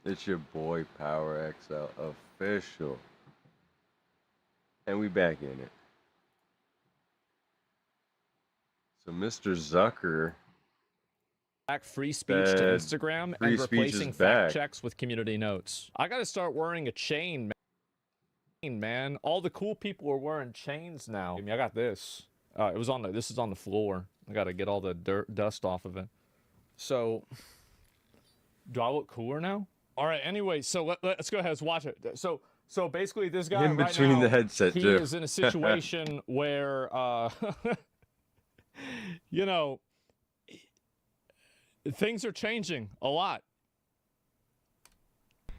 It's your boy Power XL official. And we back in it. So Mr. Zucker Back free speech to Instagram and replacing fact checks with community notes. I gotta start wearing a chain, man. All the cool people are wearing chains now. I got this. This is on the floor. I gotta get all the dust off of it. So, do I look cooler now? All right. Anyway, so let's go ahead. Let's watch it. So basically, this guy in right between now, the headset, he too. is in a situation where, you know, things are changing a lot.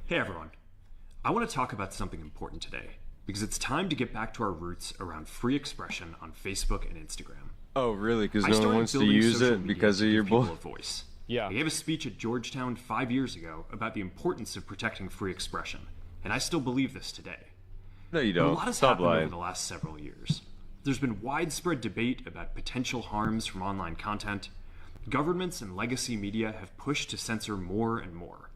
Hey everyone. I want to talk about something important today because it's time to get back to our roots around free expression on Facebook and Instagram. Oh, really? Because no one wants to use it because of your boy. Voice. Yeah. I gave a speech at Georgetown 5 years ago about the importance of protecting free expression, and I still believe this today. No, you don't. A lot has happened over the last several years. There's been widespread debate about potential harms from online content. Governments and legacy media have pushed to censor more and more.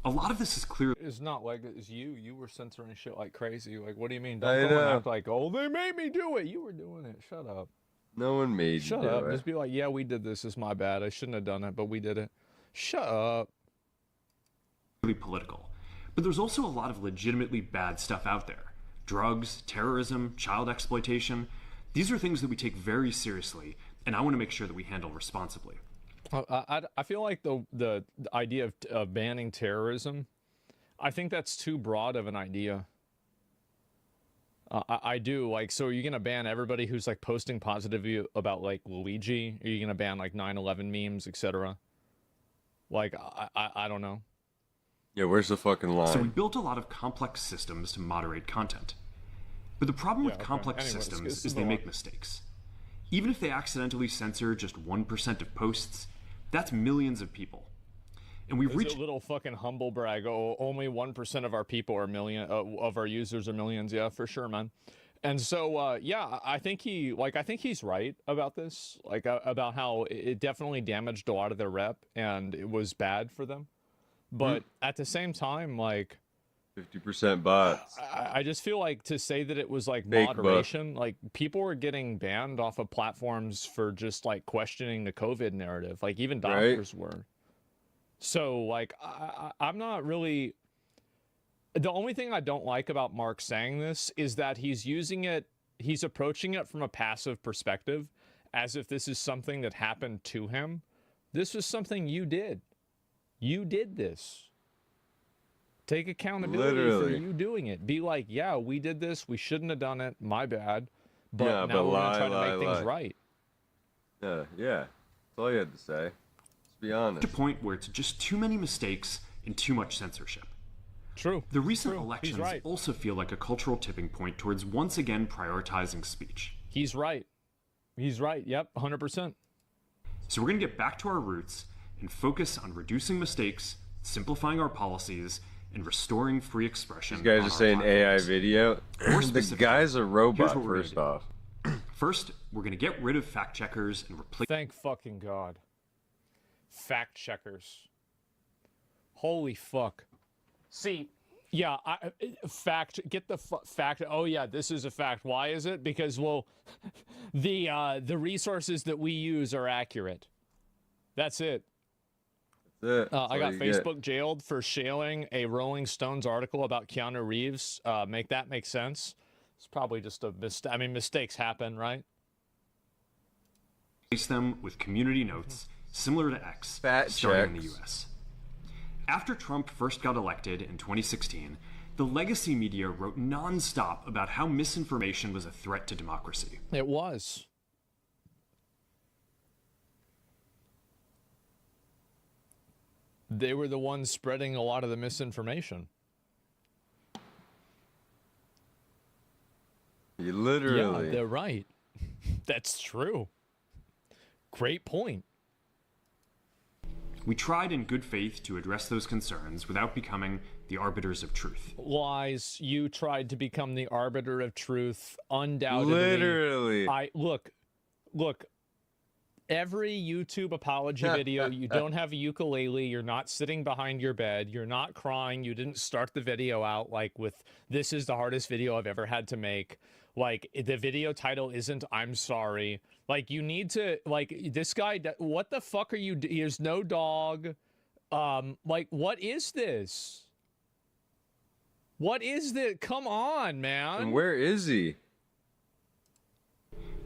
A lot of this is clear. It's not like it's you. You were censoring shit like crazy. Like, what do you mean? Don't go and act like, oh, they made me do it. You were doing it. Shut up. No one made you Shut up. Just be like, yeah, we did this. It's my bad. I shouldn't have done it, but we did it. Shut up. Really political. But there's also a lot of legitimately bad stuff out there. Drugs, terrorism, child exploitation. These are things that we take very seriously, and I want to make sure that we handle responsibly. I feel like the idea of banning terrorism, I think that's too broad of an idea. I do. Like, so are you going to ban everybody who's like posting positively about like Luigi? Are you going to ban like 9/11 memes, etc.? Like, I don't know. Yeah, where's the fucking line? So we built a lot of complex systems to moderate content. But the problem with complex systems is they make mistakes. Even if they accidentally censor just 1% of posts, that's millions of people. And we've reached a little fucking humble brag. Oh, only 1% of our people are of our users are millions. Yeah, for sure, man. And so, yeah, I think he's right about this. Like about how it definitely damaged a lot of their rep and it was bad for them. But at the same time, like 50% bots. I just feel like to say that it was like moderation, like people were getting banned off of platforms for just like questioning the COVID narrative. Like even doctors were. So like I'm not really. The only thing I don't like about Mark saying this is that he's approaching it from a passive perspective, as if this is something that happened to him. This was something you did. You did this. Take accountability for you doing it. Be like, yeah, we did this. We shouldn't have done it. My bad. But now we're going to try to make things right. Yeah. That's all you had to say. Let's be honest. To a point where it's just too many mistakes and too much censorship. True. The recent elections also feel like a cultural tipping point towards once again prioritizing speech. He's right. He's right. Yep, 100%. So we're going to get back to our roots and focus on reducing mistakes, simplifying our policies, and restoring free expression. These guys are saying AI video. The guy's a robot, first off. First, we're going to get rid of fact checkers and replace. Thank fucking God. Fact checkers. Holy fuck. See, yeah, get the fact. Oh yeah, this is a fact. Why is it? Because, well, the resources that we use are accurate. That's it. I got Facebook jailed for sharing a Rolling Stones article about Keanu Reeves. Make that make sense? It's probably just a mistake. I mean, mistakes happen, right? Replace them with community notes, similar to X, starting in the US. After Trump first got elected in 2016, the legacy media wrote nonstop about how misinformation was a threat to democracy. It was. They were the ones spreading a lot of the misinformation. You literally. Yeah, they're right. That's true. Great point. We tried in good faith to address those concerns without becoming the arbiters of truth. Lies. You tried to become the arbiter of truth, undoubtedly. Literally. Look. Every YouTube apology video, you don't have a ukulele, you're not sitting behind your bed, you're not crying, you didn't start the video out like with, this is the hardest video I've ever had to make. Like, the video title isn't I'm sorry. Like, you need to, like, this guy, what the fuck are you, there's no dog. Like, what is this? What is this? Come on, man. And where is he?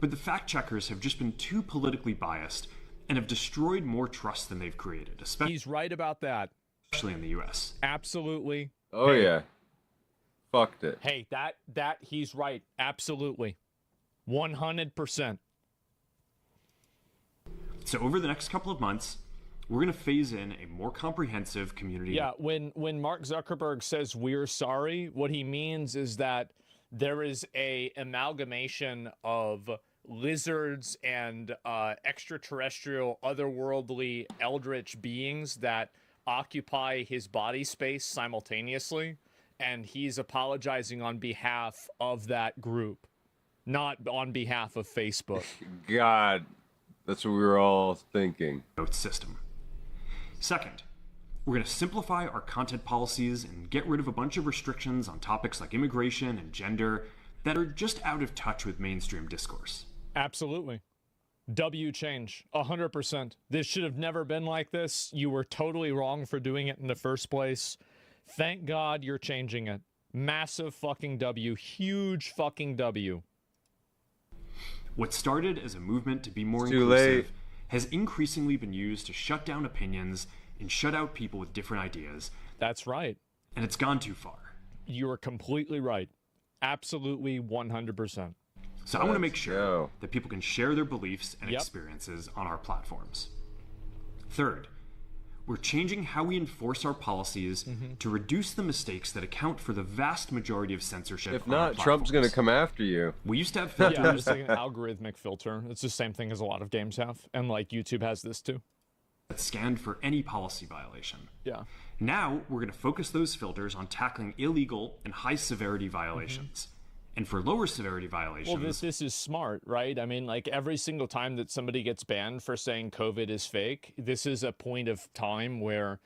But the fact checkers have just been too politically biased and have destroyed more trust than they've created, especially He's right about that. in the US. Absolutely. Oh, hey. Yeah. Fucked it. Hey, that he's right. Absolutely. 100%. So over the next couple of months, we're going to phase in a more comprehensive community. Yeah, when Mark Zuckerberg says we're sorry, what he means is that there is a amalgamation of lizards and extraterrestrial, otherworldly, eldritch beings that occupy his body space simultaneously, and he's apologizing on behalf of that group, not on behalf of Facebook. God, that's what we were all thinking. System. Second, we're going to simplify our content policies and get rid of a bunch of restrictions on topics like immigration and gender that are just out of touch with mainstream discourse. Absolutely. W change. 100%. This should have never been like this. You were totally wrong for doing it in the first place. Thank God you're changing it. Massive fucking W. Huge fucking W. What started as a movement to be more inclusive has increasingly been used to shut down opinions and shut out people with different ideas. That's right. And it's gone too far. You are completely right. Absolutely 100%. So I want to make sure that people can share their beliefs and experiences on our platforms. Third, we're changing how we enforce our policies to reduce the mistakes that account for the vast majority of censorship. If not, Trump's going to come after you. We used to have filters. Yeah, it's like an algorithmic filter. It's the same thing as a lot of games have. And like YouTube has this too. That scanned for any policy violation. Yeah. Now we're going to focus those filters on tackling illegal and high severity violations. And for lower severity violations... Well, this is smart, right? I mean, like, every single time that somebody gets banned for saying COVID is fake, this is a point of time where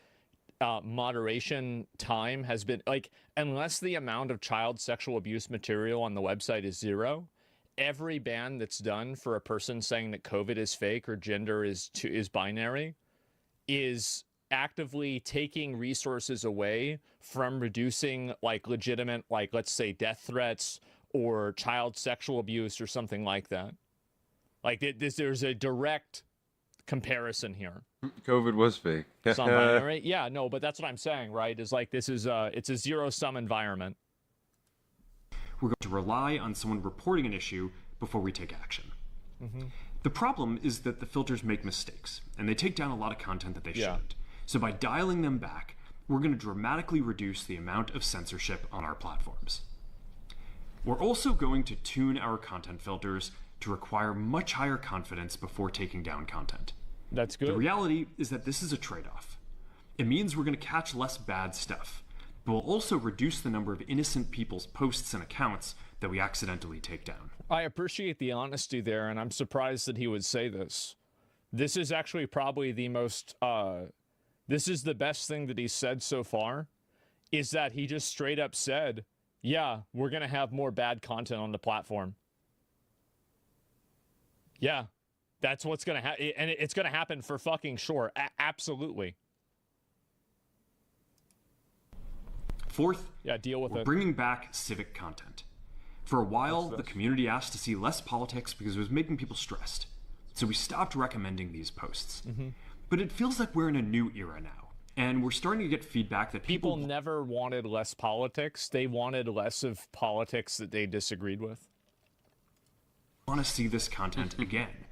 moderation time has been... Like, unless the amount of child sexual abuse material on the website is 0, every ban that's done for a person saying that COVID is fake or gender is binary is actively taking resources away from reducing, like, legitimate, like, let's say, death threats or child sexual abuse or something like that. Like, there's a direct comparison here. COVID was fake. Right? Yeah, no, but that's what I'm saying, right? Is like, this is it's a zero-sum environment. We're going to rely on someone reporting an issue before we take action. The problem is that the filters make mistakes, and they take down a lot of content that they shouldn't. So by dialing them back, we're going to dramatically reduce the amount of censorship on our platforms. We're also going to tune our content filters to require much higher confidence before taking down content. That's good. The reality is that this is a trade-off. It means we're going to catch less bad stuff, but we'll also reduce the number of innocent people's posts and accounts that we accidentally take down. I appreciate the honesty there, and I'm surprised that he would say this. This is actually probably the most... this is the best thing that he's said so far, is that he just straight up said, yeah, we're going to have more bad content on the platform. Yeah, that's what's going to happen. And it's going to happen for fucking sure. Absolutely. Fourth, deal with we're bringing back civic content. For a while, the community asked to see less politics because it was making people stressed. So we stopped recommending these posts. But it feels like we're in a new era now. And we're starting to get feedback that people never wanted less politics. They wanted less of politics that they disagreed with. Want to see this content again.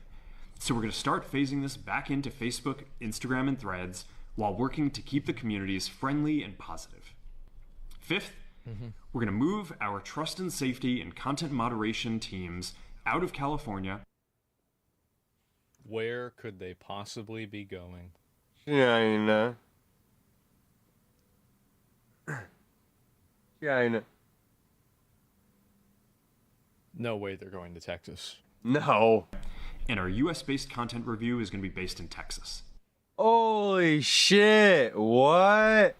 So we're going to start phasing this back into Facebook, Instagram, and Threads while working to keep the communities friendly and positive. Fifth, we're going to move our trust and safety and content moderation teams out of California. Where could they possibly be going? China. China. No way they're going to Texas. No. and our US-based content review is going to be based in Texas. Holy shit! What?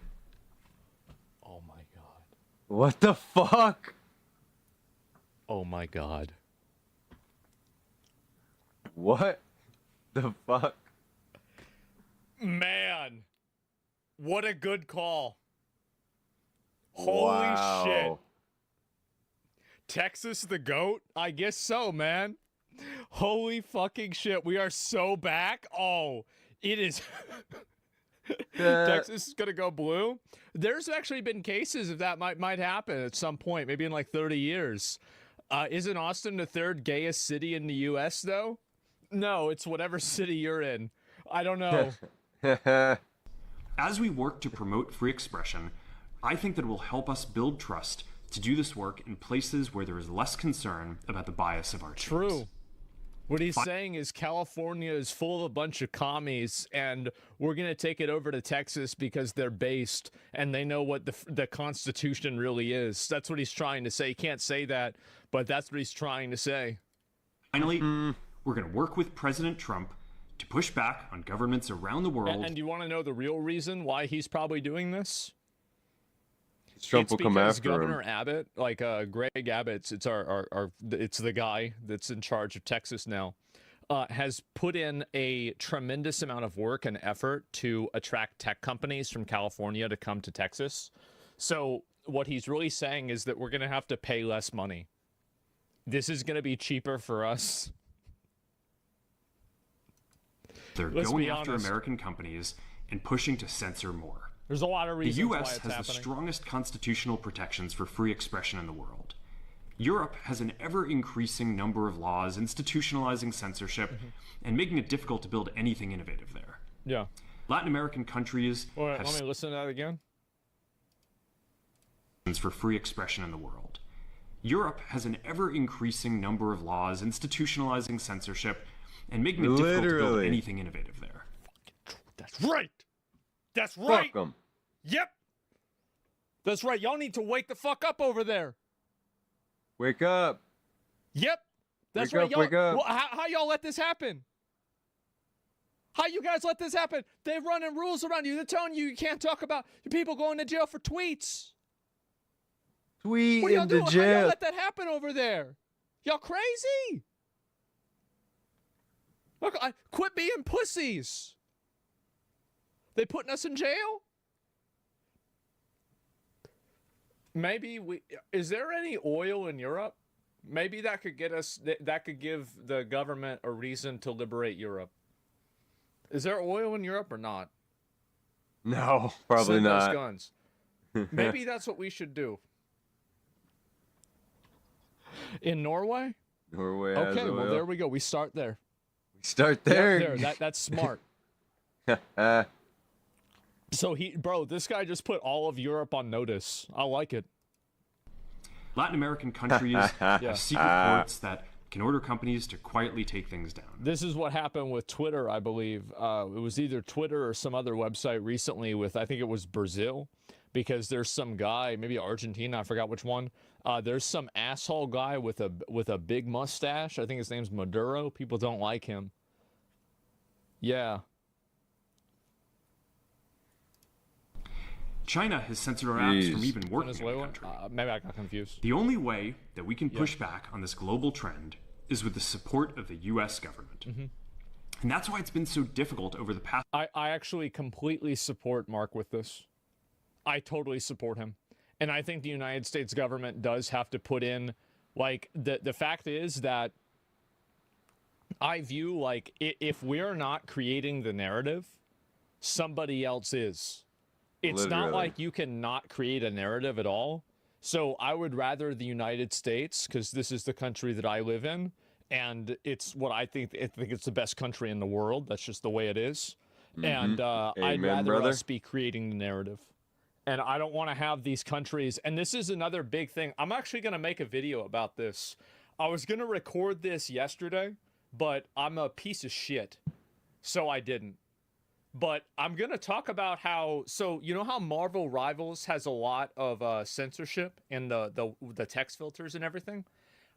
Oh my god. What the fuck? Oh my god. What the fuck? Man, what a good call. Holy shit. Texas the GOAT? I guess so, man. Holy fucking shit. We are so back. Oh, it is. Texas is going to go blue. There's actually been cases of that might happen at some point, maybe in like 30 years. Isn't Austin the third gayest city in the U.S., though? No, it's whatever city you're in. I don't know. As we work to promote free expression, I think that it will help us build trust to do this work in places where there is less concern about the bias of our teams. True. What he's saying is California is full of a bunch of commies, and we're going to take it over to Texas because they're based, and they know what the Constitution really is. That's what he's trying to say. He can't say that, but that's what he's trying to say. Finally, we're going to work with President Trump to push back on governments around the world. And do you want to know the real reason why he's probably doing this? Trump will come after Governor him. Abbott, like Greg Abbott, it's it's the guy that's in charge of Texas now, has put in a tremendous amount of work and effort to attract tech companies from California to come to Texas. So what he's really saying is that we're going to have to pay less money. This is going to be cheaper for us. They're going after American companies and pushing to censor more. There's a lot of reasons why it's the U.S. has happening. the strongest constitutional protections for free expression in the world. Europe has an ever-increasing number of laws institutionalizing censorship and making it difficult to build anything innovative there. Yeah. Latin American countries Let have me listen to that again. for free expression in the world. Europe has an ever-increasing number of laws institutionalizing censorship and making it difficult to build anything innovative there. That's right. That's right. Fuck 'em. Yep. That's right. Y'all need to wake the fuck up over there. Wake up. Yep. That's Wake right. up, Y'all, wake up. well, how y'all let this happen? How you guys let this happen? They're running rules around you. They're telling you can't talk about people going to jail for tweets. Tweet What y'all into doing? How jail. y'all let that happen over there? Y'all crazy? Look, quit being pussies. They putting us in jail? Maybe is there any oil in Europe? Maybe that could get us, that could give the government a reason to liberate Europe. Is there oil in Europe or not? No, probably Send not. those guns. Maybe that's what we should do. In Norway? Norway has Okay, well oil. there we go. We start there. We start there. Yeah, there. That's smart. So bro, this guy just put all of Europe on notice. I like it. Latin American countries have secret courts that can order companies to quietly take things down. This is what happened with Twitter, I believe. It was either Twitter or some other website recently with, I think it was Brazil, because there's some guy, maybe Argentina, I forgot which one. There's some asshole guy with a big mustache. I think his name's Maduro. People don't like him. Yeah. China has censored our apps from even working in the Venezuela? country. Maybe I got confused. The only way that we can push back on this global trend is with the support of the U.S. government. And that's why it's been so difficult over the past... I actually completely support Mark with this. I totally support him. And I think the United States government does have to put in, like, the fact is that I view, like, if we're not creating the narrative, somebody else is. It's not like you can not create a narrative at all. So I would rather the United States, because this is the country that I live in, and it's what I think it's the best country in the world. That's just the way it is. And I'd rather us be creating the narrative. And I don't want to have these countries. And this is another big thing. I'm actually going to make a video about this. I was going to record this yesterday, but I'm a piece of shit. So I didn't. But I'm going to talk about how, so you know how Marvel Rivals has a lot of censorship in the text filters and everything?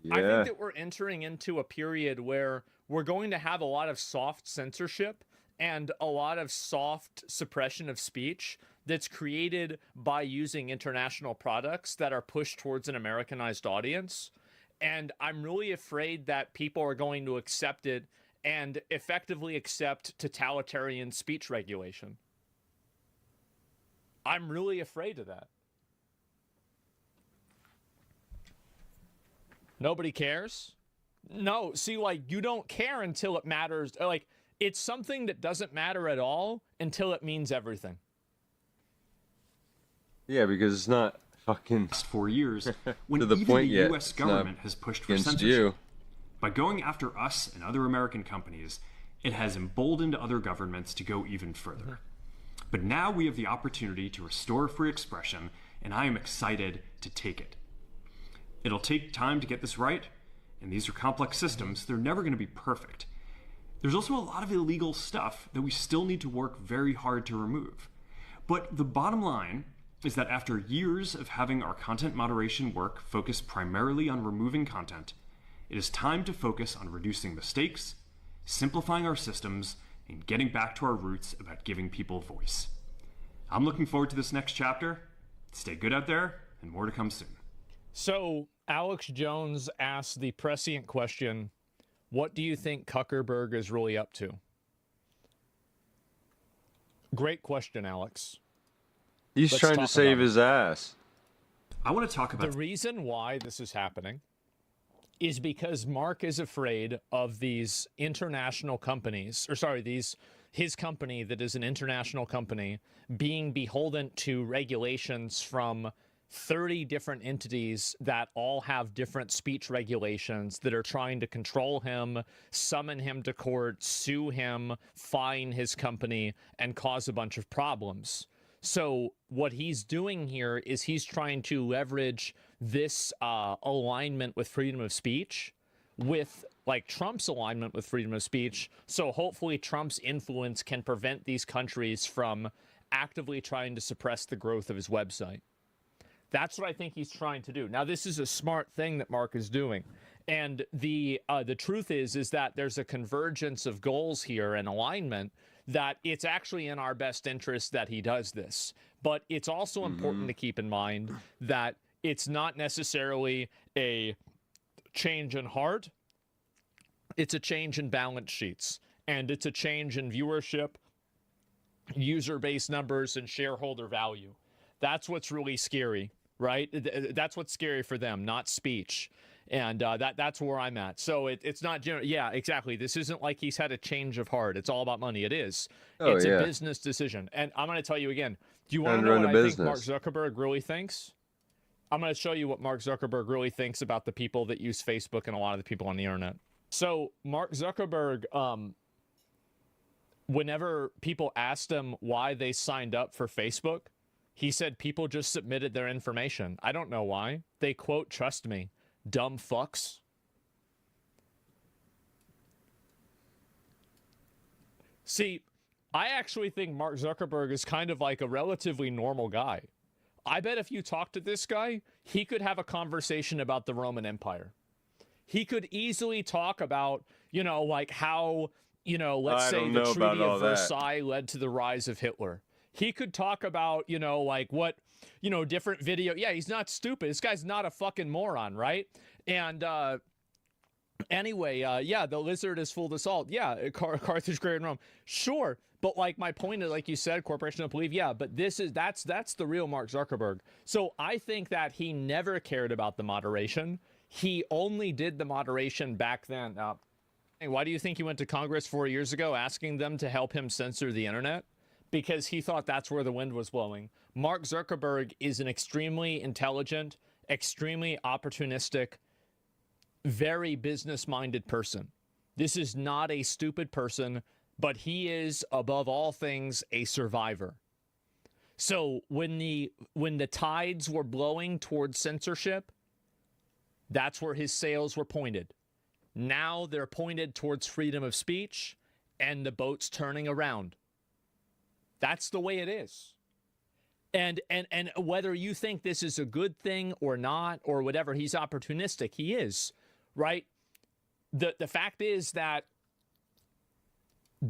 Yeah. I think that we're entering into a period where we're going to have a lot of soft censorship and a lot of soft suppression of speech that's created by using international products that are pushed towards an Americanized audience. And I'm really afraid that people are going to accept it and effectively accept totalitarian speech regulation. I'm really afraid of that. Nobody cares? No, see, like, you don't care until it matters. Like, it's something that doesn't matter at all until it means everything. Yeah, because it's not fucking last 4 years when to the even point the yet. US government has pushed for against censorship. you. By going after us and other American companies, it has emboldened other governments to go even further. But now we have the opportunity to restore free expression, and I am excited to take it. It'll take time to get this right, and these are complex systems. They're never going to be perfect. There's also a lot of illegal stuff that we still need to work very hard to remove. But the bottom line is that after years of having our content moderation work focus primarily on removing content, it is time to focus on reducing mistakes, simplifying our systems, and getting back to our roots about giving people voice. I'm looking forward to this next chapter. Stay good out there, and more to come soon. So, Alex Jones asked the prescient question, what do you think Zuckerberg is really up to? Great question, Alex. He's trying to save his ass. I want to talk about the reason why this is happening is because Mark is afraid of these international companies, or sorry, his company that is an international company being beholden to regulations from 30 different entities that all have different speech regulations that are trying to control him, summon him to court, sue him, fine his company, and cause a bunch of problems. So what he's doing here is he's trying to leverage this alignment with freedom of speech with like Trump's alignment with freedom of speech. So hopefully Trump's influence can prevent these countries from actively trying to suppress the growth of his website. That's what I think he's trying to do. Now, this is a smart thing that Mark is doing. And the truth is that there's a convergence of goals here and alignment that it's actually in our best interest that he does this. But it's also important to keep in mind that it's not necessarily a change in heart. It's a change in balance sheets. And it's a change in viewership, user base numbers, and shareholder value. That's what's really scary, right? That's what's scary for them, not speech. And that's where I'm at. So it's not, yeah, exactly. This isn't like he's had a change of heart. It's all about money. It is. It's a business decision. And I'm going to tell you again, do you want to know what I think Mark Zuckerberg really thinks? I'm going to show you what Mark Zuckerberg really thinks about the people that use Facebook and a lot of the people on the internet. So Mark Zuckerberg, whenever people asked him why they signed up for Facebook, he said people just submitted their information. I don't know why. They quote, "Trust me, dumb fucks." See, I actually think Mark Zuckerberg is kind of like a relatively normal guy. I bet if you talk to this guy, he could have a conversation about the Roman Empire. He could easily talk about, like how, let's say the Treaty of Versailles led to the rise of Hitler. He could talk about, like what, different video. Yeah, he's not stupid. This guy's not a fucking moron, right? And anyway, yeah, the lizard is full of salt. Yeah, Carthage, greater than Rome. Sure. But like my point is, like you said, corporation don't believe. Yeah, but that's the real Mark Zuckerberg. So I think that he never cared about the moderation. He only did the moderation back then. Why do you think he went to Congress 4 years ago asking them to help him censor the internet? Because he thought that's where the wind was blowing. Mark Zuckerberg is an extremely intelligent, extremely opportunistic, very business-minded person. This is not a stupid person, but he is, above all things, a survivor. So when the tides were blowing towards censorship, that's where his sails were pointed. Now they're pointed towards freedom of speech, and the boat's turning around. That's the way it is. And whether you think this is a good thing or not, or whatever, he's opportunistic. He is. right? The fact is that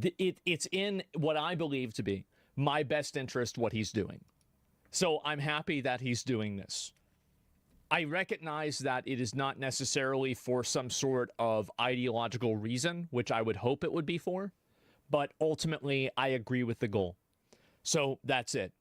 it's in what I believe to be my best interest what he's doing. So I'm happy that he's doing this. I recognize that it is not necessarily for some sort of ideological reason, which I would hope it would be for, but ultimately I agree with the goal. So that's it.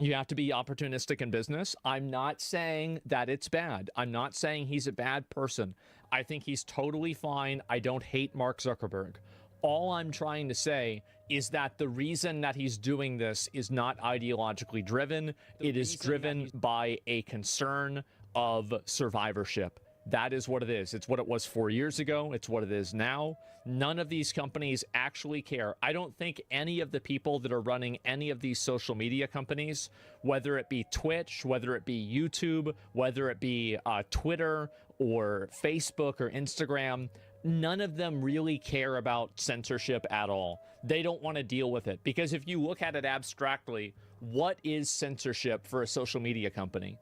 You have to be opportunistic in business. I'm not saying that it's bad. I'm not saying he's a bad person. I think he's totally fine. I don't hate Mark Zuckerberg. All I'm trying to say is that the reason that he's doing this is not ideologically driven. It is driven by a concern of survivorship. That is what it is. It's what it was 4 years ago. It's what it is now. None of these companies actually care. I don't think any of the people that are running any of these social media companies, whether it be Twitch, whether it be YouTube, whether it be Twitter or Facebook or Instagram, none of them really care about censorship at all. They don't want to deal with it. Because if you look at it abstractly, what is censorship for a social media company?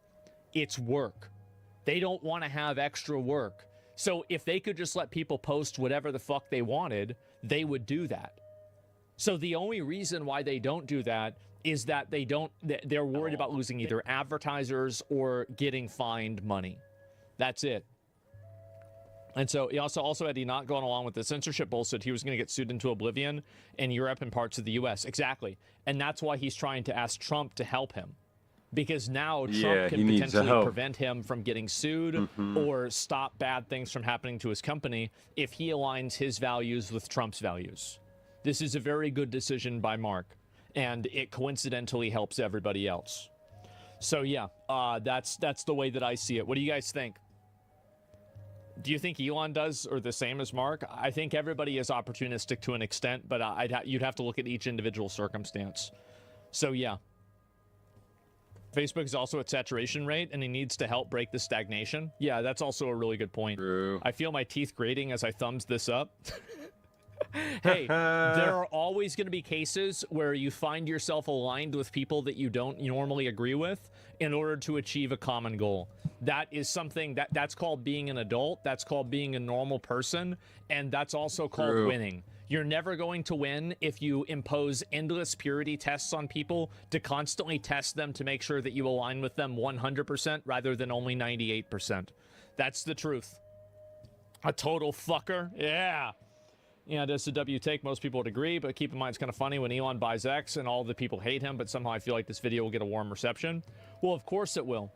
It's work. They don't want to have extra work. So if they could just let people post whatever the fuck they wanted, they would do that. So the only reason why they don't do that is that they're worried about losing either advertisers or getting fined money. That's it. And so he also had he not gone along with the censorship bullshit, he was going to get sued into oblivion in Europe and parts of the US. Exactly. And that's why he's trying to ask Trump to help him. Because now Trump can potentially prevent him from getting sued or stop bad things from happening to his company if he aligns his values with Trump's values. This is a very good decision by Mark, and it coincidentally helps everybody else. So yeah, that's the way that I see it. What do you guys think? Do you think Elon does or the same as Mark? I think everybody is opportunistic to an extent, but you'd have to look at each individual circumstance. So yeah. Facebook is also at saturation rate, and he needs to help break the stagnation. Yeah, that's also a really good point. True. I feel my teeth grating as I thumbs this up. Hey, there are always going to be cases where you find yourself aligned with people that you don't normally agree with in order to achieve a common goal. That is something that's called being an adult. That's called being a normal person. And that's also called winning. You're never going to win if you impose endless purity tests on people to constantly test them to make sure that you align with them 100% rather than only 98%. That's the truth. A total fucker? Yeah. Yeah, that's a W take. Most people would agree, but keep in mind it's kind of funny when Elon buys X and all the people hate him, but somehow I feel like this video will get a warm reception. Well, of course it will.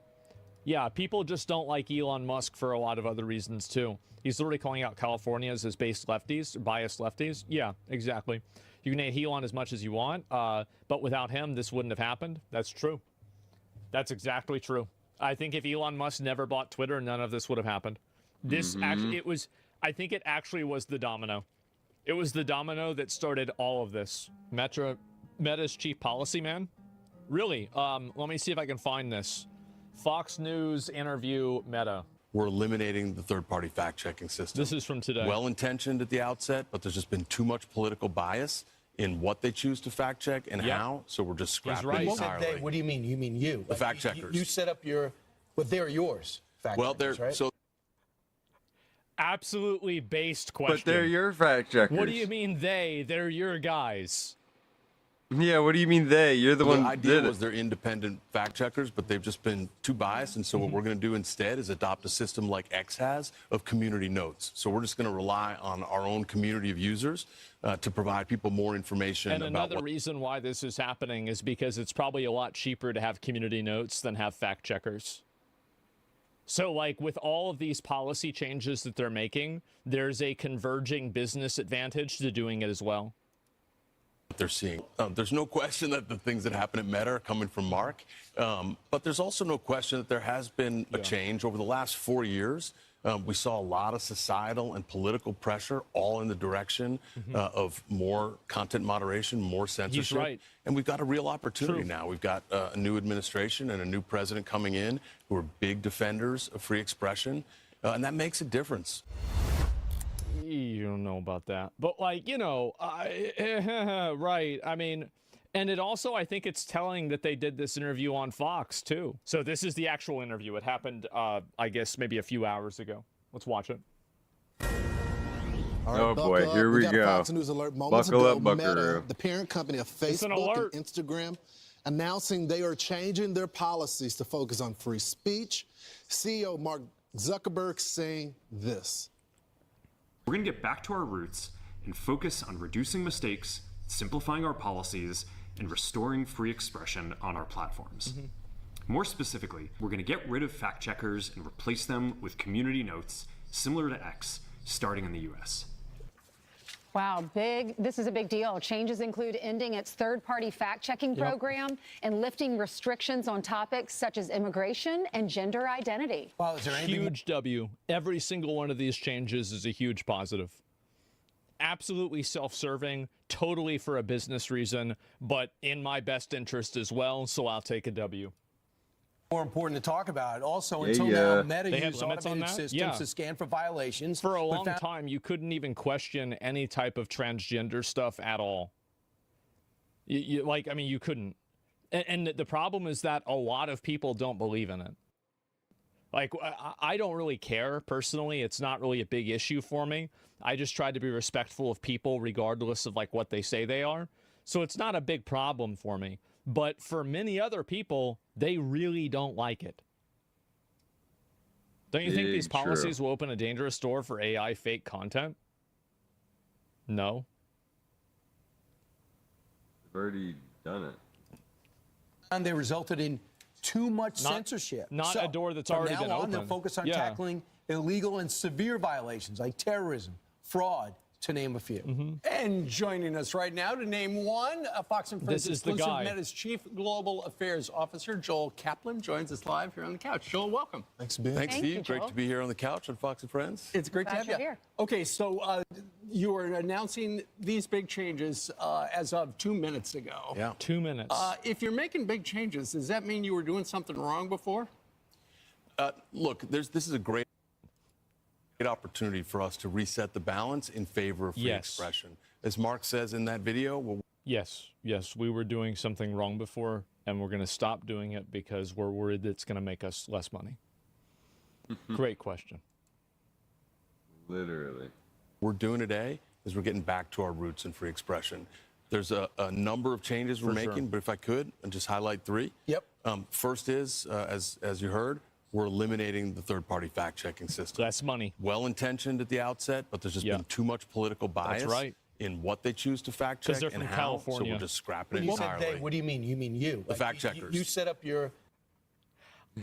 Yeah, people just don't like Elon Musk for a lot of other reasons, too. He's literally calling out Californians as biased lefties. Yeah, exactly. You can hate Elon as much as you want, but without him, this wouldn't have happened. That's true. That's exactly true. I think if Elon Musk never bought Twitter, none of this would have happened. This actually, I think it actually was the domino. It was the domino that started all of this. Meta's chief policy man? Really? Let me see if I can find this. Fox News interview Meta. We're eliminating the third-party fact-checking system. This is from today. Well-intentioned at the outset, but there's just been too much political bias in what they choose to fact-check and how, so we're just scrapping it entirely. What do you mean? You mean you? The fact-checkers. You set up your, but they're yours. Well, they're right? so. Absolutely based question. But they're your fact checkers. What do you mean they? They're your guys. Yeah, what do you mean they? You're the one The who idea did was it. they're independent fact-checkers, but they've just been too biased, and so what we're going to do instead is adopt a system like X has of community notes. So we're just going to rely on our own community of users to provide people more information and about another reason why this is happening is because it's probably a lot cheaper to have community notes than have fact checkers. So, like, with all of these policy changes that they're making, there's a converging business advantage to doing it as well. they're seeing. There's no question that the things that happen at Meta are coming from Mark, but there's also no question that there has been a change over the last 4 years. We saw a lot of societal and political pressure all in the direction of more content moderation, more censorship. He's right. And we've got a real opportunity now. We've got a new administration and a new president coming in who are big defenders of free expression, and that makes a difference. You don't know about that. But, like, you know, right. I mean, and it also, I think it's telling that they did this interview on Fox, too. So this is the actual interview. It happened, I guess, maybe a few hours ago. Let's watch it. All right, Oh boy, buckle here up. we got go. a Fox News alert moments Buckle ago. up, Meta, buckaroo. the parent company of It's an Facebook alert. and Instagram, announcing they are changing their policies to focus on free speech. CEO Mark Zuckerberg saying this. We're going to get back to our roots and focus on reducing mistakes, simplifying our policies, and restoring free expression on our platforms. More specifically, we're going to get rid of fact checkers and replace them with community notes similar to X, starting in the US. Wow, this is a big deal. Changes include ending its third-party fact-checking program and lifting restrictions on topics such as immigration and gender identity. Wow, is there anything Huge W. Every single one of these changes is a huge positive. Absolutely self-serving, totally for a business reason, but in my best interest as well, so I'll take a W. more important to talk about? Also, Yeah, until yeah. now, Meta They have used limits on automated that? systems Yeah. to scan for violations. For a but long found- time, you couldn't even question any type of transgender stuff at all. You couldn't. And the problem is that a lot of people don't believe in it. Like, I don't really care personally. It's not really a big issue for me. I just try to be respectful of people regardless of like what they say they are. So it's not a big problem for me. But for many other people, they really don't like it. Don't you think these Big true. policies will open a dangerous door for AI fake content? No. I've already done it. and they resulted in too much censorship. Not a door that's from already now been on, they'll opened. focus on Yeah. tackling illegal and severe violations like terrorism, fraud, to name a few. Mm-hmm. And joining us right now to name one, Fox and Friends This is the exclusive guy. Meta's Chief Global Affairs Officer, Joel Kaplan, joins us live here on the couch. Joel, welcome. Thanks, Ben. Thanks, Thank Steve. you, Great Joel. to be here on the couch on Fox and Friends. It's great Glad to have you're you here. Okay, so you are announcing these big changes as of 2 minutes ago. Yeah. 2 minutes. If you're making big changes, does that mean you were doing something wrong before? Look, this is a great opportunity for us to reset the balance in favor of free Yes. expression. As Mark says in that video, Yes, we were doing something wrong before, and we're going to stop doing it because we're worried that it's going to make us less money. Great question. Literally. we're doing today is we're getting back to our roots in free expression. There's a number of changes we're For sure. making, but if I could, and just highlight three. Yep. First is, as you heard, we're eliminating the third-party fact-checking system. That's money. Well-intentioned at the outset, but there's just Yeah. been too much political bias right. in what they choose to fact-check they're and from how, California. so we're just scrapping When it you said entirely. they, what do you mean? You mean you? The fact checkers. You set up your.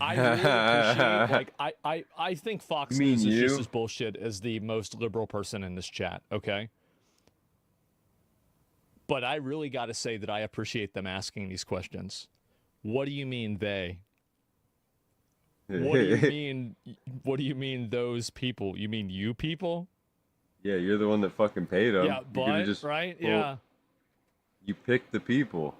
I really appreciate, like, I think Fox You mean News is just you? as bullshit as the most liberal person in this chat, okay? But I really got to say that I appreciate them asking these questions. What do you mean they? What do you mean those people? You mean you people? Yeah, you're the one that fucking paid them. Yeah, but, right? Yeah. You picked the people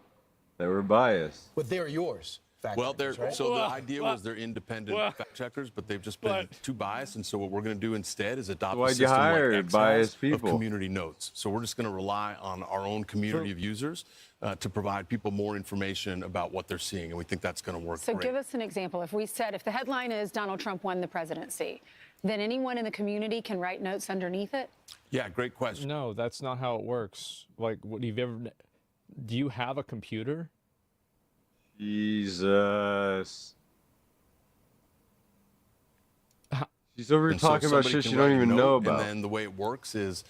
that were biased. But they're yours. Fact Well, checkers, they're, right? so the Well, idea well, was they're independent well, fact checkers, but they've just been too biased. And so what we're going to do instead is adopt Why'd a you system hire like X biased has people? of community notes. So we're just going to rely on our own community of users to provide people more information about what they're seeing, and we think that's going to work So great. give us an example. If we said, if the headline is Donald Trump won the presidency, then anyone in the community can write notes underneath it? Yeah, great question. No, that's not how it works. Like, what do you have a computer? Jesus. She's over here And so talking about somebody shit can she write don't a even note, know about. And then the way it works is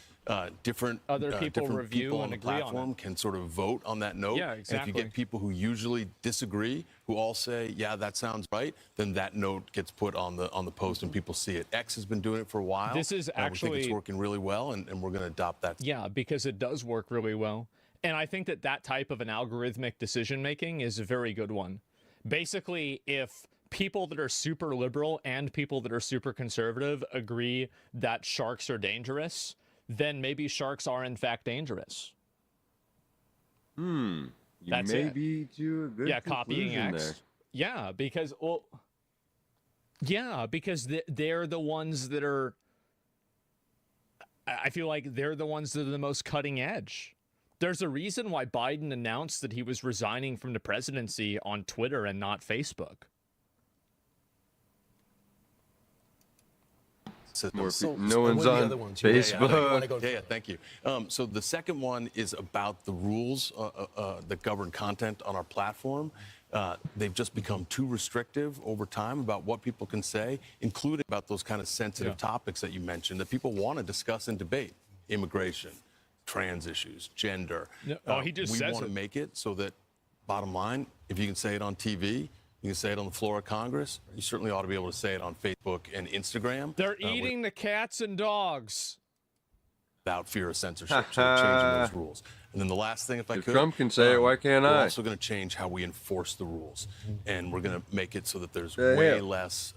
different Other people different review people on and the agree on it. platform can sort of vote on that note. Yeah, And if exactly. you get people who usually disagree, who all say, "Yeah, that sounds right," then that note gets put on the post and people see it. X has been doing it for a while. This is we think it's actually- working really well, and we're going to adopt that. Yeah, because it does work really well. And I think that that type of an algorithmic decision making is a very good one. Basically, if people that are super liberal and people that are super conservative agree that sharks are dangerous, then maybe sharks are in fact dangerous. You That's it. maybe do a good Yeah, copying conclusion X. there. Yeah, because they're the ones that are. I feel like they're the ones that are the most cutting edge. There's a reason why Biden announced that he was resigning from the presidency on Twitter and not Facebook. No one's on Facebook. Yeah, thank you. So the second one is about the rules that govern content on our platform. They've just become too restrictive over time about what people can say, including about those kind of sensitive topics that you mentioned that people want to discuss and debate: immigration, trans issues, gender. He just we says want to make it so that, bottom line, if you can say it on TV, you can say it on the floor of Congress, you certainly ought to be able to say it on Facebook and Instagram. They're eating the cats and dogs. Without fear of censorship, so we're changing those rules. And then the last thing, if I could, Trump can say it, why can't we're I? also going to change how we enforce the rules, and we're going to make it so that there's way less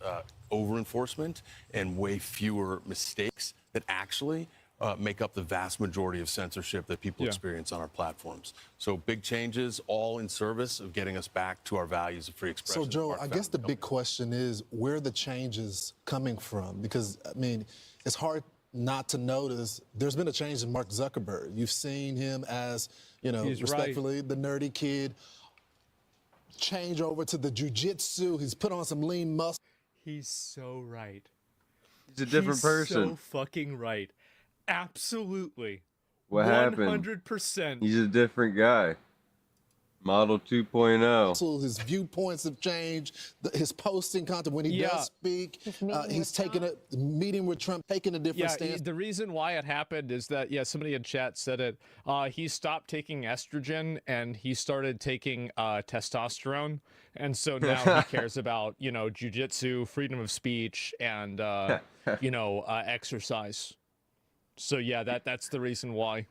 over-enforcement and way fewer mistakes that actually make up the vast majority of censorship that people experience on our platforms. So big changes, all in service of getting us back to our values of free expression. So, Joe, I guess the big question is where are the changes coming from? Because, I mean, it's hard not to notice there's been a change in Mark Zuckerberg. You've seen him as, you know, respectfully, the nerdy kid, change over to the jiu-jitsu. He's put on some lean muscle. He's so right. He's a different person. So fucking right. Absolutely. What happened? 100%. He's a different guy. Model 2.0. So his viewpoints have changed. His posting content when he does speak, he's taking a meeting with Trump, taking a different stance. The reason why it happened is that somebody in chat said it. He stopped taking estrogen and he started taking testosterone, and so now he cares about jujitsu, freedom of speech, and exercise. So that's the reason why.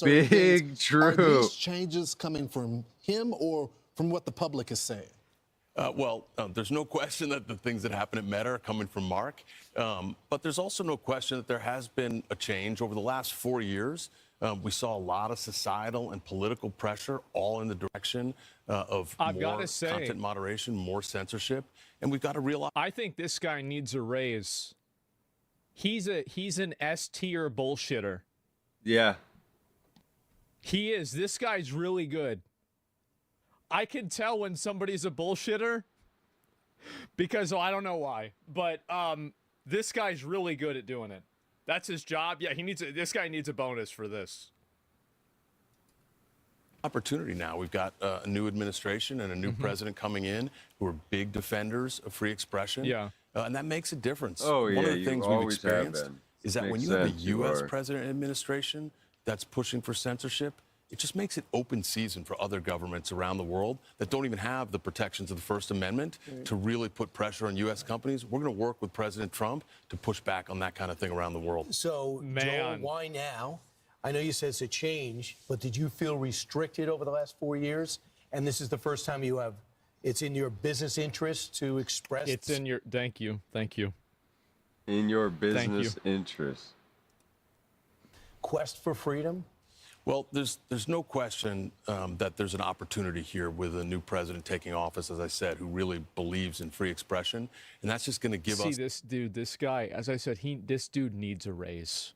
Big true. Are these changes coming from him or from what the public is saying? There's no question that the things that happen at Meta are coming from Mark, but there's also no question that there has been a change over the last 4 years. We saw a lot of societal and political pressure, all in the direction of more content moderation, more censorship, and we've got to realize. I think this guy needs a raise. He's an S-tier bullshitter. Yeah. He is. This guy's really good. I can tell when somebody's a bullshitter because I don't know why, but this guy's really good at doing it. That's his job. Yeah, this guy needs a bonus for this. Opportunity now. We've got a new administration and a new president coming in who are big defenders of free expression. Yeah. And that makes a difference. Oh, yeah, One of the things we've experienced is that when you have a U.S. president and administration that's pushing for censorship, it just makes it open season for other governments around the world that don't even have the protections of the First Amendment to really put pressure on U.S. companies. We're going to work with President Trump to push back on that kind of thing around the world. So, Joel, why now? I know you said it's a change, but did you feel restricted over the last 4 years? And this is the first time it's in your business interest to express. It's in your, thank you. In your business interest. Quest for freedom? Well, there's no question that there's an opportunity here with a new president taking office, as I said, who really believes in free expression, and that's just going to give us. See, this guy, as I said, this dude needs a raise.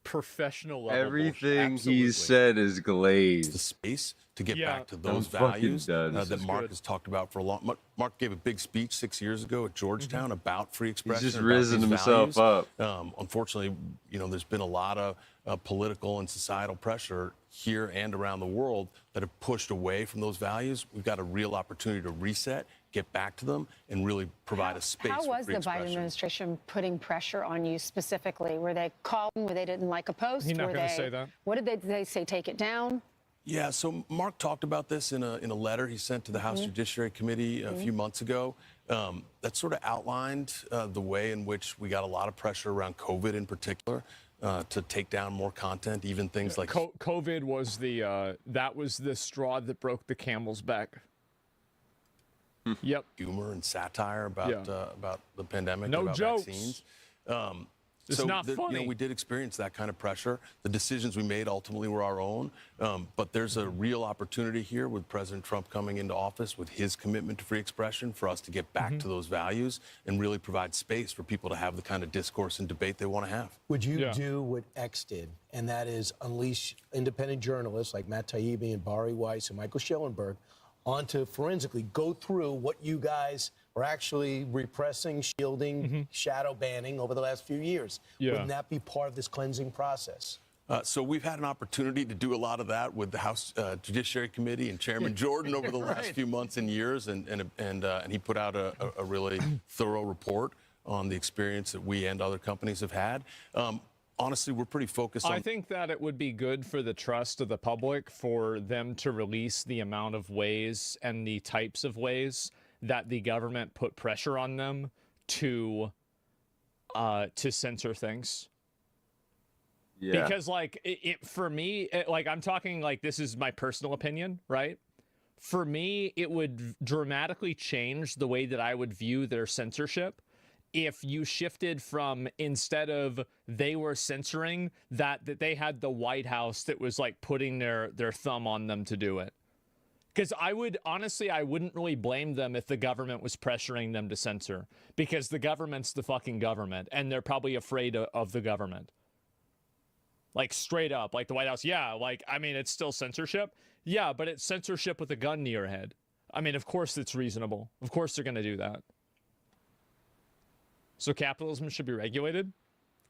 Professional level. Everything he said is glazed. The space to get back to those values that Mark has talked about for a long. Mark gave a big speech 6 years ago at Georgetown about free expression. He's just risen himself up. Unfortunately, there's been a lot of political and societal pressure here and around the world that have pushed away from those values. We've got a real opportunity to reset, get back to them, and really provide a space for free expression. How was the Biden administration putting pressure on you specifically? Were they calling where they didn't like a post? He's not going to say that. What did they say? Take it down? Yeah, so Mark talked about this in a letter he sent to the House Judiciary Committee a few months ago. That sort of outlined the way in which we got a lot of pressure around COVID in particular to take down more content, even things like COVID was the straw that broke the camel's back. Yep. Humor and satire about the pandemic, no about jokes. vaccines. It's not funny. We did experience that kind of pressure. The decisions we made ultimately were our own. But there's a real opportunity here with President Trump coming into office with his commitment to free expression for us to get back to those values and really provide space for people to have the kind of discourse and debate they want to have. Would you do what X did, and that is unleash independent journalists like Matt Taibbi and Bari Weiss and Michael Schellenberg onto forensically, go through what you guys are actually repressing, shielding, shadow banning over the last few years. Wouldn't that be part of this cleansing process? So we've had an opportunity to do a lot of that with the House Judiciary Committee and Chairman Jordan over the last few months and years, and he put out a really thorough report on the experience that we and other companies have had. Honestly, we're pretty focused on... I think that it would be good for the trust of the public for them to release the amount of ways and the types of ways that the government put pressure on them to censor things. Yeah. Because, like, for me, like, I'm talking, like, this is my personal opinion, right? For me, it would dramatically change the way that I would view their censorship if you shifted from, instead of they were censoring, that they had the White House that was, like, putting their thumb on them to do it. Because I wouldn't really blame them if the government was pressuring them to censor. Because the government's the fucking government, and they're probably afraid of the government. Like, straight up, like the White House, yeah, like, I mean, it's still censorship. Yeah, but it's censorship with a gun to your head. I mean, of course it's reasonable. Of course they're going to do that. So capitalism should be regulated?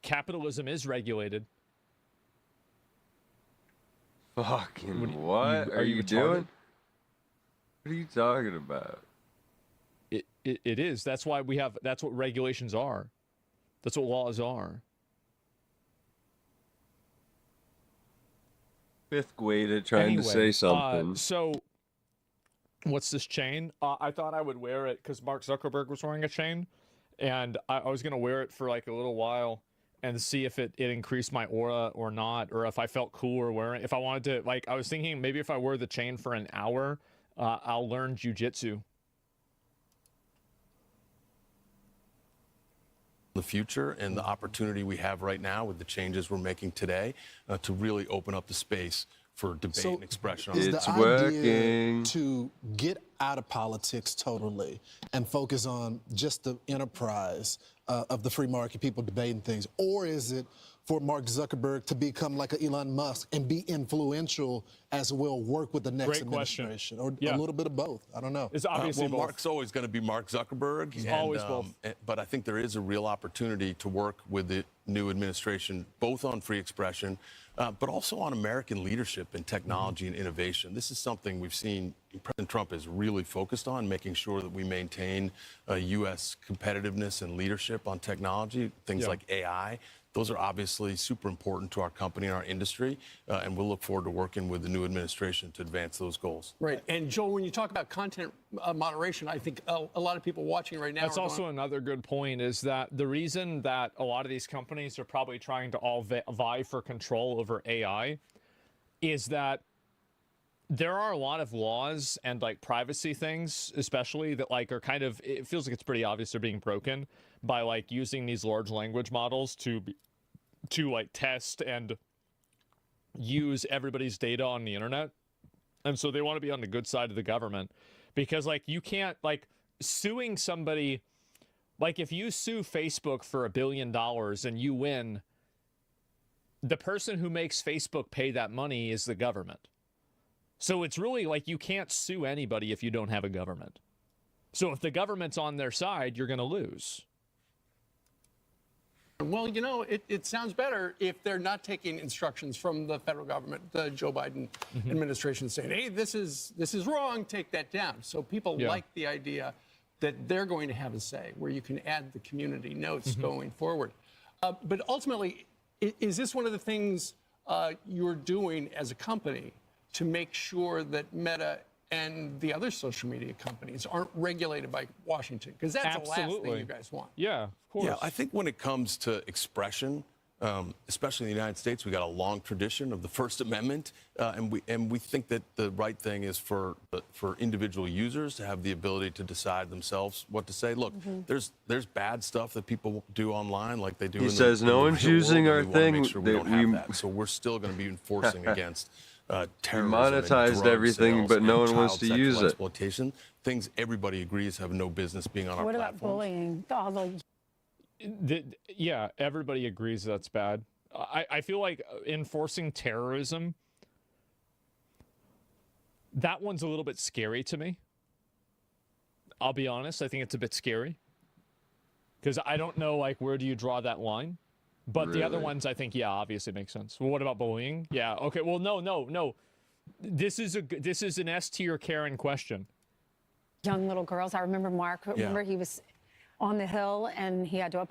Capitalism is regulated. Fucking what are you doing? What are you talking about? It is. That's why that's what regulations are. That's what laws are. Fifth grader trying to say something. So, what's this chain? I thought I would wear it because Mark Zuckerberg was wearing a chain, and I was going to wear it for like a little while and see if it increased my aura or not, or if I felt cooler wearing it. If I wanted to, like, I was thinking maybe if I wear the chain for an hour, I'll learn jujitsu. The future and the opportunity we have right now with the changes we're making today to really open up the space for debate and expression. It's working. To get out of politics totally and focus on just the enterprise of the free market, people debating things, or is it for Mark Zuckerberg to become like an Elon Musk and be influential as well, work with the next administration, or a little bit of both? I don't know. It's obviously both. Mark's always going to be Mark Zuckerberg. He's always both. But I think there is a real opportunity to work with the new administration, both on free expression, but also on American leadership and technology and innovation. This is something we've seen President Trump is really focused on, making sure that we maintain U.S. competitiveness and leadership on technology, things like AI. Those are obviously super important to our company and our industry, and we'll look forward to working with the new administration to advance those goals. Right. And Joel, when you talk about content moderation, I think a lot of people watching right now. That's also another good point, is that the reason that a lot of these companies are probably trying to all vie for control over AI is that there are a lot of laws and like privacy things, especially, that like are kind of, it feels like it's pretty obvious they're being broken by like using these large language models to like test and use everybody's data on the internet. And so they want to be on the good side of the government, because like you can't, like, suing somebody, like if you sue Facebook for $1 billion and you win, the person who makes Facebook pay that money is the government. So it's really like you can't sue anybody if you don't have a government. So if the government's on their side, you're going to lose. Well, you know, it sounds better if they're not taking instructions from the federal government, the Joe Biden administration, saying, hey, this is wrong, take that down. So people like the idea that they're going to have a say, where you can add the community notes going forward. But ultimately, is this one of the things you're doing as a company to make sure that Meta and the other social media companies aren't regulated by Washington? Because that's the last thing you guys want. Yeah, of course. Yeah, I think when it comes to expression, especially in the United States, we got a long tradition of the First Amendment, and we think that the right thing is for individual users to have the ability to decide themselves what to say. Look, there's bad stuff that people do online, like they do. He says no one's using our thing. Make sure we don't have that. So we're still going to be enforcing against terrorism, monetized everything, but no one wants to use it. Exploitation, things everybody agrees have no business being on our What platforms. about bullying? Yeah, everybody agrees that's bad. I feel like enforcing terrorism That one's a little bit scary to me. I'll be honest. I think it's a bit scary. Because I don't know, like, where do you draw that line? But the other ones, I think, yeah, obviously makes sense. Well, what about bullying? Yeah, okay, well, no. This is an S-tier Karen question. Young little girls. I remember Mark. Remember he was on the Hill and he had to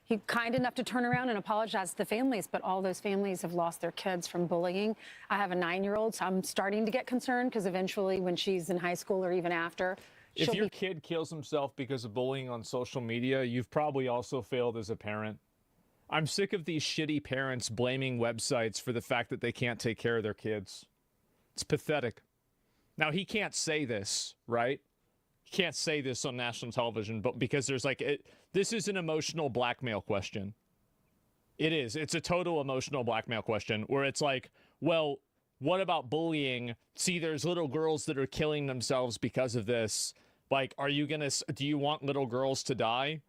he kind enough to turn around and apologize to the families, but all those families have lost their kids from bullying. I have a 9-year-old, so I'm starting to get concerned because eventually when she's in high school or even after, if your kid kills himself because of bullying on social media, you've probably also failed as a parent. I'm sick of these shitty parents blaming websites for the fact that they can't take care of their kids. It's pathetic. Now, he can't say this, right? He can't say this on national television, but because there's like, this is an emotional blackmail question. It is. It's a total emotional blackmail question where it's like, well, what about bullying? See, there's little girls that are killing themselves because of this. Like, do you want little girls to die?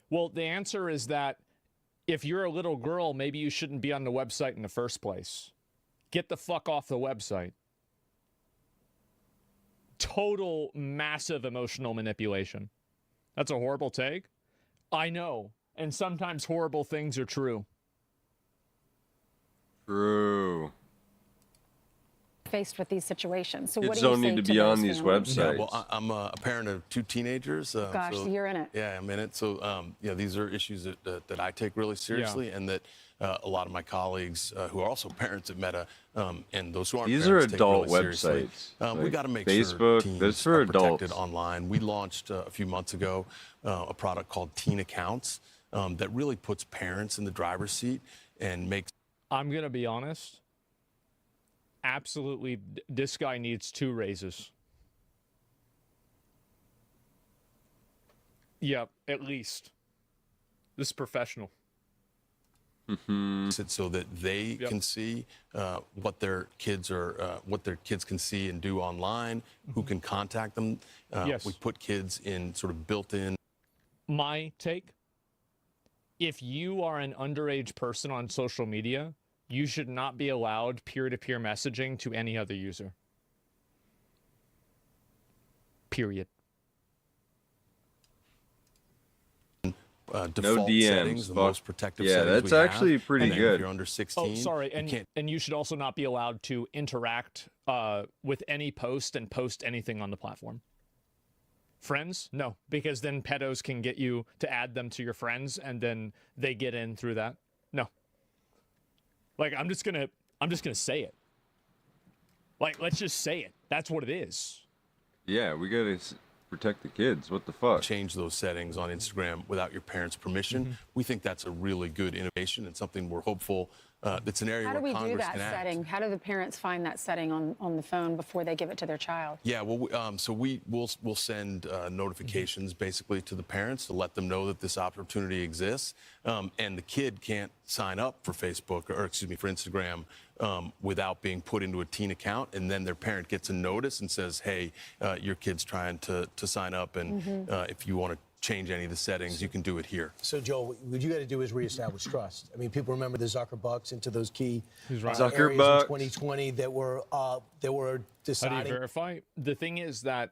Well, the answer is that if you're a little girl, maybe you shouldn't be on the website in the first place. Get the fuck off the website. Total massive emotional manipulation. That's a horrible take. I know. And sometimes horrible things are true. True. Faced with these situations. So Kids what do you don't say need to to be those on these families? websites. Yeah, well, I'm a parent of 2 teenagers. Gosh, so you're in it. Yeah, I'm in it. So, these are issues that I take really seriously, and that a lot of my colleagues who are also parents at Meta, and those who aren't These parents are adult take really seriously. websites. We Like got to make Facebook, sure teens that's for are protected adults. online. We launched a few months ago a product called Teen Accounts that really puts parents in the driver's seat and makes. I'm going to be honest. Absolutely, this guy needs 2 raises. Yeah, at least. This is professional. So that they can see what their kids can see and do online, who can contact them. Yes. We put kids in sort of built-in. My take, if you are an underage person on social media, you should not be allowed peer-to-peer messaging to any other user. Period. Default DMs, settings, the fuck. most protective Yeah, settings that's we actually have. pretty And then good. If you're under 16, Oh, sorry, you and you should also not be allowed to interact with any post and post anything on the platform. Friends? No, because then pedos can get you to add them to your friends, and then they get in through that. No. Like, I'm just gonna say it. Like, let's just say it. That's what it is. Yeah, we gotta protect the kids. What the fuck? change those settings on Instagram without your parents' permission. We think that's a really good innovation and something we're hopeful that's an area How do where we do Congress that can act. setting? How do the parents find that setting on the phone before they give it to their child? Yeah, well, so we'll send notifications basically to the parents to let them know that this opportunity exists, and the kid can't sign up for Facebook or for Instagram without being put into a teen account, and then their parent gets a notice and says, hey, your kid's trying to sign up, and if you want to change any of the settings, you can do it here. So, Joel, what you got to do is reestablish trust. I mean, people remember the Zuckerbucks into those key areas in 2020 that were deciding. How do you verify? The thing is that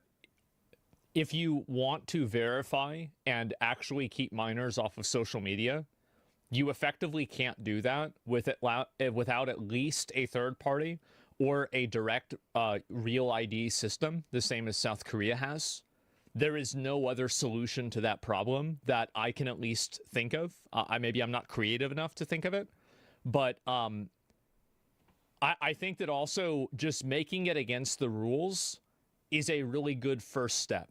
if you want to verify and actually keep minors off of social media, you effectively can't do that without at least a third party or a direct real ID system, the same as South Korea has. There is no other solution to that problem that I can at least think of. Maybe I'm not creative enough to think of it, but I think that also just making it against the rules is a really good first step.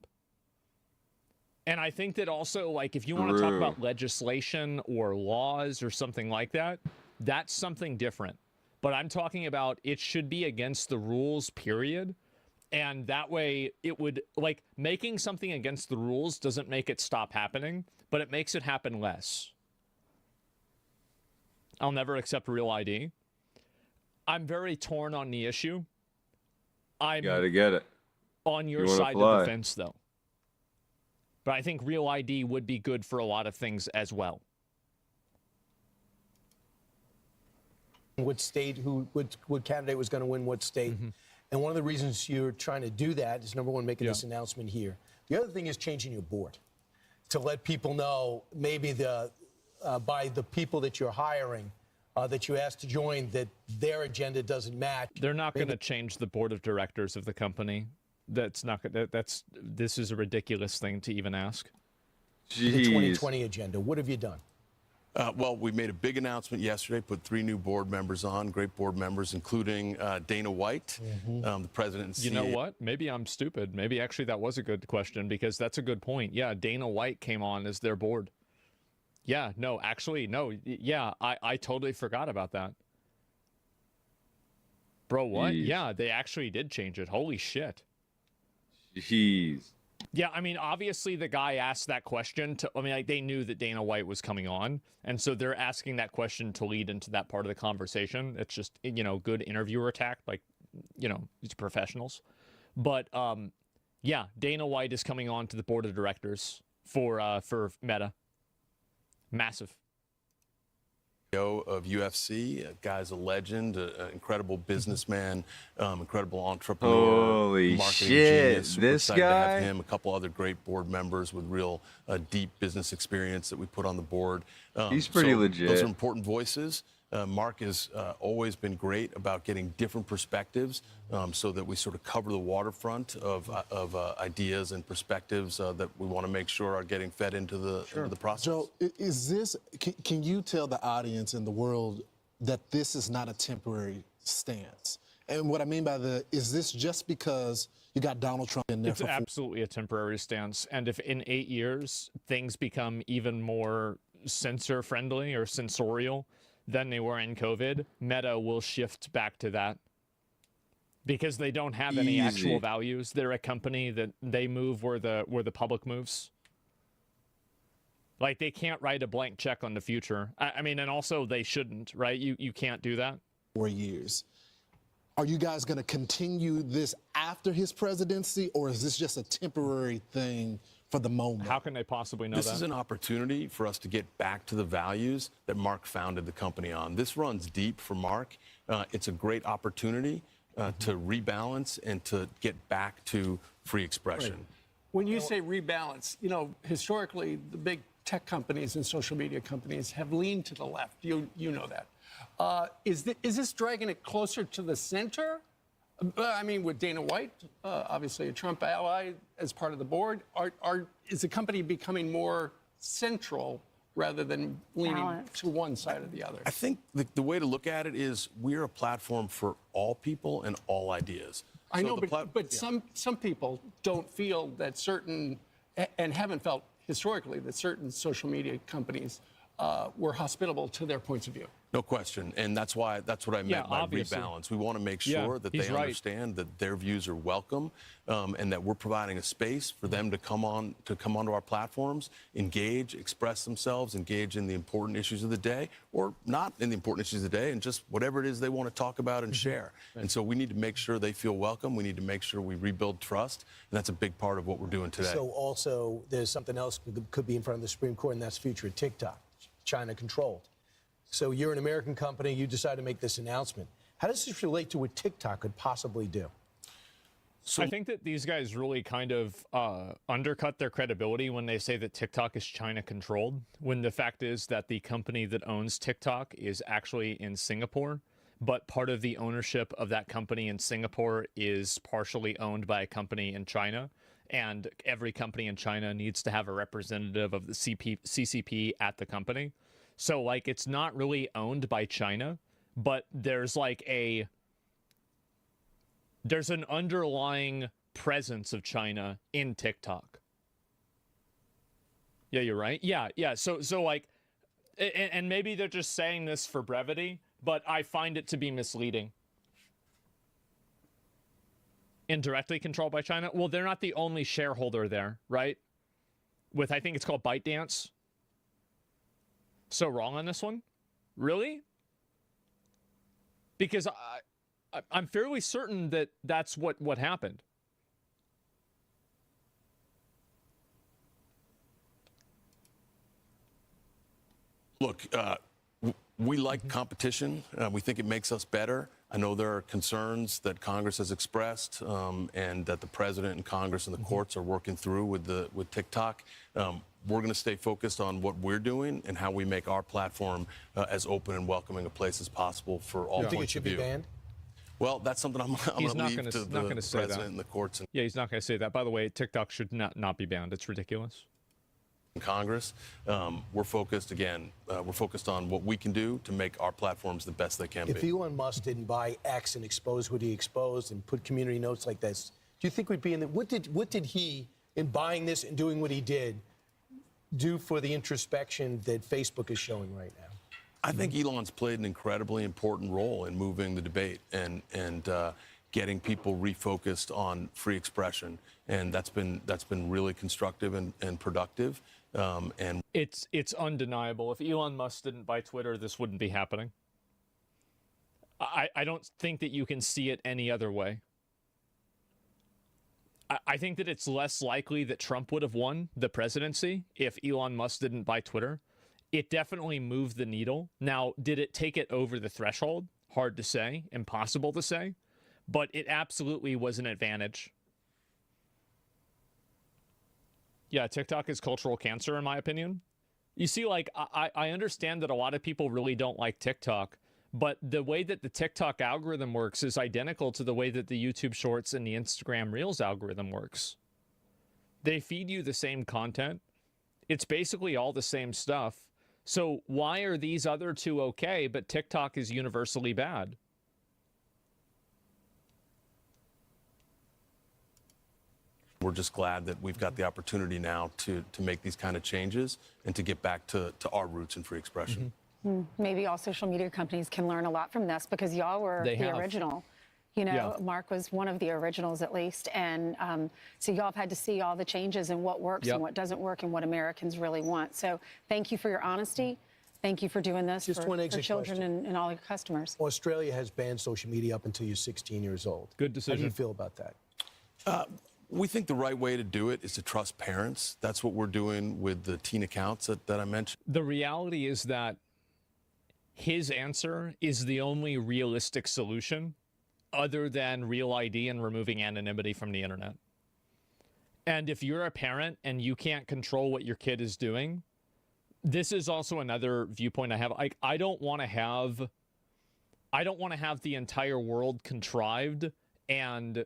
And I think that also, like, if you want to talk about legislation or laws or something like that, that's something different. But I'm talking about it should be against the rules, period. And that way it would, like, making something against the rules doesn't make it stop happening, but it makes it happen less. I'll never accept real ID. I'm very torn on the issue. I'm gotta get it. On your side of the fence, though. But I think real ID would be good for a lot of things as well. What state, what candidate was going to win what state. And one of the reasons you're trying to do that is, number one, making this announcement here. The other thing is changing your board to let people know, maybe by the people that you're hiring, that you asked to join, that their agenda doesn't match. They're not going to change the board of directors of the company. This is a ridiculous thing to even ask. The 2020 agenda. What have you done? Well, we made a big announcement yesterday, put 3 new board members on, great board members, including Dana White, the president and CEO. You know what? Maybe I'm stupid. Maybe actually that was a good question, because that's a good point. Yeah, Dana White came on as their board. Yeah, no, actually, no. Yeah, I totally forgot about that. Bro, what? Jeez. Yeah, they actually did change it. Holy shit. Jeez. Yeah, I mean, obviously the guy asked that question like, they knew that Dana White was coming on, and so they're asking that question to lead into that part of the conversation. It's just, good interviewer attack, like, these professionals. But, yeah, Dana White is coming on to the board of directors for Meta. Massive. Of UFC, guy's a legend, an incredible businessman, incredible entrepreneur, Holy marketing shit, genius. Super this excited to guy? have him, a couple other great board members with real deep business experience that we put on the board. He's pretty legit. Those are important voices. Mark has always been great about getting different perspectives, so that we sort of cover the waterfront of ideas and perspectives that we want to make sure are getting fed into the process. Joe, can you tell the audience and the world that this is not a temporary stance? And what I mean by is this just because you got Donald Trump in there? It's absolutely a temporary stance. And if in 8 years things become even more censor-friendly or censorial than they were in COVID, Meta will shift back to that, because they don't have any actual values. They're a company that they move where the public moves. Like, they can't write a blank check on the future. I mean, and also they shouldn't, right? You can't do that. 4 years. Are you guys going to continue this after his presidency, or is this just a temporary thing for the moment? How can they possibly know that? This is an opportunity for us to get back to the values that Mark founded the company on. This runs deep for Mark. It's a great opportunity to rebalance and to get back to free expression. Right. When you say rebalance, historically, the big tech companies and social media companies have leaned to the left. You know that. Is this dragging it closer to the center? I mean, with Dana White, obviously a Trump ally, as part of the board, is the company becoming more central rather than leaning to one side or the other? I think the way to look at it is we're a platform for all people and all ideas. I know, but some people don't feel that certain, and haven't felt historically, that certain social media companies were hospitable to their points of view. No question, and that's what I meant by rebalance. We want to make sure that they understand that their views are welcome, and that we're providing a space for them to come onto our platforms, engage, express themselves, engage in the important issues of the day, or not in the important issues of the day, and just whatever it is they want to talk about and share. And so we need to make sure they feel welcome. We need to make sure we rebuild trust, and that's a big part of what we're doing today. So also, there's something else that could be in front of the Supreme Court, and that's future of TikTok, China controlled. So you're an American company, you decide to make this announcement. How does this relate to what TikTok could possibly do? So I think that these guys really kind of undercut their credibility when they say that TikTok is China controlled, when the fact is that the company that owns TikTok is actually in Singapore, but part of the ownership of that company in Singapore is partially owned by a company in China. And every company in China needs to have a representative of the CCP at the company. So, like, it's not really owned by China, but there's an underlying presence of China in TikTok. Yeah, you're right. Yeah. So like, and maybe they're just saying this for brevity, but I find it to be misleading. Indirectly controlled by China? Well, they're not the only shareholder there, right? With, I think it's called ByteDance. So wrong on this one? Really? Because I'm fairly certain that that's what happened. Look, we like competition. We think it makes us better. I know there are concerns that Congress has expressed and that the president and Congress and the courts are working through with TikTok. We're going to stay focused on what we're doing and how we make our platform as open and welcoming a place as possible for all points of view. Do you think it should be banned? Well, that's something I'm going to leave to the president and the courts. Yeah, he's not going to say that. By the way, TikTok should not be banned. It's ridiculous. Congress, we're focused on what we can do to make our platforms the best they can be. If Elon Musk didn't buy X and expose what he exposed and put community notes like this, do you think we'd be in the? What did he, in buying this and doing what he did, do for the introspection that Facebook is showing right now? I think Elon's played an incredibly important role in moving the debate and getting people refocused on free expression, and that's been really constructive and productive. And it's undeniable. If Elon Musk didn't buy Twitter, this wouldn't be happening. I don't think that you can see it any other way. I think that it's less likely that Trump would have won the presidency if Elon Musk didn't buy Twitter. It definitely moved the needle. Now, did it take it over the threshold? Hard to say, impossible to say, but it absolutely was an advantage. Yeah, TikTok is cultural cancer, in my opinion. You see, like, I understand that a lot of people really don't like TikTok, but the way that the TikTok algorithm works is identical to the way that the YouTube Shorts and the Instagram Reels algorithm works. They feed you the same content. It's basically all the same stuff. So why are these other two okay, but TikTok is universally bad? We're just glad that we've got the opportunity now to make these kind of changes and to get back to our roots in free expression. Maybe all social media companies can learn a lot from this because y'all were the original. You know, Mark was one of the originals at least. And so y'all have had to see all the changes and what works and what doesn't work and what Americans really want. So thank you for your honesty. Thank you for doing this for children and all your customers. Australia has banned social media up until you're 16 years old. Good decision. How do you feel about that? We think the right way to do it is to trust parents. That's what we're doing with the teen accounts that I mentioned. The reality is that his answer is the only realistic solution other than Real ID and removing anonymity from the internet. And if you're a parent and you can't control what your kid is doing, this is also another viewpoint I have. I don't want to have the entire world contrived, and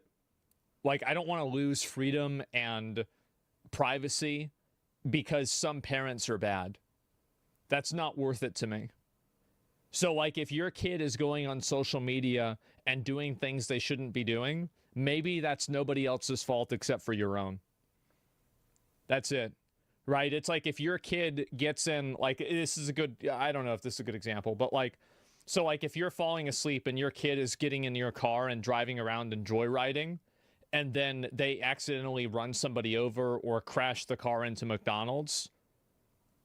like, I don't want to lose freedom and privacy because some parents are bad. That's not worth it to me. So, like, if your kid is going on social media and doing things they shouldn't be doing, maybe that's nobody else's fault except for your own. That's it, right? It's like if your kid gets in, like, this is a good, I don't know if this is a good example, but like, so like if you're falling asleep and your kid is getting in your car and driving around and joyriding, and then they accidentally run somebody over or crash the car into McDonald's,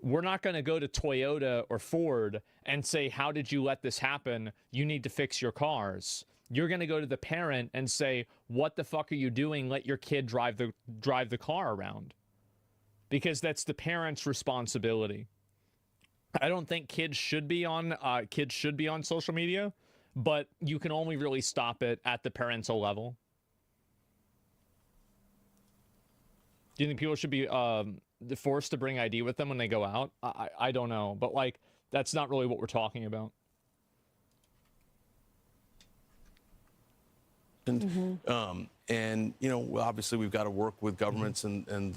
we're not going to go to Toyota or Ford and say, how did you let this happen? You need to fix your cars. You're going to go to the parent and say, what the fuck are you doing? Let your kid drive the car around. Because that's the parent's responsibility. I don't think kids should be on social media, but you can only really stop it at the parental level. Do you think people should be forced to bring ID with them when they go out? I don't know, but like, that's not really what we're talking about. And you know, obviously we've got to work with governments and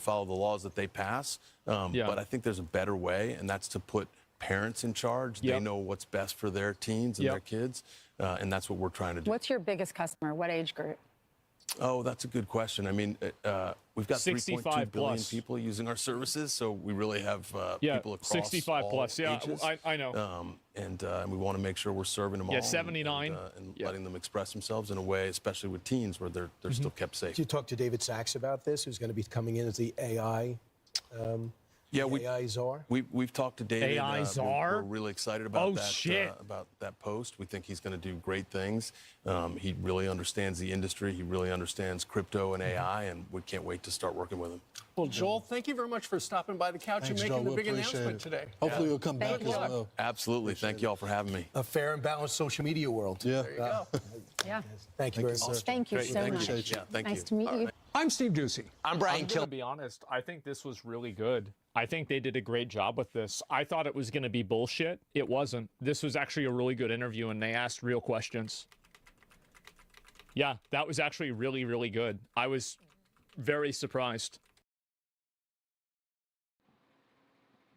follow the laws that they pass. But I think there's a better way, and that's to put parents in charge. They know what's best for their teens and their kids, and that's what we're trying to do. What's your biggest customer? What age group? Oh, that's a good question. I mean, we've got 3.2 billion people using our services, so we really have people across 65 all plus. Yeah, ages. I know. And we want to make sure we're serving them all. Yeah, 79. And letting them express themselves in a way, especially with teens, where they're still kept safe. Did you talk to David Sachs about this, who's going to be coming in as the AI Yeah, AI czar? We've talked to David. AI czar? We're really excited about shit. About that post. We think he's going to do great things. He really understands the industry. He really understands crypto and AI, and we can't wait to start working with him. Well, Joel, thank you very much for stopping by the couch and making the big announcement today. Hopefully you'll come back as well. Absolutely. Thank you all for having me. A fair and balanced social media world. Yeah. There you go. Yeah. Thank you very much. Thank you so much. Yeah, thank Nice you. to meet you. I'm Steve Ducey. I'm Brian I'm Kill. gonna be honest. I think this was really good. I think they did a great job with this. I thought it was going to be bullshit. It wasn't. This was actually a really good interview, and they asked real questions. Yeah, that was actually really, really good. I was very surprised.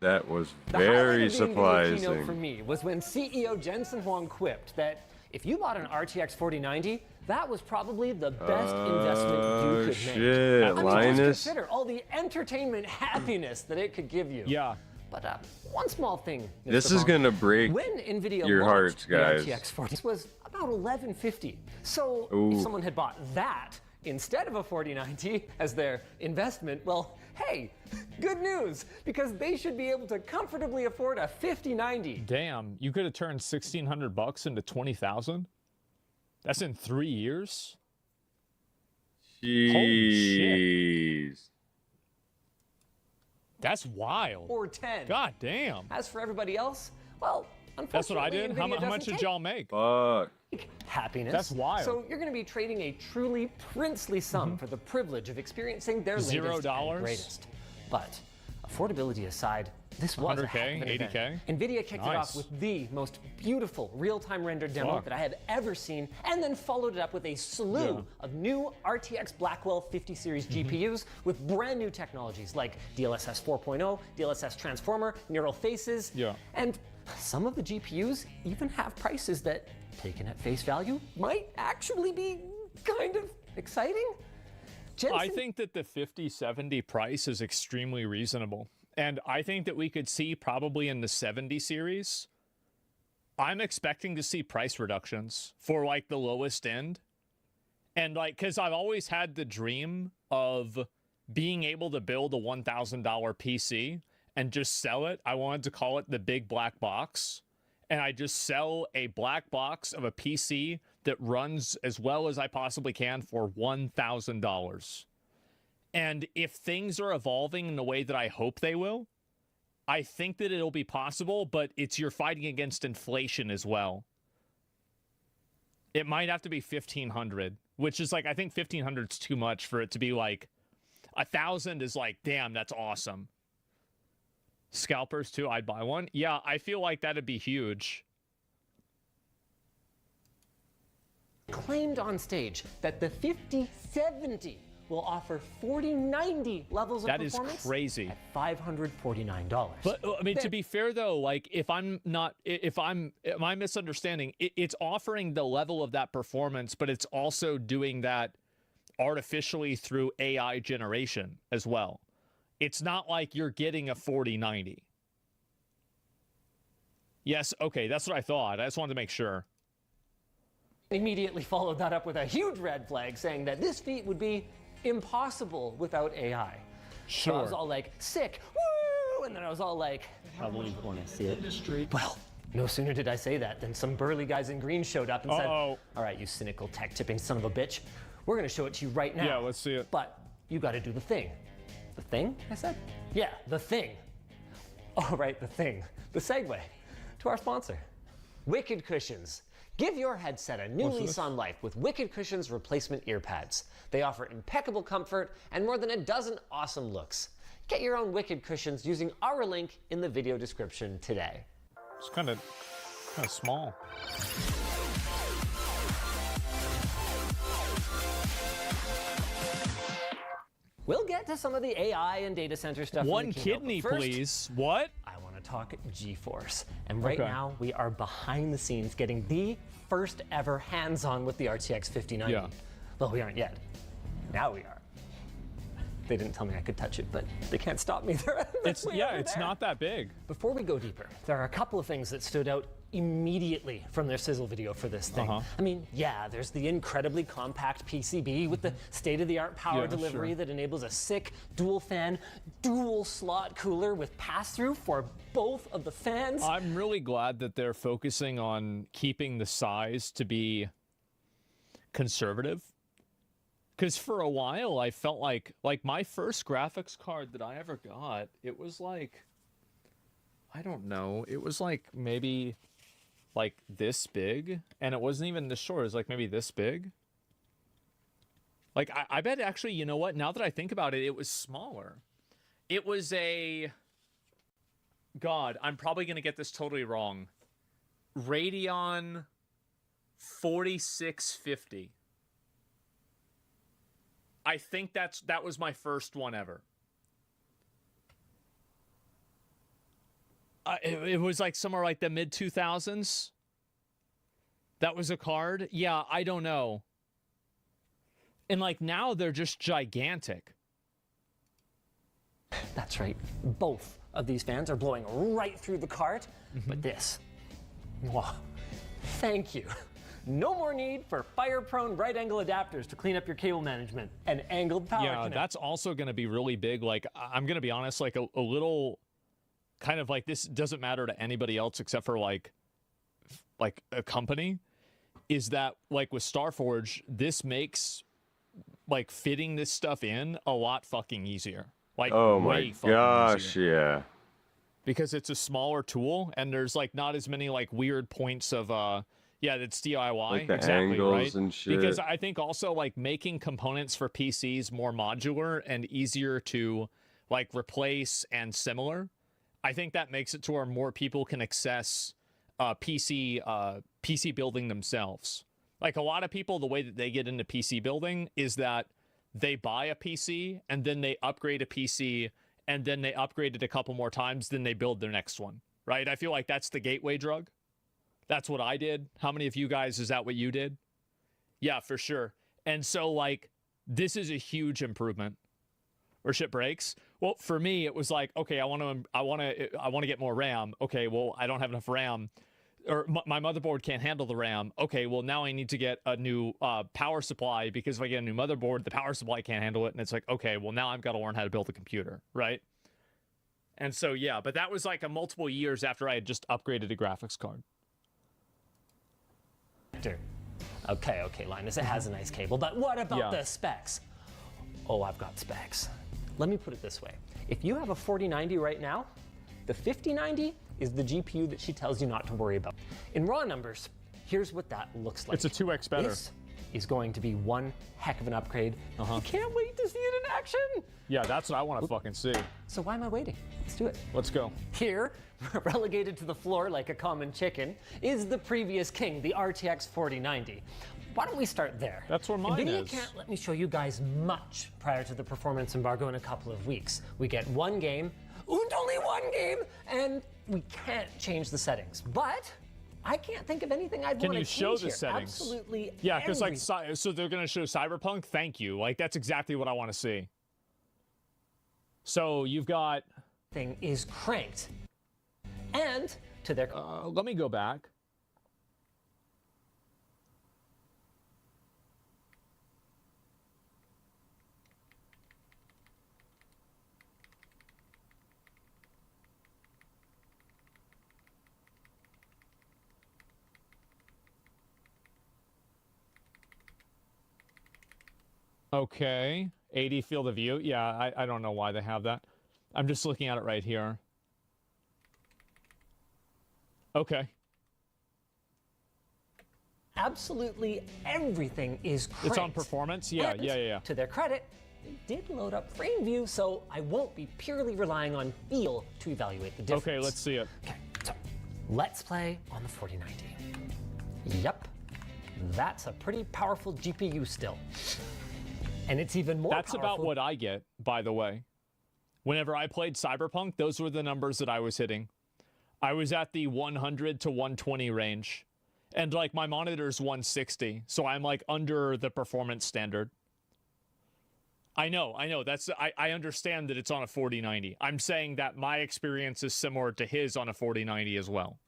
That was The highlight very of the Nvidia keynote for surprising. me was when CEO Jensen Huang quipped that if you bought an RTX 4090, that was probably the best investment you could Shit, make. I mean, Linus. just consider all the entertainment happiness that it could give you. Yeah. But one small thing. Mr. This is Huang. gonna break When Nvidia your launched hearts, guys. the RTX 40, this was about $1150. So Ooh. if someone had bought that instead of a 4090 as their investment, well, hey, good news, because they should be able to comfortably afford a 5090. Damn, you could have turned $1,600 into 20,000. That's in 3 years. Jeez. That's wild. Or 10. God damn. As for everybody else, well, That's what I unfortunately, did. How Nvidia much doesn't did take y'all make? Fuck. happiness. That's wild. So you're going to be trading a truly princely sum for the privilege of experiencing their latest $0? and greatest. But affordability aside, this was a 100K, heck of an event. 80K? Nvidia kicked it off Nice. with the most beautiful real-time rendered demo Fuck. that I have ever seen, and then followed it up with a slew of new RTX Blackwell 50 series GPUs with brand new technologies like DLSS 4.0, DLSS Transformer, Neural Faces, and some of the GPUs even have prices that, taken at face value, might actually be kind of exciting. I think that the 5070 price is extremely reasonable. And I think that we could see probably in the 70 series, I'm expecting to see price reductions for like the lowest end. And like, cause I've always had the dream of being able to build a $1,000 PC and just sell it. I wanted to call it the big black box. And I just sell a black box of a PC that runs as well as I possibly can for $1,000. And if things are evolving in the way that I hope they will, I think that it'll be possible, but you're fighting against inflation as well. It might have to be 1,500, which is like, I think 1,500 is too much for it to be like, 1,000 is like, damn, that's awesome. Scalpers too, I'd buy one. Yeah, I feel like that'd be huge. Claimed on stage that the 5070 will offer 4090 levels of performance. That is crazy. At $549. But I mean, to be fair though, like if I'm misunderstanding, it's offering the level of that performance, but it's also doing that artificially through AI generation as well. It's not like you're getting a 4090. Yes, okay, that's what I thought. I just wanted to make sure. Immediately followed that up with a huge red flag saying that this feat would be impossible without AI. Sure. So I was all like, sick, woo! And then I was all like, Probably want to see it. well, no sooner did I say that than some burly guys in green showed up and said, all right, you cynical tech-tipping son of a bitch, we're going to show it to you right now. Yeah, let's see it. But you got to do the thing. The thing, I said? Yeah, the thing. All right, the thing. The segue to our sponsor, Wicked Cushions. Give your headset a new lease on life with Wicked Cushions replacement ear pads. They offer impeccable comfort and more than a dozen awesome looks. Get your own Wicked Cushions using our link in the video description today. It's kind of small. We'll get to some of the AI and data center stuff. One in the keynote, kidney, but first, please. What? I want to talk GeForce. And right now, we are behind the scenes getting the first ever hands-on with the RTX 5090. Yeah. Well, we aren't yet. Now we are. They didn't tell me I could touch it, but they can't stop me. It's not that big. Before we go deeper, there are a couple of things that stood out immediately from their sizzle video for this thing. I mean, yeah, there's the incredibly compact PCB with the state-of-the-art power delivery that enables a sick dual-fan, dual-slot cooler with pass-through for both of the fans. I'm really glad that they're focusing on keeping the size to be conservative. Because for a while, I felt like my first graphics card that I ever got, it was like, I don't know, it was like maybe like this big, and it wasn't even this short, it was like maybe this big. Like, I bet actually, you know what, now that I think about it, it was smaller. It was a, God, I'm probably going to get this totally wrong. Radeon 4650. I think that was my first one ever. It was like somewhere like the mid 2000s. That was a card. Yeah, I don't know. And like now they're just gigantic. That's right. Both of these fans are blowing right through the cart. But this, wow, thank you. No more need for fire-prone right-angle adapters to clean up your cable management and angled power connect. That's also going to be really big. Like, I'm going to be honest, like a little kind of like this doesn't matter to anybody else except for like a company, is that like with Starforge, this makes like fitting this stuff in a lot fucking easier. Like, oh my gosh, yeah. Because it's a smaller tool and there's like not as many like weird points of yeah, that's DIY. Like the exactly, angles right? and shit. Because I think also like making components for PCs more modular and easier to like replace and similar, I think that makes it to where more people can access PC building themselves. Like a lot of people, the way that they get into PC building is that they buy a PC and then they upgrade a PC and then they upgrade it a couple more times, then they build their next one, right? I feel like that's the gateway drug. That's what I did. How many of you guys, is that what you did? Yeah, for sure. And so like, this is a huge improvement. Or shit breaks. Well, for me, it was like, okay, I want to get more RAM. Okay, well, I don't have enough RAM, or my motherboard can't handle the RAM. Okay, well, now I need to get a new power supply, because if I get a new motherboard, the power supply can't handle it. And it's like, okay, well, now I've got to learn how to build a computer, right? And so, yeah, but that was like a multiple years after I had just upgraded a graphics card. Okay, Linus, it has a nice cable, but what about the specs? Oh, I've got specs. Let me put it this way. If you have a 4090 right now, the 5090 is the GPU that she tells you not to worry about. In raw numbers, here's what that looks like. It's a 2x better. This is going to be one heck of an upgrade. I can't wait to see it in action. Yeah, that's what I want to fucking see. So why am I waiting? Let's do it. Let's go. Here, relegated to the floor like a common chicken, is the previous king, the RTX 4090. Why don't we start there? That's where mine NVIDIA is. can't let me show you guys much prior to the performance embargo in a couple of weeks. We get one game, and only one game, and we can't change the settings. But I can't think of anything I'd want to change. Can you show the settings? Absolutely. Yeah, because like, so they're gonna show Cyberpunk. Thank you. Like that's exactly what I want to see. So you've got thing is cranked, and to their. Let me go back. Okay, 80 field of view. Yeah, I don't know why they have that. I'm just looking at it right here. Okay. Absolutely everything is cranked. It's on performance? Yeah, and yeah. To their credit, they did load up frame view, so I won't be purely relying on feel to evaluate the difference. Okay, let's see it. Okay, so let's play on the 4090. Yep, that's a pretty powerful GPU still. And it's even more That's powerful. about what I get, by the way. Whenever I played Cyberpunk, those were the numbers that I was hitting. I was at the 100 to 120 range. And like my monitor's 160, so I'm like under the performance standard. I know. I understand that it's on a 4090. I'm saying that my experience is similar to his on a 4090 as well.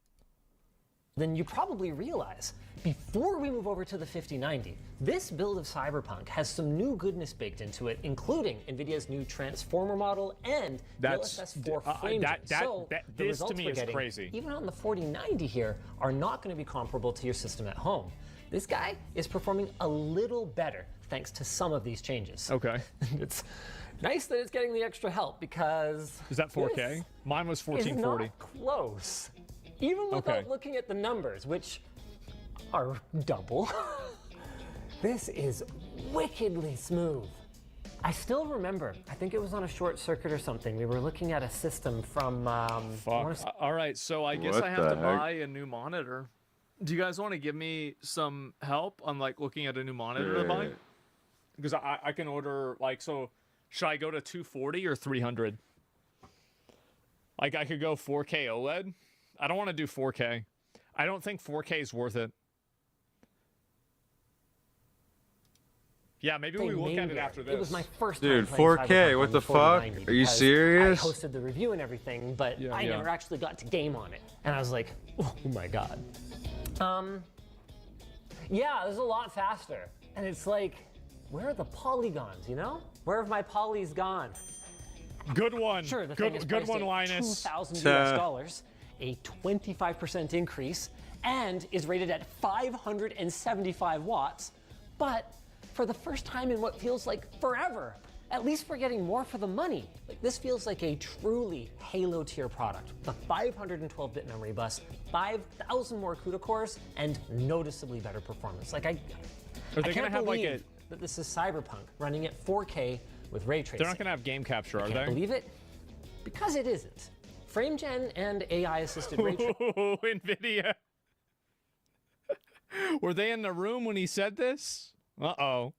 than you probably realize. Before we move over to the 5090, this build of Cyberpunk has some new goodness baked into it, including NVIDIA's new transformer model and DLSS 4 frame gen. So the this results to me we're is getting, crazy. even on the 4090 here, are not going to be comparable to your system at home. This guy is performing a little better thanks to some of these changes. Okay. It's nice that it's getting the extra help because... Is that 4K? Mine was 1440. It's not close. Even without looking at the numbers, which are double. This is wickedly smooth. I still remember, I think it was on a short circuit or something. We were looking at a system from... Fuck. All right, so I guess I have to buy a new monitor. Do you guys want to give me some help on like looking at a new monitor to buy? Because I can order like, so should I go to 240 or 300? Like I could go 4K OLED. I don't want to do 4K. I don't think 4K is worth it. Yeah, maybe we look at it after this. It was my first Dude, time playing 4K, Cyberpunk what on the fuck? 4090 Are you because serious? I hosted the review and everything, but I never actually got to game on it. And I was like, oh my god. Yeah, it was a lot faster. And it's like, where are the polygons, you know? Where have my polys gone? Good one. Sure, the thing is good one, at Linus. $2,000 US dollars, a 25% increase, and is rated at 575 watts. But for the first time in what feels like forever, at least we're getting more for the money. Like, this feels like a truly Halo tier product. The 512-bit memory bus, 5,000 more CUDA cores, and noticeably better performance. Like, I can't believe that this is Cyberpunk running at 4K with ray tracing. They're not gonna have game capture, are they? I can't believe it, because it isn't. Frame gen and AI-assisted ray tracing. NVIDIA. Were they in the room when he said this? Uh-oh.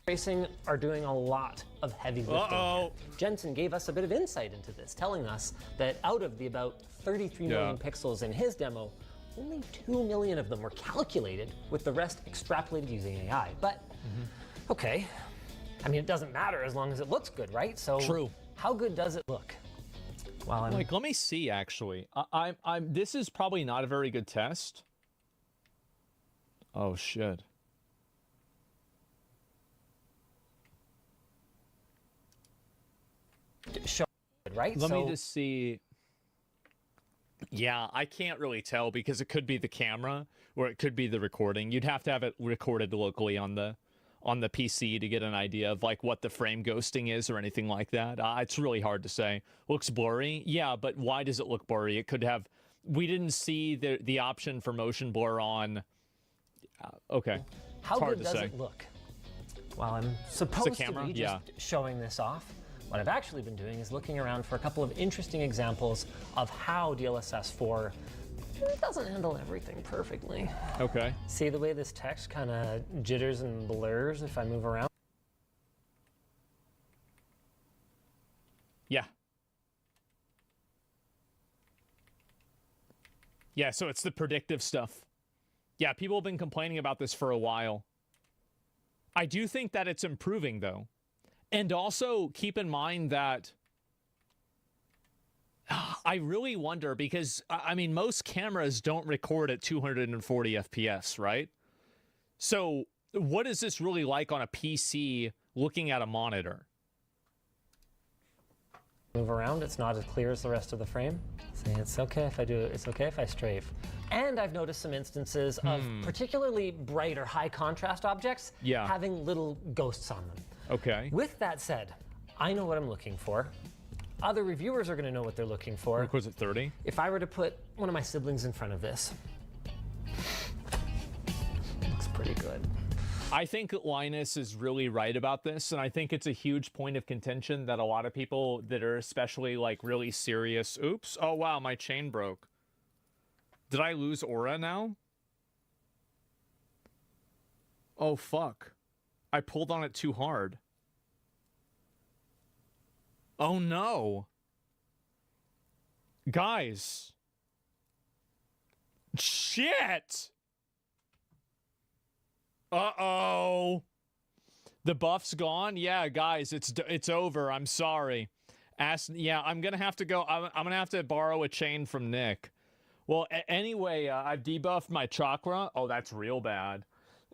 Tracing are doing a lot of heavy lifting. Jensen gave us a bit of insight into this, telling us that out of the about 33 million pixels in his demo, only 2 million of them were calculated, with the rest extrapolated using AI. But, okay, I mean, it doesn't matter as long as it looks good, right? So, true. How good does it look? Well, like, let me see, actually. This is probably not a very good test. Oh, shit. Show it, right? Let me just see. Yeah, I can't really tell because it could be the camera or it could be the recording. You'd have to have it recorded locally on the PC to get an idea of like what the frame ghosting is or anything like that. It's really hard to say. Looks blurry. Yeah, but why does it look blurry? It could have. We didn't see the option for motion blur on. Okay. How good does it look? Well, I'm supposed to be just showing this off. What I've actually been doing is looking around for a couple of interesting examples of how DLSS 4 doesn't handle everything perfectly. Okay. See the way this text kind of jitters and blurs if I move around? Yeah. Yeah, so it's the predictive stuff. Yeah, people have been complaining about this for a while. I do think that it's improving, though. And also, keep in mind that I really wonder, because, I mean, most cameras don't record at 240 FPS, right? So, what is this really like on a PC looking at a monitor? Move around, it's not as clear as the rest of the frame. See, it's okay if I do it, it's okay if I strafe. And I've noticed some instances of particularly bright or high contrast objects having little ghosts on them. Okay. With that said, I know what I'm looking for. Other reviewers are going to know what they're looking for. What was it, 30? If I were to put one of my siblings in front of this, it looks pretty good. I think Linus is really right about this, and I think it's a huge point of contention that a lot of people that are especially like really serious. Oops! Oh wow, my chain broke. Did I lose aura now? Oh fuck. I pulled on it too hard. Oh no. Guys. Shit! Uh-oh. The buff's gone? Yeah, guys, it's over. I'm sorry. Yeah, I'm gonna have to go. I'm gonna have to borrow a chain from Nick. Well, anyway, I've debuffed my chakra. Oh, that's real bad.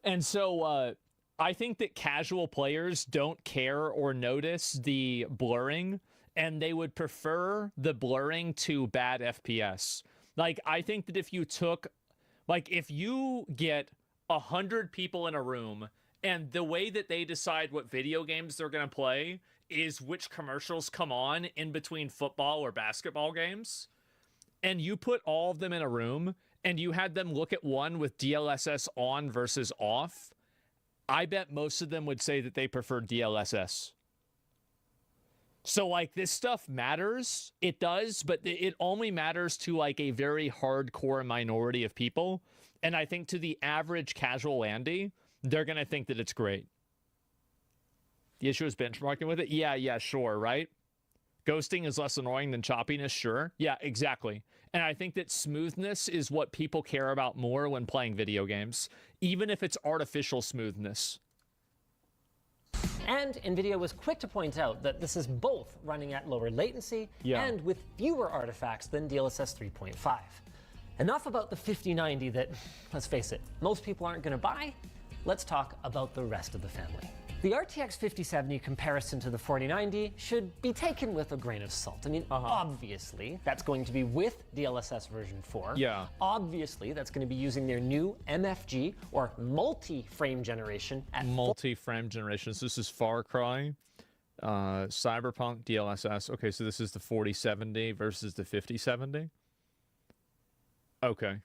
And so I think that casual players don't care or notice the blurring, and they would prefer the blurring to bad FPS. Like, I think that if you took, like, if you get 100 people in a room, and the way that they decide what video games they're going to play is which commercials come on in between football or basketball games, and you put all of them in a room, and you had them look at one with DLSS on versus off, I bet most of them would say that they prefer DLSS. So, like, this stuff matters. It does, but it only matters to, like, a very hardcore minority of people. And I think to the average casual Andy, they're going to think that it's great. The issue is benchmarking with it? Yeah, sure, right? Ghosting is less annoying than choppiness, sure. Yeah, exactly. And I think that smoothness is what people care about more when playing video games, even if it's artificial smoothness. And NVIDIA was quick to point out that this is both running at lower latency and with fewer artifacts than DLSS 3.5. Enough about the 5090 that, let's face it, most people aren't going to buy. Let's talk about the rest of the family. The RTX 5070 comparison to the 4090 should be taken with a grain of salt. I mean, obviously, that's going to be with DLSS version 4. Yeah. Obviously, that's going to be using their new MFG, or multi-frame generation. Multi-frame generation. So this is Far Cry, Cyberpunk, DLSS. Okay, so this is the 4070 versus the 5070. Okay.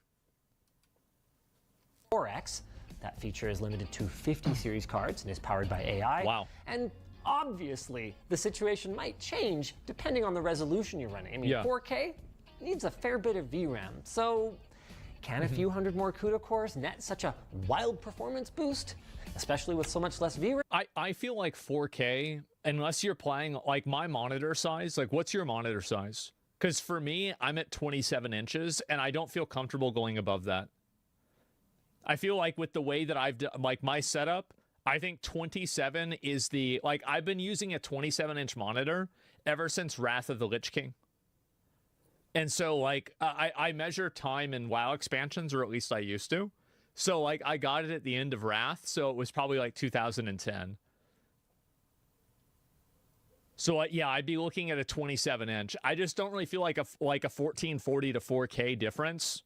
4X. That feature is limited to 50 series cards and is powered by AI. Wow. And obviously, the situation might change depending on the resolution you're running. I mean, 4K needs a fair bit of VRAM. So can a few hundred more CUDA cores net such a wild performance boost, especially with so much less VRAM? I feel like 4K, unless you're playing, like, my monitor size, like, what's your monitor size? Because for me, I'm at 27 inches, and I don't feel comfortable going above that. I feel like with the way that I've done, like, my setup, I think 27 is the, like, I've been using a 27-inch monitor ever since Wrath of the Lich King. And so, like, I measure time in WoW expansions, or at least I used to. So, like, I got it at the end of Wrath, so it was probably, like, 2010. So, yeah, I'd be looking at a 27-inch. I just don't really feel like a 1440 to 4K difference.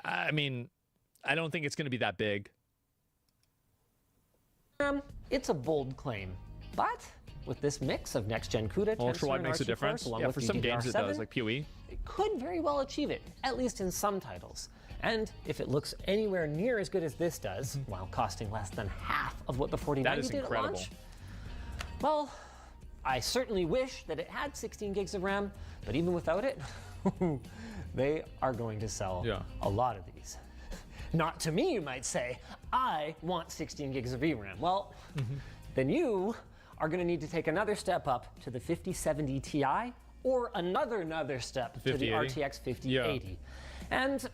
I mean, I don't think it's going to be that big. It's a bold claim, but with this mix of next-gen CUDA, ultra-wide makes a difference. Yeah, for some games it does, like PoE. It could very well achieve it, at least in some titles. And if it looks anywhere near as good as this does, while costing less than half of what the 4090 did at launch, well, I certainly wish that it had 16 gigs of RAM, but even without it, they are going to sell a lot of these. Not to me, you might say. I want 16 gigs of VRAM. Well, then you are going to need to take another step up to the 5070 Ti, or another step to the RTX 5080. And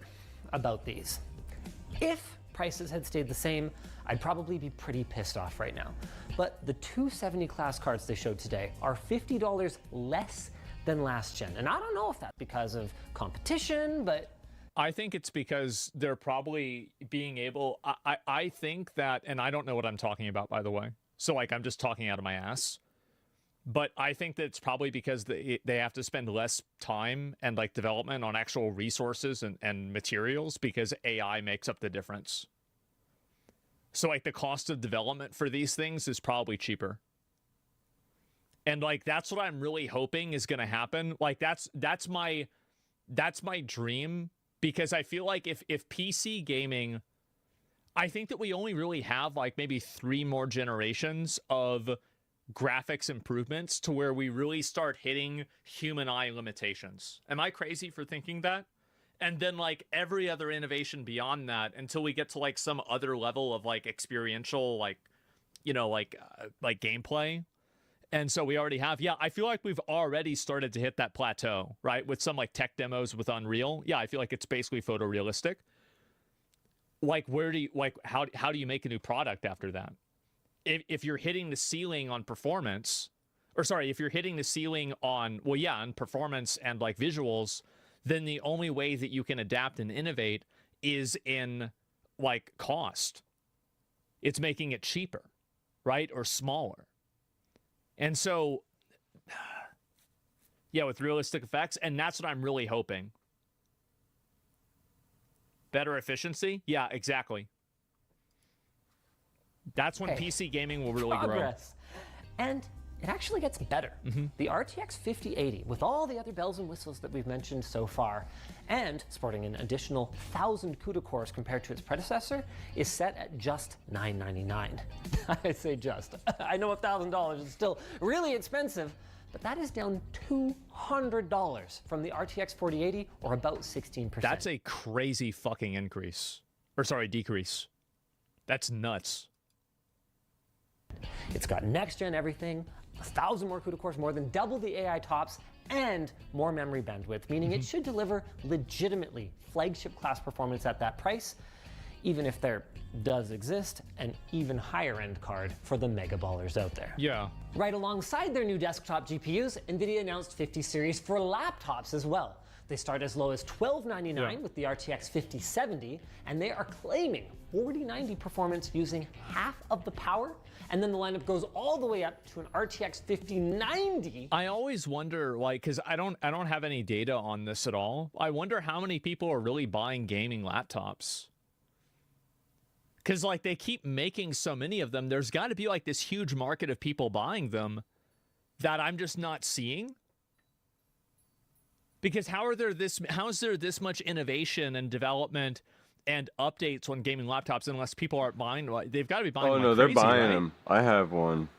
about these. If prices had stayed the same, I'd probably be pretty pissed off right now. But the 270 class cards they showed today are $50 less than last gen. And I don't know if that's because of competition, but I think it's because they're probably being able, I think that, and I don't know what I'm talking about, by the way. So, like, I'm just talking out of my ass. But I think that it's probably because they have to spend less time and, like, development on actual resources and materials, because AI makes up the difference. So, like, the cost of development for these things is probably cheaper. And, like, that's what I'm really hoping is going to happen. Like, that's my dream, because I feel like if PC gaming, I think that we only really have, like, maybe 3 more generations of graphics improvements to where we really start hitting human eye limitations. Am I crazy for thinking that? And then, like, every other innovation beyond that until we get to, like, some other level of, like, experiential, like, you know, like gameplay. And so we already have, I feel like we've already started to hit that plateau, right? With some, like, tech demos with Unreal. Yeah, I feel like it's basically photorealistic. Like, where do you, like, how do you make a new product after that? If you're hitting the ceiling on performance, or sorry, if you're hitting the ceiling on, well, yeah, on performance and like visuals, then the only way that you can adapt and innovate is in like cost. It's making it cheaper, right? Or smaller. And so, yeah, with realistic effects, and that's what I'm really hoping. Better efficiency? Yeah, exactly. That's when PC gaming will really grow. And it actually gets better. The RTX 5080, with all the other bells and whistles that we've mentioned so far, and sporting an additional 1,000 CUDA cores compared to its predecessor, is set at just $999. I say just. I know $1,000 is still really expensive, but that is down $200 from the RTX 4080, or about 16%. That's a crazy fucking increase. Or sorry, decrease. That's nuts. It's got next-gen everything, 1,000 more CUDA cores, more than double the AI tops, and more memory bandwidth, meaning it should deliver legitimately flagship-class performance at that price, even if there does exist an even higher-end card for the mega ballers out there. Yeah. Right alongside their new desktop GPUs, NVIDIA announced 50 series for laptops as well. They start as low as $1299 with the RTX 5070, and they are claiming 4090 performance using half of the power, and then the lineup goes all the way up to an RTX 5090. I always wonder, like, because I don't have any data on this at all. I wonder how many people are really buying gaming laptops. Because, like, they keep making so many of them. There's got to be, like, this huge market of people buying them that I'm just not seeing. Because how is there this much innovation and development and updates on gaming laptops unless people aren't buying? They've got to be buying. Oh no, they're buying them. I have one.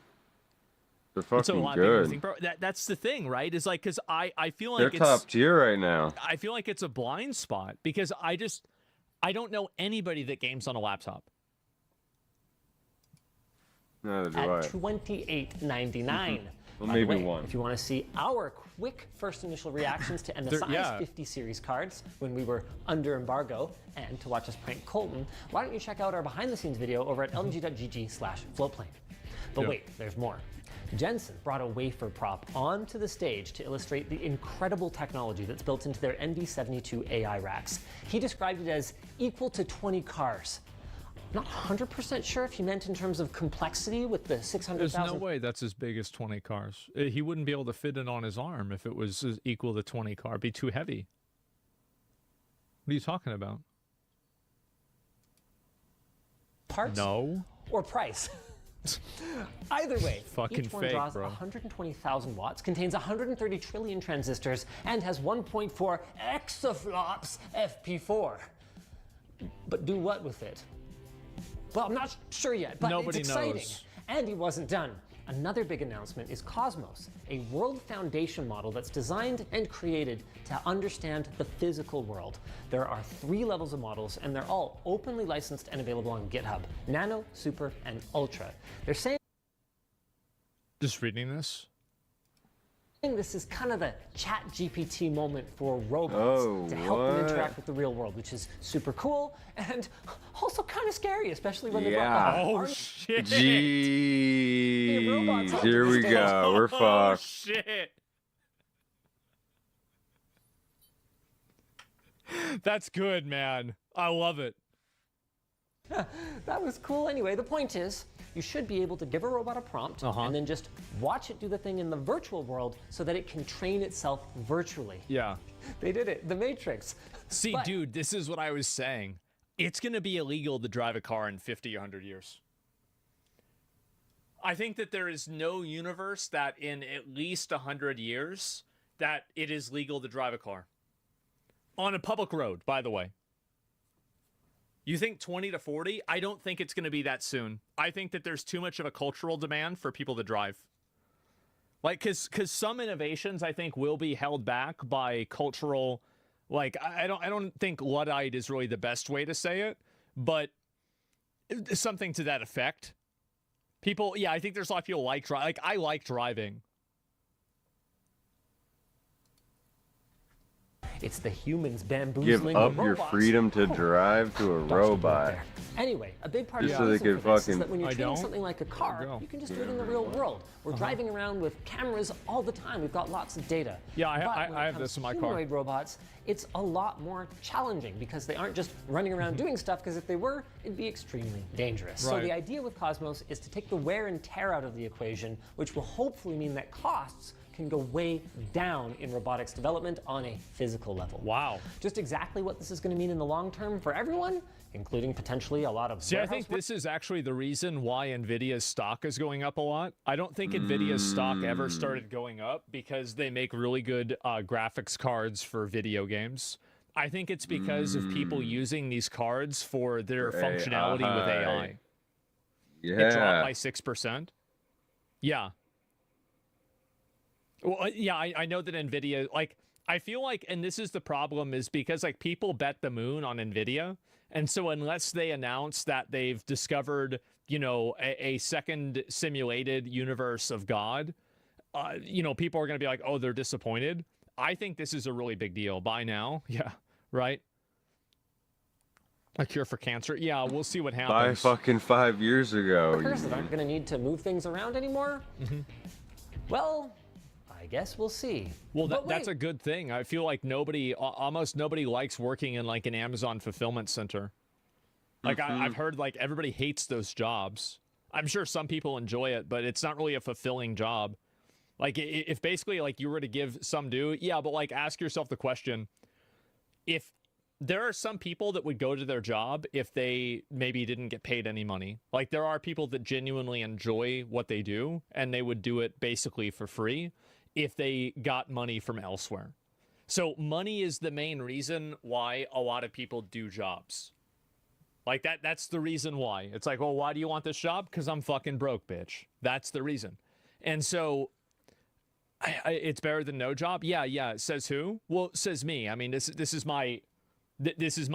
They're fucking good. That's the thing, right? Is like, because I feel like they're top tier right now. I feel like it's a blind spot because I don't know anybody that games on a laptop. Neither do at $2899. Well, maybe one. If you want to see our quick first initial reactions to MSI's 50 series cards when we were under embargo, and to watch us prank Colton, why don't you check out our behind the scenes video over at lmg.gg/floatplane. But wait, there's more. Jensen brought a wafer prop onto the stage to illustrate the incredible technology that's built into their NV72 AI racks. He described it as equal to 20 cars. Not 100% sure if he meant in terms of complexity with the 600,000. There's no way that's as big as 20 cars. He wouldn't be able to fit it on his arm if it was equal to 20 cars. It'd be too heavy. What are you talking about? Parts? No. Or price? Either way, fucking each one fake, draws bro. 120,000 watts, contains 130 trillion transistors, and has 1.4 exaflops FP4. But do what with it? Well, I'm not sure yet, but Nobody it's exciting. knows. And he wasn't done. Another big announcement is Cosmos, a world foundation model that's designed and created to understand the physical world. There are 3 levels of models, and they're all openly licensed and available on GitHub: Nano, Super, and Ultra. They're saying Just reading this? this is kind of the chat GPT moment for robots to help them interact with the real world, which is super cool and also kind of scary, especially when they brought Oh shit! Jeez, here we go. We're fucked. Oh shit! That's good, man. I love it. That was cool. Anyway, the point is, you should be able to give a robot a prompt and then just watch it do the thing in the virtual world so that it can train itself virtually. Yeah. They did it. The Matrix. See, dude, this is what I was saying. It's going to be illegal to drive a car in 50, 100 years. I think that there is no universe that in at least 100 years that it is legal to drive a car. On a public road, by the way. You think 20 to 40? I don't think it's going to be that soon. I think that there's too much of a cultural demand for people to drive. Like, because some innovations, I think, will be held back by cultural... Like, I don't think Luddite is really the best way to say it, but something to that effect. People, yeah, I think there's a lot of people like driving. Like, I like driving. It's the humans bamboozling Give up the your robots. freedom to drive to a robot. Anyway, a big part Just of so the they reason could for this is fucking- that when you're I treating don't. something like a car, you can just do it in the real world. We're driving around with cameras all the time. We've got lots of data. Yeah, But when I it have comes this to in my car. humanoid robots, it's a lot more challenging because they aren't just running around doing stuff, because if they were, it'd be extremely dangerous. So Right. the idea with Cosmos is to take the wear and tear out of the equation, which will hopefully mean that costs can go way down in robotics development on a physical level. Wow. Just exactly what this is going to mean in the long term for everyone, including potentially a lot of See, I warehouse think this is actually the reason why NVIDIA's stock is going up a lot. I don't think NVIDIA's stock ever started going up because they make really good graphics cards for video games. I think it's because of people using these cards for their functionality with AI. Yeah. It dropped by 6%. Yeah. Well, yeah, I know that NVIDIA, like, I feel like, and this is the problem, is because, like, people bet the moon on NVIDIA. And so unless they announce that they've discovered, you know, a second simulated universe of God, you know, people are going to be like, oh, they're disappointed. I think this is a really big deal. By now. Yeah, right? A cure for cancer. Yeah, we'll see what happens. Fucking 5 years ago. workers that aren't going to need to move things around anymore. Well, I guess we'll see. Well, But that's a wait. good thing. I feel like almost nobody likes working in like an Amazon fulfillment center. Like I've heard like everybody hates those jobs. I'm sure some people enjoy it, but it's not really a fulfilling job. Like if basically like you were to give some due, yeah, but like ask yourself the question, if there are some people that would go to their job if they maybe didn't get paid any money. Like there are people that genuinely enjoy what they do and they would do it basically for free if they got money from elsewhere. So money is the main reason why a lot of people do jobs. Like that's the reason why. It's like, well, why do you want this job? Because I'm fucking broke, bitch. That's the reason. And so it's better than no job. Yeah. Says who? Well, says me. I mean, this is my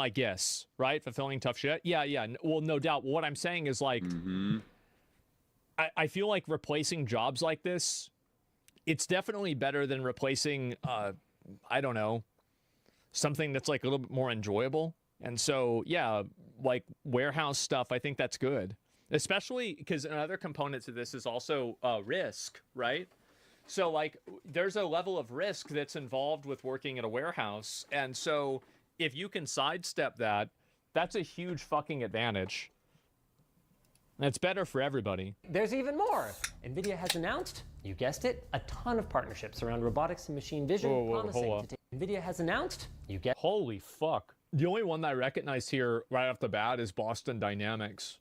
guess, right? Fulfilling tough shit. Yeah. Well, no doubt. What I'm saying is like, I feel like replacing jobs like this, it's definitely better than replacing, I don't know, something that's like a little bit more enjoyable. And so, yeah, like warehouse stuff, I think that's good. Especially because another component to this is also risk, right? So like there's a level of risk that's involved with working at a warehouse. And so if you can sidestep that, that's a huge fucking advantage. And it's better for everybody. There's even more. NVIDIA has announced, you guessed it, a ton of partnerships around robotics and machine vision. Promising to take. NVIDIA has announced, you guessed. Holy fuck. The only one that I recognize here right off the bat is Boston Dynamics.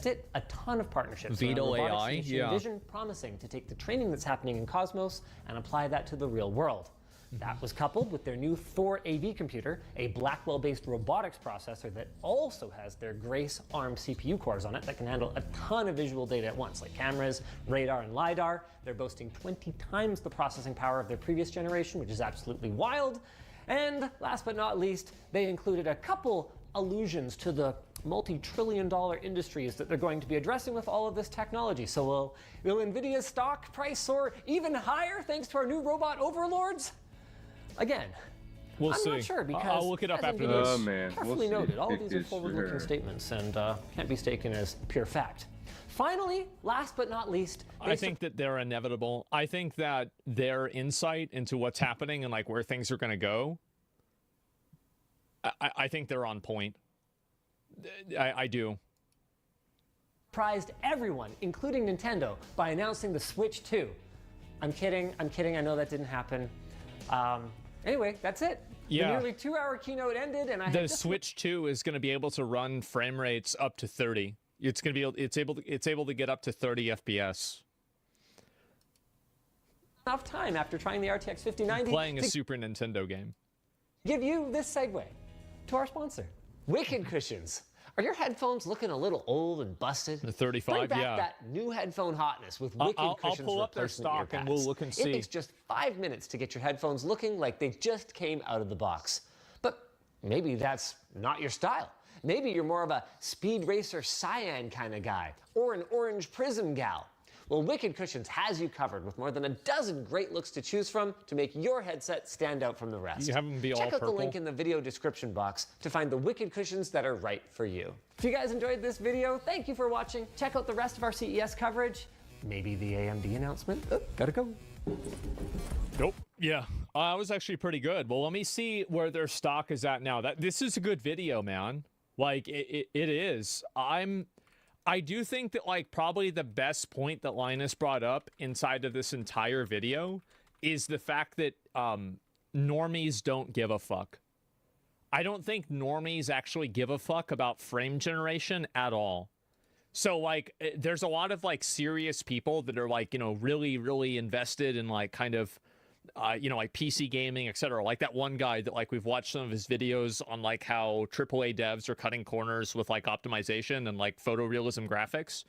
It, a ton of partnerships Veto around robotics AI, and machine yeah. vision, promising to take the training that's happening in Cosmos and apply that to the real world. That was coupled with their new Thor AV computer, a Blackwell-based robotics processor that also has their Grace ARM CPU cores on it that can handle a ton of visual data at once, like cameras, radar, and LiDAR. They're boasting 20 times the processing power of their previous generation, which is absolutely wild. And last but not least, they included a couple allusions to the multi-trillion-dollar industries that they're going to be addressing with all of this technology. So will NVIDIA's stock price soar even higher thanks to our new robot overlords? Again, We'll I'm see. not sure because I'll look it up as after NVIDIA this. Oh, man. carefully We'll see. noted, all of these are It's forward-looking sure. statements and can't be taken as pure fact. Finally, last but not least, I think that they're inevitable. I think that their insight into what's happening and like where things are going to go, I think they're on point. I do. surprised everyone, including Nintendo, by announcing the Switch 2. I'm kidding. I know that didn't happen. Anyway, that's it. Yeah. The nearly 2-hour keynote ended, and I The had just Switch 2 is going to be able to run frame rates up to 30. It's going to be it's able to get up to 30 FPS. enough time after trying the RTX 5090 Playing a to Super Nintendo game. give you this segue to our sponsor, Wicked Cushions. Are your headphones looking a little old and busted? The 35, Bring back yeah. that new headphone hotness with Wicked I'll Cushions pull up their replacement stock and ear we'll pads. look and It see. takes just 5 minutes to get your headphones looking like they just came out of the box. But maybe that's not your style. Maybe you're more of a Speed Racer Cyan kind of guy, or an Orange Prism gal. Well, Wicked Cushions has you covered with more than a dozen great looks to choose from to make your headset stand out from the rest. You have them be all Check out purple? the link in the video description box to find the Wicked Cushions that are right for you. If you guys enjoyed this video, thank you for watching. Check out the rest of our CES coverage. Maybe the AMD announcement. Oh, gotta go. Nope. Yeah, it was actually pretty good. Well, let me see where their stock is at now. This is a good video, man. Like it is. I do think that like probably the best point that Linus brought up inside of this entire video is the fact that normies don't give a fuck. I don't think normies actually give a fuck about frame generation at all. So like there's a lot of like serious people that are like, you know, really invested in like kind of you know, like PC gaming, etc. Like that one guy that like we've watched some of his videos on like how AAA devs are cutting corners with like optimization and like photorealism graphics.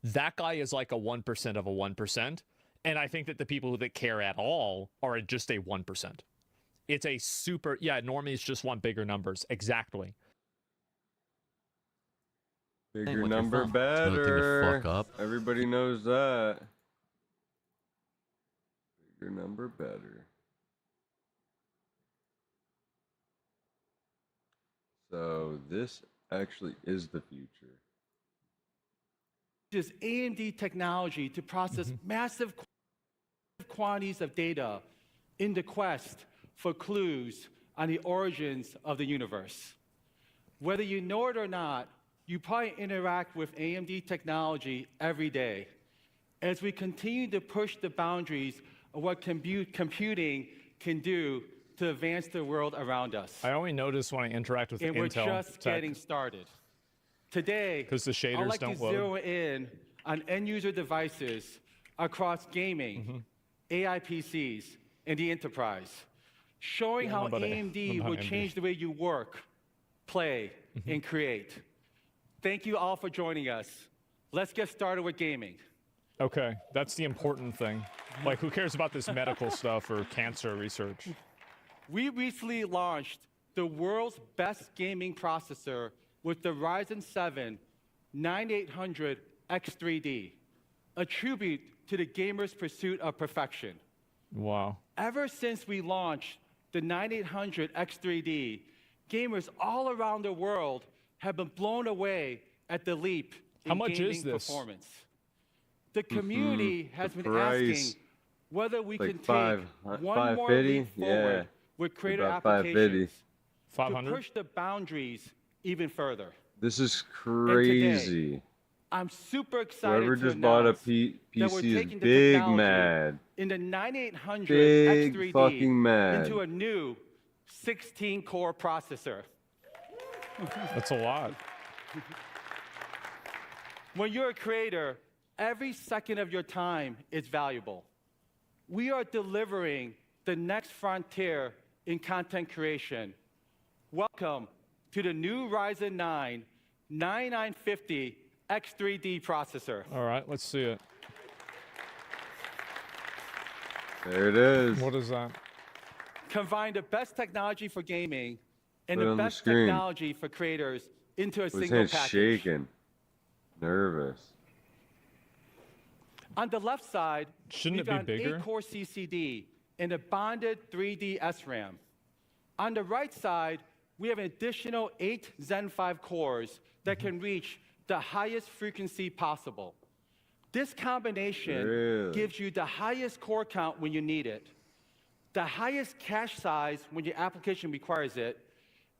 That guy is like a 1% of a 1%. And I think that the people that care at all are just a 1%. It's a super, yeah, normies just want bigger numbers. Exactly. Bigger number better. Fuck up. Everybody knows that. Bigger number better. So this actually is the future. Just AMD technology to process massive quantities of data in the quest for clues on the origins of the universe. Whether you know it or not, you probably interact with AMD technology every day as we continue to push the boundaries of what computing can do to advance the world around us. I only notice when I interact with and Intel we're just tech. getting started. Today, because the shaders I'd like don't to load. zero in on end-user devices across gaming, AI PCs, and the enterprise, showing how AMD will change the way you work, play, and create. Thank you all for joining us. Let's get started with gaming. Okay, that's the important thing. Like, who cares about this medical stuff or cancer research? We recently launched the world's best gaming processor with the Ryzen 7 9800 X3D, a tribute to the gamer's pursuit of perfection. Wow. Ever since we launched the 9800 X3D, gamers all around the world have been blown away at the leap in gaming performance. The community has been asking whether we can take one more leap forward with creator applications to push the boundaries even further. This is crazy. Today, I'm super excited Whoever to just bought a PC PC is big mad. in the 9800 Big X3D fucking mad. into a new 16-core processor. That's a lot. When you're a creator, every second of your time is valuable. We are delivering the next frontier in content creation. Welcome to the new Ryzen 9 9950 X3D processor. All right, let's see it. There it is. What is that? Combine the best technology for gaming and the best technology for creators into a single package. Shaking. Nervous. On the left side, Shouldn't we've it got be bigger? 8-core CCD and a bonded 3D SRAM. On the right side, we have an additional 8 Zen 5 cores that can reach the highest frequency possible. This combination gives you the highest core count when you need it, the highest cache size when your application requires it,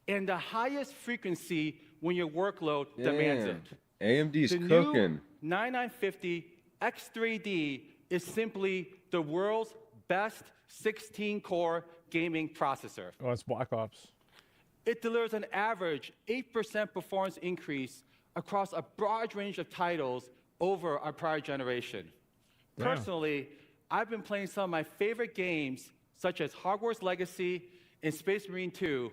and the highest frequency when your workload demands it. AMD's cooking. The new 9950 X3D is simply the world's best 16-core gaming processor. Oh, it's Black Ops. It delivers an average 8% performance increase across a broad range of titles over our prior generation. Personally, I've been playing some of my favorite games, such as Hogwarts Legacy and Space Marine 2,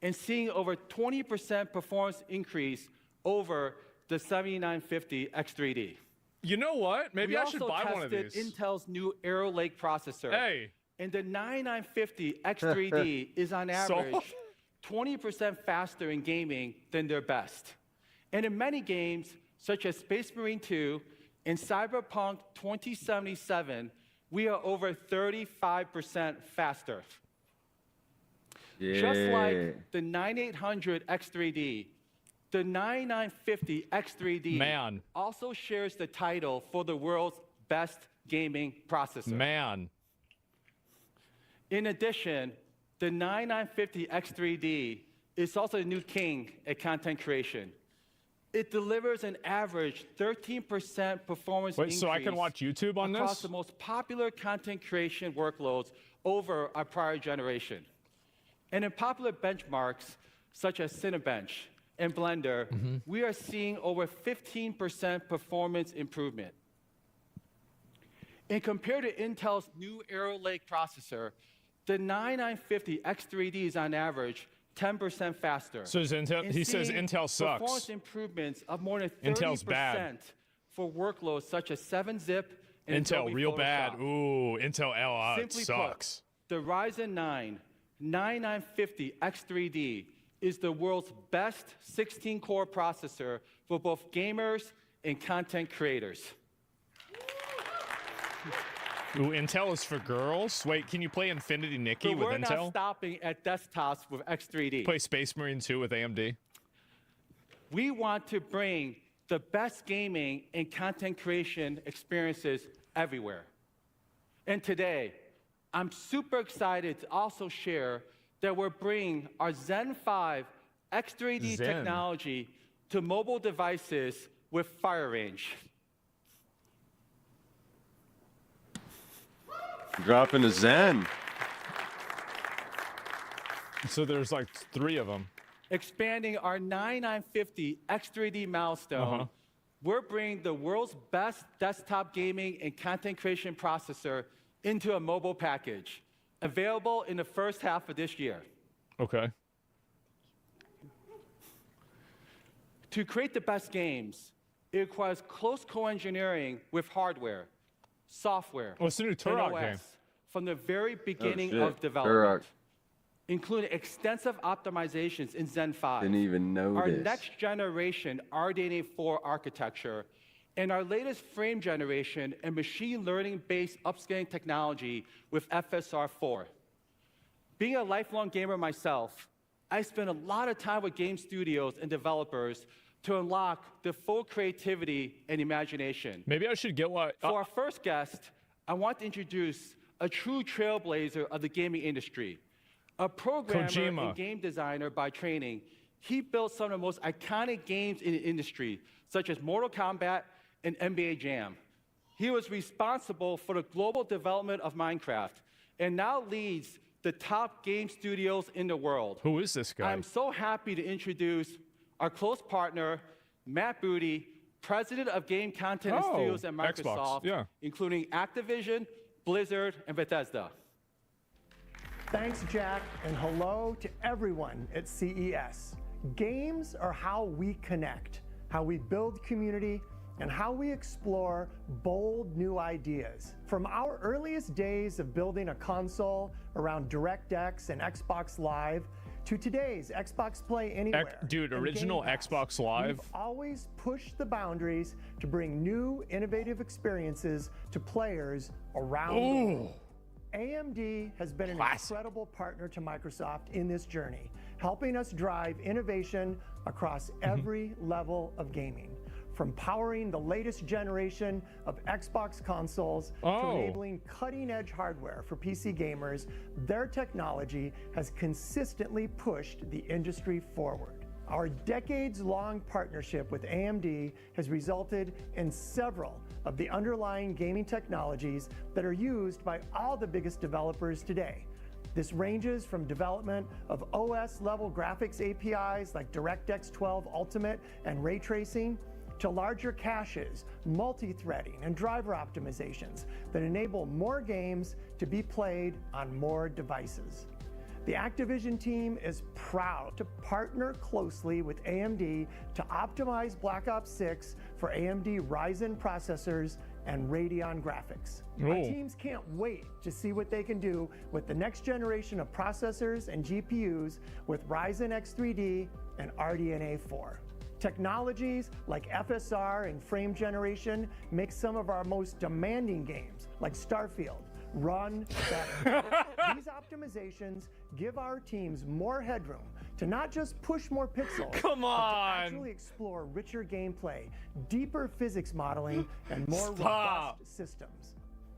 and seeing over 20% performance increase over the 7950 X3D. You know what? Maybe I should buy one of these. We also tested Intel's new Arrow Lake processor. Hey. And the 9950 X3D is on average 20% faster in gaming than their best. And in many games, such as Space Marine 2 In Cyberpunk 2077, we are over 35% faster. Yeah. Just like the 9800 X3D, the 9950 X3D also shares the title for the world's best gaming processor. In addition, the 9950 X3D is also a new king at content creation. It delivers an average 13% performance increase. So I can watch YouTube on this? Across the most popular content creation workloads over our prior generation. And in popular benchmarks, such as Cinebench and Blender, we are seeing over 15% performance improvement. And compared to Intel's new Arrow Lake processor, the 9950 X3D is on average 10% faster. So he says Intel sucks. Performance improvements of more than 30% Intel's bad. for workloads such as 7-zip and Intel Adobe real Photoshop. bad. Ooh, Intel Simply sucks. Put, the Ryzen 9 9950 X3D is the world's best 16-core processor for both gamers and content creators. Ooh, Intel is for girls? Wait, can you play Infinity Nikki with we're Intel? not stopping at desktops with X3D. Play Space Marine 2 with AMD? We want to bring the best gaming and content creation experiences everywhere. And today, I'm super excited to also share that we're bringing our Zen 5 X3D technology to mobile devices with Fire Range. Dropping a Zen. So there's like 3 of them. Expanding our 9950 X3D milestone, we're bringing the world's best desktop gaming and content creation processor into a mobile package, available in the first half of this year. Okay. To create the best games, it requires close co-engineering with hardware, software, What's the new Turok and OS game? from the very beginning shit. of development, Turok. including extensive optimizations in Zen 5. Didn't even know our this. next generation RDNA 4 architecture, and our latest frame generation and machine learning-based upscaling technology with FSR 4. Being a lifelong gamer myself, I spend a lot of time with game studios and developers to unlock the full creativity and imagination. Maybe I should get what... For our first guest, I want to introduce a true trailblazer of the gaming industry. A programmer and game designer by training, he built some of the most iconic games in the industry, such as Mortal Kombat and NBA Jam. He was responsible for the global development of Minecraft and now leads the top game studios in the world. Who is this guy? I'm so happy to introduce our close partner, Matt Booty, president of game content and studios at Microsoft, including Activision, Blizzard, and Bethesda. Thanks, Jack, and hello to everyone at CES. Games are how we connect, how we build community, and how we explore bold new ideas. From our earliest days of building a console around DirectX and Xbox Live, to today's Xbox Play Anywhere. Dude, original Xbox Live. We've always pushed the boundaries to bring new, innovative experiences to players around the world. AMD has been an incredible partner to Microsoft in this journey, helping us drive innovation across every level of gaming. From powering the latest generation of Xbox consoles to enabling cutting-edge hardware for PC gamers, their technology has consistently pushed the industry forward. Our decades-long partnership with AMD has resulted in several of the underlying gaming technologies that are used by all the biggest developers today. This ranges from development of OS-level graphics APIs like DirectX 12 Ultimate and ray tracing, to larger caches, multi-threading, and driver optimizations that enable more games to be played on more devices. The Activision team is proud to partner closely with AMD to optimize Black Ops 6 for AMD Ryzen processors and Radeon graphics. Our teams can't wait to see what they can do with the next generation of processors and GPUs with Ryzen X3D and RDNA 4. Technologies like FSR and frame generation make some of our most demanding games, like Starfield, run better. These optimizations give our teams more headroom to not just push more pixels, Come but to on. actually explore richer gameplay, deeper physics modeling, and more robust systems.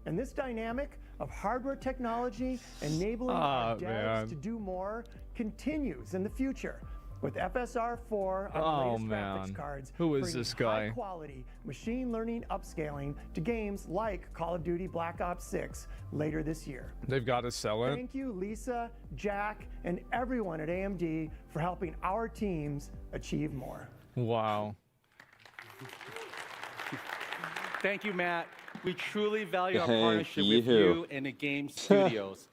And this dynamic of hardware technology enabling our devs to do more continues in the future, with FSR4 on the latest graphics cards. Who is this guy? High-quality machine learning upscaling to games like Call of Duty Black Ops 6 later this year. They've got to sell it. Thank you, Lisa, Jack, and everyone at AMD for helping our teams achieve more. Wow. Thank you, Matt. We truly value our partnership with you and the game studios.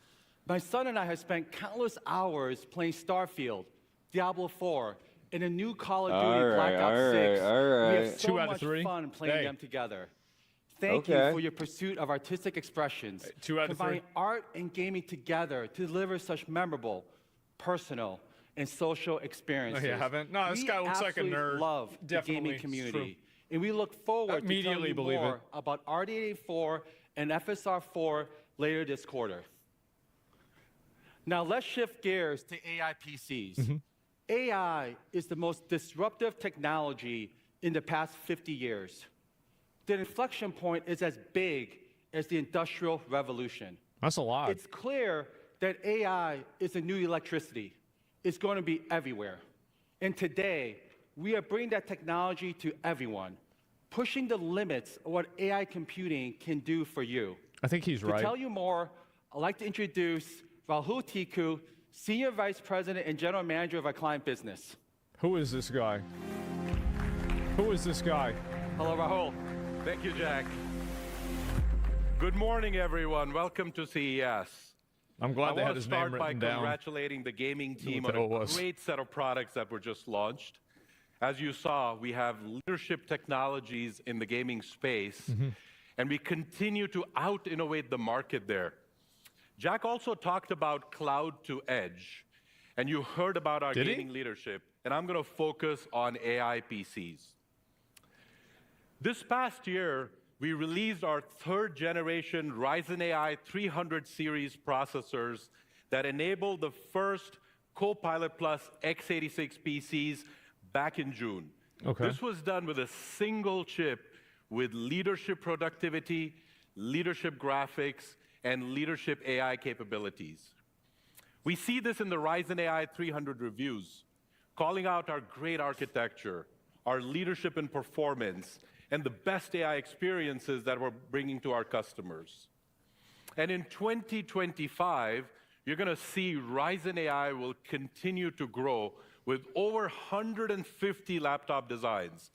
My son and I have spent countless hours playing Starfield, Diablo 4, and a new Call of Duty Black Ops 6. We have so much fun playing them together. Thank you for your pursuit of artistic expressions, combining art and gaming together to deliver such memorable, personal, and social experiences. No, you haven't? No, this guy looks like a nerd. Love the gaming community. And we look forward to telling you more about RDNA4 and FSR4 later this quarter. Now let's shift gears to AI PCs. AI is the most disruptive technology in the past 50 years. The inflection point is as big as the Industrial Revolution. That's a lot. It's clear that AI is the new electricity. It's going to be everywhere. And today, we are bringing that technology to everyone, pushing the limits of what AI computing can do for you. I think he's right. To tell you more, I'd like to introduce Rahul Tiku, Senior Vice President and General Manager of our client business. Who is this guy? Who is this guy? Hello, Rahul. Thank you, Jack. Good morning, everyone. Welcome to CES. I'm glad they had his name written down. I want to start by congratulating the gaming team on a great set of products that were just launched. As you saw, we have leadership technologies in the gaming space, and we continue to out-innovate the market there. Jack also talked about cloud to edge, and you heard about our gaming leadership, and I'm going to focus on AI PCs. This past year, we released our third generation Ryzen AI 300 series processors that enable the first Copilot Plus x86 PCs back in June. This was done with a single chip with leadership productivity, leadership graphics, and leadership AI capabilities. We see this in the Ryzen AI 300 reviews, calling out our great architecture, our leadership in performance, and the best AI experiences that we're bringing to our customers. And in 2025, you're going to see Ryzen AI will continue to grow with over 150 laptop designs.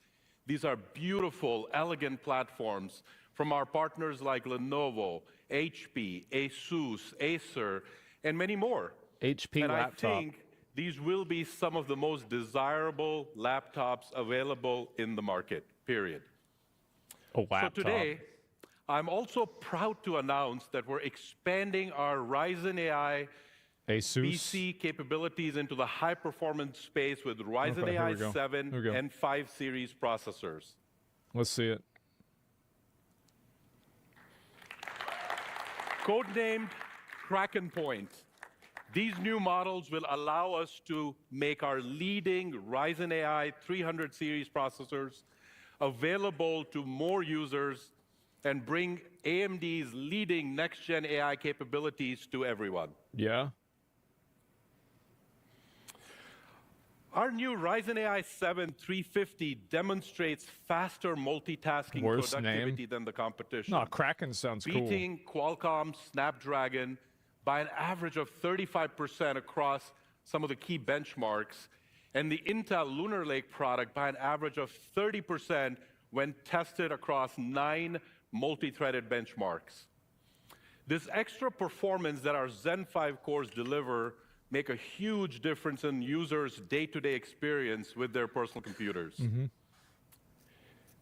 These are beautiful, elegant platforms from our partners like Lenovo, HP, Asus, Acer, and many more. HP laptop. I think these will be some of the most desirable laptops available in the market, period. A laptop. So today, I'm also proud to announce that we're expanding our Ryzen AI PC capabilities into the high-performance space with Ryzen AI 7 and 5 series processors. Let's see it. Codenamed Kraken Point, these new models will allow us to make our leading Ryzen AI 300 series processors available to more users and bring AMD's leading next-gen AI capabilities to everyone. Yeah. Our new Ryzen AI 7 350 demonstrates faster multitasking productivity than the competition. No, Kraken sounds cool. Beating Qualcomm Snapdragon by an average of 35% across some of the key benchmarks, and the Intel Lunar Lake product by an average of 30% when tested across 9 multi-threaded benchmarks. This extra performance that our Zen 5 cores deliver make a huge difference in users' day-to-day experience with their personal computers.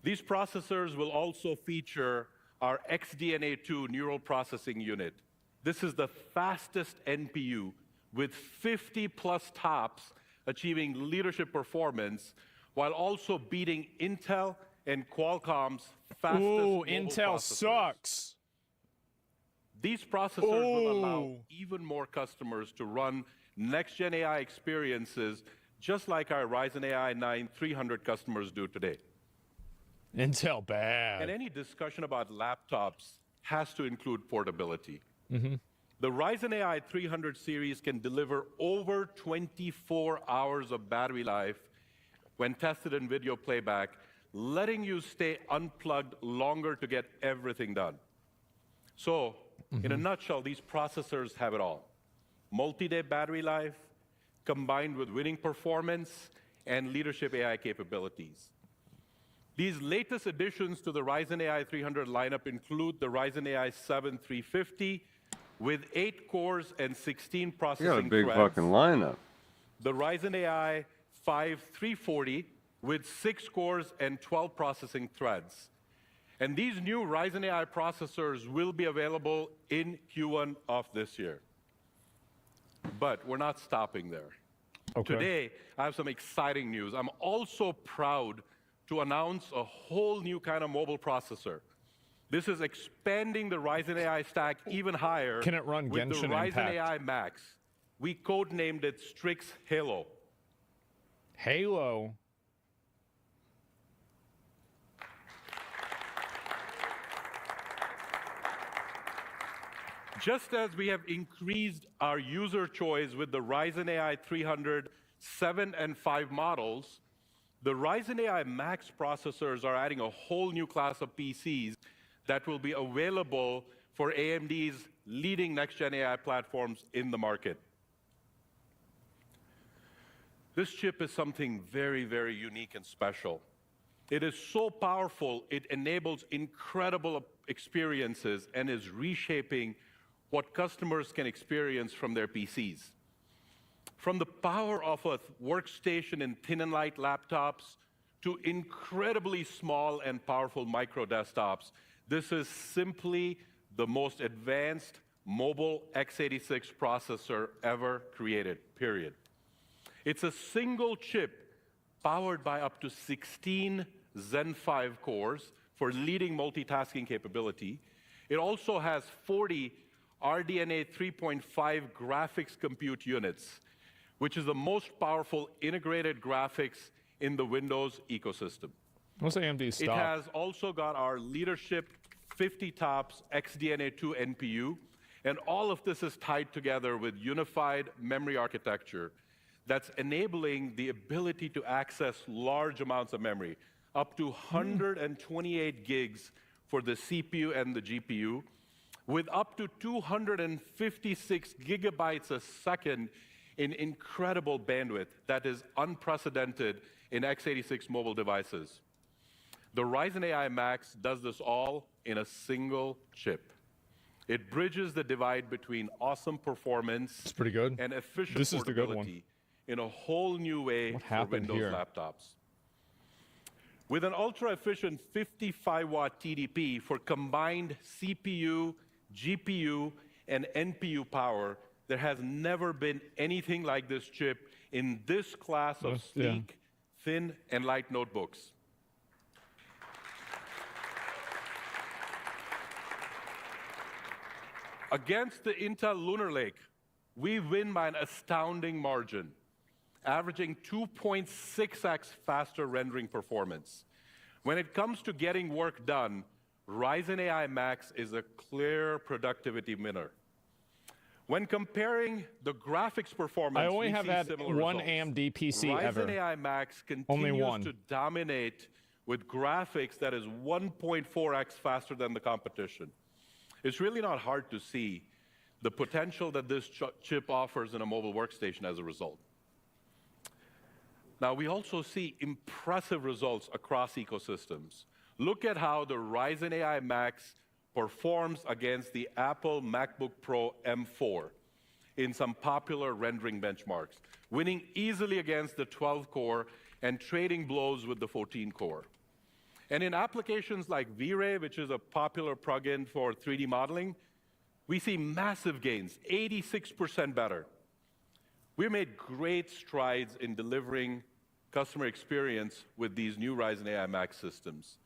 These processors will also feature our XDNA2 neural processing unit. This is the fastest NPU with 50+ TOPS achieving leadership performance while also beating Intel and Qualcomm's fastest Ooh, mobile Intel processors. sucks. These processors will allow even more customers to run next-gen AI experiences just like our Ryzen AI 9 300 customers do today. Intel bad. And any discussion about laptops has to include portability. Mm-hmm. The Ryzen AI 300 series can deliver over 24 hours of battery life when tested in video playback, letting you stay unplugged longer to get everything done. So, in a nutshell, these processors have it all. Multi-day battery life, combined with winning performance and leadership AI capabilities. These latest additions to the Ryzen AI 300 lineup include the Ryzen AI 7 350 with 8 cores and 16 processing You got a big threads. fucking lineup. The Ryzen AI 5 340 with 6 cores and 12 processing threads. And these new Ryzen AI processors will be available in Q1 of this year. But we're not stopping there. Okay. Today, I have some exciting news. I'm also proud to announce a whole new kind of mobile processor. This is expanding the Ryzen AI stack even higher. Can it run with Genshin the Ryzen Impact? AI Max. We codenamed it Strix Halo. Halo. Just as we have increased our user choice with the Ryzen AI 300 7 and 5 models, the Ryzen AI Max processors are adding a whole new class of PCs that will be available for AMD's leading next-gen AI platforms in the market. This chip is something very, very unique and special. It is so powerful, it enables incredible experiences and is reshaping what customers can experience from their PCs. From the power of a workstation in thin and light laptops to incredibly small and powerful micro desktops, this is simply the most advanced mobile x86 processor ever created, period. It's a single chip powered by up to 16 Zen 5 cores for leading multitasking capability. It also has 40 RDNA 3.5 graphics compute units, which is the most powerful integrated graphics in the Windows ecosystem. What's AMD stock? It has also got our leadership 50 TOPS XDNA2 NPU, and all of this is tied together with unified memory architecture that's enabling the ability to access large amounts of memory, up to 128 gigs for the CPU and the GPU, with up to 256 gigabytes a second in incredible bandwidth that is unprecedented in x86 mobile devices. The Ryzen AI Max does this all in a single chip. It bridges the divide between awesome performance It's pretty good. and efficient This is the good one. portability in a whole new way What for happened Windows here? laptops. With an ultra-efficient 55-watt TDP for combined CPU, GPU, and NPU power, there has never been anything like this chip in this class of sleek, thin, and light notebooks. Against the Intel Lunar Lake, we win by an astounding margin, averaging 2.6x faster rendering performance. When it comes to getting work done, Ryzen AI Max is a clear productivity winner. When comparing the graphics performance, I only we have see had similar one results. AMD PC Ryzen ever. AI Max Only continues one. to dominate with graphics that is 1.4x faster than the competition. It's really not hard to see the potential that this chip offers in a mobile workstation as a result. Now, we also see impressive results across ecosystems. Look at how the Ryzen AI Max performs against the Apple MacBook Pro M4 in some popular rendering benchmarks, winning easily against the 12-core and trading blows with the 14-core. And in applications like V-Ray, which is a popular plugin for 3D modeling, we see massive gains, 86% better. We made great strides in delivering customer experience with these new Ryzen AI Max systems.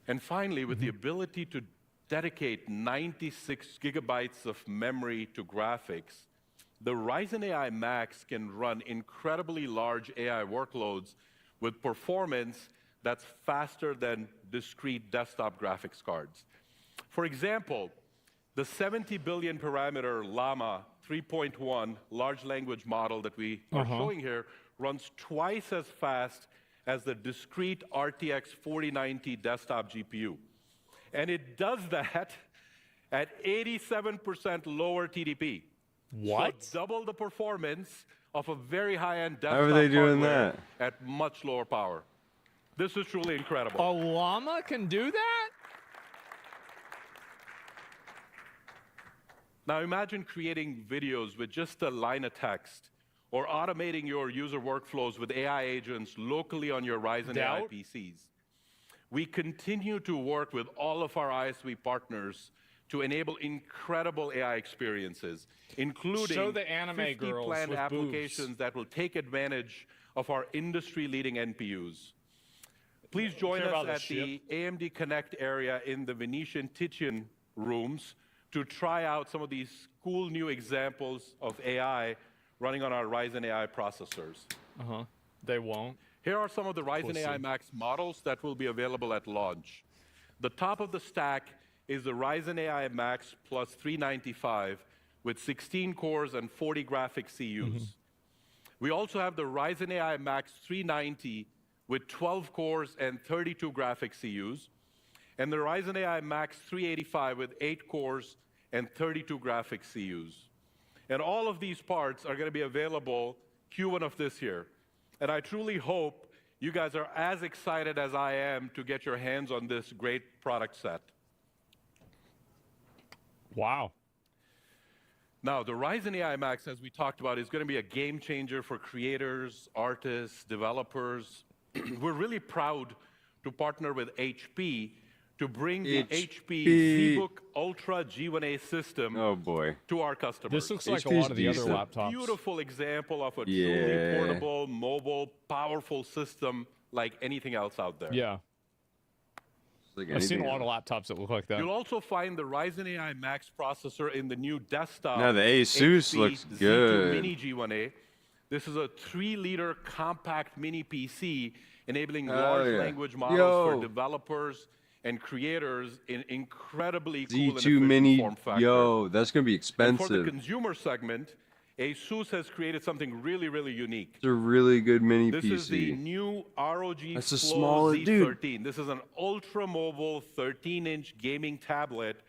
And finally, with the ability to dedicate 96 gigabytes of memory to graphics, the Ryzen AI Max can run incredibly large AI workloads with performance that's faster than discrete desktop graphics cards. For example, the 70 billion parameter Llama 3.1 large language model that we are showing here runs twice as fast as the discrete RTX 4090 desktop GPU. And it does that at 87% lower TDP. What? So double the performance of a very high-end desktop How are they doing hardware that? at much lower power. This is truly incredible. A llama can do that? Now imagine creating videos with just a line of text, or automating your user workflows with AI agents locally on your Ryzen AI PCs. We continue to work with all of our ISV partners to enable incredible AI experiences, including Show the anime 50 girls planned with applications boobs. that will take advantage of our industry-leading NPUs. Please join Care us about the at the AMD Connect area in the Venetian Kitchen rooms to try out some of these cool new examples of AI running on our Ryzen AI processors. They won't. Here are some of the Ryzen AI Max models that will be available at launch. The top of the stack is the Ryzen AI Max plus 395 with 16 cores and 40 graphic CUs. We also have the Ryzen AI Max 390 with 12 cores and 32 graphic CUs, and the Ryzen AI Max 385 with 8 cores and 32 graphic CUs. And all of these parts are going to be available Q1 of this year. And I truly hope you guys are as excited as I am to get your hands on this great product set. Wow. Now, the Ryzen AI Max, as we talked about, is going to be a game changer for creators, artists, developers. We're really proud to partner with HP to bring the HP ZBook Ultra G1A system to our customers. This looks like a lot of the other laptops. Beautiful example of a truly portable, mobile, powerful system like anything else out there. Yeah. I've seen a lot of laptops that look like that. You'll also find the Ryzen AI Max processor in the new desktop. No, the Asus HP looks Z2 good. Mini G1A. This is a 3-liter compact mini PC enabling large language models for developers and creators in incredibly cool and Z2 efficient Mini, form factor. yo, that's gonna be And expensive. for the consumer segment, Asus has created something really, really unique. It's a really good mini This PC. is the new ROG That's a Flow smaller Z13. dude. This is an ultra-mobile 13-inch gaming tablet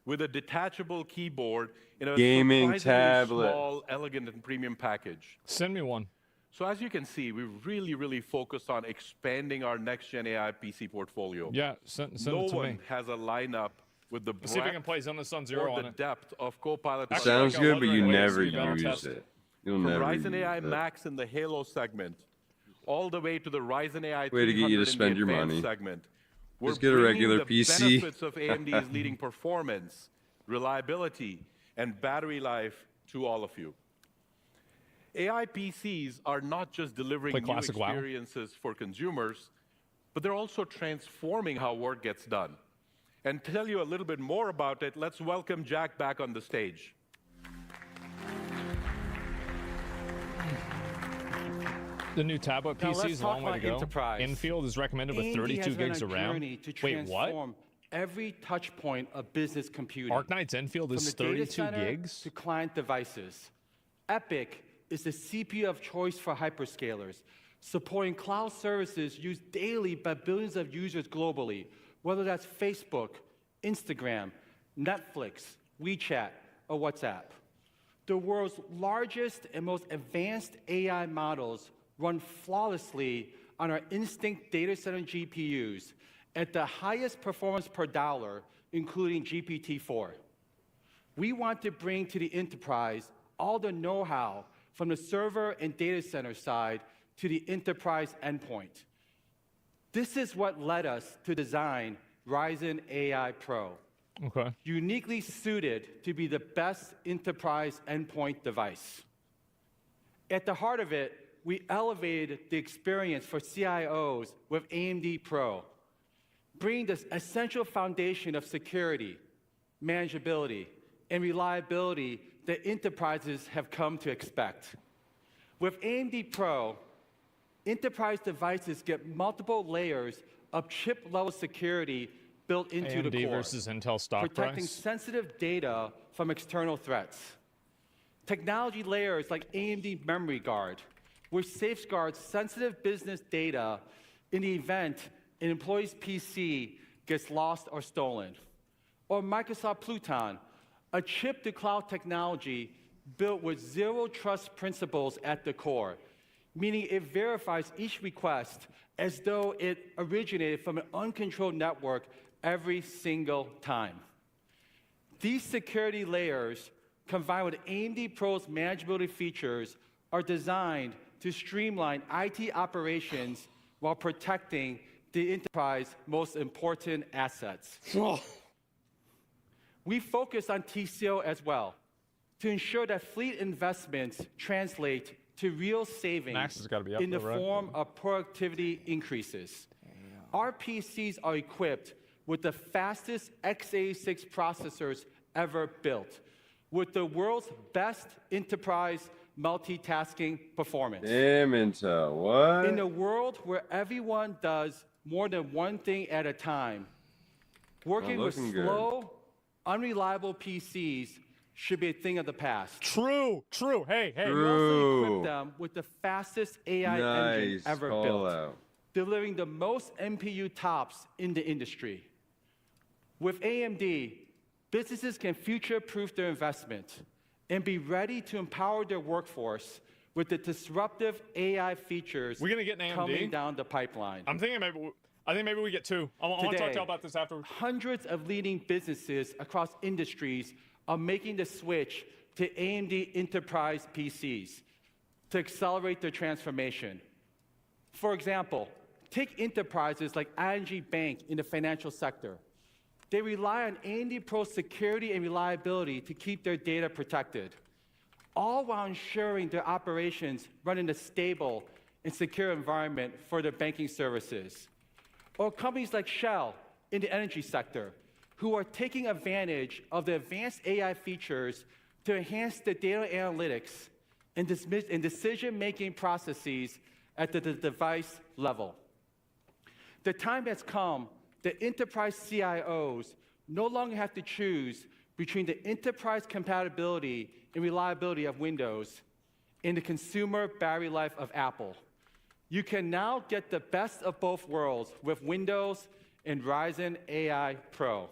with a detachable keyboard in a Gaming surprisingly tablet. small, elegant, and premium package. Send me one. So as you can see, we really, really focused on expanding our next-gen AI PC portfolio. Yeah, send it to No me. one has a lineup with the See if I can breadth play Zone of the Sun Zero or on the it. depth of Copilot. It sounds good, but you never use test. it. You'll From never Ryzen use AI it. Max in the Halo segment, all the way to the Ryzen AI Way to get you to 300 in spend the your advanced money. segment. Just We're get a bringing regular the PC. benefits of AMD's leading performance, reliability, and battery life to all of you. AI PCs are not just delivering new classic WoW. experiences for consumers, but they're also transforming how work gets done. And to tell you a little bit more about it, let's welcome Jack back on the stage. The new tablet Now PC let's is a talk long way to about go. enterprise. Infield is recommended with AMD 32 has been gigs on of a RAM. journey to Wait, what? transform every touch point of business computing. Arknight's Enfield is From the data 32 center gigs? to client devices. Epic is the CPU of choice for hyperscalers, supporting cloud services used daily by billions of users globally, whether that's Facebook, Instagram, Netflix, WeChat, or WhatsApp. The world's largest and most advanced AI models run flawlessly on our Instinct data center GPUs at the highest performance per dollar, including GPT-4. We want to bring to the enterprise all the know-how from the server and data center side to the enterprise endpoint. This is what led us to design Ryzen AI Pro, uniquely suited to be the best enterprise endpoint device. At the heart of it, we elevated the experience for CIOs with AMD Pro, bringing this essential foundation of security, manageability, and reliability that enterprises have come to expect. With AMD Pro, enterprise devices get multiple layers of chip-level security built into AMD the core, versus Intel stock protecting price. sensitive data from external threats. Technology layers like AMD Memory Guard, which safeguards sensitive business data in the event an employee's PC gets lost or stolen. Or Microsoft Pluton, a chip-to-cloud technology built with zero trust principles at the core, meaning it verifies each request as though it originated from an uncontrolled network every single time. These security layers, combined with AMD Pro's manageability features, are designed to streamline IT operations while protecting the enterprise's most important assets. We focus on TCO as well to ensure that fleet investments translate to real savings in the form of productivity increases. Our PCs are equipped with the fastest x86 processors ever built, with the world's best enterprise multitasking performance. Damn, Intel, what? In a world where everyone does more than one thing at a time, working with slow, unreliable PCs should be a thing of the past. True. Hey. We also equip them with the fastest AI engine ever built, delivering the most NPU tops in the industry. With AMD, businesses can future-proof their investment and be ready to empower their workforce with the disruptive AI features coming down the pipeline. I think maybe we get two. I want to talk to you about this afterwards. Hundreds of leading businesses across industries are making the switch to AMD enterprise PCs to accelerate their transformation. For example, take enterprises like ING Bank in the financial sector. They rely on AMD Pro security and reliability to keep their data protected, all while ensuring their operations run in a stable and secure environment for their banking services. Or companies like Shell in the energy sector, who are taking advantage of the advanced AI features to enhance the data analytics and decision-making processes at the device level. The time has come that enterprise CIOs no longer have to choose between the enterprise compatibility and reliability of Windows and the consumer battery life of Apple. You can now get the best of both worlds with Windows and Ryzen AI Pro.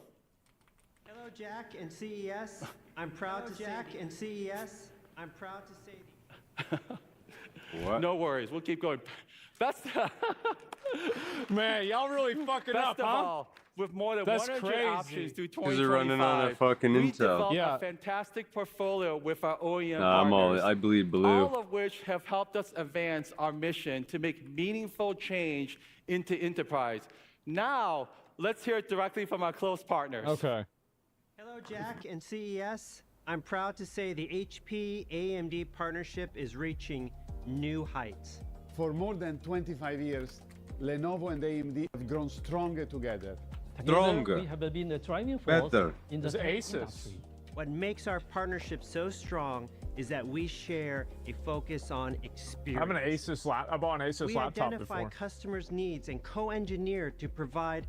Hello, Jack and CES. I'm proud to say. What? No worries, we'll keep going. Best Man, y'all really fucking up, Best of all, with more than 100 options through 2025, Because they're running on a fucking we Intel. developed a fantastic portfolio with our OEM partners, I bleed blue. all of which have helped us advance our mission to make meaningful change into enterprise. Now, let's hear it directly from our close partners. Okay. Hello, Jack and CES. I'm proud to say the HP AMD partnership is reaching new heights. For more than 25 years, Lenovo and AMD have grown stronger together. Stronger. We have been a driving force Better. in the Asus. industry. What makes our partnership so strong is that we share a focus on experience. I bought an Asus we laptop identify before. customers' needs and co-engineer to provide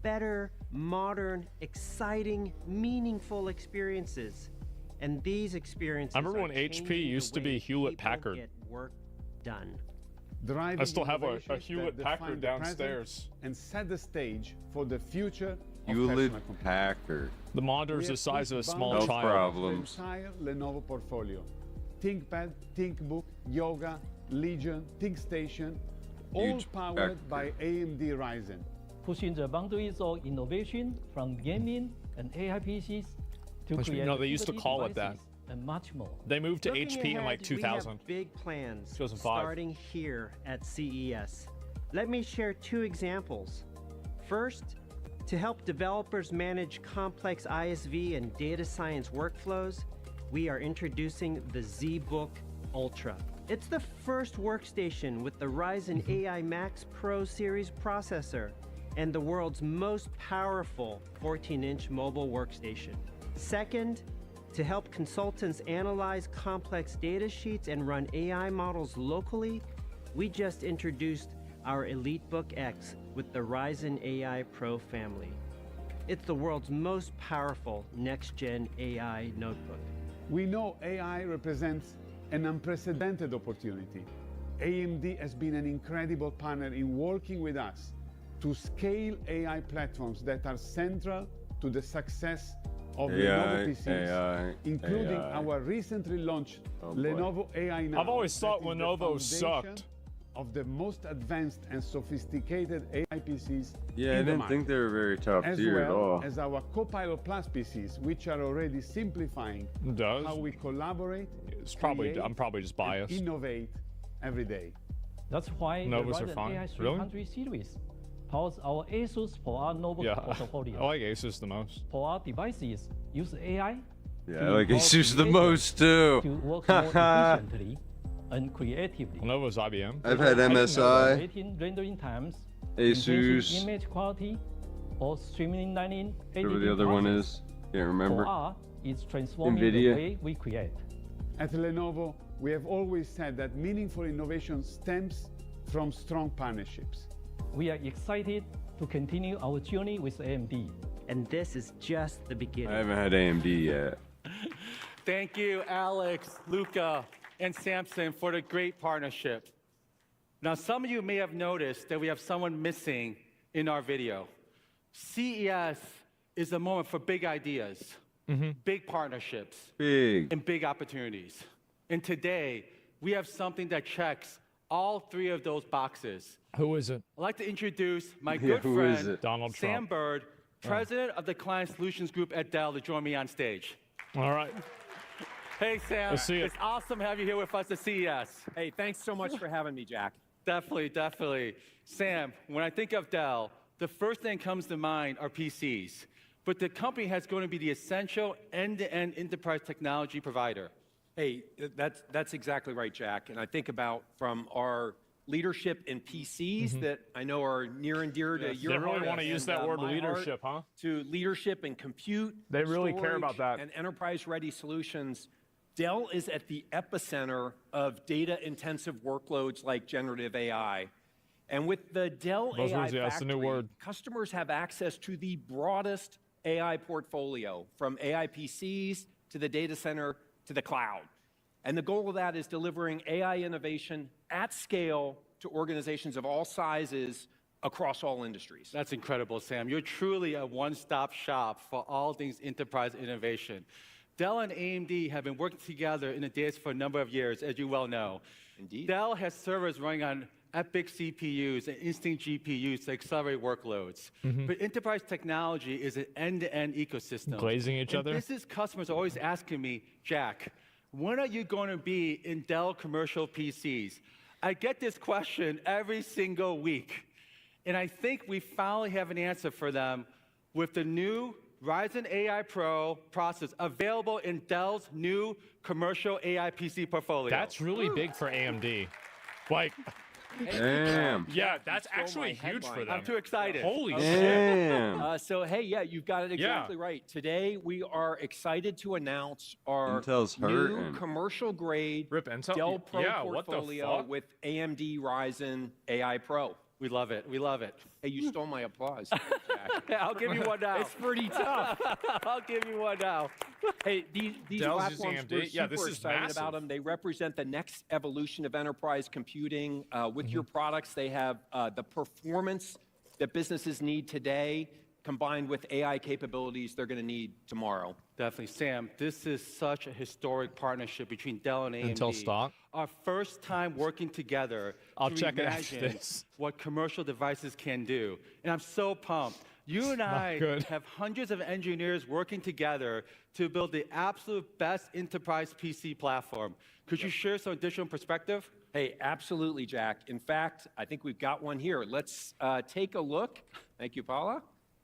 better, modern, exciting, meaningful experiences. And these experiences I remember when HP used to be Hewlett Packard. Get work done. Driving I still have a innovations Hewlett that Packard define the downstairs. present and set the stage for the future of Hewlett personal computing. Packard. The monitor's the size of a small No child. problems. The entire Lenovo portfolio. ThinkPad, ThinkBook, Yoga, Legion, ThinkStation, all Huge powered Packard. by AMD Ryzen. Pushing the boundaries of innovation from gaming and AI PCs to Which, create they used to call it that. devices and much more. They moved to Looking HP in like ahead, we 2000. have big plans 2005. starting here at CES. Let me share two examples. First, to help developers manage complex ISV and data science workflows, we are introducing the ZBook Ultra. It's the first workstation with the Ryzen AI Max Pro series processor and the world's most powerful 14-inch mobile workstation. Second, to help consultants analyze complex data sheets and run AI models locally, we just introduced our EliteBook X with the Ryzen AI Pro family. It's the world's most powerful next-gen AI notebook. We know AI represents an unprecedented opportunity. AMD has been an incredible partner in working with us to scale AI platforms that are central to the success of Lenovo PCs, including our recently launched Lenovo AI Now. I've always thought Lenovo sucked. Of the most advanced and sophisticated AI PCs Yeah, I didn't think they were very top tier at all. As our Copilot Plus PCs, which are already simplifying how we collaborate, I'm probably just biased. Innovate every day. That's why the Novas are Ryzen fine. AI 300 series powers our Asus ProArt notebook portfolio. I like Asus the most. ProArt devices use AI. Yeah, I like Asus the most too. To work more efficiently and creatively. Lenovo's IBM. I've had MSI, rendering times, Asus, image quality, or streamlining whatever the other one is. Can't remember. ProArt is transforming NVIDIA. the way we create. At Lenovo, we have always said that meaningful innovation stems from strong partnerships. We are excited to continue our journey with AMD. And this is just the beginning. I haven't had AMD yet. Thank you, Alex, Luca, and Samson for the great partnership. Now, some of you may have noticed that we have someone missing in our video. CES is a moment for big ideas, big partnerships, and big opportunities. And today, we have something that checks all three of those boxes. Who is it? I'd like to introduce my good friend, Donald Sam Trump. Bird, president of the Client Solutions Group at Dell, to join me on stage. All right. Hey, Sam. Let's see it. It's awesome to have you here with us at CES. Hey, thanks so much for having me, Jack. Definitely, definitely. Sam, when I think of Dell, the first thing that comes to mind are PCs. But the company has going to be the essential end-to-end enterprise technology provider. Hey, that's exactly right, Jack. And I think about from our leadership in PCs that I know are near and dear to your heart. They really want to use that word leadership, huh? To leadership and compute. They really care about that. And enterprise-ready solutions. Dell is at the epicenter of data-intensive workloads like generative AI. And with the Dell AI Factory, customers have access to the broadest AI portfolio, from AI PCs to the data center to the cloud. And the goal of that is delivering AI innovation at scale to organizations of all sizes across all industries. That's incredible, Sam. You're truly a one-stop shop for all things enterprise innovation. Dell and AMD have been working together in the data for a number of years, as you well know. Indeed. Dell has servers running on EPYC CPUs and Instinct GPUs to accelerate workloads. But enterprise technology is an end-to-end ecosystem. Glazing each other? Business customers are always asking me, Jack, when are you going to be in Dell commercial PCs? I get this question every single week. And I think we finally have an answer for them with the new Ryzen AI Pro processors available in Dell's new commercial AI PC portfolio. That's really big for AMD. Like, damn. Yeah, that's actually huge for them. I'm too excited. Holy shit. So, hey, yeah, you've got it exactly right. Today, we are excited to announce our Intel's new hurting. commercial-grade Intel? Dell Pro Yeah, what the portfolio fuck? with AMD Ryzen AI Pro. We love it. We love it. Hey, you stole my applause, Jack. I'll give you one now. It's pretty tough. I'll give you one now. Hey, these Dell's using platforms, AMD. we're Yeah, this super is excited massive. about them. They represent the next evolution of enterprise computing. With your products, they have the performance that businesses need today, combined with AI capabilities they're going to need tomorrow. Definitely. Sam, this is such a historic partnership between Dell and AMD. Intel stock? Our first time working together I'll to check it after imagine this. what commercial devices can do. And I'm so pumped. You and I have hundreds of engineers working together to build the absolute best enterprise PC platform. Could you share some additional perspective? Hey, absolutely, Jack. In fact, I think we've got one here. Let's take a look. Thank you, Paula.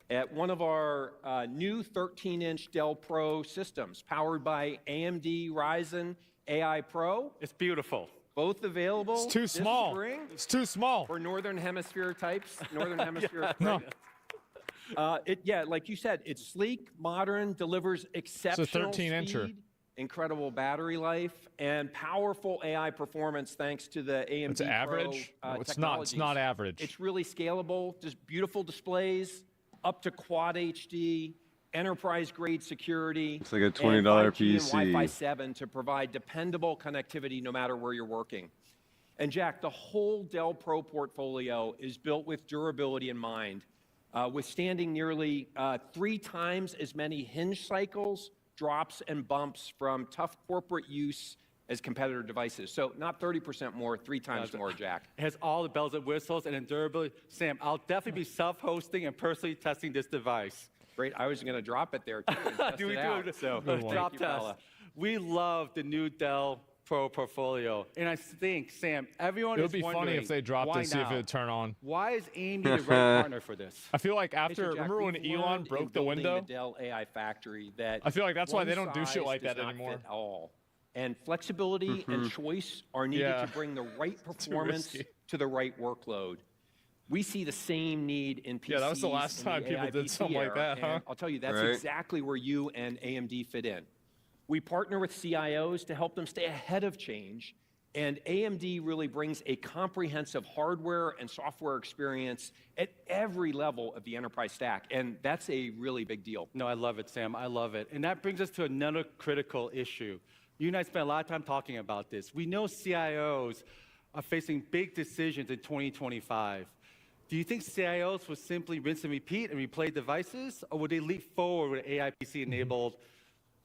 At one of our new 13-inch Dell Pro systems, powered by AMD Ryzen AI Pro. It's beautiful. both available. It's too small. Spring it's too small. for Northern Hemisphere types. Northern Hemisphere. No. Yeah, like you said, it's sleek, modern, delivers exceptional 13-incher. speed, incredible battery life, and powerful AI performance thanks to the AMD It's average? Pro, No, it's not. It's technologies. not average. It's really scalable, just beautiful displays, up to Quad HD, enterprise-grade security. It's like a $20 and 5G PC. and Wi-Fi 7 to provide dependable connectivity no matter where you're working. And Jack, the whole Dell Pro portfolio is built with durability in mind, withstanding nearly 3 times as many hinge cycles, drops, and bumps from tough corporate use as competitor devices. So not 30% more, 3 times more, Jack. It has all the bells and whistles and durability. Sam, I'll definitely be self-hosting and personally testing this device. Great. I was going to drop it there, too, and test Do we it do out. it? So, Drop thank you, test. Bella. We love the new Dell Pro portfolio. And I think, Sam, everyone It is would be wondering, funny if they dropped why it, see if now? it would turn on. Why is AMD the right partner for this? I feel like Hey, so after, Jack, remember when we've Elon learned in broke the building window? The Dell AI factory that I feel like that's why they one don't do shit size like does that not anymore. fit all. And flexibility and choice are needed Yeah. to bring the right performance risky. to the right workload. We see the same need in PCs. Yeah, that was the last in time people AI did PC something like era, that, huh? and I'll tell you, that's Right. exactly where you and AMD fit in. We partner with CIOs to help them stay ahead of change, and AMD really brings a comprehensive hardware and software experience at every level of the enterprise stack, and that's a really big deal. No, I love it, Sam. I love it. And that brings us to another critical issue. You and I spent a lot of time talking about this. We know CIOs are facing big decisions in 2025. Do you think CIOs will simply rinse and repeat and replay devices, or would they leap forward with AI PC-enabled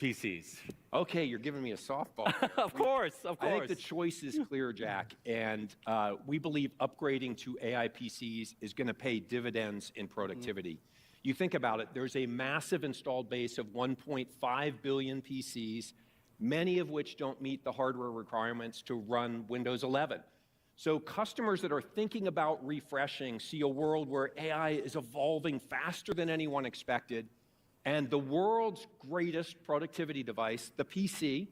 PCs? Okay, you're giving me a softball. Of course, of I think course. the choice is clear, Jack, and we believe upgrading to AI PCs is going to pay dividends in productivity. You think about it, there's a massive installed base of 1.5 billion PCs, many of which don't meet the hardware requirements to run Windows 11. So customers that are thinking about refreshing see a world where AI is evolving faster than anyone expected, and the world's greatest productivity device, the PC,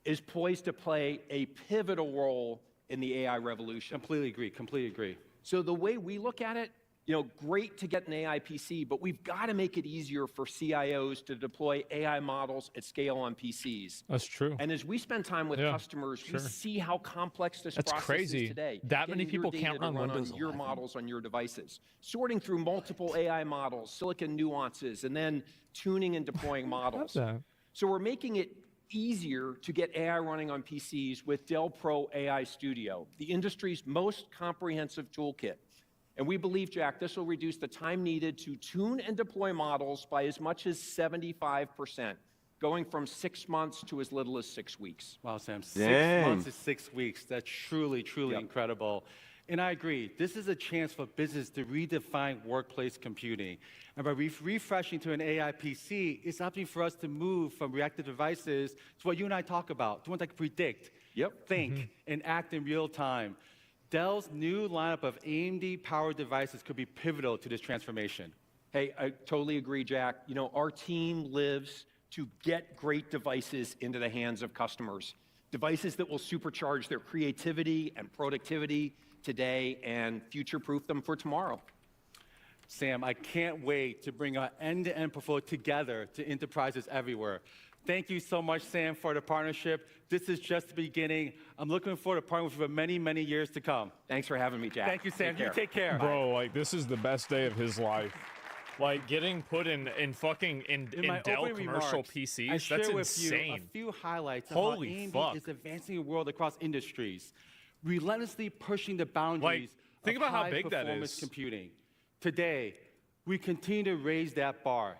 is poised to play a pivotal role in the AI revolution. Completely agree, completely agree. So the way we look at it, you know, great to get an AI PC, but we've got to make it easier for CIOs to deploy AI models at scale on PCs. That's true. And as we spend time with customers, we see how complex this That's process crazy. is today. That many Getting your people data can't to run Windows on your 11. models on your devices, sorting through multiple AI models, silicon nuances, and then tuning and deploying models. that. So we're making it easier to get AI running on PCs with Dell Pro AI Studio, the industry's most comprehensive toolkit. And we believe, Jack, this will reduce the time needed to tune and deploy models by as much as 75%, going from 6 months to as little as 6 weeks. Wow, Sam, 6 Dang. months to 6 weeks. That's truly, truly incredible. And I agree, this is a chance for business to redefine workplace computing. And by refreshing to an AI PC, it's opting for us to move from reactive devices to what you and I talk about, to ones that can predict, think, and act in real time. Dell's new lineup of AMD-powered devices could be pivotal to this transformation. Hey, I totally agree, Jack. You know, our team lives to get great devices into the hands of customers, devices that will supercharge their creativity and productivity today and future-proof them for tomorrow. Sam, I can't wait to bring our end-to-end portfolio together to enterprises everywhere. Thank you so much, Sam, for the partnership. This is just the beginning. I'm looking forward to partnering with you for many, many years to come. Thanks for having me, Jack. Thank you, Sam. You take care. Bro, like, this is the best day of his life. Like, getting put in my Dell opening commercial remarks, PCs, I that's share with insane. you a few highlights Holy of how AMD fuck. is advancing the world across industries, relentlessly pushing the boundaries think of about how big that high-performance is. computing. Today, we continue to raise that bar.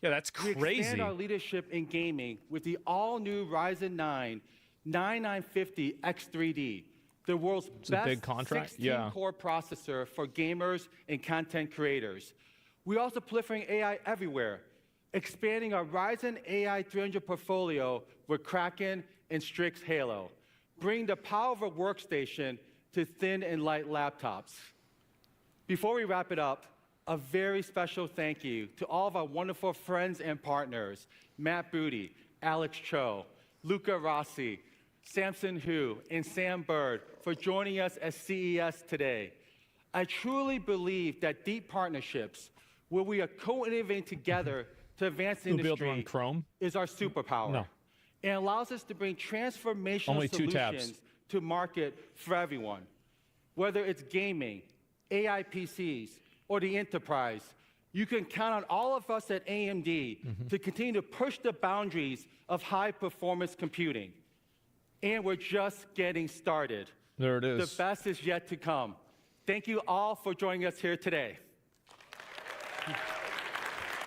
Yeah, that's We crazy. expand our leadership in gaming with the all-new Ryzen 9 9950 X3D, the world's a best big contract? Yeah. 16-core processor for gamers and content creators. We're also proliferating AI everywhere, expanding our Ryzen AI 300 portfolio with Kraken and Strix Halo, bringing the power of a workstation to thin and light laptops. Before we wrap it up, a very special thank you to all of our wonderful friends and partners, Matt Booty, Alex Cho, Luca Rossi, Samson Hu, and Sam Bird for joining us at CES today. I truly believe that deep partnerships, where we are co-innovating together to advance the industry, is our superpower. No. And allows us to bring transformational Only 2 solutions tabs. to market for everyone. Whether it's gaming, AI PCs, or the enterprise, you can count on all of us at AMD to continue to push the boundaries of high-performance computing. And we're just getting started. There it is. The best is yet to come. Thank you all for joining us here today.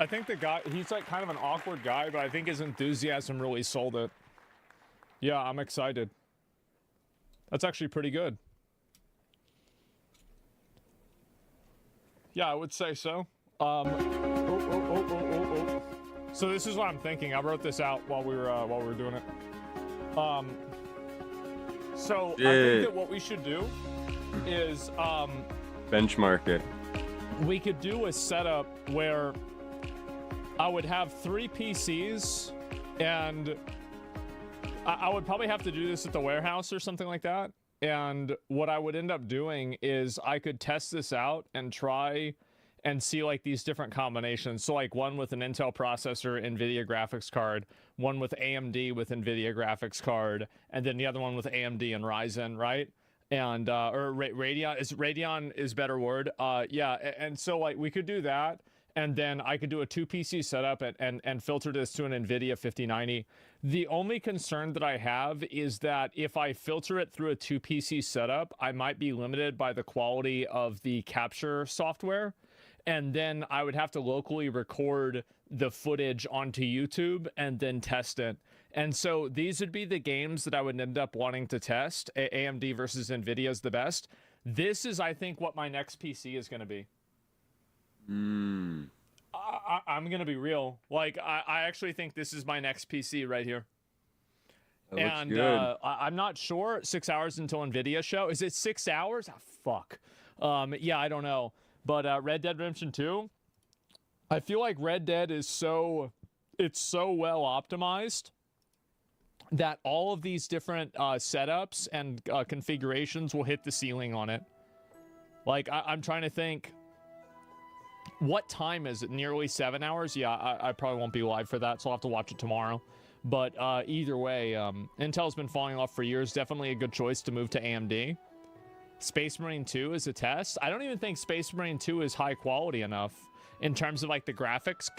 I think the guy, he's like kind of an awkward guy, but I think his enthusiasm really sold it. Yeah, I'm excited. That's actually pretty good. Yeah, I would say so. So this is what I'm thinking. I wrote this out while we were doing it. So I think that what we should do is benchmark it. We could do a setup where I would have 3 PCs, and I would probably have to do this at the warehouse or something like that. And what I would end up doing is I could test this out and try and see like these different combinations. So like one with an Intel processor, NVIDIA graphics card, one with AMD with NVIDIA graphics card, and then the other one with AMD and Ryzen, right? And or Radeon is better word. Yeah, and so like we could do that, and then I could do a 2 PC setup and filter this to an NVIDIA 5090. The only concern that I have is that if I filter it through a 2 PC setup, I might be limited by the quality of the capture software, and then I would have to locally record the footage onto YouTube and then test it. And so these would be the games that I would end up wanting to test. AMD versus NVIDIA is the best. This is, I think, what my next PC is going to be. I'm going to be real. Like, I actually think this is my next PC right here. That looks And good. I'm not sure. 6 hours until NVIDIA show. Is it 6 hours? Oh, fuck. Yeah, I don't know. But Red Dead Redemption 2, I feel like Red Dead is so well optimized that all of these different setups and configurations will hit the ceiling on it. Like, I'm trying to think, what time is it? Nearly 7 hours? Yeah, I probably won't be live for that, so I'll have to watch it tomorrow. But either way, Intel's been falling off for years. Definitely a good choice to move to AMD. Space Marine 2 is a test. I don't even think Space Marine 2 is high quality enough in terms of like the graphics.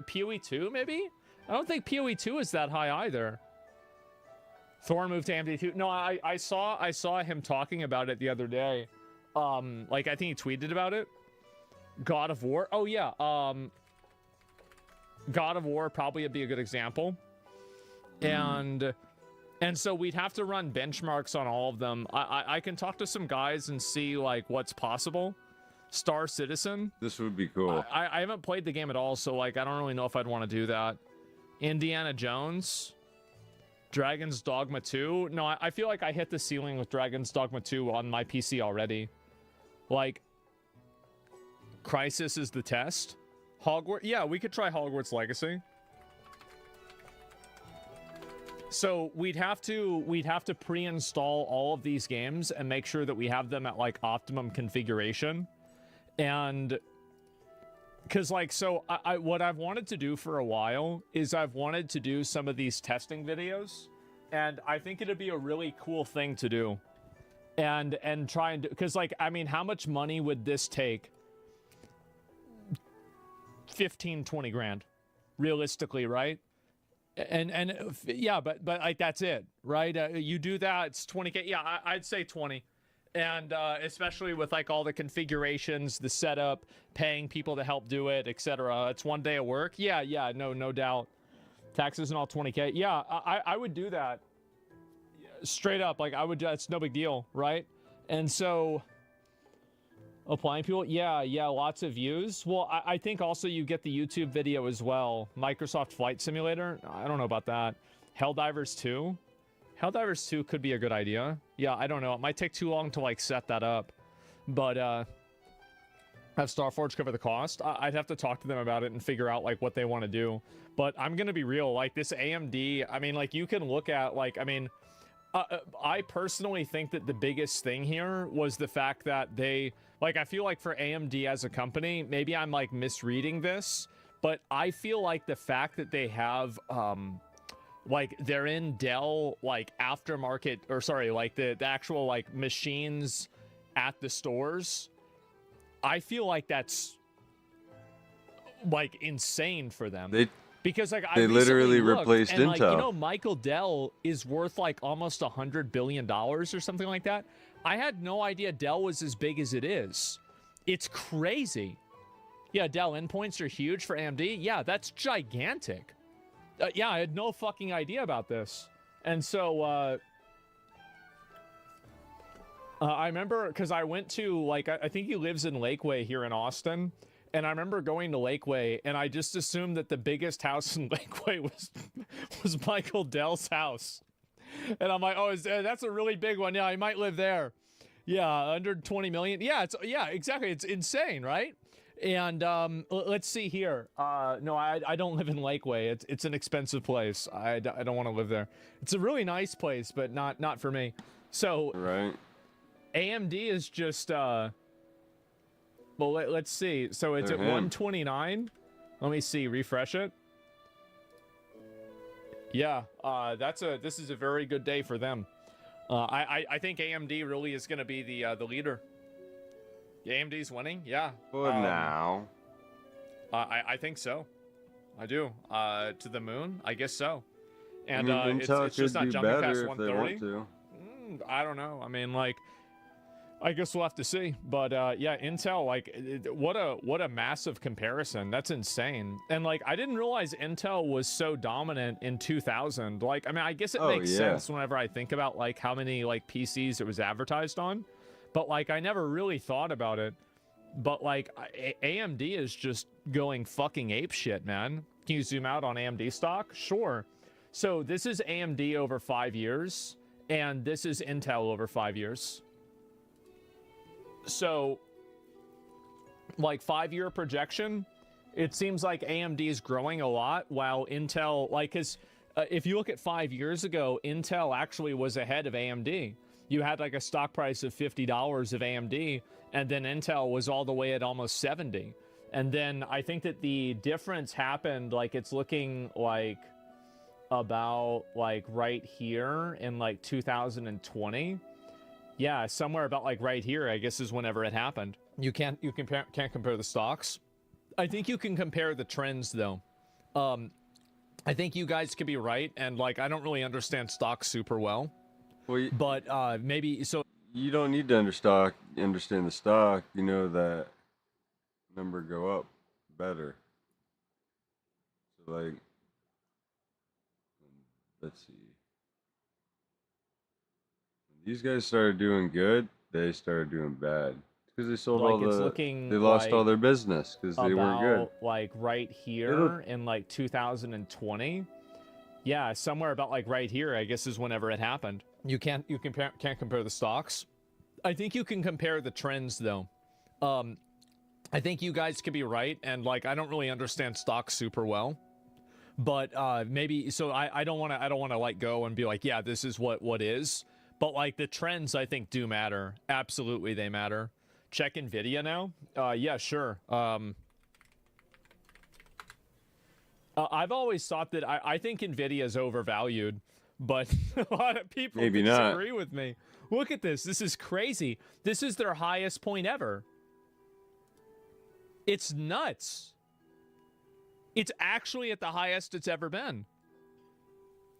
PoE 2 maybe? I don't think PoE 2 is that high either. Thor moved to AMD 2. No, I saw him talking about it the other day. Like I think he tweeted about it. God of War. Oh yeah. God of War probably would be a good example. And so we'd have to run benchmarks on all of them. I can talk to some guys and see like what's possible. Star Citizen. This would be cool. I haven't played the game at all, so like I don't really know if I'd want to do that. Indiana Jones. Dragon's Dogma 2. No, I feel like I hit the ceiling with Dragon's Dogma 2 on my PC already. Like, Crysis is the test. Hogwarts. Yeah, we could try Hogwarts Legacy. So we'd have to pre-install all of these games and make sure that we have them at like optimum configuration. And because like, so what I've wanted to do for a while is I've wanted to do some of these testing videos, and I think it'd be a really cool thing to do. And try and do, because like, I mean, how much money would this take? 15-20 grand realistically, right? And yeah, but like that's it, right? You do that, it's 20K. Yeah, I'd say 20. And especially with like all the configurations, the setup, paying people to help do it, etc. It's 1 day of work. Yeah, no doubt. Taxes and all 20K. Yeah, I would do that. Straight up, like I would. It's no big deal, right? And so applying people, yeah, lots of views. Well, I think also you get the YouTube video as well. Microsoft Flight Simulator. I don't know about that. Helldivers 2. Helldivers 2 could be a good idea. Yeah, I don't know. It might take too long to like set that up, but have Starforge cover the cost. I'd have to talk to them about it and figure out like what they want to do. But I'm gonna be real. Like this AMD. I mean, like you can look at like. I mean, I personally think that the biggest thing here was the fact that they, like, I feel like for AMD as a company, maybe I'm like misreading this, but I feel like the fact that they have, like, they're in Dell, like, aftermarket, or sorry, like the actual, like, machines at the stores, I feel like that's, like, insane for them. Because, like, they literally replaced and, like, Intel. you know, Michael Dell is worth like almost $100 billion or something like that. I had no idea Dell was as big as it is. It's crazy. Yeah, Dell endpoints are huge for AMD. Yeah, that's gigantic. Yeah, I had no fucking idea about this. And so, I remember, because I went to, like, I think he lives in Lakeway here in Austin. And I remember going to Lakeway, and I just assumed that the biggest house in Lakeway was Michael Dell's house. And I'm like, oh, that's a really big one. Yeah, he might live there. Yeah, under 20 million. Yeah, exactly. It's insane, right? And let's see here. No, I don't live in Lakeway. It's an expensive place. I don't want to live there. It's a really nice place, but not for me. So right. AMD is just well, let's see. So it's at 129. Let me see. Refresh it. Yeah, this is a very good day for them. I think AMD really is going to be the leader. AMD's winning. Yeah. For now. I think so. I do. To the moon. I guess so. And I mean, it's just not jumping past 130. I don't know. I mean, like, I guess we'll have to see, but yeah, Intel, like, what a massive comparison. That's insane. And like, I didn't realize Intel was so dominant in 2000. Like, I mean, I guess it makes sense whenever I think about like how many like PCs it was advertised on, but like I never really thought about it. But like AMD is just going fucking ape shit, man. Can you zoom out on AMD stock? Sure. So this is AMD over 5 years, and this is Intel over 5 years. So, like, 5-year projection, it seems like AMD is growing a lot, while Intel, like, because if you look at 5 years ago, Intel actually was ahead of AMD. You had like a stock price of $50 of AMD, and then Intel was all the way at almost 70. And then I think that the difference happened, like, it's looking like about like right here in like 2020. Yeah, somewhere about like right here, I guess, is whenever it happened. You can't compare the stocks. I think you can compare the trends though. I think you guys could be right, and like I don't really understand stocks super well. But maybe so. You don't need to understand the stock. You know that number go up better. So like, let's see. These guys started doing good, they started doing bad because they sold like they lost all their business because they weren't good. Like right here in like 2020. Yeah, somewhere about like right here, I guess, is whenever it happened. You can't compare the stocks. I think you can compare the trends though. I think you guys could be right, and like I don't really understand stocks super well. But maybe so I don't want to like go and be like, yeah, this is what is. But like the trends, I think, do matter. Absolutely, they matter. Check NVIDIA now. Yeah, sure. I've always thought that I think NVIDIA is overvalued, but a lot of people disagree with me. Look at this. This is crazy. This is their highest point ever. It's nuts. It's actually at the highest it's ever been.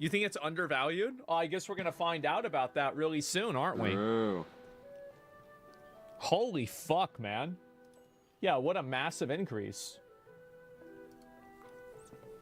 You think it's undervalued? Oh, I guess we're going to find out about that really soon, aren't we? Oh. Holy fuck, man. Yeah, what a massive increase.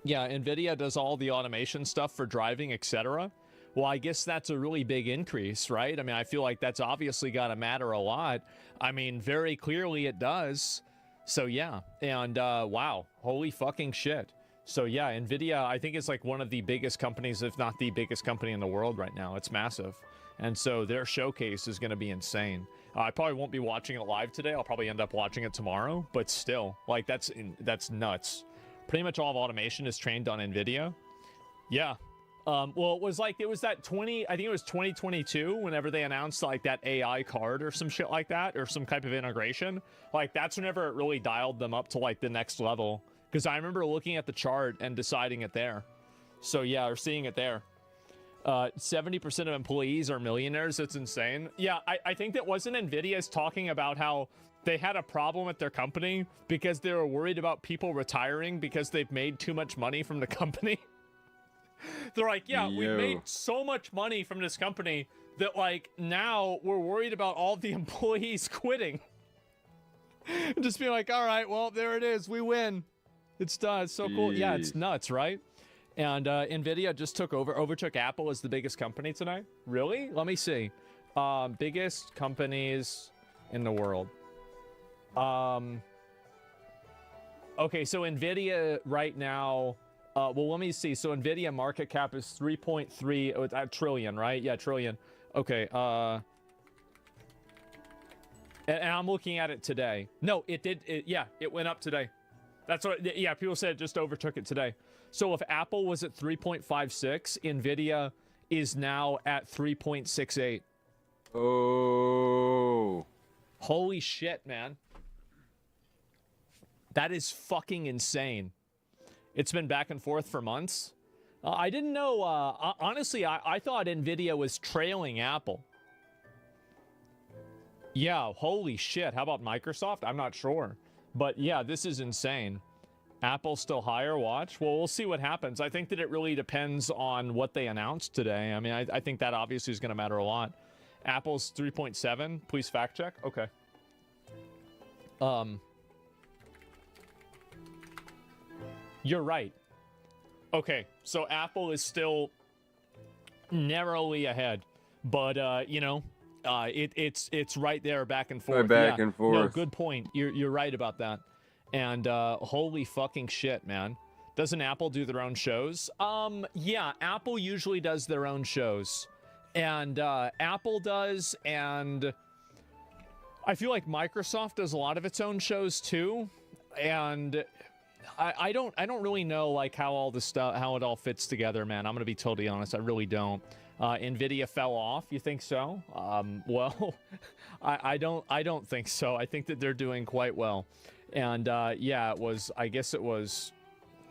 Yeah, NVIDIA does all the automation stuff for driving, etc. Well, I guess that's a really big increase, right? I mean, I feel like that's obviously got to matter a lot. I mean, very clearly it does. So, yeah. And, wow. Holy fucking shit. So yeah, NVIDIA, I think it's like one of the biggest companies, if not the biggest company in the world right now. It's massive. And so their showcase is going to be insane. I probably won't be watching it live today. I'll probably end up watching it tomorrow. But still, like that's nuts. Pretty much all of automation is trained on NVIDIA. Yeah. Well, it was that 20, I think it was 2022, whenever they announced like that AI card or some shit like that, or some type of integration. Like that's whenever it really dialed them up to like the next level. Because I remember looking at the chart and deciding it there. So yeah, we're seeing it there. 70% of employees are millionaires. It's insane. Yeah, I think that wasn't NVIDIA's talking about how they had a problem at their company because they were worried about people retiring because they've made too much money from the company. They're like, yeah, we made so much money from this company that like now we're worried about all the employees quitting. And just being like, all right, well, there it is. We win. It's done. It's so cool. Yeah, it's nuts, right? And NVIDIA just overtook Apple as the biggest company tonight. Really? Let me see. Biggest companies in the world. Okay, so NVIDIA right now, well, let me see. So NVIDIA market cap is 3.3 trillion, right? Yeah, trillion. Okay, and I'm looking at it today. No, it did. Yeah, it went up today. That's what, yeah, people said it just overtook it today. So if Apple was at 3.56, NVIDIA is now at 3.68. Oh. Holy shit, man. That is fucking insane. It's been back and forth for months. I didn't know, honestly, I thought NVIDIA was trailing Apple. Yeah, holy shit. How about Microsoft? I'm not sure. But yeah, this is insane. Apple's still higher, watch. Well, we'll see what happens. I think that it really depends on what they announced today. I mean, I think that obviously is going to matter a lot. Apple's 3.7. Please fact check. Okay. You're right. Okay, so Apple is still narrowly ahead, but you know, it's right there, back and forth. Right back and forth. No, good point. You're right about that. And holy fucking shit, man. Doesn't Apple do their own shows? Yeah, Apple usually does their own shows, and Apple does, and I feel like Microsoft does a lot of its own shows too, and I don't really know like how all this stuff, how it all fits together, man. I'm gonna be totally honest, I really don't. NVIDIA fell off. You think so? Well, I don't think so. I think that they're doing quite well. And yeah, it was, I guess it was,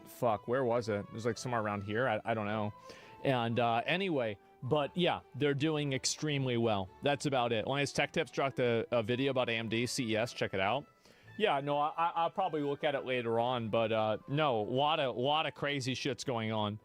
fuck, where was it? It was like somewhere around here. I don't know. And anyway, but yeah, they're doing extremely well. That's about it. Linus Tech Tips dropped a video about AMD CES. Check it out. Yeah, no, I'll probably look at it later on, but no, a lot of crazy shit's going on.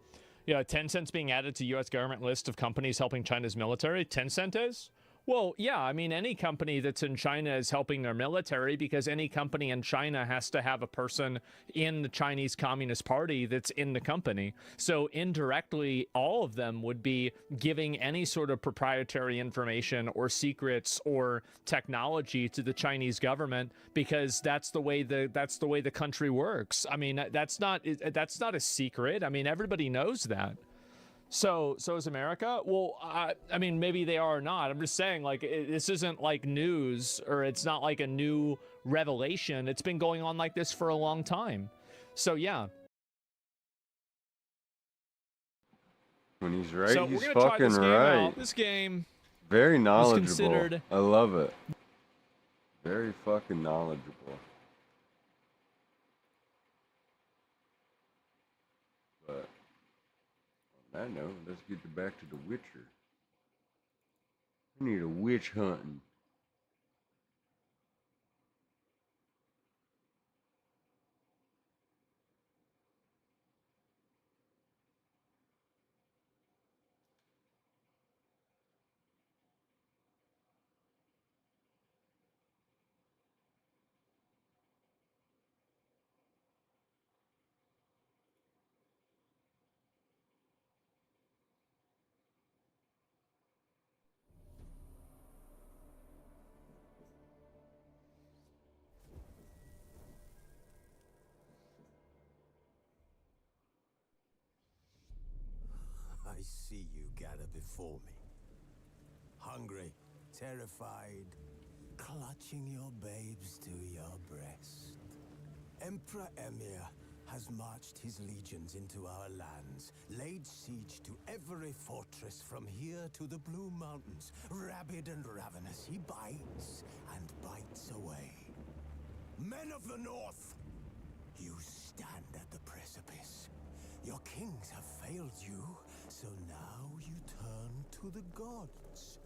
Yeah, Tencent's being added to U.S. government list of companies helping China's military. Tencent is? Well, yeah, I mean, any company that's in China is helping their military because any company in China has to have a person in the Chinese Communist Party that's in the company. So indirectly, all of them would be giving any sort of proprietary information or secrets or technology to the Chinese government because that's the way the country works. I mean, that's not a secret. I mean, everybody knows that. So is America? Well, I mean, maybe they are or not. I'm just saying, like, this isn't like news, or it's not like a new revelation. It's been going on like this for a long time. So yeah. When he's right, so he's we're gonna fucking try this game right. out. This game very knowledgeable. Considered... I love it. Very fucking knowledgeable. But I know. Let's get back to the Witcher. We need a witch hunting. I see you gather before me. Hungry, terrified, clutching your babes to your breast. Emperor Emir, has marched his legions into our lands, laid siege to every fortress from here to the Blue Mountains. Rabid and ravenous, he bites and bites away. Men of the North, you stand at the precipice. Your kings have failed you, so now you turn to the gods.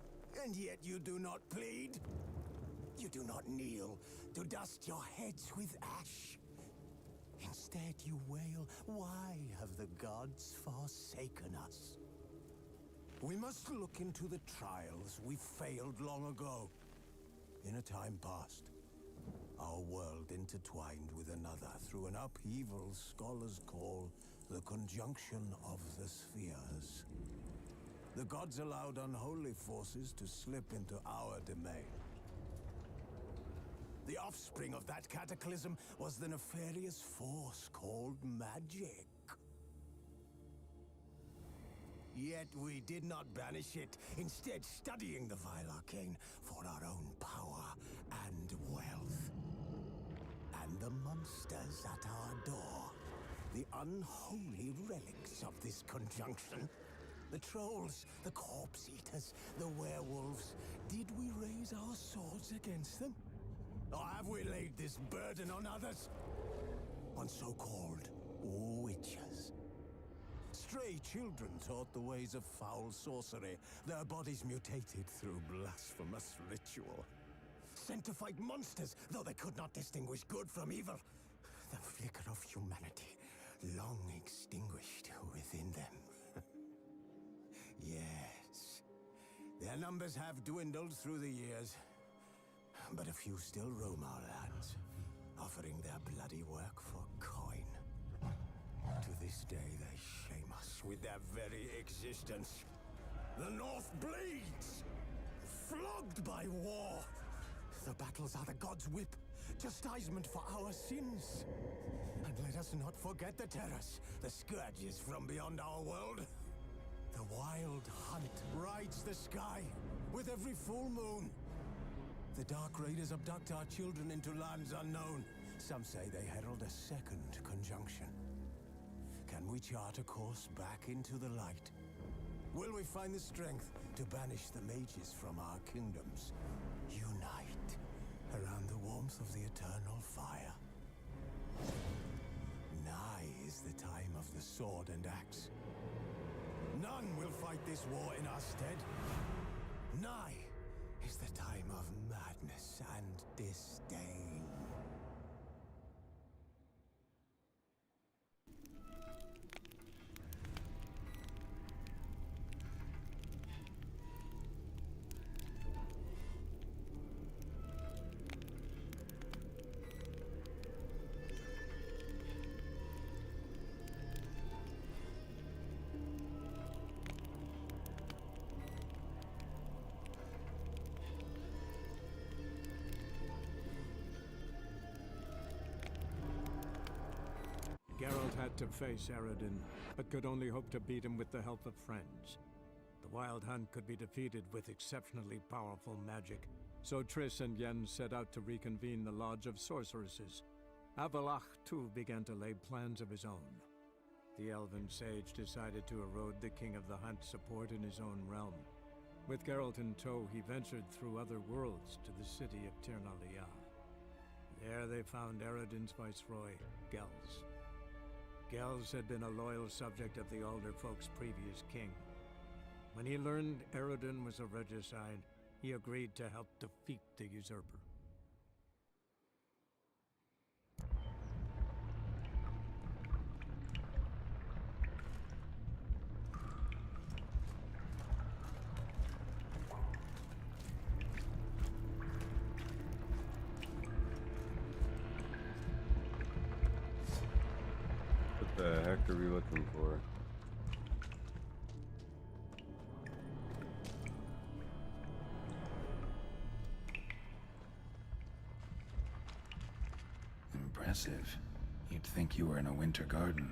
And yet you do not plead. You do not kneel to dust your heads with ash. Instead you wail, why have the gods forsaken us? We must look into the trials we failed long ago. In a time past, our world intertwined with another through an upheaval scholars call the conjunction of the spheres. The gods allowed unholy forces to slip into our domain. The offspring of that cataclysm was the nefarious force called magic. Yet we did not banish it, instead studying the vile arcane for our own power and wealth. And the monsters at our door, the unholy relics of this conjunction. The trolls, the corpse eaters, the werewolves. Did we raise our swords against them? Or have we laid this burden on others? On so-called witches. Stray children taught the ways of foul sorcery, their bodies mutated through blasphemous ritual. Sent to fight monsters, though they could not distinguish good from evil. The flicker of humanity, long extinguished within them. Yes, their numbers have dwindled through the years. But a few still roam our lands, offering their bloody work for coin. To this day, they shame us with their very existence. The North bleeds, flogged by war. The battles are the gods' whip, chastisement for our sins. And let us not forget the terrors, the scourges from beyond our world. The wild hunt rides the sky with every full moon. The Dark Raiders abduct our children into lands unknown. Some say they herald a second conjunction. Can we chart a course back into the light? Will we find the strength to banish the mages from our kingdoms? Unite around the warmth of the eternal fire. Nigh is the time of the sword and axe. None will fight this war in our stead. Nigh is the time of madness and disdain. Geralt had to face Eredin, but could only hope to beat him with the help of friends. The Wild Hunt could be defeated with exceptionally powerful magic, so Triss and Yen set out to reconvene the Lodge of Sorceresses. Avallac'h, too, began to lay plans of his own. The elven sage decided to erode the King of the Hunt's support in his own realm. With Geralt in tow, he ventured through other worlds to the city of Tir na Liah. There they found Eredin's viceroy, Gels. Gels had been a loyal subject of the Alderfolk's previous king. When he learned Eredin was a regicide, he agreed to help defeat the usurper. What the heck are we looking for? Impressive. You'd think you were in a winter garden.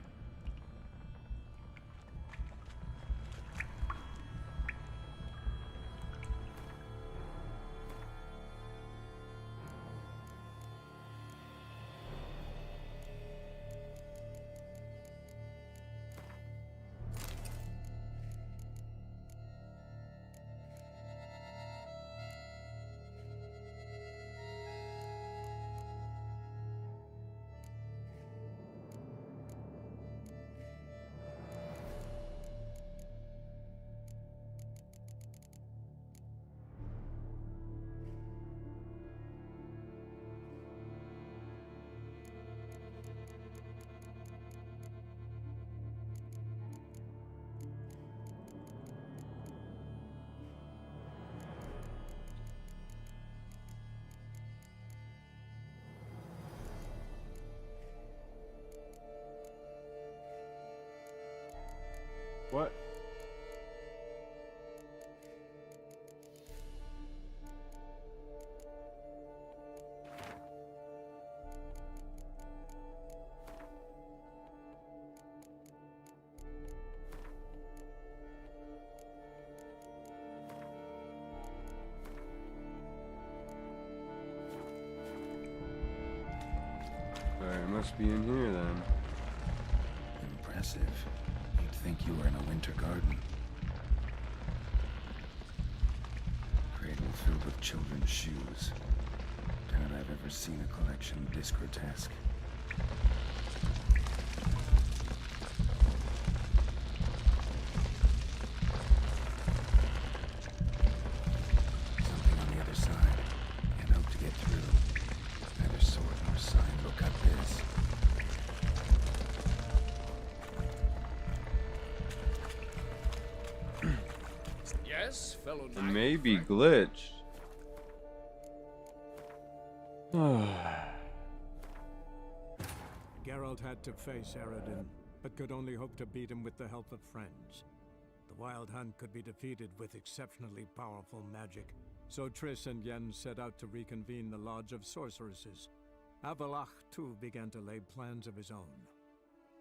What? Alright, it must be in here then. Impressive. You'd think you were in a winter garden. Cradle filled with children's shoes. Doubt I've ever seen a collection this grotesque. Something on the other side. Can't hope to get through. Neither sword nor sign will cut this. Yes, fellow It knight. may be glitched. Geralt had to face Eredin, but could only hope to beat him with the help of friends. The Wild Hunt could be defeated with exceptionally powerful magic, so Triss and Yen set out to reconvene the Lodge of Sorceresses. Avalach, too, began to lay plans of his own.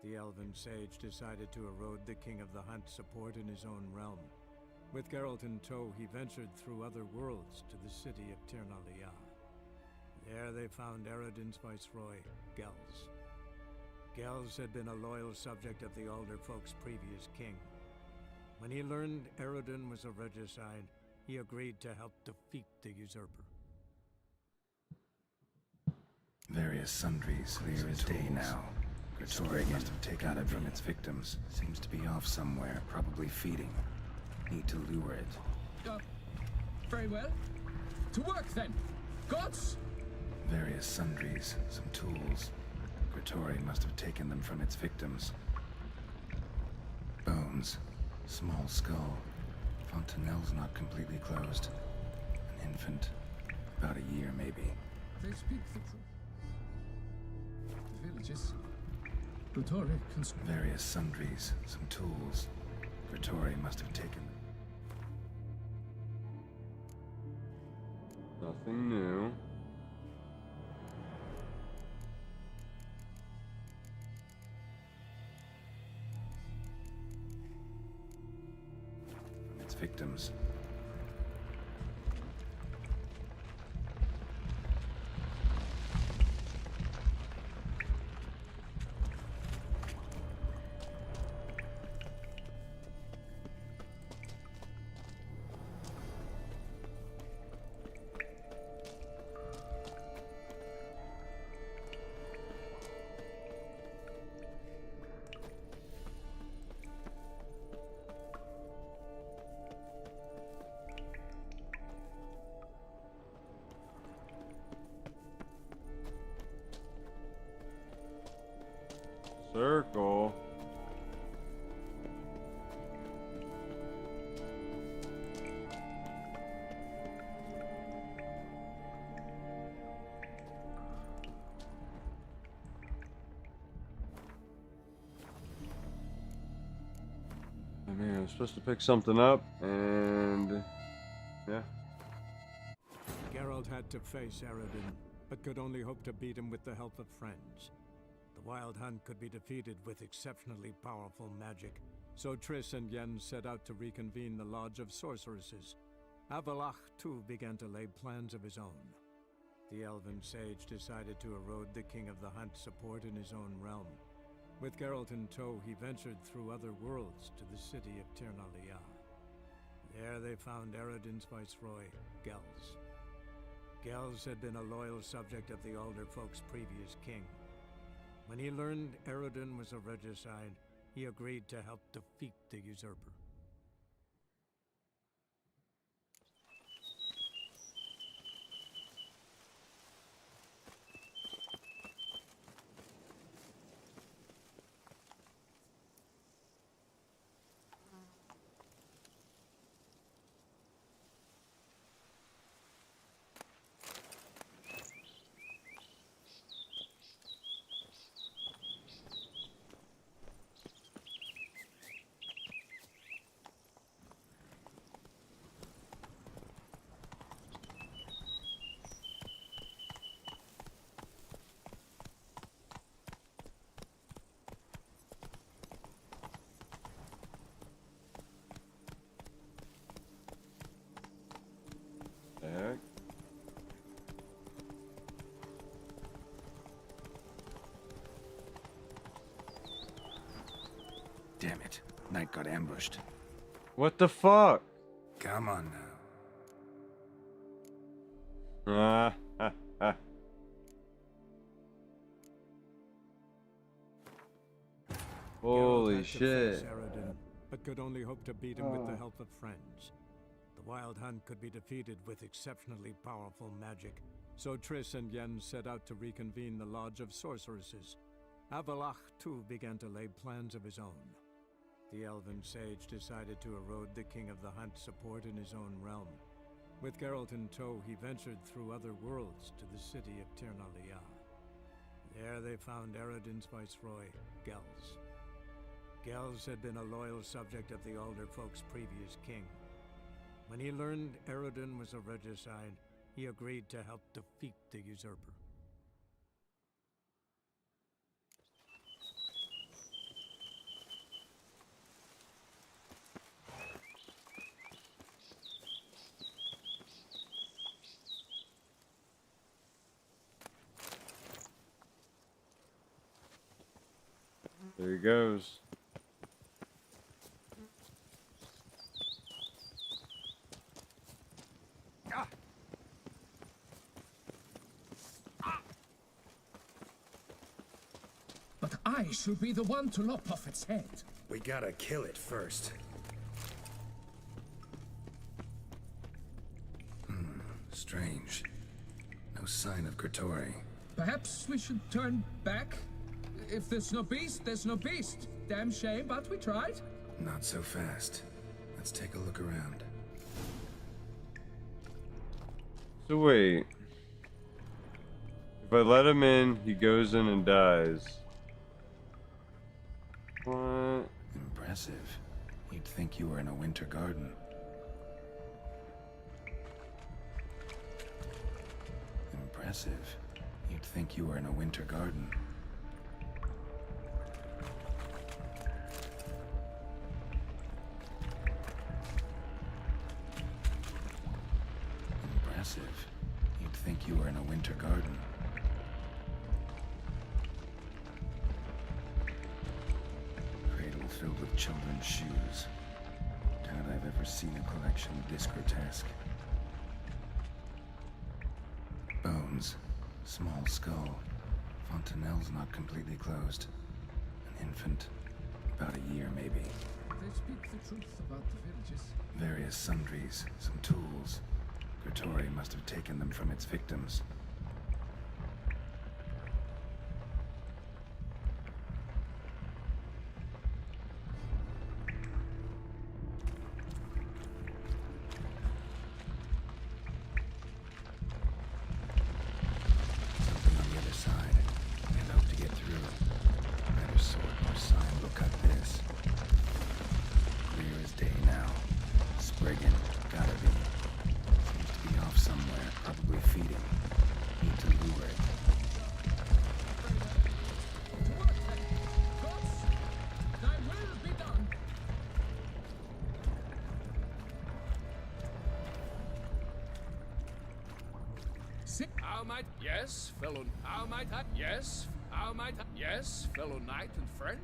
The elven sage decided to erode the King of the Hunt's support in his own realm. With Geralt in tow, he ventured through other worlds to the city of Tirnalia. There they found Eredin's viceroy, Gels. Gels had been a loyal subject of the Alderfolk's previous king. When he learned Eredin was a regicide, he agreed to help defeat the usurper. Various sundries, clear as day now. Gretorian must have taken it from its victims. Seems to be off somewhere, probably feeding. Need to lure it. Very well. To work then. Gods! Various sundries, some tools. Gretorian must have taken them from its victims. Bones. Small skull. Fontanelle's not completely closed. An infant. About a year, maybe. They speak the truth. The villages. Gretori Various sundries, some tools. Gretorian must have taken them. Nothing new. From its victims. Circle. I mean, I'm supposed to pick something up, and yeah. Geralt had to face Eredin, but could only hope to beat him with the help of friends. The Wild Hunt could be defeated with exceptionally powerful magic, so Triss and Yen set out to reconvene the Lodge of Sorceresses. Avalach, too, began to lay plans of his own. The elven sage decided to erode the King of the Hunt's support in his own realm. With Geralt in tow, he ventured through other worlds to the city of Tirnalia. There they found Eredin's viceroy, Gels. Gels had been a loyal subject of the Alderfolk's previous king. When he learned Eredin was a regicide, he agreed to help defeat the usurper. Damn it. Knight got ambushed. What the fuck? Come on now. Holy shit. Aradin, but could only hope to beat him with the help of friends. The Wild Hunt could be defeated with exceptionally powerful magic, so Triss and Yen set out to reconvene the Lodge of Sorceresses. Avalach, too, began to lay plans of his own. The elven sage decided to erode the King of the Hunt support in his own realm. With Geralt in tow, he ventured through other worlds to the city of Tirnalia. There they found Aradin's viceroy, Gels. Gels had been a loyal subject of the Alder folk's previous king. When he learned Aradin was a regicide, he agreed to help defeat the usurper. There he goes. But I should be the one to lop off its head. We gotta kill it first. Strange. No sign of Kratori. Perhaps we should turn back? If there's no beast, there's no beast. Damn shame, but we tried. Not so fast. Let's take a look around. So wait. If I let him in, he goes in and dies. What? Impressive. You'd think you were in a winter garden. Impressive. You'd think you were in a winter garden. Impressive. You'd think you were in a winter garden. Cradle filled with children's shoes. Doubt I've ever seen a collection this grotesque. Bones. Small skull. Fontanelle's not completely closed. An infant. About a year, maybe. They speak the truth about the villages. Various sundries. Some tools. Kratori must have taken them from its victims. Something on the other side. I hope to get through. Neither sword nor sign will cut this. Clear as day now. Spriggan. Gotta be. Be off somewhere, probably feeding. Need to lure it. Thy will be done. How might yes, fellow? How might I? Yes, how might I? Yes, fellow knight and friend.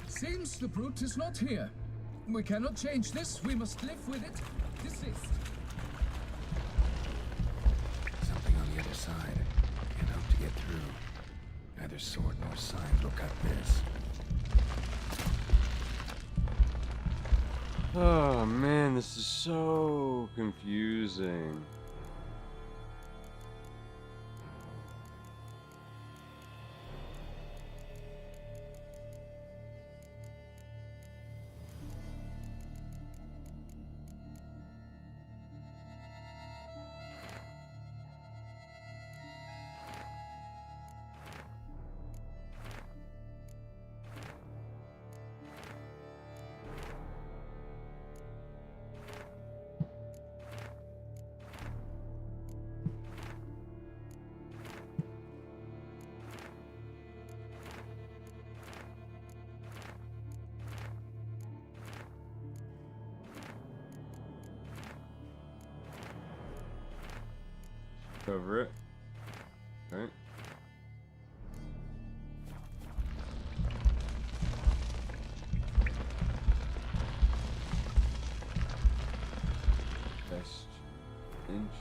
Seems the brute is not here. We cannot change this. We must live with it. Desist. Something on the other side. Can't hope to get through. Neither sword nor sign. Look at this. Oh man, this is so confusing. Cover it. Right. Best inch.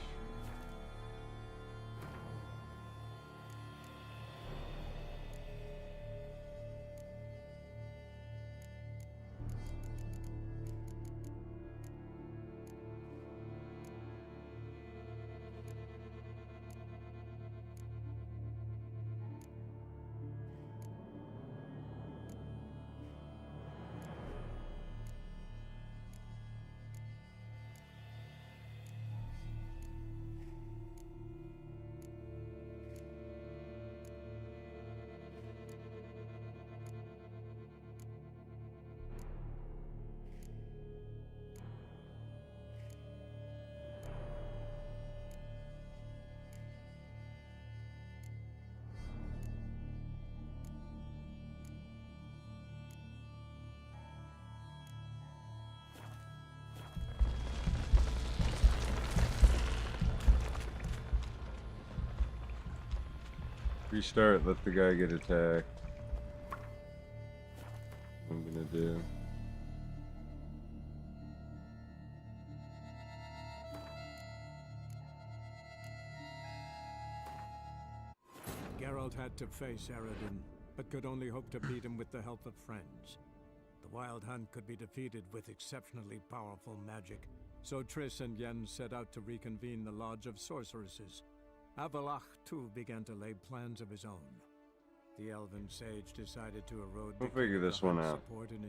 Restart, let the guy get attacked. What I'm gonna do. Geralt had to face Eredin, but could only hope to beat him with the help of friends. The Wild Hunt could be defeated with exceptionally powerful magic, so Triss and Yen set out to reconvene the Lodge of Sorceresses. Avallac'h, too, began to lay plans of his own. The elven sage decided to erode We'll figure this one out.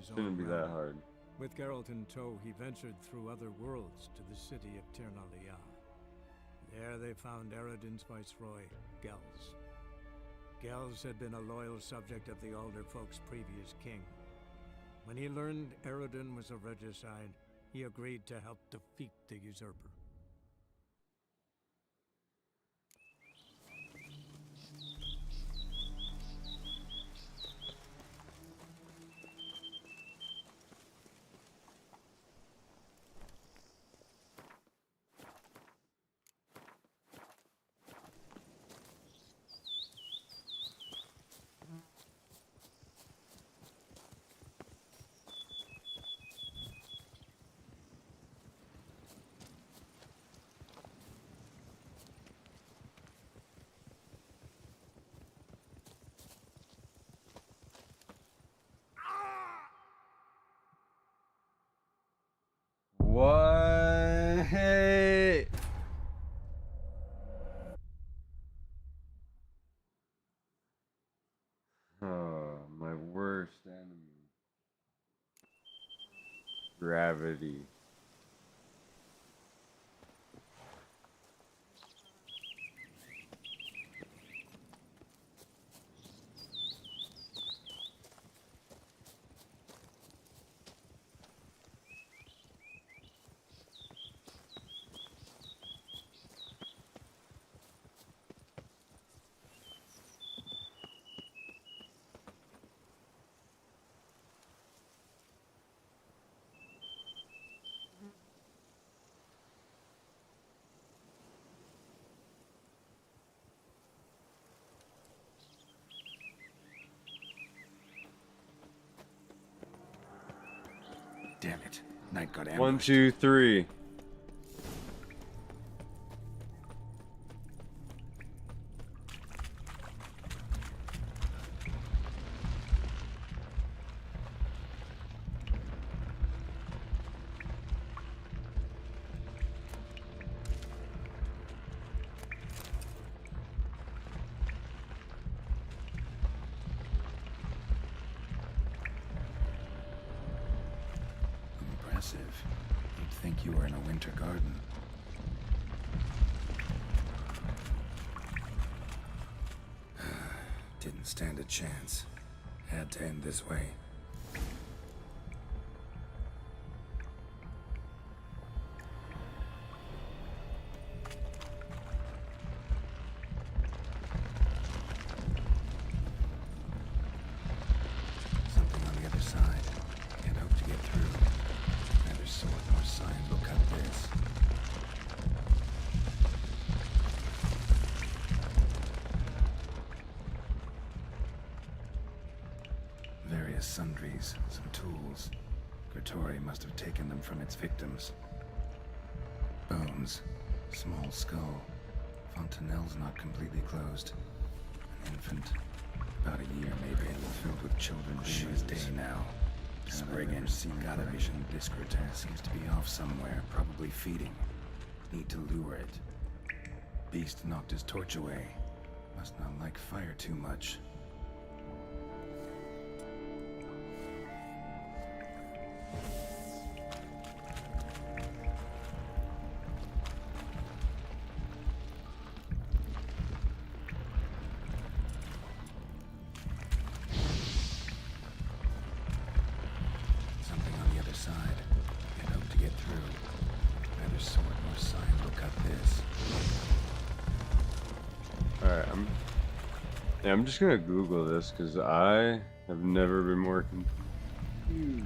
Shouldn't be that hard. With Geralt in tow, he ventured through other worlds to the city of Tirnalia. There they found Eredin's viceroy, Gels. Gels had been a loyal subject of the Alder folk's previous king. When he learned Eredin was a regicide, he agreed to help defeat the usurper. What? Hey. Oh, my worst enemy. Gravity. Damn it. Knight got ambushed. 1, 2, 3. impressive. You'd think you were in a winter garden. Didn't stand a chance. Had to end this way. Something on the other side. Can't hope to get through. Neither sword nor sign will cut this. Various sundries, some tools. Gertori must have taken them from its victims. Bones, small skull. Fontanelle's not completely closed. An infant, about a year maybe, filled with children. Shoes day now. Spriggan, gotta be. This Grotesque seems to be off somewhere, probably feeding. Need to lure it. Beast knocked his torch away. Must not like fire too much. Something on the other side. Can't hope to get through. Neither sword nor sign will cut this. Alright, I'm just gonna Google this because I have never been more confused.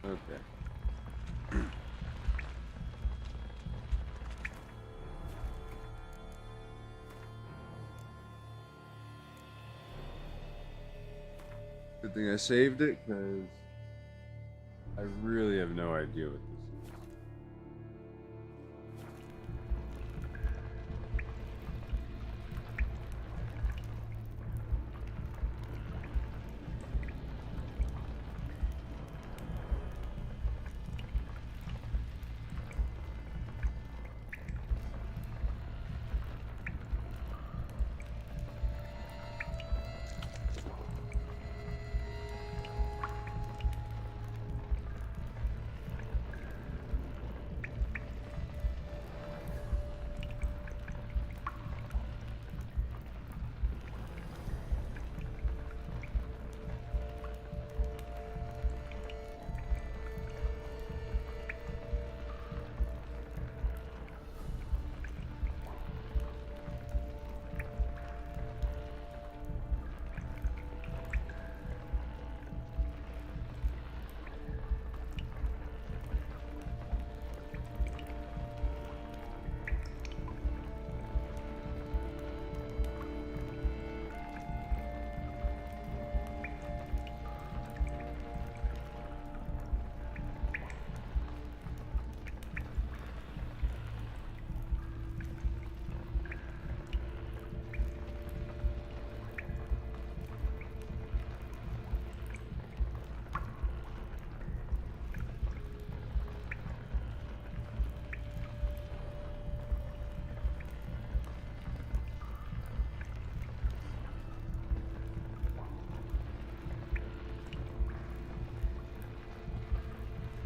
Okay. Good thing I saved it, because I really have no idea what this is.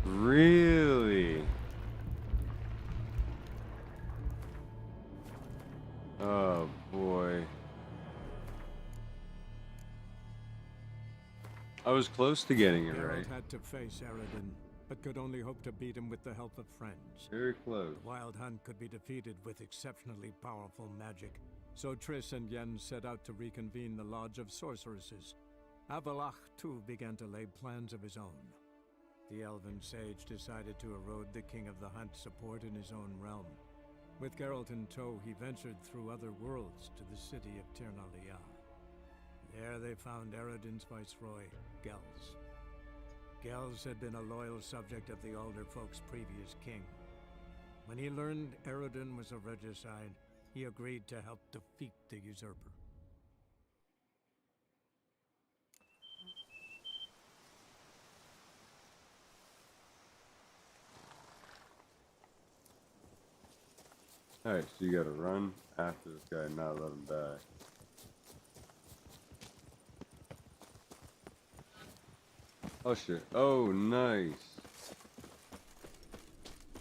Really? Oh boy. I was close to getting it right. Geralt had to face Aradin, but could only hope to beat him with the help of friends. Very close. The Wild Hunt could be defeated with exceptionally powerful magic, so Triss and Yen set out to reconvene the Lodge of Sorceresses. Avalach, too, began to lay plans of his own. The elven sage decided to erode the King of the Hunt's support in his own realm. With Geralt in tow, he ventured through other worlds to the city of Tirnalia. There they found Aradin's viceroy, Gels. Gels had been a loyal subject of the Alder folk's previous king. When he learned Aradin was a regicide, he agreed to help defeat the usurper. Alright, so you gotta run after this guy and not let him die. Oh shit. Oh, nice.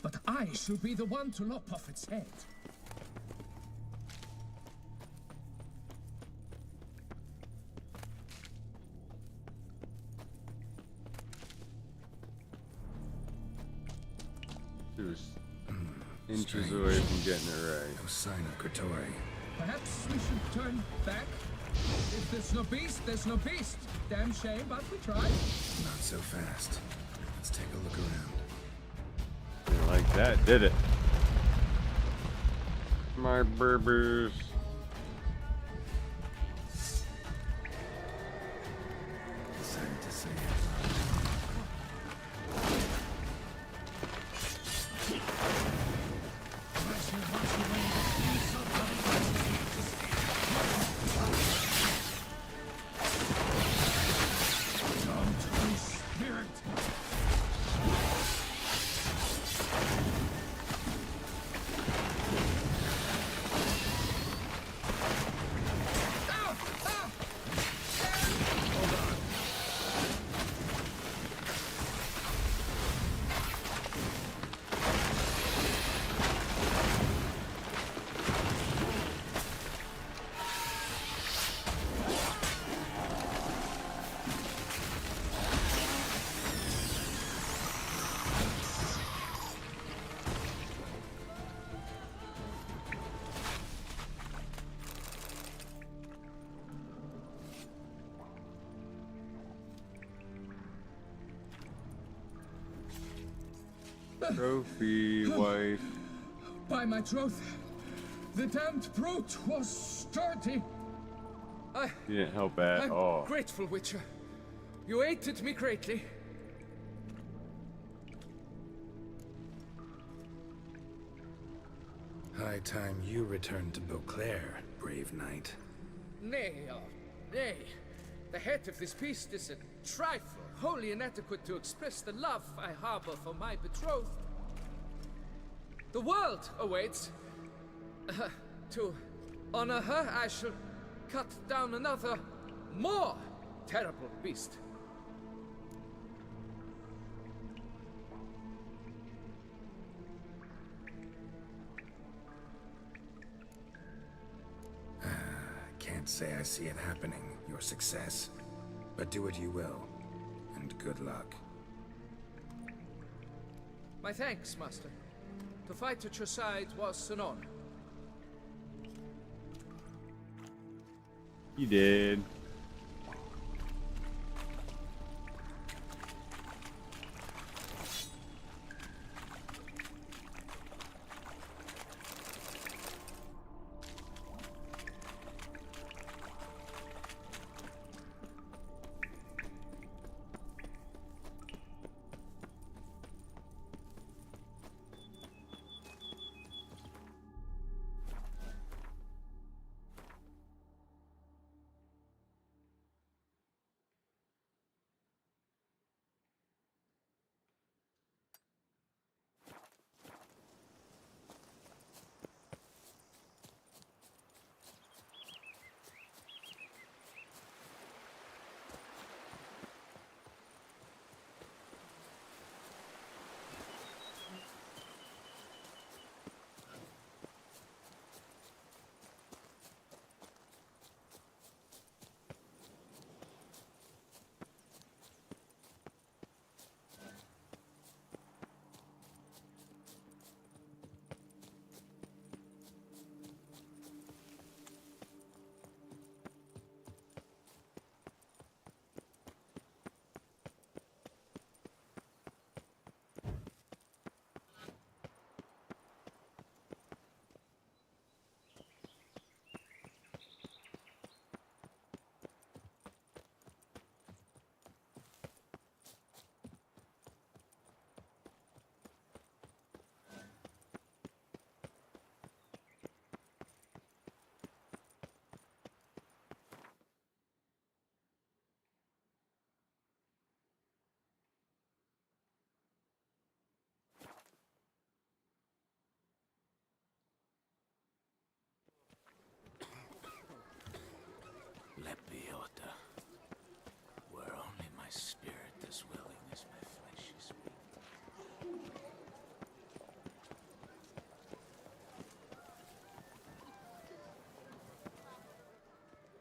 But I should be the one to lop off its head. She was inches away from getting it right. No sign of Kotori. Perhaps we should turn back? If there's no beast, there's no beast. Damn shame, but we tried. Not so fast. Let's take a look around. Didn't like that, did it? My burbers. Decided to say it. Trophy wife. By my troth, the damned brute was sturdy. You didn't help at all. I'm grateful, Witcher. You aided me greatly. High time you returned to Beauclair, brave knight. Nay, nay. The head of this beast is a trifle, wholly inadequate to express the love I harbor for my betrothed. The world awaits. To honor her, I shall cut down another, more terrible beast. Can't say I see it happening, your success. But do what you will, and good luck. My thanks, Master. To fight at your side was an honor. You did. Lepiota. Were only my spirit as willing as my flesh is weak.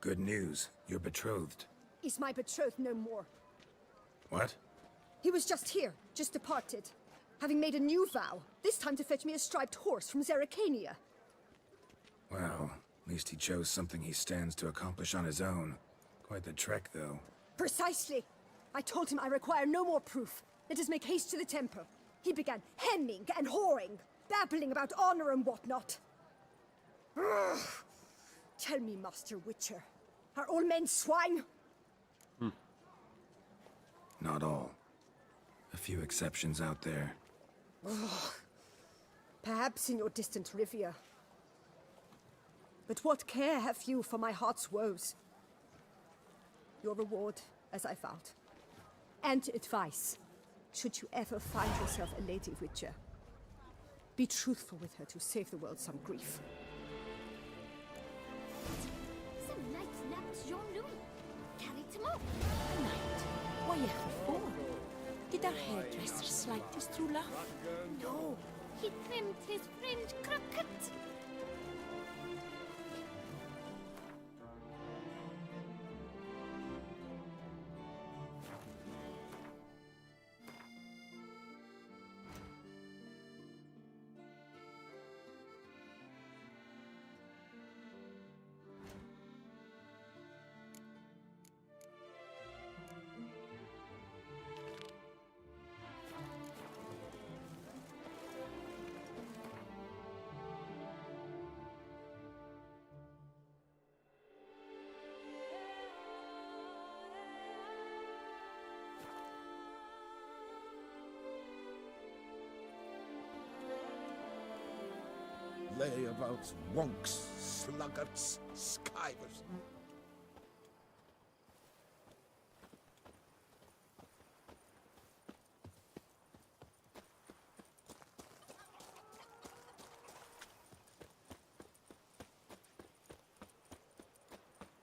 Good news. You're betrothed. Is my betrothed no more? What? He was just here, just departed. Having made a new vow, this time to fetch me a striped horse from Zerrikania. Well, at least he chose something he stands to accomplish on his own. Quite the trek, though. Precisely. I told him I require no more proof. Let us make haste to the temple. He began hemming and hawing, babbling about honor and whatnot. Ugh. Tell me, Master Witcher, are all men swine? Not all. A few exceptions out there. Ugh. Perhaps in your distant Rivia. But what care have you for my heart's woes? Your reward, as I found. And advice, should you ever find yourself a lady Witcher. Be truthful with her to save the world some grief. Some knights napped Jean-Louis. Carried him off. Knight? Why ever for? Did our hairdresser slight his true love? No, he trimmed his friend Crockett. slay about wonks, sluggards, skivers.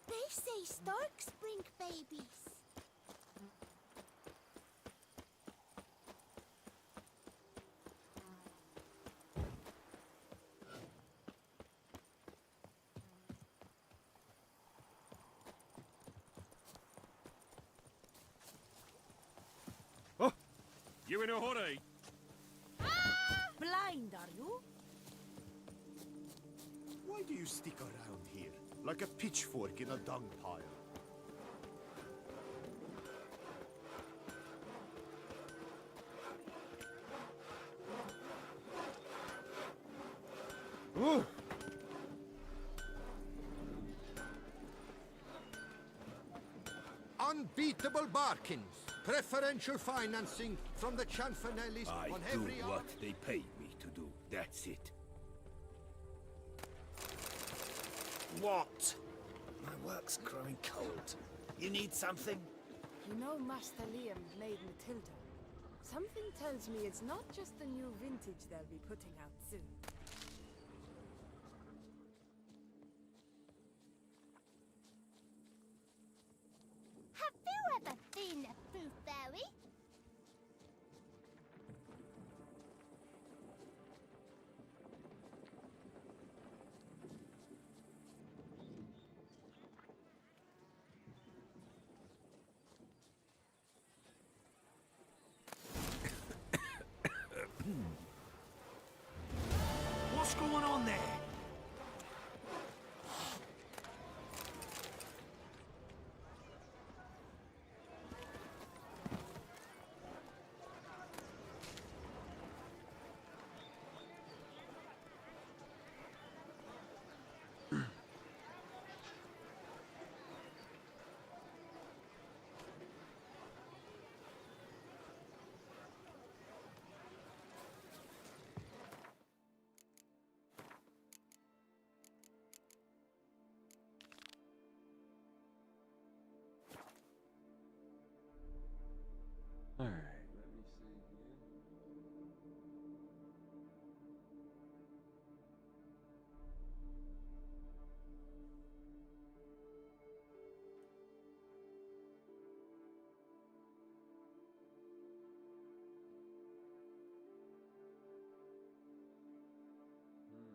They say storks bring babies. Oh, you in a hurry? Blind, are you? Why do you stick around here, like a pitchfork in a dung pile? Ooh. Unbeatable bargains. Preferential financing from the Chanfanellis I on do every what they pay me to do. That's it. What? My work's growing cold. You need something? You know Master Liam made Matilda. Something tells me it's not just the new vintage they'll be putting out soon. Have you ever seen a fruit fairy? What's going on there? All right, let me see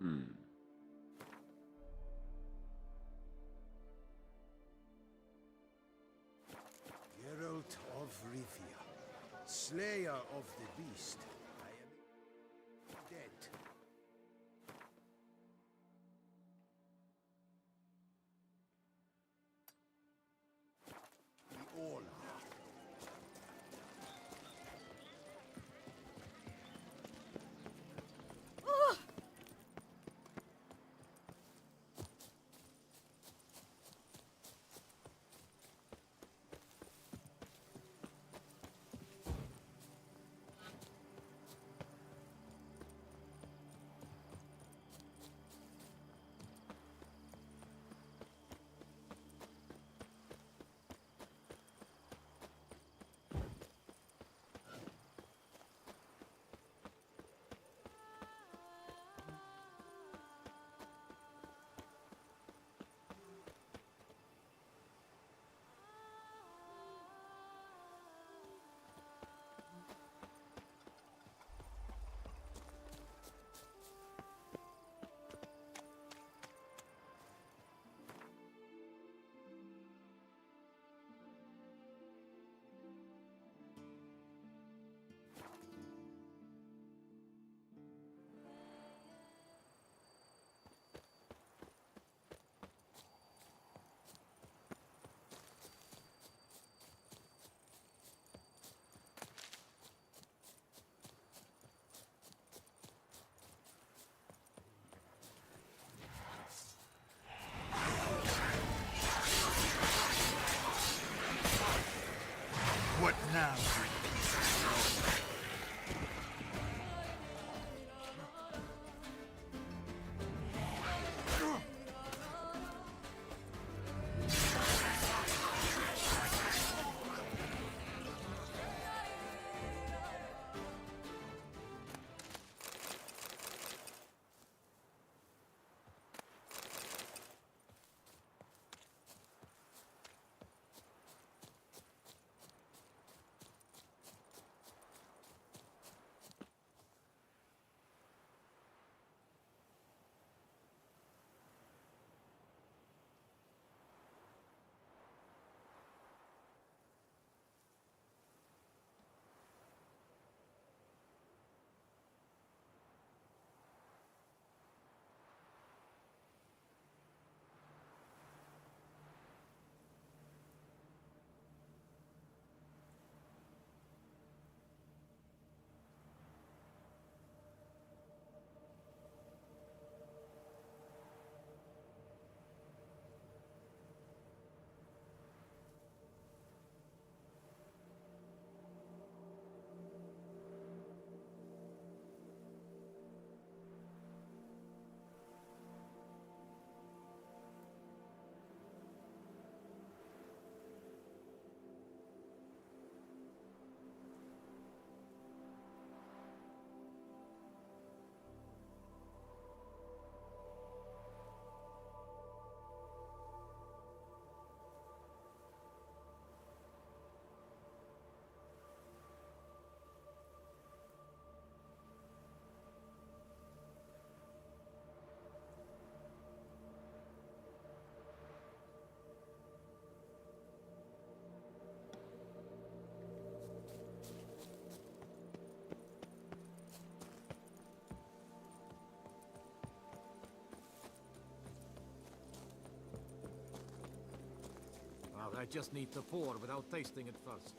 here. Geralt of Rivia, slayer of the beast. I am dead. We all are. What now? I just need to pour without tasting it first.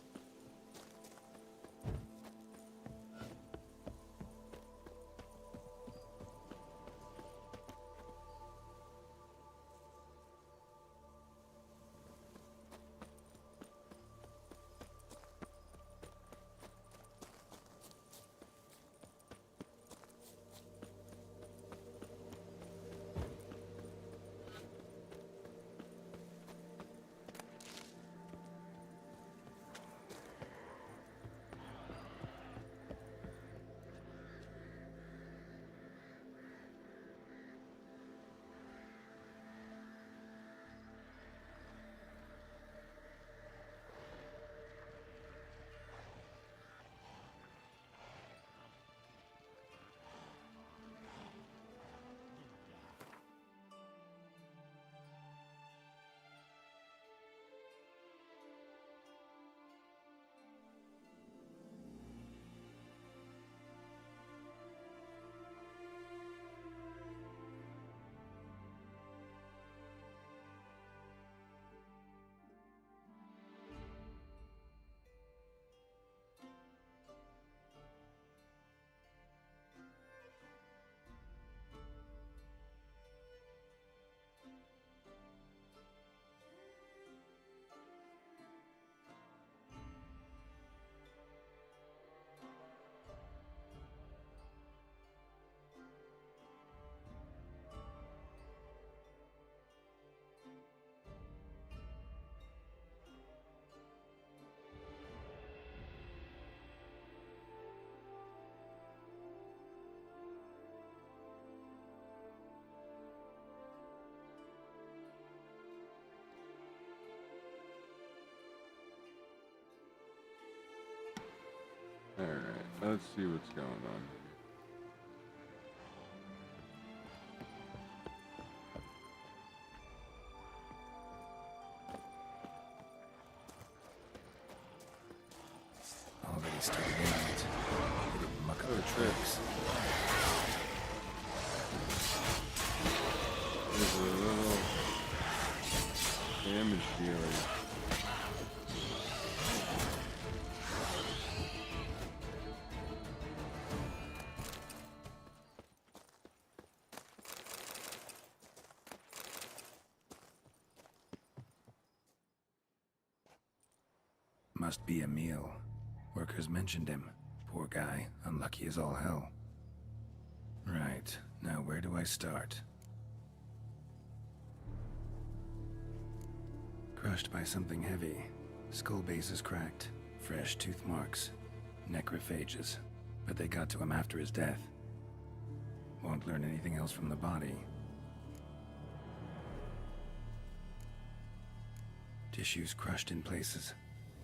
Alright, let's see what's going on here. Already started in it. They didn't muck up the tricks. There's a little damage dealer. Must be a meal. Workers mentioned him. Poor guy, unlucky as all hell. Right, now where do I start? Crushed by something heavy. Skull base is cracked. Fresh tooth marks. Necrophages. But they got to him after his death. Won't learn anything else from the body. Tissues crushed in places.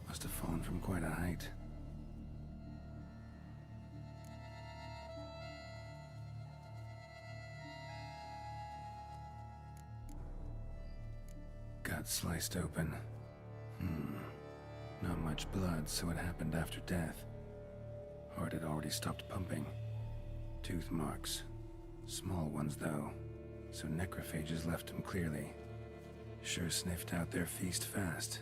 Must have fallen from quite a height. Gut sliced open. Not much blood, so it happened after death. Heart had already stopped pumping. Tooth marks. Small ones, though, so necrophages left him clearly. Sure sniffed out their feast fast.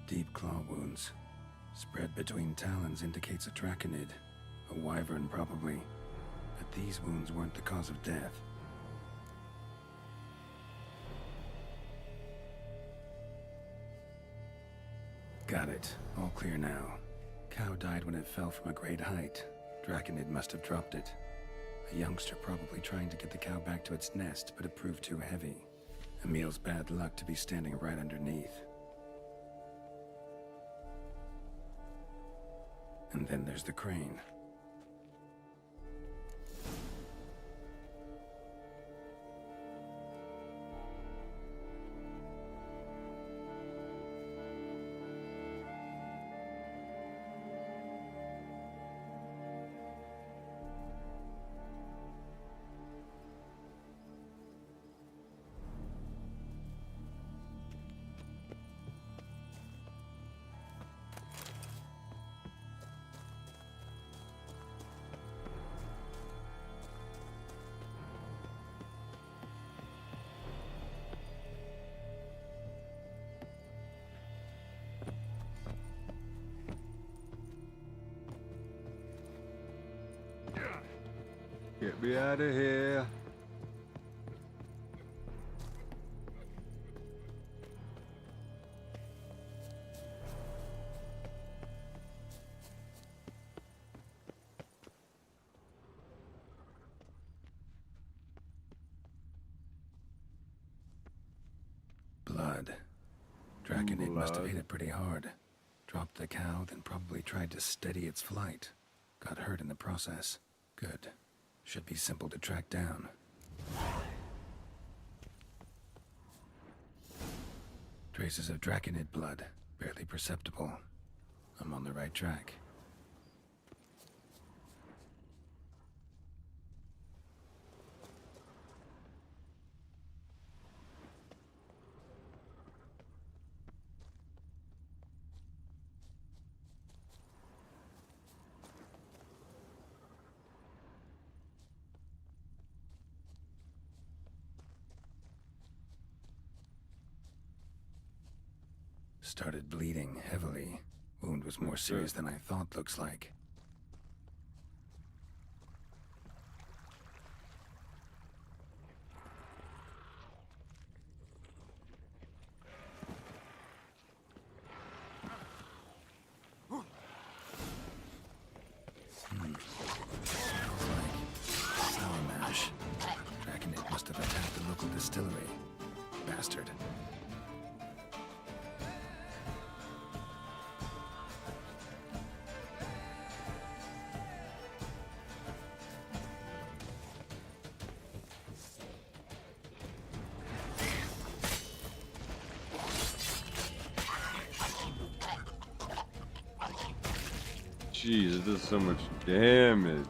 Deep claw wounds. Spread between talons indicates a draconid. A wyvern, probably. But these wounds weren't the cause of death. Got it. All clear now. Cow died when it fell from a great height. Draconid must have dropped it. A youngster probably trying to get the cow back to its nest, but it proved too heavy. Emil's bad luck to be standing right underneath. And then there's the crane. Get me out of here. Blood. Draconid must have hit it pretty hard. Dropped the cow, then probably tried to steady its flight. Got hurt in the process. Good. Should be simple to track down. Traces of Draconid blood. Barely perceptible. I'm on the right track. Started bleeding heavily. Wound was more serious than I thought, looks like. Sour mash. Draconid must have attacked the local distillery. Bastard. Jeez, it does so much damage.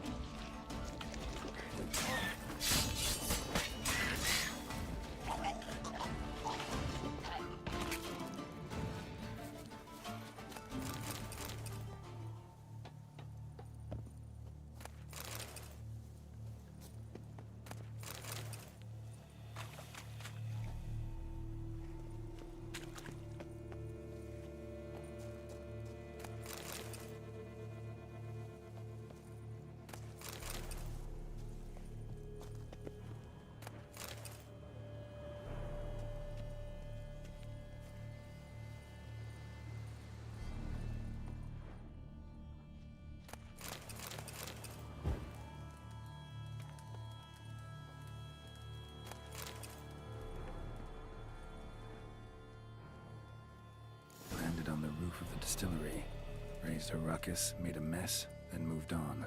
Landed on the roof of the distillery. Raised a ruckus, made a mess, then moved on.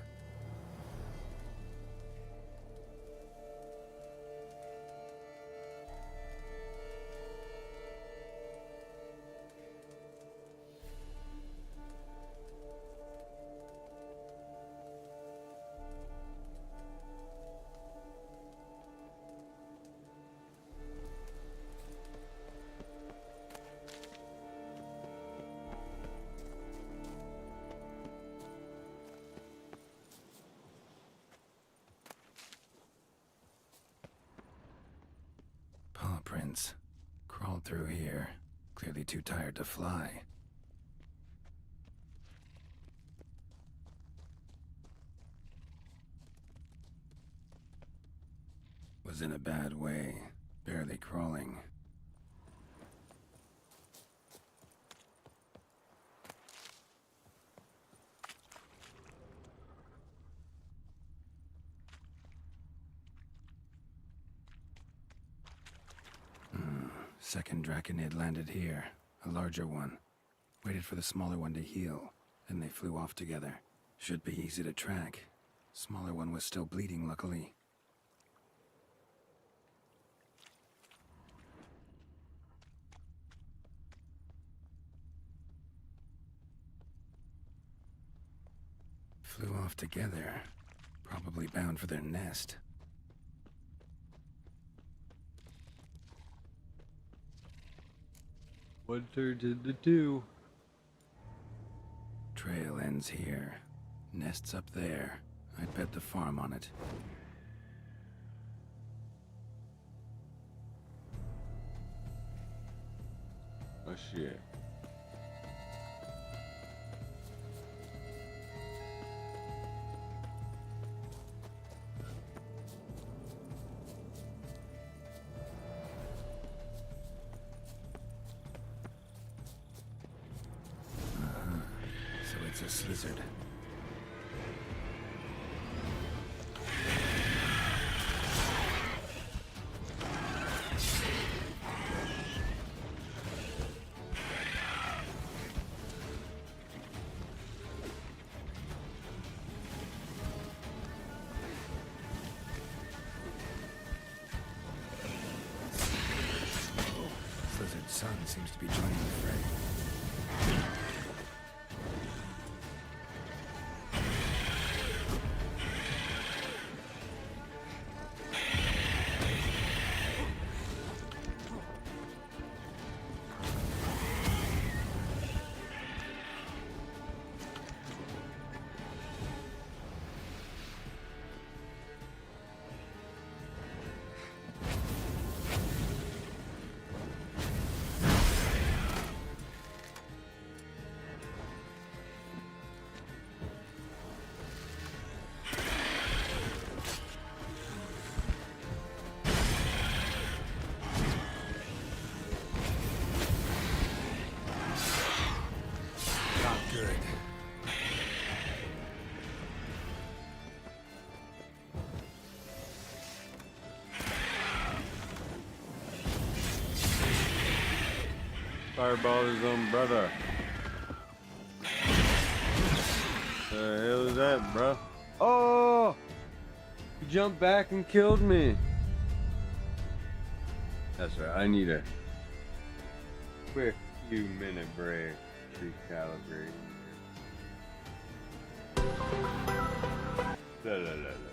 Paw prints. Crawled through here. Clearly too tired to fly. Was in a bad way. Barely crawling. Second Draconid landed here. A larger one. Waited for the smaller one to heal. Then they flew off together. Should be easy to track. Smaller one was still bleeding, luckily. Flew off together. Probably bound for their nest. One turned into two. Trail ends here. Nest's up there. I'd bet the farm on it. Oh shit. It's a Slizzard. Slizzard's son seems to be joining the fray. Fireball his own brother. The hell is that, bro? Oh! He jumped back and killed me. That's right, I need a quick few minute break. Recalibrate. La la la la.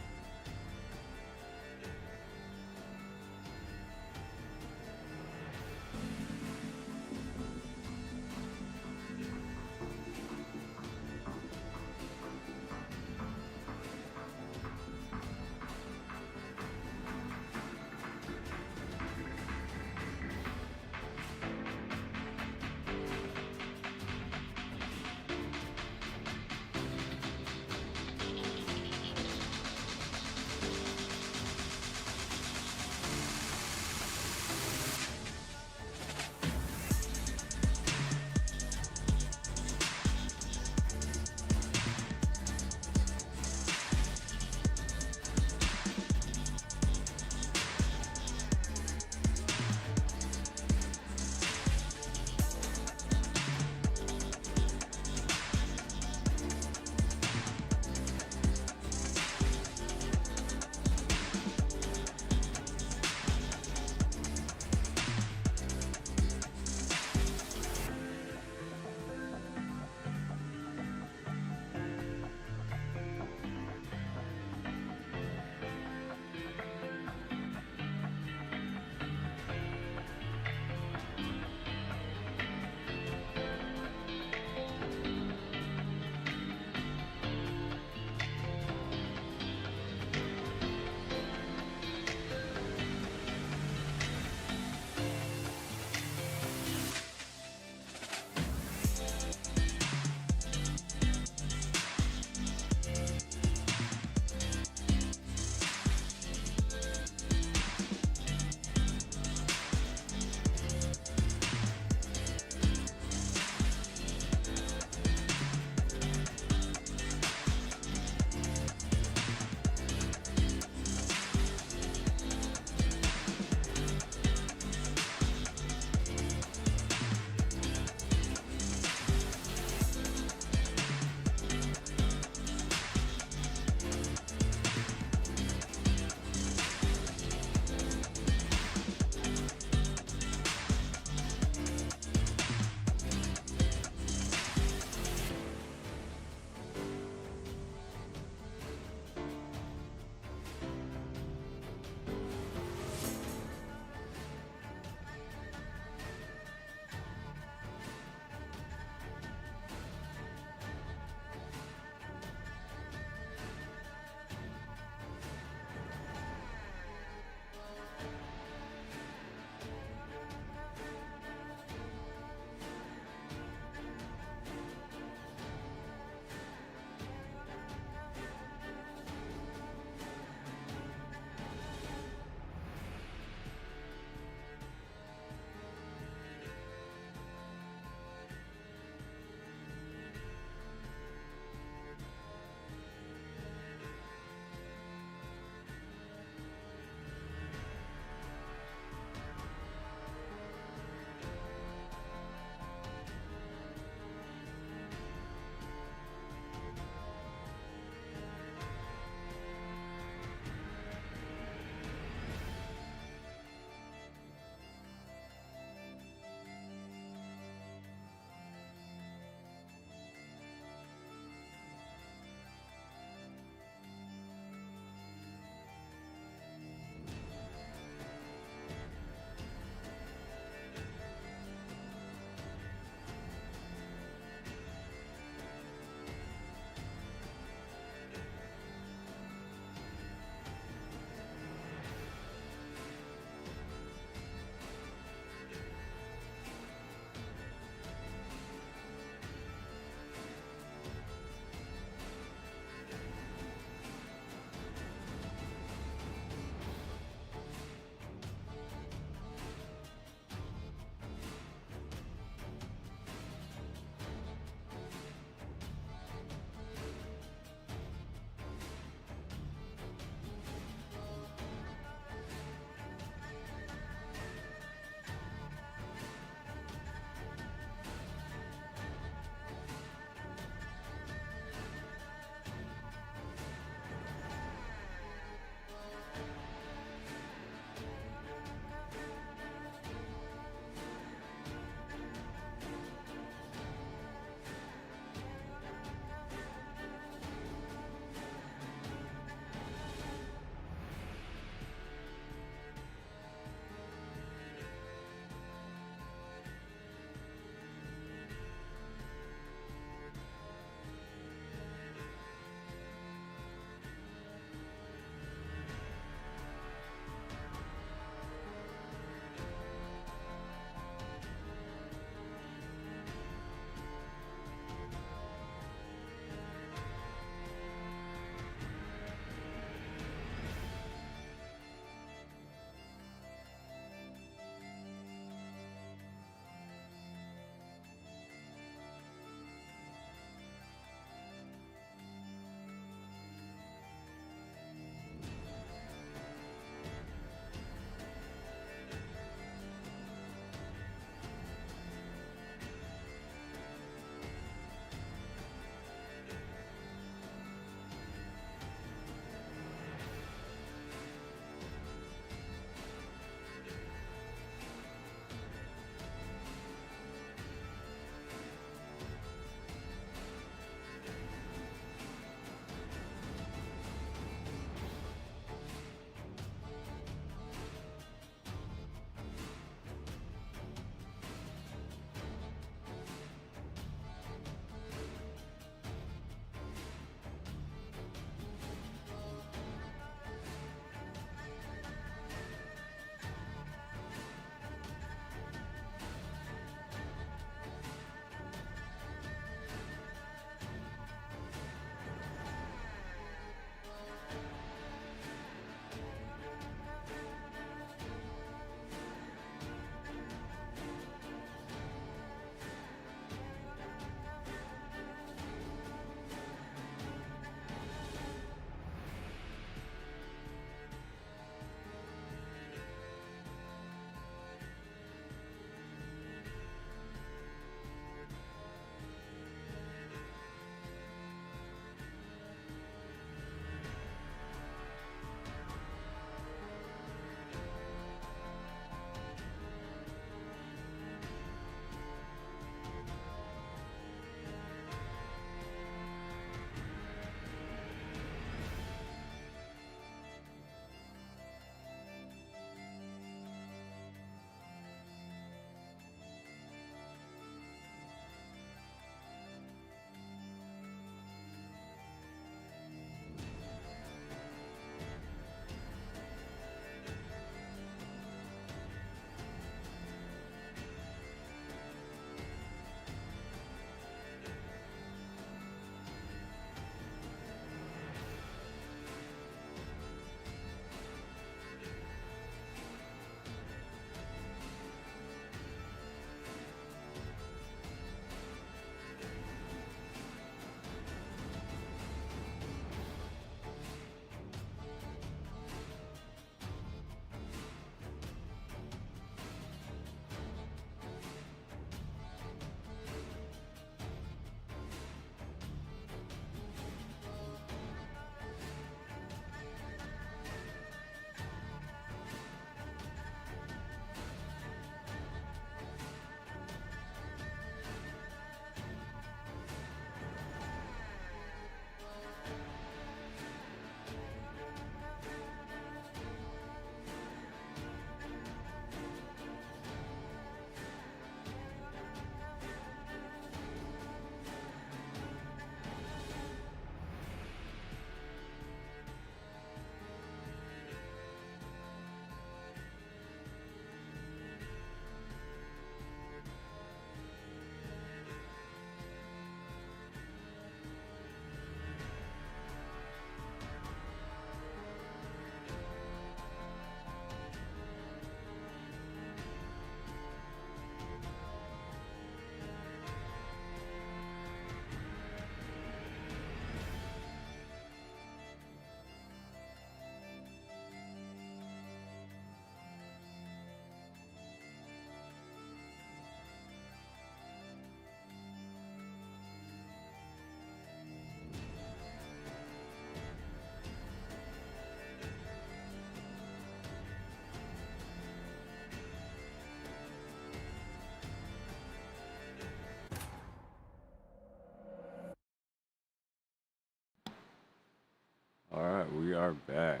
We are back.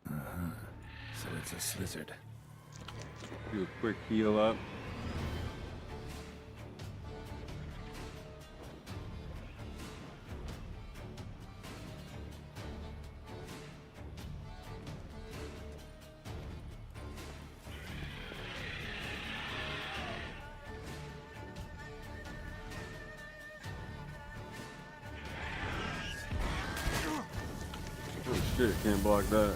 So it's a slizzard. Do a quick heal up. Oh shit, can't block that.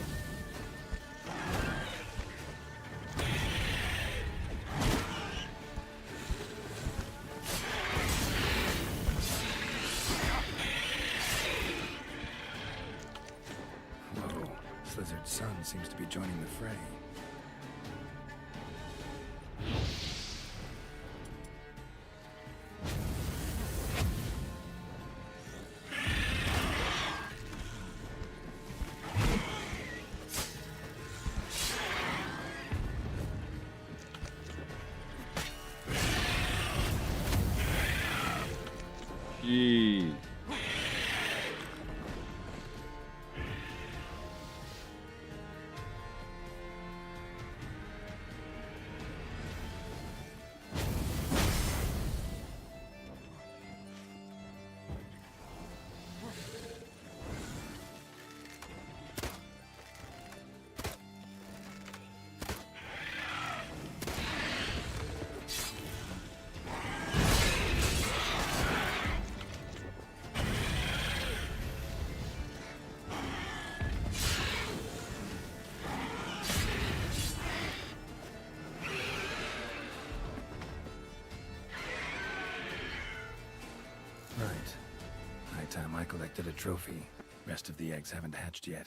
Whoa, Slizzard's son seems to be joining the fray. Jeez. Time I collected a trophy. Rest of the eggs haven't hatched yet.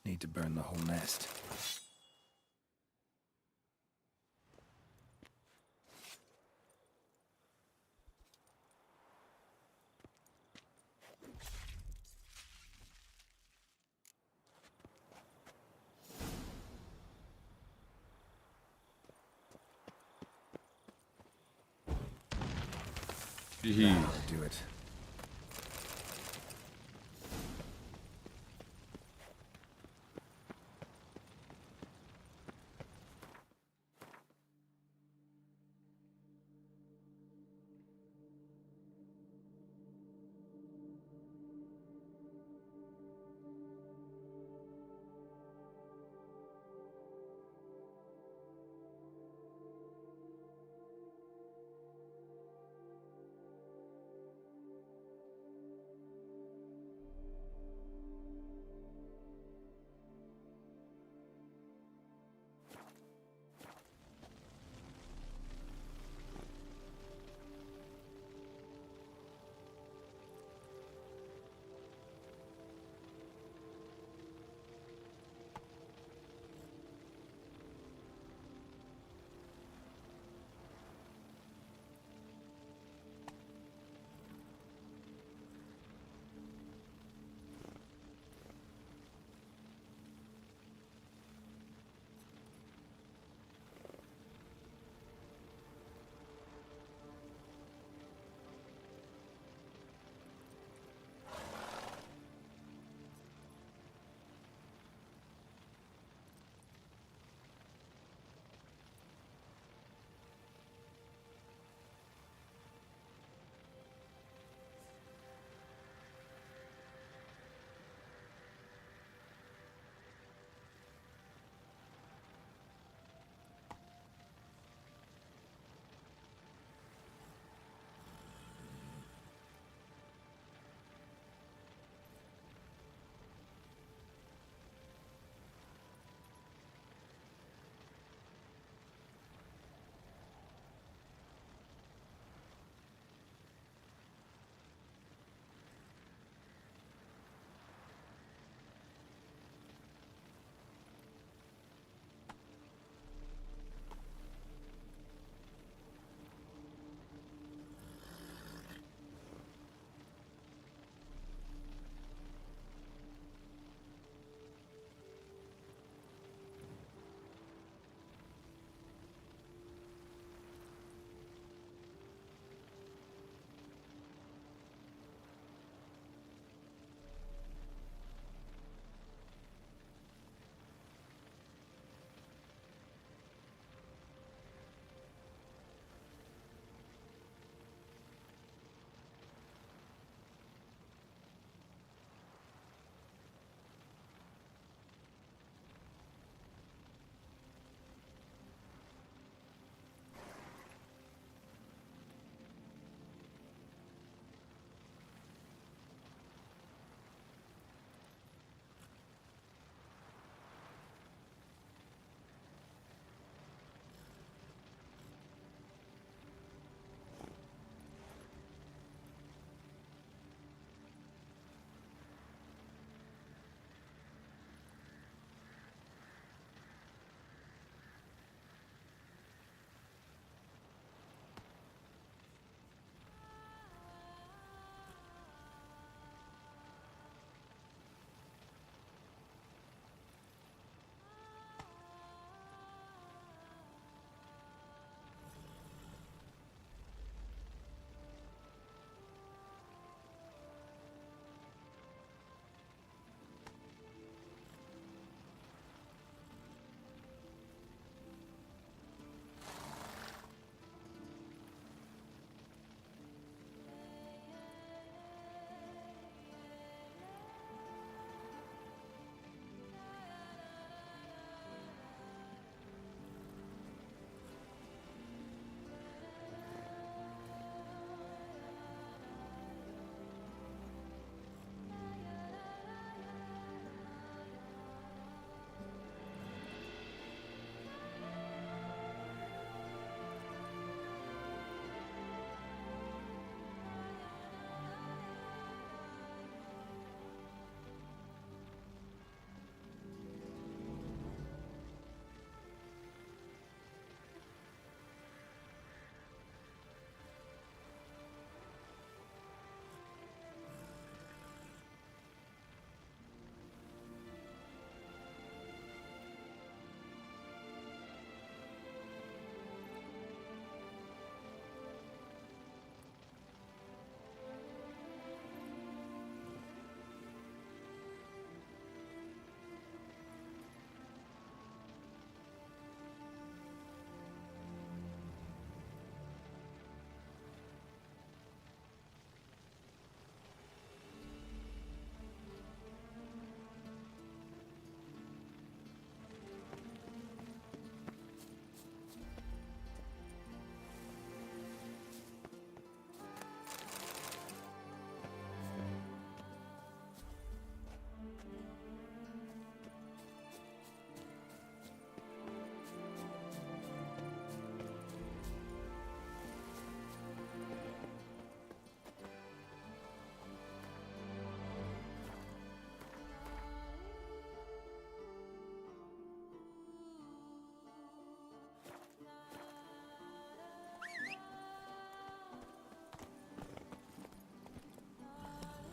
Need to burn the whole nest. Jeez. Do it.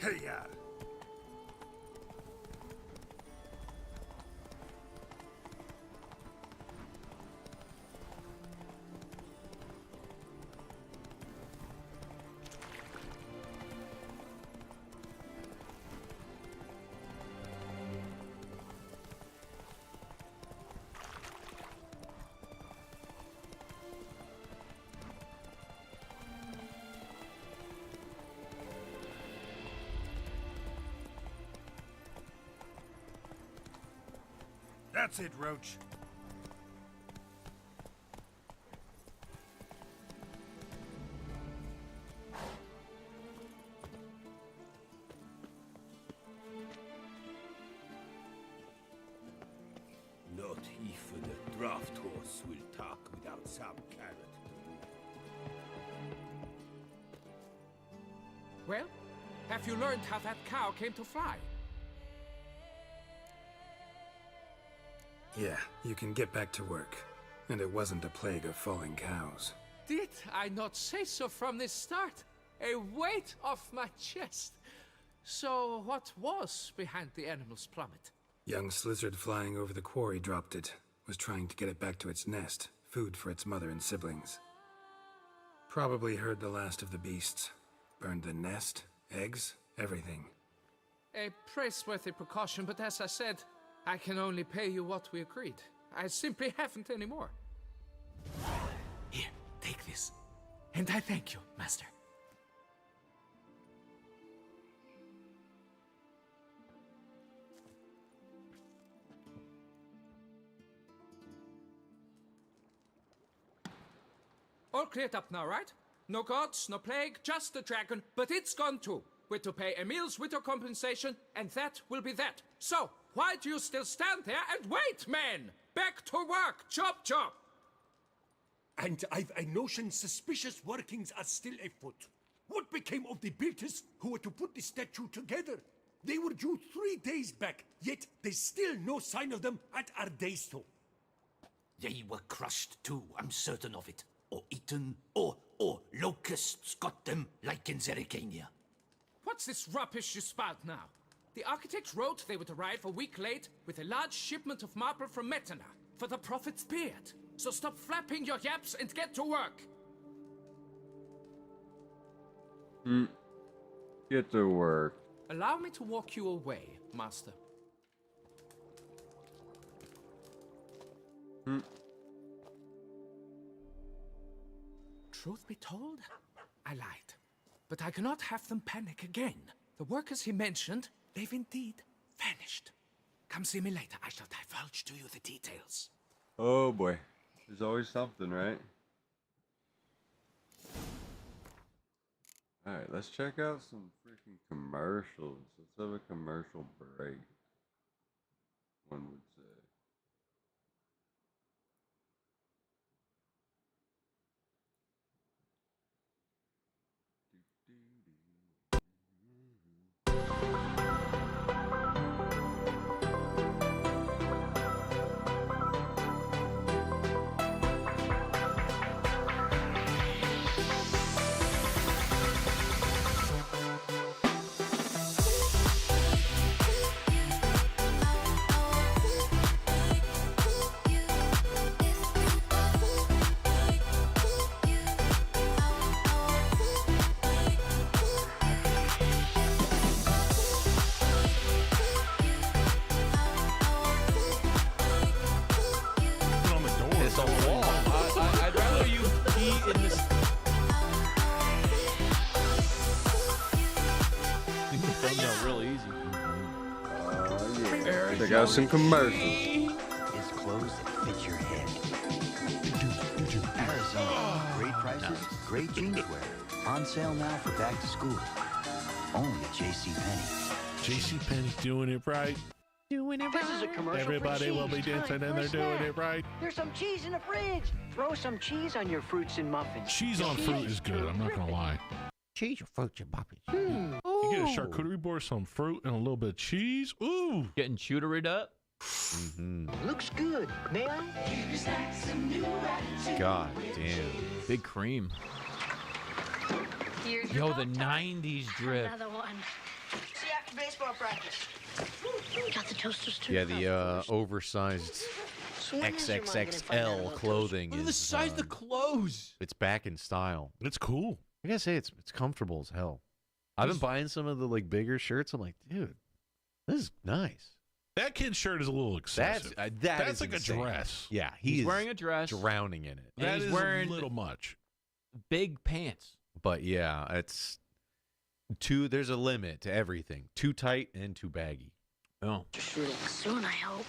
Hey-ya! That's it, Roach. Not even a draft horse will talk without some carrot to move. Well, have you learned how that cow came to fly? Yeah, you can get back to work. And it wasn't a plague of falling cows. Did I not say so from the start? A weight off my chest. So what was behind the animal's plummet? Young lizard flying over the quarry dropped it. Was trying to get it back to its nest. Food for its mother and siblings. Probably heard the last of the beasts. Burned the nest, eggs, everything. A praiseworthy precaution, but as I said, I can only pay you what we agreed. I simply haven't any more. Here, take this. And I thank you, Master. All cleared up now, right? No gods, no plague, just the dragon, but it's gone too. We're to pay Emil's widow compensation, and that will be that. So, why do you still stand there and wait, men? Back to work! Chop, chop! And I've a notion suspicious workings are still afoot. What became of the builders who were to put the statue together? They were due 3 days back, yet there's still no sign of them at our daysto. They were crushed too, I'm certain of it. Or eaten, or locusts got them, like in Zerikania. What's this rubbish you spout now? The architect wrote they would arrive a week late with a large shipment of marble from Metana for the prophet's beard. So stop flapping your yaps and get to work. Get to work. Allow me to walk you away, Master. Truth be told, I lied. But I cannot have them panic again. The workers he mentioned, they've indeed vanished. Come see me later. I shall divulge to you the details. Oh boy. There's always something, right? Alright, let's check out some freaking commercials. Let's have a commercial break. One would say. I'd rather you pee in this. You can find out real easy. Yeah. Check out some commercials. Is clothes that fit your head. Arizona. Great prices, great jeanswear. On sale now for back to school. Only at JCPenney. JCPenney doing it right. Doing it right. This is a commercial. Everybody will be dancing and they're doing it right. There's some cheese in the fridge. Throw some cheese on your fruits and muffins. Cheese on fruit is good, I'm not gonna lie. Cheese or fruits and muffins. You get a charcuterie board, some fruit, and a little bit of cheese. Ooh. Getting shooteried up. Looks good. May I? God damn. Big cream. Here's Yo, your the Pop-Tart. 90s drip. Another one. after baseball practice. Got the toasters too. Yeah, the oversized XXXL clothing Look at is the size of the clothes. It's back in style. It's cool. I gotta say, it's comfortable as hell. I've been buying some of the like bigger shirts. I'm like, dude, this is nice. That kid's shirt is a little excessive. That's like insane. a dress. Yeah, He's wearing a dress, drowning in it. That he's is wearing a little much. big pants. But yeah, it's too. There's a limit to everything. Too tight and too baggy. Oh, Soon, I hope.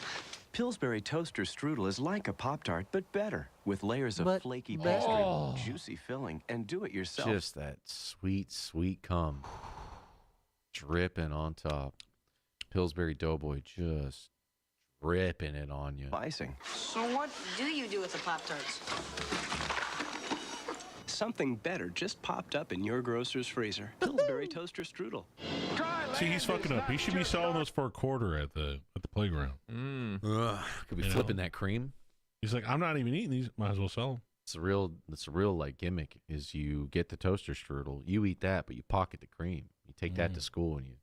Pillsbury Toaster Strudel is like a Pop-Tart, but better, with layers of flaky pastry, juicy filling, and do-it-yourself. Just that sweet, sweet cum dripping on top. Pillsbury Doughboy just dripping it on you. Icing. So what do you do with the Pop-Tarts? Something better just popped up in your grocer's freezer. Pillsbury Toaster Strudel. See, he's fucking up. He should be selling those for a quarter at the playground. Could be flipping that cream. He's like, I'm not even eating these. Might as well sell them. It's a real like gimmick. Is you get the toaster strudel, you eat that, but you pocket the cream. You take that to school and you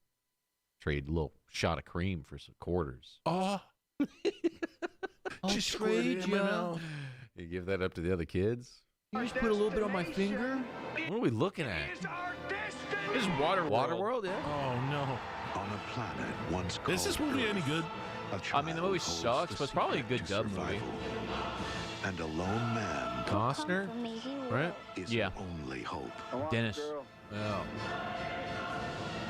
trade a little shot of cream for some quarters. I'll trade you. You give that up to the other kids. You just put a little bit on my finger. What are we looking at? This is Waterworld, yeah. Oh no. On a planet once called Is this movie any good? I mean, the movie sucks, but it's probably a good dub movie. And a lone man, Costner, right? is Yeah. only hope. Dennis. Oh.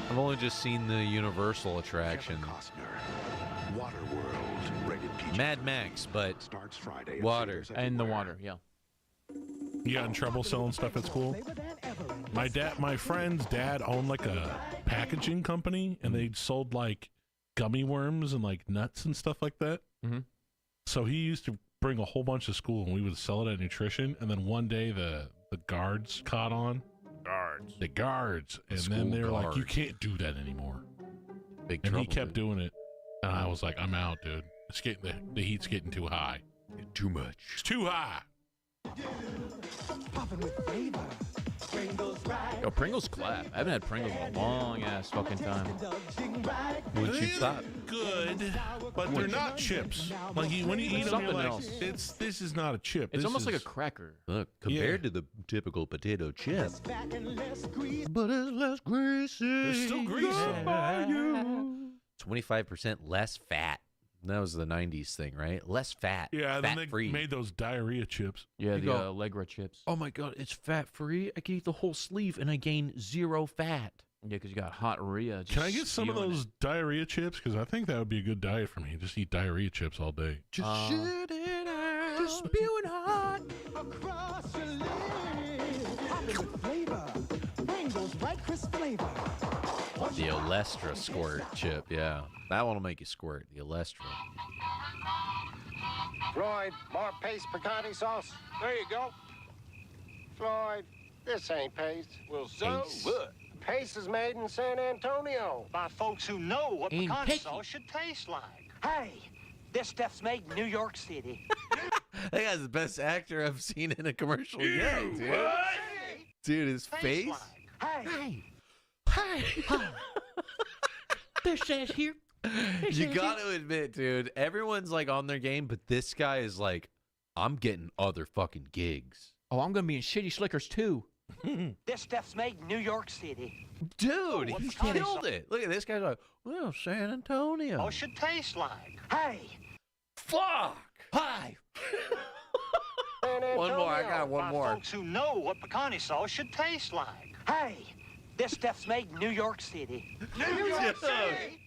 I've only just seen the Universal attraction. Costner, Waterworld, rated PG. Mad Max, but starts Friday. water. And the water, yeah. You got in trouble selling stuff at school? My friend's dad owned like a packaging company, and they sold like gummy worms and like nuts and stuff like that. Mm-hmm. So he used to bring a whole bunch to school, and we would sell it at nutrition. And then one day the guards caught on. The guards. And then they were like, you can't do that anymore. Big and trouble, he kept doing it. And I was like, I'm out, dude. It's getting the heat's getting too high. Too much. It's too high. Yo, Pringles clap. I haven't had Pringles in a long ass fucking time. What you thought? Good, but they're not chips. Like when you eat them, you're like, else. this is not a chip. It's This almost like a is- cracker. Look, compared to the typical potato chip, but it's less greasy. It's still greasy. 25% less fat. That was the 90s thing, right? Less fat. Yeah, then they fat-free. made those diarrhea chips. Yeah, You the go, Allegra chips. Oh my god, it's fat-free. I can eat the whole sleeve and I gain 0 fat. Yeah, because you got hot Rhea. Can I get some of those diarrhea chips? Because I think that would be a good diet for me. Just eat diarrhea chips all day. Just shit it out. Just spewing hot. Across your lips. Popping with flavor. Pringles White Crisp flavor. The Olestra squirt chip, yeah. That one will make you squirt. The Olestra. Floyd, more paste picante sauce. There you go. Floyd, this ain't paste. Well, so what? Paste is made in San Antonio by folks who know what Ain't picante picky. sauce should taste like. Hey, this stuff's made in New York City. That guy's the best actor I've seen in a commercial yet, dude. Dude, his face. Hey. Hey. This says here. You got to admit, dude, everyone's like on their game, but this guy is like, I'm getting other fucking gigs. Oh, I'm going to be in Shitty Slickers too. This stuff's made in New York City. Dude, what he picante killed sauce- it. Look at this guy's like, well, San Antonio. Oh, should taste like. Hey. Fuck. Hi. San Antonio One more, I got one by more. folks who know what picante sauce should taste like. Hey, this stuff's made in New York City. New York City.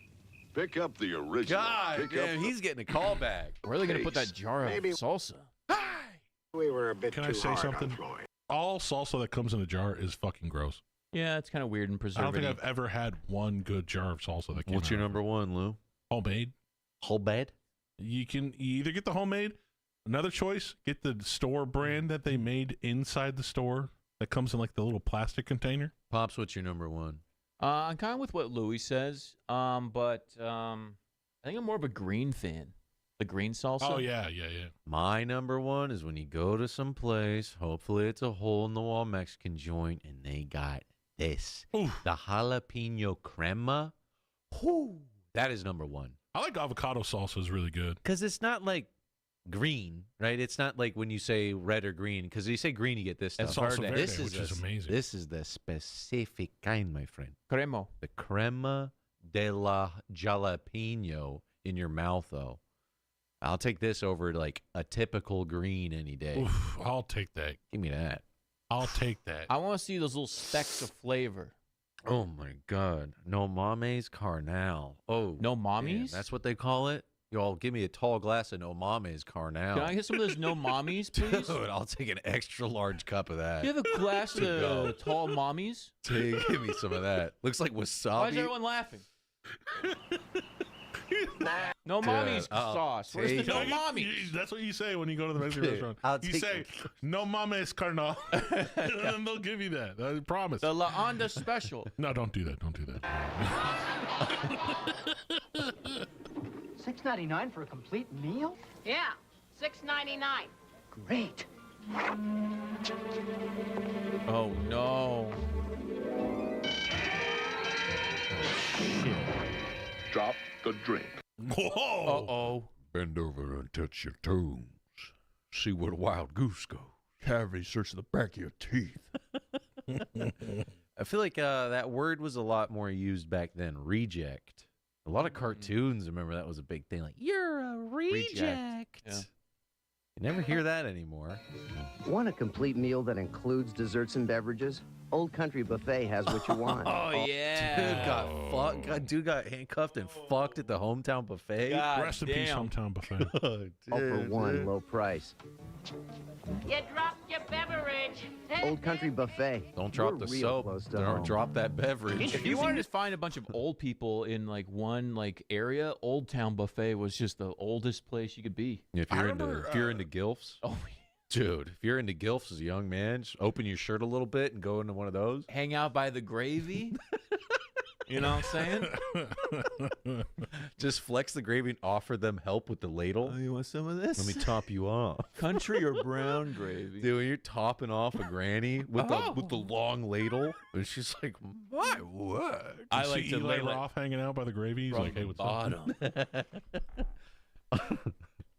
Pick up the original. God Pick damn, up he's getting a callback. Where are they going to put that Paste. jar of Maybe- salsa? We were a bit Can too I say hard something? on Floyd. All salsa that comes in a jar is fucking gross. Yeah, it's kind of weird and I don't preservative. think I've ever had one good jar of salsa that came What's your out. number one, Lou? Homemade. Homemade? You either get the homemade. Another choice, get the store brand that they made inside the store that comes in like the little plastic container. Pops, what's your number one? I'm kind of with what Louis says, but I think I'm more of a green fan. The green salsa. Oh, yeah. My number one is when you go to some place, hopefully it's a hole-in-the-wall Mexican joint, and they got this. Oof. The jalapeno crema. Whew, that is number one. I like avocado salsa is really good. Because it's not like green, right? It's not like when you say red or green. Because you say green, you get this stuff. It's salsa verde, this which is amazing. This is the specific kind, my friend. Cremo. The crema de la jalapeno in your mouth, though. I'll take this over like a typical green any day. Oof, I'll take that. Give me that. I'll take that. I want to see those little specks of flavor. Oh my God. No mames carnal. Oh. No mommies? That's what they call it? Y'all give me a tall glass of no mames carnal. Can I get some of those no mommies, please? Dude, I'll take an extra large cup of that. Do you have a glass of tall mommies? Give me some of that. Looks like wasabi. Why is everyone laughing? No mommies sauce. Where's the no mommies? That's what you say when you go to the Mexican restaurant. You say, no mames carnal. And then they'll give you that. I promise. The La Onda special. No, don't do that. Don't do that. $6.99 for a complete meal? Yeah, $6.99. Great. Oh, no. Shit. Drop the drink. Whoa. Uh-oh. Bend over and touch your toes. See where the wild goose goes. Cavity search the back of your teeth. I feel like that word was a lot more used back then. Reject. A lot of cartoons, remember that was a big thing. Like, you're a reject. Yeah. You never hear that anymore. Want a complete meal that includes desserts and beverages? Old Country Buffet has what you want. Oh, yeah. Dude got handcuffed and fucked at the hometown buffet. God Rest in peace, hometown buffet. All for one low price. You dropped your beverage. Old Country Buffet. Don't drop We're the real soap. close to Don't home. drop that beverage. If you wanted to find a bunch of old people in like one like area, Old Town Buffet was just the oldest place you could be. If you're into gilfs, Oh, dude, if you're into gilfs as a young man, just open your shirt a little bit and go into one of those. hang out by the gravy. You know what I'm saying? Just flex the gravy and offer them help with the ladle. Oh, you want some of this? Let me top you off. Country or brown gravy? Dude, when you're topping off a granny with the long ladle, and she's like, "My word!" I You like see to Eli lay Roth hanging out by the gravy. He's like, "Hey, what's bottom.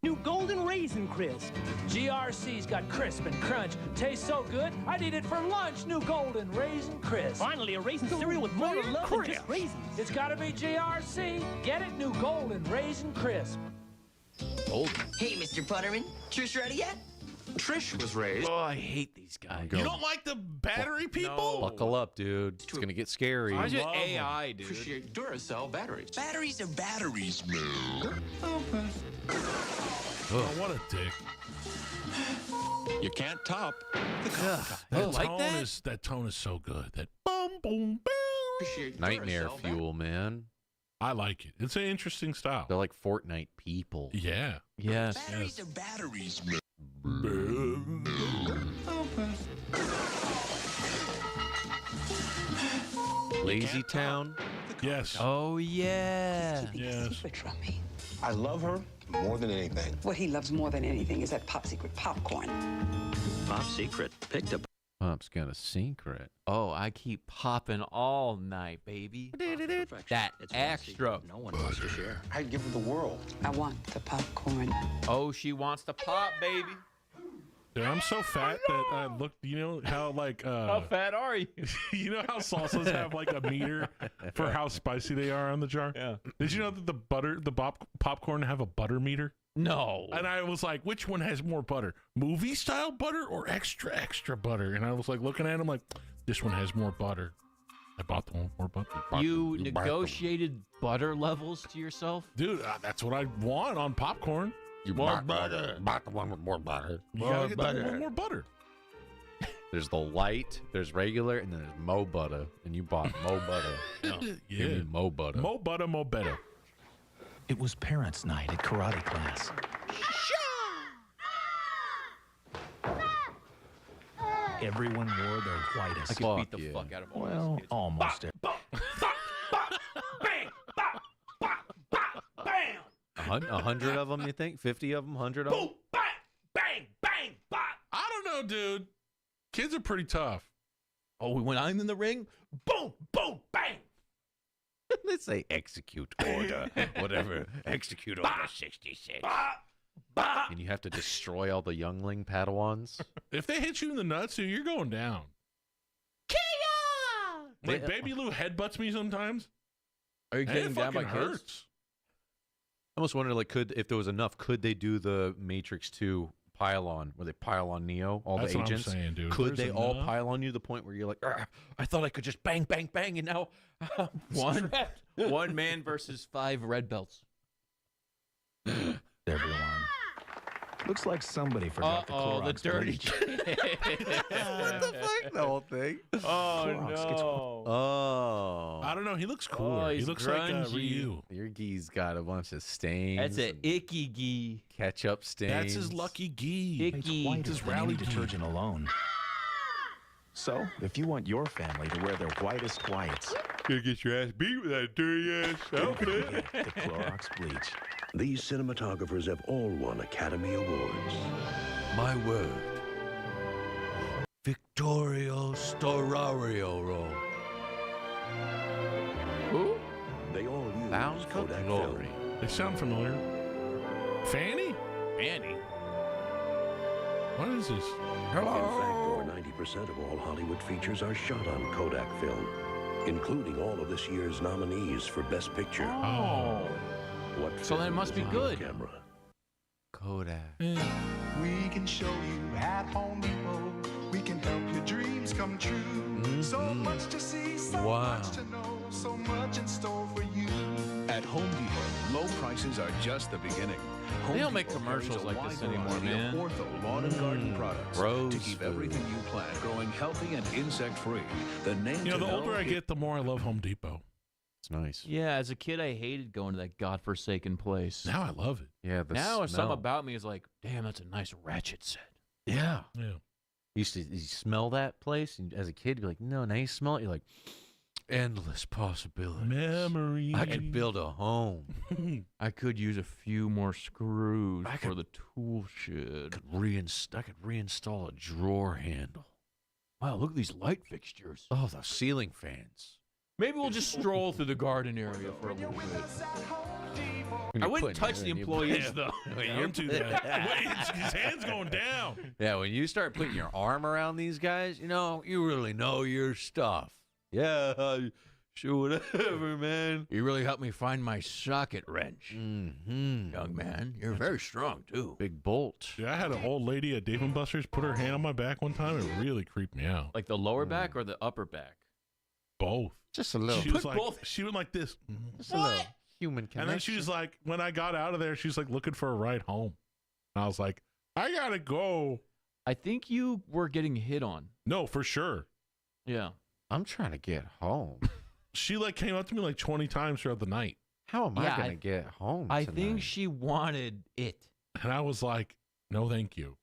New Golden Raisin Crisp. GRC's got crisp and crunch. Tastes so good, I'd eat it for lunch. New Golden Raisin Crisp. Finally, a raisin cereal with more love than just raisins. It's gotta be GRC. Get it, New Golden Raisin Crisp. Golden. Hey, Mr. Butterman. Trish ready yet? Trish was raised. Oh, I hate these guys. You don't like the battery people? Buckle up, dude. It's gonna get scary. Why's it AI, dude? Appreciate Duracell batteries. Batteries are batteries, man. Oh, what a dick. You can't top. That tone is so good. That boom, boom, boom. Appreciate Nightmare Duracell fuel, man. I like it. It's an interesting style. They're like Fortnite people. Yeah. Yes. Batteries are batteries, man. Lazy Town. Yes. Oh, yeah. Yes. Secret from me. I love her more than anything. What he loves more than anything is that Pop Secret popcorn. Pop Secret picked up. Pop's got a secret. Oh, I keep popping all night, baby. That extra. No one wants to share. I'd give her the world. I want the popcorn. Oh, she wants to pop, baby. Dude, I'm so fat that I look. You know how like How fat are you? you know how salsas have like a meter for how spicy they are on the jar. Yeah. Did you know that the popcorn have a butter meter? No. And I was like, which one has more butter? Movie style butter or extra butter? And I was like looking at them like, this one has more butter. I bought the one with more butter. You negotiated butter levels to yourself? Dude, that's what I want on popcorn. More butter. Bought the one with more butter. You gotta get the one with more butter. There's the light, there's regular, and then there's mo butter. And you bought mo butter. Yeah. Give me mo butter. Mo butter, mo better. It was parents' night at karate class. Everyone wore their whitest. I could beat the fuck out of all Well, these kids. almost. Bam! 100 of them, you think? 50 of them? 100 of them? Boom! Bang! Bang! Bang! Bang! I don't know, dude. Kids are pretty tough. Oh, when I'm in the ring, Boom! Boom! Bang! They say execute order, whatever. Execute order 66. And you have to destroy all the youngling Padawans. If they hit you in the nuts, dude, you're going down. Kia! Like Baby Lou headbutts me sometimes. Are you getting down by kids? Hurts. I almost wonder, like, if there was enough, could they do the Matrix 2 pile-on, where they pile on Neo, all That's the what I'm agents? saying, dude. Could There's they all enough. pile on you to the point where you're like, I thought I could just bang, bang, bang, and now I'm strapped." One man versus 5 red belts. Everyone. Looks like somebody forgot the Clorox the dirty bleach. What the fuck? The whole thing? Oh, no. Oh. I don't know. He looks cooler. Oh, he he's looks grungy. like Ryu. Your gee's got a bunch of stains. That's an icky gee. Ketchup stains. That's his lucky gi. Icky. Whiter His than rally any gi. detergent alone. So, if you want your family to wear their whitest whites, Gonna get your ass beat with that dirty ass outfit. get the Clorox bleach. These cinematographers have all won Academy Awards. My word. Victorio Storaro. Who? They all use Bound for Kodak glory. film. They sound familiar. Fanny? Annie. What is this? In fact, over 90% of all Hollywood features are shot on Kodak film, including all of this year's nominees for Best Picture. Oh. What So then it film must be is on good. Camera? Kodak. We can show you at Home Depot. We can help your dreams come true. So much to see, so much to know, so much in store for you. At Home Depot, low prices are just the beginning. They don't make commercials like this anymore, man. Ortho lawn and garden products Rose to keep food. everything you plant growing healthy and insect-free. The name You know, to the older I get, the more I love Home Depot. It's nice. Yeah, as a kid, I hated going to that godforsaken place. Now I love it. Yeah, the Now, smell. something about me is like, damn, that's a nice ratchet set. Yeah. Yeah. You smell that place, and as a kid, you're like, no. Now you smell it, you're like, endless possibilities. Memories. I could build a home. I could use a few more screws for the tool shed. I could reinstall a drawer handle. Wow, look at these light fixtures. Oh, the ceiling fans. Maybe we'll just stroll through the garden area for a little bit. I wouldn't touch the employees, though. Don't do that. Wait, his hand's going down. Yeah, when you start putting your arm around these guys, you know, you really know your stuff. Yeah, sure, whatever, man. You really helped me find my socket wrench. Mm-hmm. Young man, you're very strong, too. Big bolt. Yeah, I had an old lady at Dave & Buster's put her hand on my back one time. It really creeped me out. Like the lower back or the upper back? Both. Just a little. She was like, she went like this. Just a little human connection. And then she was like, when I got out of there, she's like looking for a ride home. And I was like, I gotta go. I think you were getting hit on. No, for sure. Yeah. I'm trying to get home. She like came up to me like 20 times throughout the night. How am I going to get home I tonight? think she wanted it. And I was like, no, thank you.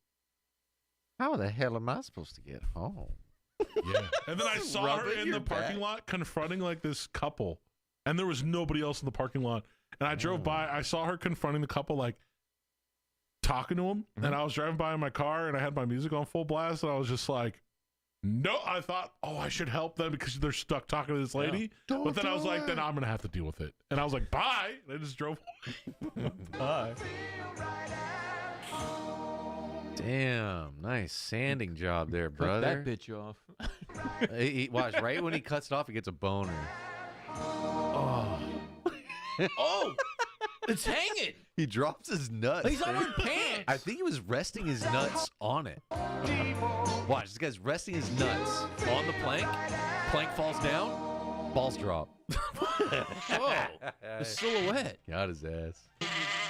How the hell am I supposed to get home? Yeah. And then I saw her in the parking lot confronting like this couple. And there was nobody else in the parking lot. And I drove by, I saw her confronting the couple, like talking to him. And I was driving by in my car and I had my music on full blast. And I was just like, no, I thought, oh, I should help them because they're stuck talking to this lady. Yeah. But then I was like, then I'm going to have to deal with it. And I was like, bye. And I just drove away. Bye. Damn, nice sanding job there, Cut brother. that bitch off. Watch, right when he cuts it off, he gets a boner. Oh. Oh! It's hanging! He drops his nuts. He's not wearing pants! I think he was resting his nuts on it. Watch, this guy's resting his nuts on the plank. Plank falls down. Balls drop. Whoa! The silhouette. Got his ass.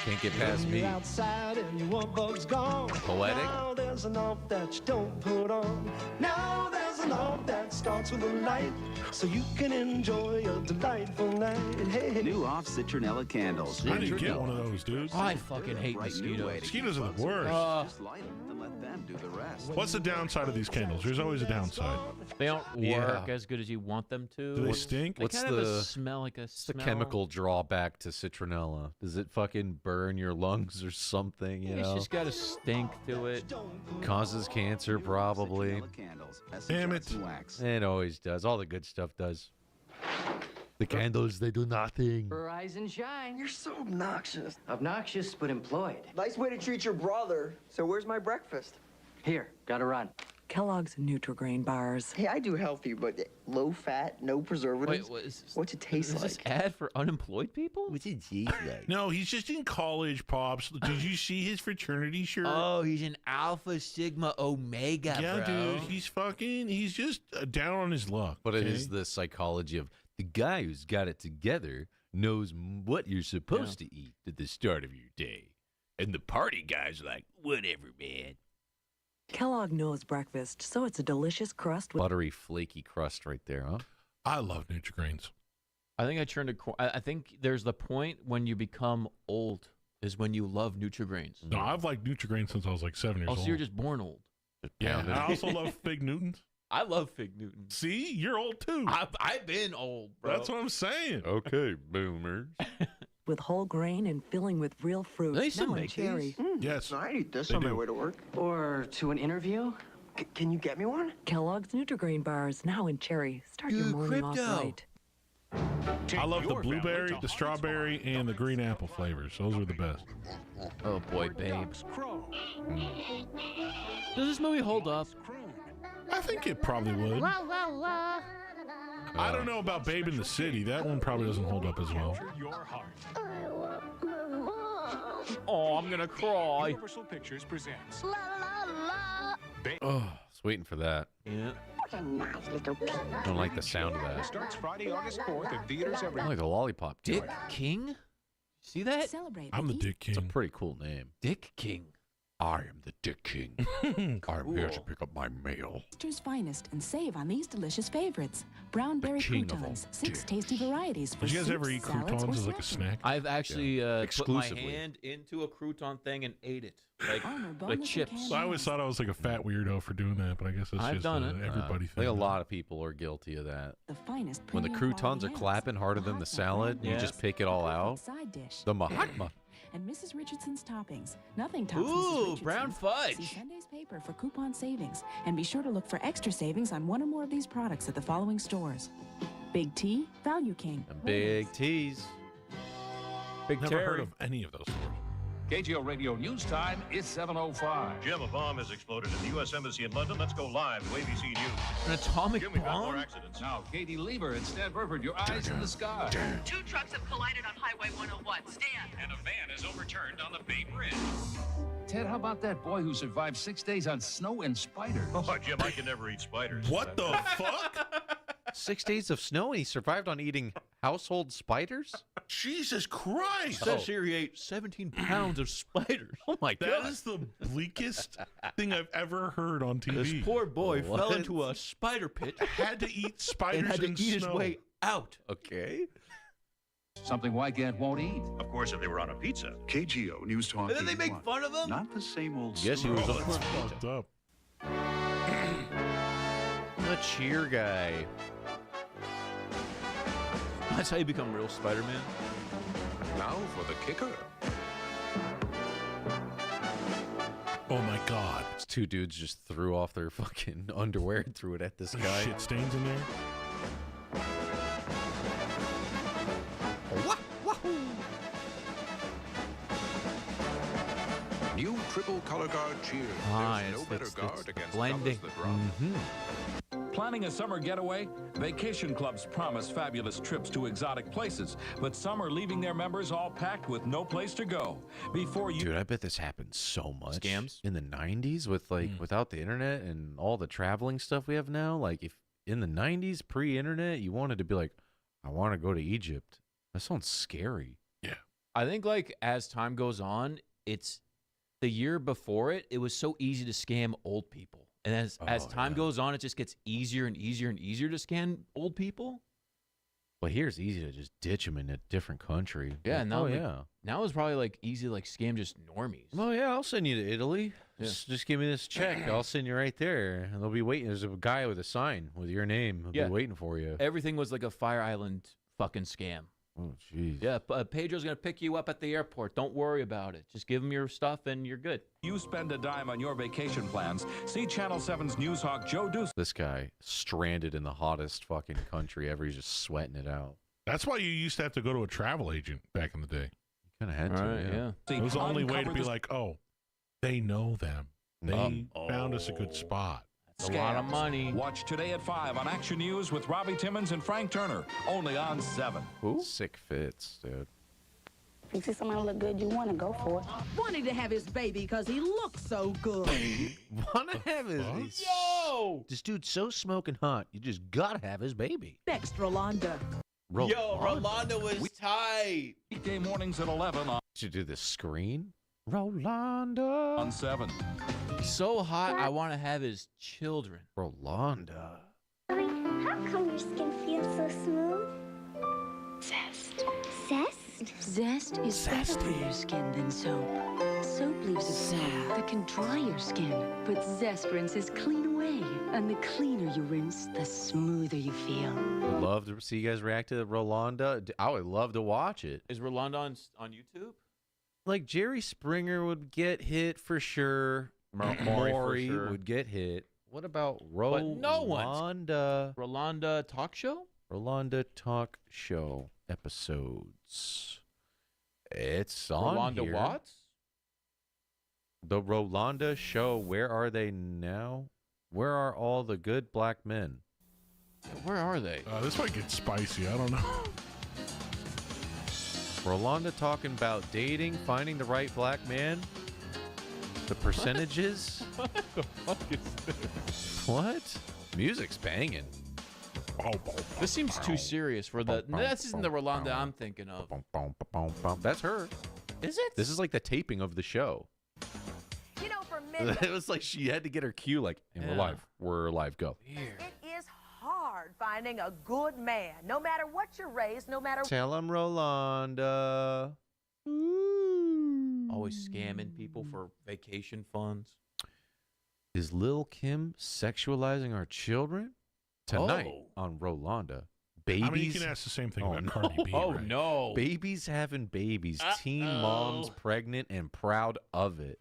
Can't get past me. Outside and you want bugs gone. Poetic. Now there's an off that you don't put on. Now there's an off that starts with a light, so you can enjoy a delightful night. Hey. New off citronella candles. I didn't get one of those, dude. I fucking hate mosquitoes. Mosquitoes are the worst. Just light them and let them do the rest. What's the downside of these candles? There's always a downside. They don't work as good as you want them to. Do they stink? They kind of have a smell like a What's the smell. chemical drawback to citronella? Does it fucking burn your lungs or something? You It's know, just got a stink to it. causes cancer probably. Damn it. It always does. All the good stuff does. The candles, they do nothing. Rise and shine. You're so obnoxious. Obnoxious, but employed. Nice way to treat your brother. So where's my breakfast? Here, gotta run. Kellogg's Nutri-Grain bars. Hey, I do healthy, but low fat, no preservatives. Wait, what is this? What's it taste like? Is this ad for unemployed people? What's it taste like? No, he's just in college, Pops. Did you see his fraternity shirt? Oh, he's an Alpha Sigma Omega, yeah, bro. dude. He's just down on his luck. But it is the psychology of the guy who's got it together knows what you're supposed to eat at the start of your day. And the party guy's like, whatever, man. Kellogg knows breakfast, so it's a delicious crust with Buttery, flaky crust right there, huh? I love Nutri-Grains. I think I turned a. I think there's the point when you become old is when you love Nutri-Grains. No, I've liked Nutri-Grains since I was like 7 years old. Oh, so you're just born old. Yeah, I also love Fig Newtons. I love Fig Newtons. See, you're old too. I've been old, bro. That's what I'm saying. Okay, boomers. with whole grain and filling with real fruit. They still now in make cherry. Yes. I eat this on my way to work. Or to an interview. Can you get me one? Kellogg's Nutri-Grain bars, now in cherry. Start your morning off right. I love the blueberry, the strawberry, and the green apple flavors. Those are the best. Oh boy, babe. Does this movie hold up? I think it probably would. I don't know about Babe in the City. That one probably doesn't hold up as well. Oh, I'm gonna cry. Universal Pictures presents. Oh, I was waiting for that. Yeah. Don't like the sound of that. Starts Friday, August 4th at theaters I everywhere. like the lollipop. Dick King? See that? I'm the Dick King. It's a pretty cool name. Dick King. I am the Dick King. I'm here to pick up my mail. Easter's finest and save on these delicious favorites. Brown berry king of all croutons, 6 tasty varieties for Did you guys ever soups, eat salads, croutons or as like a snacking. snack? I've actually put my Exclusively. hand into a crouton thing and ate it. Like, Armor, like boneless, and chips. candy. I always thought I was like a fat weirdo for doing that, but I guess it's I've just done it. everybody I thing. think a lot of people are guilty of that. The finest When the premium croutons quality are hams, clapping harder the than the hot dog salad, brand, you just pick it all out. side dish. The Mahatma. And Mrs. Richardson's toppings. Nothing tops Mrs. Ooh, Richardson. brown fudge. See Sunday's paper for coupon savings. And be sure to look for extra savings on one or more of these products at the following stores. Big T, Value King. And big T's. Big Never heard Terry. of any of those stores. KGO Radio News Time is 7:05. Jim, a bomb has exploded in the U.S. Embassy in London. Let's go live to ABC News. An atomic Jim, we've got more bomb? accidents. Now, Katie Lever and Stan Burford, your eyes in the sky. 2 trucks have collided on Highway 101. Stand. And a van is overturned on the Bay Bridge. Ted, how about that boy who survived 6 days on snow and spiders? Oh, Jim, I can never eat spiders. What the fuck? 6 days of snow and he survived on eating household spiders? Jesus Christ! Says here he ate 17 pounds of spiders. Oh my That god. is the bleakest thing I've ever heard on TV. This poor boy What? fell into a spider pit Had to eat spiders and had to in eat his snow. way out. Okay. Something Wygant won't eat. Of course, if they were on a pizza. KGO News Talk. And then they make 81. fun of him? Not the same old Yes, he story. was Oh, that's fucked up. The cheer guy. That's how you become real Spider-Man. Now for the kicker. Oh my god. These two dudes just threw off their fucking underwear and threw it at this There's guy. shit stains in there. New triple color guard cheer. Ah, There's no it's- better it's guard against blending. colors that drop. Planning a summer getaway? Vacation clubs promise fabulous trips to exotic places, but some are leaving their members all packed with no place to go. Before you Dude, I bet this happened so much. Scams? In the 90s with like without the internet and all the traveling stuff we have now. Like if in the 90s pre-internet you wanted to be like, I want to go to Egypt. That sounds scary. I think like as time goes on, it's the year before it was so easy to scam old people. And as time goes on, it just gets easier and easier and easier to scam old people. Well, here it's easy to just ditch them in a different country. Yeah, Like, now oh like, yeah. now it's probably like easy to like scam just normies. Oh yeah, I'll send you to Italy. Yeah. Just give me this check. I'll send you right there. And they'll be waiting. There's a guy with a sign with your name. He'll Yeah. be waiting for you. Everything was like a Fire Island fucking scam. Oh jeez. Yeah, Pedro's gonna pick you up at the airport. Don't worry about it. Just give him your stuff and you're good. You spend a dime on your vacation plans. See Channel 7's Newshawk Joe Deuce. This guy stranded in the hottest fucking country ever. He's just sweating it out. That's why you used to have to go to a travel agent back in the day. Kind of had to, It was the only way to be like, oh, they know them. They found us a good spot. That's a lot of money. Watch today at 5 on Action News with Robbie Timmons and Frank Turner. Only on 7. Who? Sick fits, dude. You see somebody look good, you want to go for it. Wanted to have his baby because he looks so good. Want to have his... Yo! This dude's so smoking hot, you just got to have his baby. Next, Rolanda. Yo, Rolanda was tight. Weekday mornings at 11 on... Should do the screen? Rolanda. On 7. So hot, I want to have his children. Rolanda. How come your skin feels so smooth? Zest. Zest? Zest is better for your skin than soap. Soap leaves a film that can dry your skin, but Zest rinses clean away. And the cleaner you rinse, the smoother you feel. I'd love to see you guys react to Rolanda. I would love to watch it. Is Rolanda on YouTube? Like Jerry Springer would get hit for sure. Maury would get hit. What about Rolanda? But no one's Rolanda Talk Show? Rolanda Talk Show episodes. It's on Rolanda here. Watts? The Rolanda Show. Where are they now? Where are all the good black men? Where are they? This might get spicy. I don't know. Rolanda talking about dating, finding the right black man. The percentages. What the fuck is this? What? Music's banging. This seems too serious for the... This isn't the Rolanda I'm thinking of. That's her. Is it? This is like the taping of the show. You know, for men... It was like she had to get her cue like, and we're live. We're live. Go. It is hard finding a good man, no matter what you're raised, no matter... Tell him, Rolanda. Always scamming people for vacation funds. Is Lil' Kim sexualizing our children? Tonight on Rolanda. Babies. I mean, you can ask the same thing about Cardi B. Right? No. Babies having babies. Teen moms pregnant and proud of it.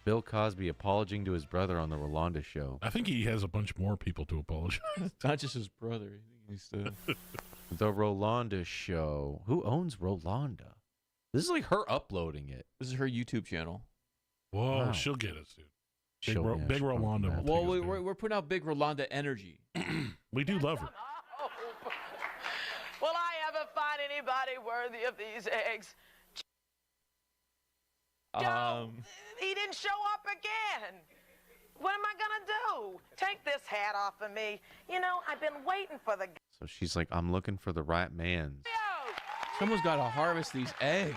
Bill Cosby apologizing to his brother on the Rolanda Show. I think he has a bunch more people to apologize. Not just his brother. He's The Rolanda Show. Who owns Rolanda? This is like her uploading it. This is her YouTube channel. Whoa, she'll get us, dude. Big she'll Rolanda. Well, we're putting out big Rolanda energy. We do love her. Will I ever find anybody worthy of these eggs? Joe, he didn't show up again. What am I gonna do? Take this hat off of me. You know, I've been waiting for the... So she's like, I'm looking for the right man. Someone's got to harvest these eggs.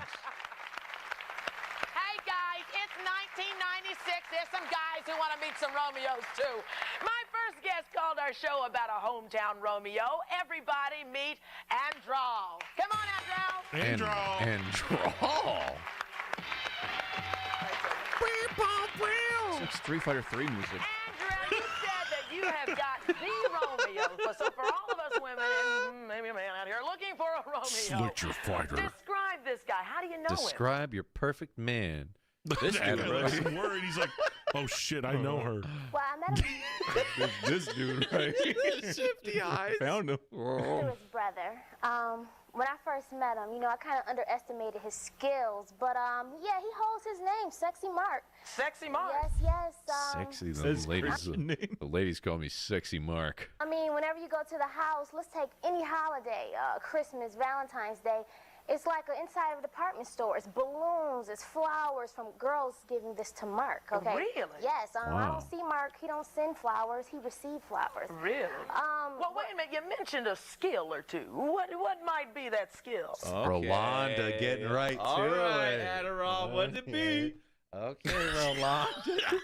Hey guys, it's 1996. There's some guys who want to meet some Romeos too. My first guest called our show about a hometown Romeo. Everybody meet Andral. Come on, Andral. Andral. It's like Street Fighter 3 music. Andral, you said that you have got the Romeo. So for all of us women and maybe a man out here looking for a Romeo. Switcher Fighter. Describe this guy. How do you know him? Describe your perfect man. This dude, right? Worried. He's like, oh shit, I know her. Well, I met him this dude, right? Shifty eyes. Found him. through his brother. When I first met him, you know, I kind of underestimated his skills, but yeah, he holds his name, Sexy Mark. Sexy Mark? Yes. Sexy. The ladies call me Sexy Mark. I mean, whenever you go to the house, let's take any holiday, Christmas, Valentine's Day. It's like an inside of a department store. It's balloons, it's flowers from girls giving this to Mark, okay? Really? Yes, I don't see Mark. He don't send flowers. He receives flowers. Really? Well, wait a minute. You mentioned a skill or two. What might be that skill? Rolanda getting right to it. Adderall, what'd it be? Okay, Rolanda.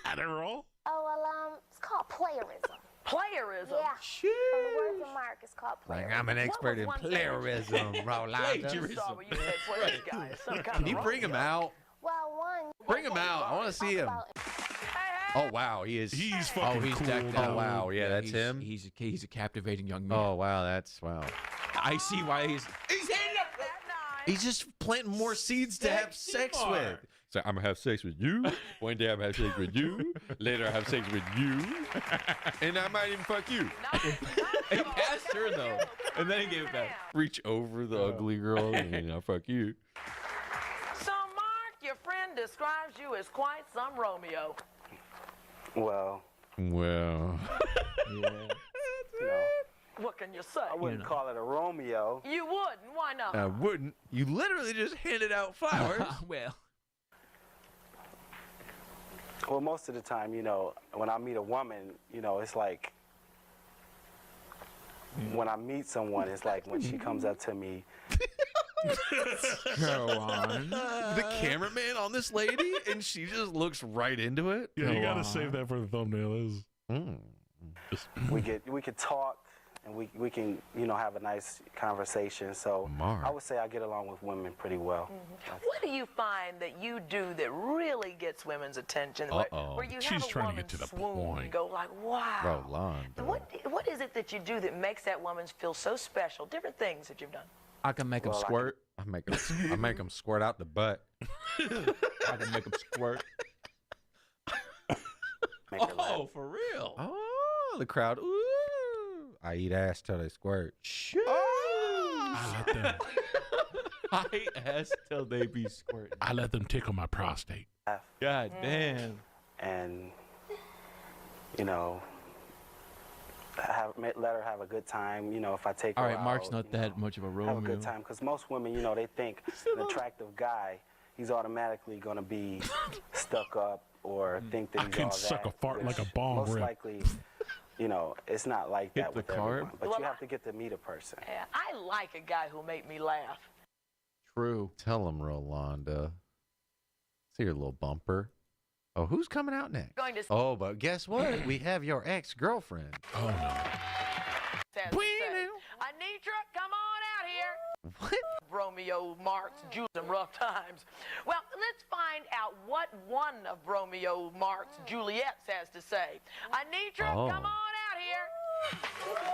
Adderall? Oh, well, it's called playerism. Playerism? Yeah. Shoot. From the words of Mark, it's called playerism. Like, I'm an expert in playerism, Rolanda. Can you bring him out? Well, one. Bring him out. I want to see him. Oh, wow. He's fucking cool. Decked out. Oh, wow. Yeah, that's him. He's a captivating young man. Oh, wow. Wow. I see why he's hitting up. He's just planting more seeds to have sex with. So I'm gonna have sex with you. One day I'm gonna have sex with you. Later I have sex with you. And I might even fuck you. He passed her though, and then he gave it back. Reach over the ugly girl and I'll fuck you. So, Mark, your friend describes you as quite some Romeo. Well, Yeah. What can you say? I wouldn't call it a Romeo. You wouldn't. Why not? I wouldn't. You literally just handed out flowers. Well. Well, most of the time, when I meet a woman, it's like when I meet someone, it's like when she comes up to me. Go on. The cameraman on this lady, and she just looks right into it. Yeah, you gotta save that for the thumbnail. We could talk, and we can have a nice conversation. So I would say I get along with women pretty well. What do you find that you do that really gets women's attention? Where you She's have a trying to woman get to the swoon point. and go like, wow. Rolanda. What is it that you do that makes that woman feel so special? Different things that you've done. I can make them squirt. I make them squirt out the butt. I can make them squirt. Oh, for real? Oh, the crowd. Ooh. I eat ass till they squirt. Shit. I eat ass till they be squirting. I let them tickle my prostate. God damn. And let her have a good time. If I take her All right, out, Mark's not that much of a Romeo. have a good time, because most women, they think an attractive guy, he's automatically going to be stuck up or think that I he's can all suck that, a fart like a which bomb most rip. likely, it's not like Hit that the with cart. everyone. But Well, you have to get to meet a person. Yeah, I like a guy who make me laugh. True. Tell him, Rolanda. See your little bumper. Oh, who's coming out next? Going to Oh, but guess what? We have your ex-girlfriend. Oh, no. says to say, Anitra, come on out here. What? Romeo Mark's Jules and Rough Times. Well, let's find out what one of Romeo Mark's Juliets has to say. Anitra, Oh. come on out here.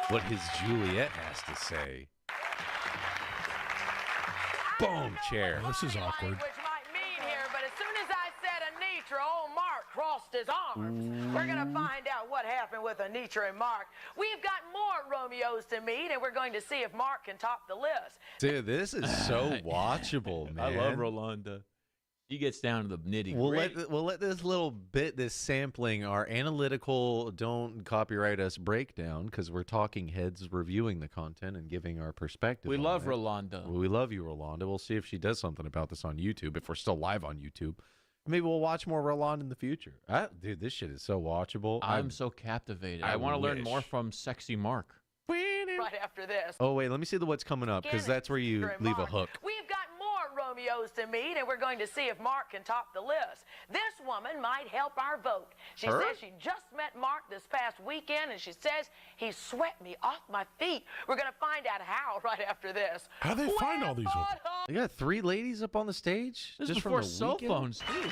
What his Juliet has to say. Boom, chair. This is awkward. Which might mean here, but as soon as I said Anitra, old Mark crossed his arms. We're going to find out what happened with Anitra and Mark. We've got more Romeos to meet, and we're going to see if Mark can top the list. Dude, this is so watchable, man. I love Rolanda. He gets down to the nitty gritty. We'll let this little bit, this sampling, our analytical, don't copyright us breakdown, because we're talking heads reviewing the content and giving our perspective. We on love it. Rolanda. We love you, Rolanda. We'll see if she does something about this on YouTube, if we're still live on YouTube. Maybe we'll watch more Rolanda in the future. Dude, this shit is so watchable. I'm so captivated. I I want to learn wish. more from Sexy Mark. Right after this. Oh, wait, let me see what's coming up, because that's where you Anitra and leave a Mark. hook. We've got more Romeos to meet, and we're going to see if Mark can top the list. This woman might help our vote. She Her? says she just met Mark this past weekend, and she says he swept me off my feet. We're going to find out how right after this. How they find all these women? They got 3 ladies up on the stage? This just is from before the cell weekend? phones, too.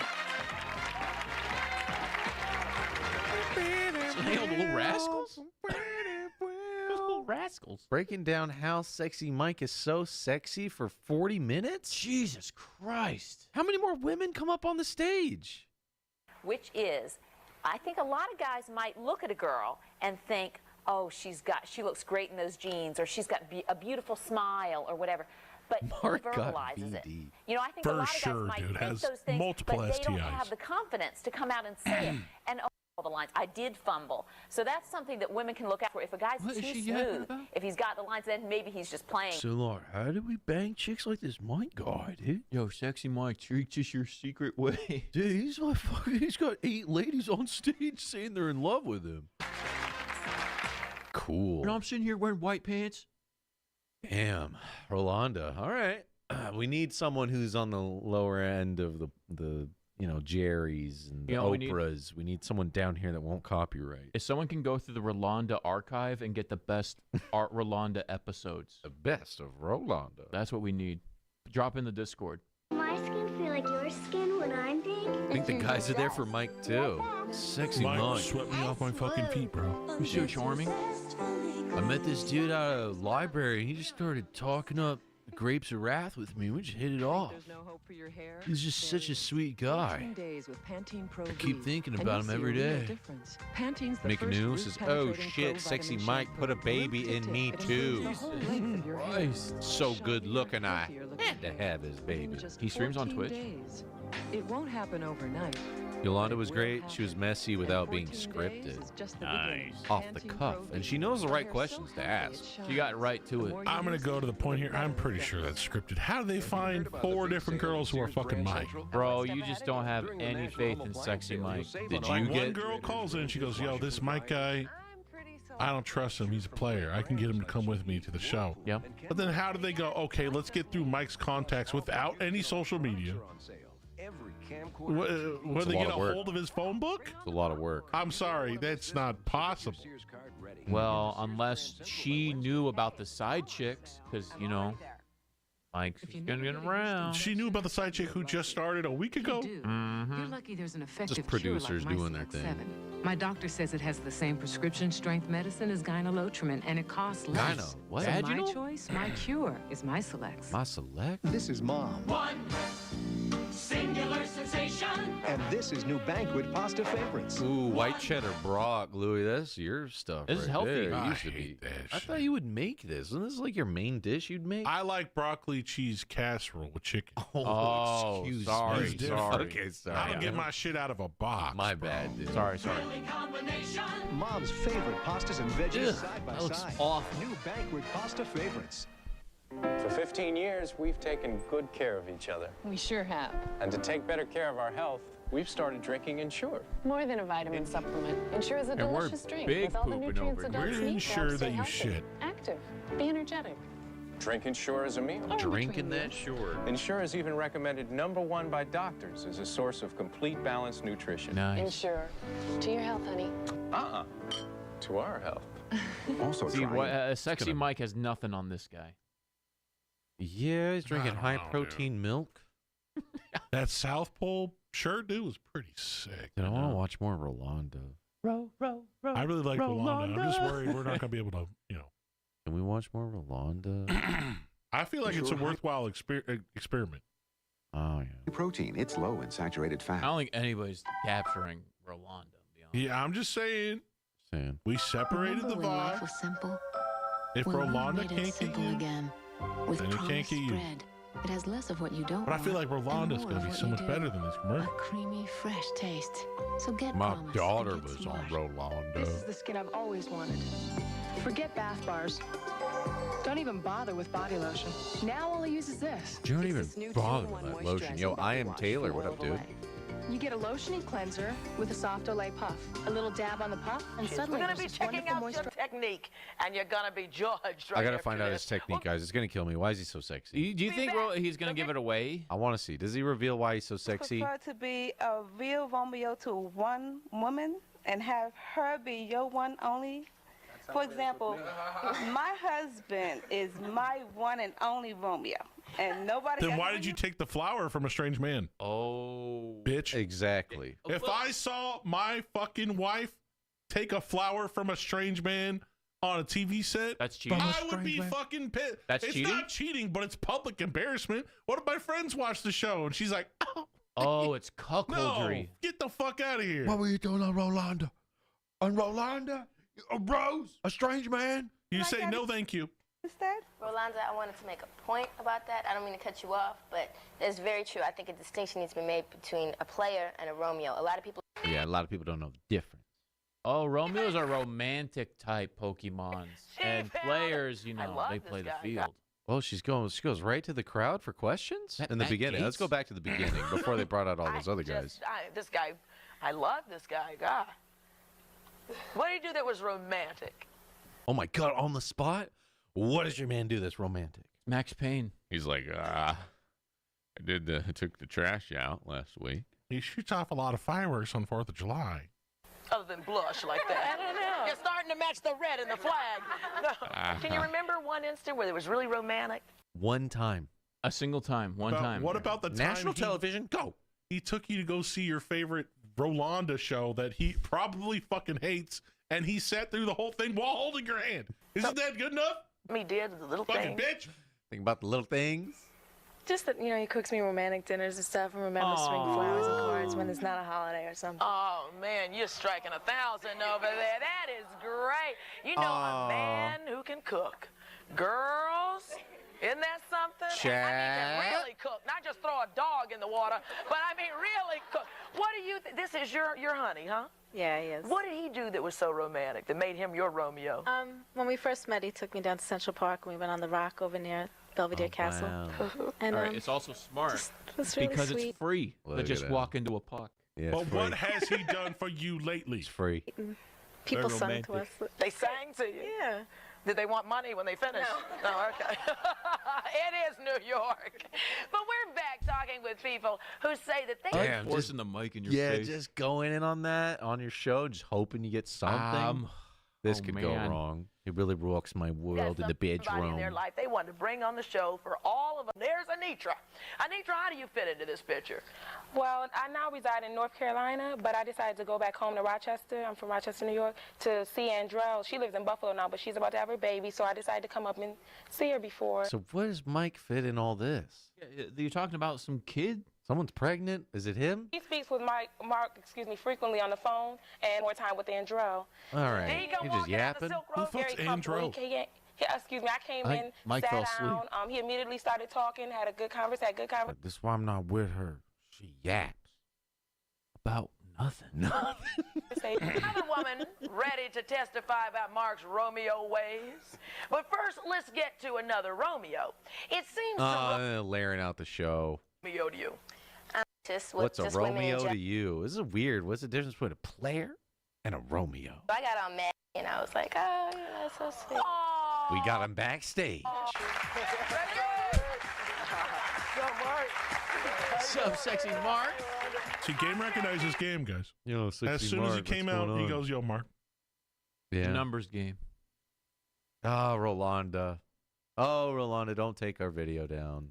Hey, little rascals. Those little rascals. Breaking down how Sexy Mike is so sexy for 40 minutes? Jesus Christ. How many more women come up on the stage? Which is, I think a lot of guys might look at a girl and think, oh, she looks great in those jeans, or she's got a beautiful smile, or whatever. But Mark he got verbalizes it. VD. I think For a lot of guys sure, might dude. think Has those things, multiple but they don't STIs. have the confidence to come out and say it. And all the lines, I did fumble. So that's something that women can look out for. If a guy's What is too she yapping smooth, about? if he's got the lines, then maybe he's just playing. So, Lord, how do we bang chicks like this Mike guy, dude? Yo, Sexy Mike, treat us your secret way. Dude, he's got 8 ladies on stage saying they're in love with him. Cool. You know, I'm sitting here wearing white pants. Damn, Rolanda. All right. We need someone who's on the lower end of the Jerry's and the Oprahs. We need someone down here that won't copyright. If someone can go through the Rolanda archive and get the best Art Rolanda episodes. The best of Rolanda. That's what we need. Drop in the Discord. My skin feel like your skin when I'm big? I think the guys are there for Mike, too. Sexy Mike Mike. swept me off my fucking feet, bro. You're so charming. I met this dude out of the library, and he just started talking up the grapes of wrath with me. We just hit it off. There's no hope for your hair? He's just such a sweet guy. 14 days with Pantene Pro I keep V, thinking and about you'll him see every a real day. difference. Pantene's the Mick first New says, "Oh root-penetrating shit, pro sexy vitamin Mike shampoo. put a baby in me It too." improves the whole length of your hair. Christ. So good looking, I Healthier looking had to hair have his in baby. just He streams on 14 Twitch? days. It won't happen overnight. Yolanda but was it will great. happen. She was messy without being 14 days scripted. is just the Nice. beginning. Off the Pantene cuff. Pro And V. she knows the Your right hair's questions so to healthy, ask. it She got shines. right to The it. more you I'm gonna use go it, to the point here. I'm pretty sure that's scripted. How do they find 4 different girls who are fucking Mike? Bro, you just don't have any faith in sexy Mike. Did Like you one get? girl calls in, she goes, "Yo, this Mike guy, I don't trust him. He's a player. I can get him to come with me to the show." Yep. But then how do they go, okay, let's get through Mike's contacts without any social media? Where they get a hold of his phone book? It's a lot of work. I'm sorry, that's not possible. Well, unless she knew about the side chicks, because, you know, Mike's gonna get around. She knew about the side chick who just started a week ago. You're lucky there's an effective Just cure producers like doing their Mycelex thing. 7. My doctor says it has the same prescription strength medicine as gynolotrin, and it costs less. Gyno? What? So my Vaginal? choice, my cure is Mycelex. My select? This is Mom. One singular sensation. And this is new Banquet Pasta Favorites. Ooh, white cheddar brock, Louis. That's your stuff. This is right healthy. there. It I used to be. hate that I thought you would make this. Isn't this like your main dish you'd make? I like broccoli cheese casserole with chicken. Oh, excuse sorry, me. It's different. sorry. Okay, sorry. I don't get my shit out of a box. My bad, dude. Sorry. Mom's favorite pastas and veggies Ugh, side by that looks side. awful. New Banquet Pasta Favorites. For 15 years, we've taken good care of each other. We sure have. And to take better care of our health, we've started drinking Ensure. More than a vitamin supplement. Ensure is a And we're delicious drink big with all the pooping nutrients over adults here. We're need to Ensure help stay that you healthy, shit. active, be energetic. Drink Ensure as a meal. Drinking that, sure. Ensure is even recommended #1 by doctors as a source of complete balanced nutrition. Nice. Ensure. To your health, honey. To our health. Also See, try what, sexy Mike has nothing on this guy. Yeah, he's drinking don't high know, protein milk. That South Pole shirt, dude, was pretty sick. Dude, I want to watch more Rolando. I really like Rolanda. I'm just worried we're not going to be able to, Can we watch more Rolando? I feel like it's a worthwhile experiment. Oh, yeah. Protein, it's low in saturated I fat. don't think anybody's capturing Rolando, to be honest. Yeah, I'm just saying. Saying. We separated the Remember when life vibe. was simple? If Well, we Rolanda made it can't get simple you, again. With then it can't promised get you. bread. It has less of what you don't But I feel like want, Rolanda's and going more to be of so what much you do. better than this A commercial. creamy, fresh taste. So get My Promise daughter and get was on smart. Rolando. This is the skin I've always wanted. Forget bath bars. Don't even bother with body lotion. Now all I use is this. You don't It's even this new bother 2-in-1 with that lotion. Yo, moisturizing I body am wash Taylor. for What oil up, of dude? Olay. You get a lotion cleanser with a soft Olay puff. A little dab on the puff, and We're suddenly going to there's be this checking wonderful out your moisture. technique, and you're going to be judged. I got to find out his technique, guys. It's going to kill me. Why is he so sexy? Do you think he's going to give it away? I want to see. Does he reveal why he's so sexy? Prefer to be a real Romeo to one woman and have her be your one only. For example, my husband is my one and only Romeo, and nobody Then else. why did you take the flower from a strange man? Oh. Bitch. Exactly. If I saw my fucking wife take a flower from a strange man on a TV set, That's cheating. I would be fucking pissed. That's it's cheating? not cheating, but it's public embarrassment. What if my friends watch the show and she's like, Oh, it's no, cuckoldry. get the fuck out of here. What were you doing on Rolanda? On Rolanda? A rose? A strange man? You say no, thank you. Rolanda, I wanted to make a point about that. I don't mean to cut you off, but it's very true. I think a distinction needs to be made between a player and a Romeo. A lot of people. Yeah, a lot of people don't know the difference. Oh, Romeos are romantic type Pokemons. And players, you know, they play the field. Well, she goes right to the crowd for questions in the Matt beginning. Let's Gates? go back to the beginning before they brought out all those other guys. This guy, I love this guy. God. What did he do that was romantic? Oh my God, on the spot? What does your man do that's romantic? Max Payne. He's like, I took the trash out last week. He shoots off a lot of fireworks on 4th of July. Other than blush like that. I don't know. You're starting to match the red in the flag. No. Can you remember one instant where it was really romantic? One time. A single time. One time. What about the time National television? Go. He took you to go see your favorite Rolanda show that he probably fucking hates, and he sat through the whole thing while holding your hand. Isn't that good enough? He did the little fucking thing. bitch. Think about the little things. Just that, he cooks me romantic dinners and stuff and remembers to bring flowers and cards when it's not a holiday or something. Oh, man, you're striking 1,000 over there. That is great. You know, a man who can cook. Girls, isn't that something? And, can really cook. Not just throw a dog in the water, but really cook. What do you this is your honey, huh? Yeah, he is. What did he do that was so romantic, that made him your Romeo? When we first met, he took me down to Central Park and we went on the rock over near Belvedere Castle. Wow. And, All right, it's also smart really because sweet. it's free to Look just at walk into a park. Yeah, But what has he done for you lately? It's free. People Very sung to us. They sang to you? Yeah. Did they want money when they finished? No. Oh, okay. It is New York. But we're back talking with people who say that they... Damn, forcing the mic in your face. Yeah, just going in on that on your show, just hoping you get something. This could go wrong. It really rocks my world in the somebody in their bedroom. life they wanted to bring on the show for all of them. There's Anitra. Anitra, how do you fit into this picture? Well, I now reside in North Carolina, but I decided to go back home to Rochester. I'm from Rochester, New York, to see Andrell. She lives in Buffalo now, but she's about to have her baby, so I decided to come up and see her before. So where does Mike fit in all this? You're talking about some kid? Someone's pregnant? Is it him? He speaks with Mark, frequently on the phone and more time with Andrell. All right. You're just yapping? Who fucks Andrew? I came I think in, Mike sat fell asleep. down. He immediately started talking, had a good conversation. This is why I'm not with her. She yaps. About nothing. Another woman ready to testify about Mark's Romeo ways. But first, let's get to another Romeo. It seems Layering out the show. Romeo to you. What's a Romeo to you? This is weird. What's the difference between a player and a Romeo? I got on mad, I was like, oh, that's so sweet. We got him backstage. What's up, sexy Mark? See, game recognizes game, guys. Yo, as soon as he came out, he goes, yo, Mark. Yeah. Numbers game. Oh, Rolanda. Oh, Rolanda, don't take our video down.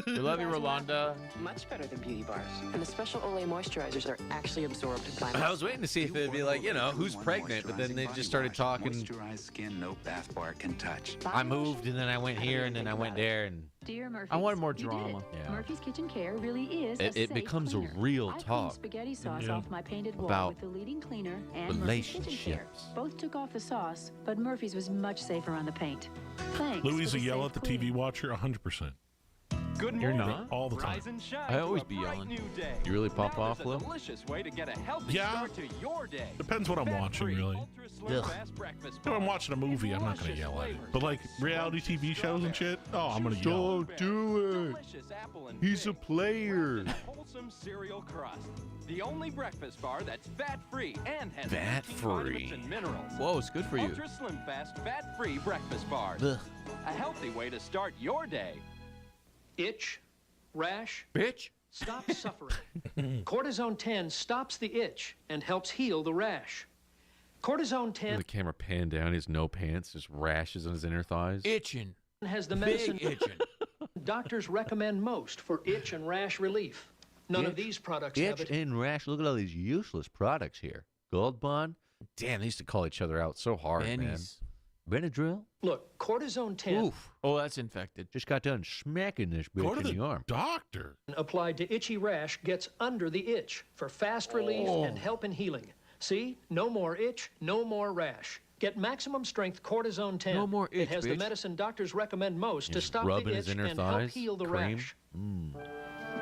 We love you, Rolanda. Much better than beauty bars. And the special Olay moisturizers are actually absorbed by I was waiting to see if it'd be like, who's pregnant, but then they just started talking. Moisturized skin no bath bar can touch. I moved, and then I went here, and then I went there, and Dear Murphy, I wanted more drama. Yeah. Murphy's Kitchen Care really is it becomes cleaner. a real I talk spaghetti sauce off my painted wall about with the leading cleaner and Murphy's Kitchen Care. relationships. Both took off the sauce, but Murphy's was much safer on the paint. Thanks. Louis for a the yell safe at the clean. TV watcher 100%. Good You're morning. not all the time. Rise and shine I always to a be bright yelling. new day. You really pop Now off, there's a Lou? delicious way to get a healthy Yeah. start to your day. Depends what I'm watching, really. If I'm watching a movie, I'm not going to yell at it. But like reality TV shows and shit, oh, I'm going to yell. Don't do it. He's a player. Wholesome cereal crust. The only breakfast bar that's fat-free and has Fat-free. vitamins and minerals. Whoa, it's good for you. Ultra Slim Fast fat-free breakfast bars. Ugh. A healthy way to start your day. Itch, rash, bitch, stop suffering. Cortisone 10 stops the itch and helps heal the rash. Cortisone 10 The camera panned down, his no pants, just rashes on his inner thighs. Itching. has the Big medicine itching. doctors recommend most for itch and rash relief. None of these products have Itch it. and rash. Look at all these useless products here. Gold Bond. Damn, they used to call each other out so hard, Benny's. man. Benadryl. Look, Cortisone 10 Oof. Oh, that's infected. Just got done smacking this Go bitch to in the arm. doctor. applied to itchy rash gets under the itch for fast relief and help in healing. See? No more itch, no more rash. Get maximum strength Cortisone 10. No more itch, It has the bitch. medicine doctors recommend most to Just stop rubbing the his itch inner and help thighs. heal the Cream. rash.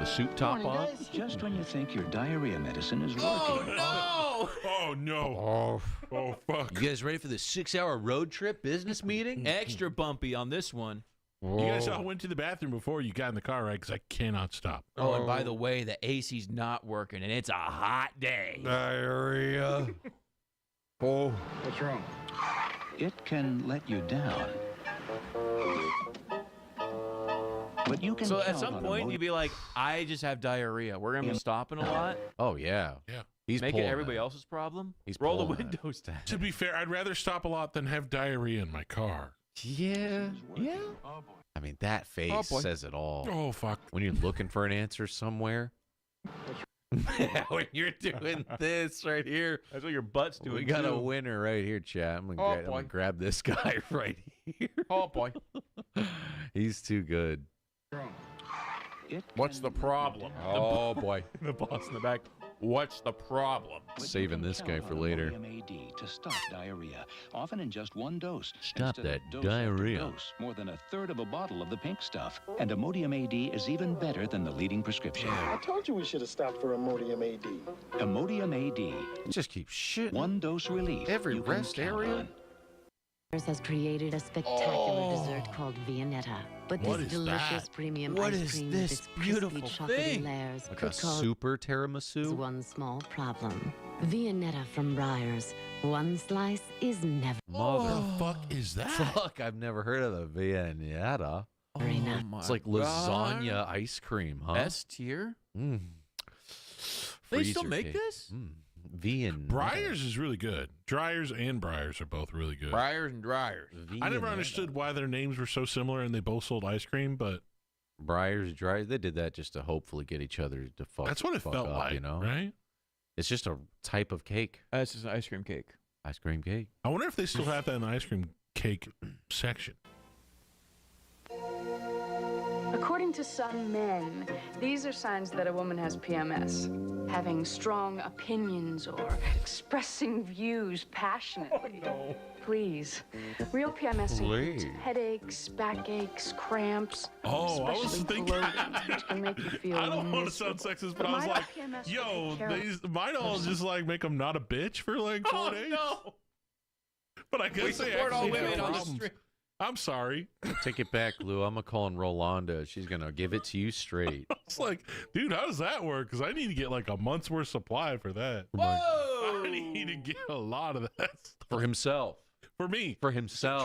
The suit top on. Just when you think your diarrhea medicine is working. Oh, Oh, no. Oh, fuck. You guys ready for the 6-hour road trip business meeting? no. Extra bumpy on this one. You guys all went to the bathroom before you got in the car, right? Because I cannot stop. Oh, and by the way, the AC's not working, and it's a hot day. Diarrhea. Oh. What's wrong? It can let you down. But you can So at count some on a point, you'd be like, I just have diarrhea. We're going to be stopping a lot. Oh, yeah. Yeah. He's Make it pulling everybody that. else's problem. He's Roll the pulling that. windows down. To be fair, I'd rather stop a lot than have diarrhea in my car. Yeah. Yeah. I mean, that face boy. says it all. Oh, fuck. When you're looking for an answer somewhere. When you're doing this right here. That's what your butt's doing. We got too. a winner right here, chat. I'm Oh, gonna boy. grab this guy right here. Oh, boy. He's too good. What's the problem? Oh boy. The boss in the back. What's the problem? Saving this guy for later. Imodium-AD to stop diarrhea, often in just one dose. Stop Instead of that dose after diarrhea. dose, more than a third of a bottle of the pink stuff. And Imodium-AD is even better than the leading prescription. I told you we should have stopped for Imodium-AD. Imodium-AD. Just keep shitting. One dose relief. Every you can rest count area? on. has created a spectacular dessert called Viennetta. But What this is delicious that? premium What ice is cream this with its crispy beautiful chocolatey thing? layers Like could a cause super tiramisu? one small problem. Viennetta from Breyers. One slice is never What the fuck is that? Fuck, I've never heard of the Viennetta. enough. It's like lasagna ice cream, huh? S tier? Mm. They still Freezer make cake. this? Viennetta. Breyers is really good. Dryers and Breyers are both really good. Breyers and Dryers. I never understood why their names were so similar and they both sold ice cream, but Breyers, Dryers, they did that just to hopefully get each other to fuck. that's what it fuck felt up, like, you know? right? It's just a type of cake. It's just an ice cream cake. Ice cream cake. I wonder if they still have that in the ice cream cake section. According to some men, these are signs that a woman has PMS. Having strong opinions or expressing views passionately. No. Please. Real PMS includes Please. headaches, backaches, cramps, Oh, I was especially thinking. bloating, which can make you feel I don't want to sound miserable. sexist, but I was Mild like, PMS will yo, take care of these Midolls just like make them not a bitch for like 4 days. No. But I guess they support all actually have women on the problems. street. I'm sorry. Take it back, Lou. I'm calling Rolanda. She's going to give it to you straight. It's like, dude, how does that work? Because I need to get like a month's worth supply for that. Whoa! I need to get a lot of that stuff. For himself. For me. For himself.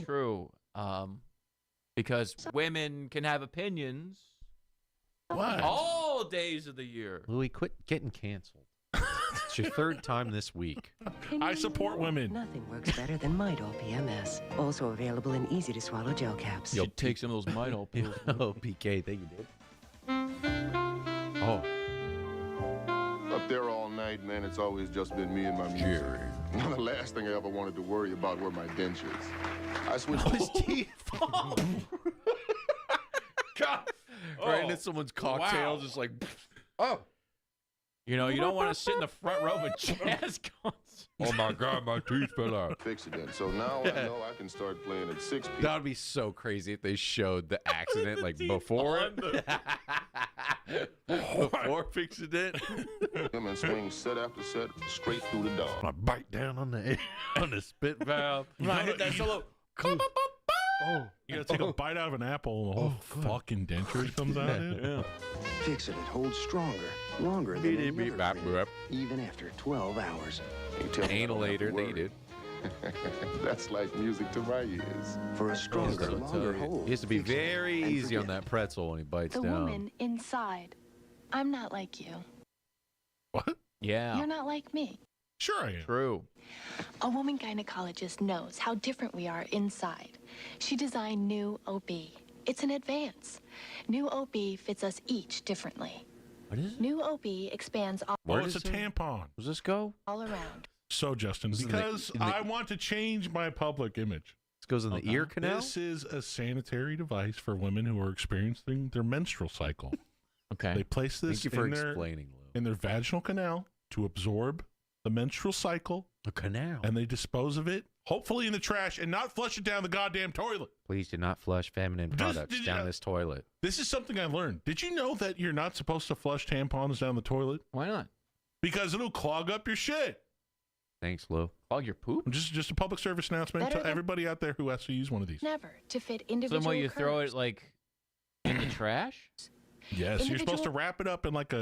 True. Because women can have opinions What? all days of the year. Louis, quit getting canceled. It's your third time this week. I support women. Nothing works better than Midol PMS. Also available in easy-to-swallow gel caps. You should take some of those Midol pills. Oh, PK, thank you, dude. Oh. Up there all night, man, it's always just been me and my music. The last thing I ever wanted to worry about were my dentures. I switched His teeth. God. Right into someone's cocktail, Wow. just like, Oh. You know, you don't want to sit in the front row of a jazz concert. oh my God, my teeth fell out. fix it then. So now I know I can start playing at 6 p.m. That would be so crazy if they showed the accident like before it. Before fixing it. and swing set after set straight through the dog. I bite down on the spit valve. When I hit that solo. Oh, you gotta take a bite out of an apple and the whole fucking denture comes out. Yeah. Fix it holds stronger, longer than Beep, any beep, other bap, cream, bap. even after 12 hours. You tell me I don't have to Analator, they worry. did. That's like music to my ears. For a stronger, I'll tell longer you. hold. He has to be fix it very and easy on forget. that pretzel when he bites The down. woman inside. I'm not like you. What? Yeah. You're not like me. Sure I am. True. A woman gynecologist knows how different we are inside. She designed New OB. It's an advance. New OB fits us each differently. What is it? New OB expands all, Oh, it's a tampon. Does this go? all around. So, Justin, This is because in the- I want to change my public image. This goes in the ear canal? This is a sanitary device for women who are experiencing their menstrual cycle. Okay. They place this Thank you for in their, explaining, Lou. in their vaginal canal to absorb the menstrual cycle, A canal. and they dispose of it, hopefully in the trash, and not flush it down the goddamn toilet. Please do not flush feminine products did you- down this toilet. This is something I learned. Did you know that you're not supposed to flush tampons down the toilet? Why not? Because it'll clog up your shit. Thanks, Lou. Clog your poop? Just a public service announcement Better to than- everybody out there who has to use one of these. Never to fit So individual then what, you throw curves. it like in the trash? Yes, you're supposed to Individual- wrap it up in like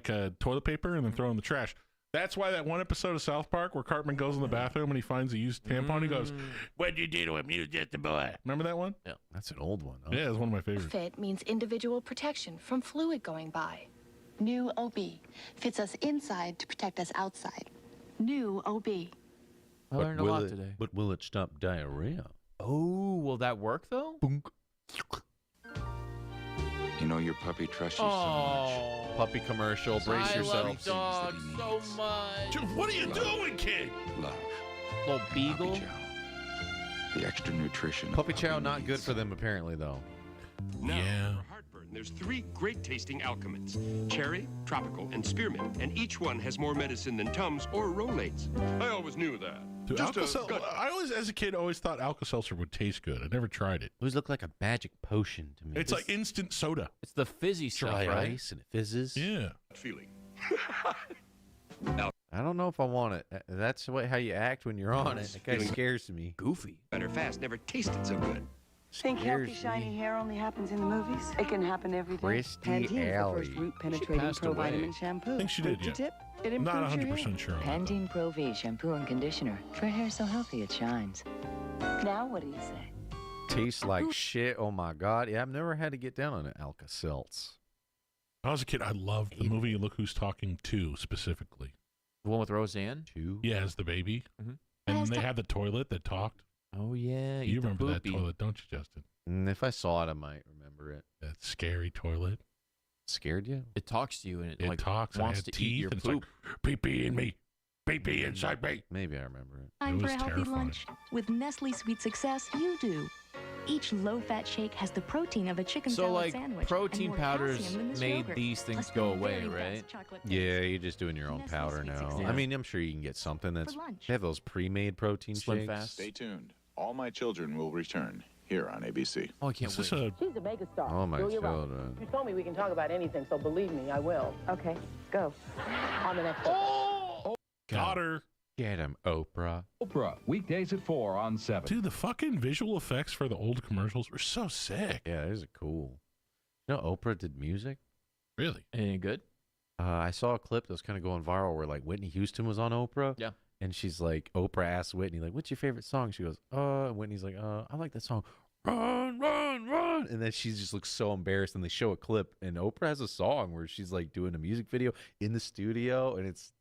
a toilet paper and then throw it in the trash. That's why that one episode of South Park where Cartman goes in the bathroom and he finds a used tampon, he goes, "What'd you do to him? You was just a boy." Remember that one? Yeah. That's an old one. Huh? Yeah, it's one of my favorites. Fit means individual protection from fluid going by. New OB fits us inside to protect us outside. New OB. I learned a will lot it, today. But will it stop diarrhea? Oh, will that work though? You know your puppy trusts you so much. Puppy commercial. Brace I yourself. love dogs so much. Dude, what are you doing, kid? Love. Little beagle. Puppy Joe. The extra nutrition. Puppy chow not good for them apparently though. Yeah. For heartburn, there's 3 great tasting alchemins: cherry, tropical, and spearmint, and each one has more medicine than Tums or Rolaids. I always knew that. Dude, I always, as a kid, always thought Alka-Seltzer would taste good. I never tried it. It always looked like a magic potion to me. It's like instant soda. It's the fizzy stuff, Dry right? ice and it fizzes. Yeah. Feeling. I don't know if I want it. That's how you act when you're on it. It kind of scares me. Goofy. Better fast never tasted so good. Think healthy, shiny hair only happens in the movies? It can happen every day. Christy Pantene Alley. is the first root-penetrating pro-vitamin shampoo. I think she did, First yeah. tip, it Not improves your 100% hair. sure on that. Pantene Pro V shampoo and conditioner for hair so healthy it shines. Now what do you say? Tastes like shit. Oh my god. Yeah, I've never had to get down on an Alka-Seltz. When I was a kid, I loved the movie Look Who's Talking 2 specifically. The one with Roseanne? 2? Yeah, as the baby. Mm-hmm. And they had the toilet that talked. Oh, yeah. You remember that toilet, don't you, Justin? If I saw it, I might remember it. That scary toilet. Scared you? It talks to you and it like talks. wants I had to eat teeth your and poop. it's like, pee-pee in me. Pee-pee inside me. Maybe I remember it. Time It for was a healthy terrifying. lunch. With Nestle Sweet Success, you do. Each low-fat shake has the protein of a chicken So, salad like, sandwich. and protein more powders calcium than this made yogurt. these things Plus go the away, very right? best chocolate Yeah, you're just doing your own Nestle powder Sweet now. Success. I mean, I'm sure you can get something that's. lunch. They have those pre-made protein Slim shakes. Fast. Stay tuned. All My Children will return here on ABC. Oh, I can't Is this wait. a She's a megastar. Oh my You're right. children. You told me we can talk about anything, so believe me, I will. Okay, go. On the next got her? Get him, Oprah. Oprah, weekdays at 4 on 7. Dude, the fucking visual effects for the old commercials were so sick. Yeah, those are cool. You know, Oprah did music. Really? Any good? I saw a clip that was kind of going viral where like Whitney Houston was on Oprah. Yeah. And she's like, Oprah asked Whitney, like, what's your favorite song? She goes, and Whitney's like, I like that song. Run, run, run. And then she just looks so embarrassed. And they show a clip, and Oprah has a song where she's like doing a music video in the studio, and it's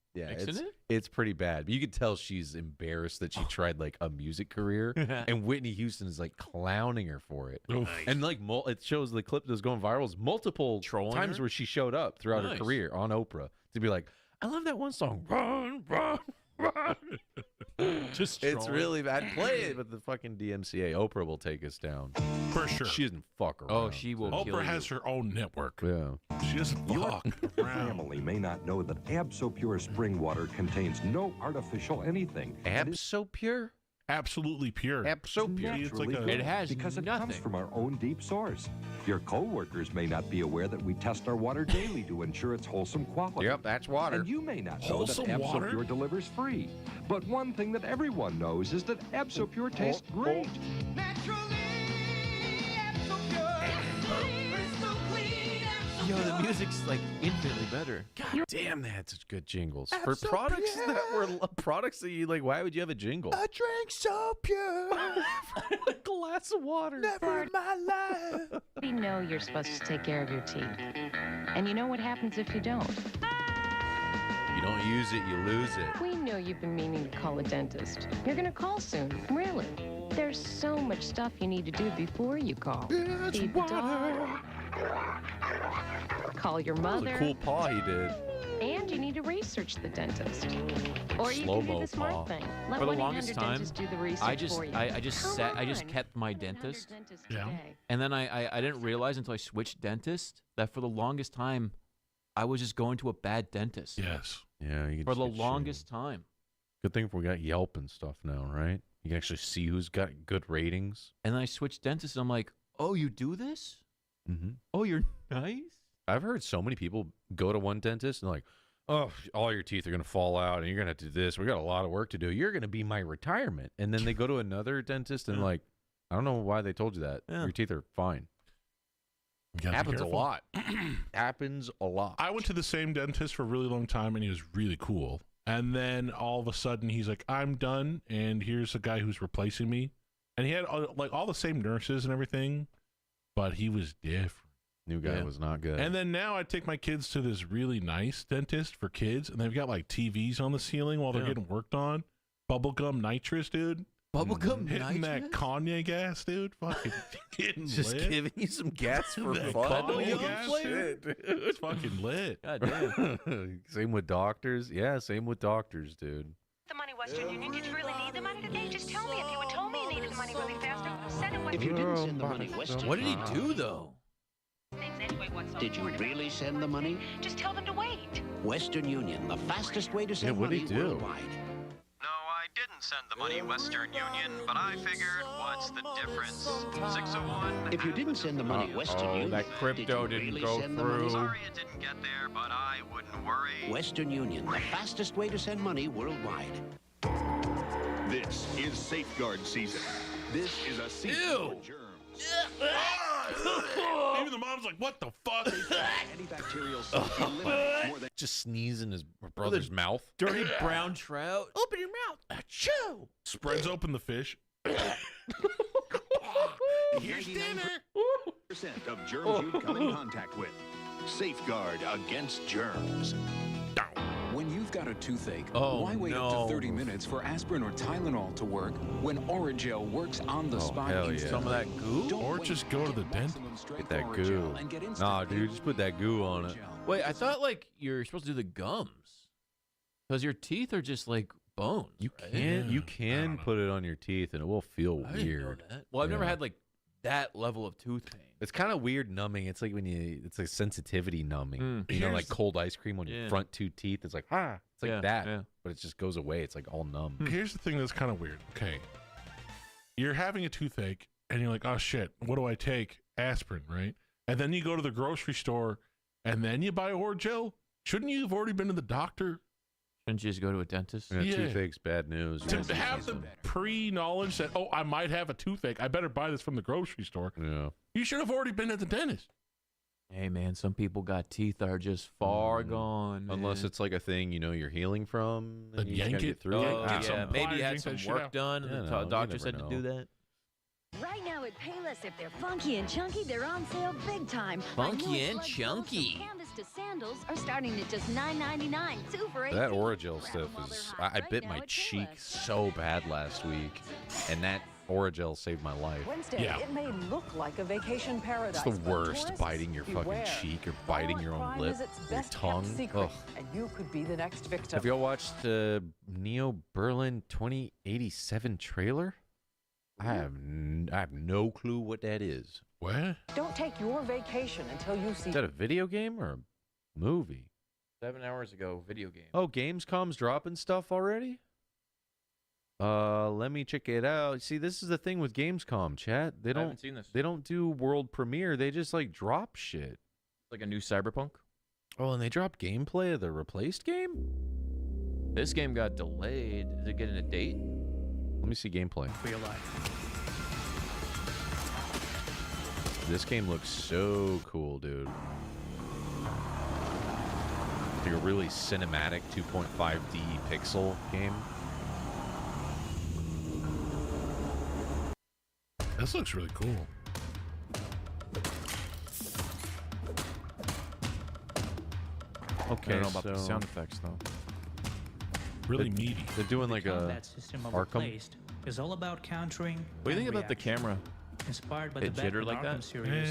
it's pretty bad. But you can tell she's embarrassed that she tried like a music career, and Whitney Houston is like clowning her for it. Oof. And like it shows the clip that's going viral is multiple times her? where she showed up throughout her Nice. career on Oprah to be like, I love that one song, run, run, run. Just It's trolling. really bad. Play it with the fucking DMCA. Oprah will take us down. For sure. She doesn't fuck around. Oh, she will kill Oprah you. has her own network. Yeah. She doesn't fuck around. Family may not know that Abso-Pure spring water contains no artificial anything. Abso-Pure? Absolutely pure. Abso-Pure. It's like Naturally a, good It has because it nothing. comes from our own deep source. Your co-workers may not be aware that we test our water daily to ensure its wholesome quality. Yep, that's water. And you may not know Wholesome that water? Abso-Pure delivers free. But one thing that everyone knows is that Abso-Pure tastes great. Yo, the music's like infinitely better. God damn, they had such good jingles. For products that were products that you like, why would you have a jingle? I drink so pure. A glass of water. Never in my life. You know you're supposed to take care of your teeth. And you know what happens if you don't. You don't use it, you lose it. We know you've been meaning to call a dentist. You're gonna call soon. Really. There's so much stuff you need to do before you call. Feed the dog. Call your That was mother. a cool paw he did. And you need to research the dentist. Or you can Slow-mo do the smart paw. thing. Let For the one of longest your time, dentists do the research I just for you. I just Come sat I just on. kept my Find another dentist. Yeah. today. And then I didn't realize until I switched dentist that for the longest time I was just going to a bad dentist. yes. Yeah, you can For just the get longest time. Good thing we got Yelp and stuff now, right? You can actually see who's got good ratings. And then I switched dentists and I'm like, "Oh, you do this? Mm-hmm. Oh, you're nice?" I've heard so many people go to one dentist and like, oh, all your teeth are going to fall out and you're going to have to do this. We got a lot of work to do. You're going to be my retirement. And then they go to another dentist and like, I don't know why they told you that. Yeah. Your teeth are fine. You gotta be Happens a careful. lot. Happens a lot. I went to the same dentist for a really long time, and he was really cool. And then all of a sudden, he's like, "I'm done, and here's a guy who's replacing me." And he had like all the same nurses and everything, but he was different. New guy was not good. And then now I take my kids to this really nice dentist for kids, and they've got like TVs on the ceiling while they're getting worked on. Bubblegum nitrous, dude. Bubblegum hitting nitrous? that Kanye gas, dude. Fucking getting Just lit. giving you some gas for That fun. Kanye gas, Shit, dude. It's fucking lit. God damn. Same with doctors. Yeah, same with doctors, dude. The money, Western Union. Did you really need the money today? Just tell me if you had told me you needed the money money really faster? Send it If you didn't send the money Western What did he do, though? Did you really send the money? Just tell them to wait. Western Union, the fastest way to send what'd money he do? worldwide. No, I didn't send the money Western Union, but I figured, what's the difference? 601. If you didn't send the money Western Union, that crypto did you didn't really go send the money? through. Sorry it didn't get there, but I wouldn't worry. Western Union, the fastest way to send money worldwide. This is safeguard season. This is a season for germs. Even the mom's like, what the fuck? Antibacterial soap eliminates more than Just sneeze in his brother's mouth. Dirty brown trout. Open your mouth. Achoo! Spreads open the fish. Here's dinner. % of germs you come in contact with. Safeguard against germs. When you've got a toothache, Oh, why wait up no. to 30 minutes for aspirin or Tylenol to work when Oragel works on the spot hell yeah. instantly? Some of that goo? Don't Or wait. just go to the Get dentist. maximum strength Get that Oragel goo. and get instant Nah, dude, relief. just put that goo on it. Wait, I thought like you're supposed to do the gums. Because your teeth are just like bones. You right? can you can put it on your teeth and it will feel I didn't know weird. that. Well, I've never Yeah. had like that level of tooth pain. It's kind of weird numbing. It's like when it's like sensitivity numbing. Mm. You know, like Here's- cold ice cream on your Yeah. front two teeth. It's like it's like Yeah, that, yeah. but it just goes away. It's like all numb. Here's the thing that's kind of weird. Okay. You're having a toothache and you're like, oh shit, what do I take? Aspirin, right? And then you go to the grocery store and then you buy Oragel. Shouldn't you have already been to the doctor? Shouldn't you just go to a dentist? Yeah, Yeah. toothache's bad news. To have the pre-knowledge that, oh, I might have a toothache. I better buy this from the grocery store. Yeah. You should have already been at the dentist. Hey man, some people got teeth that are just far gone. Unless man. it's like a thing you're healing from. Then you just yank gotta it, get through Oh it. Get some yeah, maybe pliers, you had yank some that shit work out. done, and Yeah, the no, you doctor never said to know. do that. Right now at Payless, if they're funky and chunky, they're on sale big time. Funky Our newest and Slug chunky. From canvas to sandals are starting at just $9.99. 2 for $8. That Oragel stuff Grab 'em while is. they're hot I right bit now my at cheek Payless. so bad last week, and that Oragel saved my life. Wednesday, Yeah. it may look like a vacation paradise. It's the but worst, tourists, biting your fucking beware. cheek or biting your own Violent lip, crime is its your best kept tongue. secret, Ugh. and you could be the next victim. Have y'all watched the Neo Berlin 2087 trailer? I have no clue what that is. What? Don't take your vacation until you see. Is that a video game or a movie? 7 hours ago, video game. Oh, Gamescom's dropping stuff already? Let me check it out. See, this is the thing with Gamescom, chat. They haven't don't seen this. They don't do world premiere. They just like drop shit. Like a new Cyberpunk. Oh, and they dropped gameplay of the replaced game? This game got delayed. Is it getting a date? Let me see gameplay. Real life. This game looks so cool, dude. Like a really cinematic 2.5D pixel game. This looks really cool. Okay, I don't know about the so sound effects though. Really meaty. They're doing like a Combat system of Arkham. Replaced is all about countering. What do you think and about the reaction. camera? Inspired by It the jitter Batman like Arkham that? series,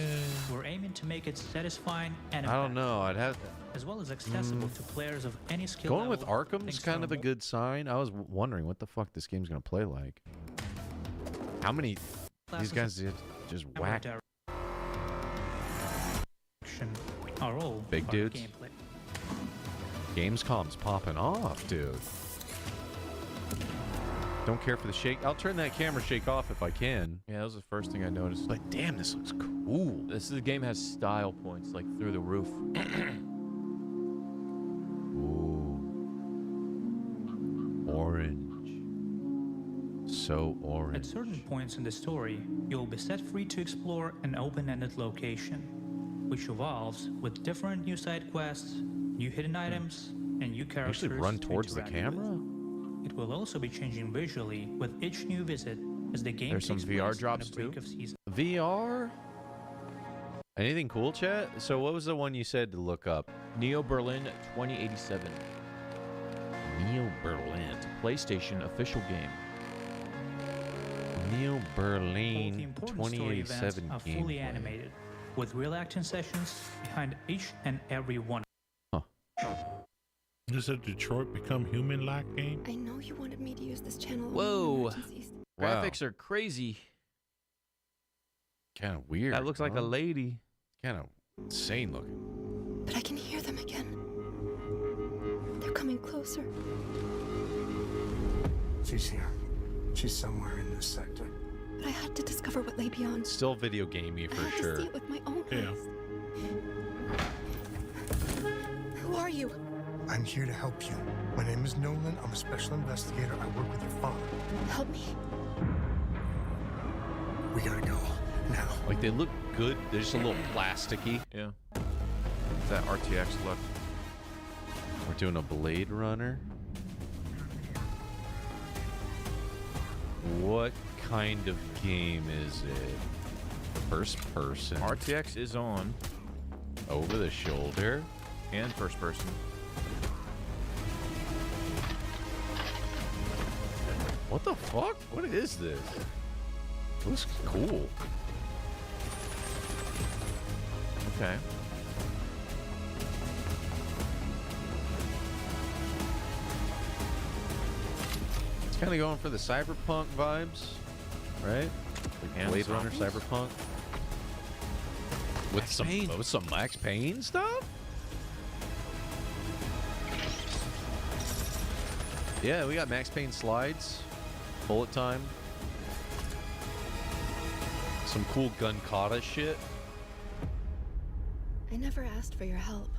we're aiming to make it satisfying and I don't know. I'd have as well as accessible to players of any skill going level. with Arkham's thanks kind to of a good sign. I was wondering what the fuck this game's gonna play like. How many these guys just whack direction are all big part of dudes? gameplay. Gamescom's popping off, dude. Don't care for the shake. I'll turn that camera shake off if I can. Yeah, that was the first thing I noticed. But damn, this looks cool. This game has style points like through the roof. Ooh. Orange. So orange. At certain points in the story, you'll be set free to explore an open-ended location, which evolves with different new side quests, new hidden items, and new characters. Actually run to towards the interact with. camera? It will also be changing visually with each new visit as the game There's some takes VR place drops on a break too? of season. VR? Anything cool, chat? So what was the one you said to look up? Neo Berlin 2087. Neo Berlin. It's a PlayStation official game. Neo All the Berlin important story events 2087 are game. fully animated, with real action sessions behind each and every one. Is a Detroit Become Human like game? I know you wanted me to use this channel. Whoa. Wow. Graphics are crazy. Kind of weird. That looks like a lady. Kind of insane looking. But I can hear them again. They're coming closer. She's here. She's somewhere in this sector. But I had to discover what lay beyond. Still video gamey for I had sure. to see it with my own eyes. Who are you? I'm here to help you. My name is Nolan. I'm a special investigator. I work with your father. Help me. We gotta go now. Like they look good. They're just a little plasticky. Yeah. That RTX look. We're doing a Blade Runner. What kind of game is it? First person. RTX is on. Over the shoulder. And first person. What the fuck? What is this? Looks cool. Okay. It's kind of going for the cyberpunk vibes, right? Like Blade Runner, cyberpunk. With some Max Payne stuff? Yeah, we got Max Payne slides, bullet time, some cool gun kata shit. I never asked for your help.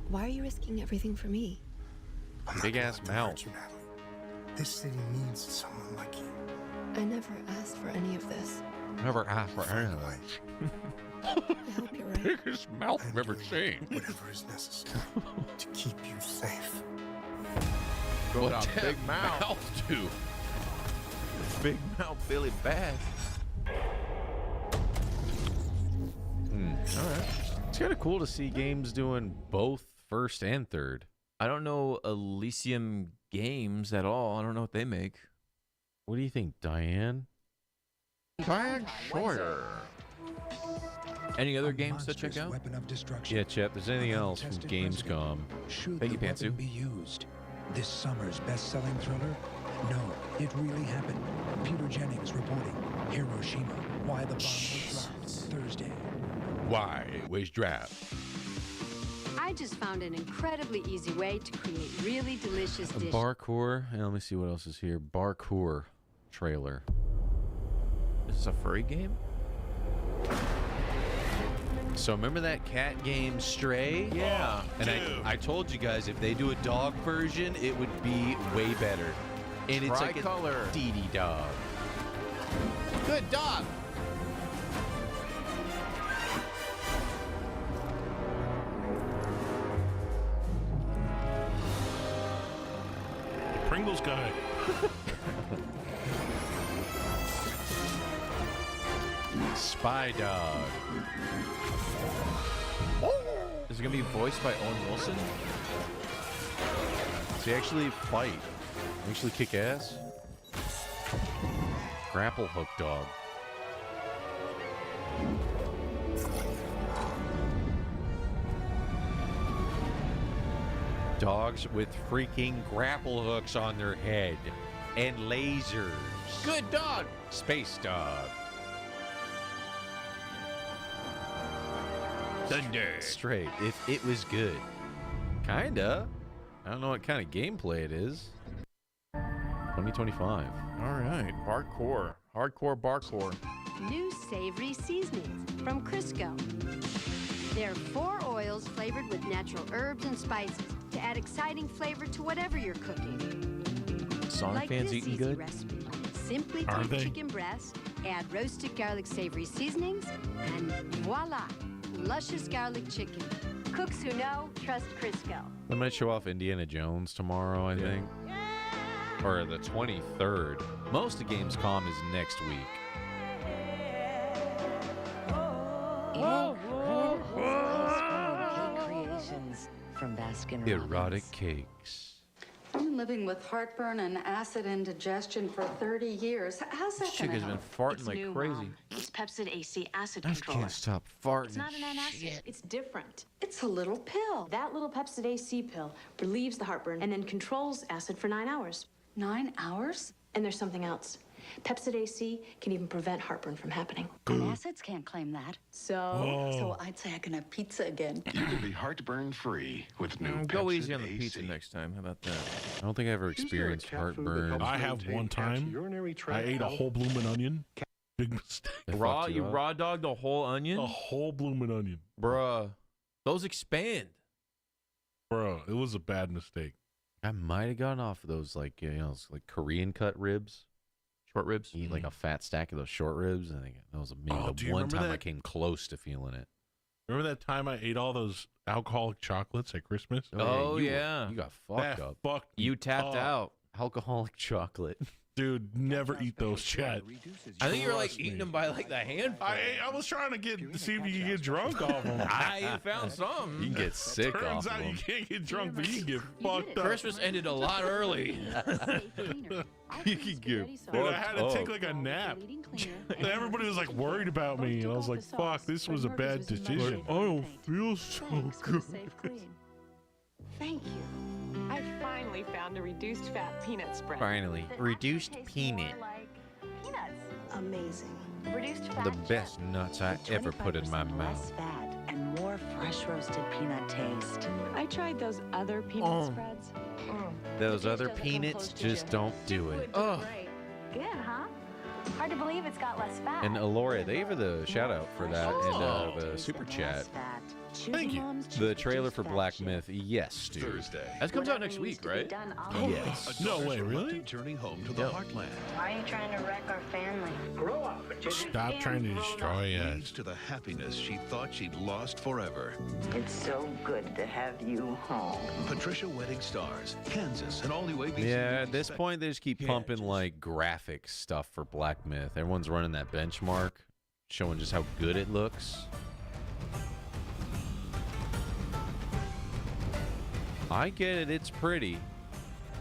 Why are you risking everything for me? Big ass mouth. This city needs someone like you. I never asked for any of this. Never asked for anything. I hope you're right. Biggest mouth I've ever seen. Whatever is necessary to keep you safe. What What's a that big mouth do? Big mouth Billy Bass. All right. It's kind of cool to see games doing both first and third. I don't know Elysium Games at all. I don't know what they make. What do you think, Diane? Diane Sawyer. Any other games to check out? Weapon of destruction. Yeah, Chip. There's anything else from Gamescom? Should Thank you, the Pantsu. weapon be used? This summer's best-selling thriller? No, it really happened. Peter Jennings reporting. Hiroshima. Why the bomb was dropped Thursday. Why it was dropped? I just found an incredibly easy way to create really delicious dishes. Parkour. Yeah, let me see what else is here. Parkour trailer. Is this a furry game? So remember that cat game Stray? Yeah. And I told you guys if they do a dog version, it would be way better. And it's like Tricolor. a Dee Dee dog. Good dog. Pringles guy. Spy dog. Is it gonna be voiced by Owen Wilson? Does he actually fight? Actually kick ass? Grapple hook dog. Dogs with freaking grapple hooks on their head and lasers. Good dog. Space dog. Thunder. Straight. If it was good. Kinda. I don't know what kind of gameplay it is. 2025. All right. Parkour. Hardcore parkour. New savory seasonings from Crisco. They're 4 oils flavored with natural herbs and spices to add exciting flavor to whatever you're cooking. Sonic Like fans this eating easy good? recipe. Simply Are take they? chicken breast, add roasted garlic savory seasonings, and voila, luscious garlic chicken. Cooks who know, trust Crisco. They might show off Indiana Jones tomorrow, I think. Or the 23rd. Most of Gamescom is next week. Cake creations from Baskin Robbins. Erotic cakes. I've been living with heartburn and acid indigestion for 30 years. How's that This chick gonna has been help? farting like crazy. It's Pepsid AC acid I can't stop farting. It's not an antacid. It's different. It's a little pill. That little Pepsid AC pill relieves the heartburn and then controls acid for 9 hours. 9 hours? And there's something else. Pepsid AC can even prevent heartburn from happening. Acids can't claim that. So I'd say I can have pizza again. You can be heartburn-free with new Go Pepsid easy on the AC. pizza next time. How about that? I don't think I ever experienced heartburn. I have one time. I ate a whole bloomin' onion. Big mistake. Raw? You raw dogged a whole onion? A whole bloomin' onion. Bruh. Those expand. Bro, it was a bad mistake. I might have gotten off of those like like Korean cut ribs, short ribs. Eat like a fat stack of those short ribs. I think that was maybe Oh, do the you one remember time I that? came close to feeling it. Remember that time I ate all those alcoholic chocolates at Christmas? Oh, you yeah. you got fucked up. Fucked You tapped out. Alcoholic chocolate. Dude, never eat those, Chad. I think you were like Trust eating me. them by like the handful. I was trying to see if you could get drunk off them. I found some. You can get sick off Turns of out you them. can't get drunk, but you can get fucked up. Christmas ended a lot early. You can get Dude, I had to take like a nap. And everybody was like worried about me, and I was like, "Fuck, this was a bad decision." I don't feel so good. Thank you. I finally found a reduced fat peanut spread. Finally, reduced peanut. Peanuts. Amazing. Reduced fat. The best nuts I ever put in my mouth. Fat and more fresh roasted peanut taste. I tried those other peanut spreads. Those other peanuts just don't do it. Oh. Good, huh? Hard to believe it's got less fat. And Aloria, they gave her the shout out for that in the super chat. Thank you. The trailer for Black Myth, yes, dude. Thursday. That comes out next week, right? Yes. No way, really? Journey home to the heartland. Why are you trying to wreck our family? Grow up. Stop trying to destroy us. Leads to the happiness she thought she'd lost forever. It's so good to have you home. Patricia Wedding stars, Kansas, and all new ABC. Yeah, at this point, they just keep pumping like graphic stuff for Black Myth. Everyone's running that benchmark, showing just how good it looks. I get it, it's pretty,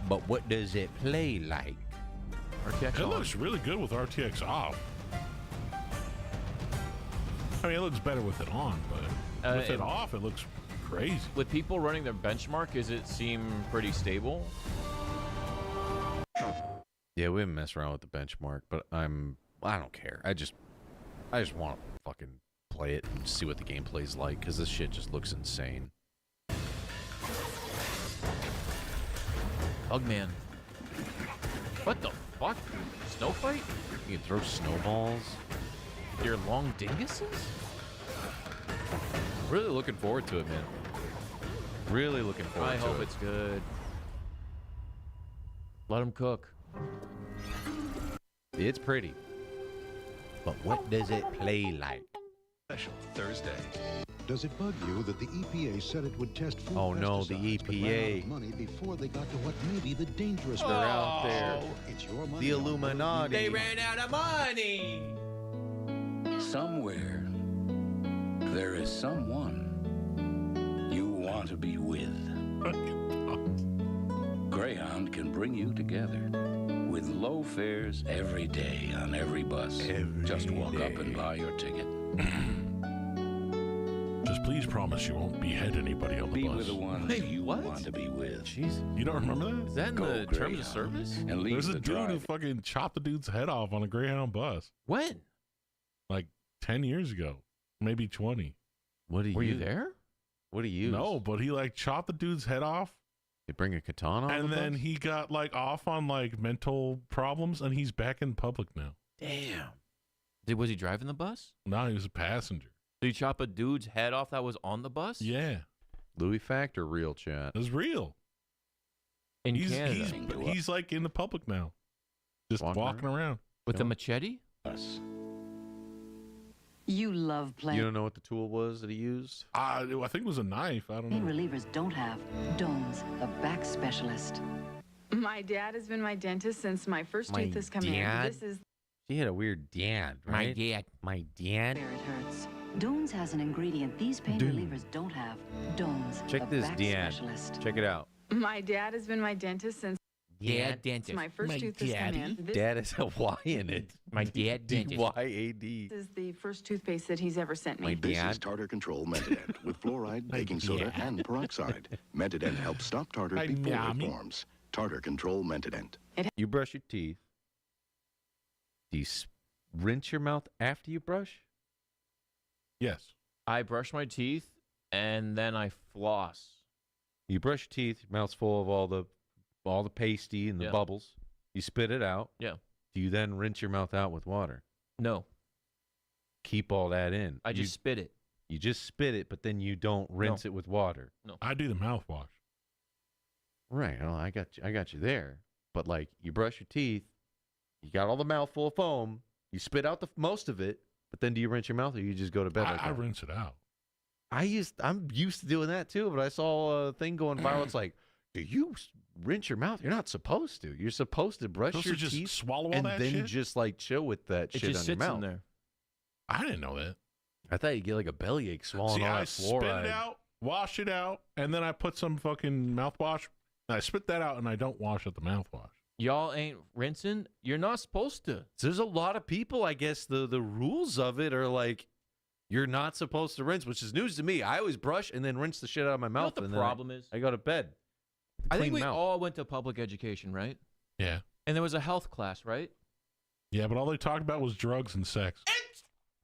but what does it play like? RTX It on. looks really good with RTX off. I mean, it looks better with it on, but with it off, it looks crazy. With people running their benchmark, does it seem pretty stable? Yeah, we haven't messed around with the benchmark, but I don't care. I just want to fucking play it and see what the gameplay's like, because this shit just looks insane. Bugman. What the fuck? Snow fight? You can throw snowballs. Your long dinguses? Really looking forward to it, man. Really looking forward to it. I hope it's good. Let them cook. It's pretty. But what does it play like? Special Thursday. Does it bug you that the EPA said it would test food Oh no, the pesticides, but ran out EPA. of money before they got to what may be the dangerous They're out there. It's your money. The Illuminati. They ran out of money. Somewhere, there is someone you want to be with. Greyhound can bring you together with low fares every day on every bus. Just walk up and buy your ticket. Just please promise you won't behead anybody on the Be bus. with the ones you want to be with. Jeez. You don't remember that? Is that in Go the terms Greyhound of service? And leave There's a the dude who drive. fucking chopped the dude's head off on a Greyhound bus When? like 10 years ago, maybe 20. What do you Were you there? What do you No, but he like chopped the dude's head off, They bring a katana on and the then bus? he got like off on like mental problems, and he's back in public now. Damn. Was he driving the bus? Now he was a passenger. Did you chop a dude's head off that was on the bus? Yeah, Louis Fact or real chat? it was real. In He's Canada. he's like in the public now, just walking around. With a machete? Us. You love playing. You don't know what the tool was that he used? I think it was a knife. I don't Pain know. relievers don't have. Domes, the back specialist. My dad has been my dentist since my first My tooth has come dad? in. This is She had a weird dad, My right? dad. My dad? Where it hurts. Dones has an ingredient these pain Doom. relievers don't have. Dones, Check the this back dad. specialist. Check it out. my dad has been my dentist since Dad dentist. my first tooth has come in. This Dad is a Y in it. My dad dentist. D-Y-A-D. is the first toothpaste that he's ever sent me. My This is dad. tartar control Mentadent with fluoride, baking soda, and peroxide. Mentadent helps stop tartar Hey, before it Mommy. forms. Tartar control Mentadent. You brush your teeth. Do you rinse your mouth after you brush? Yes. I brush my teeth and then I floss. You brush your teeth, your mouth's full of all the pasty and the bubbles. You spit it out. Yeah. Do you then rinse your mouth out with water? No. Keep all that in. I just spit it. You just spit it, but then you don't rinse it with water. No. I do the mouthwash. Right. Well, I got you there. But like, you brush your teeth, you got all the mouth full of foam, you spit out the most of it, but then do you rinse your mouth or you just go to bed like I that? rinse it out. I'm used to doing that too, but I saw a thing going viral. It's like, do you rinse your mouth? You're not supposed to. You're supposed to brush your just teeth, swallow all and that then shit? just like chill with that It shit just on your sits mouth. in there. I didn't know that. I thought you'd get like a bellyache swallowing See, all I that spit fluoride. it out, wash it out, and then I put some fucking mouthwash. And I spit that out, and I don't wash at the mouthwash. Y'all ain't rinsing. You're not supposed to. So there's a lot of people, I guess the rules of it are like, you're not supposed to rinse, which is news to me. I always brush and then rinse the shit out of my You know mouth. what the and then problem is? I go to bed. I think Clean we mouth. all went to public education, right? Yeah. And there was a health class, right? Yeah, but all they talked about was drugs and sex.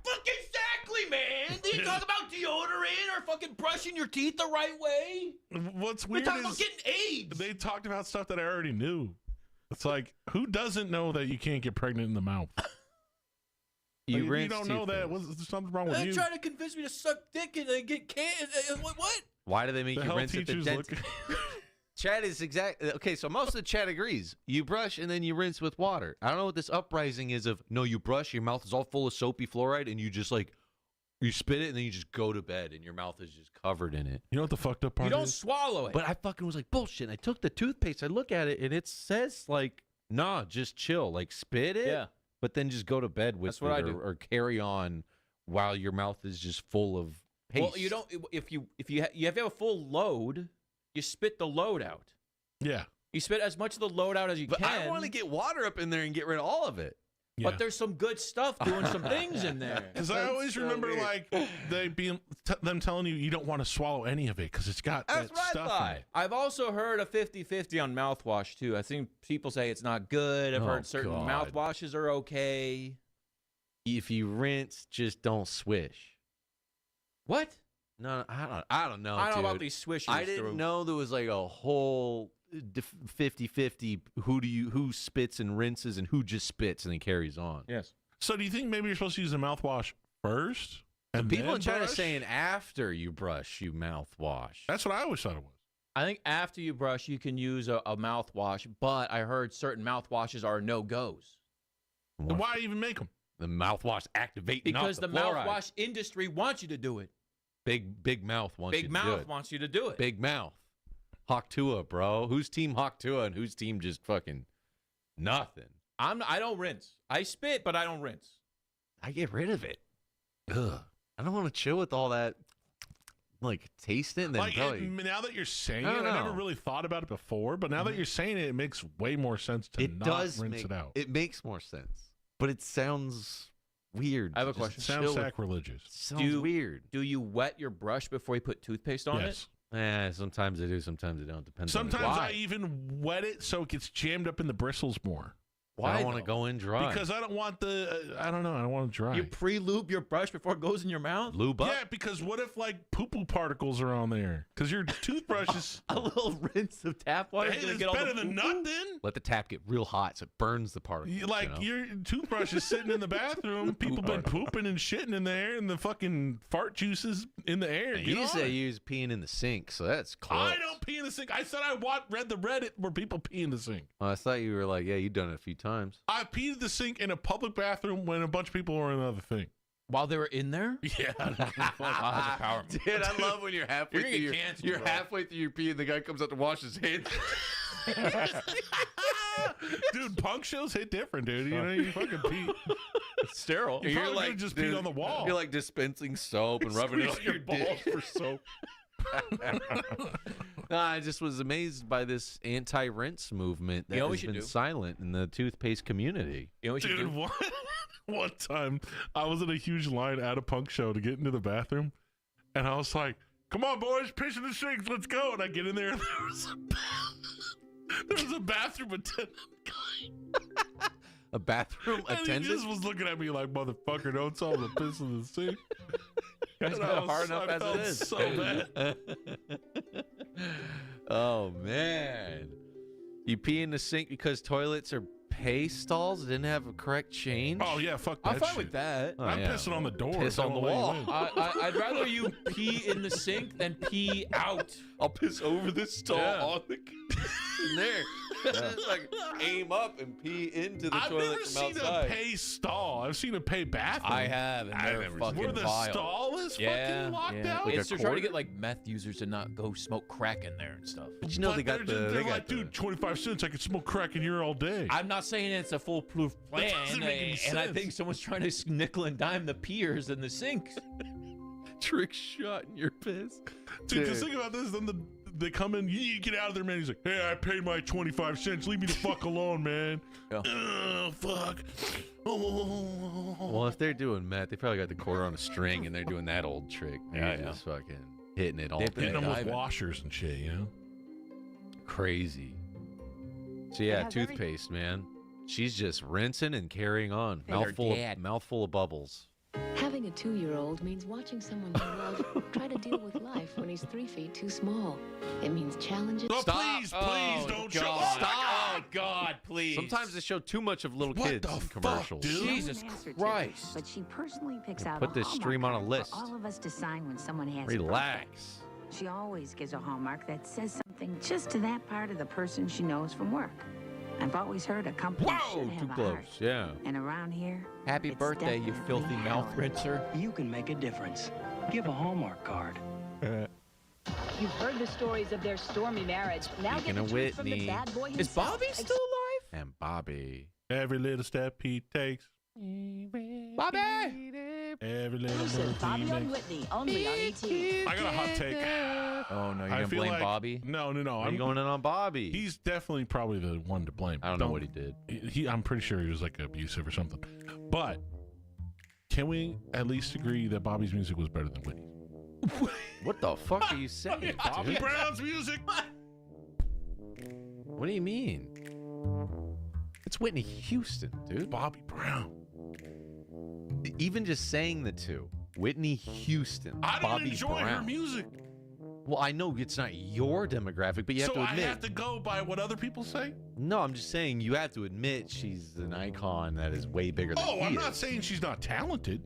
Exactly, man. They talk about deodorant or fucking brushing your teeth the right way. What's We're weird talking is about getting AIDS. they talked about stuff that I already knew. It's like, who doesn't know that you can't get pregnant in the mouth? You Like, if rinse you don't know that. toothpaste. What's something wrong with They're you? trying to convince me to suck dick and get cancer. What? Why do they make The you health rinse at the teachers dentist? Chad is exactly okay. So most of the chat agrees. You brush and then you rinse with water. I don't know what this uprising is of. No, you brush. Your mouth is all full of soapy fluoride, and you just like you spit it, and then you just go to bed, and your mouth is just covered in it. You know what the fucked up part You don't is? swallow it. But I fucking was like bullshit. I took the toothpaste. I look at it, and it says like, nah, just chill. Like spit it, Yeah. but then just go to bed with That's what it I or, do. or carry on while your mouth is just full of paste. Well, you don't. If you have a full load, you spit the load out. Yeah. You spit as much of the load out as you But can. I want to get water up in there and get rid of all of it. Yeah. But there's some good stuff doing some things in there. Because I always remember like them telling you don't want to swallow any of it because it's got That's that what I stuff in thought. it. I've also heard a 50-50 on mouthwash too. I think people say it's not good. I've Oh, heard certain God. mouthwashes are okay. If you rinse, just don't swish. What? No, I don't know. I don't know dude. about these swishers. I didn't know there was like a whole 50-50 who spits and rinses and who just spits and then carries on. Yes. So do you think maybe you're supposed to use a mouthwash first? And people then in China brush? saying after you brush, you mouthwash. That's what I always thought it was. I think after you brush, you can use a mouthwash, but I heard certain mouthwashes are no-goes. Then why even make them? The mouthwash activate Because the fluoride. mouthwash industry wants you to do it. Big mouth wants you Big to do Mouth it. wants you to do it. Big mouth. Hawk Tua, bro. Who's team Hawk Tua and whose team just fucking nothing? I don't rinse. I spit, but I don't rinse. I get rid of it. Ugh. I don't want to chill with all that, like, taste it and then Like probably. now that you're saying I it, don't I never know. really thought about it before, but now that you're saying it, it makes way more sense to It not does rinse make it out. It makes more sense, but it sounds weird. I have a to just question. Sounds chill with- sacrilegious. Sounds weird. Do you wet your brush before you put toothpaste on Yes. Sometimes I do, sometimes I don't. Depends. Sometimes on I even wet it so it gets jammed up in the bristles more. I don't want to go in dry. Because I don't want the, I don't know, I don't want it dry. You pre-lube your brush before it goes in your mouth? Lube up. Yeah, because what if like poo-poo particles are on there? Because your toothbrush is a little rinse of tap water. Hey, is gonna it's get all better the than poo-poo? nothing. Let the tap get real hot so it burns the particles. Like you know? your toothbrush is sitting in the bathroom. People been pooping and shitting in there, and the fucking fart juices in the air. And Get you on say it. you use peeing in the sink, so that's close. I don't pee in the sink. I said I read the Reddit where people pee in the sink. Oh, I thought you were like, yeah, you've done it a few times. I peed in the sink in a public bathroom when a bunch of people were in another thing. While they were in there? Yeah. Wow, that's a power move. Dude, I love when you're halfway You're through gonna your, get cancer, you're bro. halfway through your pee and the guy comes out to wash his hands. Dude, punk shows hit different, dude. You know, you fucking pee. It's sterile. You probably could've just peed on the wall. You're like dispensing soap and rubbing it on your balls for soap. No, I just was amazed by this anti-rinse movement that You know what we has should been do? silent in the toothpaste community. You know what you Dude, do? one time I was in a huge line at a punk show to get into the bathroom, and I was like, "Come on, boys, piss in the sinks, let's go!" And I get in there, and there was a bathroom attendant guy. A bathroom And he attendant? just was looking at me like, motherfucker, don't tell him to piss in the sink. Guys And got it hard enough I as felt it is. so bad. Oh, man. You pee in the sink because toilets are pay stalls? It didn't have a correct change? Oh, yeah, fuck that I'm fine shit. with that. Oh, I'm yeah. pissing on the door. Piss on the Don't let wall. you in. I'd rather you pee in the sink than pee out. I'll piss over the stall Yeah. on the in there. Just like aim up and pee into the I've toilet never from seen outside. a pay stall. I've seen a pay bathroom. I have, and they're fucking Where the vile. stall is Yeah, fucking locked yeah. out? Like It's a they're trying to quarter? get like meth users to not go smoke crack in there and stuff. But you know But they got they're the they're they like, got dude, 25 cents. I could smoke crack in here all day. I'm not saying it's a foolproof plan, doesn't make any and I sense. think someone's trying to nickel and dime the peers and the sinks. trick shot in your piss. Dude, because think about this. Then they come in, you get out of there, man. He's like, hey, I paid my 25 cents. Leave me the fuck alone, man. Yeah. Fuck. Oh. Well, if they're doing meth, they probably got the quarter on a string and they're doing that old trick. They're Yeah. just fucking hitting it all Dipping day. Hitting them with diving. washers and shit, you know? Crazy. So yeah, has every- toothpaste, man. She's just rinsing and carrying on. And her Mouthful dad. mouthful of bubbles. Having a 2-year-old means watching someone you love try to deal with life when he's 3 feet too small. It means challenges. Oh, Stop. please, please Oh, don't show. God. Oh, Stop. Oh, God, please. Sometimes they show too much of little What kids the in fuck, commercials. dude? Jesus Christ. But she personally picks out Put a this Hallmark stream on a card list. for all of us to sign when someone has a birthday. Relax. She always gives a Hallmark that says something just to that part of the person she knows from work. I've always heard a company Whoa, should too have a close. heart. Yeah. And around here, Happy it's birthday, you definitely filthy mouth Helen. rinser. You can make a difference. Give a Hallmark card. You've heard the stories of their stormy marriage. Now Speaking get the of truth from the Whitney. bad boy Is himself. Bobby still alive? And Bobby. Every little step he takes. Bobby! Every little Exclusive move Bobby he on makes. Whitney, only on ET. I got a hot take. Oh, no, you're I going to feel blame like- Bobby? No. I'm going in on Bobby. He's definitely probably the one to blame. I don't know what he did. I'm pretty sure he was like abusive or something. But can we at least agree that Bobby's music was better than Whitney's? What the fuck are you saying, Bobby dude? Brown's music. What do you mean? It's Whitney Houston, dude. Bobby Brown. Even just saying the two. Whitney Houston. I don't Bobby enjoy Brown. her music. Well, I know it's not your demographic, but you have So to I admit. have to go by what other people say? No, I'm just saying you have to admit she's an icon that is way bigger than Oh, he I'm is. not saying she's not talented.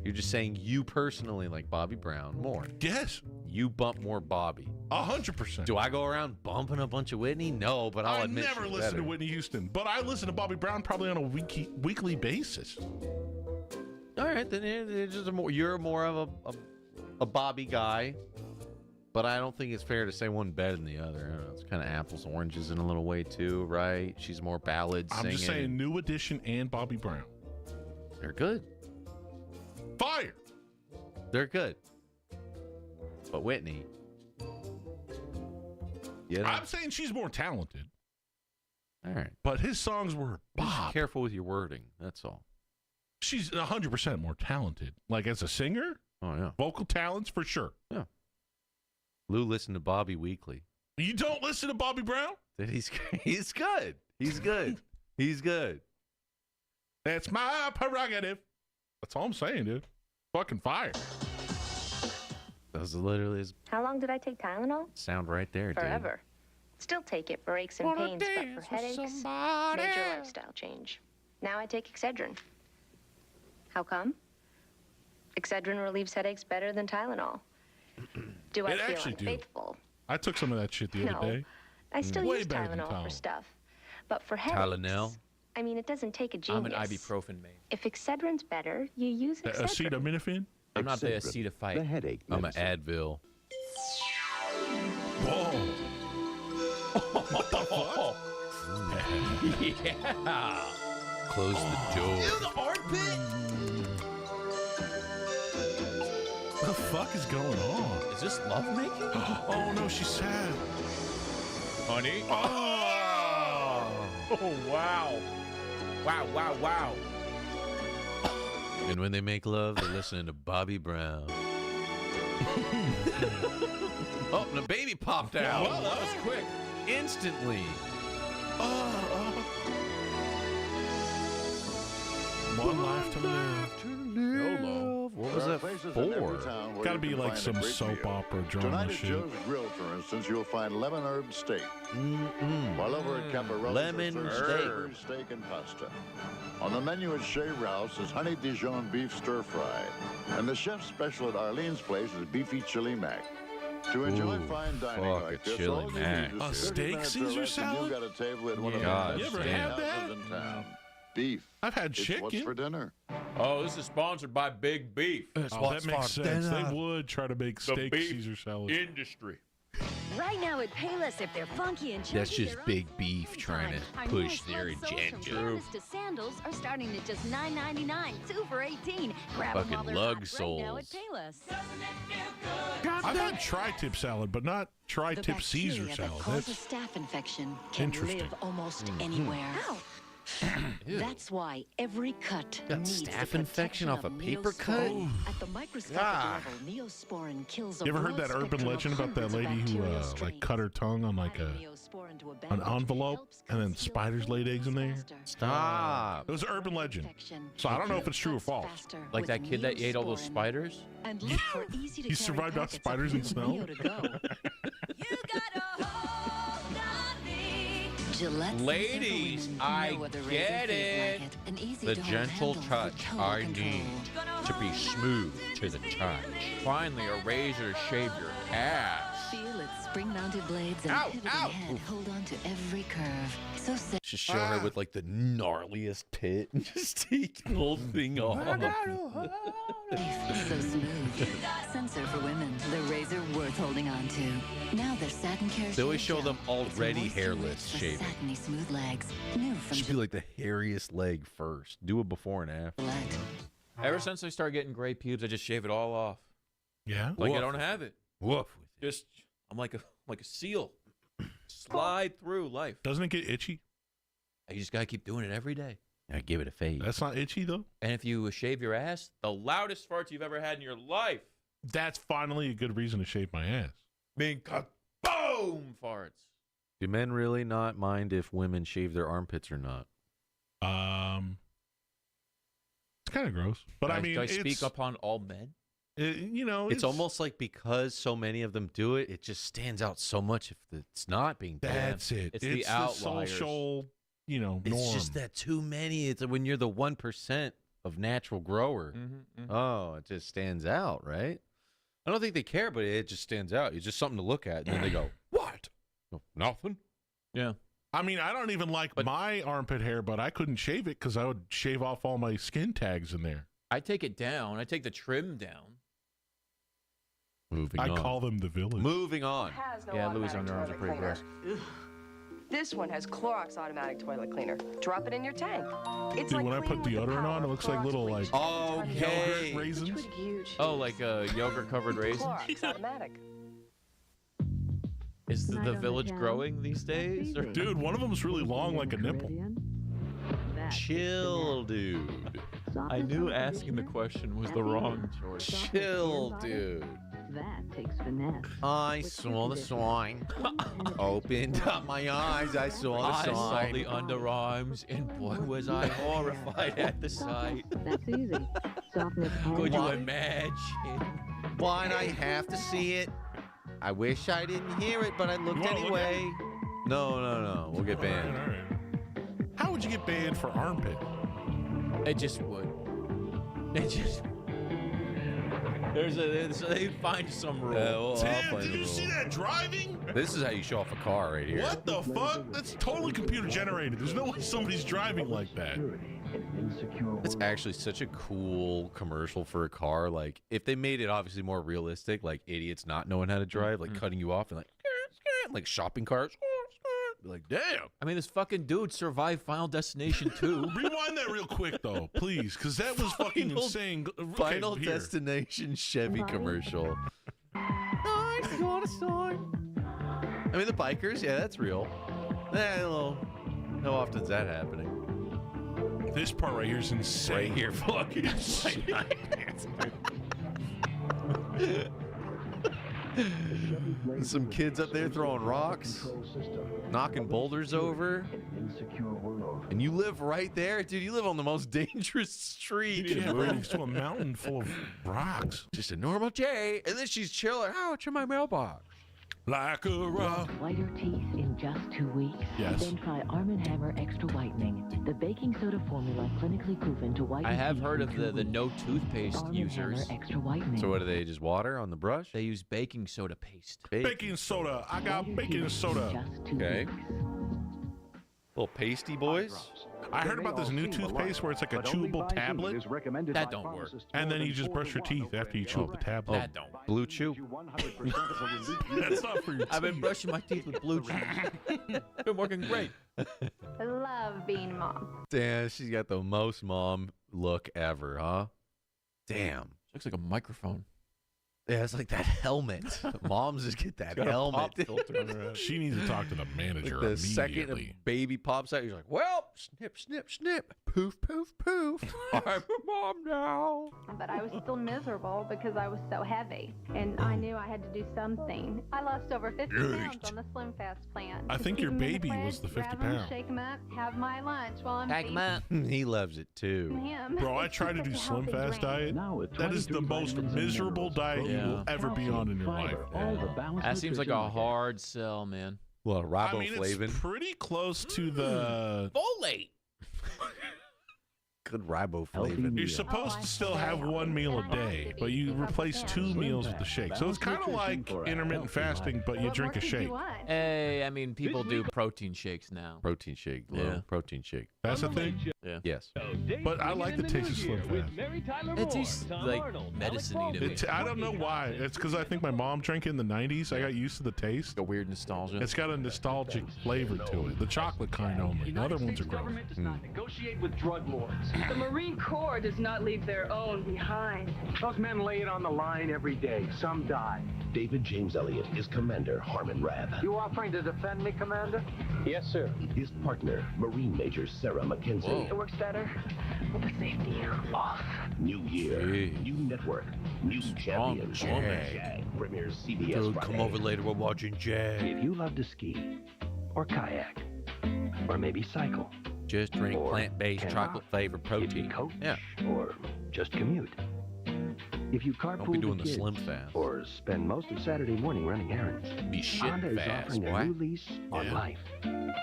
You're just saying you personally like Bobby Brown more. Yes. You bump more Bobby. 100%. Do I go around bumping a bunch of Whitney? No, but I'll I admit never she's listen better. to Whitney Houston, but I listen to Bobby Brown probably on a weekly basis. All right, then you're more of a Bobby guy, but I don't think it's fair to say one better than the other. I don't know, it's kind of apples oranges in a little way too, right? She's more ballads I'm singing. just saying New Edition and Bobby Brown. They're good. Fire. They're good. But Whitney, you know, I'm saying she's more talented, all right. but his songs were Just bop. careful with your wording. That's all. She's 100% more talented. Like as a singer, Oh yeah, vocal talents for sure. yeah. Lou listened to Bobby weekly. You don't listen to Bobby Brown? That he's good. He's good. He's good. That's my prerogative. That's all I'm saying, dude. Fucking fire. That was literally his How long did I take Tylenol? sound right there, dude. Forever. Still take it for aches and pains, but for headaches, major lifestyle change. Now I take Excedrin. How come? Excedrin relieves headaches better than Tylenol. Do I It feel actually do. unfaithful? I took some of that shit the No. other day. I still Way use better than Tylenol for Tylenol. stuff. But for headaches, Tylenol. I mean, it doesn't take a I'm genius. an ibuprofen man. If Excedrin's better, you use Excedrin. Acetaminophen? I'm not the Excedrin, acetophyte. the headache I'm an medicine. Advil. Whoa. What the fuck? Yeah. Close the door. the armpit? What the fuck is going on? Is this lovemaking? Oh no, she's sad. Honey? Oh, wow. Wow. And when they make love, they're listening to Bobby Brown. Oh, the baby popped out. Well, that was quick. One life to live. YOLO. What was that for? Gotta be like some soap opera drama Tonight at shit. Joe's Grill, for instance, you'll find lemon herb steak. While over at Caparelli's, Lemon herb steak and pasta. On the menu at Chez Ralph's is honey Dijon beef stir fry. And the chef's special at Arlene's place is beefy chili mac. To enjoy fine dining fuck, like a this, chili all you mac. need A is 30 steak minutes or Caesar less, and salad? you've got a table at one of the God, best you ever had that? steakhouses in town. Beef. I've had It's what's chicken. for dinner. Oh, this is sponsored by Big Beef. Oh, that makes sense. They would try to make The steak beef Caesar salad. industry. Right now at Payless, if they're funky and chunky, That's just they're Big Beef trying to Our push newest their lug soles from agenda. canvas to sandals are starting at just $9.99, 2 for $18. Grab 'em Fucking while they're lug hot right now at soles. Payless. I've had tri-tip salad, but not The tri-tip Caesar bacteria that salad. causes That's staph infection can interesting. live almost anywhere. That's why every cut Got needs the staph infection protection off a of paper cut? Neosporin. At the microscopic God. level, Neosporin kills a You ever heard that broad urban spectrum of legend about that hundreds of lady who bacterial like strains. cut her tongue on like Adding Neosporin to a an bandage envelope helps and then conceal spiders laid eggs in there? faster. Stop. It was an urban legend. Infection. So I don't know if it's true or false. Faster Like with that kid that ate all those Neosporin. spiders? And look for easy to He carry survived off packets of spiders and Pure snow? Neo to go. Gillette Ladies, Sensible Women. I No other razor get feels it. like it. An easy The to hold gentle handle for touch total I control. need to be smooth to the touch. Finally, a razor to shave your ass. Feel its spring-mounted blades and Ow, pivoting ow. head hold on to every curve. So safe. Just show her with like the gnarliest pit and just take the whole thing off. So smooth. Sensor for women. The razor worth holding on to. Now their satin care. They always shave show gel. them It's already moisture hairless rich for shaving. Satiny smooth legs. New from Should be like the hairiest leg first. Do a before and after. Gillette. Ever since I started getting gray pubes, I just shave it all off. Yeah. Like I Woof. don't have it. Woof. Just I'm like a seal. Slide through life. Doesn't it get itchy? You just gotta keep doing it every day. I give it a fade. That's not itchy though. And if you shave your ass, the loudest farts you've ever had in your life. That's finally a good reason to shave my ass. Mean boom farts. Do men really not mind if women shave their armpits or not? It's kind of gross, but I mean, do I it's, speak upon all men? You know, It's almost like because so many of them do it, it just stands out so much if it's not being done. That's it. It's the outliers. social, norm. It's just that too many. It's when you're the 1% of natural grower. Oh, it just stands out, right? I don't think they care, but it just stands out. It's just something to look at, and then they go, "What? No, nothing." Yeah. I mean, I don't even like my armpit hair, but I couldn't shave it because I would shave off all my skin tags in there. I take it down. I take the trim down. Moving I on. call them the village. Moving on. Has no Yeah, Louis' automatic underarms are toilet pretty cleaner. gross. This one has Clorox automatic toilet cleaner. Drop it in your tank. It's Dude, like when I put cleaning with the deodorant power on, it of looks like Clorox little bleach. Okay. yogurt raisins. Which would huge. Oh, like yogurt covered raisins? Clorox automatic. Is the village growing these days? Or? Dude, one of them's really long like a nipple. Chill, dude. I knew asking the question was the wrong choice. Chill, dude. That takes finesse. I saw the sign. Opened up my eyes. I saw the I saw sign. the underarms, and boy, was I horrified at the sight. That's easy. Softness and Could you What? imagine? Why'd I have to see it? I wish I didn't hear it, but I looked You wanna look anyway. No. We'll get All right, banned. all right. How would you get banned for armpit? It just would. It just. They find some rule. I'll Tim, find did the you see rule. that driving? This is how you show off a car right here. What the fuck? That's totally computer generated. There's no way somebody's driving like that. It's actually such a cool commercial for a car. Like, if they made it obviously more realistic, like idiots not knowing how to drive, like cutting you off and like shopping carts. Be like, damn. I mean, this fucking dude survived Final Destination 2. Rewind that real quick, though, please, because that was fucking insane. Okay, Final here. Destination Chevy commercial. I saw the sign. I mean, the bikers, yeah, that's real. How often is that happening? This part right here is insane. Right here, fucking insane. Some kids up there throwing rocks, knocking boulders over. And you live right there, dude. You live on the most dangerous street. Yeah, right next to a mountain full of rocks. Just a normal day. And then she's chilling. Oh, it's in my mailbox. Like a rock. Whiter teeth in just 2 weeks? Yes. Then try Arm & Hammer Extra Whitening. The baking soda formula clinically proven to whiten I have teeth heard in of 2 the no weeks. toothpaste Arm & users. Hammer Extra Whitening. So what do they just water on the brush? They use baking soda paste. Baking soda. I got baking soda. Okay. Little pasty boys. I heard about this new toothpaste where it's like a chewable tablet. That don't work. And then you just brush your teeth after you chew up the tablet. That don't work. Blue Chew. That's not for your teeth. I've been brushing my teeth with Blue Chew. Been working great. I love being mom. Damn, she's got the most mom look ever, huh? Damn. Looks like a microphone. Yeah, it's like that helmet. Moms just get that helmet. She needs to talk to the manager Like the second a immediately. baby pops out, you're like, well, snip, snip, snip. Poof, poof, poof. I'm a mom now. But I was still miserable because I was so heavy. And I knew I had to do something. I lost over 50 pounds on the Slim Fast plan. I think your baby was the 50 pounds. Shake 'em up, have my lunch while I'm Pack 'em up. He loves it too. him. Bro, I tried to do Slim Fast diet. That is the most miserable diet you will ever be on in your life. That seems like a hard sell, man. Well, I mean, riboflavin. it's pretty close to the... Folate. Good riboflavin. You're supposed to still have one meal a day, but you replace 2 meals with the shake. So it's kind of like intermittent fasting, but you drink a shake. Hey, I mean, people do protein shakes now. Protein shake. Yeah. Little protein shake. That's the thing? Yeah. Yes. But I like the taste of Slim Fast. It tastes like medicine-y to me. I don't know why. It's because I think my mom drank it in the 90s. I got used to the taste. A weird nostalgia. It's got a nostalgic flavor to it. The chocolate kind only. The other ones are gross. Government does not negotiate with drug lords. The Marine Corps does not leave their own behind. Those men lay it on the line every day. Some die. David James Elliott is Commander Harmon Rabb. You offering to defend me, Commander? Yes, sir. His partner, Marine Major Sarah McKenzie. It works better with the safety off. New year, new network, new champion. Jag premieres CBS Dude, Friday. come over later. We're watching Jag. If you love to ski, or kayak, or maybe cycle, Just drink or plant-based, camp out, chocolate-flavored if you protein. coach, Yeah. or just commute. If you carpool Don't be doing the the kids, Slim Fast. or spend most of Saturday morning running errands, Be shit Honda is fast, offering boy. a new lease on life.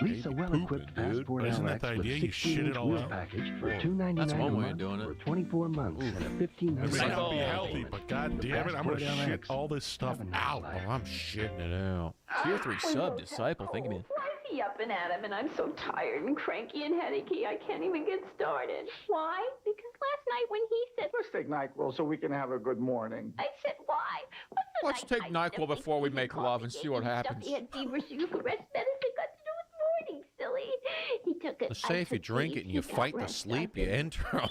Lease a well-equipped Passport Isn't that LX the idea? with You shit 16-inch it all wheel out? package for Whoa. $299 That's one a way of month doing it. for 24 months and a It may $1,500 not be down healthy, payment. but god damn it, I'm going to Passport shit LX. all this stuff out. Oh, I'm shitting it out. Tier 3 sub disciple. Thank you, man. Be up and at him, and I'm so tired and cranky and headachy, I can't even get started. Why? Because last night when he said, Let's take NyQuil so we can have a good morning. I said, why? Let's take NyQuil before we make love and see what happens. He had fever, so you could rest medicine got to do with morning, silly. He took it. Let's say if you drink it and you fight the sleep, you enter.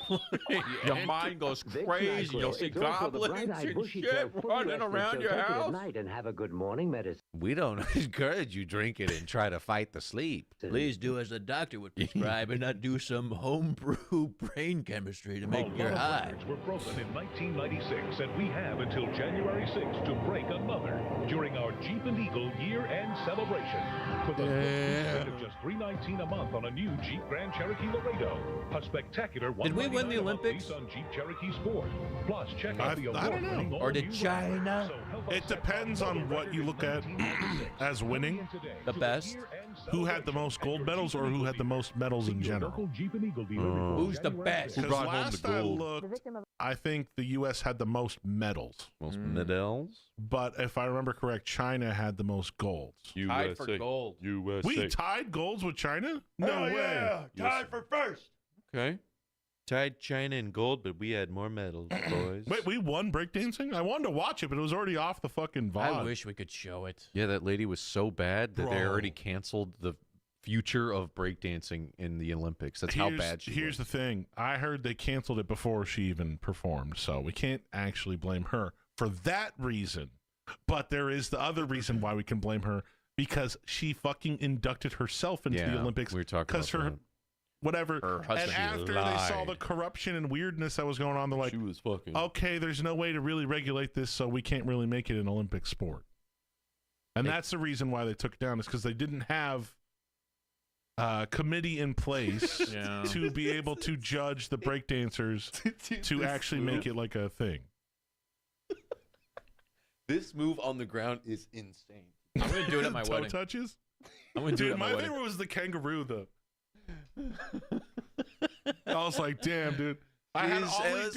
Your mind goes crazy. You'll see goblins and shit running around your house. And have a good morning medicine. We don't encourage you drink it and try to fight the sleep. Please do as the doctor would prescribe and not do some homebrew brain chemistry to make you high. Were broken in 1996, and we have until January 6th to break another during our Jeep and Eagle year-end celebration. With a instead of just $319 a month on a new Jeep Grand Cherokee Laredo, a spectacular Did we win the $199 a month Olympics? lease on Jeep Cherokee Sport. Plus, check out the I don't award-winning know. Or did all-new China? It depends on what you look at as winning. The best? Who had the most gold medals or who had the most medals in general? Who's the best? Because last I looked, I think the U.S. had the most medals. Most medals? But if I remember correct, China had the most golds. Tied for gold. We tied golds with China? No way. Tied for first. Okay. Tied China in gold, but we had more medals, boys. Wait, we won breakdancing? I wanted to watch it, but it was already off the fucking VOD. I wish we could show it. Yeah, that lady was so bad that they Bro. already canceled the future of breakdancing in the Olympics. That's how bad she Here's was. the thing. I heard they canceled it before she even performed, so we can't actually blame her for that reason. But there is the other reason why we can blame her, because she fucking inducted herself into the Olympics. We were talking about her that. whatever. Her And husband after they saw the corruption and weirdness that was going on, they're like, she was fucking. okay, there's no way to really regulate this, so we can't really make it an Olympic sport. And that's the reason why they took it down, is because they didn't have a committee in place to be able to judge the breakdancers to actually make it like a thing. This move on the ground is insane. I'm going to do it at my wedding. Toe touches? I'm going to do it at my wedding. favorite was the kangaroo, though. I was like, damn, dude. I had Ollie's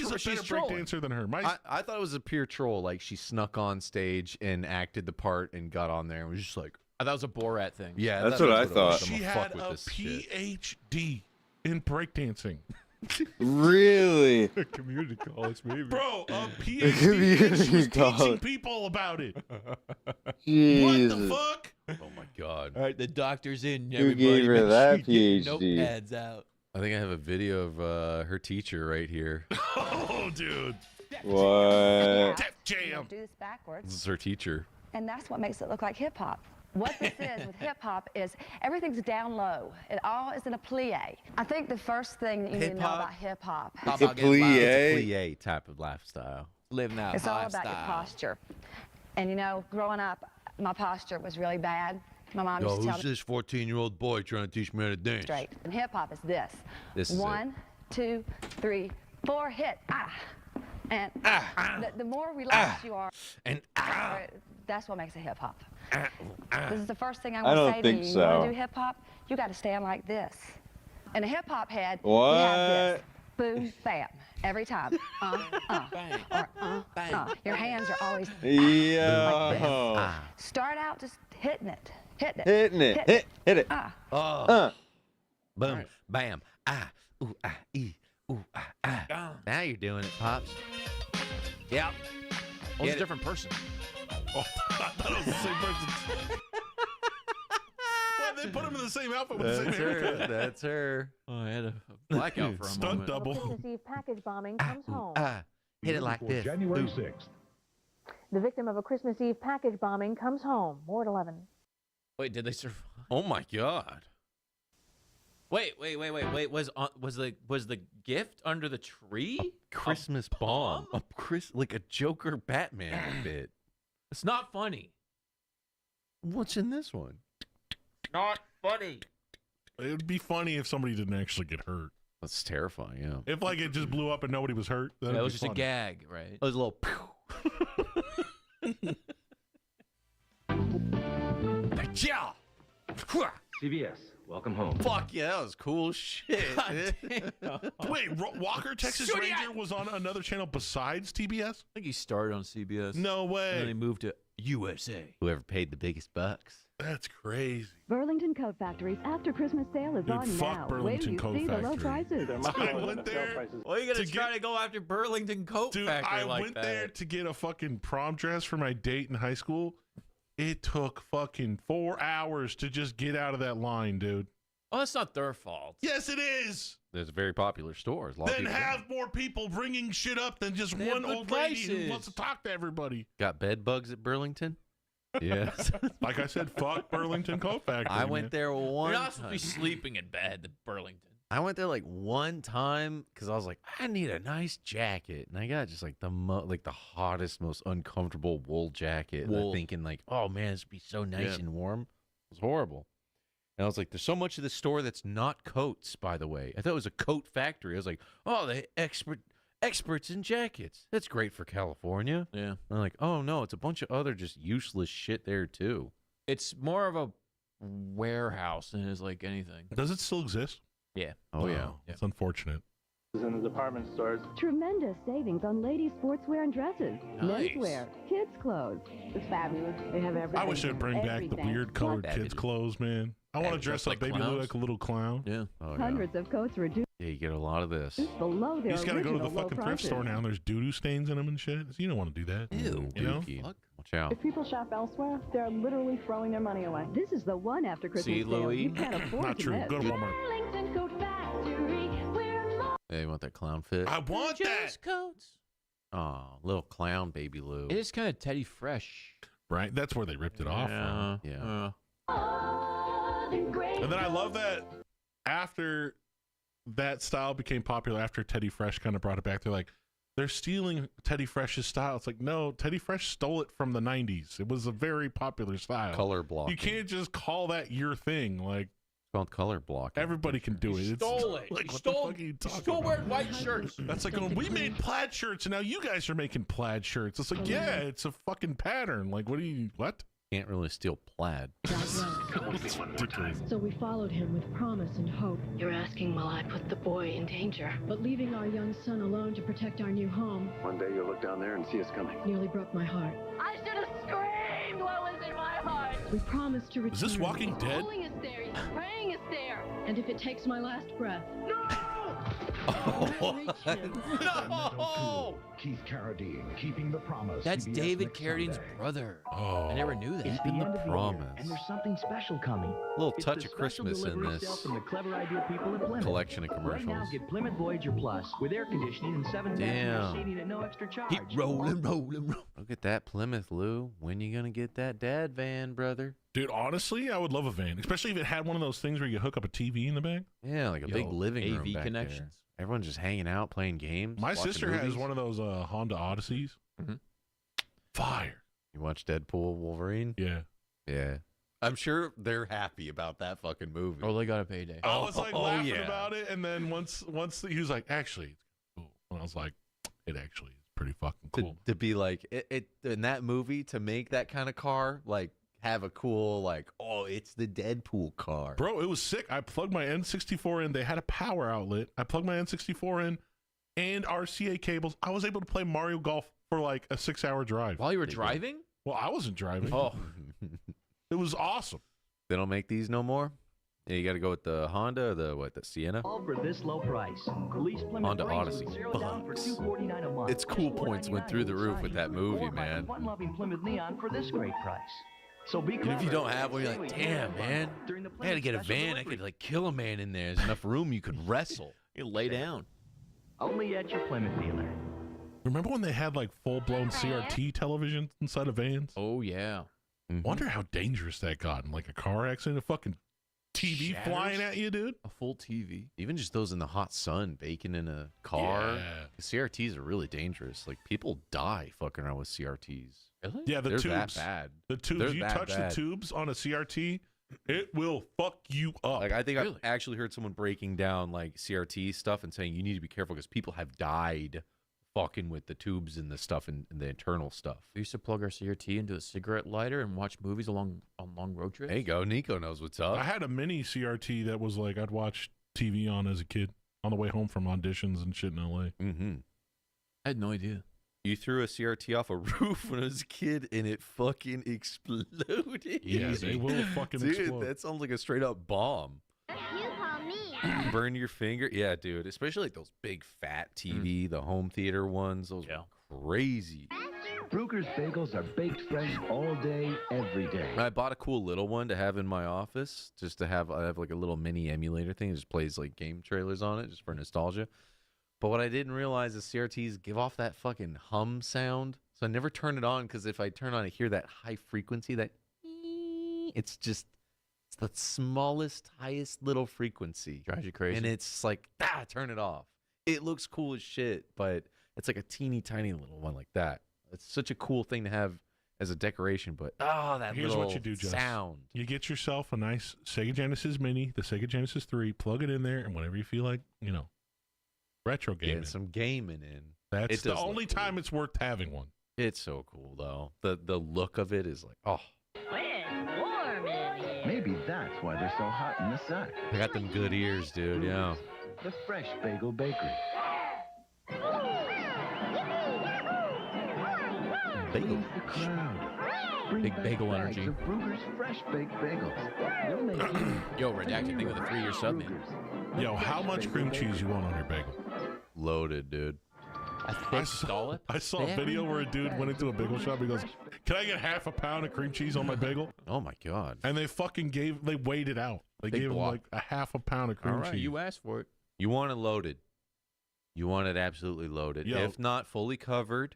a better breakdancer than her. I thought it was a pure troll. Like, she snuck on stage and acted the part and got on there and was just like... I thought it was a Borat thing. Yeah, that's what I thought. She had a PhD in breakdancing. Really? Community college, maybe. Bro, a PhD, and she was teaching people about it. Jesus. What the fuck? Oh, my God. All right, the doctor's in. Who gave her that PhD? Notepads out. I think I have a video of her teacher right here. Oh, dude. What? Def Jam. Do this backwards. This is her teacher. And that's what makes it look like hip-hop. What this is with hip-hop is everything's down low. It all is in a plie. I think the first thing that you need to know about hip-hop... It's a plie? It's a plie type of lifestyle. Live now. It's all about your posture. And, you know, growing up, my posture was really bad. My mom used to tell me... Who's this 14-year-old boy trying to teach me how to dance? Straight. And hip-hop is this. This is 1, 2, 3, 4, hit. And the more relaxed you are... And that's what makes it hip-hop. This is the first thing I want to say to you. You so. want to do hip-hop? You got to stand like this. And a hip-hop head, what? you have this. Boom, bam, every time. Your hands are always like this. Start out just hitting it. Hit it. Boom, bam, ooh, ee, ooh, Now you're doing it, Pops. Yep. Oh, it's a different person. Oh, I thought it was the same person. Why they put him in the same outfit with the same haircut? That's her. Oh, I had a blackout for a Stunt moment. double. Christmas Eve package bombing comes home. Hit it like this. January 6th. The victim of a Christmas Eve package bombing comes home. More at 11. Wait, did they survive? Oh my God. Wait. Was the gift under the tree? A Christmas bomb. Like a Joker Batman bit. It's not funny. What's in this one? Not funny. It would be funny if somebody didn't actually get hurt. That's terrifying, yeah. If like it just blew up and nobody was hurt, then That was just a gag, right? It was a little CBS, welcome home. Fuck yeah, that was cool shit. Wait, Walker, Texas Ranger was on another channel besides TBS? I think he started on CBS. No way. And then he moved to USA. Whoever paid the biggest bucks. That's crazy. Burlington Coat Factory's after Christmas sale is Dude, on fuck now. Burlington Coat Wait till you see Factory. the low prices. I went there. Well, you're going to try to go after Burlington Coat Factory I like went that. there to get a fucking prom dress for my date in high school. It took fucking 4 hours to just get out of that line, dude. Oh, that's not their fault. Yes, it is. There's a very popular store. Then have more people bringing shit up than just one old lady who wants to talk to everybody. Got bed bugs at Burlington? Yes. Like I said, fuck Burlington Coat Factory. I went there one You're not supposed to time. be sleeping in bed at Burlington. I went there like one time because I was like, I need a nice jacket, and I got just like the hottest, most uncomfortable wool jacket. And I'm thinking like, oh man, this would be so nice and warm. It was horrible. And I was like, there's so much of the store that's not coats, by the way. I thought it was a coat factory. I was like, oh, they experts in jackets. That's great for California. Yeah. And I'm like, oh no, it's a bunch of other just useless shit there too. It's more of a warehouse than it is like anything. Does it still exist? Yeah. Oh yeah. It's unfortunate. In the department stores. Tremendous savings on ladies' sportswear and dresses, Nice. menswear, kids' clothes. It's fabulous. They have everything. I wish they'd bring back the weird colored kids' clothes, man. I want to dress up Baby Lou like a little clown. Yeah. Oh, Hundreds of coats reduced Yeah, you get a lot of this. below You their just got to go to the original low fucking thrift prices. store now, and there's doo-doo stains in them and shit. You don't want to do that. Ew. You know? Watch out. If people shop elsewhere, they're literally throwing their money away. This is the one after Christmas See, sale Louis? you can't afford Not to true. miss. Go to Walmart. Burlington Coat Factory, we're more. Yeah, you want that clown fit? I want that. Coats. Oh, little clown Baby Lou. It is kind of Teddy Fresh. Right? That's where they ripped it off from. Yeah. And then I love that after that style became popular, after Teddy Fresh kind of brought it back, they're like, they're stealing Teddy Fresh's style. It's like, no, Teddy Fresh stole it from the 90s. It was a very popular style. Color blocking. You can't just call that your thing. Like, it's called color blocking. Everybody can do it. He stole it. Like, He stole wearing white shirts. That's like going, we made plaid shirts, and now you guys are making plaid shirts. It's like, yeah, it's a fucking pattern. Like, what? Can't really steal plaid. It's ridiculous. So we followed him with promise and hope. You're asking will I put the boy in danger? But leaving our young son alone to protect our new home One day you'll look down there and see us coming. nearly broke my heart. I should have screamed what was in my heart. We promised to return. Is this Walking Dead? Calling us there. He's praying us there. And if it takes my last breath. No! Keith Carradine, keeping the promise. That's CBS David next Carradine's Sunday. brother. Oh. I never knew that. It's the end of the promise. year, and there's something special coming. A little It's touch the of special Christmas in delivery this sale from the clever idea people at Plymouth. collection of Right now, commercials. get Plymouth Voyager Plus with air conditioning and 7 Damn. seating at no extra charge. Keep rolling. Look at that Plymouth, Lou. When you gonna get that dad van, brother? Dude, honestly, I would love a van, especially if it had one of those things where you hook up a TV in the back. Yeah, like a big living room AV back connections. there. Everyone's just hanging out, playing games. My watching sister has movies. one of those Honda Odysseys. Mm-hmm. Fire. You watch Deadpool, Wolverine? Yeah. Yeah. I'm sure they're happy about that fucking movie. Oh, they got a payday. I was like Oh, laughing yeah. about it, and then once he was like, actually, it's cool. And I was like, it actually is pretty fucking cool. To be like it in that movie, to make that kind of car, like have a cool, like, oh, it's the Deadpool car. Bro, it was sick. I plugged my N64 in. They had a power outlet. I plugged my N64 in and RCA cables. I was able to play Mario Golf for like a 6-hour drive. While you were driving? Well, I wasn't driving. Oh. It was awesome. They don't make these no more? Yeah, you got to go with the Honda or the Sienna? All for this low price. Lease Plymouth Honda Brakes Odyssey. with 0 down for $249 a month. Its cool points went through the roof with that movie, man. Fun-loving Plymouth Neon for this great price. So be And if you clever. don't have one, you're like, damn, man. I had to get a van. I could like kill a man in there. There's enough room you could wrestle. You lay down. Only at your Plymouth dealer. Remember when they had like full-blown CRT televisions inside of vans? Oh, yeah. Wonder how dangerous that got in like a car accident. A fucking TV Shatters? flying at you, dude. A full TV. Even just those in the hot sun baking in a car. Yeah. CRTs are really dangerous. Like people die fucking around with CRTs. Really? Yeah, the They're tubes. that bad. The tubes. They're You that touch bad. the tubes on a CRT, it will fuck you up. Like I think Really? I've actually heard someone breaking down like CRT stuff and saying you need to be careful because people have died fucking with the tubes and the stuff and the internal stuff. We used to plug our CRT into a cigarette lighter and watch movies on long road trips. There you go. Nico knows what's up. I had a mini CRT that was like I'd watch TV on as a kid on the way home from auditions and shit in LA. Mm-hmm. I had no idea. You threw a CRT off a roof when I was a kid and it fucking exploded. Yeah, they will fucking Dude, explode. that sounds like a straight up bomb. You call me. Burn your finger. Yeah, dude. Especially like those big fat TV, the home theater ones. Those Yeah. were crazy. Bruger's bagels are baked fresh all day, every day. I bought a cool little one to have in my office, just to have. I have like a little mini emulator thing. It just plays like game trailers on it, just for nostalgia. But what I didn't realize is CRTs give off that fucking hum sound. So I never turn it on because if I turn on, I hear that high frequency. That it's the smallest, highest little frequency. Drives you crazy. And it's like, turn it off. It looks cool as shit, but it's like a teeny tiny little one like that. It's such a cool thing to have as a decoration, but that Here's little what you do, Jess. sound. You get yourself a nice Sega Genesis Mini, the Sega Genesis 3, plug it in there, and whenever you feel like, retro gaming. Get some gaming in. That's It the does look only time it's worth having one. It's so cool though. The look of it is like, oh, Maybe that's why they're so hot in the sack. I got them good ears, dude. Yeah. The Fresh Bagel Bakery. Bagel. The crowd. Bring Big back bagel bags energy. of Bruger's fresh baked bagels. We'll make you Yo, redacted thing with a 3-year sub, man. Bruger's. Yo, how much cream cheese you want on your bagel? Loaded, dude. I saw it. I saw a video where a dude went into a bagel shop. He goes, "Can I get half a pound of cream cheese on my bagel?" Oh my god. And they weighed it out. They Big gave him block. like a half a pound of cream All right, cheese. you asked for it. You want it loaded. You want it absolutely loaded. Yo. If not fully covered.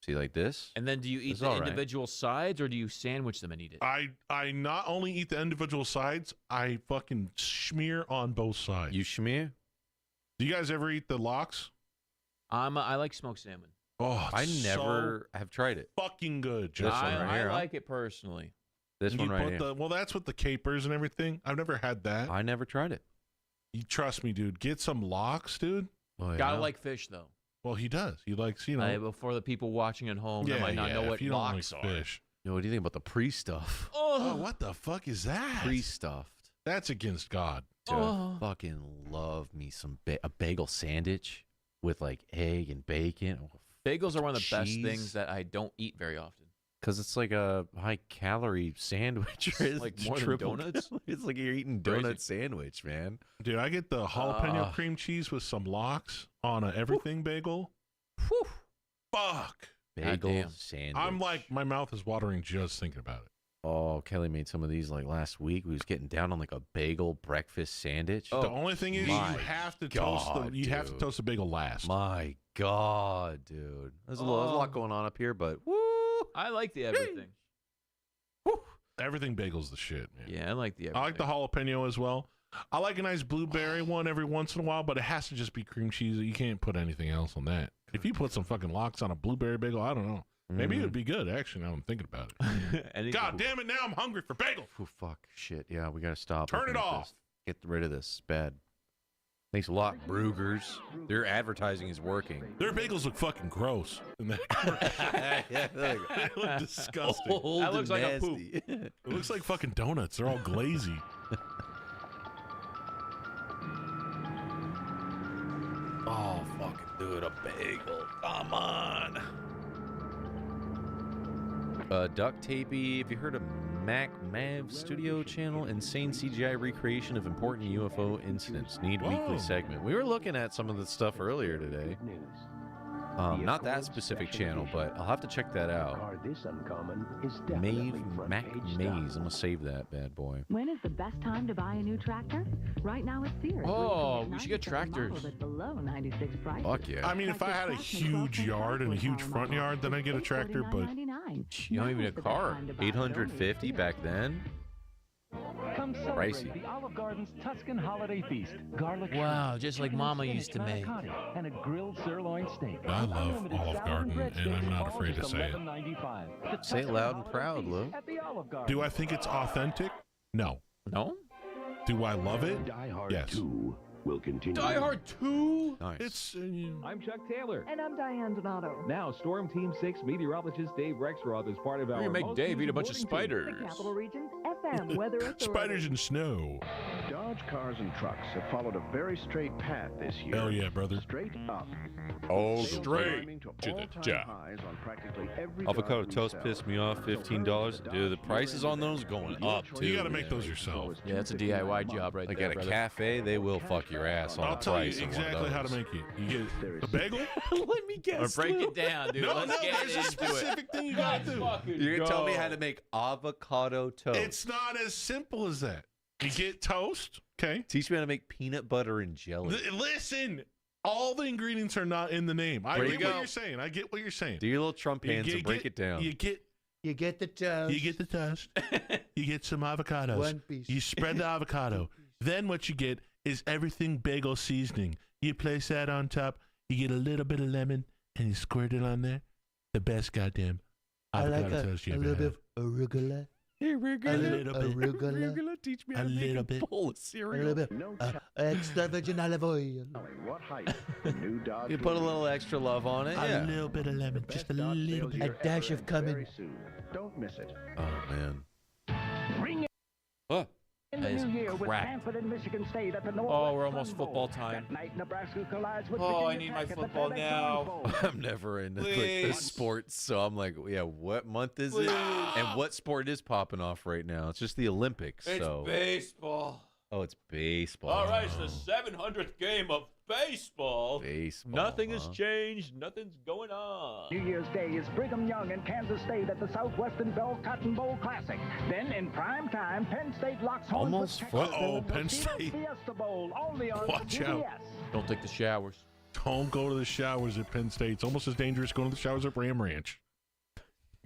See, like this. And then do you eat It's the all right. individual sides or do you sandwich them and eat it? I not only eat the individual sides, I fucking smear on both sides. You schmear? Do you guys ever eat the lox? I like smoked salmon. Oh, I never have tried it. Fucking good. This one right here, I huh? like it personally. This one right here. Well, that's with the capers and everything. I've never had that. I never tried it. You trust me, dude. Get some lox, dude. Oh, Gotta like fish though. Well, he does. He likes, you know. Before the people watching at home, they might not know what lox are. Fish. Yo, what do you think about the pre-stuff? Oh, what the fuck is that? Pre-stuffed. That's against God. Dude, I fucking love me some a bagel sandwich with like egg and bacon. Oh, Bagels are one of the best cheese. things that I don't eat very often. Because it's like a high-calorie sandwich. Like more than donuts? It's like you're eating donut sandwich, man. Dude, I get the jalapeno cream cheese with some lox on a everything bagel. Whew. Fuck. Bagel sandwich. I'm like, my mouth is watering just thinking about it. Oh, Kelly made some of these like last week. We was getting down on like a bagel breakfast sandwich. The only thing is, you have to toast the bagel last. My God, dude. There's a lot going on up here, but woo! I like the everything. Everything bagel's the shit, man. Yeah, I like the everything. I like the jalapeno as well. I like a nice blueberry one every once in a while, but it has to just be cream cheese. You can't put anything else on that. If you put some fucking lox on a blueberry bagel, I don't know. Maybe it would be good, actually, now I'm thinking about it. God damn it, now I'm hungry for bagel. Oh, fuck. Shit. Yeah, we got to stop. Turn it off. Get rid of this. It's bad. Thanks a lot, Brugger's. Their advertising is working. Their bagels look fucking gross. Yeah, they look disgusting. Old that looks like a poop. It looks like fucking donuts. They're all glazy. Oh, fucking dude, a bagel. Come on. Duct Tapey, have you heard of Mac Mav Studio Channel? Insane CGI recreation of important UFO incidents. Need weekly segment. We were looking at some of the stuff earlier today. Not that specific channel, but I'll have to check that out. Mac Maze. I'm gonna save that bad boy. When is the best time to buy a new tractor? Right now it's Sears. Oh, we should get tractors. Below 96 prices. Fuck yeah. I mean, if I had a huge yard and a huge front yard, then I'd get a tractor, but you don't even need a car. 850 back then? Come celebrate the Olive Garden's Tuscan Holiday Feast. Garlic wow, just like Mama used to make. And a grilled sirloin steak. I love Olive Garden, and I'm not afraid to say it. Say it loud and proud, Lou. Do I think it's authentic? No. No? Do I love it? Die Hard Yes. 2 will continue. Die Hard 2? Nice. It's I'm Chuck Taylor. And I'm Diane Donato. Now, Storm Team 6 meteorologist Dave Rexroth is part of our. We're gonna make Dave eat a bunch of spiders. spiders. The Capital Region's FM Weather Authority. spiders and snow. Dodge cars and trucks have followed a very straight path this year. Hell yeah, brother. Straight up. Oh, Sales straight climbing to all-time the top. highs on practically every Avocado dodge we toast sell. pissed me off. $15. Dude, the prices on those going up too. You got to make those yourself. Yeah, that's a DIY job right Like there, at a brother. cafe, they will fuck your ass on I'll the tell you price of one of exactly how to those. make it. You get a bagel? Let me guess. Or break it down, dude. No, Let's no, get there's a into specific thing you got to do. You're gonna tell me how to make avocado toast. It's not as simple as that. You get toast, okay? Teach me how to make peanut butter and jelly. Listen, all the ingredients are not in the name. I get what you're saying. I get what you're saying. Do your little Trump hands and break it down. You get the toast. You get the toast. You get some avocados. One piece. You spread the avocado. Then what you get is everything bagel seasoning. You place that on top. You get a little bit of lemon and you squirt it on there. The best goddamn avocado toast you ever had. arugula. Arugula. A little bit. Arugula. Teach me how to make a bowl of cereal. Extra virgin olive oil. What height? The new Dodge. You put a little extra love on it. A little bit of lemon. Just a little bit. A dash of cumin. Very soon. Don't miss it. Oh man. Bring it What? in the That is new year with crap. Stanford and Michigan State at the Northwest Oh, we're almost Sun Bowl. football time. That night, Nebraska collides with Oh, I Virginia need my Tech at the football FedEx now. Orange Bowl. I'm never into like the Please. sports, so I'm like, yeah, what month is it? And what sport is popping off right now? It's just the Olympics. It's so baseball. oh, it's baseball. All right, it's the 700th game of baseball. Baseball. Nothing has huh? changed. Nothing's going on. New Year's Day is Brigham Young and Kansas State at the Southwestern Bell Cotton Bowl Classic. Then in prime time, Penn State locks horns Almost with Texas Uh-oh, in the Penn Fiesta State. Fiesta Bowl, only on Watch CBS. out. Don't take the showers. Don't go to the showers at Penn State. It's almost as dangerous going to the showers at Ram Ranch.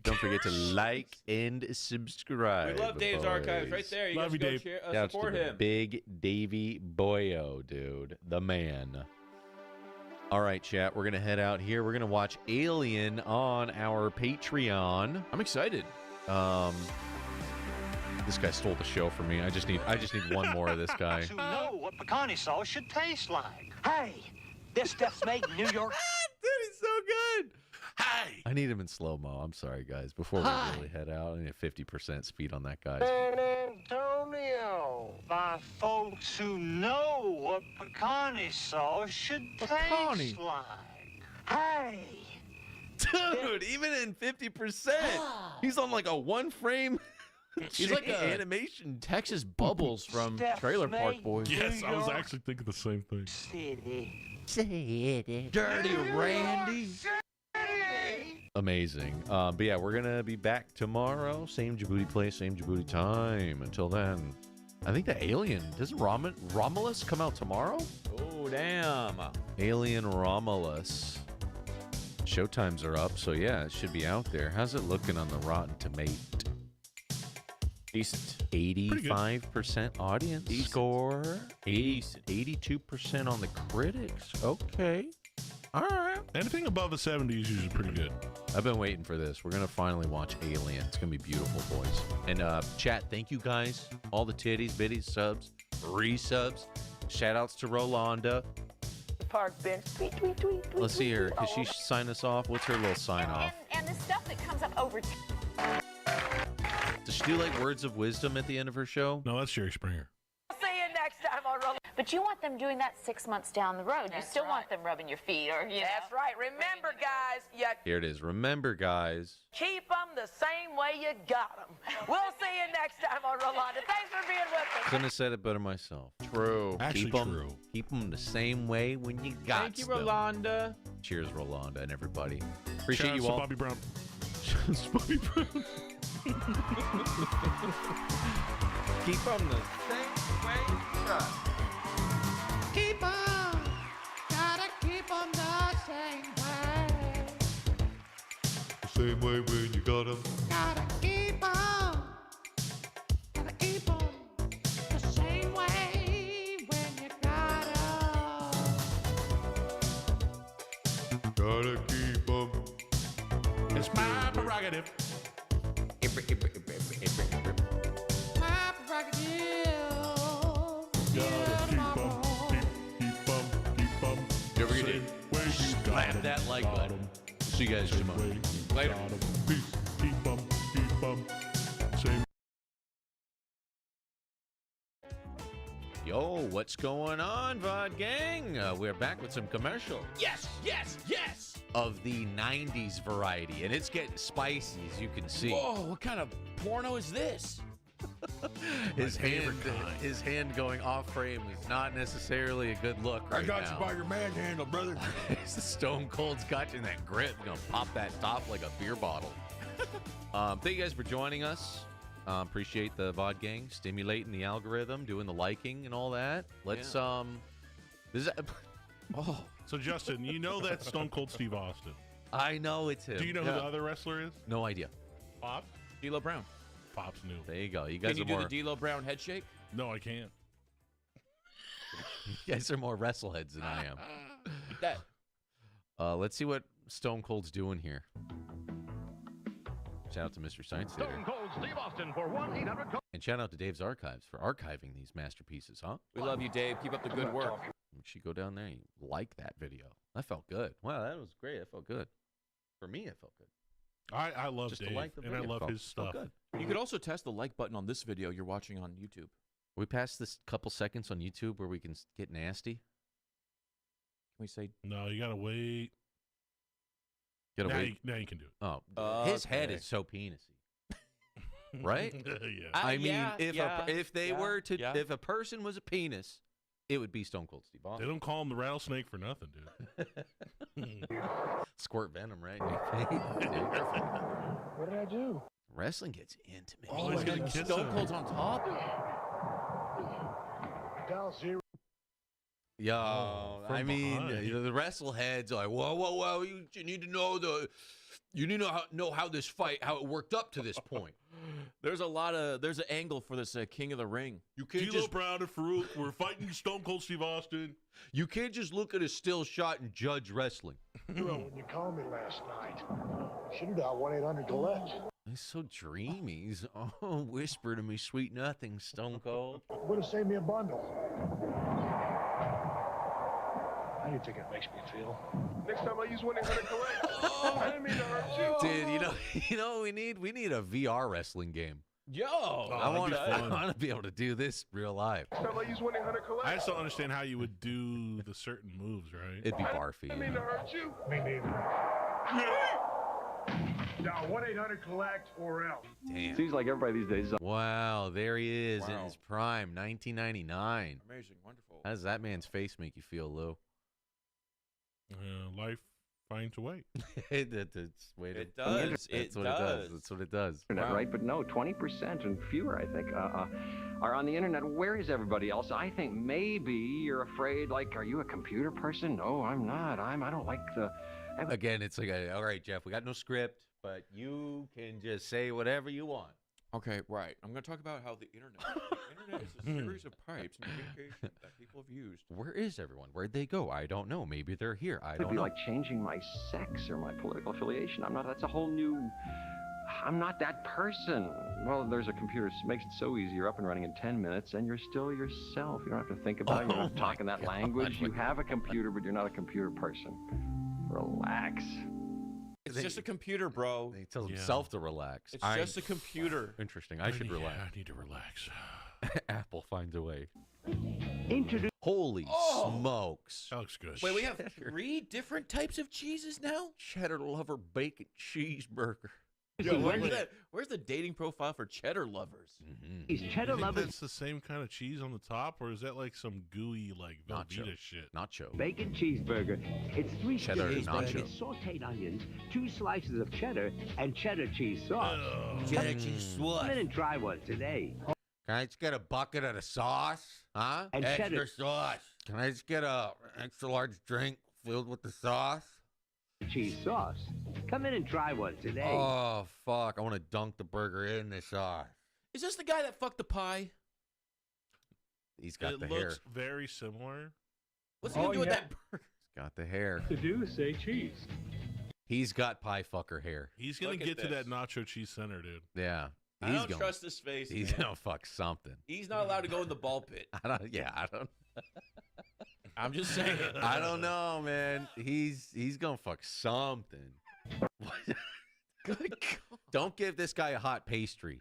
Don't forget to like and subscribe. We love Dave's boys. archives right there. You Love guys you, go Dave. share, Shouts support to the him. Big Davy Boyo, dude, the man. All right, chat. We're going to head out here. We're going to watch Alien on our Patreon. I'm excited. This guy stole the show from me. I just need one more of this guy. To know what pecani sauce should taste like. Hey, this stuff's made in New York. Dude, he's so good. Hey. I need him in slow-mo. I'm sorry, guys. Before we really head out, I need a 50% speed on that guy. San Antonio, by folks who know what pecani sauce should taste like. Hey. Dude, even in 50%, he's on like a one-frame. He's like a animation. Texas Bubbles from Trailer Park Boys. Yes, I was actually thinking the same thing. Dirty Randy. Amazing. But yeah, we're gonna be back tomorrow. Same Djibouti place, same Djibouti time. Until then, I think the Alien, doesn't Romulus come out tomorrow? Oh, damn. Alien Romulus. Showtimes are up, so yeah, it should be out there. How's it looking on the Rotten Tomato? Decent. 85% audience score. 82% on the critics. Okay. All right. Anything above a 70 is usually pretty good. I've been waiting for this. We're going to finally watch Alien. It's going to be beautiful, boys. And chat, thank you guys. All the titties, biddies, subs, resubs. Shout outs to Rolanda. Park bench. Tweet, tweet, tweet, tweet. Let's see her. Can she sign us off? What's her little sign off? And the stuff that comes up over Does she do like words of wisdom at the end of her show? No, that's Jerry Springer. See you next time on Roll. But you want them doing that 6 months down the road. You still want them rubbing your feet, or you know. That's right. Remember, guys, you Here it is. Remember, guys. keep them the same way you got them. We'll see you next time on Rolanda. Thanks for being with us. Couldn't have said it better myself. True. Actually, true. Keep them the same way when you got Thank you, them. Rolanda. Cheers, Rolanda, and everybody. Appreciate Shout you out to all. Bobby Brown. Bobby Brown. Keep them the same way you got them. Keep on, gotta keep on the same way. The same way when you got them. Gotta keep on the same way when you got 'em. Gotta keep them. It's my prerogative. My prerogative. Don't forget to slap that like button. See you guys tomorrow. Later. Peace. Keep them. Same. Yo, what's going on, VOD gang? We're back with some commercial. Yes. Of the 90s variety, and it's getting spicy, as you can see. Whoa, what kind of porno is this? His hand going off frame is not necessarily a good look right now. your manhandle, brother. The Stone Cold's got you in that grip. Gonna pop that top like a beer bottle. Thank you guys for joining us. Appreciate the VOD gang stimulating the algorithm, doing the liking and all that. Let's this is So Justin, you know that's Stone Cold Steve Austin. I know it's him. Do you know who the other wrestler is? No idea. Pops? D'Lo Brown. Pops knew. There you go. You guys Can you are do more. the D'Lo Brown head shake? No, I can't. You guys are more wrestleheads than I am. That. Let's see what Stone Cold's doing here. Shout out to Mr. Science Theater. Stone Cold Steve Austin for 1-800. And shout out to Dave's Archives for archiving these masterpieces, huh? We love you, Dave. Keep up the good work. You should go down there and like that video. That felt good. Wow, that was great. That felt good. For me, it felt good. I love Just to Dave, like the and I video. love Felt- his felt stuff. good. You could also test the like button on this video you're watching on YouTube. We passed this couple seconds on YouTube where we can get nasty. Can we say No, you gotta wait. Get Now away. you can do it. Oh, his head is so penisy. Right? Yeah. I mean, yeah, if yeah, if they yeah, were to, yeah. if a person was a penis, it would be Stone Cold Steve They Austin. don't call him the rattlesnake for nothing, dude. Squirt venom right in your face. What did I do? Wrestling gets intimate. Oh, he's gonna kiss Stone him. Cold's on top? Dial 0. Yo, from I mean, behind. you know, the wrestle heads are like, whoa, you need to know You need to know how this fight, how it worked up to this point. There's an angle for this King of the Ring. You can't D'Lo Brown and Farouk, we're fighting Stone Cold Steve Austin. You can't just look at a still shot and judge wrestling. Well, when you called me last night, should have dialed 1-800-COLLECT. He's so dreamy. He's, oh, whisper to me sweet nothing, Stone Cold. Would have saved me a bundle. How do you think it makes me feel? Next time I use 1-800-COLLECT. I didn't mean to hurt you. Dude, you know what we need? We need a VR wrestling game. Yo, I want to be able to do this real life. Next time I use 1-800-COLLECT. I just don't understand how you would do the certain moves, right? It'd be barfy. I didn't mean to hurt you. Me neither. Now 1-800-COLLECT or else. Damn. Seems like everybody these days. Wow, there he is in his prime, 1999. Amazing, wonderful. How does that man's face make you feel, Lou? Life finds a way. It does. That's what it does. That's what it does. Internet, right? But no, 20% and fewer, I think, are on the internet. Where is everybody else? I think maybe you're afraid, like, are you a computer person? No, I'm not. I don't like the... Again, it's like, all right, Jeff, we got no script, but you can just say whatever you want. Okay, right. I'm going to talk about how the internet is a series of pipes and communication that people have used. Where is everyone? Where'd they go? I don't know. Maybe they're here. I don't know. It'd be like changing my sex or my political affiliation. I'm not. That's a whole new... I'm not that person. Well, there's a computer. It makes it so easy. You're up and running in 10 minutes, and you're still yourself. You don't have to think about it. You don't have to talk in that language. You have a computer, but you're not a computer person. Relax. It's just a computer, bro. He tells himself to relax. It's just a computer. Interesting. I should relax. I need to relax. Apple finds a way. Holy smokes. That looks good. Wait, we have 3 different types of cheeses now? Cheddar Lover Bacon Cheeseburger. Yo, where's the dating profile for cheddar lovers? Is cheddar lovers? That's the same kind of cheese on the top, or is that like some gooey, like Velveeta shit? Nacho. Bacon cheeseburger. It's 3 cheddar nacho. Sauteed onions, 2 slices of cheddar, and cheddar cheese sauce. Cheddar cheese sauce. Come in and try one today. Can I just get a bucket of the sauce? Huh? And extra cheddar sauce. Can I just get a extra large drink filled with the sauce? Cheese sauce. Come in and try one today. Oh, fuck. I want to dunk the burger in the sauce. Is this the guy that fucked the pie? He's got the hair. It looks very similar. What's he going to do with that burger? He's got the hair. To do, say cheese. He's got pie fucker hair. He's going to get to that nacho cheese center, dude. Yeah. I don't trust his face, He's going to fuck something. He's not allowed to go in the ball pit. I don't. I'm just saying. I don't know, man. He's going to fuck something. Good God. Don't give this guy a hot pastry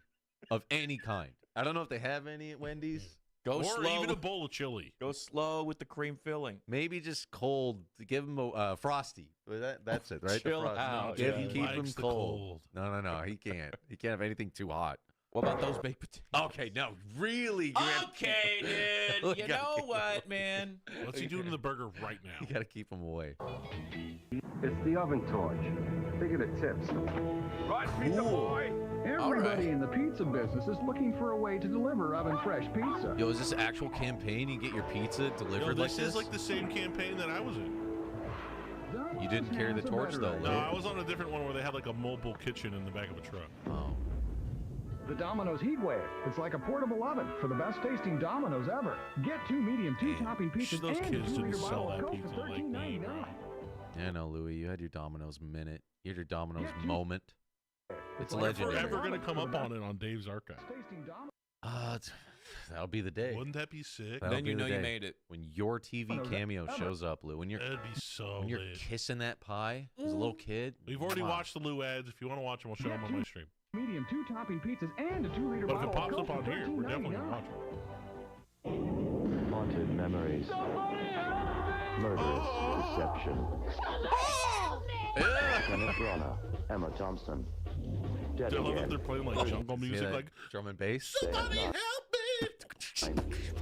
of any kind. I don't know if they have any at Wendy's. Go or slow. Even a bowl of chili. Go slow with the cream filling. Maybe just cold. Give him a frosty. That's it, right? Chill out. Keep him cold. No. He can't. He can't have anything too hot. What about those baked potatoes? Okay, no, really. Okay, dude. You know what, man? What's he doing to the burger right now? You got to keep him away. It's the oven torch. Think of the tips. Right, pizza boy. Everybody in the pizza business is looking for a way to deliver oven-fresh pizza. Yo, is this an actual campaign? You get your pizza delivered like this? This is like the same campaign that I was in. You didn't carry the torch, though, No, I was on a different one where they had like a mobile kitchen in the back of a truck. Oh. The Domino's Heatwave. It's like a portable oven for the best tasting Domino's ever. Get 2 medium 2-topping pizzas Those and kids a 2-liter didn't sell bottle of that Coke pizza for like me, bro. $13.99. Yeah, no, Louis, you had your Domino's minute. You had your Domino's moment. It's We're legendary. forever going to come up on it on Dave's archive. That'll be the day. Wouldn't that be sick? That'll Then be you the know you day. made it. When your TV cameo shows up, Lou. When you're That'd be so when you're lit. kissing that pie as a little kid. We've already Wow. watched the Lou ads. If you want to watch them, we'll show them on my stream. Medium 2-topping pizzas and a 2-liter But if bottle it pops of up Coke on for here, we're definitely going to $13.99. watch it. Haunted memories. Murderous deception. Kenneth Branagh, Emma Thompson. I love that they're playing like jungle music, like drum and bass. Somebody help me!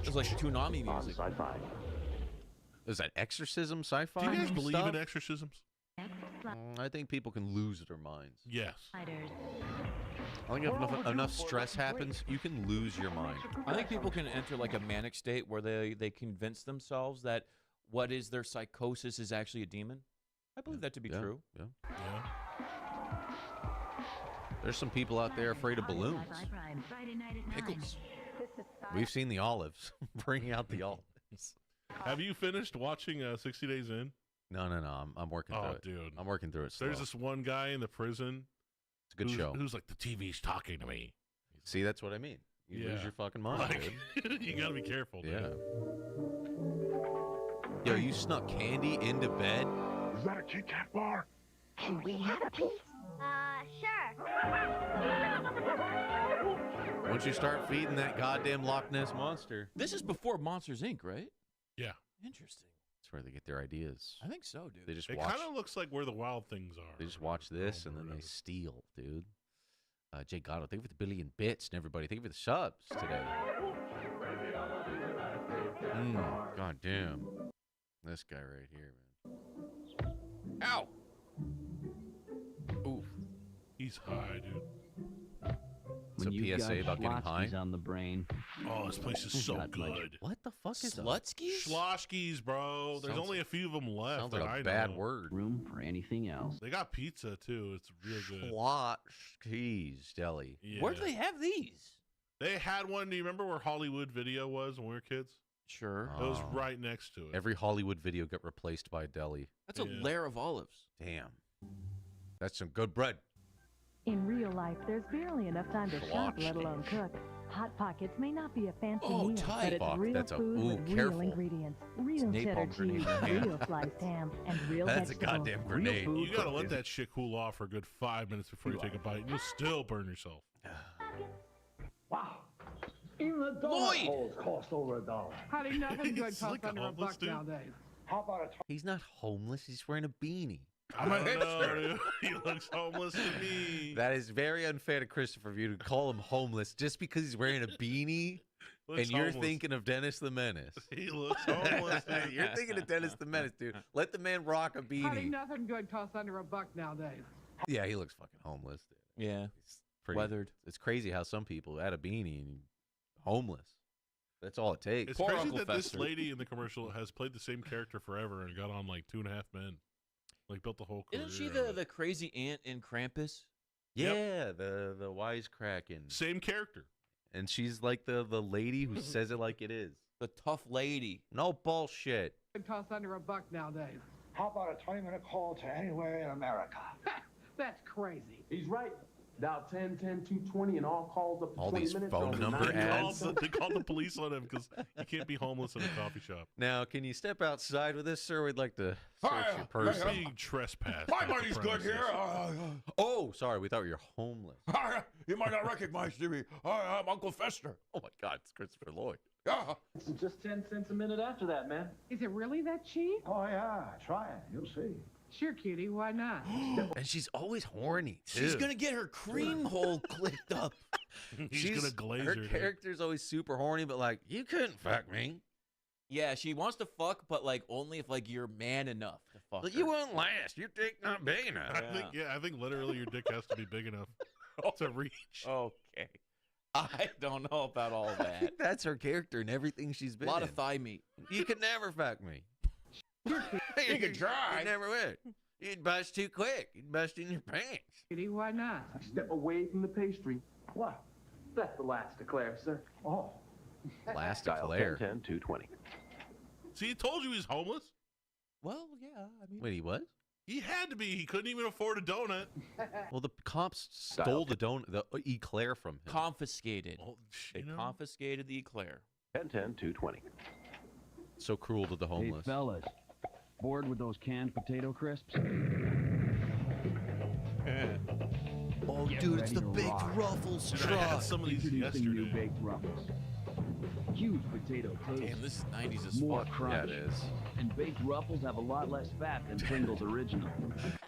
It's like Toonami music. Sci-fi. Is that exorcism sci-fi? Do you guys believe stuff? in exorcisms? I think people can lose their minds. Yes. I think if enough stress happens, you can lose your mind. I think people can enter like a manic state where they convince themselves that what is their psychosis is actually a demon. I believe that to be true. Yeah. There's some people out there afraid of balloons. Pickles. We've seen the olives. Bringing out the olives. Have you finished watching 60 Days In? No. I'm working through it. Dude. I'm working through it slow. There's this one guy in the prison. It's a good show. Who's like, the TV's talking to me. See, that's what I mean. You lose your fucking mind, dude. You gotta be careful, dude. Yeah. Yo, you snuck candy into bed? Is that a Kit Kat bar? Can we have a piece? Sure. Once you start feeding that goddamn Loch Ness monster. This is before Monsters, Inc., right? Yeah. Interesting. That's where they get their ideas. I think so, dude. They just It watch. kind of looks like Where the Wild Things Are. They just watch this and then they steal, dude. Jay Gatto, thank you for the billion bits and everybody. Thank you for the subs today. God damn. This guy right here, man. Ow! Oof. He's high, dude. It's a PSA about getting high. On the brain. Oh, this place is so good. What the fuck is Slutskis? Schloshkis, bro. There's only a few of them left. Sounds that like a I bad know. word. Room for anything else. They got pizza too. It's real good. Schloshkis deli. Yeah. Where do they have these? They had one. Do you remember where Hollywood Video was when we were kids? Sure. It was right next to it. Every Hollywood video got replaced by a deli. That's a layer of olives. Damn. That's some good bread. In real life, there's barely enough time to shop, let alone cook. Hot Pockets may not be a fancy meal, but it's real That's food with real ingredients, real cheddar cheese, real sliced ham, and real That's a vegetables. goddamn grenade. You gotta let that shit cool off for a good 5 minutes before you take a bite. And you'll still burn yourself. Wow. Even the donut holes cost over $1. Honey, nothing good He's costs like a under a homeless buck dude. nowadays. How about a He's not homeless. He's wearing a beanie. I'm a hipster. Dude. He looks homeless to me. That is very unfair to Christopher for you to call him homeless just because he's wearing a beanie. Looks And you're homeless. thinking of Dennis the Menace. He looks homeless. Dude. You're thinking of Dennis the Menace, dude. Let the man rock a Honey, beanie. nothing good costs under a buck nowadays. Yeah, he looks fucking homeless, dude. Yeah. He's pretty Weathered. It's crazy how some people add a beanie and homeless. That's all it takes. It's crazy that this lady in the commercial has played the same character forever and got on like 2.5 Men. Like built the whole career. Isn't she out of it. the crazy aunt in Krampus? Yeah, the wisecracking. Same character. And she's like the lady who says it like it is. The tough lady. No bullshit. Good costs under a buck nowadays. How about a 20-minute call to anywhere in America? That's crazy. He's right. Dial 10, 10, 220 and all calls up to All 20 these minutes. phone are number $9. ads. They called the police on him because you can't be homeless in a coffee shop. Now, can you step outside with this, sir? We'd like to search your person. Being trespassed. My money's good here. Oh, sorry. We thought you were homeless. You might not recognize me. I'm Uncle Fester. Oh, my God. It's Christopher Lloyd. Yeah. It's just 10 cents a minute after that, man. Is it really that cheap? Oh, yeah. Try it. You'll see. Sure, cutie. Why not? And she's always horny, too. She's going to get her cream hole clicked up. He's going to glaze her her. character's always super horny, but like, you couldn't fuck me. Yeah, she wants to fuck, but like only if like you're man enough to fuck. But her. you won't last. Your dick not big enough. I think literally your dick has to be big enough to reach. Okay. I don't know about all that. That's her character and everything she's been A lot in. of thigh meat. You could never fuck me. You can try. You never would. You'd bust too quick. You'd bust in your pants. Cutie, why not? Step away from the pastry. What? That's the last declare, sir. Oh. Last Dial declare. 10, 10, 220. See, he told you he's homeless. Well, yeah. I mean, Wait, he was? He had to be. He couldn't even afford a donut. Well, the cops stole the donut, the eclair from him. confiscated. Well, They confiscated the eclair. 10, 10, 220. So cruel to the homeless. Hey, fellas. Bored with those canned potato crisps? Oh, Get dude, it's ready the to baked rock. Ruffles Dude, I had truck. some of these Introducing new yesterday. baked Ruffles. Huge potato taste. Damn, this is 90s as More fuck. crunch. Yeah, it is. And baked Ruffles have a lot less fat than Pringles original.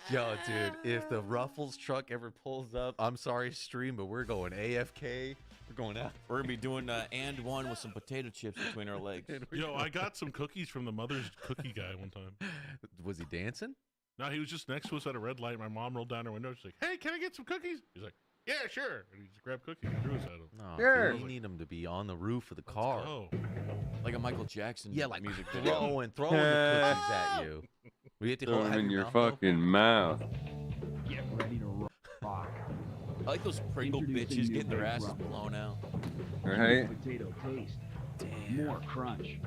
Yo, dude, if the Ruffles truck ever pulls up, I'm sorry, stream, but we're going AFK. We're going out. We're gonna be doing and one with some potato chips between our legs. Yo, I got some cookies from the mother's cookie guy one time. Was he dancing? No, he was just next to us at a red light. My mom rolled down her window. She's like, "Hey, can I get some cookies?" He's like, "Yeah, sure." And he just grabbed cookies and threw us at him. No, Sure. dude, you need him to be on the roof of the car. Oh, Like a Michael Jackson music video. throwing the cookies at you. We have to Throw hold them have in your your mouth open. fucking mouth. Get ready to rock. I like those Pringle bitches getting their asses blown out. Right? Potato taste. More crunch.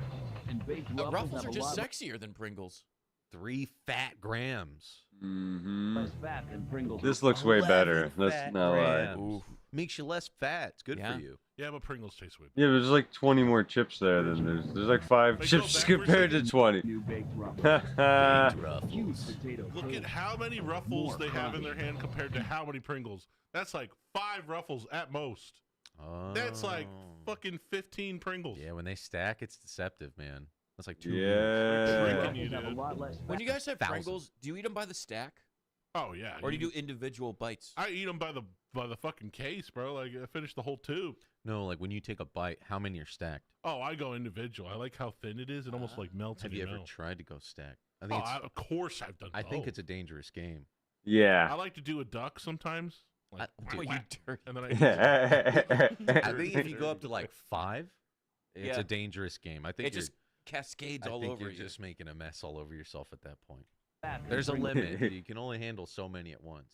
And baked The Ruffles Ruffles have are a just lot sexier than Pringles. 3 fat grams. less fat than Pringles. This looks way better. 11 Let's fat not lie. grams. Makes you less fat. It's good for you. Yeah, but Pringles taste way Yeah, but there's like 20 more chips there than there's like 5 chips compared to 20. New baked Ruffles. Look at how many Ruffles they have in their hand compared to how many Pringles. That's like 5 Ruffles at most. That's like fucking 15 Pringles. Yeah, when they stack, it's deceptive, man. That's like 2. Yeah. When you guys have Pringles, do you eat them by the stack? Oh yeah. Or do you do individual bites? I eat them by the fucking case, bro. Like I finished the whole tube. No, like when you take a bite, how many are stacked? Oh, I go individual. I like how thin it is. It almost like melts. Have in you your ever mouth. tried to go stack? I think Of course I've done. I think it's a dangerous game. Yeah. I like to do a duck sometimes. Like, and then I think if you go up to like 5, it's Yeah. a dangerous game. I think It just cascades all over you're you. just making a mess all over yourself at that point. There's a limit. You can only handle so many at once.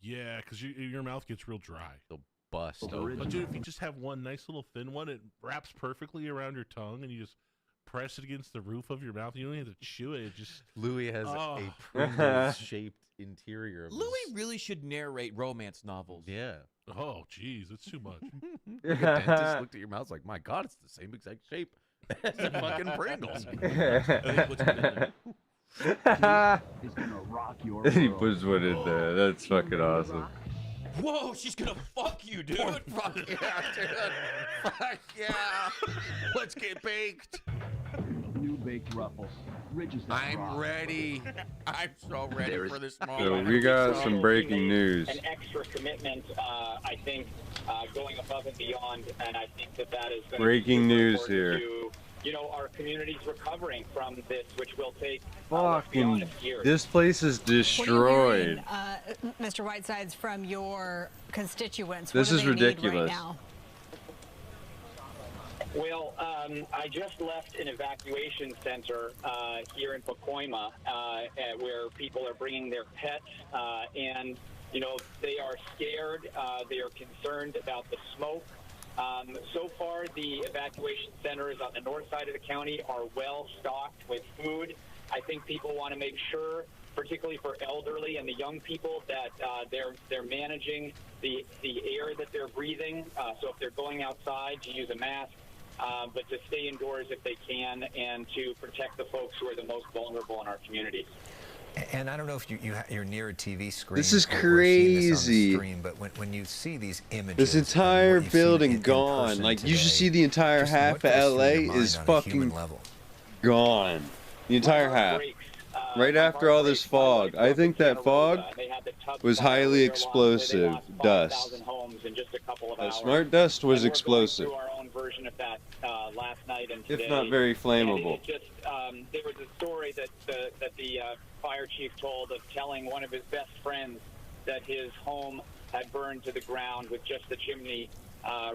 Yeah, because your mouth gets real dry. They'll bust open. But dude, if you just have one nice little thin one, it wraps perfectly around your tongue, and you just press it against the roof of your mouth. You don't even have to chew it. It just Louis has a Pringles-shaped interior. Of Louis really should narrate romance novels. Yeah. Oh, jeez, it's too much. The dentist looked at your mouth like, my God, it's the same exact shape as the fucking Pringles. He's gonna rock your He world. puts one in there. That's fucking awesome. Whoa, she's gonna fuck you, dude. Fuck yeah, dude. Fuck yeah. Let's get baked. New baked Ruffles. Ridges that I'm rock. ready. I'm so ready for this So moment. we got some breaking news. An extra commitment, I think, going above and beyond, and I think that is going Breaking to be news important here. to, you know, our communities recovering from this, which will take Fucking, this place is destroyed. Mr. Whitesides, from your constituents, This what is do they need ridiculous. right now? Well, I just left an evacuation center here in Pacoima where people are bringing their pets, and, you know, they are scared. They are concerned about the smoke. So far, the evacuation centers on the north side of the county are well stocked with food. I think people want to make sure, particularly for elderly and the young people, that they're managing the air that they're breathing. So if they're going outside, to use a mask, but to stay indoors if they can, and to protect the folks who are the most vulnerable in our communities. And I don't know if you're near a TV screen. This is or seeing this on crazy. the stream, but when you see these images, This entire building gone. Like, you should see the entire half of LA is fucking gone. The entire half. Right after all this fog. I think that fog was highly explosive dust. That smart dust was explosive. Our own version of that last night and today. If not very flammable. And it just, there was a story that the fire chief told of telling one of his best friends that his home had burned to the ground with just the chimney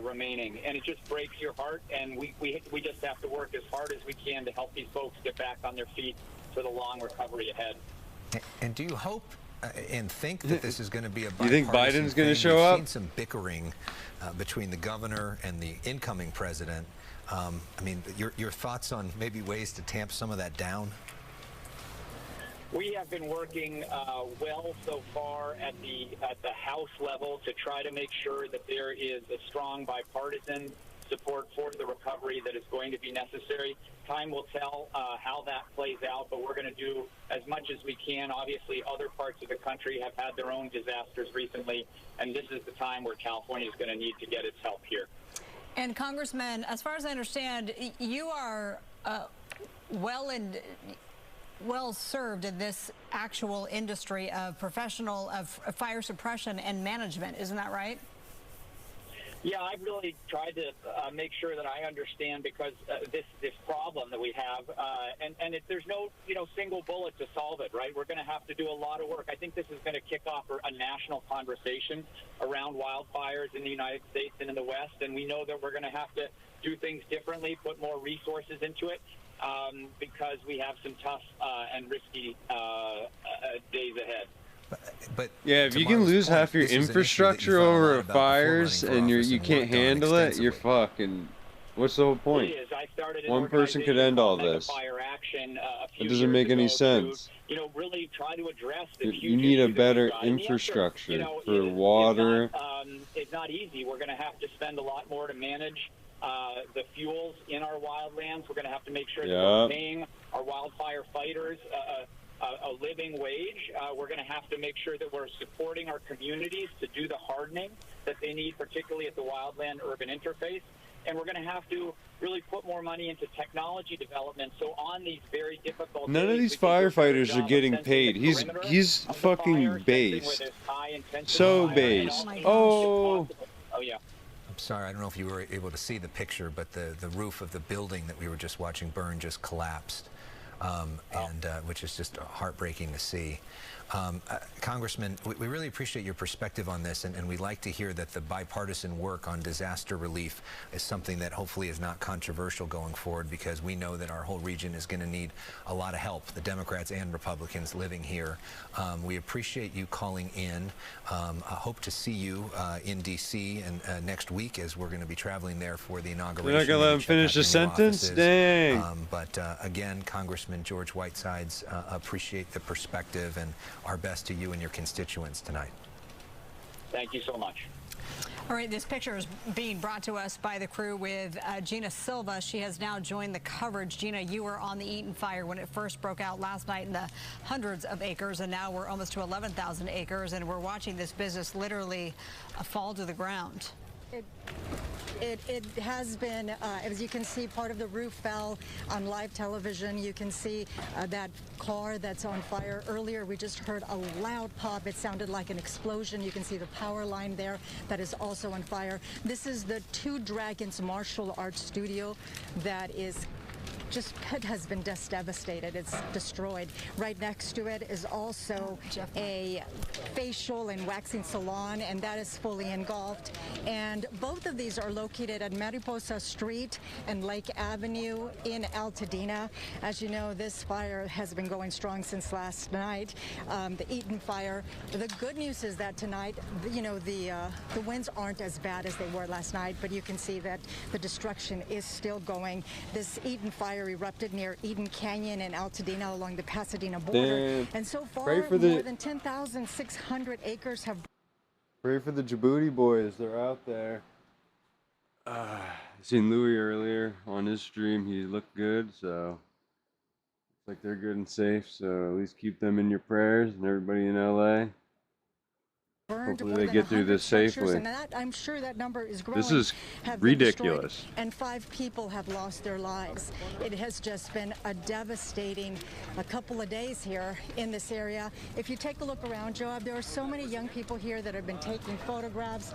remaining, and it just breaks your heart. And we just have to work as hard as we can to help these folks get back on their feet for the long recovery ahead. And do you hope and think that this is going to be a You think bipartisan Biden's going to thing? show We've up? seen some bickering between the governor and the incoming president. I mean, your thoughts on maybe ways to tamp some of that down? We have been working well so far at the House level to try to make sure that there is a strong bipartisan support for the recovery that is going to be necessary. Time will tell how that plays out, but we're going to do as much as we can. Obviously, other parts of the country have had their own disasters recently, and this is the time where California is going to need to get its help here. And Congressman, as far as I understand, you are well served in this actual industry of fire suppression and management. Isn't that right? Yeah, I've really tried to make sure that I understand, because this problem that we have, and there's no single bullet to solve it, right? We're going to have to do a lot of work. I think this is going to kick off a national conversation around wildfires in the United States and in the West, and we know that we're going to have to do things differently, put more resources into it, because we have some tough and risky days ahead. But yeah, if you can Marlo's lose point, half your this was an issue that infrastructure you thought a lot over about before fires running for and office you can't worked on handle it, you're extensively. fucking. What's the whole point? It is. I started an One person could organization end all called this. Fire Action a few It doesn't years make any ago sense. To, really try to address the huge You need a issue that better we've got. And the answer, infrastructure for water. It's not easy. We're going to have to spend a lot more to manage the fuels in our wildlands. We're going to have to make sure that we're paying our wildfire fighters a living wage. We're going to have to make sure that we're supporting our communities to do the hardening that they need, particularly at the wildland-urban interface. And we're going to have to really put more money into technology development. So on these very difficult None of days, these we can do a better firefighters job are of getting sensing paid. the He's perimeter fucking based. So based. Oh. Oh, yeah. I'm sorry, I don't know if you were able to see the picture, but the roof of the building that we were just watching burn just collapsed, which is just heartbreaking to see. Congressman, we really appreciate your perspective on this, and we'd like to hear that the bipartisan work on disaster relief is something that hopefully is not controversial going forward, because we know that our whole region is going to need a lot of help, the Democrats and Republicans living here. We appreciate you calling in. I hope to see you in D.C. and next week, as we're going to be traveling there for the inauguration. You're not going to let him finish the sentence? Dang. But again, Congressman George Whitesides, appreciate the perspective, and our best to you and your constituents tonight. Thank you so much. All right, this picture is being brought to us by the crew with Gina Silva. She has now joined the coverage. Gina, you were on the Eaton fire when it first broke out last night in the hundreds of acres, and now we're almost to 11,000 acres, and we're watching this business literally fall to the ground. It has been, as you can see, part of the roof fell on live television. You can see that car that's on fire. Earlier, we just heard a loud pop. It sounded like an explosion. You can see the power line there that is also on fire. This is the Two Dragons martial arts studio that is it has been just devastated. It's destroyed. Right next to it is also a facial and waxing salon, and that is fully engulfed. And both of these are located at Mariposa Street and Lake Avenue in Altadena. As you know, this fire has been going strong since last night, the Eaton fire. The good news is that tonight, the winds aren't as bad as they were last night, but you can see that the destruction is still going. This Eaton fire erupted near Eden Canyon and Altadena along the Pasadena border. Damn. And so far, more than 10,600 acres have... Pray for the Djibouti boys. They're out there. I seen Louis earlier on his stream. He looked good, so it's like they're good and safe. So at least keep them in your prayers, and everybody in LA. Hopefully they get through this safely. And that, I'm sure that number is growing. This is ridiculous. And 5 people have lost their lives. It has just been a devastating couple of days here in this area. If you take a look around, Joab, there are so many young people here that have been taking photographs.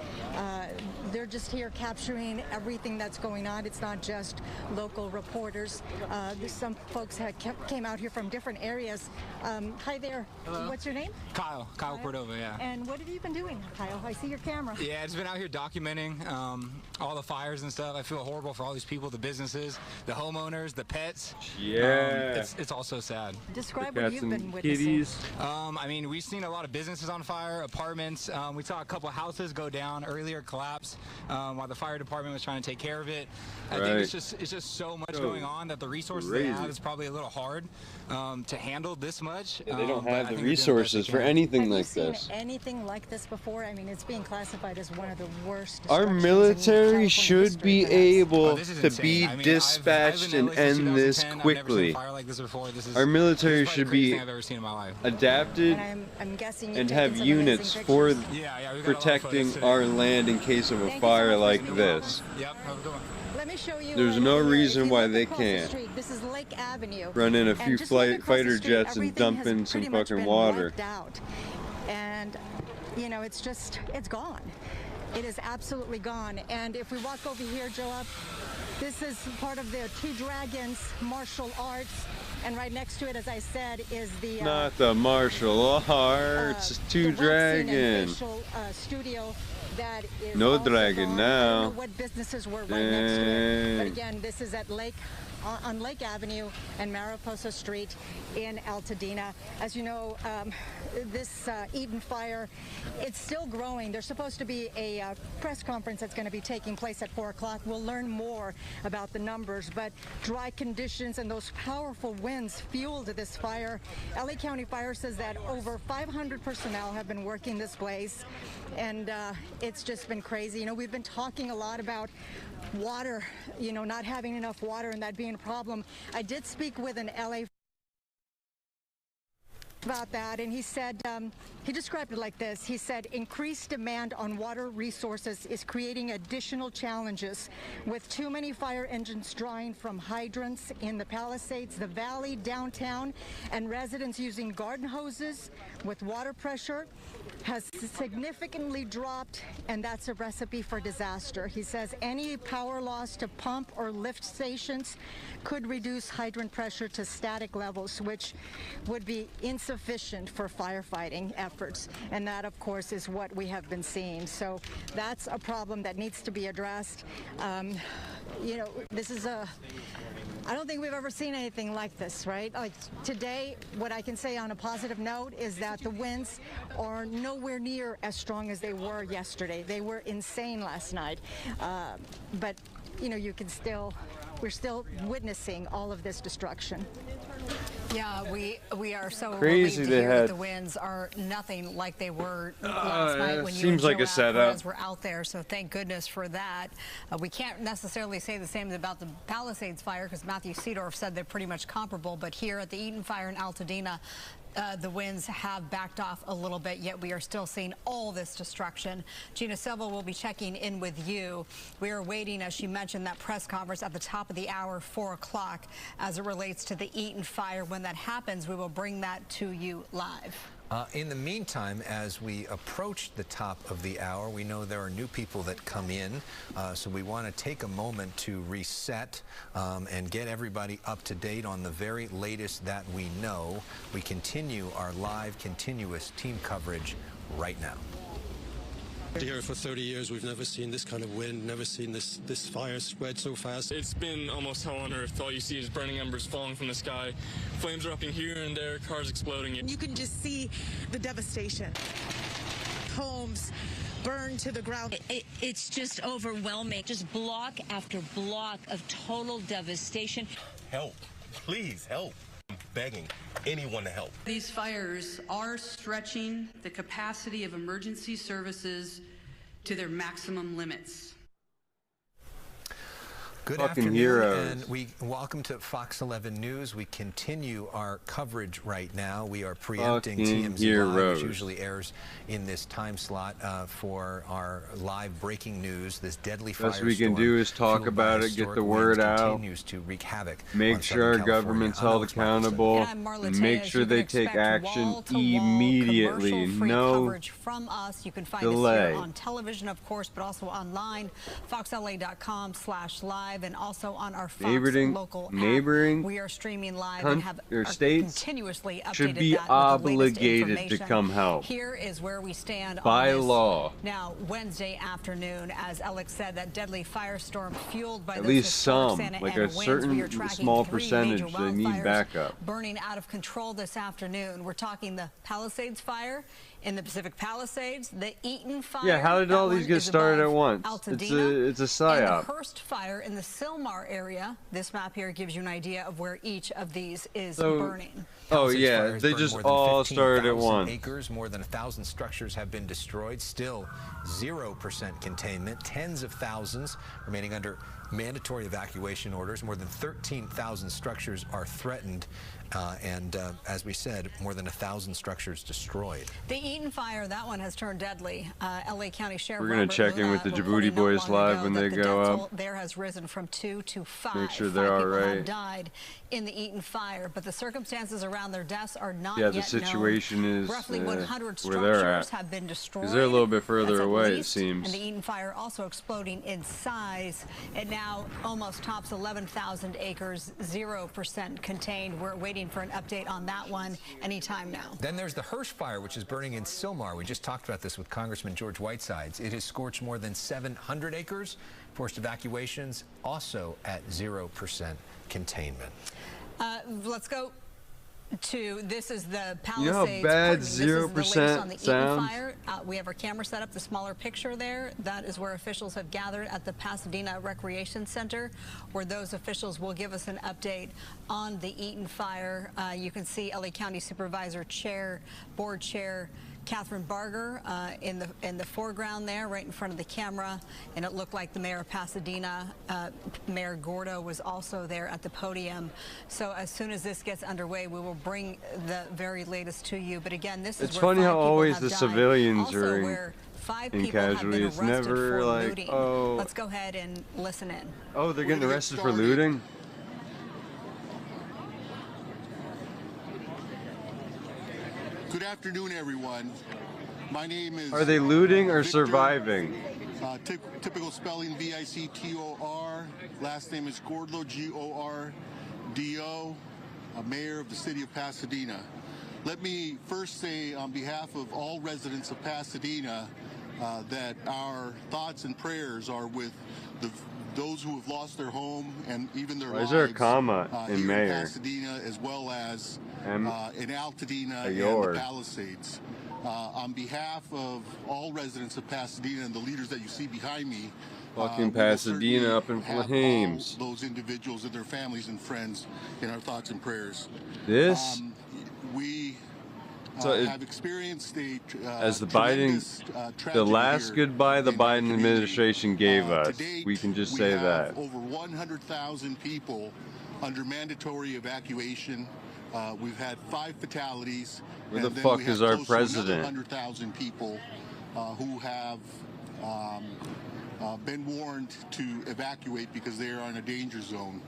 They're just here capturing everything that's going on. It's not just local reporters. Some folks came out here from different areas. Hi there. Hello. What's your name? Kyle Cordova, yeah. And what have you been doing, Kyle? I see your camera. Yeah, I've just been out here documenting all the fires and stuff. I feel horrible for all these people, the businesses, the homeowners, the pets. Yeah. It's all so sad. Describe what you've been witnessing. I mean, we've seen a lot of businesses on fire, apartments. We saw a couple houses go down earlier, collapse, while the fire department was trying to take care of it. I think it's just so much going on that the resources they have is probably a little hard to handle this much. Yeah, they don't have the resources for anything like this. Have you seen anything like this before? I mean, it's being classified as one of the worst. Our military should be able to be dispatched and end this quickly. Our military should be adapted and have units for protecting our land in case of a fire like this. Let me show you. There's no reason why they can't this is Lake Avenue. Run in a few fighter jets and dump in some fucking water. And it's gone. It is absolutely gone. And if we walk over here, Joab, this is part of the Two Dragons martial arts. And right next to it, as I said, is the... Not the martial arts, Two Dragons. Studio that is no dragon now. I don't know what businesses were right next to it. But again, this is at Lake on Lake Avenue and Mariposa Street in Altadena. As you know, this Eaton fire, it's still growing. There's supposed to be a press conference that's going to be taking place at 4 o'clock. We'll learn more about the numbers, but dry conditions and those powerful winds fueled this fire. LA County Fire says that over 500 personnel have been working this blaze, and it's just been crazy. You know, we've been talking a lot about water, you know, not having enough water and that being a problem. I did speak with an LA about that, and he said, he described it like this. He said, increased demand on water resources is creating additional challenges with too many fire engines drawing from hydrants in the Palisades, the Valley, downtown, and residents using garden hoses with water pressure has significantly dropped, and that's a recipe for disaster. He says any power loss to pump or lift stations could reduce hydrant pressure to static levels, which would be insufficient for firefighting efforts. And that, of course, is what we have been seeing. So that's a problem that needs to be addressed. You know, this is I don't think we've ever seen anything like this, right? Like today, what I can say on a positive note is that the winds are nowhere near as strong as they were yesterday. They were insane last night. But, you know, we're still witnessing all of this destruction. Yeah, we are so crazy relieved to hear that the winds are nothing like they were last night when you and like Joe a setup. were out there. So thank goodness for that. We can't necessarily say the same about the Palisades fire because Matthew Seedorf said they're pretty much comparable. But here at the Eaton fire in Altadena, the winds have backed off a little bit, yet we are still seeing all this destruction. Gina Silva will be checking in with you. We are waiting, as she mentioned, that press conference at the top of the hour, 4 o'clock, as it relates to the Eaton fire. When that happens, we will bring that to you live. In the meantime, as we approach the top of the hour, we know there are new people that come in, so we want to take a moment to reset and get everybody up to date on the very latest that we know. We continue our live, continuous team coverage right now. Here for 30 years, we've never seen this kind of wind, never seen this fire spread so fast. It's been almost hell on earth. All you see is burning embers falling from the sky. Flames erupting here and there, cars exploding. You can just see the devastation. Homes burned to the ground. It's just overwhelming. Just block after block of total devastation. Help. Please help. I'm begging anyone to help. These fires are stretching the capacity of emergency services to their maximum limits. Good Fucking afternoon, heroes. and welcome to Fox 11 News. We continue our coverage right now. We are preempting Fucking TMZ heroes. Live, which usually airs in this time slot for our live breaking news. This deadly firestorm. Best we can do is talk about it, get the word out, continues to wreak havoc. make sure our government's held accountable, and make sure they take action immediately. No coverage from us. You can find delay. us here on television, of course, but also online, foxla.com/live. And also on our Fox local app. We are streaming live and have continuously updated should be that obligated to come help. Here is where we stand by on this law. Now, Wednesday afternoon, as Alex said, that deadly firestorm fueled by at those least some, Santa like Ana a winds. We are certain tracking small 3 percentage, major they need wildfires backup. burning out of control this afternoon. We're talking the Palisades fire in the Pacific Palisades, the Eaton fire. Yeah, how did all these get started at once? Altadena, It's a and psyop. the Hearst fire in the Sylmar area. This map here gives you an idea of where each of these is burning. Oh yeah, they just all started at once. Acres, more than 1,000 structures have been destroyed. Still 0% containment. Tens of thousands remaining under mandatory evacuation orders. More than 13,000 structures are threatened. And as we said, more than 1,000 structures destroyed. The Eaton fire, that one has turned deadly. LA County Sheriff We're going to check in with the Djibouti boys live when they go up. There has risen from 2 to 5. Make sure they're all right. Have died in the Eaton fire, but the circumstances around their deaths are not yeah, yet the situation known. is Roughly 100 where they're structures at. have been destroyed. Because they're a little bit further That's away, at it least. seems. And the Eaton fire also exploding in size. It now almost tops 11,000 acres, 0% contained. We're waiting waiting for an update on that one anytime now. Then there's the Hirsch fire, which is burning in Sylmar. We just talked about this with Congressman George Whitesides. It has scorched more than 700 acres. Forced evacuations also at 0% containment. Let's go to, this is the Palisades. You know how bad 0% on the sounds? fire. We have our camera set up, the smaller picture there. That is where officials have gathered at the Pasadena Recreation Center, where those officials will give us an update on the Eaton fire. You can see LA County Supervisor Board Chair Catherine Barger in the foreground there, right in front of the camera, and it looked like the mayor of Pasadena, Mayor Gordo, was also there at the podium. So as soon as this gets underway, we will bring the very latest to you. But again, this is It's where funny how 5 people always have the died. civilians Also are where 5 in people have been casualty. It's arrested never for like, looting. oh. Let's go ahead and listen in. Oh, they're getting arrested for looting? Good afternoon, everyone. My name is... Are they looting or Victor. surviving? Typical spelling, V-I-C-T-O-R. Last name is Gordlo, G-O-R-D-O, mayor of the city of Pasadena. Let me first say on behalf of all residents of Pasadena that our thoughts and prayers are with those who have lost their home and even their lives. Why is there a comma in here mayor? in Pasadena, as well as in Altadena and Ayor. the Palisades. On behalf of all residents of Pasadena and the leaders that you see behind me, Fucking Pasadena up in flames. all those individuals and their families and friends in our thoughts and prayers. This? We So it- have experienced a As the tremendous, the tragedy last here goodbye the in our Biden community. administration gave us, To date, we can just we say have that. over 100,000 people under mandatory evacuation. We've had 5 fatalities. Where and the then fuck we is have our close to another president? 100,000 people who have been warned to evacuate because they are in a danger zone.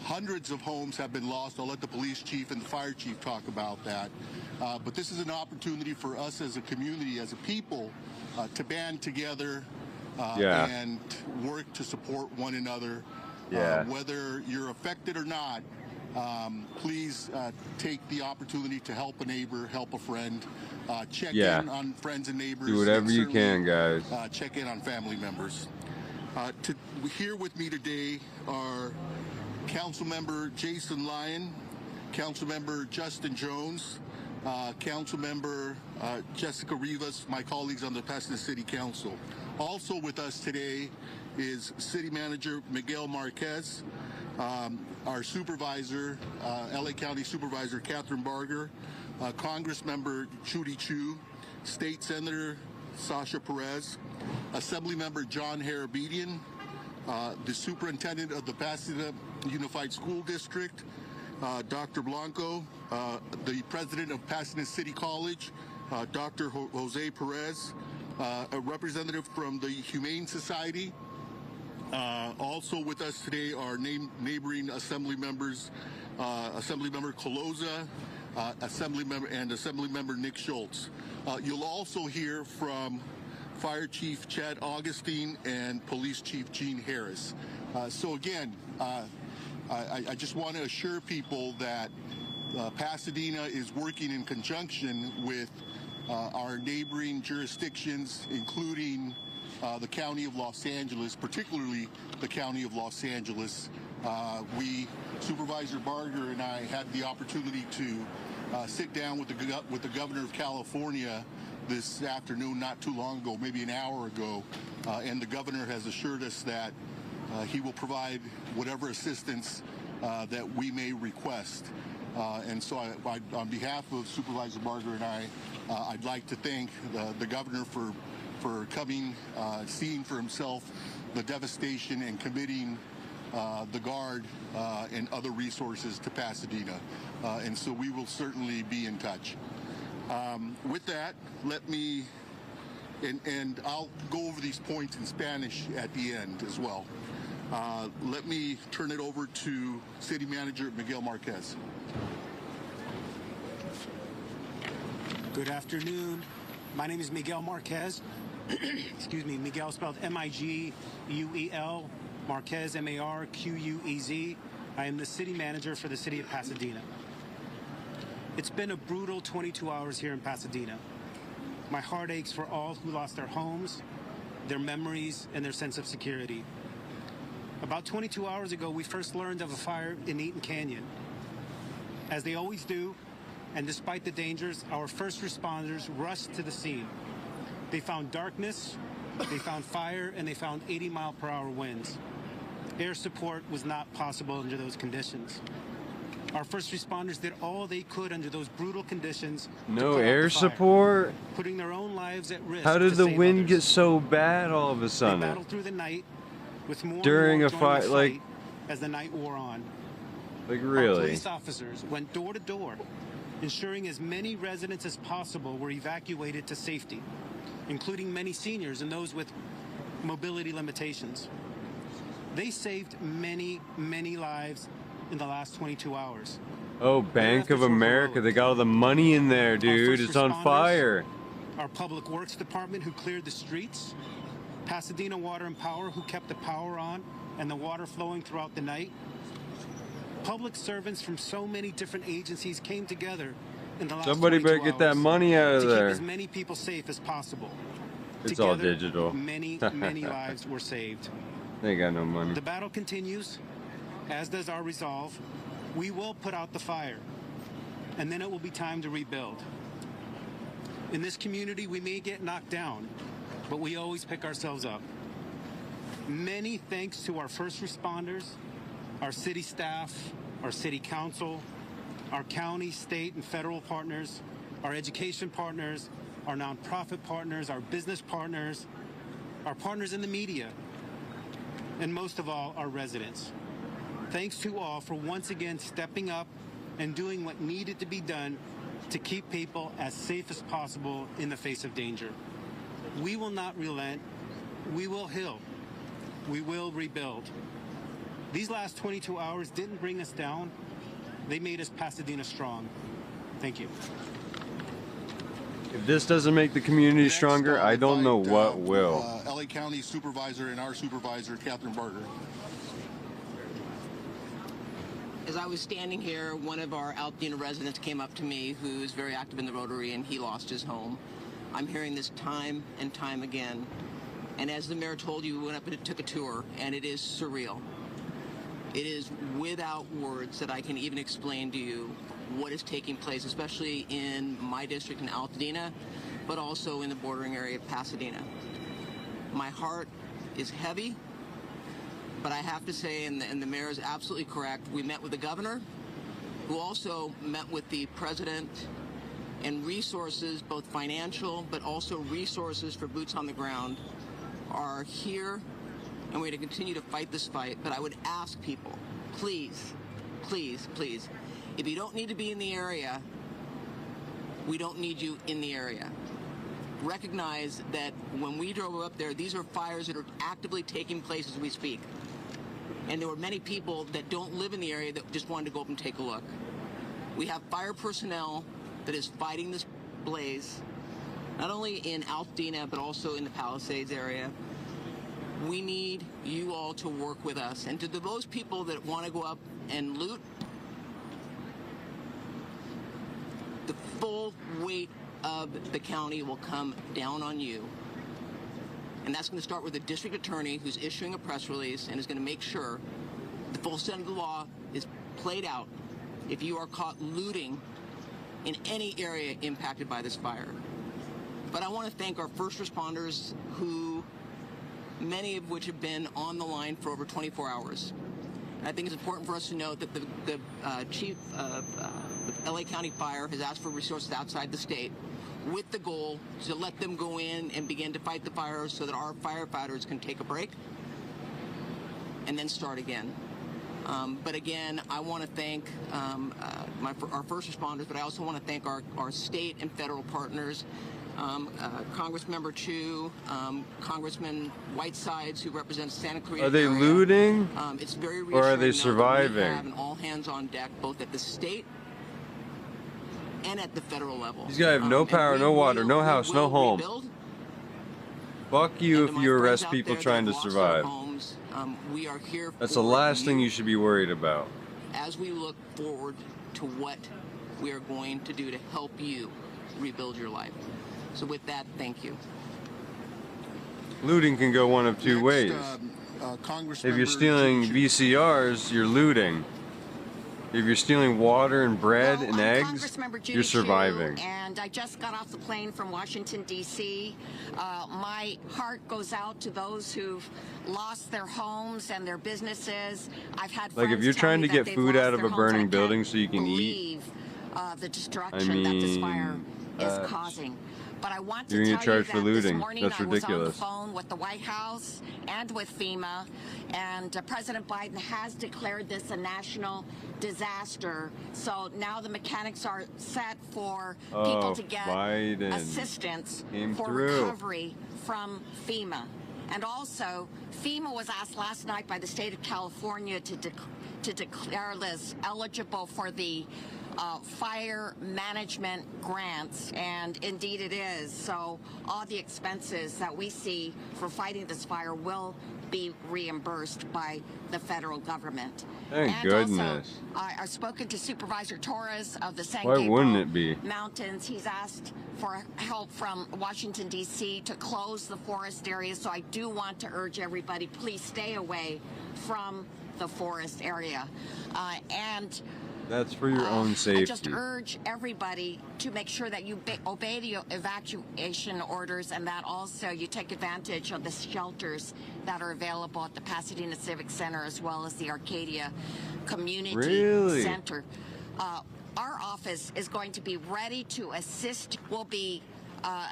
Hundreds of homes have been lost. I'll let the police chief and the fire chief talk about that. But this is an opportunity for us as a community, as a people, to band together and work to support one another. Yeah. Whether you're affected or not, please take the opportunity to help a neighbor, help a friend, check Yeah. in on friends and neighbors. Do whatever and you certainly, can, guys. check in on family members. Here with me today are Councilmember Jason Lyon, Councilmember Justin Jones, Councilmember Jessica Rivas, my colleagues on the Pasadena City Council. Also with us today is City Manager Miguel Marquez, our Supervisor, LA County Supervisor Catherine Barger, Congressmember Judy Chu, State Senator Sasha Perez, Assemblymember John Harabedian, the Superintendent of the Pasadena Unified School District, Dr. Blanco, the President of Pasadena City College, Dr. Jose Perez, a representative from the Humane Society. Also with us today are neighboring Assembly members, Assemblymember Coloza, Assemblymember Nick Schultz. You'll also hear from Fire Chief Chad Augustine and Police Chief Gene Harris. So again, I just want to assure people that Pasadena is working in conjunction with our neighboring jurisdictions, including the County of Los Angeles, particularly the County of Los Angeles. Supervisor Barger and I had the opportunity to sit down with the Governor of California this afternoon, not too long ago, maybe an hour ago, and the Governor has assured us that he will provide whatever assistance that we may request. And so on behalf of Supervisor Barger and I'd like to thank the Governor for coming, seeing for himself the devastation and committing the Guard and other resources to Pasadena. And so we will certainly be in touch. With that, let me, and I'll go over these points in Spanish at the end as well. Let me turn it over to City Manager Miguel Marquez. Good afternoon. My name is Miguel Marquez. Excuse me, Miguel spelled M-I-G-U-E-L, Marquez, M-A-R-Q-U-E-Z. I am the city manager for the city of Pasadena. It's been a brutal 22 hours here in Pasadena. My heart aches for all who lost their homes, their memories, and their sense of security. About 22 hours ago, we first learned of a fire in Eaton Canyon. As they always do, and despite the dangers, our first responders rushed to the scene. They found darkness, they found fire, and they found 80-mile-per-hour winds. Air support was not possible under those conditions. Our first responders did all they could under those brutal conditions. No air support? Putting their own lives at risk. How did the wind get so bad all of a sudden? They battled through the night with more during and more a fight, like, as the night wore on. like Our really? police officers went door to door, ensuring as many residents as possible were evacuated to safety, including many seniors and those with mobility limitations. They saved many, many lives in the last 22 hours. Oh, Bank of America, they got all the money in there, dude. It's on fire. Our Public Works Department, who cleared the streets, Pasadena Water and Power, who kept the power on and the water flowing throughout the night. Public servants from so many different agencies came together in the last Somebody better 22 get that hours money out of to there. keep as many people safe as possible. It's all Together, digital. Many, many lives were saved. They got no money. The battle continues, as does our resolve. We will put out the fire, and then it will be time to rebuild. In this community, we may get knocked down, but we always pick ourselves up. Many thanks to our first responders, our city staff, our city council, our county, state, and federal partners, our education partners, our nonprofit partners, our business partners, our partners in the media, and most of all, our residents. Thanks to all for once again stepping up and doing what needed to be done to keep people as safe as possible in the face of danger. We will not relent. We will heal. We will rebuild. These last 22 hours didn't bring us down. They made us Pasadena strong. Thank you. If this doesn't make the community stronger, I don't know what will. LA County Supervisor and our Supervisor, Catherine Barger. As I was standing here, one of our Altadena residents came up to me who's very active in the Rotary, and he lost his home. I'm hearing this time and time again. And as the mayor told you, we went up and took a tour, and it is surreal. It is without words that I can even explain to you what is taking place, especially in my district in Altadena, but also in the bordering area of Pasadena. My heart is heavy, but I have to say, and the mayor is absolutely correct, we met with the governor, who also met with the president, and resources, both financial, but also resources for boots on the ground, are here, and we're going to continue to fight this fight. But I would ask people, please, please, please, if you don't need to be in the area, we don't need you in the area. Recognize that when we drove up there, these are fires that are actively taking place as we speak. And there were many people that don't live in the area that just wanted to go up and take a look. We have fire personnel that is fighting this blaze, not only in Altadena, but also in the Palisades area. We need you all to work with us. And to those people that want to go up and loot, the full weight of the county will come down on you. And that's going to start with the district attorney, who's issuing a press release and is going to make sure the full extent of the law is played out if you are caught looting in any area impacted by this fire. But I want to thank our first responders, who many of which have been on the line for over 24 hours. And I think it's important for us to note that the chief of the LA County Fire has asked for resources outside the state, with the goal to let them go in and begin to fight the fires so that our firefighters can take a break and then start again. But again, I want to thank our first responders, but I also want to thank our state and federal partners, Congressmember Chu, Congressman Whitesides, who represents Santa Clarita. Are they area. looting? It's very or are they reassuring to know that we surviving? have an all hands on deck, both at the state and at the federal level. These guys have no power, no water, no house, no home. Fuck you if you arrest people trying to survive. We are here. That's the last thing you should be worried about. As we look forward to what we are going to do to help you rebuild your life. So with that, thank you. Looting can go one of two ways. If you're stealing VCRs, you're looting. If you're stealing water and bread and eggs, you're surviving. And I just got off the plane from Washington, D.C. My heart goes out to those who've lost their homes and their businesses. I've had like if you're trying to get food out of a burning building so you can eat, the destruction that this fire is causing. But I want to you're tell gonna charge you for that looting. this morning That's I was ridiculous. on the phone with the White House and with FEMA, and President Biden has declared this a national disaster. So now the mechanics are set for people to get assistance for recovery from FEMA. And also, FEMA was asked last night by the state of California to declare this eligible for the fire management grants, and indeed it is. So all the expenses that we see for fighting this fire will be reimbursed by the federal government. Thank goodness. Also, I've spoken to Supervisor Torres of the San Why Gabriel wouldn't it be? Mountains. He's asked for help from Washington, D.C. to close the forest area. So I do want to urge everybody, please stay away from the forest area. That's for your own safety. I just urge everybody to make sure that you obey the evacuation orders, and that also you take advantage of the shelters that are available at the Pasadena Civic Center as well as the Arcadia Community Center. Our office is going to be ready to assist. Will be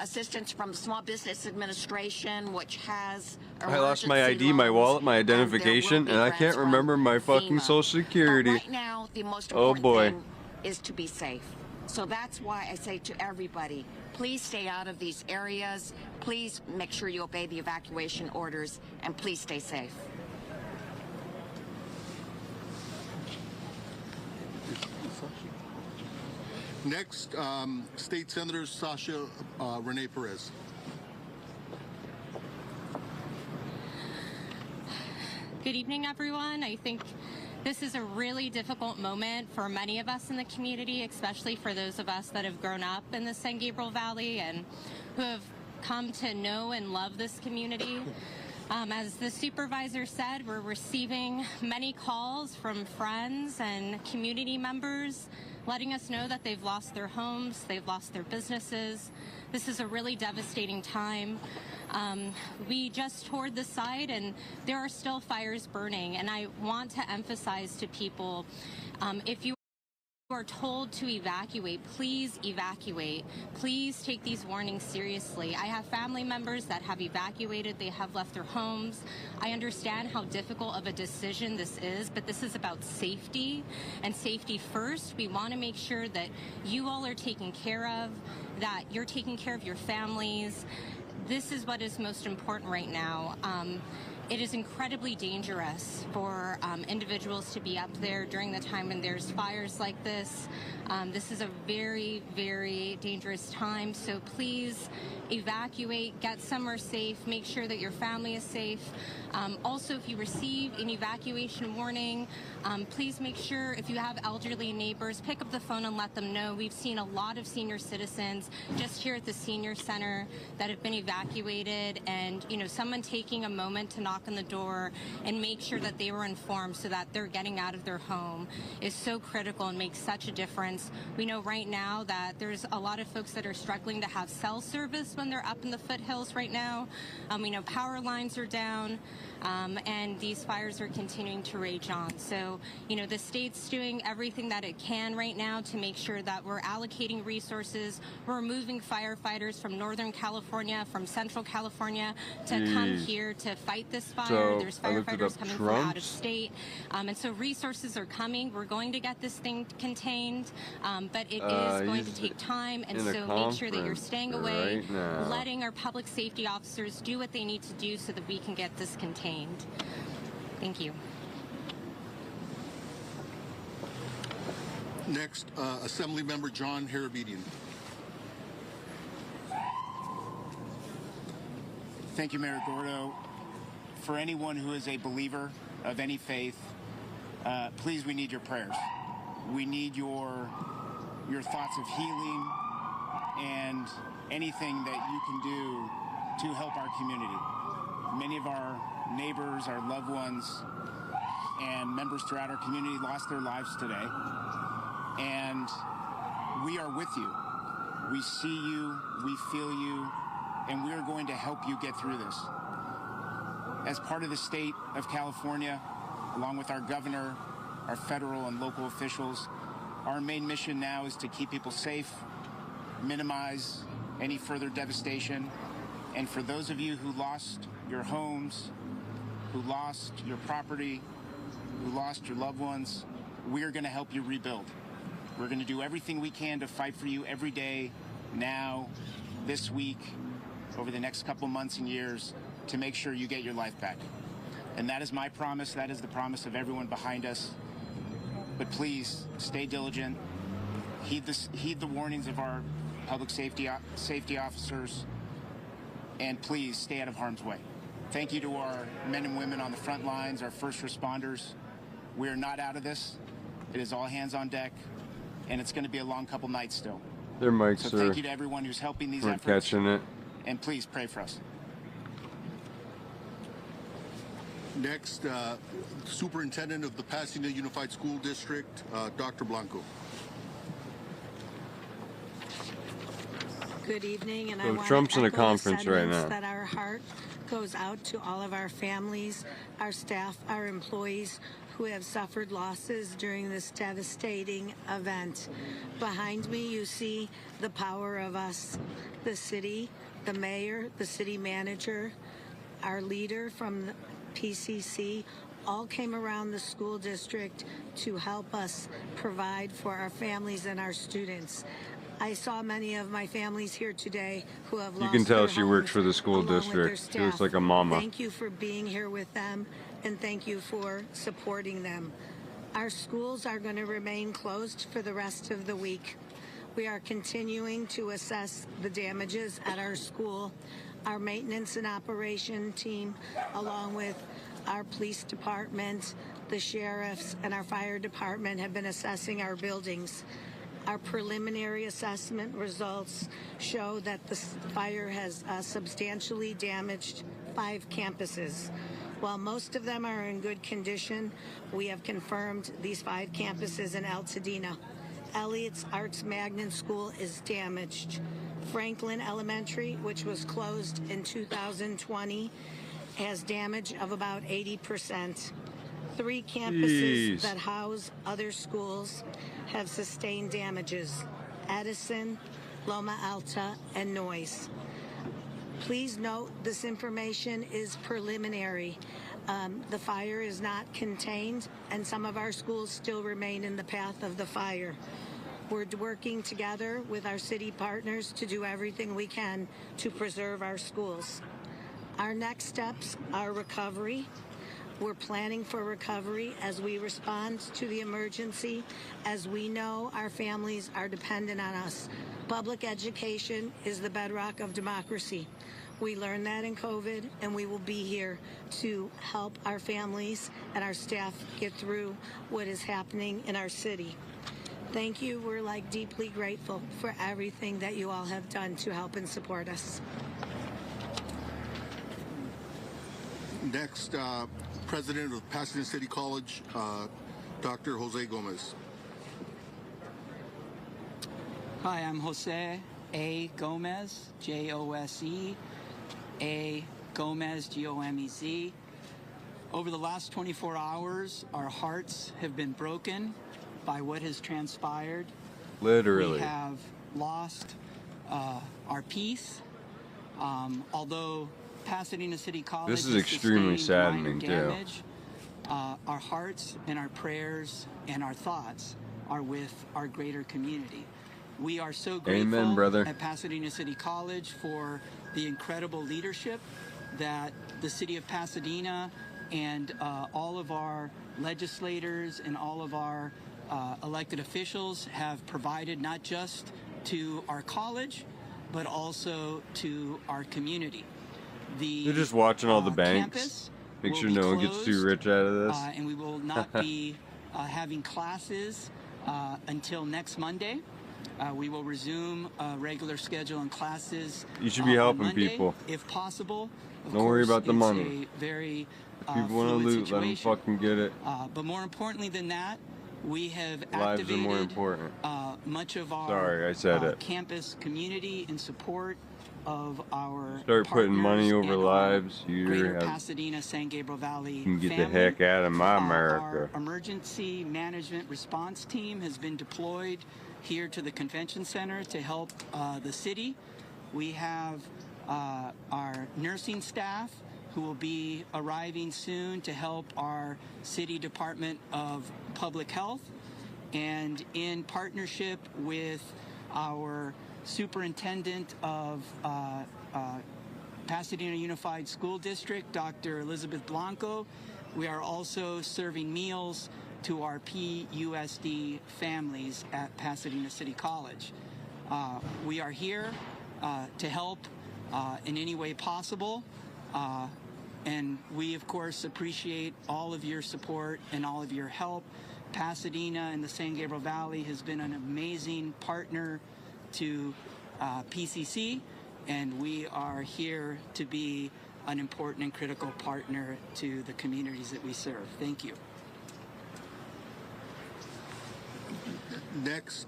assistance from the Small Business Administration, which has I lost my ID, my wallet, my identification, and I can't remember my fucking social security. But right now, the most oh important boy. thing is to be safe. So that's why I say to everybody, please stay out of these areas. Please make sure you obey the evacuation orders, and please stay safe. Next, State Senator Sasha Renee Perez. Good evening, everyone. I think this is a really difficult moment for many of us in the community, especially for those of us that have grown up in the San Gabriel Valley and who have come to know and love this community. As the supervisor said, we're receiving many calls from friends and community members letting us know that they've lost their homes, they've lost their businesses. This is a really devastating time. We just toured the site and there are still fires burning. And I want to emphasize to people, if you are told to evacuate, please evacuate. Please take these warnings seriously. I have family members that have evacuated. They have left their homes. I understand how difficult of a decision this is, but this is about safety and safety first. We want to make sure that you all are taken care of, that you're taking care of your families. This is what is most important right now. It is incredibly dangerous for individuals to be up there during the time when there's fires like this. This is a very, very dangerous time, so please evacuate, get somewhere safe, make sure that your family is safe. Also, if you receive an evacuation warning, please make sure if you have elderly neighbors, pick up the phone and let them know. We've seen a lot of senior citizens just here at the senior center that have been evacuated, and someone taking a moment to knock on the door and make sure that they were informed so that they're getting out of their home is so critical and makes such a difference. We know right now that there's a lot of folks that are struggling to have cell service when they're up in the foothills right now. We know power lines are down, and these fires are continuing to rage on. So, the state's doing everything that it can right now to make sure that we're allocating resources. We're moving firefighters from Northern California, from Central California to come here to fight this fire. So, there's firefighters coming from out of state. And so resources are coming. We're going to get this thing contained, but it is going to take time. And so make sure that you're staying away, letting our public safety officers do what they need to do so that we can get this contained. Thank you. Next, Assemblymember John Harabedian. Thank you, Mayor Gordo. For anyone who is a believer of any faith, please, we need your prayers. We need your your thoughts of healing and anything that you can do to help our community. Many of our neighbors, our loved ones, and members throughout our community lost their lives today. And we are with you. We see you, we feel you, and we are going to help you get through this. As part of the state of California, along with our governor, our federal and local officials, our main mission now is to keep people safe, minimize any further devastation, and for those of you who lost your homes, who lost your property, who lost your loved ones, we are going to help you rebuild. We're going to do everything we can to fight for you every day, now, this week, over the next couple months and years, to make sure you get your life back. And that is my promise. That is the promise of everyone behind us. But please, stay diligent. Heed the warnings of our public safety officers. And please, stay out of harm's way. Thank you to our men and women on the front lines, our first responders. We are not out of this. It is all hands on deck. And it's going to be a long couple nights still. Their mics so thank you to everyone who's helping these efforts. Catching it. And please pray for us. Next, Superintendent of the Pasadena Unified School District, Dr. Blanco. Good evening, and So I want Trump's to in a echo conference the right sentiments now. that our heart goes out to all of our families, our staff, our employees who have suffered losses during this devastating event. Behind me, you see the power of us, the city, the mayor, the city manager, our leader from the PCC, all came around the school district to help us provide for our families and our students. I saw many of my families here today who have lost You can tell their she works homes for the school along with their district. She looks staff. like a mama. Thank you for being here with them, and thank you for supporting them. Our schools are going to remain closed for the rest of the week. We are continuing to assess the damages at our school. Our maintenance and operation team, along with our police department, the sheriffs, and our fire department have been assessing our buildings. Our preliminary assessment results show that the fire has substantially damaged 5 campuses. While most of them are in good condition, we have confirmed these 5 campuses in Altadena. Elliott's Arts Magnet School is damaged. Franklin Elementary, which was closed in 2020, has damage of about 80%. 3 campuses that house other schools have sustained damages: Edison, Loma Alta, and Noyes. Please note this information is preliminary. The fire is not contained, and some of our schools still remain in the path of the fire. We're working together with our city partners to do everything we can to preserve our schools. Our next steps are recovery. We're planning for recovery as we respond to the emergency, as we know our families are dependent on us. Public education is the bedrock of democracy. We learned that in COVID, and we will be here to help our families and our staff get through what is happening in our city. Thank you. We're deeply grateful for everything that you all have done to help and support us. Next, President of Pasadena City College, Dr. Jose Gomez. Hi, I'm Jose A. Gomez, Jose A. Gomez, Gomez. Over the last 24 hours, our hearts have been broken by what has transpired. Literally. We have lost our peace, although Pasadena City College This is extremely saddening, too. Our hearts and our prayers and our thoughts are with our greater community. We are so grateful Amen, brother. at Pasadena City College for the incredible leadership that the city of Pasadena and all of our legislators and all of our elected officials have provided, not just to our college, but also to our community. They're just watching all the banks. Campus Make will sure be no one gets too closed, rich out of this. and we will not be having classes until next Monday. We will resume a regular schedule in classes. You should be helping Monday, people. if possible. Don't worry about the money. It's a very If people want to loot, let them fucking get it. But more importantly than that, we have Lives activated are more important. Much of our Sorry, I said it. campus community in support of our Start putting money over and lives. Greater You Pasadena, San Gabriel Valley can get family. the heck out of my America. Our emergency management response team has been deployed here to the convention center to help the city. We have our nursing staff who will be arriving soon to help our city Department of Public Health, and in partnership with our superintendent of Pasadena Unified School District, Dr. Elizabeth Blanco, we are also serving meals to our PUSD families at Pasadena City College. We are here to help in any way possible. And we, of course, appreciate all of your support and all of your help. Pasadena and the San Gabriel Valley has been an amazing partner to PCC, and we are here to be an important and critical partner to the communities that we serve. Thank you. Next,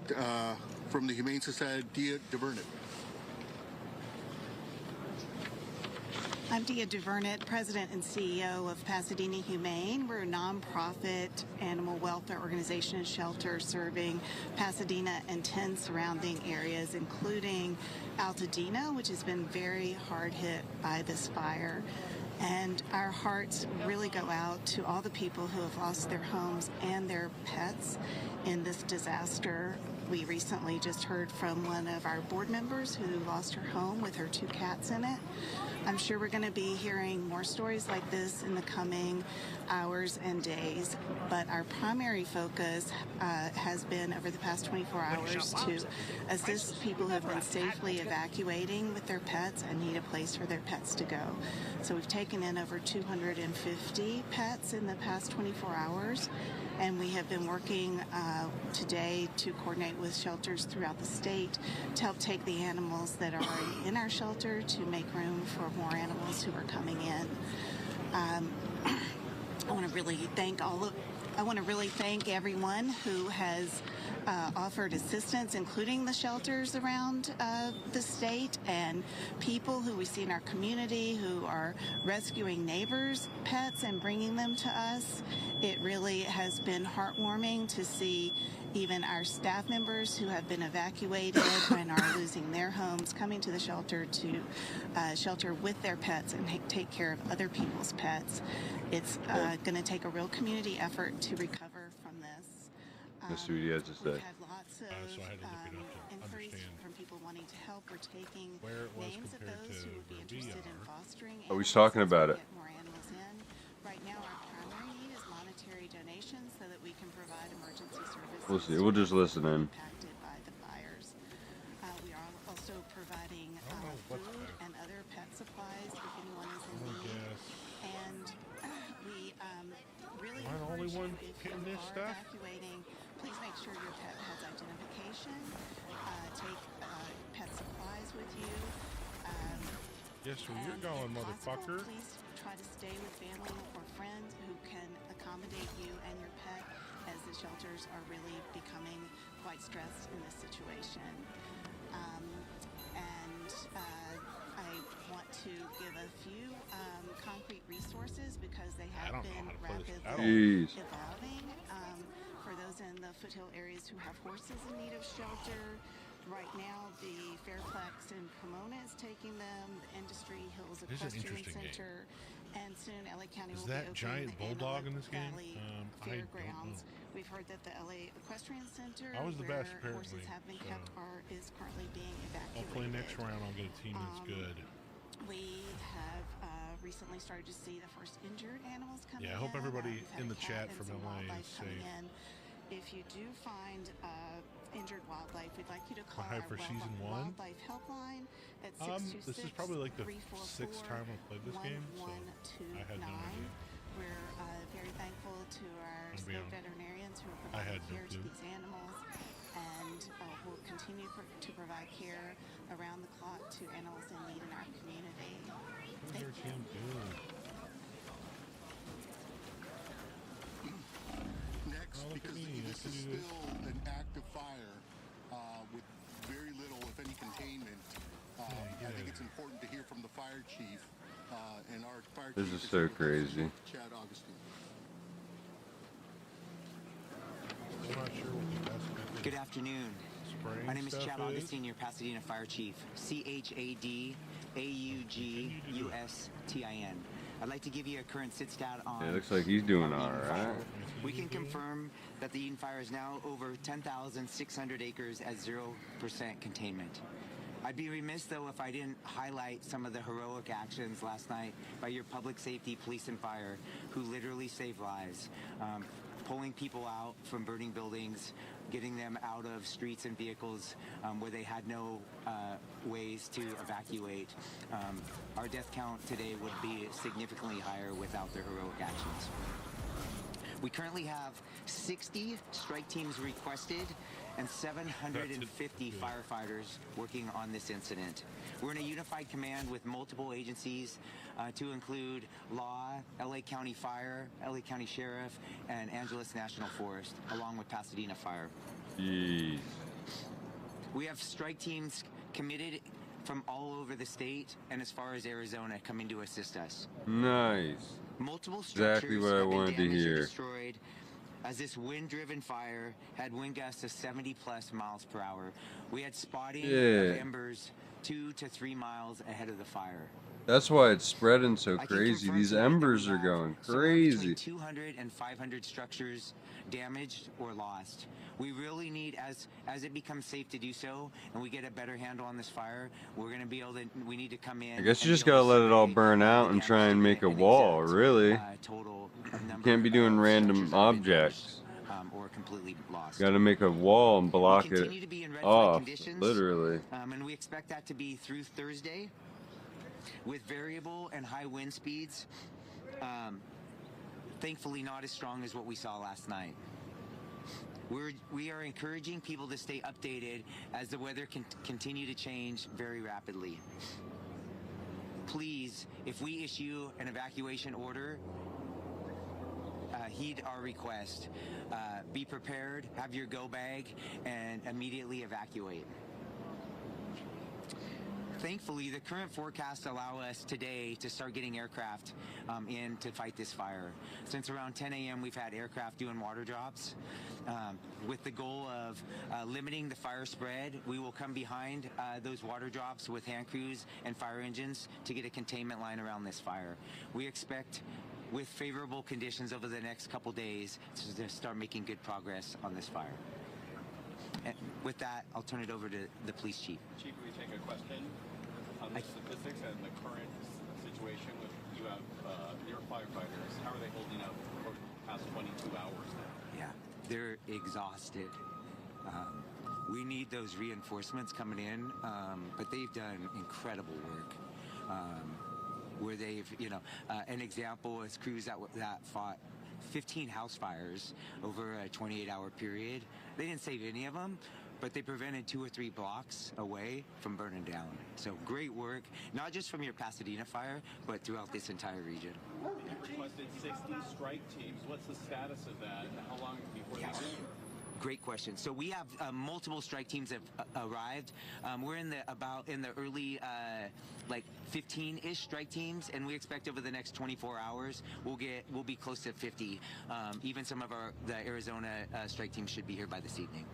from the Humane Society, Dia DeVernit. I'm Dia DeVernit, President and CEO of Pasadena Humane. We're a nonprofit animal welfare organization and shelter serving Pasadena and 10 surrounding areas, including Altadena, which has been very hard hit by this fire. And our hearts really go out to all the people who have lost their homes and their pets in this disaster. We recently just heard from one of our board members who lost her home with her 2 cats in it. I'm sure we're going to be hearing more stories like this in the coming hours and days, but our primary focus has been over the past 24 hours to assist people who have been safely evacuating with their pets and need a place for their pets to go. So we've taken in over 250 pets in the past 24 hours. And we have been working today to coordinate with shelters throughout the state to help take the animals that are already in our shelter to make room for more animals who are coming in. I want to really thank everyone who has offered assistance, including the shelters around the state and people who we see in our community who are rescuing neighbors' pets and bringing them to us. It really has been heartwarming to see even our staff members who have been evacuated and are losing their homes coming to the shelter to shelter with their pets and take care of other people's pets. It's going to take a real community effort to recover from this. That's what he has to say. We've had lots of inquiries from people wanting to help. We're taking names of those who would be interested in fostering. Oh, he's talking about it. Get more animals in. Right now, our primary need is monetary donations so that we can provide emergency services. We'll see. We'll just listen in. Impacted by the fires. We are also providing food and other pet supplies if anyone is in need. And we really encourage you, if you are evacuating, please make sure your pet has identification. Take pet supplies with you. Yes, sir. You're going, motherfucker. Please try to stay with family or friends who can accommodate you and your pet, as the shelters are really becoming quite stressed in this situation. I want to give a few concrete resources because they have been rapidly evolving. For those in the foothill areas who have horses in need of shelter, right now the Fairplex in Pomona is taking them, the Industry Hills Equestrian Center, and soon LA County will be opening giant bulldog in this game? Fairgrounds. We've heard that the LA Equestrian Center, where horses have been kept, is currently being evacuated. Hopefully next round I'll get a team that's good. We have recently started to see the first injured animals coming in. Yeah, I hope everybody in the chat from LA is safe. If you do find injured wildlife, we'd like you to call our for season 1? wildlife helpline at 626-344-1129. This is probably like the 6th time I've played this game, so I had no idea. We're very thankful to our veterinarians who are providing care to these animals. and we'll continue to provide care around the clock to animals in need in our community. Thank you. Next, because this is still an active fire with very little, if any, containment, I think it's important to hear from the fire chief and our fire chief. This is so crazy. Chad Augustine. Good afternoon. My name is Chad Augustine, your Pasadena Fire Chief. ChadAugustin. I'd like to give you a current sit stat on. It looks like he's doing all right. We can confirm that the Eden Fire is now over 10,600 acres at 0% containment. I'd be remiss, though, if I didn't highlight some of the heroic actions last night by your public safety, police, and fire, who literally saved lives. Pulling people out from burning buildings, getting them out of streets and vehicles where they had no ways to evacuate. Our death count today would be significantly higher without their heroic actions. We currently have 60 strike teams requested and 750 firefighters working on this incident. We're in a unified command with multiple agencies to include Law, LA County Fire, LA County Sheriff, and Angeles National Forest, along with Pasadena Fire. Jeez. We have strike teams committed from all over the state and as far as Arizona coming to assist us. Nice. Multiple structures Exactly what I wanted to hear. Destroyed as this wind-driven fire had wind gusts of 70+ miles per hour. We had spotting of embers 2 to 3 miles ahead of the fire. That's why it's spreading so crazy. These embers are going crazy. 200 and 500 structures damaged or lost. We really need, as it becomes safe to do so, and we get a better handle on this fire, we're going to be able to, we need to come in. I guess you just gotta let it all burn out and try and make a wall, really. You can't be doing random objects. Or completely lost. You gotta make a wall and block it off, literally. And we expect that to be through Thursday with variable and high wind speeds. Thankfully not as strong as what we saw last night. We are encouraging people to stay updated as the weather can continue to change very rapidly. Please, if we issue an evacuation order, heed our request. Be prepared, have your go bag, and immediately evacuate. Thankfully, the current forecasts allow us today to start getting aircraft in to fight this fire. Since around 10 a.m., we've had aircraft doing water drops. With the goal of limiting the fire spread, we will come behind those water drops with hand crews and fire engines to get a containment line around this fire. We expect, with favorable conditions over the next couple days, to start making good progress on this fire. And with that, I'll turn it over to the police chief. Chief, we take a question on the statistics and the current situation with you have your firefighters. How are they holding up for the past 22 hours now? Yeah, they're exhausted. We need those reinforcements coming in, but they've done incredible work. Where they've, an example is crews that fought 15 house fires over a 28-hour period. They didn't save any of them, but they prevented 2 or 3 blocks away from burning down. So great work, not just from your Pasadena fire, but throughout this entire region. You requested 60 strike teams. What's the status of that, and how long before they do? Great question. So we have multiple strike teams have arrived. We're in the early like 15-ish strike teams, and we expect over the next 24 hours we'll be close to 50. Even some of the Arizona strike teams should be here by this evening.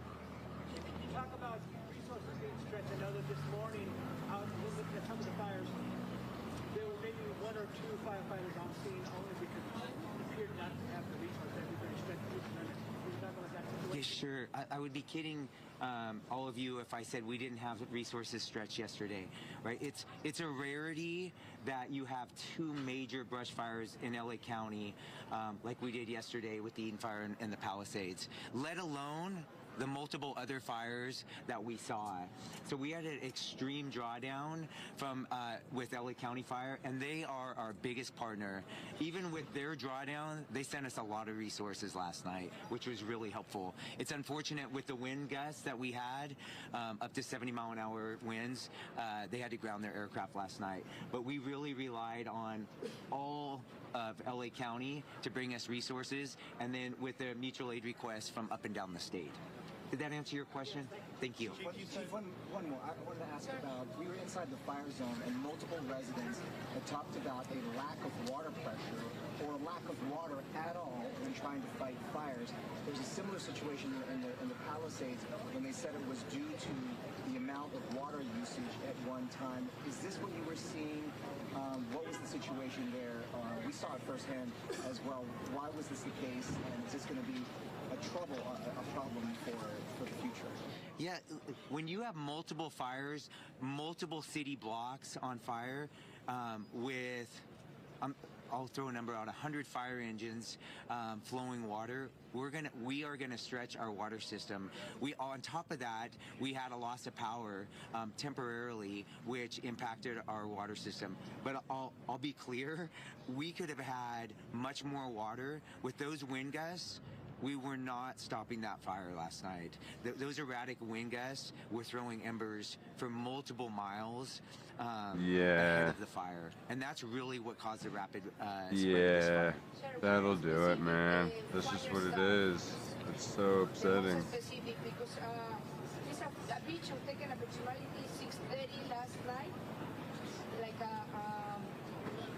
Can you talk about resources being stretched? I know that this morning out at some of the fires there were maybe 1 or 2 firefighters on scene only because it appeared not to have the resources. Everybody stretched loose. Yeah, sure. I would be kidding all of you if I said we didn't have resources stretched yesterday, right? It's a rarity that you have 2 major brush fires in LA County like we did yesterday with the Eden Fire and the Palisades, let alone the multiple other fires that we saw. So we had an extreme drawdown from with LA County Fire, and they are our biggest partner. Even with their drawdown, they sent us a lot of resources last night, which was really helpful. It's unfortunate with the wind gusts that we had, up to 70-mile-an-hour winds, they had to ground their aircraft last night. But we really relied on all of LA County to bring us resources, and then with the mutual aid requests from up and down the state. Did that answer your question? Thank you. Chief, one more. I wanted to ask about, we were inside the fire zone and multiple residents had talked about a lack of water pressure or a lack of water at all when trying to fight fires. There's a similar situation in the Palisades when they said it was due to the amount of water usage at one time. Is this what you were seeing? What was the situation there? We saw it firsthand as well. Why was this the case? And is this going to be a problem for the future? Yeah, when you have multiple fires, multiple city blocks on fire, with I'll throw a number out, 100 fire engines flowing water, we are gonna stretch our water system. On top of that, we had a loss of power temporarily, which impacted our water system. But I'll be clear, we could have had much more water with those wind gusts. We were not stopping that fire last night. Those erratic wind gusts were throwing embers for multiple miles ahead of the fire. And that's really what caused the rapid spread of this fire. That'll do it, man. That's just what it is. It's so upsetting. Specific because it's a picture taken approximately 6:30 last night, like a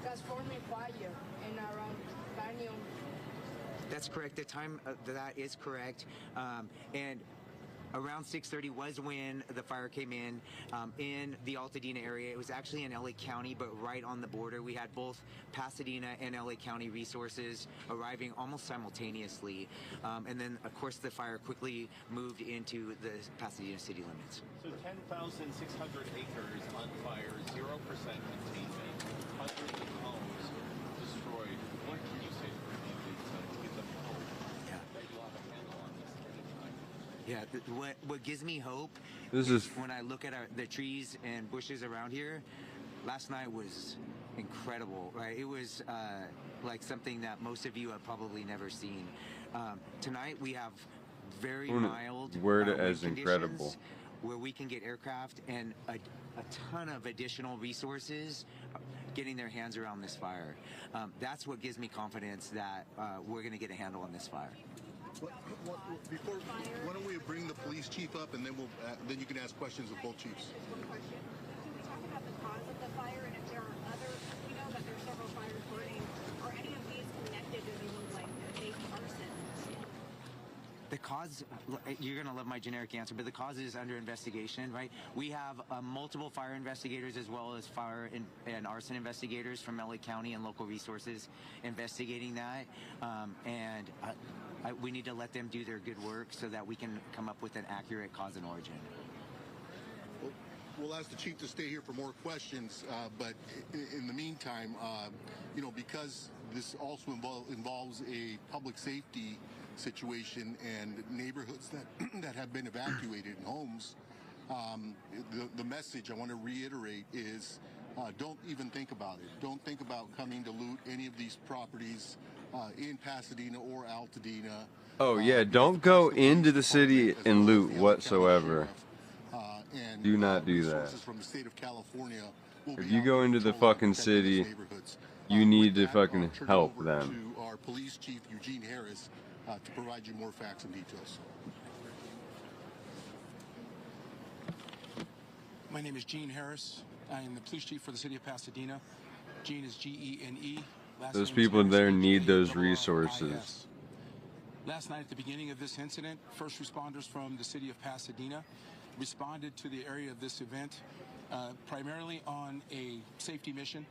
transforming fire and around Canyon. That's correct. The time that is correct. And around 6:30 was when the fire came in the Altadena area. It was actually in LA County, but right on the border. We had both Pasadena and LA County resources arriving almost simultaneously. And then, of course, the fire quickly moved into the Pasadena city limits. So 10,600 acres on fire, 0% containment, hundreds of homes destroyed. What can you say to the community to get them hope that you'll have a handle on this anytime? Yeah, what gives me hope This is when I look at the trees and bushes around here. Last night was incredible, right? It was like something that most of you have probably never seen. Tonight we have very mild word wind as conditions incredible. where we can get aircraft and a ton of additional resources getting their hands around this fire. That's what gives me confidence that we're going to get a handle on this fire. Before, why don't we bring the police chief up, and then then you can ask questions of both chiefs. One question. Can we talk about the cause of the fire and if there are other? We know that there are several fires burning. Are any of these connected to things like fake arson? The cause, you're going to love my generic answer, but the cause is under investigation, right? We have multiple fire investigators as well as fire and arson investigators from LA County and local resources investigating that. And we need to let them do their good work so that we can come up with an accurate cause and origin. We'll ask the chief to stay here for more questions, but in the meantime, because this also involves a public safety situation and neighborhoods that have been evacuated and homes, the message I want to reiterate is don't even think about it. Don't think about coming to loot any of these properties in Pasadena or Altadena. Oh yeah, don't go into the city and loot whatsoever. Do not do that. From the state of California If you go into the fucking city, you need to fucking help them. To our police chief, Eugene Harris, to provide you more facts and details. My name is Gene Harris. I am the police chief for the city of Pasadena. Gene is G-E-N-E. Those people there need those resources. Last night at the beginning of this incident, first responders from the city of Pasadena responded to the area of this event primarily on a safety mission.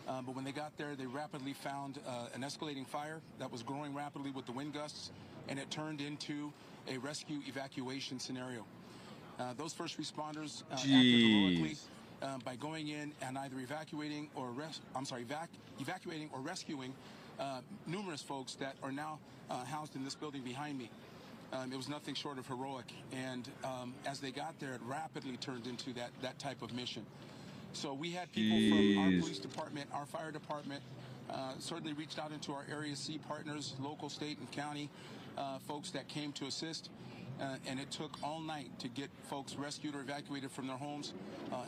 But when they got there, they rapidly found an escalating fire that was growing rapidly with the wind gusts, and it turned into a rescue evacuation scenario. Those first responders acted heroically by going in and either evacuating or rescuing numerous folks that are now housed in this building behind me. It was nothing short of heroic. And as they got there, it rapidly turned into that type of mission. So we had people from our police department, our fire department, certainly reached out into our Area C partners, local, state, and county folks that came to assist. And it took all night to get folks rescued or evacuated from their homes,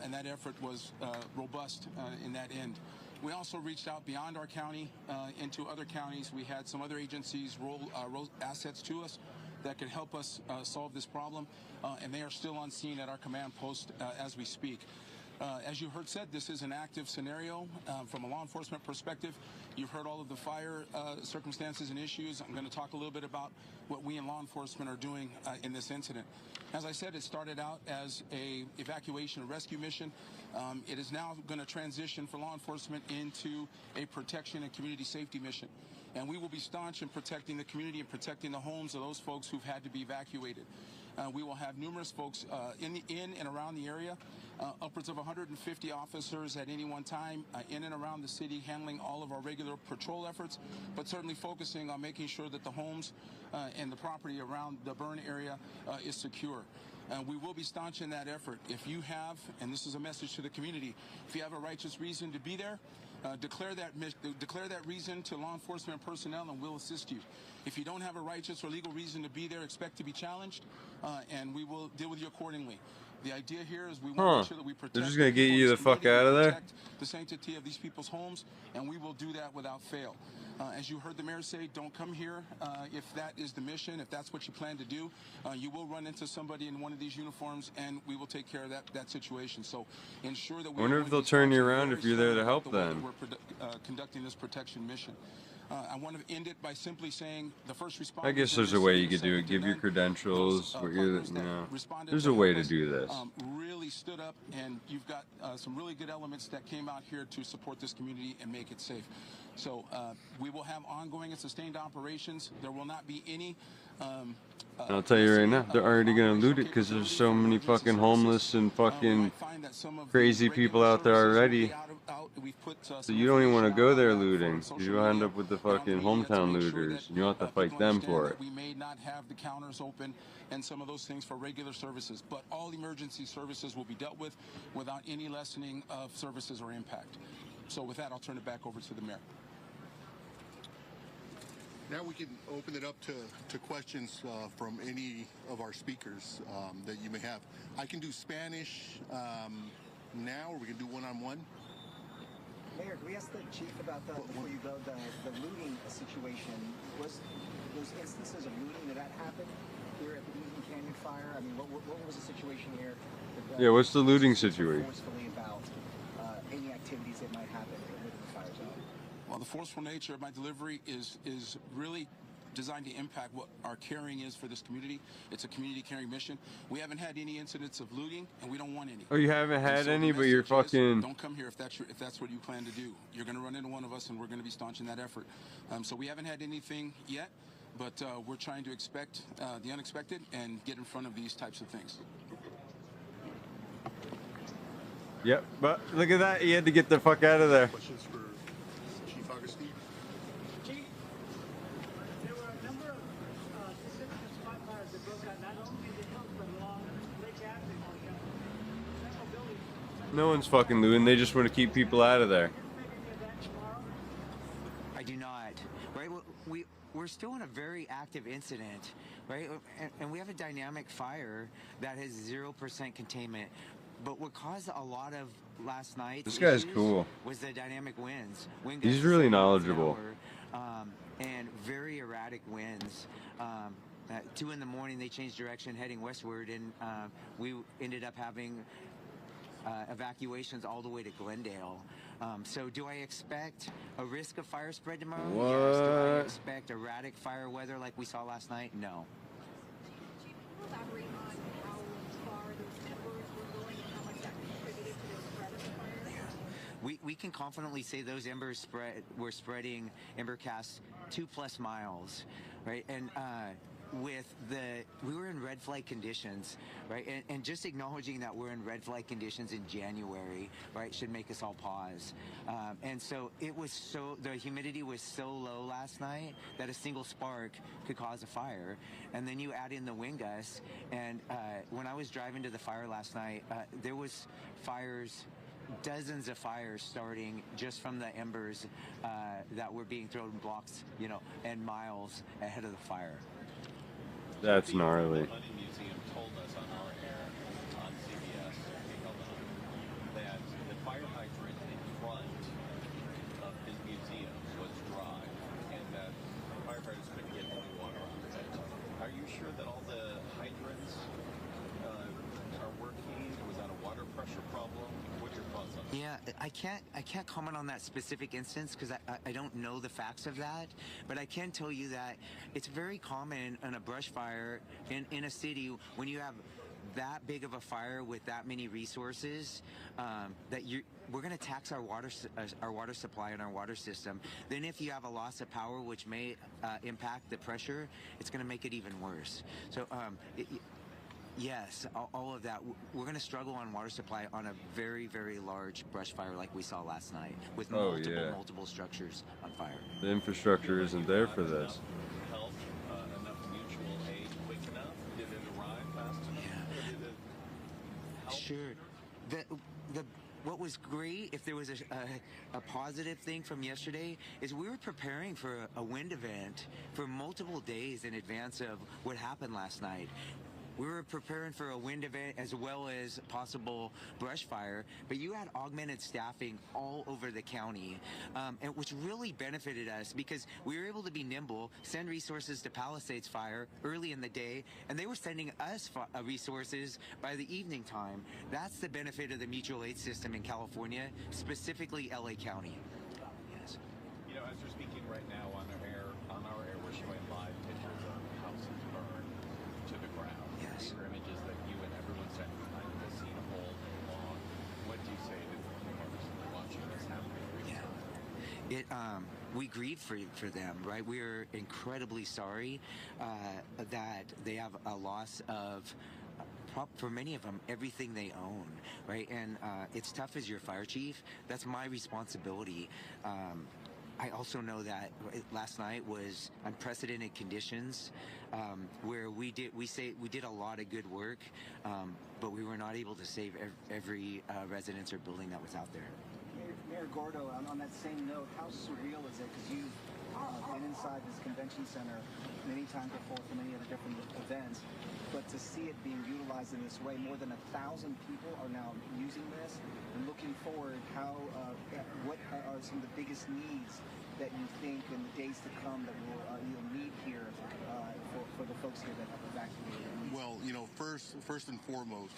and that effort was robust in that end. We also reached out beyond our county into other counties. We had some other agencies roll assets to us that could help us solve this problem, and they are still on scene at our command post as we speak. As you heard said, this is an active scenario from a law enforcement perspective. You've heard all of the fire circumstances and issues. I'm going to talk a little bit about what we in law enforcement are doing in this incident. As I said, it started out as a evacuation and rescue mission. It is now going to transition for law enforcement into a protection and community safety mission. And we will be staunch in protecting the community and protecting the homes of those folks who've had to be evacuated. We will have numerous folks in and around the area, upwards of 150 officers at any one time in and around the city, handling all of our regular patrol efforts, but certainly focusing on making sure that the homes and the property around the burn area is secure. We will be staunch in that effort. If you have, and this is a message to the community, if you have a righteous reason to be there, declare that reason to law enforcement personnel, and we'll assist you. If you don't have a righteous or legal reason to be there, expect to be challenged, and we will deal with you accordingly. The idea here is we want to make sure that we protect. They're just gonna get you the fuck out of there? The sanctity of these people's homes, and we will do that without fail. As you heard the mayor say, don't come here if that is the mission, if that's what you plan to do. You will run into somebody in one of these uniforms, and we will take care of that situation. So ensure that we. I wonder if they'll turn you around if you're there to help them. We're conducting this protection mission. I want to end it by simply saying the first responders. I guess there's a way you could do it. Give your credentials. There's a way to do this. Really stood up, and you've got some really good elements that came out here to support this community and make it safe. So we will have ongoing and sustained operations. There will not be any. I'll tell you right now, they're already gonna loot it because there's so many fucking homeless and fucking crazy people out there already. So you don't even want to go there looting. You'll end up with the fucking hometown looters. You have to fight them for it. We may not have the counters open and some of those things for regular services, but all emergency services will be dealt with without any lessening of services or impact. So with that, I'll turn it back over to the mayor. Now we can open it up to questions from any of our speakers that you may have. I can do Spanish now, or we can do one-on-one. Mayor, can we ask the chief about before you go, the looting situation? Was those instances of looting that happened here at the Eden Canyon fire? I mean, what was the situation here? Yeah, what's the looting situation? Forcefully about any activities that might happen within the fire zone. Well, the forceful nature of my delivery is really designed to impact what our caring is for this community. It's a community caring mission. We haven't had any incidents of looting, and we don't want any. Oh, you haven't had any, but you're fucking. Don't come here if that's what you plan to do. You're going to run into one of us, and we're going to be staunch in that effort. So we haven't had anything yet, but we're trying to expect the unexpected and get in front of these types of things. Yep, but look at that. He had to get the fuck out of there. Questions for Chief Augustine? Chief, there were a number of significant spot fires that broke out not only in the hills but along Lake Avenue, several buildings. No one's fucking looting. They just want to keep people out of there. I do not. Right? We're still in a very active incident, right? And we have a dynamic fire that has 0% containment. But what caused a lot of last night's This guy's issues cool. was the dynamic winds. Wind He's gusts really 7 miles an knowledgeable. hour, and very erratic winds. At 2 in the morning, they changed direction heading westward, and we ended up having evacuations all the way to Glendale. So do I expect a risk of fire spread tomorrow? Yes. Do I expect erratic fire weather like we saw last night? No. Chief, can you elaborate on how far those embers were going and how much that contributed to the spread of the fire? We can confidently say those embers were spreading ember casts 2+ miles, right? And we were in red flag conditions, right? And just acknowledging that we're in red flag conditions in January, right, should make us all pause. And so the humidity was so low last night that a single spark could cause a fire. And then you add in the wind gusts. And when I was driving to the fire last night, there was fires, dozens of fires starting just from the embers that were being thrown blocks, and miles ahead of the fire. That's gnarly. The Hunting Museum told us on our air on CBS that the fire hydrant in front of his museum was dry and that firefighters couldn't get any water out of it. Are you sure that all the hydrants are working? Was that a water pressure problem? What's your thoughts on that? Yeah, I can't comment on that specific instance because I don't know the facts of that, but I can tell you that it's very common in a brush fire in a city when you have that big of a fire with that many resources that we're going to tax our water supply and our water system. Then if you have a loss of power, which may impact the pressure, it's going to make it even worse. So yes, all of that. We're going to struggle on water supply on a very, very large brush fire like we saw last night with multiple structures on fire. The infrastructure isn't there for this. Help, enough mutual aid quick enough? Did it arrive fast enough? Yeah. Or did it help? Sure. What was great, if there was a positive thing from yesterday, is we were preparing for a wind event for multiple days in advance of what happened last night. We were preparing for a wind event as well as possible brush fire, but you had augmented staffing all over the county, and which really benefited us because we were able to be nimble, send resources to Palisades Fire early in the day, and they were sending us resources by the evening time. That's the benefit of the mutual aid system in California, specifically LA County. Yes. As you're speaking right now on our air, we're showing live pictures of houses burned to the ground. Yes. These are images that you and everyone standing behind you has seen all day long. What do you say to the viewers watching this happen? We grieve for them, right? We are incredibly sorry that they have a loss of, for many of them, everything they own, right? And it's tough as your fire chief. That's my responsibility. I also know that last night was unprecedented conditions where we did a lot of good work, but we were not able to save every residence or building that was out there. Mayor Gordo, on that same note, how surreal is it? Because you've been inside this convention center many times before for many other different events, but to see it being utilized in this way, more than 1,000 people are now using this. And looking forward, what are some of the biggest needs that you think in the days to come that you'll need here for the folks here that have evacuated? Well, first and foremost,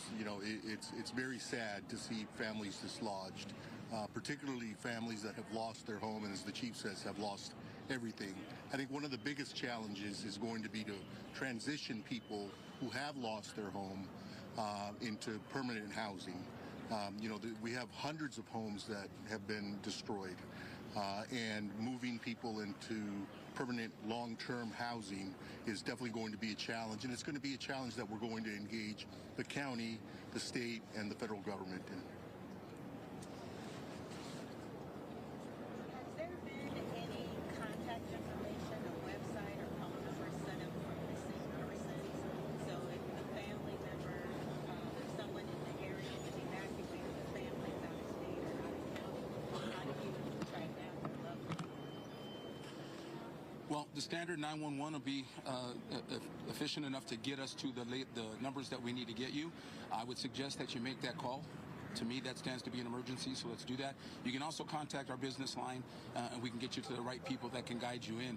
it's very sad to see families dislodged, particularly families that have lost their home and, as the chief says, have lost everything. I think one of the biggest challenges is going to be to transition people who have lost their home into permanent housing. We have hundreds of homes that have been destroyed, and moving people into permanent long-term housing is definitely going to be a challenge, and it's going to be a challenge that we're going to engage the county, the state, and the federal government in. Has there been any contact information, a website, or phone number set up for missing persons? So if a family member, if someone in the area is evacuated, the family's out of state or out of county, how do you track down their loved ones? Well, the standard 911 will be efficient enough to get us to the numbers that we need to get you. I would suggest that you make that call. To me, that stands to be an emergency, so let's do that. You can also contact our business line, and we can get you to the right people that can guide you in.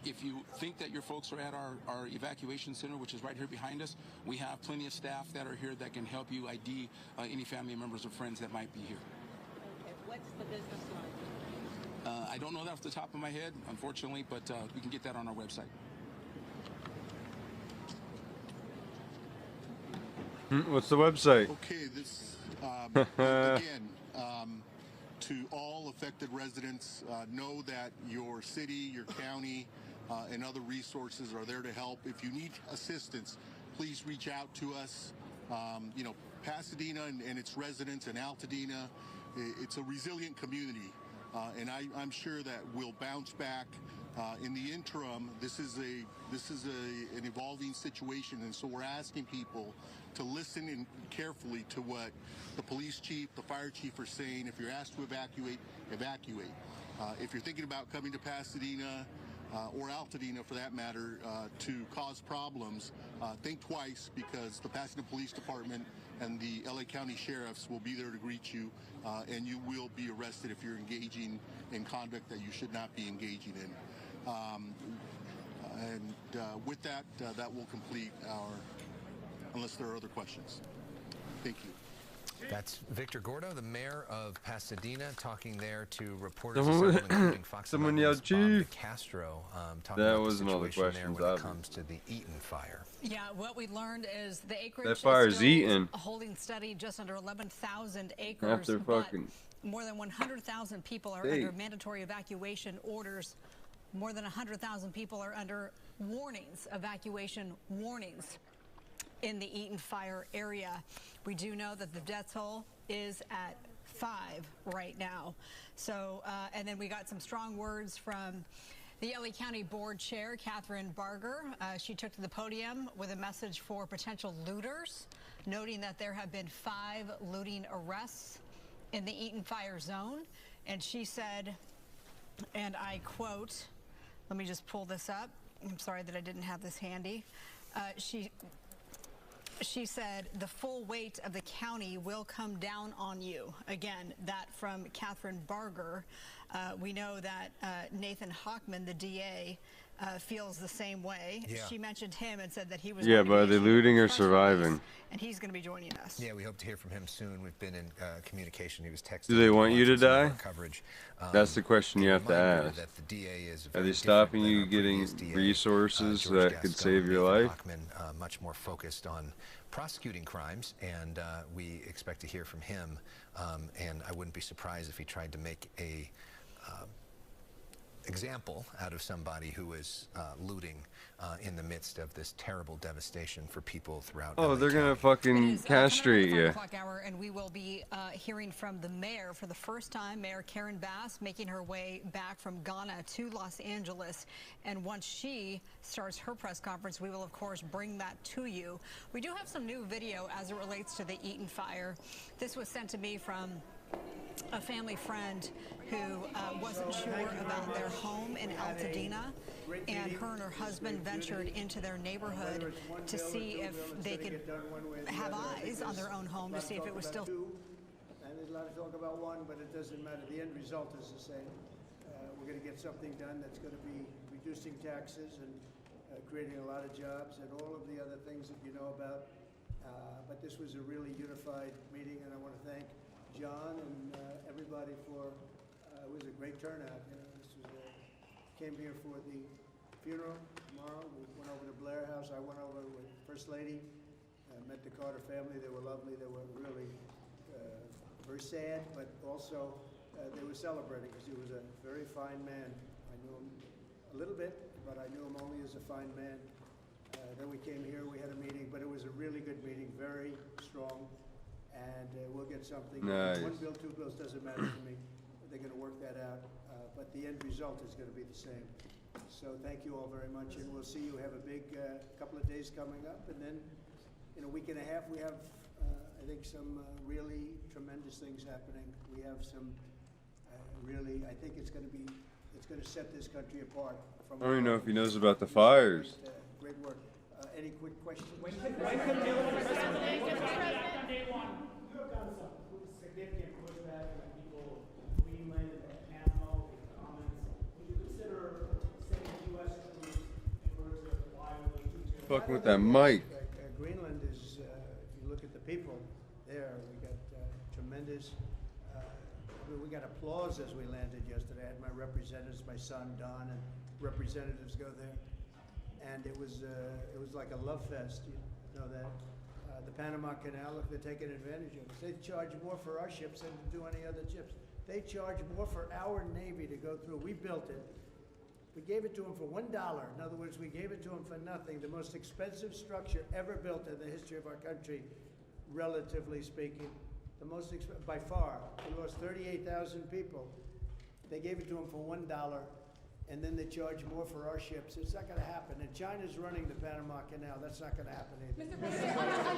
If you think that your folks are at our evacuation center, which is right here behind us, we have plenty of staff that are here that can help you ID any family members or friends that might be here. Okay, what's the business line? I don't know that off the top of my head, unfortunately, but we can get that on our website. What's the website? Okay, this again, to all affected residents, know that your city, your county, and other resources are there to help. If you need assistance, please reach out to us. You know, Pasadena and its residents and Altadena, it's a resilient community, and I'm sure that we'll bounce back. In the interim, this is an evolving situation, and so we're asking people to listen in carefully to what the police chief, the fire chief are saying. If you're asked to evacuate, evacuate. If you're thinking about coming to Pasadena or Altadena, for that matter, to cause problems, think twice, because the Pasadena Police Department and the LA County Sheriffs will be there to greet you, and you will be arrested if you're engaging in conduct that you should not be engaging in. With that, that will complete our, unless there are other questions. Thank you. That's Victor Gordo, the mayor of Pasadena, talking there to reporters, including Fox Someone 11's yelled, "Chief." Bob Castro, talking That about wasn't the all the situation there questions, when it comes to the Eaton fire. Yeah, what we learned is the acreage That fire's is still eating. holding steady, just under 11,000 acres. After but fucking more than 100,000 people are Hey. under mandatory evacuation orders. More than 100,000 people are under warnings, evacuation warnings, in the Eaton fire area. We do know that the death toll is at 5 right now. So, and then we got some strong words from the LA County Board Chair, Catherine Barger. She took to the podium with a message for potential looters, noting that there have been 5 looting arrests in the Eaton fire zone. And she said, and I quote, let me just pull this up. I'm sorry that I didn't have this handy. She said, the full weight of the county will come down on you. Again, that from Catherine Barger. We know that Nathan Hochman, the DA, feels the same way. Yeah. She mentioned him and said that he was Yeah, going to but are be they issuing looting or press release, surviving? and he's going to be joining us. Yeah, we hope to hear from him soon. We've been in communication. He was texting. Do they want you to watching some of die? our coverage. That's the question you have to Reminder ask. that the DA is Are very they different stopping than you our getting previous DA, resources George that could Gascon, save your Nathan life? Hochman, much more focused on prosecuting crimes, and we expect to hear from him. And I wouldn't be surprised if he tried to make a example out of somebody who is looting in the midst of this terrible devastation for people throughout Oh, LA they're gonna County. fucking castrate you. 5 o'clock hour, and we will be hearing from the mayor for the first time, Mayor Karen Bass, making her way back from Ghana to Los Angeles. And once she starts her press conference, we will, of course, bring that to you. We do have some new video as it relates to the Eaton fire. This was sent to me from a family friend who wasn't sure about their home in Altadena, and her and her husband ventured into their neighborhood to see if they could have eyes on their own home to see if it was still. And there's a lot of talk about one, but it doesn't matter. The end result is the same. We're going to get something done that's going to be reducing taxes and creating a lot of jobs and all of the other things that you know about. But this was a really unified meeting, and I want to thank John and everybody for, it was a great turnout. You know, this was came here for the funeral tomorrow. We went over to Blair House. I went over with First Lady, met the Carter family. They were lovely. They were really very sad, but also they were celebrating because he was a very fine man. I knew him a little bit, but I knew him only as a fine man. Then we came here, we had a meeting, but it was a really good meeting, very strong. And we'll get something. Nice. One bill, 2 bills, doesn't matter to me. They're going to work that out. But the end result is going to be the same. So thank you all very much, and we'll see you. Have a big couple of days coming up, and then in a week and a half we have, I think, some really tremendous things happening. We have some really, I think it's going to set this country apart. From I don't even know if he knows about the fires. Great work. Any quick questions? When could day one? You have done some significant pushback from people, Greenland and Panama, with comments. Would you consider sending U.S. troops in order to fly over to Fucking with that mic. Greenland is, if you look at the people there, we got tremendous, we got applause as we landed yesterday. I had my representatives, my son Don, and representatives go there. And it was like a love fest, you know that. The Panama Canal, look, they're taking advantage of us. They charge more for our ships than to do any other ships. They charge more for our Navy to go through. We built it. We gave it to them for $1. In other words, we gave it to them for nothing. The most expensive structure ever built in the history of our country, relatively speaking. The most by far. We lost 38,000 people. They gave it to them for $1, and then they charge more for our ships. It's not going to happen. And China's running the Panama Canal. That's not going to happen either. Mr. President,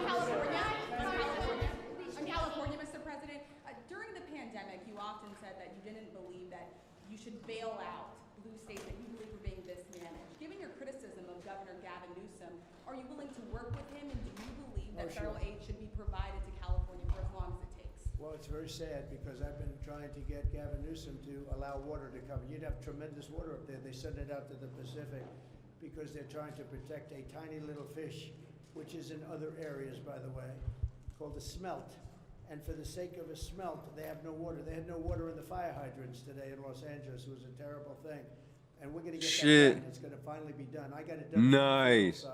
on California, Mr. President, during the pandemic, you often said that you didn't believe that you should bail out blue states that you believe were being mismanaged. Given your criticism of Governor Gavin Newsom, are you willing to work with him, and do you believe that federal aid should be provided to California for as long as it takes? Well, it's very sad because I've been trying to get Gavin Newsom to allow water to come. You'd have tremendous water up there. They send it out to the Pacific because they're trying to protect a tiny little fish, which is in other areas, by the way, called a smelt. And for the sake of a smelt, they have no water. They had no water in the fire hydrants today in Los Angeles. It was a terrible thing. And we're going to get that done. It's going to finally be done. I got it done. Nice.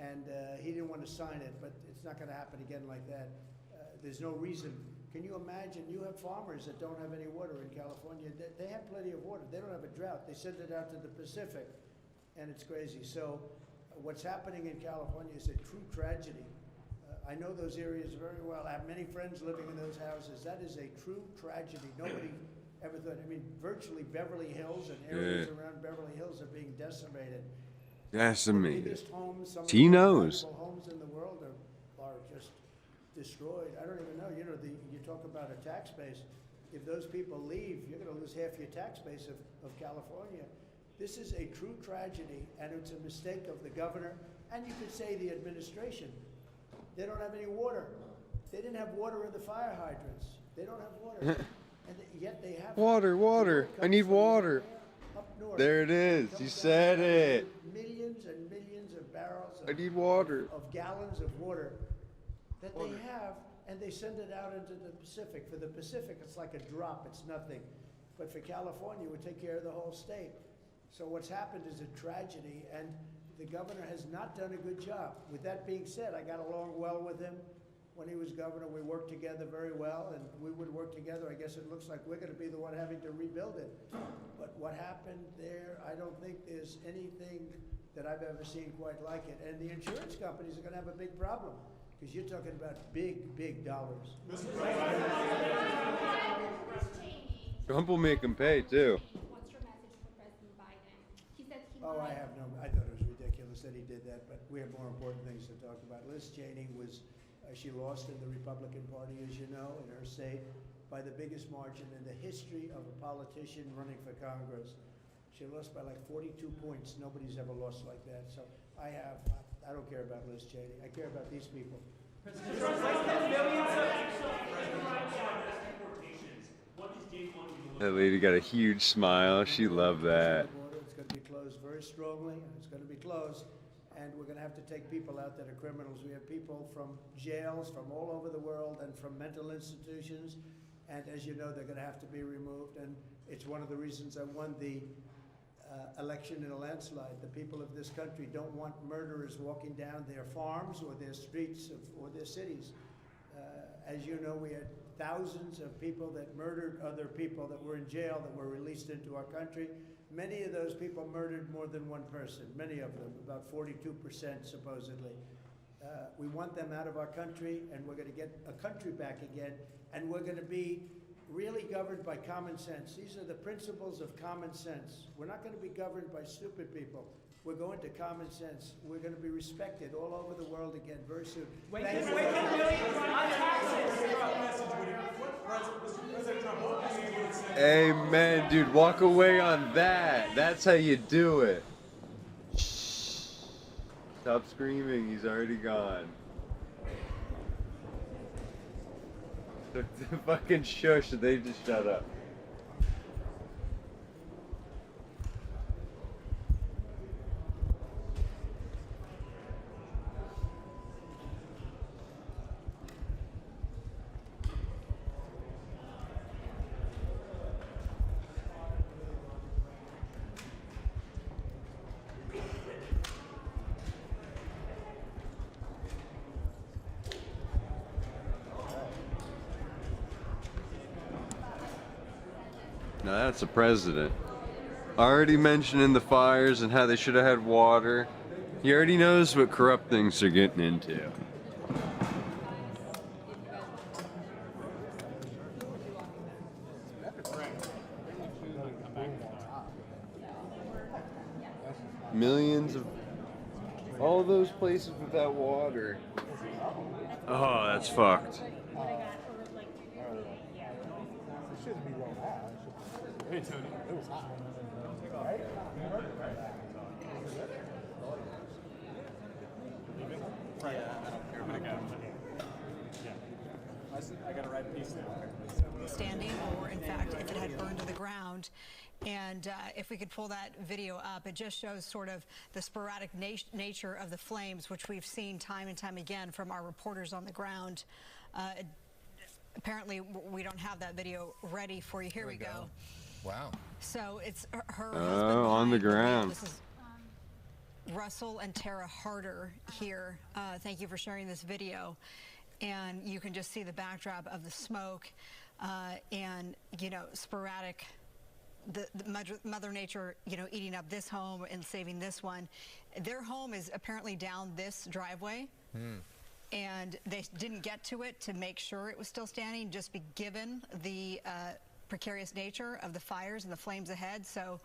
And he didn't want to sign it, but it's not going to happen again like that. There's no reason. Can you imagine? You have farmers that don't have any water in California. They have plenty of water. They don't have a drought. They send it out to the Pacific, and it's crazy. So what's happening in California is a true tragedy. I know those areas very well. I have many friends living in those houses. That is a true tragedy. Nobody ever thought. I mean, virtually Beverly Hills and areas around Beverly Hills are being decimated. Decimated. The biggest homes, some He of the knows. most valuable homes in the world are just destroyed. I don't even know. You know, you talk about a tax base. If those people leave, you're going to lose half your tax base of California. This is a true tragedy, and it's a mistake of the governor, and you could say the administration. They don't have any water. They didn't have water in the fire hydrants. They don't have water. And yet they have Water. I need water. up north. There it is. You said it. Millions and millions of barrels I need water. of gallons of water that they have, and they send it out into the Pacific. For the Pacific, it's like a drop. It's nothing. But for California, it would take care of the whole state. So what's happened is a tragedy, and the governor has not done a good job. With that being said, I got along well with him when he was governor. We worked together very well, and we would work together. I guess it looks like we're going to be the one having to rebuild it. But what happened there, I don't think there's anything that I've ever seen quite like it. And the insurance companies are going to have a big problem because you're talking about big, big dollars. Trump will make him pay, too. What's your message for President Biden? He said he Oh, I thought it was ridiculous that he did that, but we have more important things to talk about. Liz Cheney was, she lost in the Republican Party, as you know, in her state, by the biggest margin in the history of a politician running for Congress. She lost by like 42 points. Nobody's ever lost like that. So I don't care about Liz Cheney. I care about these people. That lady got a huge smile. She loved that. It's going to be closed very strongly. It's going to be closed. And we're going to have to take people out that are criminals. We have people from jails from all over the world and from mental institutions. And as you know, they're going to have to be removed. And it's one of the reasons I won the election in a landslide. The people of this country don't want murderers walking down their farms or their streets or their cities. As you know, we had thousands of people that murdered other people that were in jail that were released into our country. Many of those people murdered more than one person, many of them, about 42% supposedly. We want them out of our country, and we're going to get a country back again, and we're going to be really governed by common sense. These are the principles of common sense. We're not going to be governed by stupid people. We're going to common sense. We're going to be respected all over the world again very soon. Amen, dude. Walk away on that. That's how you do it. Shh. Stop screaming. He's already gone. Fucking shush. They just shut up. Now that's a president. Already mentioning the fires and how they should have had water. He already knows what corrupt things they're getting into. Millions of all those places without water. Oh, that's fucked. Hey Tony, it was hot. Right? Right. I don't care. I got to ride a piece now. Standing, or in fact, if it had burned to the ground. And if we could pull that video up, it just shows sort of the sporadic nature of the flames, which we've seen time and time again from our reporters on the ground. Apparently, we don't have that video ready for you. Here we go. Wow. So it's her husband on the ground. This is Russell and Tara Harder here. Thank you for sharing this video. And you can just see the backdrop of the smoke and, you know, sporadic, the Mother Nature, you know, eating up this home and saving this one. Their home is apparently down this driveway. And they didn't get to it to make sure it was still standing, just be given the precarious nature of the fires and the flames ahead. So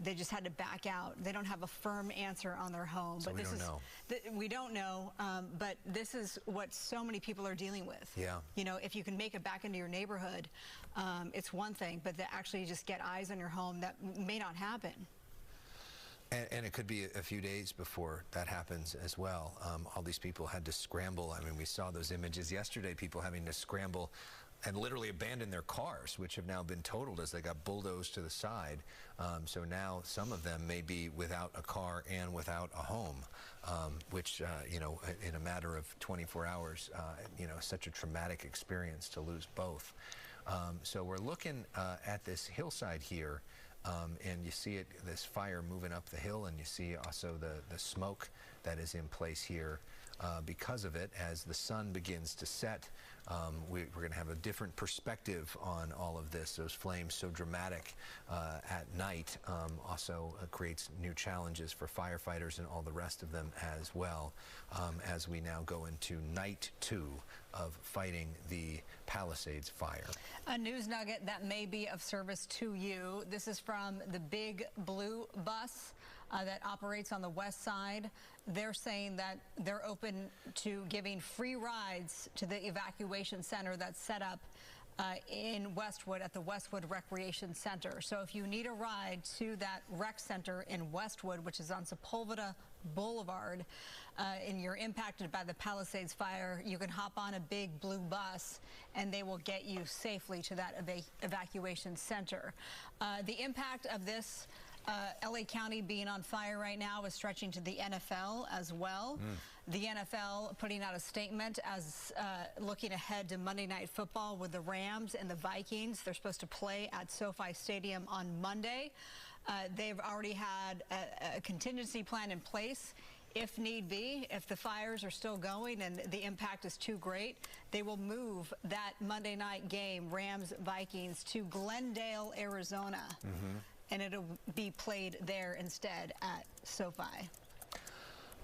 they just had to back out. They don't have a firm answer on their home. So but we don't know, but this is what so many people are dealing with. Yeah. You know, if you can make it back into your neighborhood, it's one thing, but to actually just get eyes on your home, that may not happen. And it could be a few days before that happens as well. All these people had to scramble. I mean, we saw those images yesterday, people having to scramble and literally abandon their cars, which have now been totaled as they got bulldozed to the side. So now some of them may be without a car and without a home, which, you know, in a matter of 24 hours, you know, such a traumatic experience to lose both. So we're looking at this hillside here. And you see it, this fire moving up the hill, and you see also the smoke that is in place here because of it. As the sun begins to set, we're going to have a different perspective on all of this. Those flames so dramatic at night also creates new challenges for firefighters and all the rest of them as well, as we now go into night 2 of fighting the Palisades fire. A news nugget that may be of service to you. This is from the Big Blue bus that operates on the west side. They're saying that they're open to giving free rides to the evacuation center that's set up in Westwood at the Westwood Recreation Center. So if you need a ride to that rec center in Westwood, which is on Sepulveda Boulevard, and you're impacted by the Palisades fire, you can hop on a Big Blue bus and they will get you safely to that evacuation center. The impact of this LA County being on fire right now is stretching to the NFL as well. The NFL putting out a statement as looking ahead to Monday Night Football with the Rams and the Vikings. They're supposed to play at SoFi Stadium on Monday. They've already had a contingency plan in place. If need be, if the fires are still going and the impact is too great, they will move that Monday night game, Rams-Vikings, to Glendale, Arizona. And it'll be played there instead at SoFi.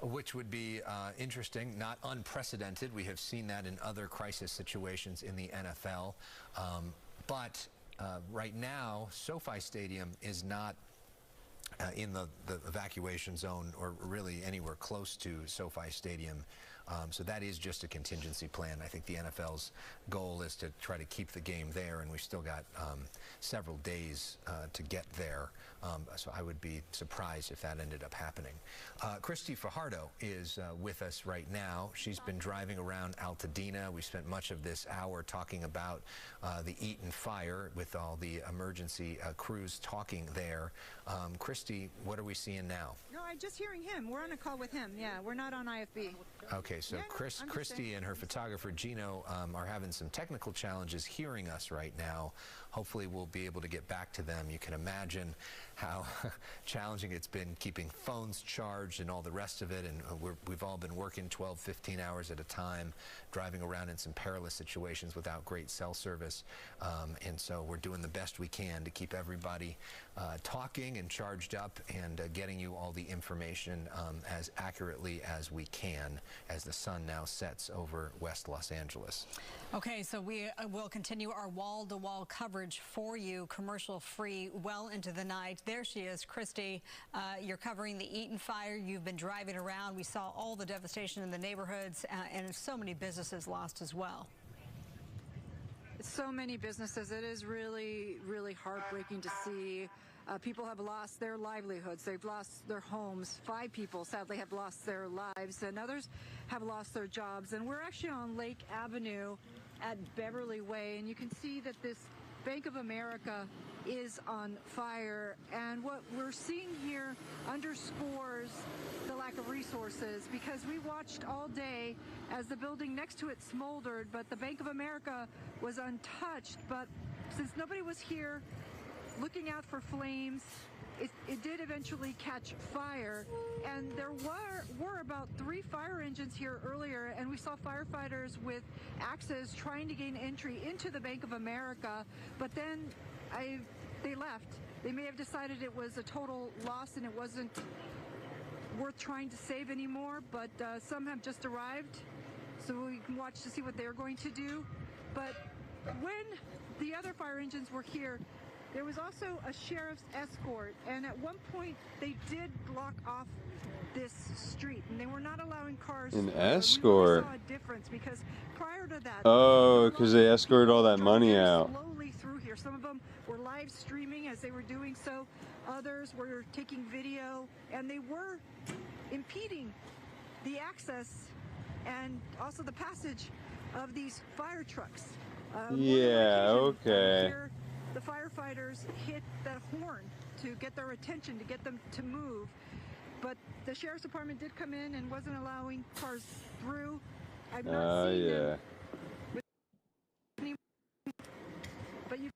Which would be interesting, not unprecedented. We have seen that in other crisis situations in the NFL. But right now, SoFi Stadium is not in the evacuation zone or really anywhere close to SoFi Stadium. So that is just a contingency plan. I think the NFL's goal is to try to keep the game there, and we've still got several days to get there. So I would be surprised if that ended up happening. Christy Fajardo is with us right now. She's been driving around Altadena. We spent much of this hour talking about the Eaton fire with all the emergency crews talking there. Christy, what are we seeing now? No, I'm just hearing him. We're on a call with him. Yeah, we're not on IFB. Okay, so yeah, Christy and her photographer Gino are having some technical challenges hearing us right now. Hopefully we'll be able to get back to them. You can imagine how challenging it's been keeping phones charged and all the rest of it, and we've all been working 12, 15 hours at a time, driving around in some perilous situations without great cell service, and so we're doing the best we can to keep everybody talking and charged up and getting you all the information as accurately as we can as the sun now sets over West Los Angeles. Okay, so we will continue our wall-to-wall coverage for you, commercial-free, well into the night. There she is, Christy. You're covering the Eaton fire. You've been driving around. We saw all the devastation in the neighborhoods, and so many businesses lost as well. So many businesses. It is really, really heartbreaking to see. People have lost their livelihoods. They've lost their homes. 5 people, sadly, have lost their lives, and others have lost their jobs. And we're actually on Lake Avenue at Beverly Way, and you can see that this Bank of America is on fire. And what we're seeing here underscores the lack of resources, because we watched all day as the building next to it smoldered, but the Bank of America was untouched. But since nobody was here looking out for flames, it did eventually catch fire, and there were about 3 fire engines here earlier, and we saw firefighters with axes trying to gain entry into the Bank of America, but then they left. They may have decided it was a total loss and it wasn't worth trying to save anymore, but some have just arrived, so we can watch to see what they're going to do. But when the other fire engines were here, there was also a sheriff's escort, and at one point they did block off this street, and they were not allowing cars. An escort. We saw a difference because prior to that, Oh, because they escorted all that money out. slowly through here. Some of them were live streaming as they were doing so. Others were taking video, and they were impeding the access and also the passage of these fire trucks. Yeah, okay. Here, the firefighters hit the horn to get their attention, to get them to move. But the sheriff's department did come in and wasn't allowing cars through. I've not seen them. But you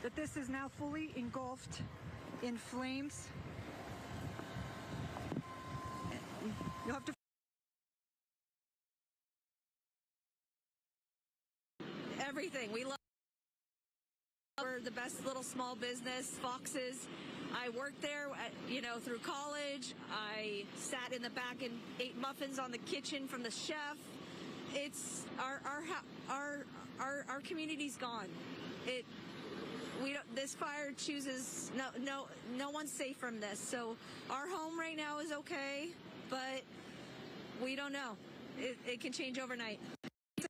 that this is now fully engulfed in flames. You'll have to everything. We love we're the best little small business, Fox's. I worked there, through college. I sat in the back and ate muffins on the kitchen from the chef. It's our community's gone. This fire chooses no one's safe from this. So our home right now is okay, but we don't know. It can change overnight.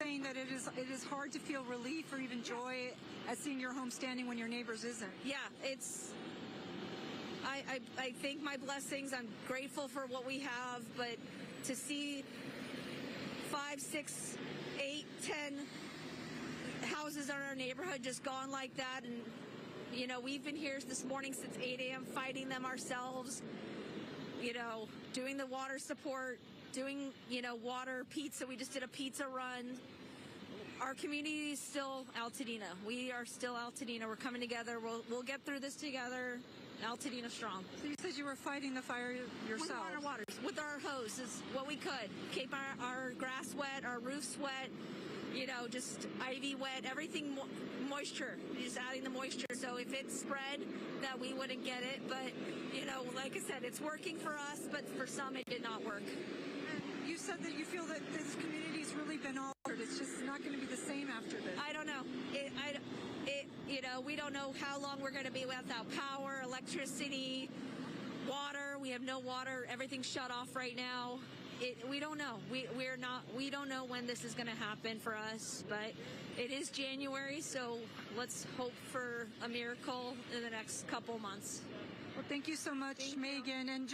Saying that it is hard to feel relief or even joy at seeing your home standing when your neighbor's isn't. Yeah, I think my blessings. I'm grateful for what we have, but to see 5, 6, 8, 10 houses in our neighborhood just gone like that, and we've been here this morning since 8 a.m. fighting them ourselves, doing the water support, doing water, pizza. We just did a pizza run. Our community is still Altadena. We are still Altadena. We're coming together. We'll get through this together. Altadena strong. So you said you were fighting the fire yourself? With water, with our hose, is what we could. Keep our grass wet, our roofs wet, just ivy wet, everything moisture. Just adding the moisture. So if it spread, that we wouldn't get it. But, like I said, it's working for us, but for some it did not work. You said that you feel that this community's really been altered. It's just not going to be the same after this. I don't know. We don't know how long we're going to be without power, electricity, water. We have no water. Everything's shut off right now. We don't know. We don't know when this is going to happen for us, but it is January, so let's hope for a miracle in the next couple months. Well, thank you so much, Megan. And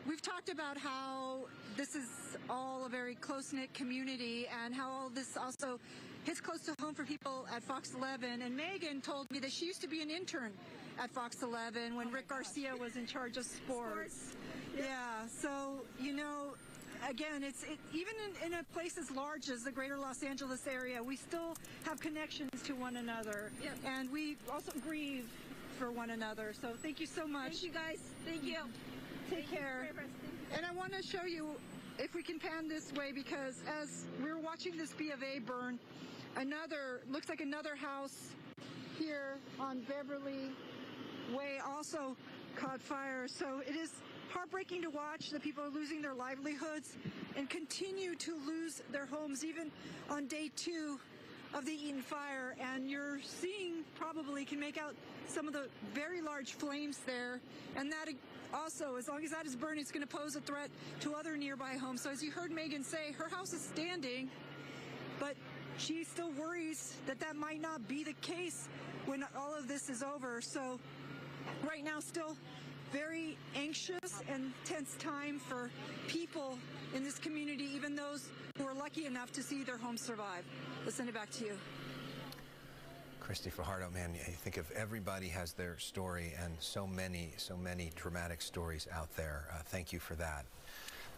we've talked about how this is all a very close-knit community and how all this also hits close to home for people at Fox 11. And Megan told me that she used to be an intern at Fox 11 when Rick Garcia was in charge of sports. Yeah, so, again, even in a place as large as the greater Los Angeles area, we still have connections to one another. Yep. And we also grieve for one another. So thank you so much. Thank you, guys. Thank you. Take care. And I want to show you, if we can pan this way, because as we're watching this B of A burn, looks like another house here on Beverly Way also caught fire. So it is heartbreaking to watch. The people are losing their livelihoods and continue to lose their homes even on day 2 of the Eaton fire. And you're seeing, probably can make out some of the very large flames there. And that also, as long as that is burning, it's going to pose a threat to other nearby homes. So as you heard Megan say, her house is standing, but she still worries that that might not be the case when all of this is over. So right now, still very anxious and tense time for people in this community, even those who are lucky enough to see their homes survive. Let's send it back to you. Christy Fajardo, man, I think of everybody has their story, and so many dramatic stories out there. Thank you for that.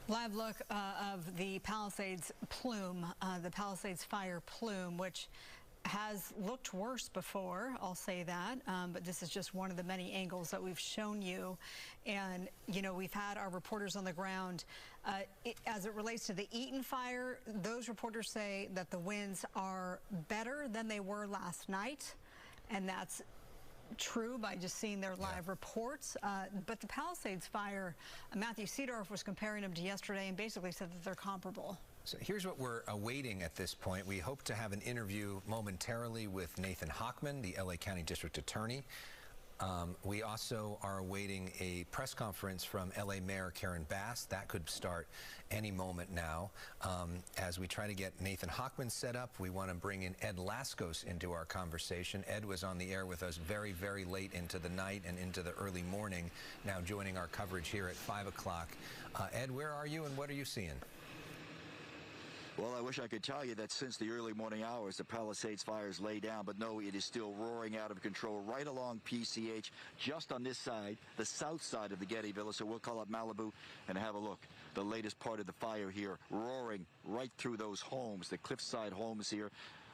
Live look of the Palisades plume, the Palisades fire plume, which has looked worse before, I'll say that, but this is just one of the many angles that we've shown you. And, you know, we've had our reporters on the ground. As it relates to the Eaton fire, those reporters say that the winds are better than they were last night, and that's true by just seeing their live reports. But the Palisades fire, Matthew Seedorf was comparing them to yesterday and basically said that they're comparable. So here's what we're awaiting at this point. We hope to have an interview momentarily with Nathan Hochman, the LA County District Attorney. We also are awaiting a press conference from LA Mayor Karen Bass. That could start any moment now. As we try to get Nathan Hochman set up, we want to bring in Ed Laskos into our conversation. Ed was on the air with us very late into the night and into the early morning, now joining our coverage here at 5 o'clock. Ed, where are you and what are you seeing? Well, I wish I could tell you that since the early morning hours, the Palisades fires lay down, but no, it is still roaring out of control right along PCH, just on this side, the south side of the Getty Villa, so we'll call up Malibu and have a look. The latest part of the fire here, roaring right through those homes, the cliffside homes here,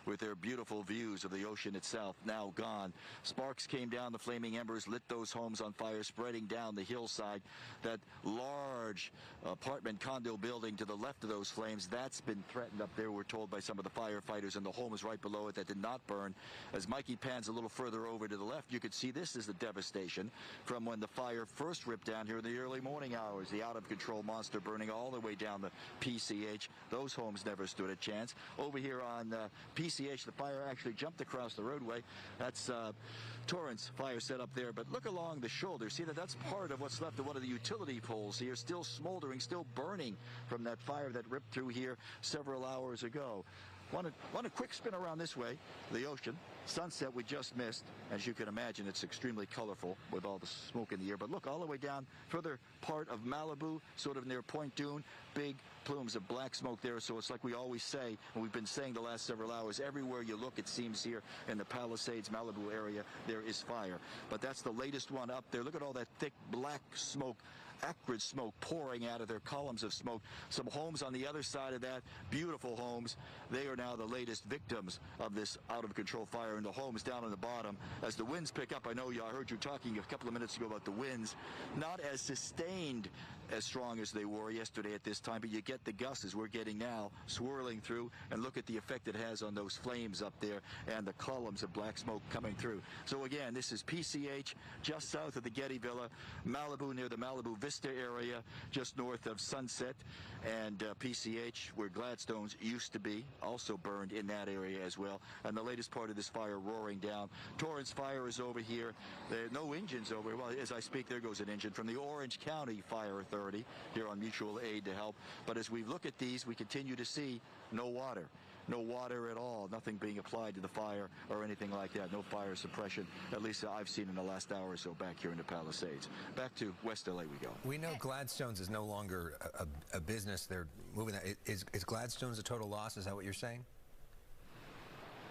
with their beautiful views of the ocean itself now gone. Sparks came down, the flaming embers lit those homes on fire, spreading down the hillside. That large apartment condo building to the left of those flames, that's been threatened up there, we're told, by some of the firefighters, and the homes right below it that did not burn. As Mikey pans a little further over to the left, you could see this is the devastation from when the fire first ripped down here in the early morning hours. The out-of-control monster burning all the way down the PCH. Those homes never stood a chance. Over here on PCH, the fire actually jumped across the roadway. That's Torrance fire set up there, but look along the shoulder. See that's part of what's left of one of the utility poles here, still smoldering, still burning from that fire that ripped through here several hours ago. Want a quick spin around this way, the ocean. Sunset we just missed. As you can imagine, it's extremely colorful with all the smoke in the air. But look, all the way down, further part of Malibu, sort of near Point Dune, big plumes of black smoke there. So it's like we always say, and we've been saying the last several hours, everywhere you look, it seems here in the Palisades, Malibu area, there is fire. But that's the latest one up there. Look at all that thick black smoke, acrid smoke pouring out of their columns of smoke. Some homes on the other side of that, beautiful homes, they are now the latest victims of this out-of-control fire, and the homes down on the bottom. As the winds pick up, I heard you talking a couple of minutes ago about the winds, not as sustained as strong as they were yesterday at this time, but you get the gusts as we're getting now, swirling through, and look at the effect it has on those flames up there and the columns of black smoke coming through. So again, this is PCH, just south of the Getty Villa, Malibu near the Malibu Vista area, just north of Sunset, and PCH, where Gladstone's used to be, also burned in that area as well. And the latest part of this fire roaring down. Torrance fire is over here. There are no engines over here. Well, as I speak, there goes an engine from the Orange County Fire Authority here on mutual aid to help. But as we look at these, we continue to see no water. No water at all, nothing being applied to the fire or anything like that. No fire suppression, at least I've seen in the last hour or so back here in the Palisades. Back to West LA we go. We know Gladstone's is no longer a business. They're moving that. Is Gladstone's a total loss? Is that what you're saying?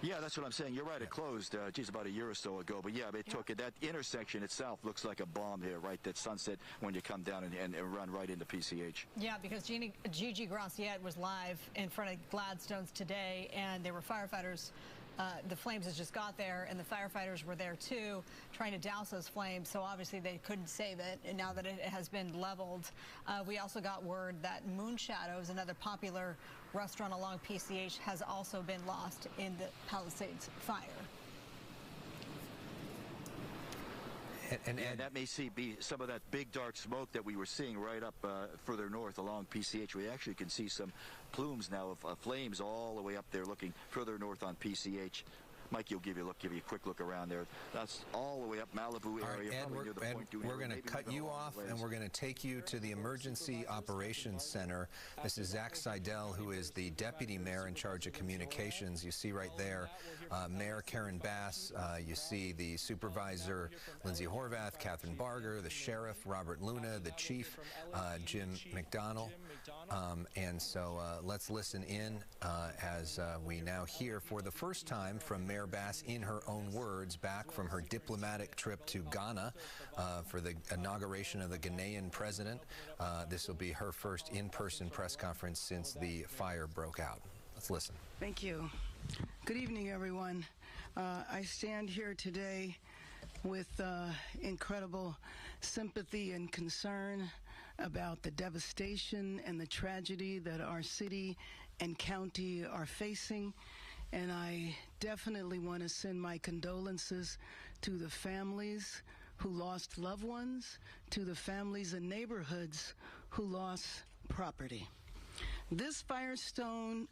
Yeah, that's what I'm saying. You're right. It closed, about a year or so ago. But yeah, it took it. That intersection itself looks like a bomb here, right? That Sunset when you come down and run right into PCH. Yeah, because Gigi Graciette was live in front of Gladstone's today, and there were firefighters the flames had just got there, and the firefighters were there too, trying to douse those flames. So obviously they couldn't save it. And now that it has been leveled, we also got word that Moon Shadows, another popular restaurant along PCH, has also been lost in the Palisades fire. And that may be some of that big dark smoke that we were seeing right up further north along PCH. We actually can see some plumes now of flames all the way up there looking further north on PCH. Mike, you'll give you a quick look around there. That's all the way up Malibu area. Ed, we're going to cut you off, and we're going to take you to the Emergency Operations Center. This is Zach Seidel, who is the Deputy Mayor in charge of communications. You see right there Mayor Karen Bass. You see the Supervisor Lindsay Horvath, Catherine Barger, the Sheriff Robert Luna, the Chief Jim McDonnell. And so let's listen in as we now hear for the first time from Mayor Bass, in her own words, back from her diplomatic trip to Ghana for the inauguration of the Ghanaian president. This will be her first in-person press conference since the fire broke out. Let's listen. Thank you. Good evening, everyone. I stand here today with incredible sympathy and concern about the devastation and the tragedy that our city and county are facing. And I definitely want to send my condolences to the families who lost loved ones, to the families and neighborhoods who lost property. This firestorm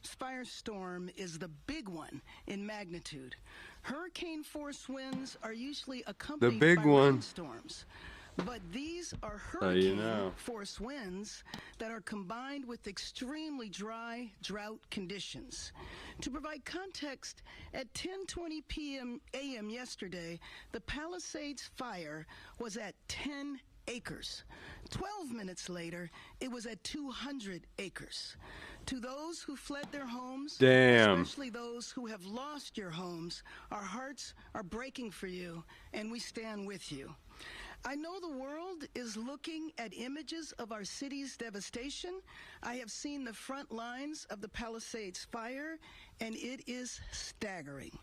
is the big one in magnitude. Hurricane force winds are usually accompanied by rainstorms. But these are hurricane force winds that are combined with extremely dry drought conditions. To provide context, at 10:20 a.m. yesterday, the Palisades fire was at 10 acres. 12 minutes later, it was at 200 acres. To those who fled their homes, especially those who have lost your homes, our hearts are breaking for you, and we stand with you. I know the world is looking at images of our city's devastation. I have seen the front lines of the Palisades fire, and it is staggering.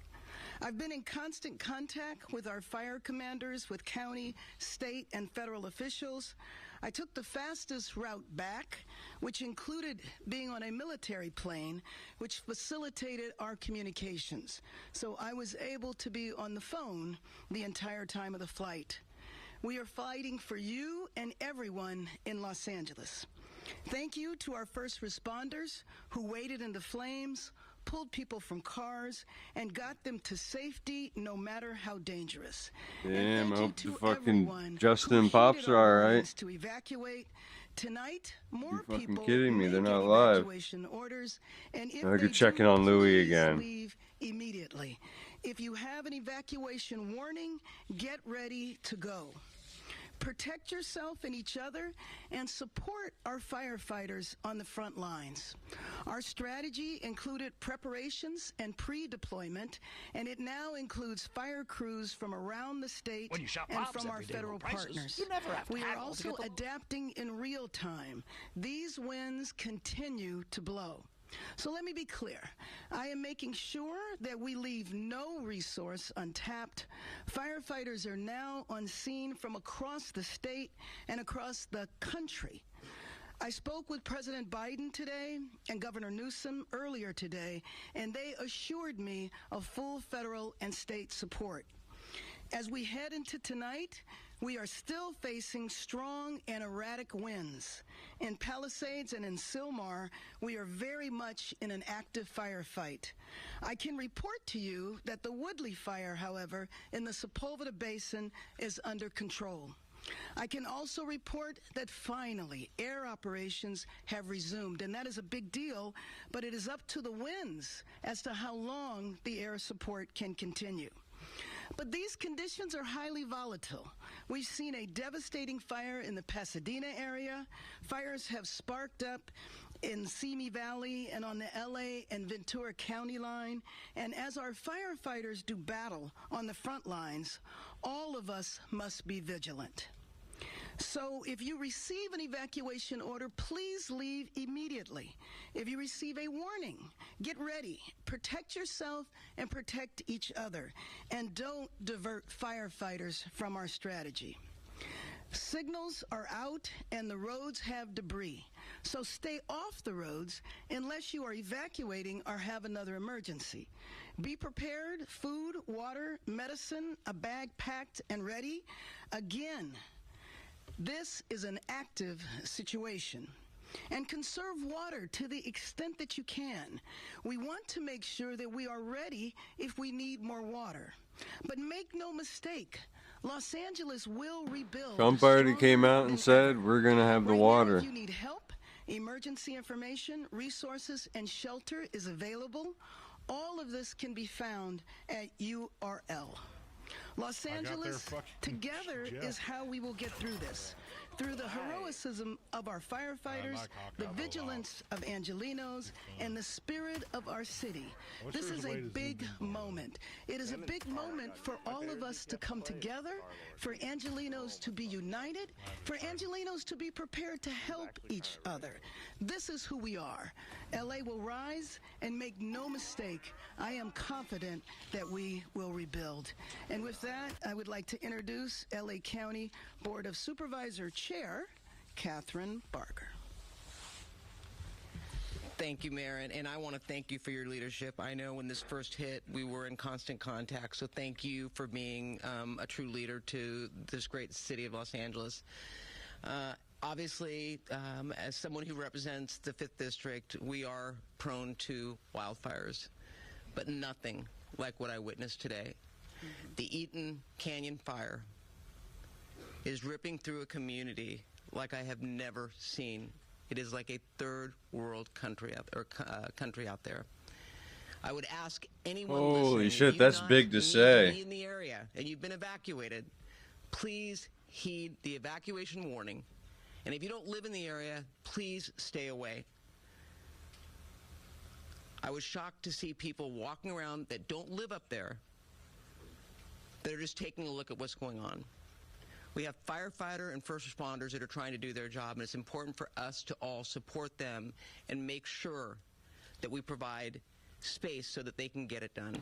I've been in constant contact with our fire commanders, with county, state, and federal officials. I took the fastest route back, which included being on a military plane, which facilitated our communications. So I was able to be on the phone the entire time of the flight. We are fighting for you and everyone in Los Angeles. Thank you to our first responders who waded in the flames, pulled people from cars, and got them to safety no matter how dangerous. Damn, I hope the fucking Justin Pops are alright. To evacuate. Tonight, more You're fucking people kidding me, they're may not get live. Evacuation orders, and if I they could check in do, on Louis please again. leave immediately. If you have an evacuation warning, get ready to go. Protect yourself and each other, and support our firefighters on the front lines. Our strategy included preparations and pre-deployment, and it now includes fire crews from around the state and from our federal partners. We are also adapting in real time. These winds continue to blow. So let me be clear. I am making sure that we leave no resource untapped. Firefighters are now on scene from across the state and across the country. I spoke with President Biden today and Governor Newsom earlier today, and they assured me of full federal and state support. As we head into tonight, we are still facing strong and erratic winds. In Palisades and in Sylmar, we are very much in an active firefight. I can report to you that the Woodley fire, however, in the Sepulveda Basin is under control. I can also report that finally air operations have resumed, and that is a big deal, but it is up to the winds as to how long the air support can continue. But these conditions are highly volatile. We've seen a devastating fire in the Pasadena area. Fires have sparked up in Simi Valley and on the LA and Ventura County line. And as our firefighters do battle on the front lines, all of us must be vigilant. So if you receive an evacuation order, please leave immediately. If you receive a warning, get ready. Protect yourself and protect each other. And don't divert firefighters from our strategy. Signals are out and the roads have debris. So stay off the roads unless you are evacuating or have another emergency. Be prepared, food, water, medicine, a bag packed and ready. Again, this is an active situation. And conserve water to the extent that you can. We want to make sure that we are ready if we need more water. But make no mistake, Los Angeles will rebuild. Trump already came out and said we're going to have the water. If you need help, emergency information, resources, and shelter is available. All of this can be found at URL. Los Angeles, together is how we will get through this. Through the heroism of our firefighters, the vigilance of Angelenos, and the spirit of our city. This is a big moment. It is a big moment for all of us to come together, for Angelenos to be united, for Angelenos to be prepared to help each other. This is who we are. LA will rise, and make no mistake, I am confident that we will rebuild. And with that, I would like to introduce LA County Board of Supervisor Chair, Catherine Barker. Thank you, Mayor, and I want to thank you for your leadership. I know when this first hit, we were in constant contact, so thank you for being a true leader to this great city of Los Angeles. Obviously, as someone who represents the 5th District, we are prone to wildfires, but nothing like what I witnessed today. The Eaton Canyon fire is ripping through a community like I have never seen. It is like a third world country out there. I would ask anyone Holy listening, shit, that's big to say. Be in the area and you've been evacuated, please heed the evacuation warning. And if you don't live in the area, please stay away. I was shocked to see people walking around that don't live up there, that are just taking a look at what's going on. We have firefighter and first responders that are trying to do their job, and it's important for us to all support them and make sure that we provide space so that they can get it done.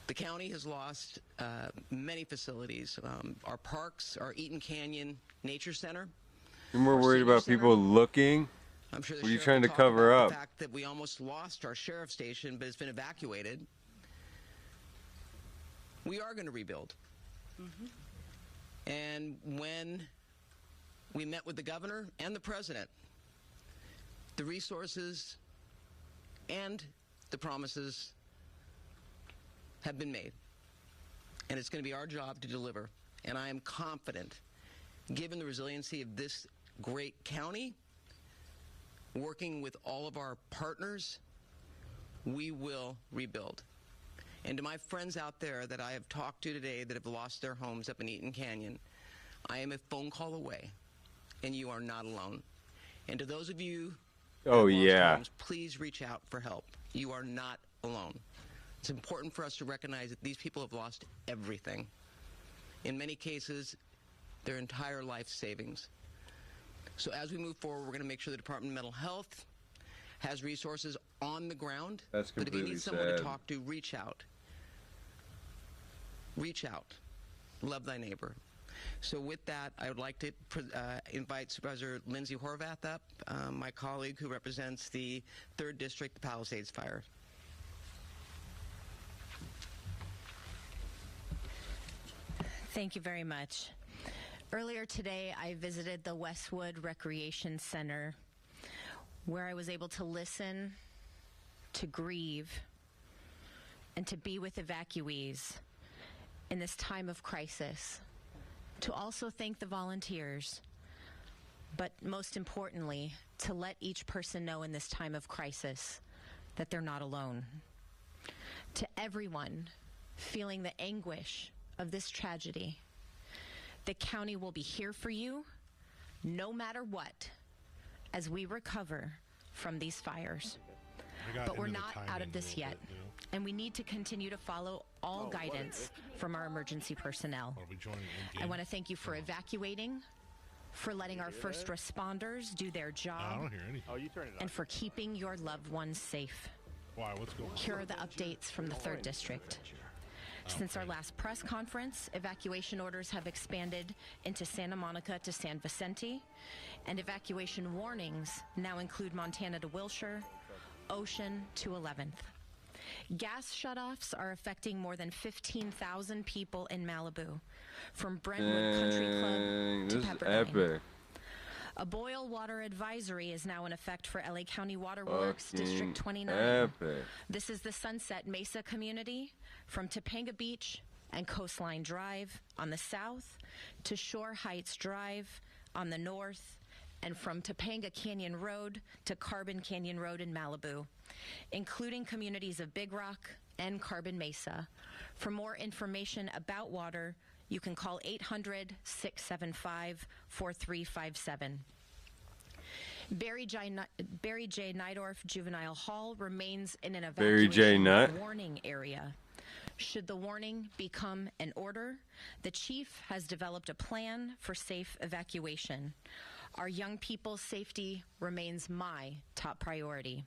The county has lost many facilities. Our parks, our Eaton Canyon Nature Center. You're more worried about people looking? I'm sure what are you trying to cover up? The fact that we almost lost our sheriff's station, but it's been evacuated. We are going to rebuild. And when we met with the governor and the president, the resources and the promises have been made. And it's going to be our job to deliver. And I am confident, given the resiliency of this great county, working with all of our partners, we will rebuild. And to my friends out there that I have talked to today that have lost their homes up in Eaton Canyon, I am a phone call away, and you are not alone. And to those of you that have lost homes, please reach out for help. You are not alone. It's important for us to recognize that these people have lost everything. In many cases, their entire life savings. So as we move forward, we're going to make sure the Department of Mental Health has resources on the ground. That's but if you completely need someone to sad. talk to, reach out. Reach out. Love thy neighbor. So with that, I would like to invite Supervisor Lindsay Horvath up, my colleague who represents the 3rd District, the Palisades Fire. Thank you very much. Earlier today, I visited the Westwood Recreation Center, where I was able to listen, to grieve, and to be with evacuees in this time of crisis, to also thank the volunteers, but most importantly, to let each person know in this time of crisis that they're not alone. To everyone feeling the anguish of this tragedy, the county will be here for you no matter what as we recover from these fires. But we're not out of this yet, and we need to continue to follow all guidance from our emergency personnel. I want to thank you for evacuating, for letting our first responders do their job, I don't hear anything. and for keeping your loved ones safe. Why? What's going on? Here are the updates from the 3rd District. Since our last press conference, evacuation orders have expanded into Santa Monica to San Vicente, and evacuation warnings now include Montana to Wilshire, Ocean to 11th. Gas shutoffs are affecting more than 15,000 people in Malibu, from Brentwood Country Club to This is Pepperdine. epic. A boil water advisory is now in effect for LA County Water Works District 29. Epic. This is the Sunset Mesa community from Topanga Beach and Coastline Drive on the south to Shore Heights Drive on the north, and from Topanga Canyon Road to Carbon Canyon Road in Malibu, including communities of Big Rock and Carbon Mesa. For more information about water, you can call 800-675-4357. Barry J. Nydorf Juvenile Hall remains in an Barry J. evacuation Nut. warning area. Should the warning become an order, the chief has developed a plan for safe evacuation. Our young people's safety remains my top priority.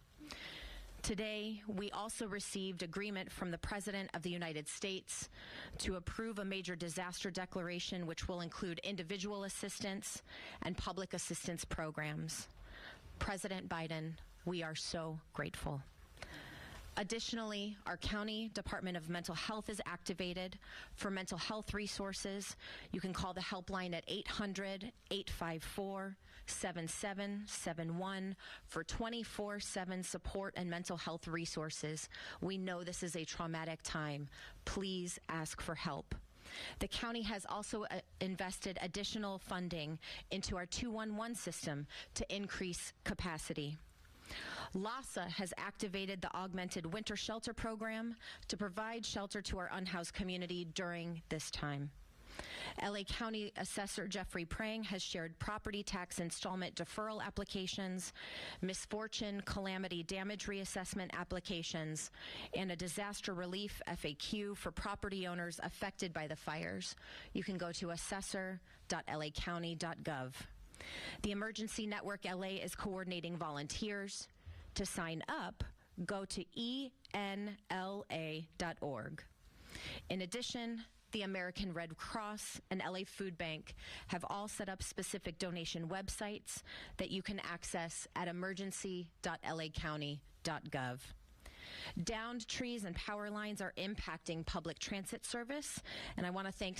Today, we also received agreement from the President of the United States to approve a major disaster declaration, which will include individual assistance and public assistance programs. President Biden, we are so grateful. Additionally, our County Department of Mental Health is activated for mental health resources. You can call the helpline at 800-854-7771 for 24/7 support and mental health resources. We know this is a traumatic time. Please ask for help. The county has also invested additional funding into our 211 system to increase capacity. LASA has activated the Augmented Winter Shelter Program to provide shelter to our unhoused community during this time. LA County Assessor Jeffrey Prang has shared property tax installment deferral applications, misfortune calamity damage reassessment applications, and a disaster relief FAQ for property owners affected by the fires. You can go to assessor.lacounty.gov. The Emergency Network LA is coordinating volunteers. To sign up, go to enla.org. In addition, the American Red Cross and LA Food Bank have all set up specific donation websites that you can access at emergency.lacounty.gov. Downed trees and power lines are impacting public transit service, and I want to thank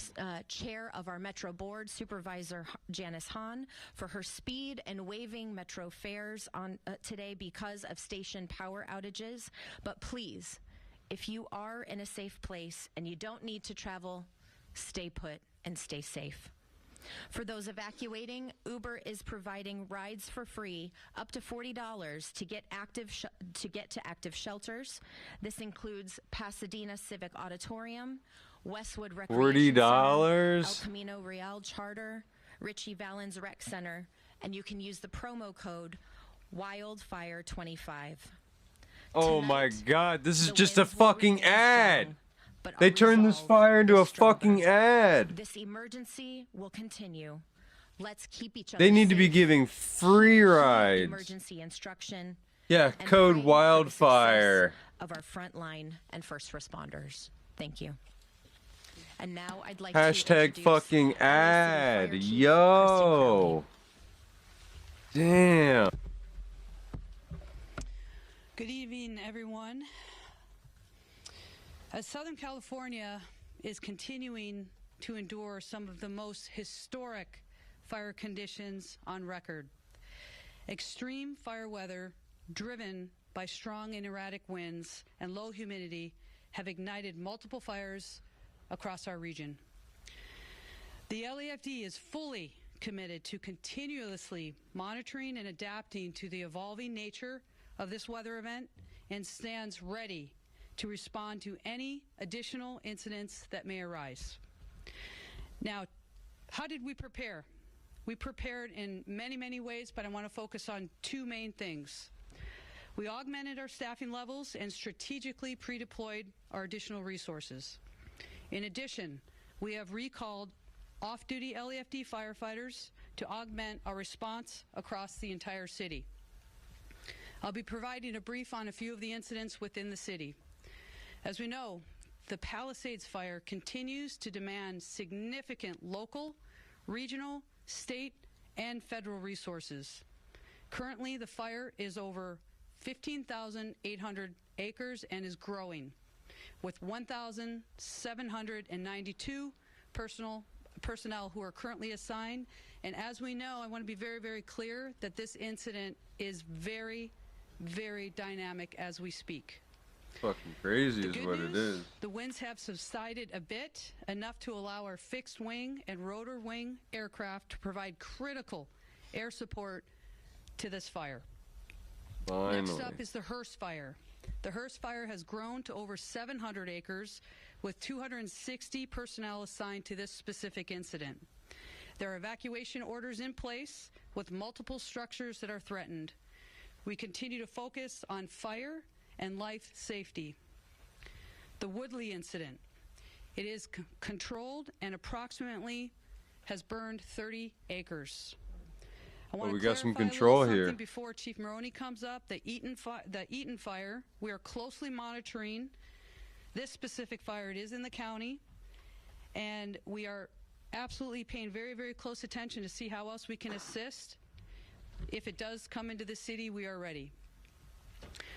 Chair of our Metro Board, Supervisor Janice Hahn, for her speed and waiving Metro fares on today because of station power outages. But please, if you are in a safe place and you don't need to travel, stay put and stay safe. For those evacuating, Uber is providing rides for free up to $40 to get to active shelters. This includes Pasadena Civic Auditorium, Westwood Recreation Center, El Camino Real Charter, Richie Valens Rec Center, and you can use the promo code WILDFIRE25. Oh my God, this is just a fucking ad. They turned this fire into a fucking ad. This emergency will continue. Let's keep each other They need to be safe. giving free rides. Emergency instruction. Yeah, code wildfire. Of our frontline and first responders. Thank you. And now I'd like Hashtag to fucking ad. Yo. Damn. Good evening, everyone. As Southern California is continuing to endure some of the most historic fire conditions on record, extreme fire weather driven by strong and erratic winds and low humidity have ignited multiple fires across our region. The LAFD is fully committed to continuously monitoring and adapting to the evolving nature of this weather event and stands ready to respond to any additional incidents that may arise. Now, how did we prepare? We prepared in many, many ways, but I want to focus on two main things. We augmented our staffing levels and strategically pre-deployed our additional resources. In addition, we have recalled off-duty LEFD firefighters to augment our response across the entire city. I'll be providing a brief on a few of the incidents within the city. As we know, the Palisades fire continues to demand significant local, regional, state, and federal resources. Currently, the fire is over 15,800 acres and is growing, with 1,792 personnel who are currently assigned. And as we know, I want to be very, very clear that this incident is very, very dynamic as we speak. Fucking crazy is what it is. The winds have subsided a bit, enough to allow our fixed wing and rotor wing aircraft to provide critical air support to this fire. Finally. Next up is the Hearst fire. The Hearst fire has grown to over 700 acres with 260 personnel assigned to this specific incident. There are evacuation orders in place with multiple structures that are threatened. We continue to focus on fire and life safety. The Woodley incident. It is controlled and approximately has burned 30 acres. I want we to got some clarify control a little here. something before Chief Maroney comes up. The Eaton fire, we are closely monitoring this specific fire. It is in the county, and we are absolutely paying very, very close attention to see how else we can assist. If it does come into the city, we are ready.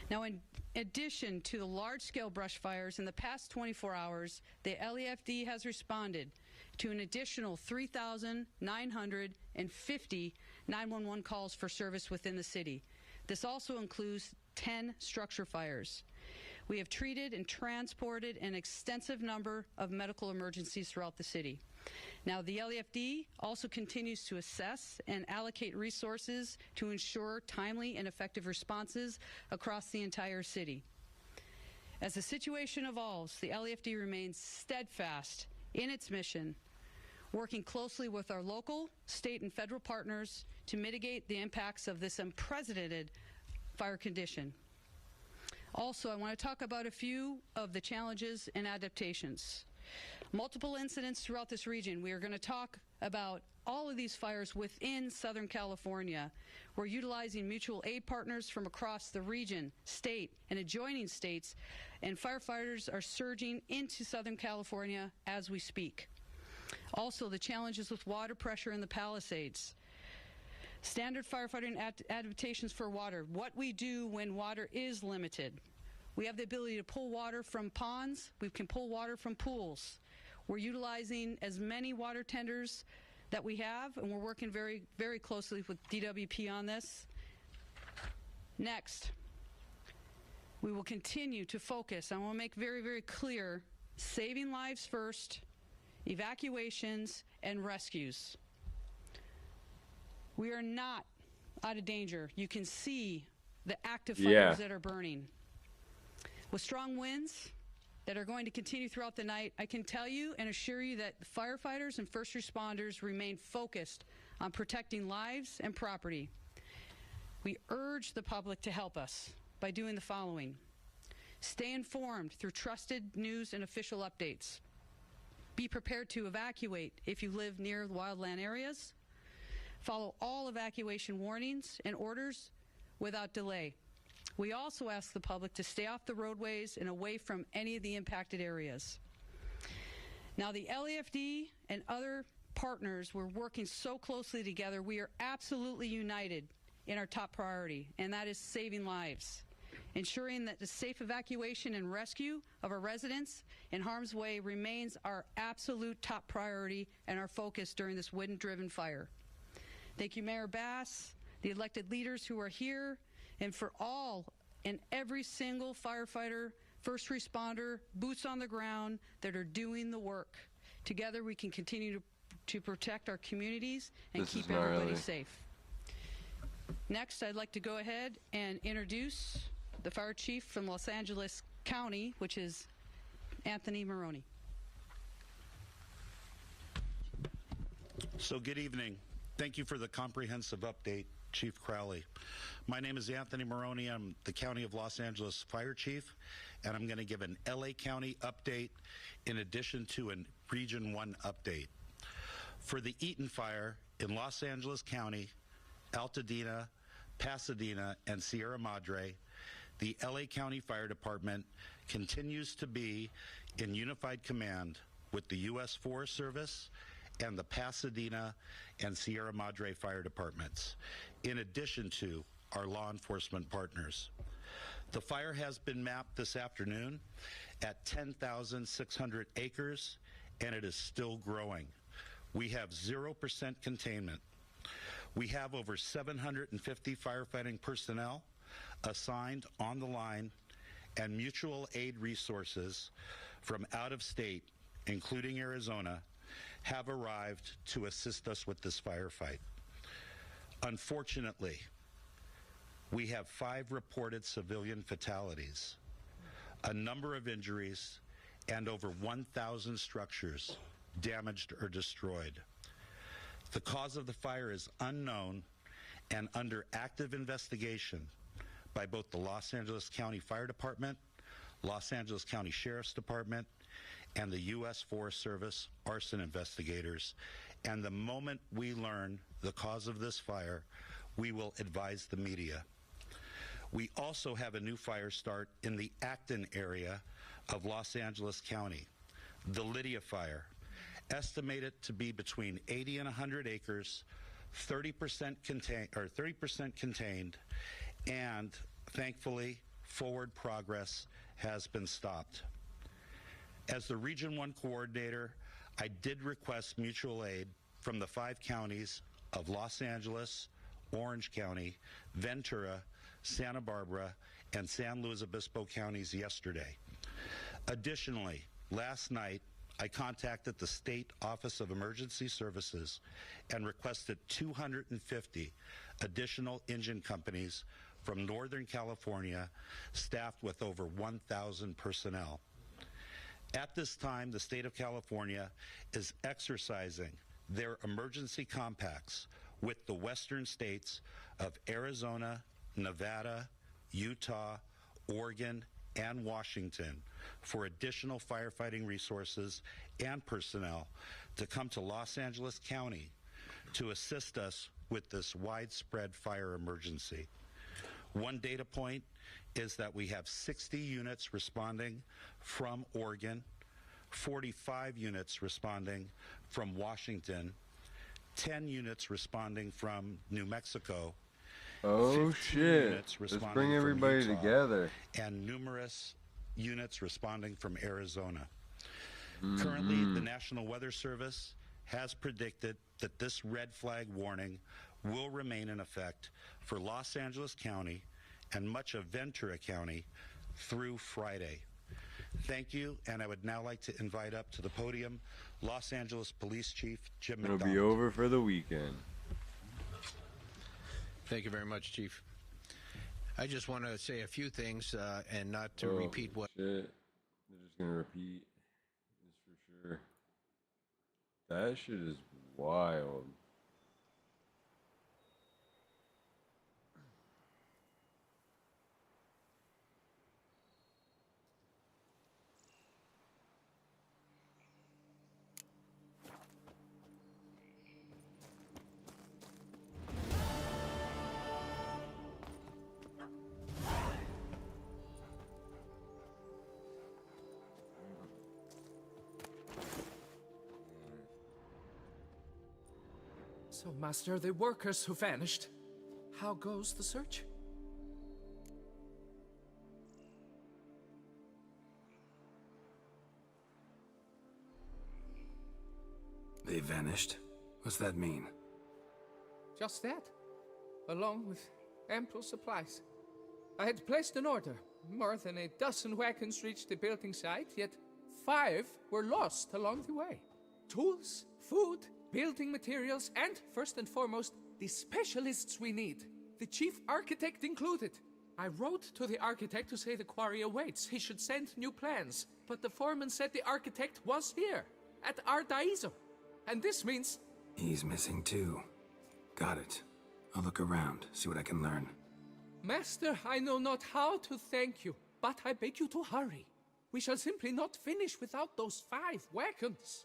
Now, in addition to the large-scale brush fires, in the past 24 hours, the LEFD has responded to an additional 3,950 911 calls for service within the city. This also includes 10 structure fires. We have treated and transported an extensive number of medical emergencies throughout the city. Now, the LEFD also continues to assess and allocate resources to ensure timely and effective responses across the entire city. As the situation evolves, the LEFD remains steadfast in its mission, working closely with our local, state, and federal partners to mitigate the impacts of this unprecedented fire condition. Also, I want to talk about a few of the challenges and adaptations. Multiple incidents throughout this region. We are going to talk about all of these fires within Southern California. We're utilizing mutual aid partners from across the region, state, and adjoining states, and firefighters are surging into Southern California as we speak. Also, the challenges with water pressure in the Palisades. Standard firefighting adaptations for water. What we do when water is limited. We have the ability to pull water from ponds. We can pull water from pools. We're utilizing as many water tenders that we have, and we're working very, very closely with DWP on this. Next, we will continue to focus. I want to make very, very clear, saving lives first, evacuations, and rescues. We are not out of danger. You can see the active fires that are burning. With strong winds that are going to continue throughout the night, I can tell you and assure you that firefighters and first responders remain focused on protecting lives and property. We urge the public to help us by doing the following. Stay informed through trusted news and official updates. Be prepared to evacuate if you live near wildland areas. Follow all evacuation warnings and orders without delay. We also ask the public to stay off the roadways and away from any of the impacted areas. Now, the LEFD and other partners, we're working so closely together. We are absolutely united in our top priority, and that is saving lives. Ensuring that the safe evacuation and rescue of our residents in harm's way remains our absolute top priority and our focus during this wind-driven fire. Thank you, Mayor Bass, the elected leaders who are here, and for all and every single firefighter, first responder, boots on the ground that are doing the work. Together we can continue to protect our communities and keep everybody safe. Next, I'd like to go ahead and introduce the fire chief from Los Angeles County, which is Anthony Maroney. So good evening. Thank you for the comprehensive update Chief Crowley. My name is Anthony Maroney. I'm the County of Los Angeles Fire Chief, and I'm going to give an LA County update in addition to a Region 1 update. For the Eaton Fire in Los Angeles County, Altadena, Pasadena, and Sierra Madre, the LA County Fire Department continues to be in unified command with the U.S. Forest Service and the Pasadena and Sierra Madre Fire Departments, in addition to our law enforcement partners. The fire has been mapped this afternoon at 10,600 acres, and it is still growing. We have 0% containment. We have over 750 firefighting personnel assigned on the line, and mutual aid resources from out of state, including Arizona, have arrived to assist us with this firefight. Unfortunately, we have 5 reported civilian fatalities, a number of injuries, and over 1,000 structures damaged or destroyed. The cause of the fire is unknown and under active investigation by both the Los Angeles County Fire Department, Los Angeles County Sheriff's Department, and the U.S. Forest Service arson investigators. And the moment we learn the cause of this fire, we will advise the media. We also have a new fire start in the Acton area of Los Angeles County, the Lydia Fire, estimated to be between 80 and 100 acres, 30% contained, and thankfully, forward progress has been stopped. As the Region 1 coordinator, I did request mutual aid from the 5 counties of Los Angeles, Orange County, Ventura, Santa Barbara, and San Luis Obispo counties yesterday. Additionally, last night, I contacted the State Office of Emergency Services and requested 250 additional engine companies from Northern California, staffed with over 1,000 personnel. At this time, the state of California is exercising their emergency compacts with the western states of Arizona, Nevada, Utah, Oregon, and Washington for additional firefighting resources and personnel to come to Los Angeles County to assist us with this widespread fire emergency. One data point is that we have 60 units responding from Oregon, 45 units responding from Washington, 10 units responding from New Mexico. Oh shit, let's bring everybody together. And numerous units responding from Arizona. Currently, the National Weather Service has predicted that this red flag warning will remain in effect for Los Angeles County and much of Ventura County through Friday. Thank you, and I would now like to invite up to the podium Los Angeles Police Chief Jim McDonald. It'll be over for the weekend. Thank you very much, Chief. I just want to say a few things and not to repeat what... Shit. They're just going to repeat this for sure. That shit is wild. So, Master, the workers who vanished, how goes the search? They vanished? What's that mean? Just that, along with ample supplies. I had placed an order. More than a dozen wagons reached the building site, yet 5 were lost along the way. Tools, food, building materials, and, first and foremost, the specialists we need. The chief architect included. I wrote to the architect to say the quarry awaits. He should send new plans. But the foreman said the architect was here, at Ardaizo. And this means... He's missing too. Got it. I'll look around, see what I can learn. Master, I know not how to thank you, but I beg you to hurry. We shall simply not finish without those 5 wagons.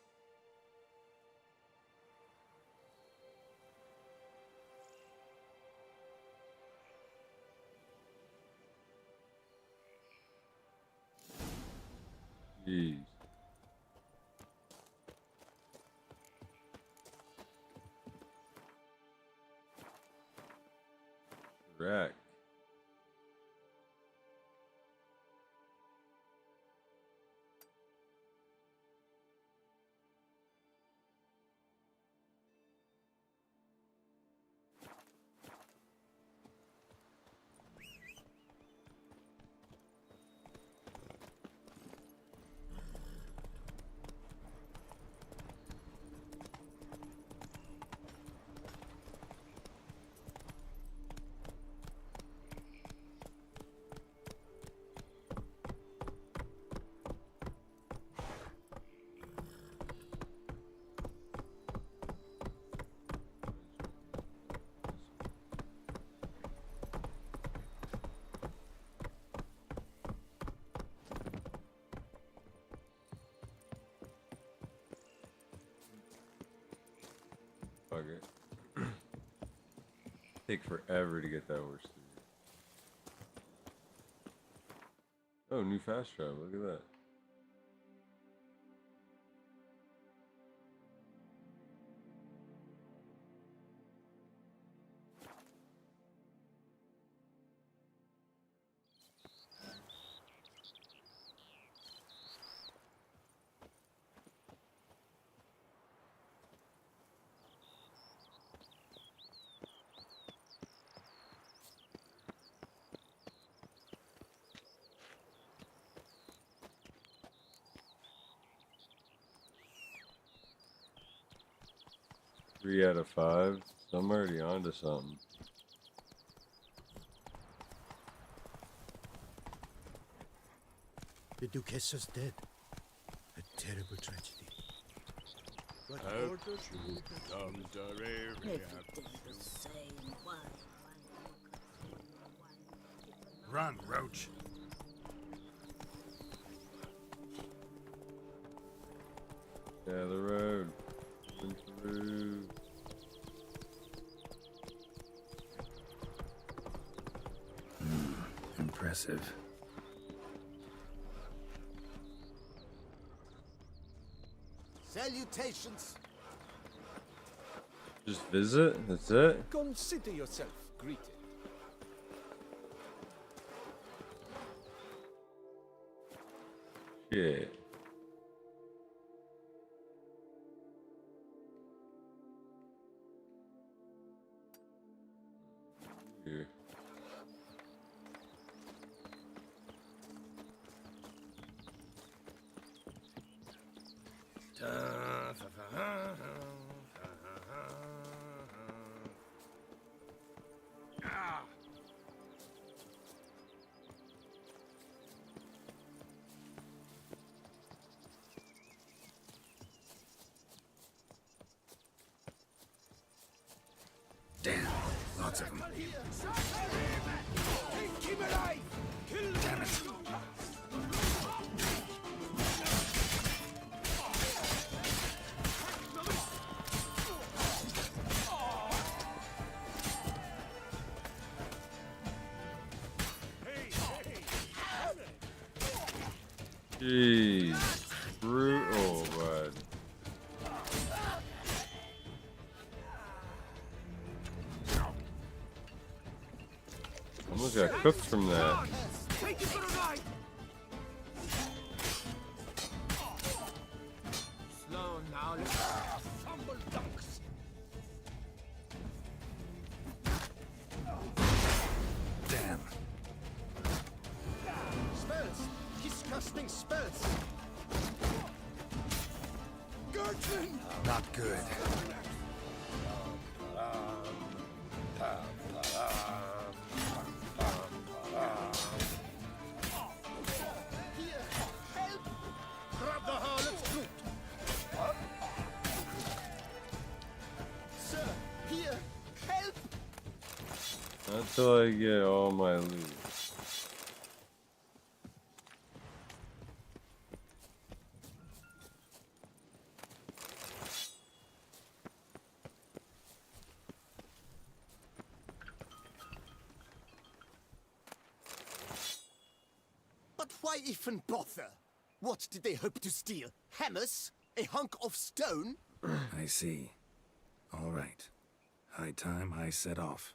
Jeez. Correct. Fuck it. Take forever to get that horse through. Oh, new fast travel. Look at that. Three out of 5. I'm already onto something. The Duchess dead. A terrible tragedy. But order Run, Roach. Yeah, the road. Through. Impressive. Salutations. Just visit? That's it? Consider yourself greeted. Shit. Here. Damn, lots of them. Keep him alive! Kill him! Damn it. Jeez. Brutal, bud. Almost got cooked from that. Take it for a ride! Slow now, let's fumble dunks. Damn. Spells! Disgusting spells! Gertrude! Not good. Here, help! Grab the harlot's root! Sir, here, help! Until I get all my loot. But why even bother? What did they hope to steal? Hammers? A hunk of stone? I see. All right. High time I set off.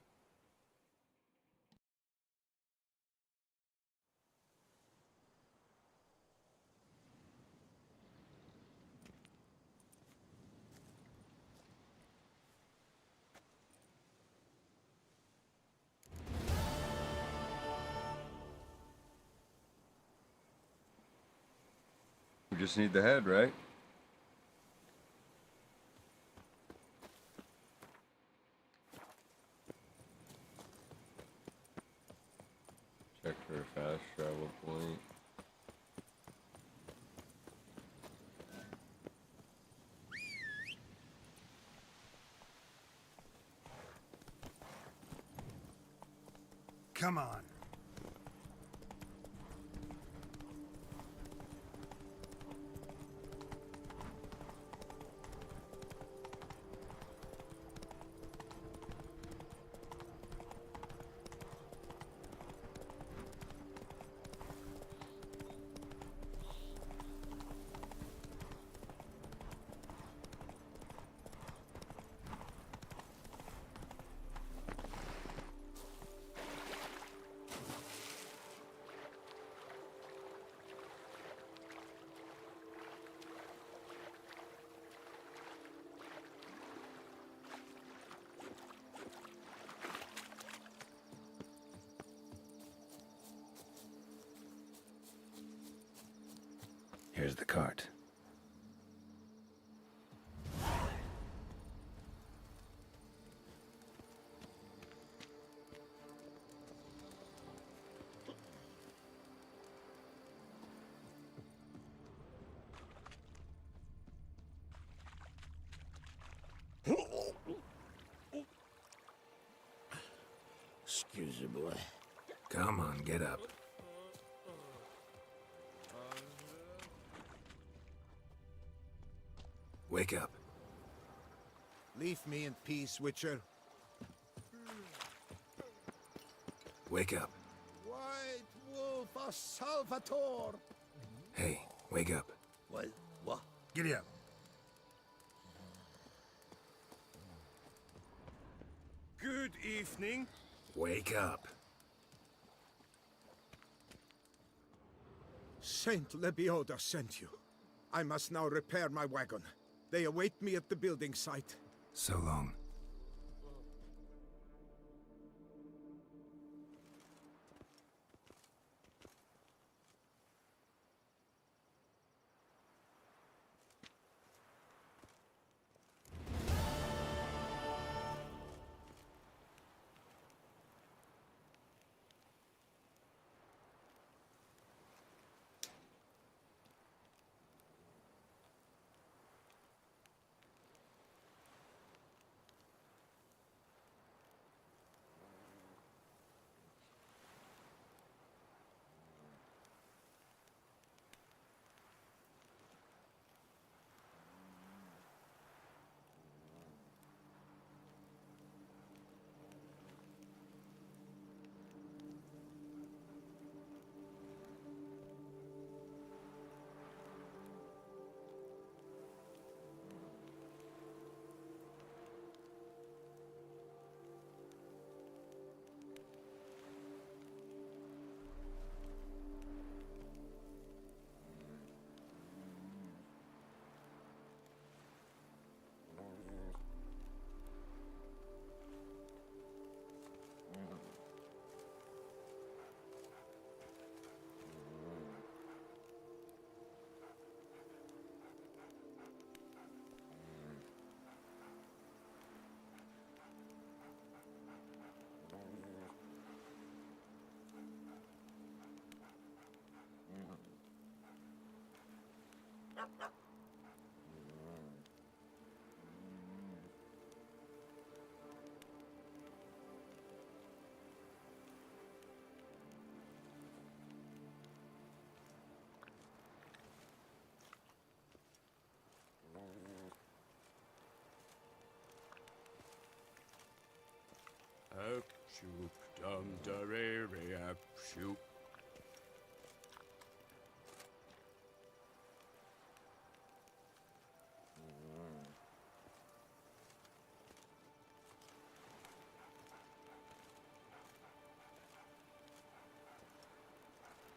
We just need the head, right? Check for a fast travel point. Come on. Here's the cart. Excuse me, boy. Come on, get up. Wake up. Leave me in peace, Witcher. Wake up. White Wolf of Salvatore. Hey, wake up. What? What? Giddy up. Good evening. Wake up. Saint Lebioda sent you. I must now repair my wagon. They await me at the building site. So long. Up, shoop, dum, da, re, re, up, shoop.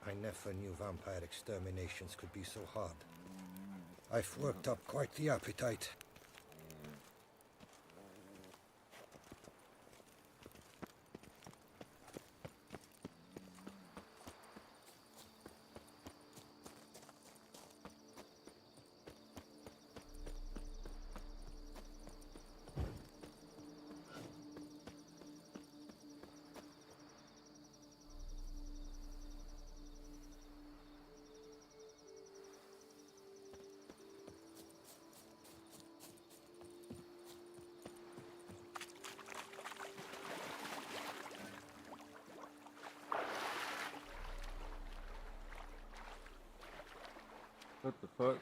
I never knew vampire exterminations could be so hard. I've worked up quite the appetite. What the fuck?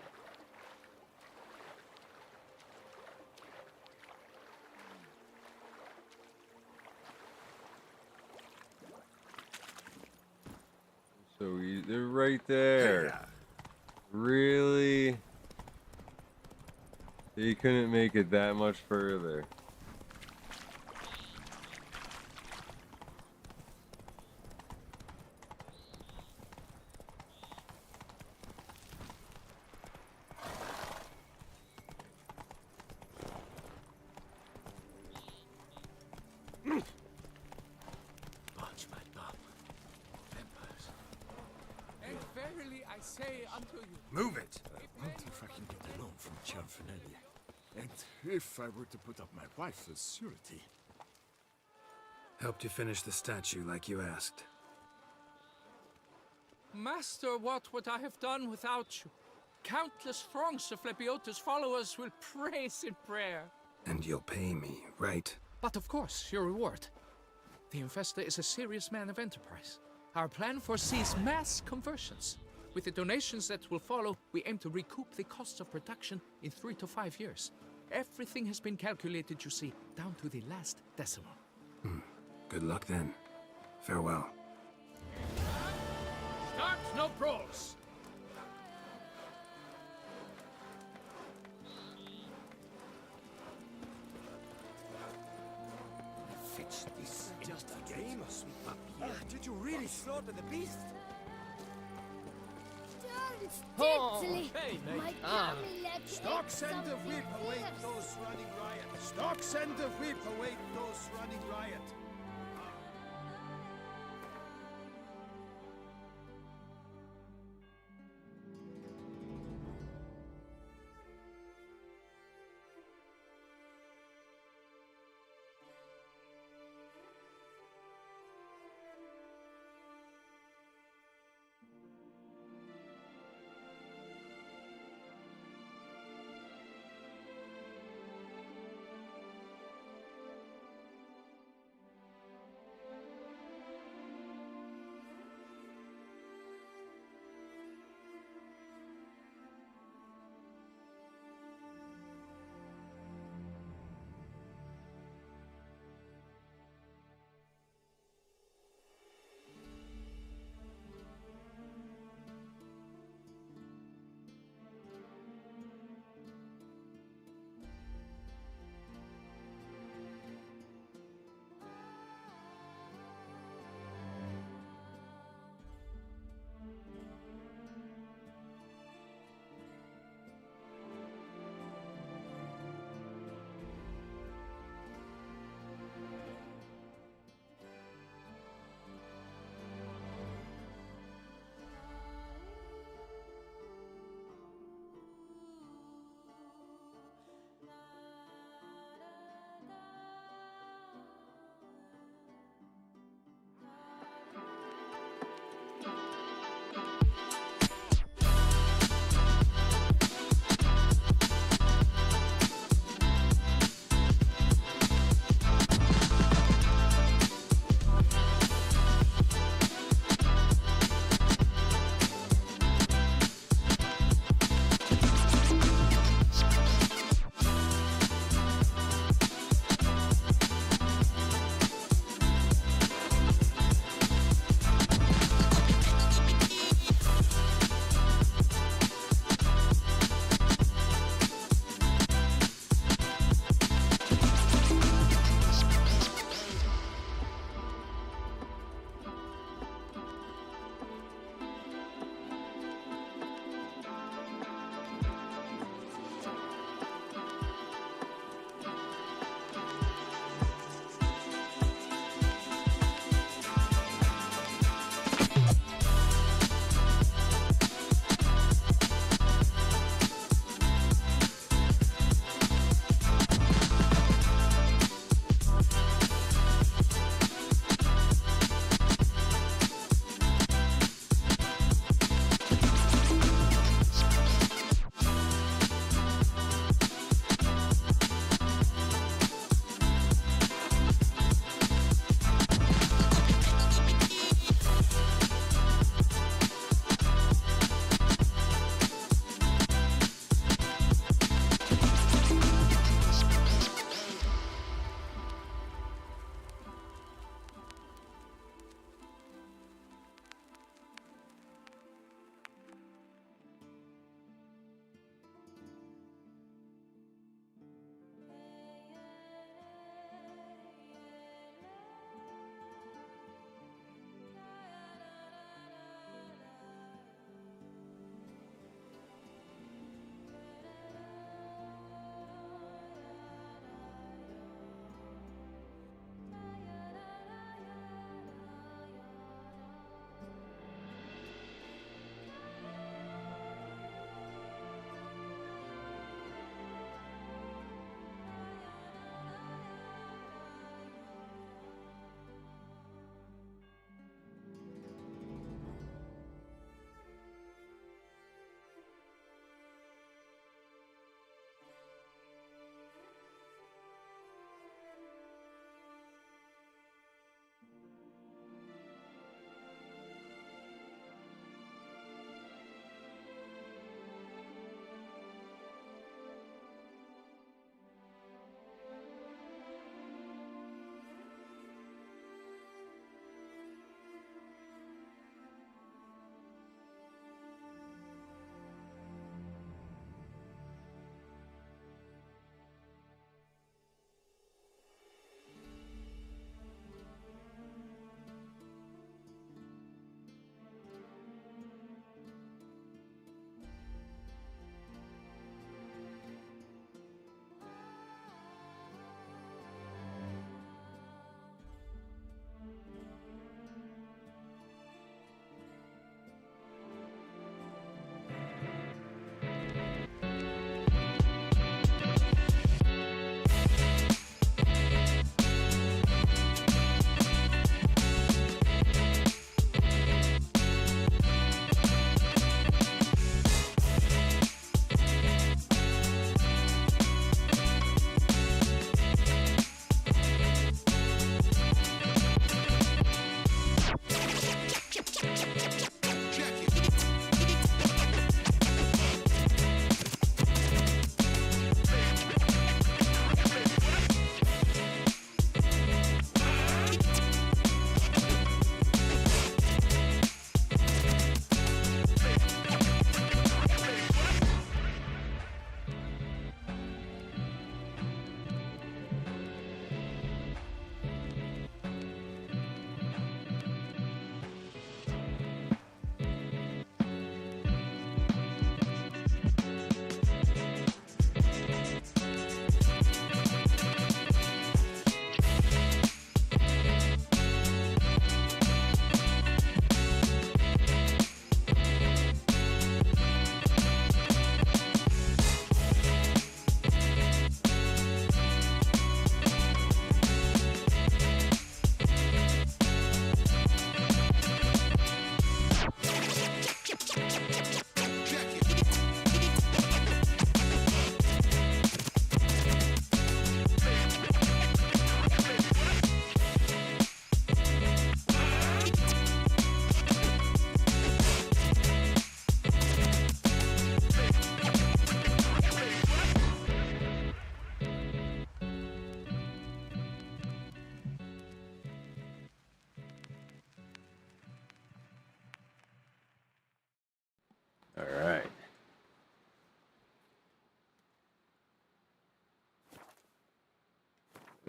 So they're right there. Really? They couldn't make it that much further. Watch my thumb. Vampires. And verily I say unto you... Move it! What if I can get a loan from Cianfrelli? And if I were to put up my wife as surety? Helped you finish the statue like you asked. Master, what would I have done without you? Countless throngs of Lepiota's followers will praise in prayer. And you'll pay me, right? But of course, your reward. The Infesta is a serious man of enterprise. Our plan foresees mass conversions. With the donations that will follow, we aim to recoup the costs of production in 3 to 5 years. Everything has been calculated, you see, down to the last decimal. Good luck then. Farewell. Start no brawls! Fetch this. Just a game, sweet puppy. Did you really slaughter the beast? Hey, mate. Stocks and the whip await those running riot. Stocks and the whip await those running riot.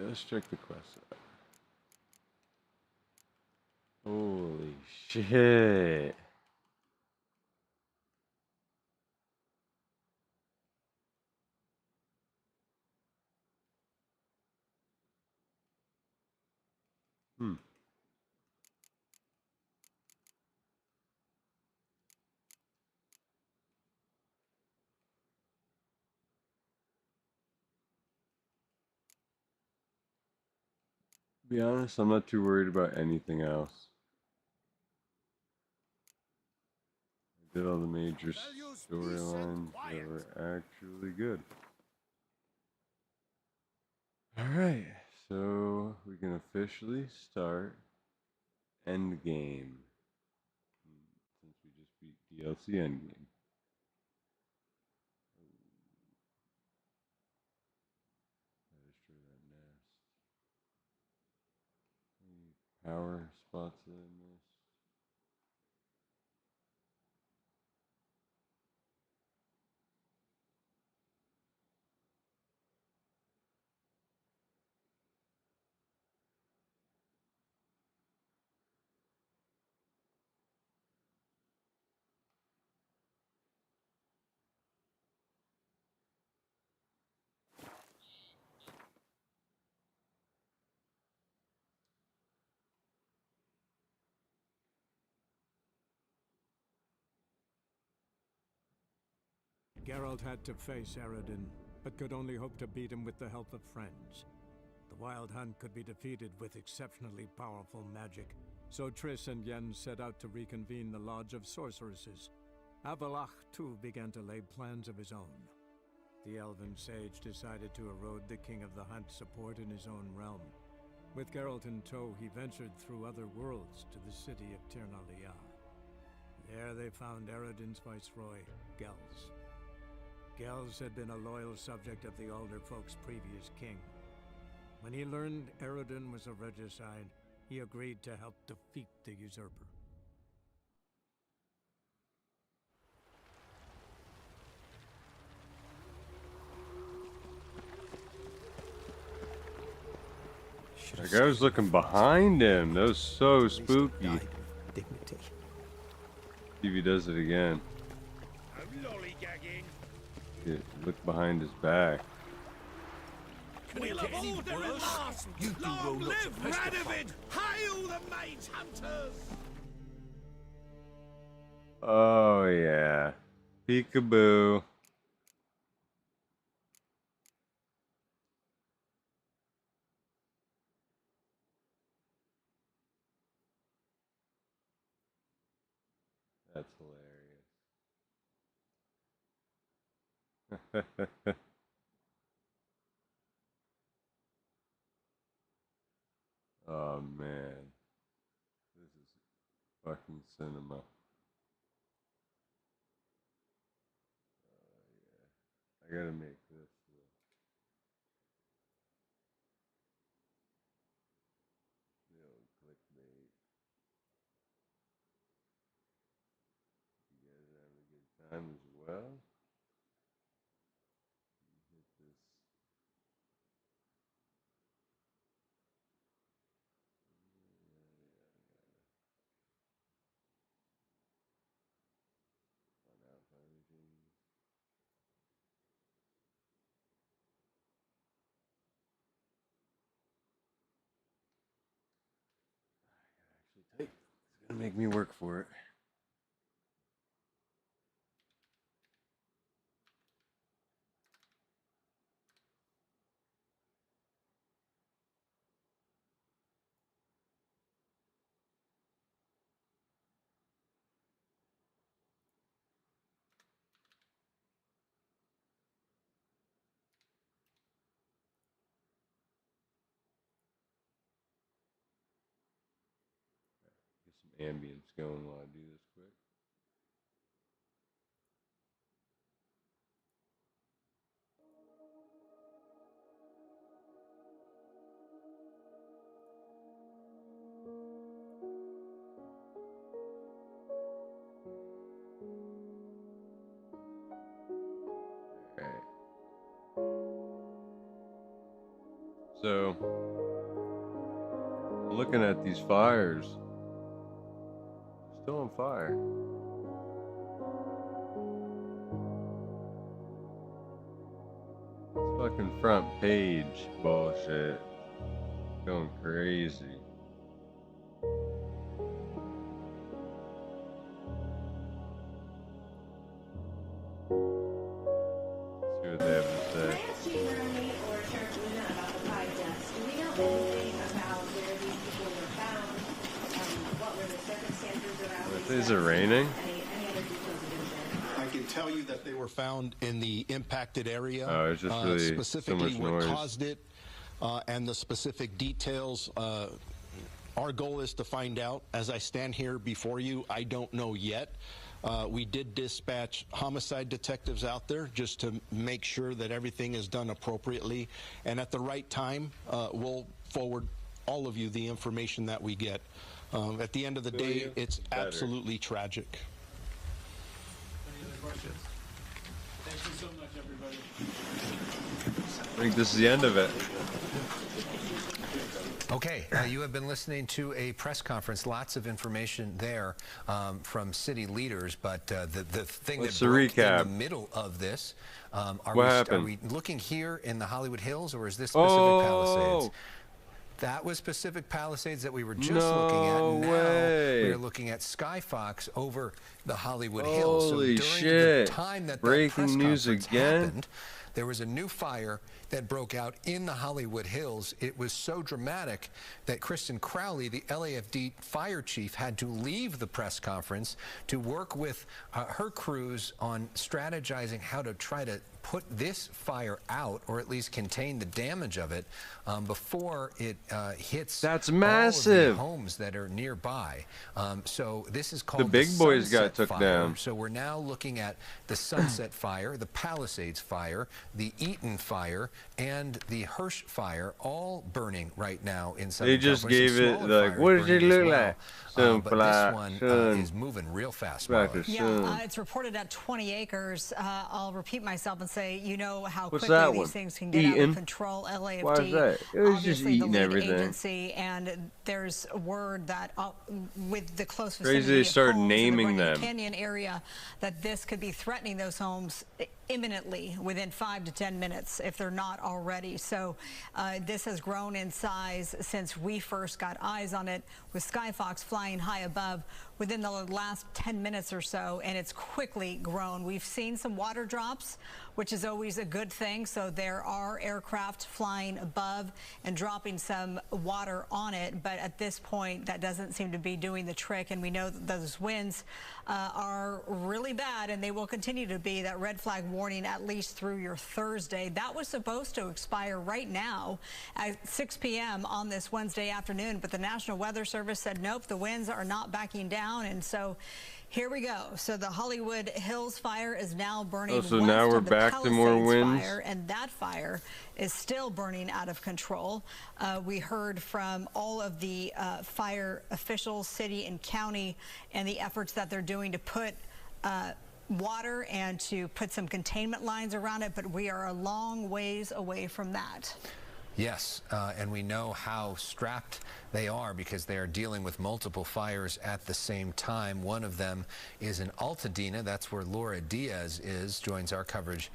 Let's check the quest out. Holy shit. Hmm. To be honest, I'm not too worried about anything else. I did all the major storylines that were actually good. Alright, so we can officially start Endgame. Since we just beat DLC Endgame. Destroy that nest. Any power spots that I missed? Geralt had to face Eredin, but could only hope to beat him with the help of friends. The Wild Hunt could be defeated with exceptionally powerful magic, so Triss and Yen set out to reconvene the Lodge of Sorceresses. Avalach, too, began to lay plans of his own. The elven sage decided to erode the King of the Hunt's support in his own realm. With Geralt in tow, he ventured through other worlds to the city of Tirnalia. There they found Eredin's viceroy, Gels. Gels had been a loyal subject of the Alder folk's previous king. When he learned Eredin was a regicide, he agreed to help defeat the usurper. That guy was looking behind him. That was so spooky. Dignity. See if he does it again. Look behind his back. We'll have order at last! Long live Radovid! Hail the Mage Hunters! Oh yeah. Peekaboo. That's hilarious. Oh man. This is fucking cinema. I gotta make this the old clickbait. You guys are having a good time as well. Hit this. Find out if everything. Actually type. It's gonna make me work for it. Get some ambience going while I do this quick. Alright. So, looking at these fires, still on fire. It's fucking front page bullshit. Going crazy. Let's see what they have to say. Is it raining? I can tell you that they were found in the impacted area. Oh, it's just really specifically so much what noise. caused it and the specific details. Our goal is to find out. As I stand here before you, I don't know yet. We did dispatch homicide detectives out there just to make sure that everything is done appropriately. And at the right time, we'll forward all of you the information that we get. At the end of the day, it's absolutely tragic. Any other questions? Thank you so much, everybody. I think this is the end of it. Okay, you have been listening to a press conference. Lots of information there from city leaders, but the thing What's that the broke recap? in the middle of this, What are happened? we looking here in the Hollywood Hills, or is this Pacific Palisades? That was Pacific Palisades that we were just looking at. No Now way. we're looking at Skyfox over the Hollywood Hills. Holy So during shit. the time that Breaking that press news conference again? happened, there was a new fire that broke out in the Hollywood Hills. It was so dramatic that Kristen Crowley, the LAFD fire chief, had to leave the press conference to work with her crews on strategizing how to try to put this fire out, or at least contain the damage of it before it hits That's all of massive. the homes that are nearby. So this is called The big boys got Sunset took Fire. down. So we're now looking at the Sunset Fire, the Palisades Fire, the Eaton Fire, and the Hirsch Fire, all burning right now in Southern They just California. Some gave it, smaller like, fires what does it burning as look well. like? But this one is moving real fast. Marla. Yeah, it's reported at 20 acres. I'll repeat myself and say, you know how What's quickly that these one? things can get out Eating? of control. LAFD, Why is that? It was just obviously eating the lead everything. agency, and there's word that with the close Crazy vicinity they of started homes in the naming Runyon them. Canyon area, that this could be threatening those homes imminently within 5 to 10 minutes if they're not already. So this has grown in size since we first got eyes on it, with Skyfox flying high above within the last 10 minutes or so, and it's quickly grown. We've seen some water drops, which is always a good thing. So there are aircraft flying above and dropping some water on it, but at this point that doesn't seem to be doing the trick, and we know that those winds are really bad, and they will continue to be. That red flag warning at least through your Thursday. That was supposed to expire right now at 6 p.m. on this Wednesday afternoon, but the National Weather Service said nope, the winds are not backing down, and so here we go. So the Hollywood Hills fire is now burning. Oh, so west now we're of the back to more Palisades winds? fire, and that fire is still burning out of control. We heard from all of the fire officials, city and county, and the efforts that they're doing to put water and to put some containment lines around it, but we are a long ways away from that. Yes, and we know how strapped they are because they are dealing with multiple fires at the same time. One of them is in Altadena. That's where Laura Diaz joins our coverage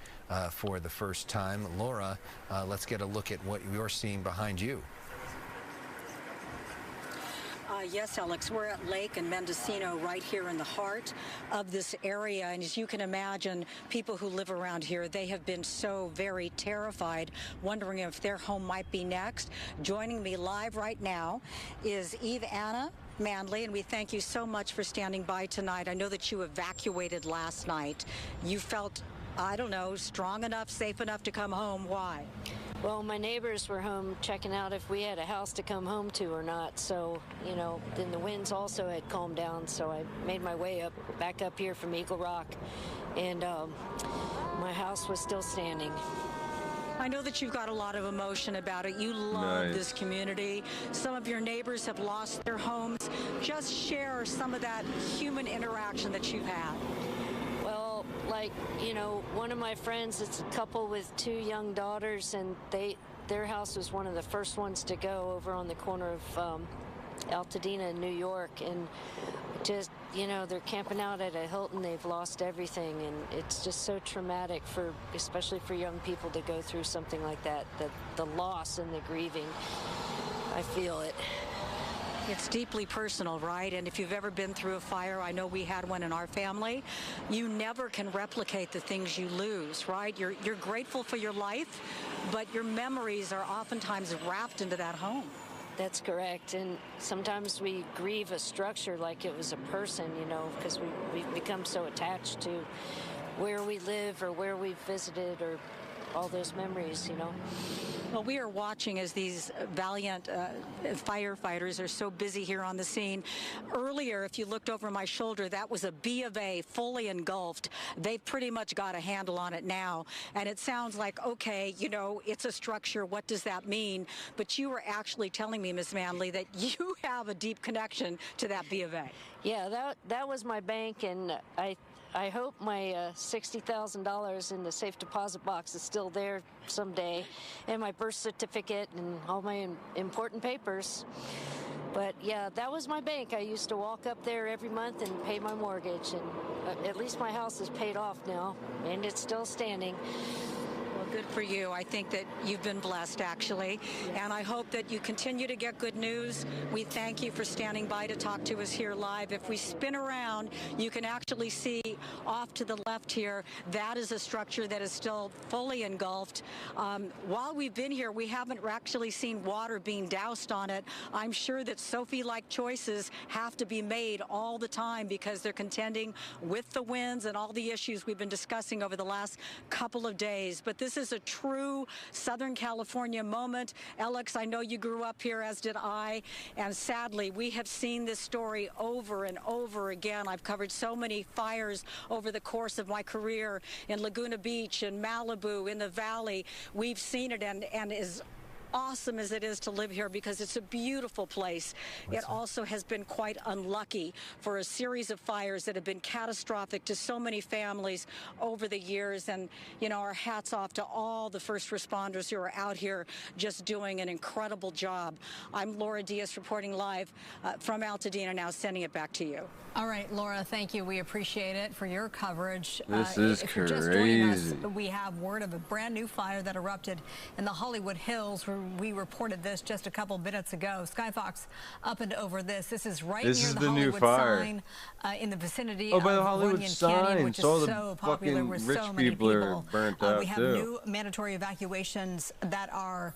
for the first time. Laura, let's get a look at what you're seeing behind you. Yes, Alex, we're at Lake and Mendocino right here in the heart of this area. And as you can imagine, people who live around here, they have been so very terrified, wondering if their home might be next. Joining me live right now is Eve Anna Manley, and we thank you so much for standing by tonight. I know that you evacuated last night. You felt, I don't know, strong enough, safe enough to come home. Why? Well, my neighbors were home checking out if we had a house to come home to or not. So, you know, then the winds also had calmed down. So I made my way back up here from Eagle Rock, and my house was still standing. I know that you've got a lot of emotion about it. You love this community. Some of your neighbors have lost their homes. Just share some of that human interaction that you've had. Well, like, you know, one of my friends, it's a couple with 2 young daughters, and their house was one of the first ones to go over on the corner of Altadena in New York, and just, you know, they're camping out at a Hilton. They've lost everything, and it's just so traumatic especially for young people to go through something like that. The loss and the grieving, I feel it. It's deeply personal, right? And if you've ever been through a fire, I know we had one in our family, you never can replicate the things you lose, right? You're grateful for your life, but your memories are oftentimes wrapped into that home. That's correct. And sometimes we grieve a structure like it was a person, you know, because we've become so attached to where we live or where we've visited or all those memories, you know. Well, we are watching as these valiant firefighters are so busy here on the scene. Earlier, if you looked over my shoulder, that was a B of A fully engulfed. They've pretty much got a handle on it now. And it sounds like, okay, you know, it's a structure. What does that mean? But you were actually telling me, Ms. Manley, that you have a deep connection to that B of A. Yeah, that was my bank, and I hope my $60,000 in the safe deposit box is still there someday, and my birth certificate and all my important papers. But yeah, that was my bank. I used to walk up there every month and pay my mortgage, and at least my house is paid off now, and it's still standing. Well, good for you. I think that you've been blessed, actually. Yes. And I hope that you continue to get good news. We thank you for standing by to talk to us here live. If we spin around, you can actually see off to the left here, that is a structure that is still fully engulfed. While we've been here, we haven't actually seen water being doused on it. I'm sure that Sophie-like choices have to be made all the time because they're contending with the winds and all the issues we've been discussing over the last couple of days. But this is a true Southern California moment. Alex, I know you grew up here, as did I, and sadly, we have seen this story over and over again. I've covered so many fires over the course of my career in Laguna Beach, in Malibu, in the Valley. We've seen it, and as awesome as it is to live here because it's a beautiful place, it also has been quite unlucky for a series of fires that have been catastrophic to so many families over the years. And, you know, our hats off to all the first responders who are out here just doing an incredible job. I'm Laura Diaz reporting live from Altadena, now sending it back to you. All right, Laura, thank you. We appreciate it for your coverage. This is if crazy. You're just joining us, we have word of a brand new fire that erupted in the Hollywood Hills. We reported this just a couple minutes ago. Skyfox up and over this. This is right near the Hollywood sign in the vicinity of by the Hollywood Runyon sign. Canyon, which is so popular with rich so many people. Are burnt out we have new mandatory evacuations that are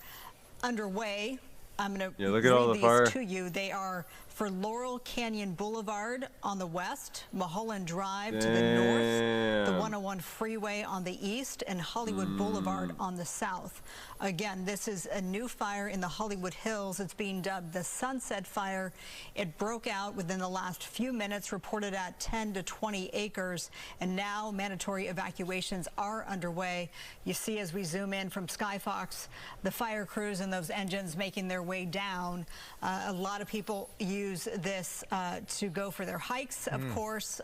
underway. I'm going to look at all the these fire to you. They are for Laurel Canyon Boulevard on the west, Mulholland Drive to the north, the 101 freeway on the east, and Hollywood Boulevard on the south. Again, this is a new fire in the Hollywood Hills. It's being dubbed the Sunset Fire. It broke out within the last few minutes, reported at 10 to 20 acres, and now mandatory evacuations are underway. You see as we zoom in from Skyfox, the fire crews and those engines making their way down. A lot of people use this to go for their hikes, of course.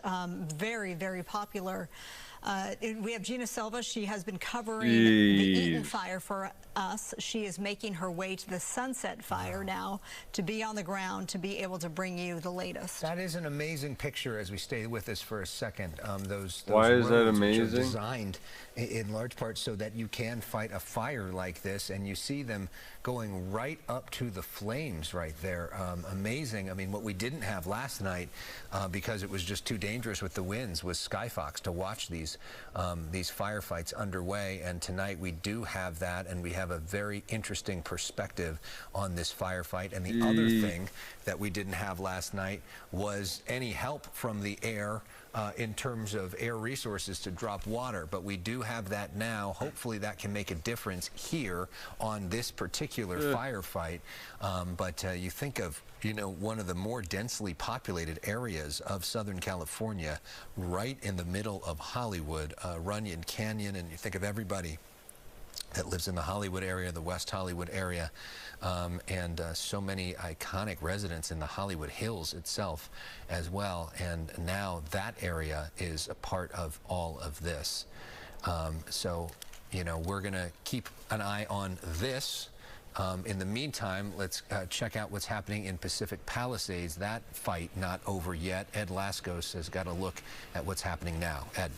Very, very popular. We have Gina Silva. She has been covering the Eaton fire for us. She is making her way to the Sunset Fire now to be on the ground to be able to bring you the latest. That is an amazing picture as we stay with us for a second. Those Why is that roads, which are amazing? designed in large part so that you can fight a fire like this, and you see them going right up to the flames right there. Amazing. I mean, what we didn't have last night because it was just too dangerous with the winds was Skyfox to watch these firefights underway, and tonight we do have that, and we have a very interesting perspective on this firefight. And the other thing that we didn't have last night was any help from the air in terms of air resources to drop water, but we do have that now. Hopefully that can make a difference here on this particular firefight. But you think of, you know, one of the more densely populated areas of Southern California, right in the middle of Hollywood, Runyon Canyon, and you think of everybody that lives in the Hollywood area, the West Hollywood area, and so many iconic residents in the Hollywood Hills itself as well. And now that area is a part of all of this. So, you know, we're going to keep an eye on this In the meantime, let's check out what's happening in Pacific Palisades. That fight not over yet. Ed Laskos has got a look at what's happening now. Ed.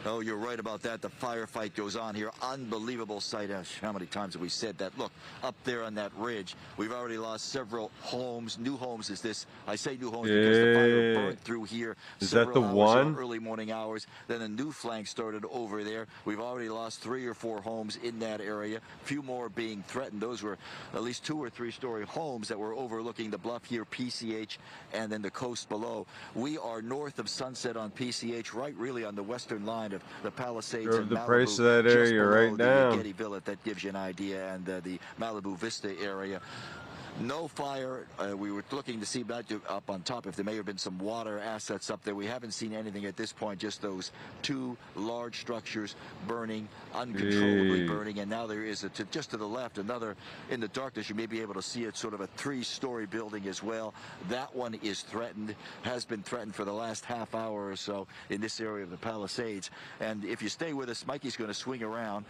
Oh, you're right about that. The firefight goes on here. Unbelievable sight. How many times have we said that? Look, up there on that ridge, we've already lost several homes. New homes is this. I say new homes because the fire burned through here. Is that the one? Early morning hours. Then a new flank started over there. We've already lost 3 or 4 homes in that area. A few more being threatened. Those were at least 2 or 3 story homes that were overlooking the bluff here, PCH, and then the coast below. We are north of Sunset on PCH, right really on the western line of the Palisades and the Malibu, price of that area right now. the Getty Villa, that gives you an idea, and the Malibu Vista area. No fire. We were looking to see back up on top if there may have been some water assets up there. We haven't seen anything at this point, just those 2 large structures burning, uncontrollably burning. And now there is, just to the left, another in the darkness. You may be able to see it, sort of a 3-story building as well. That one is threatened, has been threatened for the last half hour or so in this area of the Palisades. And if you stay with us, Mikey's going to swing around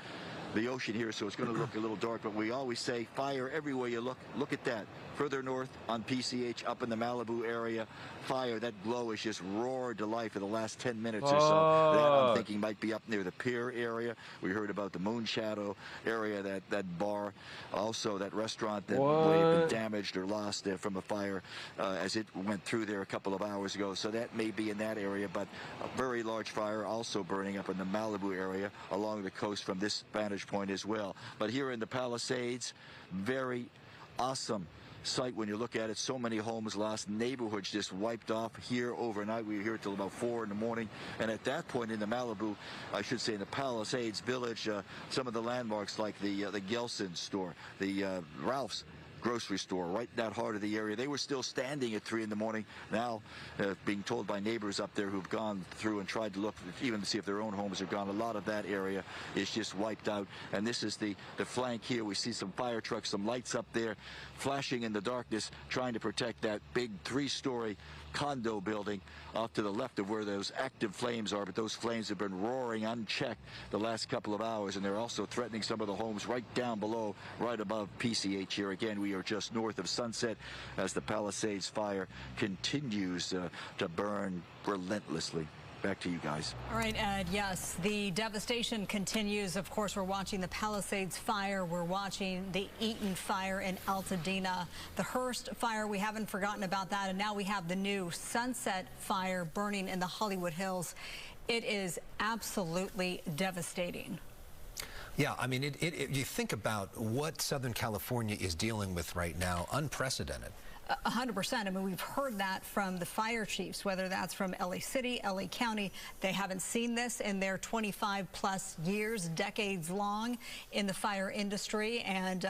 the ocean here, so it's going to look a little dark, but we always say fire everywhere you look. Look at that. Further north on PCH, up in the Malibu area, fire. That glow has just roared to life for the last 10 minutes or so. That, I'm thinking, might be up near the pier area. We heard about the Moon Shadow area, that bar. Also, that restaurant that may have been damaged or lost from a fire as it went through there a couple of hours ago. So that may be in that area, but a very large fire also burning up in the Malibu area along the coast from this vantage point as well. But here in the Palisades, very awesome sight when you look at it. So many homes lost, neighborhoods just wiped off here overnight. We were here till about 4 in the morning, and at that point in the Malibu, I should say in the Palisades village, some of the landmarks like the Gelson store, the Ralph's grocery store, right in that heart of the area, they were still standing at 3 in the morning. Now, being told by neighbors up there who've gone through and tried to look, even to see if their own homes are gone, a lot of that area is just wiped out. And this is the flank here. We see some fire trucks, some lights up there, flashing in the darkness, trying to protect that big 3-story condo building off to the left of where those active flames are, but those flames have been roaring unchecked the last couple of hours, and they're also threatening some of the homes right down below, right above PCH here. Again, we are just north of Sunset as the Palisades fire continues to burn relentlessly. Back to you guys. All right, Ed, yes, the devastation continues. Of course, we're watching the Palisades fire. We're watching the Eaton fire in Altadena. The Hearst fire, we haven't forgotten about that. And now we have the new Sunset fire burning in the Hollywood Hills. It is absolutely devastating. Yeah, I mean, you think about what Southern California is dealing with right now, unprecedented. 100%. I mean, we've heard that from the fire chiefs, whether that's from LA City, LA County. They haven't seen this in their 25+ years, decades long in the fire industry, and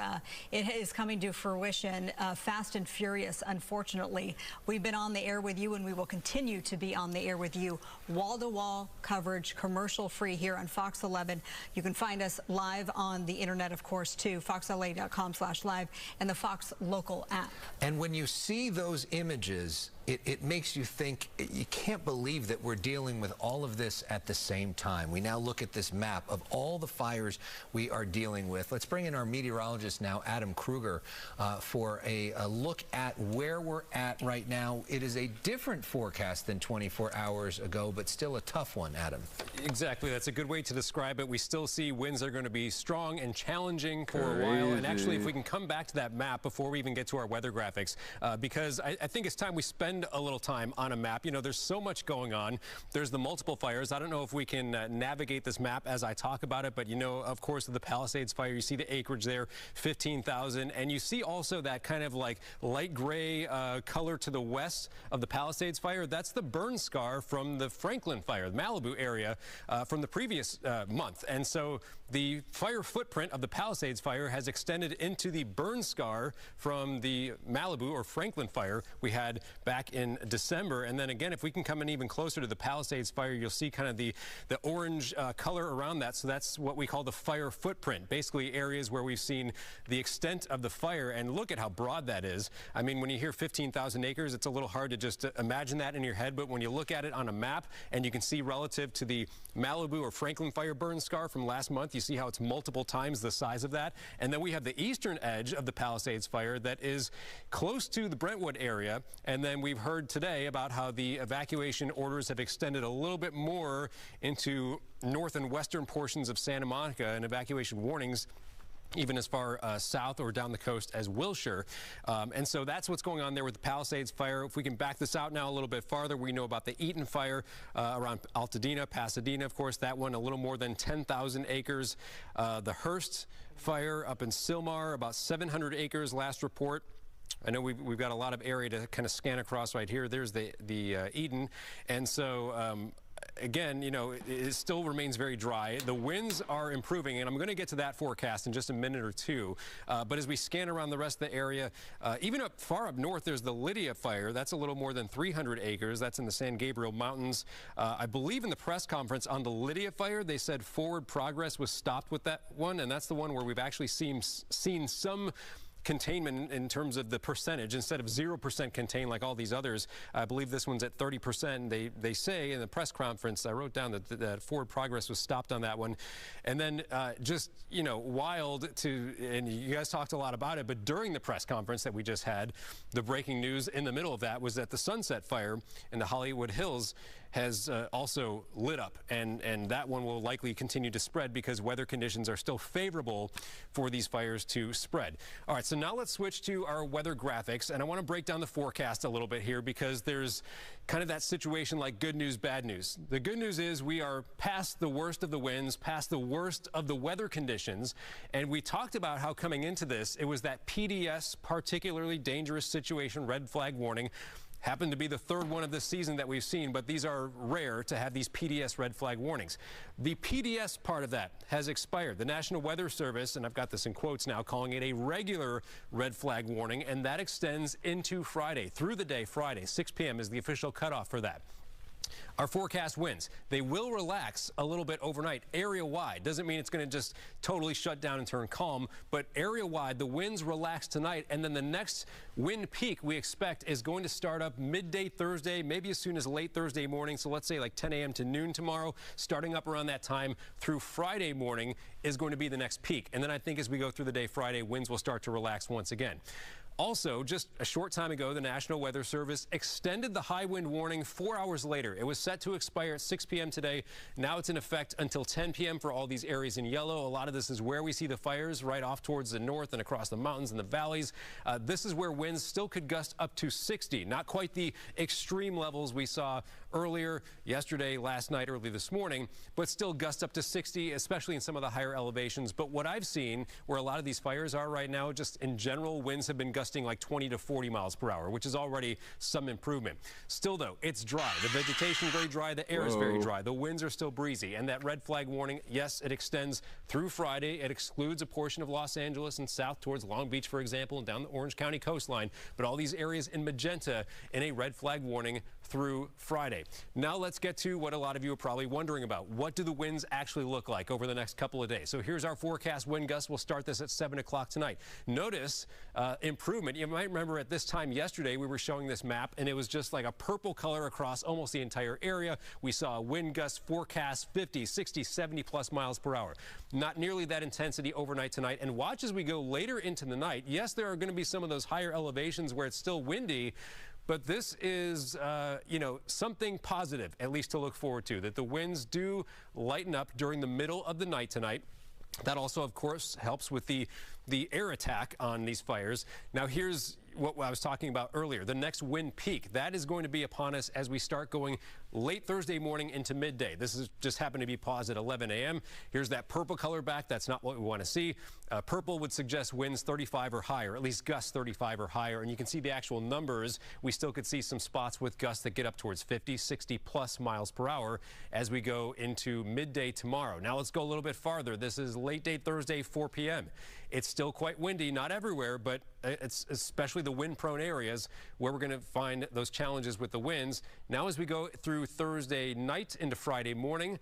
it is coming to fruition fast and furious, unfortunately. We've been on the air with you, and we will continue to be on the air with you. Wall-to-wall coverage, commercial-free here on Fox 11. You can find us live on the internet, of course, too, foxla.com/live, and the Fox Local app. And when you see those images, it makes you think, you can't believe that we're dealing with all of this at the same time. We now look at this map of all the fires we are dealing with. Let's bring in our meteorologist now, Adam Kruger, for a look at where we're at right now. It is a different forecast than 24 hours ago, but still a tough one, Adam. Exactly. That's a good way to describe it. We still see winds are going to be strong and challenging for a while. And actually, if we can come back to that map before we even get to our weather graphics, because I think it's time we spend a little time on a map. You know, there's so much going on. There's the multiple fires. I don't know if we can navigate this map as I talk about it, but you know, of course, the Palisades fire, you see the acreage there, 15,000, and you see also that kind of like light gray color to the west of the Palisades fire. That's the burn scar from the Franklin fire, the Malibu area, from the previous month. And so the fire footprint of the Palisades fire has extended into the burn scar from the Malibu or Franklin fire we had back back in December. And then again, if we can come in even closer to the Palisades fire, you'll see kind of the orange color around that. So that's what we call the fire footprint, basically areas where we've seen the extent of the fire. And look at how broad that is. I mean, when you hear 15,000 acres, it's a little hard to just imagine that in your head. But when you look at it on a map and you can see relative to the Malibu or Franklin fire burn scar from last month, you see how it's multiple times the size of that. And then we have the eastern edge of the Palisades fire that is close to the Brentwood area. And then we've heard today about how the evacuation orders have extended a little bit more into north and western portions of Santa Monica, and evacuation warnings even as far south or down the coast as Wilshire. And so that's what's going on there with the Palisades fire. If we can back this out now a little bit farther, we know about the Eaton fire around Altadena, Pasadena, of course, that one a little more than 10,000 acres. The Hearst fire up in Sylmar, about 700 acres last report. I know we've got a lot of area to kind of scan across right here. There's the Eden. And so again, you know, it still remains very dry. The winds are improving, and I'm going to get to that forecast in just a minute or two. But as we scan around the rest of the area, even far up north, there's the Lydia fire. That's a little more than 300 acres. That's in the San Gabriel Mountains. I believe in the press conference on the Lydia fire, they said forward progress was stopped with that one, and that's the one where we've actually seen some containment in terms of the percentage. Instead of 0% contained like all these others, I believe this one's at 30%. They say in the press conference, I wrote down that forward progress was stopped on that one. And then just, you know, wild to, and you guys talked a lot about it, but during the press conference that we just had, the breaking news in the middle of that was that the Sunset Fire in the Hollywood Hills has also lit up, and that one will likely continue to spread because weather conditions are still favorable for these fires to spread. All right, so now let's switch to our weather graphics, and I want to break down the forecast a little bit here because there's kind of that situation like good news, bad news. The good news is we are past the worst of the winds, past the worst of the weather conditions, and we talked about how coming into this, it was that PDS, particularly dangerous situation, red flag warning. Happened to be the third one of this season that we've seen, but these are rare to have these PDS red flag warnings. The PDS part of that has expired. The National Weather Service, and I've got this in quotes now, calling it a regular red flag warning, and that extends into Friday, through the day Friday. 6 p.m. is the official cutoff for that. Our forecast winds, they will relax a little bit overnight, area-wide. Doesn't mean it's going to just totally shut down and turn calm, but area-wide, the winds relax tonight, and then the next wind peak we expect is going to start up midday Thursday, maybe as soon as late Thursday morning, so let's say like 10 a.m. to noon tomorrow, starting up around that time through Friday morning is going to be the next peak. And then I think as we go through the day Friday, winds will start to relax once again. Also, just a short time ago, the National Weather Service extended the high wind warning 4 hours later. It was set to expire at 6 p.m. today. Now it's in effect until 10 p.m. for all these areas in yellow. A lot of this is where we see the fires right off towards the north and across the mountains and the valleys. This is where winds still could gust up to 60. Not quite the extreme levels we saw earlier, yesterday, last night, early this morning, but still gust up to 60, especially in some of the higher elevations. But what I've seen where a lot of these fires are right now, just in general, winds have been gusting like 20 to 40 miles per hour, which is already some improvement. Still, though, it's dry. The vegetation very dry. The air is very dry. The winds are still breezy. And that red flag warning, yes, it extends through Friday. It excludes a portion of Los Angeles and south towards Long Beach, for example, and down the Orange County coastline. But all these areas in magenta in a red flag warning through Friday. Now let's get to what a lot of you are probably wondering about. What do the winds actually look like over the next couple of days? So here's our forecast wind gusts. We'll start this at 7 o'clock tonight. Notice improvement. You might remember at this time yesterday we were showing this map and it was just like a purple color across almost the entire area. We saw a wind gust forecast 50, 60, 70 plus miles per hour. Not nearly that intensity overnight tonight. And watch as we go later into the night. Yes, there are going to be some of those higher elevations where it's still windy, but this is, you know, something positive, at least to look forward to, that the winds do lighten up during the middle of the night tonight. That also, of course, helps with the air attack on these fires. Now, here's what I was talking about earlier. The next wind peak, that is going to be upon us as we start going late Thursday morning into midday. This is just happened to be paused at 11 a.m. Here's that purple color back. That's not what we want to see. Purple would suggest winds 35 or higher, at least gusts 35 or higher. And you can see the actual numbers. We still could see some spots with gusts that get up towards 50, 60 plus miles per hour as we go into midday tomorrow. Now let's go a little bit farther. This is late day Thursday, 4 p.m. It's still quite windy, not everywhere, but it's especially the wind-prone areas where we're going to find those challenges with the winds. Now as we go through Thursday night into Friday morning,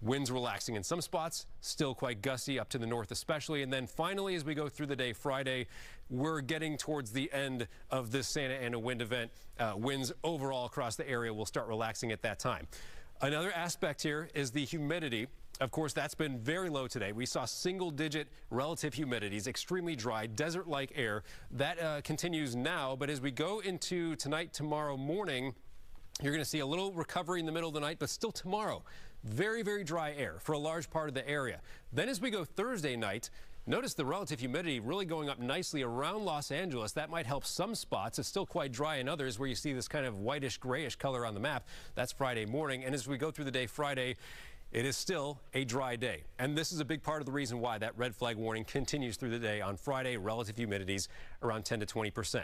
winds relaxing in some spots, still quite gusty up to the north especially. And then finally, as we go through the day Friday, we're getting towards the end of this Santa Ana wind event. Winds overall across the area will start relaxing at that time. Another aspect here is the humidity. Of course, that's been very low today. We saw single-digit relative humidities, extremely dry, desert-like air. That continues now, but as we go into tonight, tomorrow morning, you're going to see a little recovery in the middle of the night, but still tomorrow, very, very dry air for a large part of the area. Then as we go Thursday night, notice the relative humidity really going up nicely around Los Angeles. That might help some spots. It's still quite dry in others where you see this kind of whitish grayish color on the map. That's Friday morning. And as we go through the day Friday, it is still a dry day. And this is a big part of the reason why that red flag warning continues through the day on Friday. Relative humidities around 10 to 20%.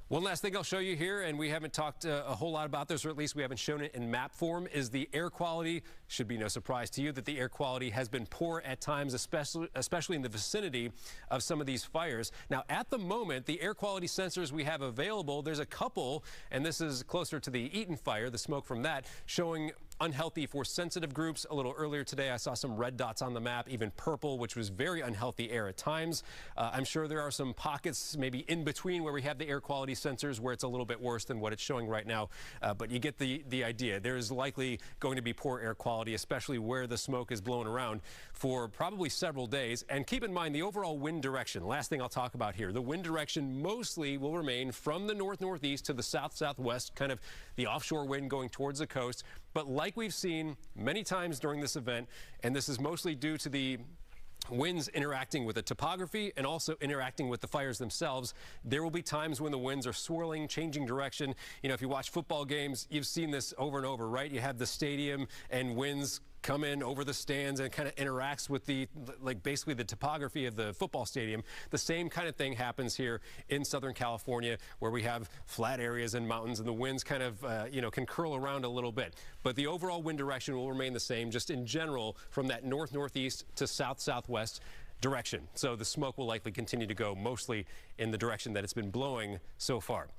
One last thing I'll show you here, and we haven't talked a whole lot about this, or at least we haven't shown it in map form, is the air quality. Should be no surprise to you that the air quality has been poor at times, especially in the vicinity of some of these fires. Now, at the moment, the air quality sensors we have available, there's a couple, and this is closer to the Eaton fire, the smoke from that, showing unhealthy for sensitive groups. A little earlier today, I saw some red dots on the map, even purple, which was very unhealthy air at times. I'm sure there are some pockets maybe in between where we have the air quality sensors where it's a little bit worse than what it's showing right now. But you get the idea. There is likely going to be poor air quality, especially where the smoke is blown around for probably several days. And keep in mind the overall wind direction. Last thing I'll talk about here. The wind direction mostly will remain from the north-northeast to the south-southwest, kind of the offshore wind going towards the coast. But like we've seen many times during this event, and this is mostly due to the winds interacting with the topography and also interacting with the fires themselves, there will be times when the winds are swirling, changing direction. You know, if you watch football games, you've seen this over and over, right? You have the stadium and winds come in over the stands and kind of interacts with the, like, basically the topography of the football stadium. The same kind of thing happens here in Southern California, where we have flat areas and mountains, and the winds kind of, you know, can curl around a little bit. But the overall wind direction will remain the same, just in general, from that north-northeast to south-southwest direction. So the smoke will likely continue to go mostly in the direction that it's been blowing so far.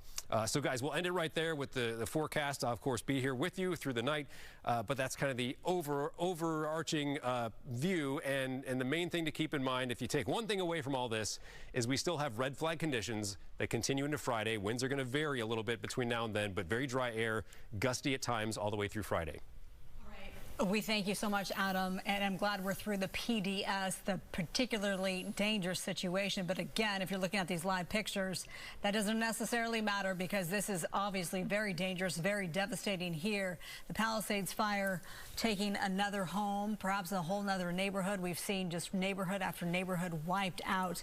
So guys, we'll end it right there with the forecast. I'll, of course, be here with you through the night, but that's kind of the overarching view. And the main thing to keep in mind, if you take one thing away from all this, is we still have red flag conditions that continue into Friday. Winds are going to vary a little bit between now and then, but very dry air, gusty at times all the way through Friday. We thank you so much, Adam, and I'm glad we're through the PDS, the particularly dangerous situation. But again, if you're looking at these live pictures, that doesn't necessarily matter, because this is obviously very dangerous, very devastating here. The Palisades fire taking another home, perhaps a whole nother neighborhood. We've seen just neighborhood after neighborhood wiped out.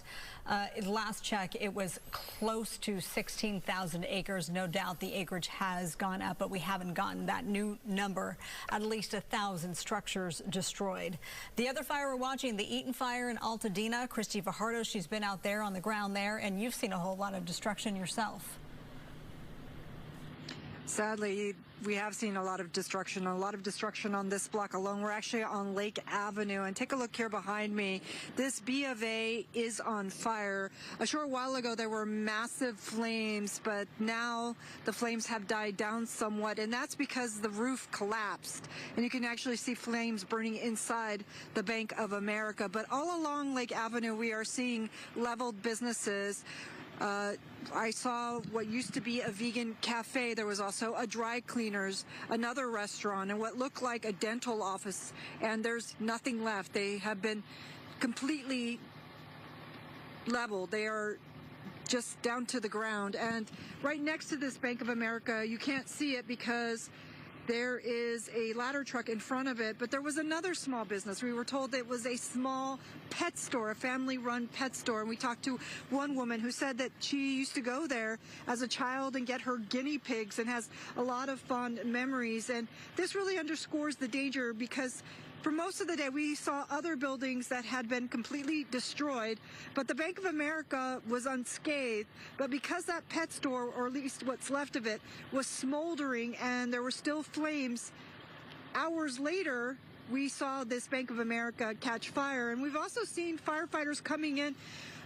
Last check, it was close to 16,000 acres. No doubt the acreage has gone up, but we haven't gotten that new number. At least 1,000 structures destroyed. The other fire we're watching, the Eaton fire in Altadena. Christy Fajardo, she's been out there on the ground there, and you've seen a whole lot of destruction yourself. Sadly, we have seen a lot of destruction on this block alone. We're actually on Lake Avenue, and take a look here behind me. This B of A is on fire. A short while ago, there were massive flames, but now the flames have died down somewhat, and that's because the roof collapsed, and you can actually see flames burning inside the Bank of America. But all along Lake Avenue, we are seeing leveled businesses. I saw what used to be a vegan cafe. There was also a dry cleaners, another restaurant, and what looked like a dental office, and there's nothing left. They have been completely leveled. They are just down to the ground. And right next to this Bank of America, you can't see it because there is a ladder truck in front of it, but there was another small business. We were told it was a small pet store, a family-run pet store, and we talked to one woman who said that she used to go there as a child and get her guinea pigs and has a lot of fond memories. And this really underscores the danger, because for most of the day, we saw other buildings that had been completely destroyed, but the Bank of America was unscathed. But because that pet store, or at least what's left of it, was smoldering and there were still flames, hours later, we saw this Bank of America catch fire. And we've also seen firefighters coming in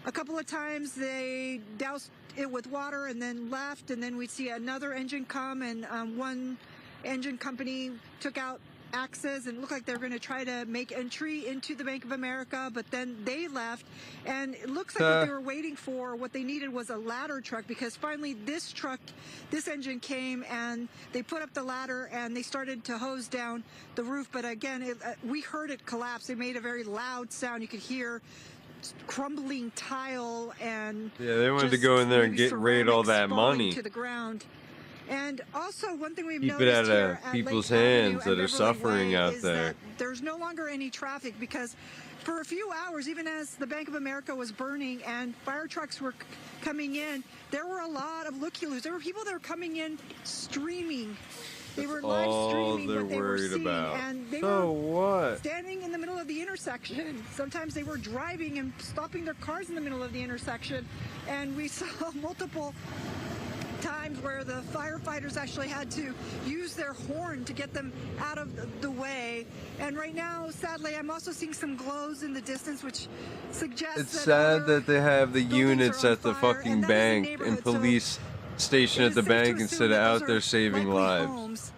A couple of times they doused it with water and then left, and then we'd see another engine come, and one engine company took out axes and looked like they were going to try to make entry into the Bank of America, but then they left, and it looks like what they were waiting for, what they needed was a ladder truck, because finally this engine came and they put up the ladder and they started to hose down the roof, but again, we heard it collapse. It made a very loud sound. You could hear crumbling tile, and yeah, they wanted to go in there and raid all that money to the ground. And also, one thing we've keep it noticed out here of at people's Lake Avenue hands that and are Beverly suffering Way out is there. that there's no longer any traffic, because for a few hours, even as the Bank of America was burning and fire trucks were coming in, there were a lot of look-yous. There were people that were coming in streaming. They were live streaming what they were seeing, and they were standing in the middle of the intersection. Sometimes they were driving and stopping their cars in the middle of the intersection, and we saw multiple times where the firefighters actually had to use their horn to get them out of the way. And right now, sadly, I'm also seeing some glows in the distance, which suggests It's sad that they have the units at the fucking bank and police stationed at the bank instead of out there saving lives.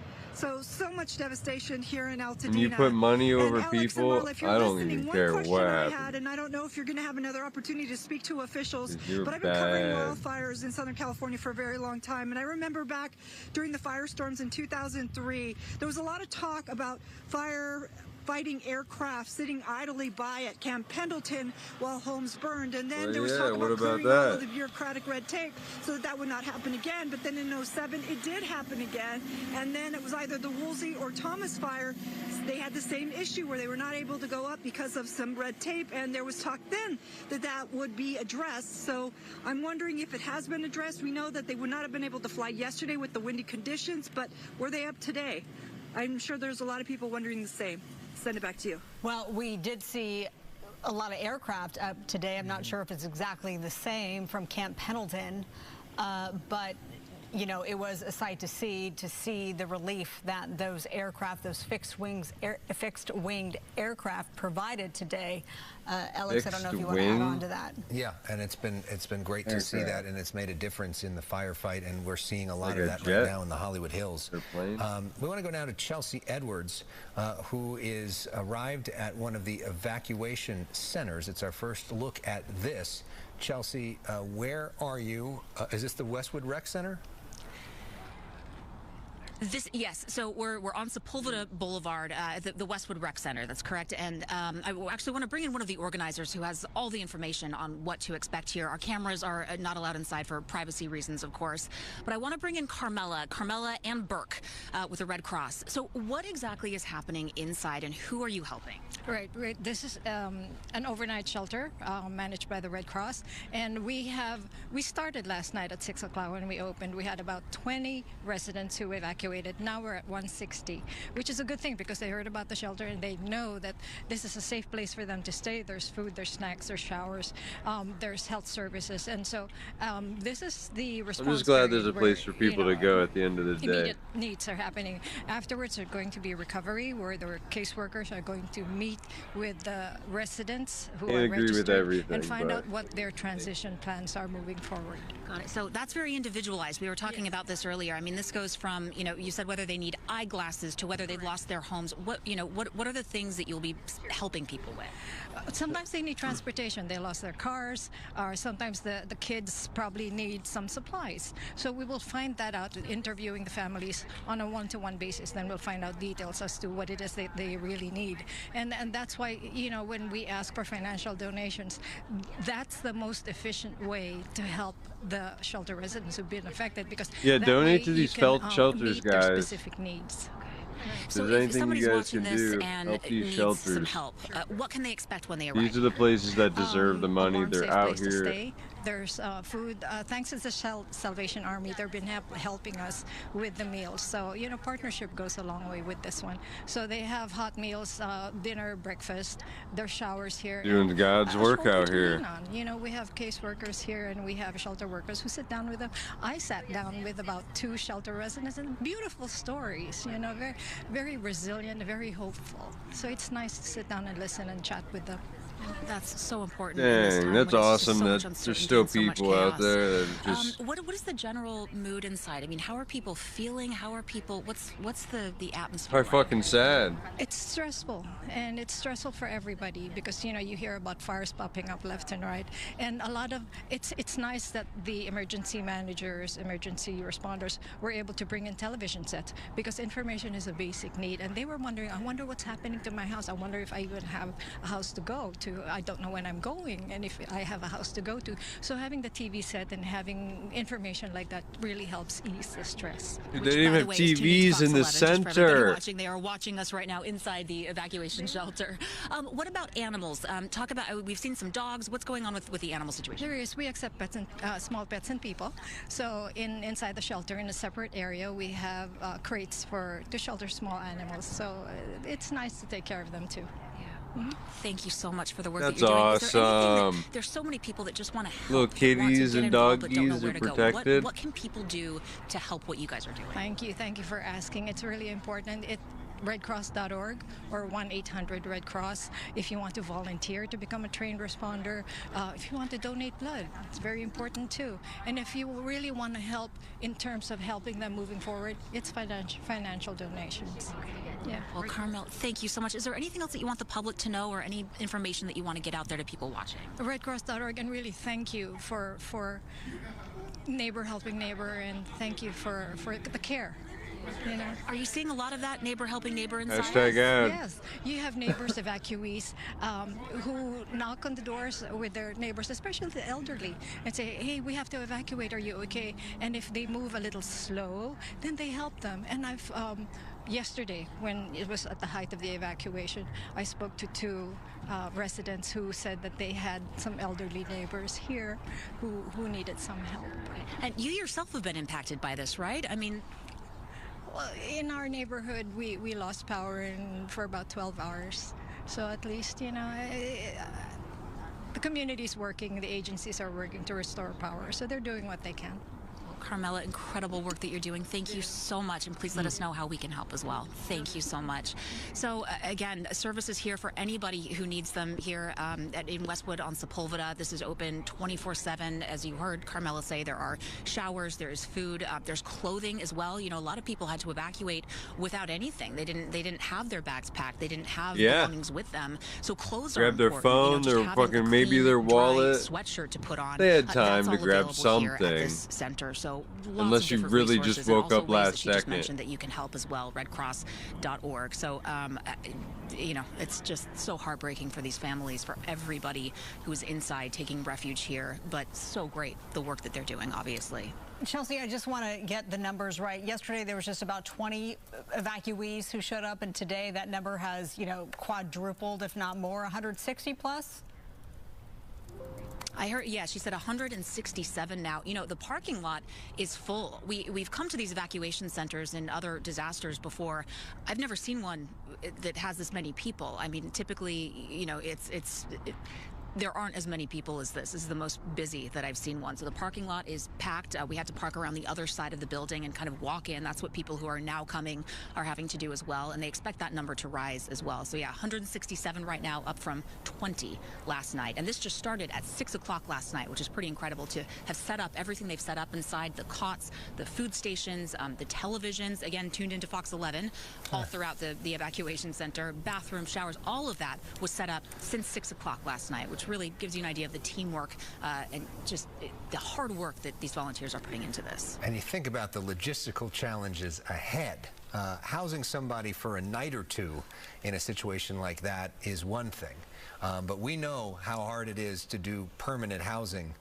So much devastation here in Altadena. And you put money over people, Marla, I don't even care what happened. I had, and I don't know if you're going to have another opportunity to speak to officials, You're but I've been covering wildfires in Southern California for a very long time, and I remember back during the firestorms in 2003, there was a lot of talk about fighting aircraft sitting idly by at Camp Pendleton while homes burned, and then there was talk about clearing all of the bureaucratic red tape so that would not happen again. But then in 2007 it did happen again, and then it was either the Woolsey or Thomas fire. They had the same issue where they were not able to go up because of some red tape, and there was talk then that would be addressed. So I'm wondering if it has been addressed. We know that they would not have been able to fly yesterday with the windy conditions, but were they up today? I'm sure there's a lot of people wondering the same. Send it back to you. Well, we did see a lot of aircraft up today. I'm not sure if it's exactly the same from Camp Pendleton, but you know, it was a sight to see the relief that those aircraft, those fixed-winged aircraft provided today. Alex, I don't know if you want to add on to that. Yeah, and it's been great to see that, and it's made a difference in the firefight, and we're seeing a lot of that right now in the Hollywood Hills. We want to go now to Chelsea Edwards, who is arrived at one of the evacuation centers. It's our first look at this. Chelsea, where are you? Is this the Westwood Rec Center? Yes, so we're on Sepulveda Boulevard, the Westwood Rec Center. That's correct. And I actually want to bring in one of the organizers who has all the information on what to expect here. Our cameras are not allowed inside for privacy reasons, of course. But I want to bring in Carmela and Burke with the Red Cross. So what exactly is happening inside, and who are you helping? Right. This is an overnight shelter managed by the Red Cross, and we started last night at 6 o'clock when we opened. We had about 20 residents who evacuated. Now we're at 160, which is a good thing because they heard about the shelter and they know that this is a safe place for them to stay. There's food, there's snacks, there's showers, there's health services, and so this is the response. I'm just glad there's a place for people to go at the end of the day. Immediate needs are happening. Afterwards, there's going to be recovery where the caseworkers are going to meet with the residents who are registered and find out what their transition plans are moving forward. Got it. So that's very individualized. We were talking about this earlier. I mean, this goes from, you said whether they need eyeglasses to whether they've lost their homes. What are the things that you'll be helping people with? Sometimes they need transportation. They lost their cars, or sometimes the kids probably need some supplies. So we will find that out, interviewing the families on a one-to-one basis. Then we'll find out details as to what it is that they really need. And that's why, when we ask for financial donations, that's the most efficient way to help the shelter residents who've been affected, because donate to these shelters, guys. Specific needs. So if somebody's watching this and needs some help, what can they expect when they arrive? These are the places that deserve the money. They're out here. There's food. Thanks to the Salvation Army, they've been helping us with the meals. So, partnership goes a long way with this one. So they have hot meals, dinner, breakfast. There's showers here. Doing God's work out here. We have caseworkers here, and we have shelter workers who sit down with them. I sat down with about 2 shelter residents, and beautiful stories, very, very resilient, very hopeful. So it's nice to sit down and listen and chat with them. That's so important. in this Dang, time that's when it's just awesome so that much there's uncertainty still and so much people out chaos. there that are just. What is the general mood inside? I mean, how are people feeling? How are people? What's the atmosphere? Probably fucking sad. It's stressful, and it's stressful for everybody because you hear about fires popping up left and right, and a lot of it's nice that the emergency managers, emergency responders were able to bring in television sets because information is a basic need, and they were wondering, I wonder what's happening to my house. I wonder if I even have a house to go to. I don't know when I'm going, and if I have a house to go to. So having the TV set and having information like that really helps ease the stress. Dude, they didn't even have TVs in the center. They are watching us right now inside the evacuation shelter. What about animals? Talk about, we've seen some dogs. What's going on with the animal situation? There is. We accept pets and small pets and people. So inside the shelter, in a separate area, we have crates to shelter small animals. So it's nice to take care of them too. Thank you so much for the work That's that you're doing. awesome. There's so many people that just want to help. Little kitties and doggies are protected. What can people do to help what you guys are doing? Thank you for asking. It's really important. redcross.org or 1-800-RED-CROSS if you want to volunteer to become a trained responder. If you want to donate blood, it's very important too. And if you really want to help in terms of helping them moving forward, it's financial donations. Yeah. Well, Carmel, thank you so much. Is there anything else that you want the public to know or any information that you want to get out there to people watching? redcross.org, and really thank you for neighbor helping neighbor, and thank you for the care. Are you seeing a lot of that, neighbor helping neighbor inside? Hashtag ad. Yes, you have neighbors, evacuees, who knock on the doors with their neighbors, especially the elderly, and say, hey, we have to evacuate, are you okay? And if they move a little slow, then they help them. And I've yesterday, when it was at the height of the evacuation, I spoke to two residents who said that they had some elderly neighbors here who needed some help. And you yourself have been impacted by this, right? I mean, well, in our neighborhood, we lost power for about 12 hours. So at least, the community's working, the agencies are working to restore power. So they're doing what they can. Carmela, incredible work that you're doing. Thank you so much, and please let us know how we can help as well. Thank you so much. So again, services here for anybody who needs them here in Westwood on Sepulveda. This is open 24/7. As you heard Carmela say, there are showers, there's food, there's clothing as well. A lot of people had to evacuate without anything. They didn't have their bags packed. They didn't have belongings with them. So clothes grab are their important. phone, their fucking maybe their wallet, sweatshirt to put on. They had time that's to all grab available something. here at this center. So unless you really just woke up last second. second. Mentioned that you can help as well, redcross.org. So, it's just so heartbreaking for these families, for everybody who's inside taking refuge here. But so great, the work that they're doing, obviously. Chelsea, I just want to get the numbers right. Yesterday, there was just about 20 evacuees who showed up, and today that number has, quadrupled, if not more, 160 plus? I heard, yeah, she said 167 now. The parking lot is full. We've come to these evacuation centers in other disasters before. I've never seen one that has this many people. I mean, typically, there aren't as many people as this. This is the most busy that I've seen one. So the parking lot is packed. We had to park around the other side of the building and kind of walk in. That's what people who are now coming are having to do as well. And they expect that number to rise as well. So yeah, 167 right now, up from 20 last night. And this just started at 6 o'clock last night, which is pretty incredible to have set up everything they've set up inside, the cots, the food stations, the televisions, again, tuned into Fox 11, all throughout the evacuation center, bathroom, showers, all of that was set up since 6 o'clock last night, which really gives you an idea of the teamwork and just the hard work that these volunteers are putting into this. And you think about the logistical challenges ahead. Housing somebody for a night or two in a situation like that is one thing. But we know how hard it is to do permanent housing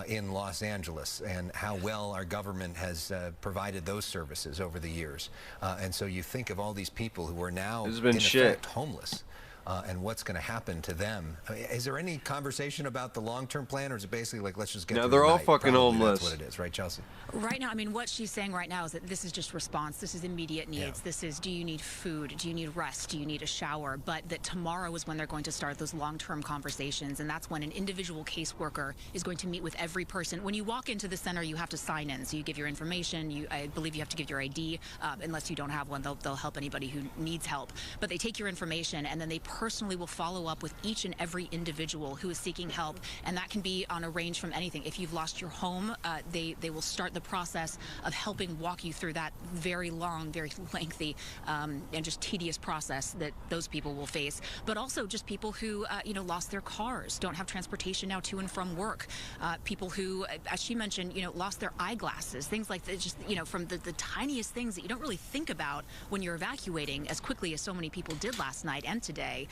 in Los Angeles and how well our government has provided those services over the years. And so you think of all these people who are now, in effect, homeless. And what's going to happen to them. Is there any conversation about the long-term plan, or is it basically like, let's just get through they're all night? fucking homeless. That's what it is, right, Chelsea? Right now, I mean, what she's saying right now is that this is just response. This is immediate needs. This is, do you need food? Do you need rest? Do you need a shower? But that tomorrow is when they're going to start those long-term conversations, and that's when an individual caseworker is going to meet with every person. When you walk into the center, you have to sign in. So you give your information. I believe you have to give your ID. Unless you don't have one, they'll help anybody who needs help. But they take your information, and then they personally will follow up with each and every individual who is seeking help, and that can be on a range from anything. If you've lost your home, they will start the process of helping walk you through that very long, very lengthy, and just tedious process that those people will face. But also just people who, lost their cars, don't have transportation now to and from work. People who, as she mentioned, lost their eyeglasses, things like that, just, from the tiniest things that you don't really think about when you're evacuating as quickly as so many people did last night and today.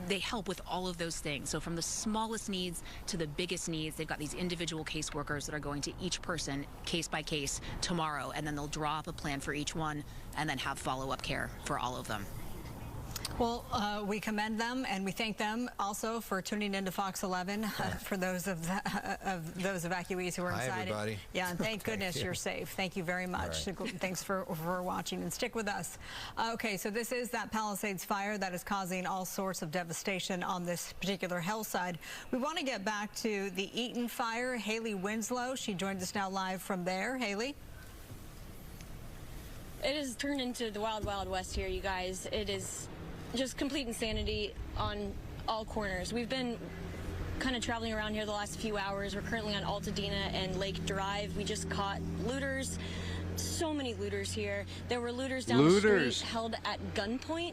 They help with all of those things. So from the smallest needs to the biggest needs, they've got these individual caseworkers that are going to each person case by case tomorrow, and then they'll draw up a plan for each one and then have follow-up care for all of them. Well, we commend them, and we thank them also for tuning into Fox 11 for those of those evacuees who are inside. Hi, everybody. Yeah, and thank goodness you're safe. Thank you very much. Right. Thanks for watching, and stick with us. Okay, so this is that Palisades fire that is causing all sorts of devastation on this particular hillside. We want to get back to the Eaton fire. Haley Winslow, she joins us now live from there. Haley? It has turned into the wild, wild west here, you guys. It is just complete insanity on all corners. We've been kind of traveling around here the last few hours. We're currently on Altadena and Lake Drive. We just caught looters. So many looters here. There were looters down the street held at gunpoint.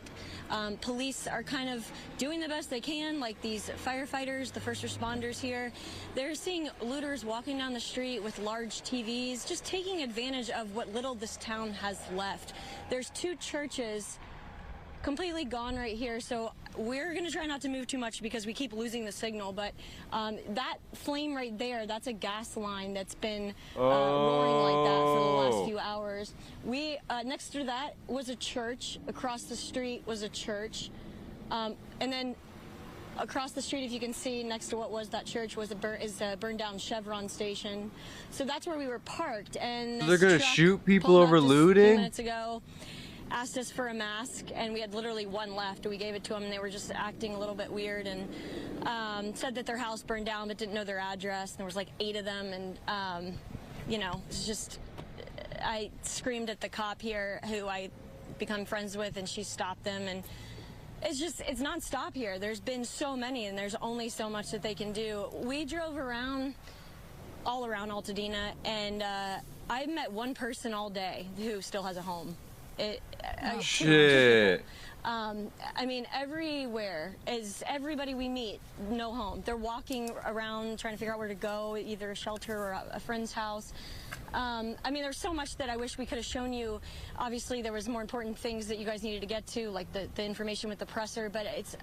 Police are kind of doing the best they can, like these firefighters, the first responders here. They're seeing looters walking down the street with large TVs, just taking advantage of what little this town has left. There's 2 churches completely gone right here, so we're going to try not to move too much because we keep losing the signal, but that flame right there, that's a gas line that's been roaring like that for the last few hours. We next to that was a church. Across the street was a church, and then across the street, if you can see, next to what was that church was a burned down Chevron station. So that's where we were parked, and they're going to shoot people over looting? A few minutes ago, asked us for a mask, and we had literally one left. We gave it to them, and they were just acting a little bit weird, and said that their house burned down but didn't know their address. And there was like 8 of them, and it's just, I screamed at the cop here who I become friends with, and she stopped them, and it's non-stop here. There's been so many, and there's only so much that they can do. We drove around all around Altadena, and I met one person all day who still has a home. Shit. I mean, everywhere is everybody we meet, no home. They're walking around trying to figure out where to go, either a shelter or a friend's house. I mean, there's so much that I wish we could have shown you. Obviously, there was more important things that you guys needed to get to, like the information with the presser, but it's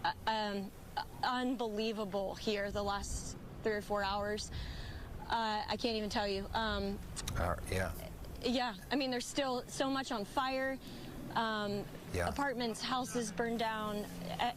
unbelievable here the last 3 or 4 hours. I can't even tell you. Yeah. Yeah, I mean, there's still so much on fire. Apartments, houses burned down,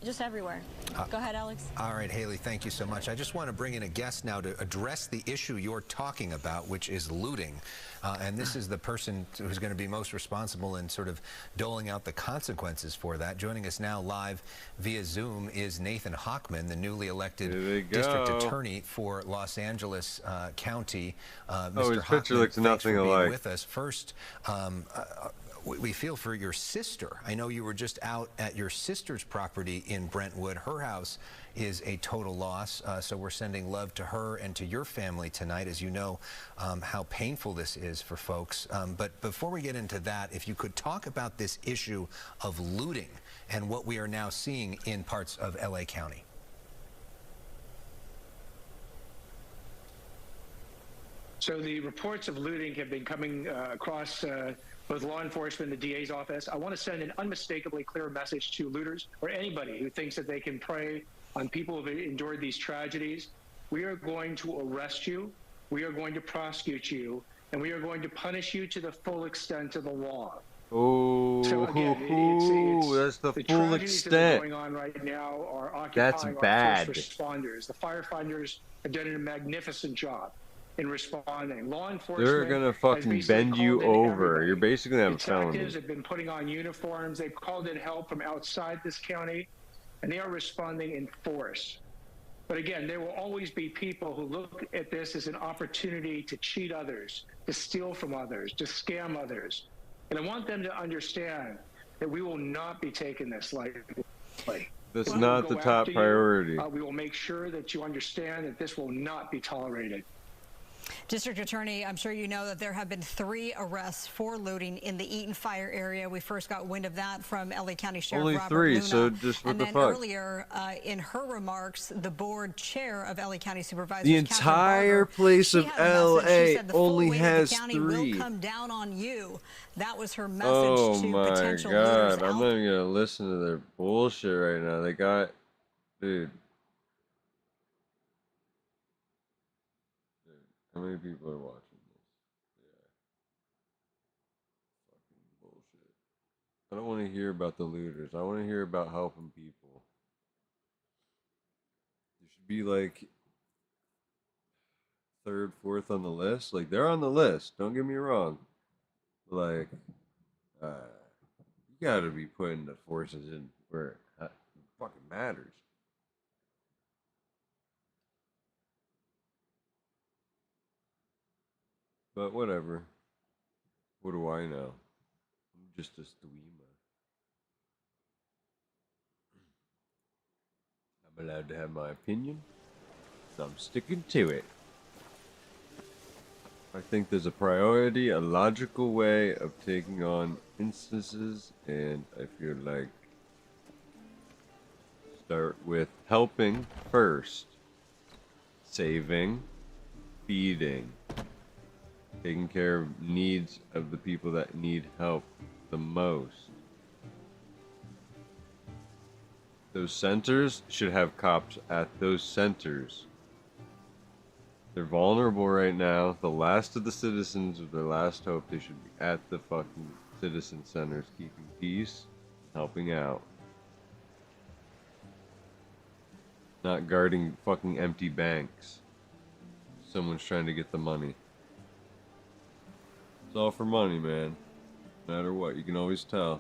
just everywhere. Go ahead, Alex. All right, Haley, thank you so much. I just want to bring in a guest now to address the issue you're talking about, which is looting. And this is the person who's going to be most responsible in sort of doling out the consequences for that. Joining us now live via Zoom is Nathan Hochman, the newly elected district attorney for Los Angeles County. His picture looks nothing alike. With us. First, we feel for your sister. I know you were just out at your sister's property in Brentwood. Her house is a total loss, so we're sending love to her and to your family tonight, as you know how painful this is for folks. But before we get into that, if you could talk about this issue of looting and what we are now seeing in parts of LA County. So the reports of looting have been coming across both law enforcement and the DA's office. I want to send an unmistakably clear message to looters or anybody who thinks that they can prey on people who have endured these tragedies. We are going to arrest you, we are going to prosecute you, and we are going to punish you to the full extent of the law. Oh, so again, that's the full extent. That are going on right now are occupying our first responders. The firefighters have done a magnificent job in responding. Law enforcement, they're gonna fucking bend you over. You're basically having a felony. Detectives have been putting on uniforms. They've called in help from outside this county, and they are responding in force. But again, there will always be people who look at this as an opportunity to cheat others, to steal from others, to scam others. And I want them to understand that we will not be taking this lightly. That's We will not go the top after you. priority. We will make sure that you understand that this will not be tolerated. District Attorney, I'm sure you know that there have been 3 arrests for looting in the Eaton Fire area. We first got wind of that from LA County Sheriff Only Robert 3, Luna. so just what and the then fuck? earlier in her remarks, the board chair of LA County Supervisors, The Catherine entire Barber, place she of had a message. She LA said the full only weight of the has county 3. will come down on you. That was her message Oh to my potential looters. god, I'm not even gonna listen to their bullshit right now. They got, dude. How many people are watching this? Yeah. Fucking bullshit. I don't want to hear about the looters. I want to hear about helping people. There should be like 3rd, 4th on the list. Like, they're on the list. Don't get me wrong. Like, you gotta be putting the forces in where it fucking matters. But whatever. What do I know? I'm just a streamer. I'm allowed to have my opinion, so I'm sticking to it. I think there's a priority, a logical way of taking on instances, and I feel like start with helping first, saving, feeding, taking care of needs of the people that need help the most. Those centers should have cops at those centers. They're vulnerable right now. The last of the citizens of their last hope. They should be at the fucking citizen centers, keeping peace, helping out. Not guarding fucking empty banks. Someone's trying to get the money. It's all for money, man. No matter what, you can always tell.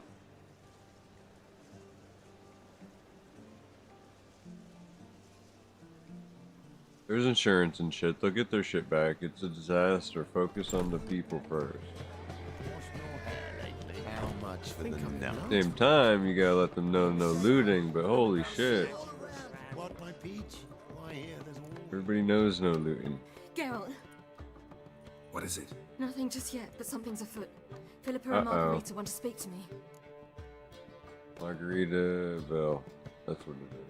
There's insurance and shit. They'll get their shit back. It's a disaster. Focus on the people first. How much for the Same time, you gotta let them know no looting, but holy shit. Everybody knows no looting. Geralt. What is it? Nothing just yet, but something's afoot. Philippa and Margarita want to speak to me. Margaritaville. That's what it is.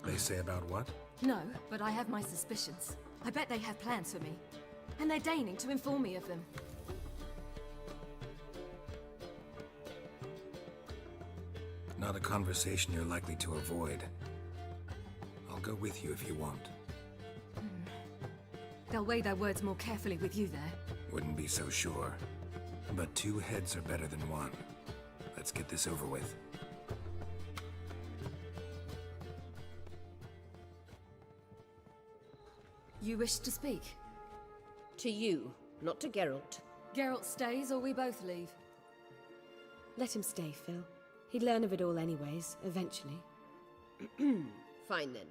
They say about what? No, but I have my suspicions. I bet they have plans for me. And they're deigning to inform me of them. Not a conversation you're likely to avoid. I'll go with you if you want. They'll weigh their words more carefully with you there. Wouldn't be so sure. But 2 heads are better than 1. Let's get this over with. You wish to speak? To you, not to Geralt. Geralt stays or we both leave? Let him stay, Phil. He'd learn of it all anyways, eventually. Fine then.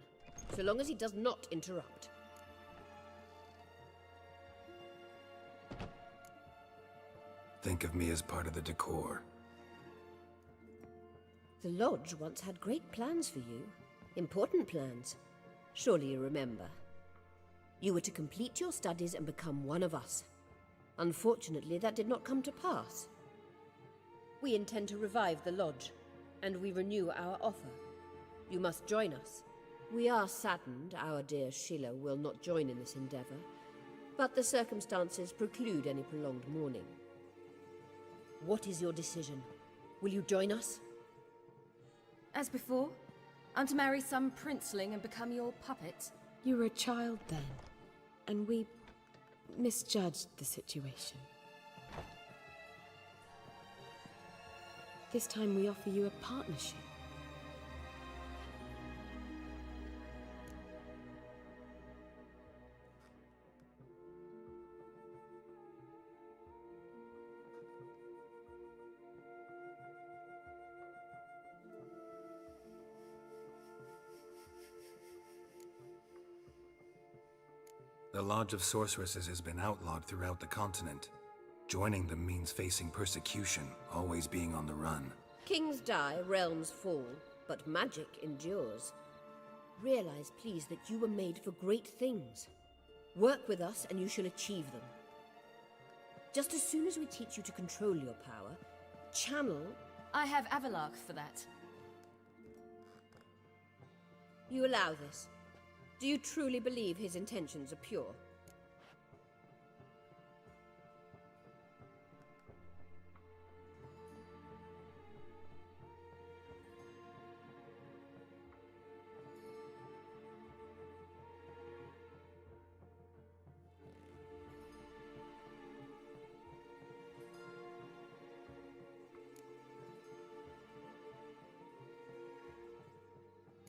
So long as he does not interrupt. Think of me as part of the decor. The Lodge once had great plans for you. Important plans. Surely you remember. You were to complete your studies and become one of us. Unfortunately, that did not come to pass. We intend to revive the Lodge, and we renew our offer. You must join us. We are saddened our dear Sheila will not join in this endeavor, but the circumstances preclude any prolonged mourning. What is your decision? Will you join us? As before? I'm to marry some princeling and become your puppet? You were a child then, and we misjudged the situation. This time we offer you a partnership. The Lodge of Sorceresses has been outlawed throughout the continent. Joining them means facing persecution, always being on the run. Kings die, realms fall, but magic endures. Realize, please, that you were made for great things. Work with us and you shall achieve them. Just as soon as we teach you to control your power, channel... I have Avalark for that. You allow this? Do you truly believe his intentions are pure?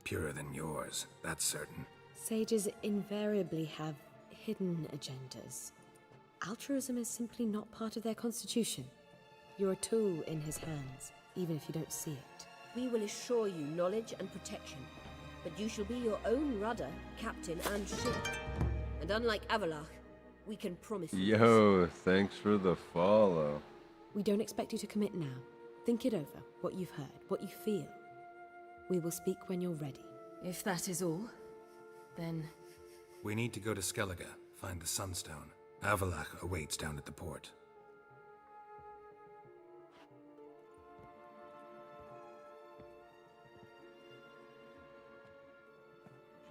Purer than yours, that's certain. Sages invariably have hidden agendas. Altruism is simply not part of their constitution. You're a tool in his hands, even if you don't see it. We will assure you knowledge and protection, but you shall be your own rudder, captain, and ship. And unlike Avalark, we can promise you Yo, thanks for the follow. We don't expect you to commit now. Think it over, what you've heard, what you feel. We will speak when you're ready. If that is all, then... We need to go to Skellige, find the Sunstone. Avalach awaits down at the port.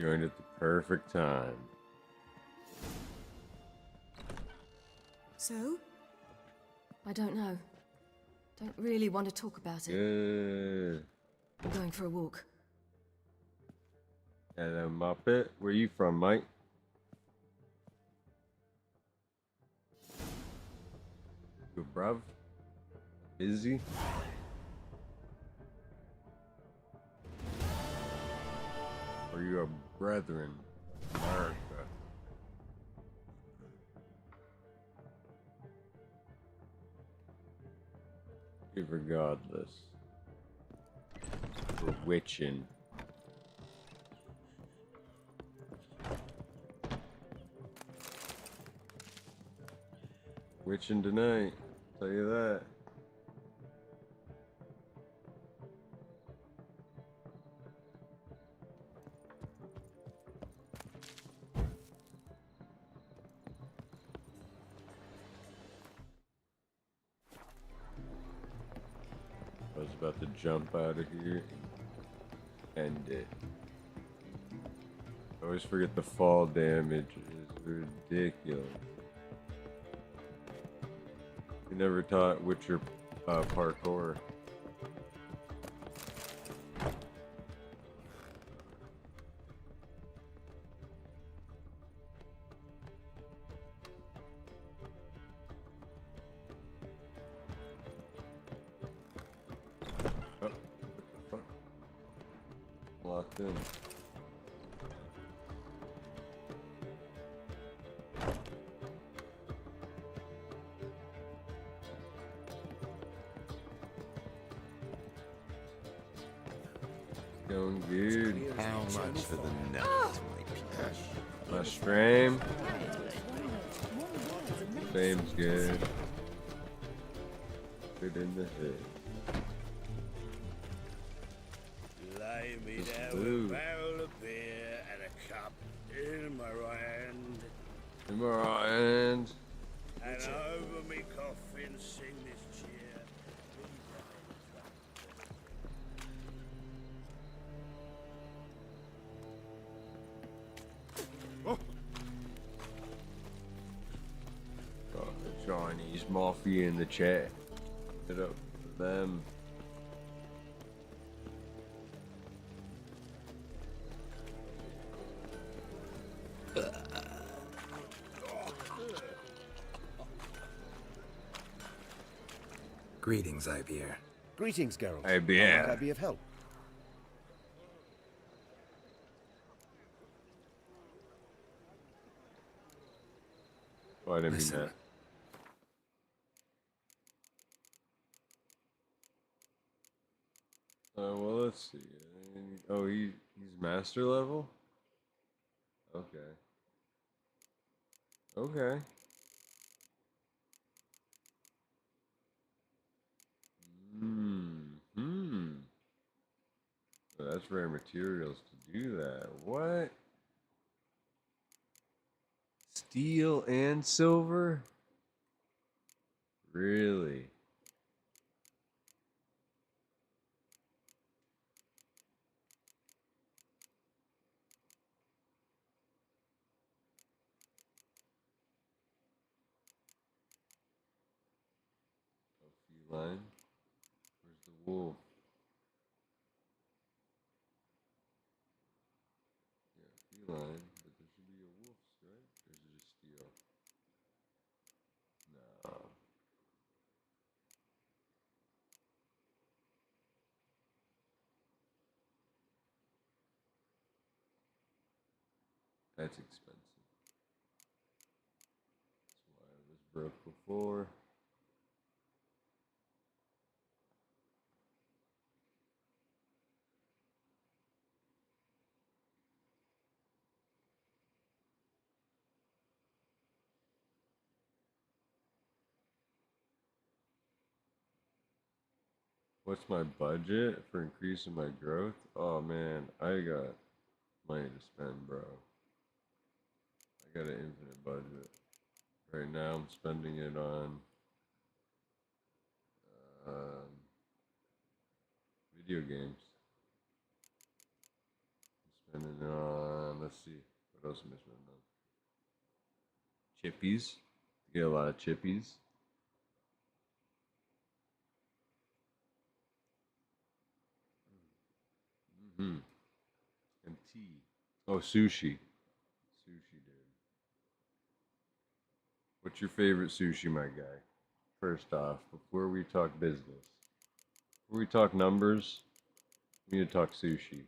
Joined at the perfect time. So? I don't know. Don't really want to talk about it. Good. I'm going for a walk. Hello, Muppet. Where you from, Mike? Good, bruv. Busy? Or you a brethren? America. Regardless. We're witching. Witching tonight, tell you that. I was about to jump out of here and end it. I always forget the fall damage is ridiculous. We never taught Witcher parkour. Oh, what the fuck? Locked in. Going good. How much for the net, My stream. Stream's good. Good in the head. Lay me Just down blue. with a barrel of beer and a cup in my right hand. In my right hand. And over me coffin sing this cheer. Got the Chinese mafia in the chat. Hit up them. Greetings, Ibier. Greetings, Geralt. Ibier. How might I be of help? Oh, I didn't mean Listen. that. Well, let's see. Oh, he's master level? Okay. Okay. Hmm. much rare materials to do that. What? Steel and silver? Really? Feline? Where's the wolf? Yeah, feline, but there should be a wolf, right? Or is it just steel? No. That's expensive. That's why I was broke before. What's my budget for increasing my growth? Oh man, I got money to spend, bro. I got an infinite budget. Right now I'm spending it on video games. I'm spending it on, let's see, what else am I spending on? Chippies. Get a lot of chippies. Mm-hmm. And tea. Oh, sushi. Sushi, dude. What's your favorite sushi, my guy? First off, before we talk business, before we talk numbers, we need to talk sushi.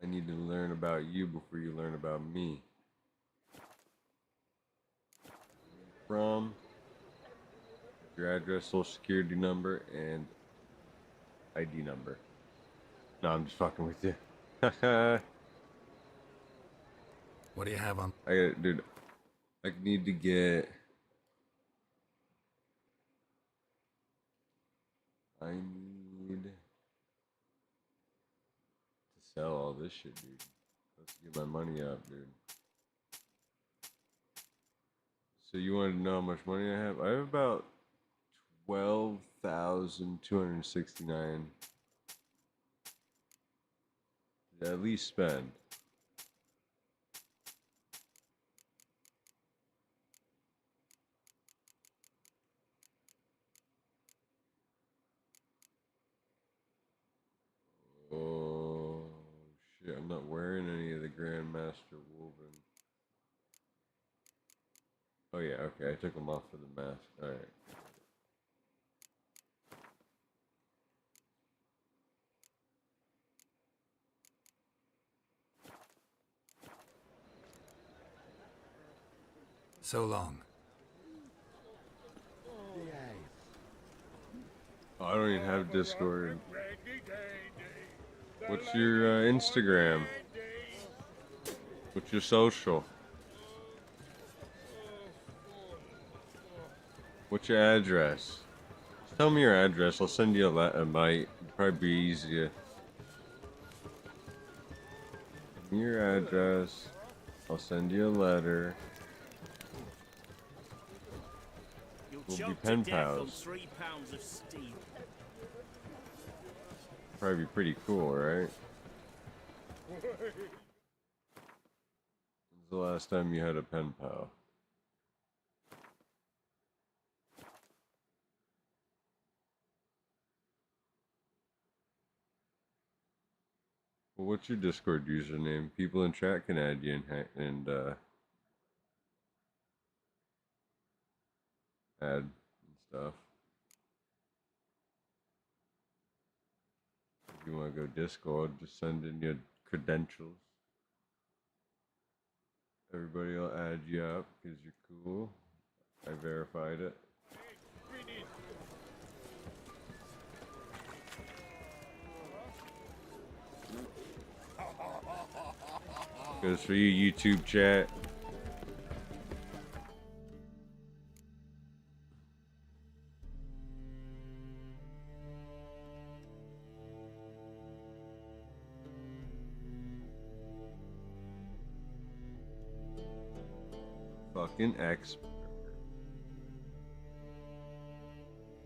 I need to learn about you before you learn about me. From your address, social security number, and ID number. No, I'm just fucking with you. What do you have on? Dude, I need to get. I need to sell all this shit, dude. Let's get my money up, dude. So you want to know how much money I have? I have about 12,269 to at least spend. Oh shit, I'm not wearing any of the Grandmaster woven. Oh yeah, okay, I took them off for the mask. Alright. So long. Oh, I don't even have Discord. What's your Instagram? What's your social? What's your address? Just tell me your address. I'll send you a letter. It might probably be easier. Give me your address. I'll send you a letter. We'll be pen pals. 3 pounds of steel. Probably be pretty cool, right? When's the last time you had a pen pal? Well, what's your Discord username? People in chat can add you and add and stuff. If you want to go Discord, just send in your credentials. Everybody will add you up because you're cool. I verified it. Goes for you, YouTube chat. Fucking expert.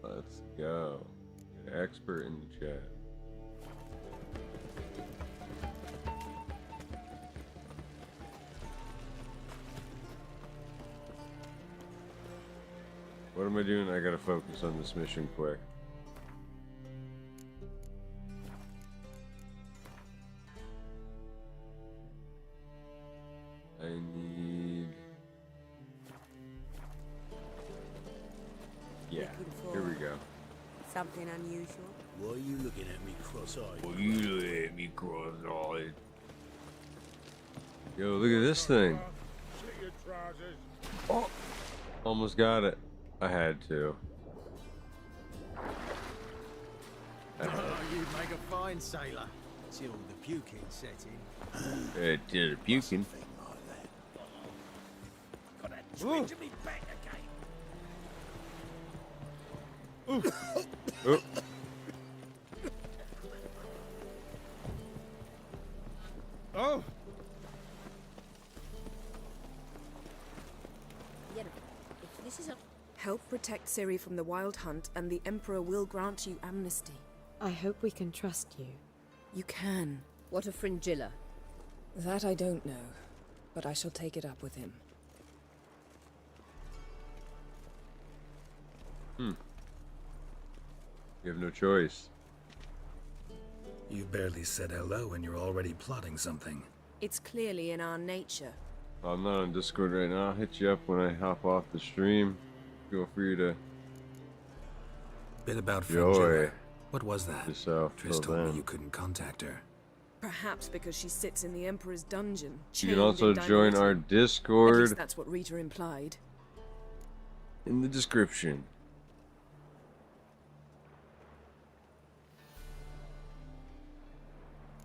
Let's go. Get an expert in the chat. What am I doing? I gotta focus on this mission quick. I need... Yeah, here we go. Something unusual? Why are you looking at me cross-eyed? Well, you look at me cross-eyed. Yo, look at this thing. Slit your trousers. Oh, almost got it. I had to. You'd make a fine sailor. Till the puking set in. Till the puking. Got that twinge in me back again. Oh. Oh! If this is a... Help protect Ciri from the Wild Hunt, and the Emperor will grant you amnesty. I hope we can trust you. You can. What of Fringilla? That I don't know, but I shall take it up with him. You have no choice. You barely said hello and you're already plotting something. It's clearly in our nature. I'm not on Discord right now. I'll hit you up when I hop off the stream. Feel free to... Bit about Joy. Fringilla. What was that? Yourself, Triss till told me then. you couldn't contact her. Perhaps because she sits in the Emperor's dungeon. You can also chained in join divinity. our At least Discord that's what Rita implied. in the description.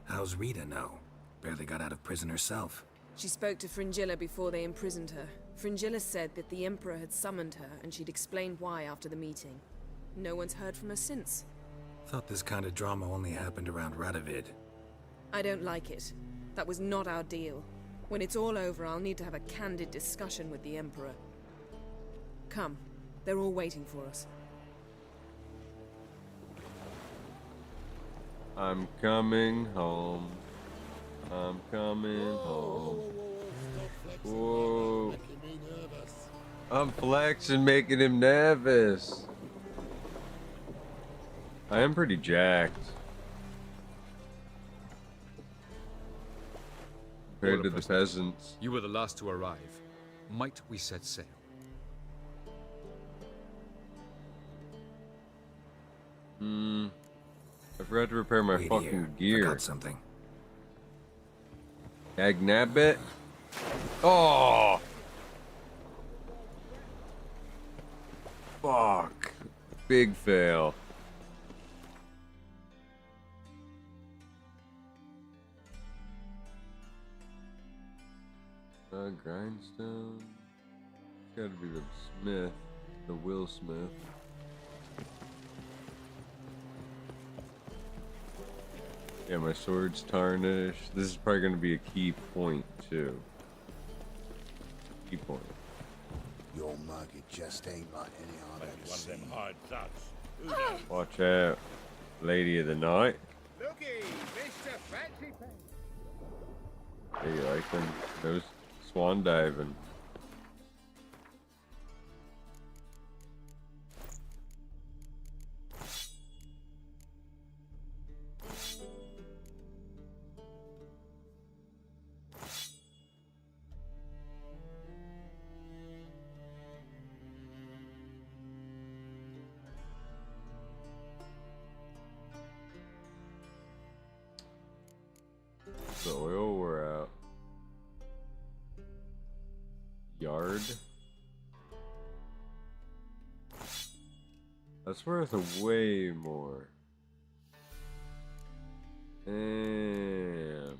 How's Rita know? Barely got out of prison herself. She spoke to Fringilla before they imprisoned her. Fringilla said that the Emperor had summoned her, and she'd explained why after the meeting. No one's heard from her since. Thought this kind of drama only happened around Radovid. I don't like it. That was not our deal. When it's all over, I'll need to have a candid discussion with the Emperor. Come. They're all waiting for us. I'm coming home. I'm coming home. Whoa. I'm flexing, making him nervous. I am pretty jacked. Compared to the peasants. You were the last to arrive. Might we set sail? I forgot to repair my Wait fucking here. gear. Forgot something. Agnabbit. Oh! Fuck. Big fail. Grindstone. It's gotta be the Smith. The Will Smith. Yeah, my sword's tarnished. This is probably gonna be a key point, too. Key point. Your market just ain't like any I've ever seen. One of them hard thuds. Watch out, Lady of the Night. Looky, Mr. Fancy Pants. Hey, you like them? Those swan diving. The oil we're out. Yard. That's worth way more. Damn.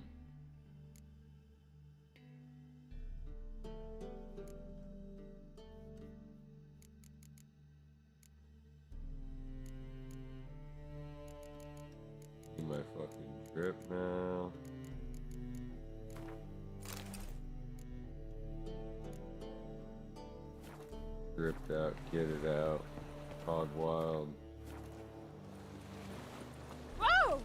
Need my fucking drip now. Ripped out, kitted out, hog wild. Whoa!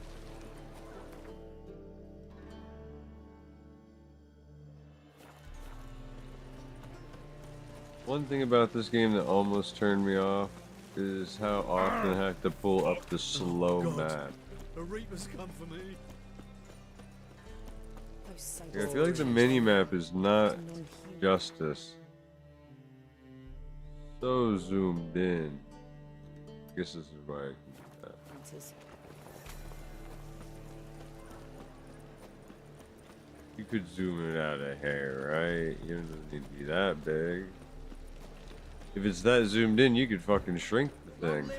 One thing about this game that almost turned me off is how often I have to pull up the slow map. The Reapers come for me. Yeah, I feel like the mini-map is not justice. So zoomed in. I guess this is why I can do that. You could zoom it out a hair, right? You don't need to be that big. If it's that zoomed in, you could fucking shrink the thing.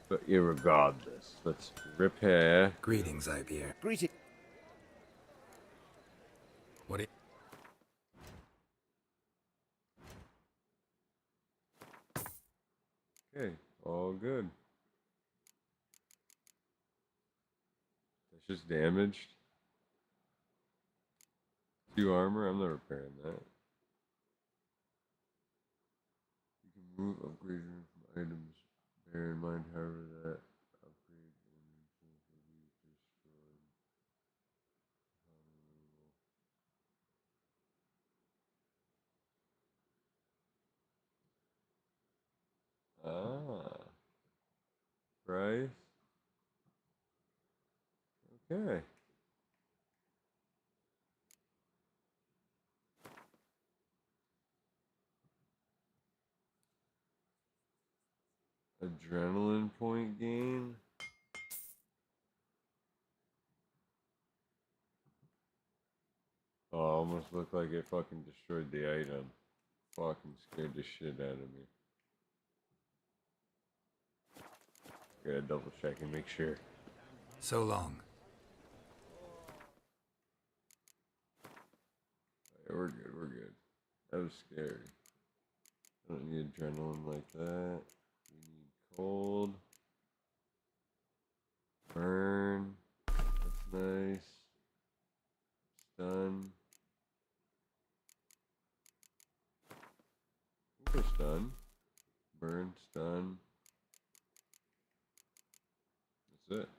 But irregardless, let's repair. Greetings, Ivier. Greeting. What do Okay, all good. That's just damaged. 2 armor, I'm not repairing that. You can move upgrades from items. Bear in mind, however, that upgrade will be destroyed. Ah. Price. Okay. Adrenaline point gain. Oh, almost looked like it fucking destroyed the item. Fucking scared the shit out of me. Gotta double check and make sure. So long. Right, we're good, we're good. That was scary. I don't need adrenaline like that. We need cold. Burn. That's nice. Stun. We're stun. Burn, stun. That's it.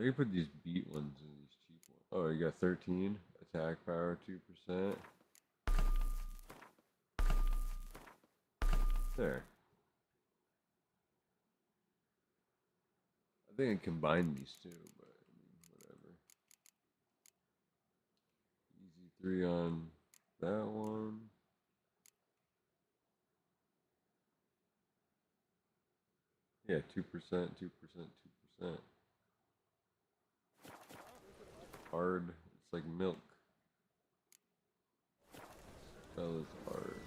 I can put these beat ones in these cheap ones. Oh, you got 13. Attack power 2%. There. I think I combined these two, but I mean, whatever. Easy 3 on that one. Yeah, 2%, 2%, 2%. Hard. It's like milk. Spell is hard.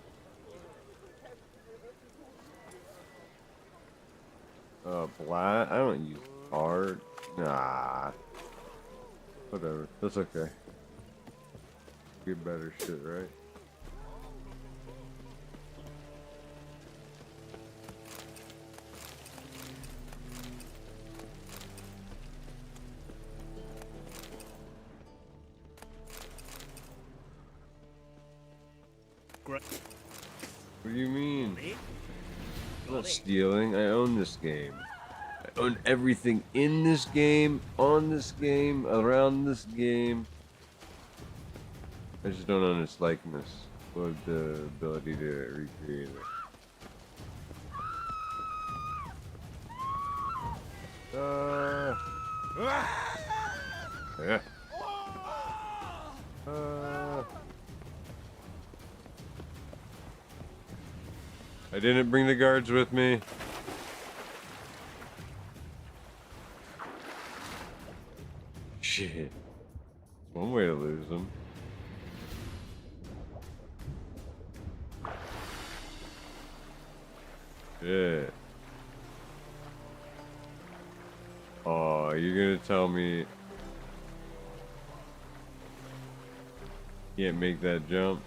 Black. I don't use hard. Nah. Whatever. That's okay. Get better shit, right? Great. What do you mean? I'm not stealing. I own this game. I own everything in this game, on this game, around this game. I just don't own its likeness or the ability to recreate it. Yeah. I didn't bring the guards with me. Shit. One way to lose them. Shit. Oh, you're gonna tell me can't make that jump?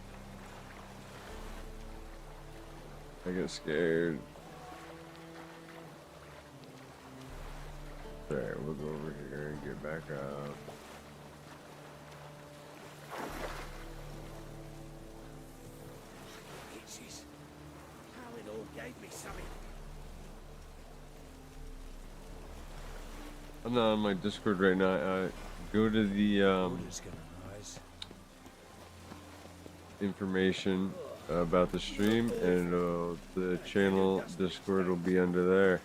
I get scared. Alright, we'll go over here and get back up. Itches. How it all gave me something. I'm not on my Discord right now. Go to the information about the stream, and the channel Discord will be under there.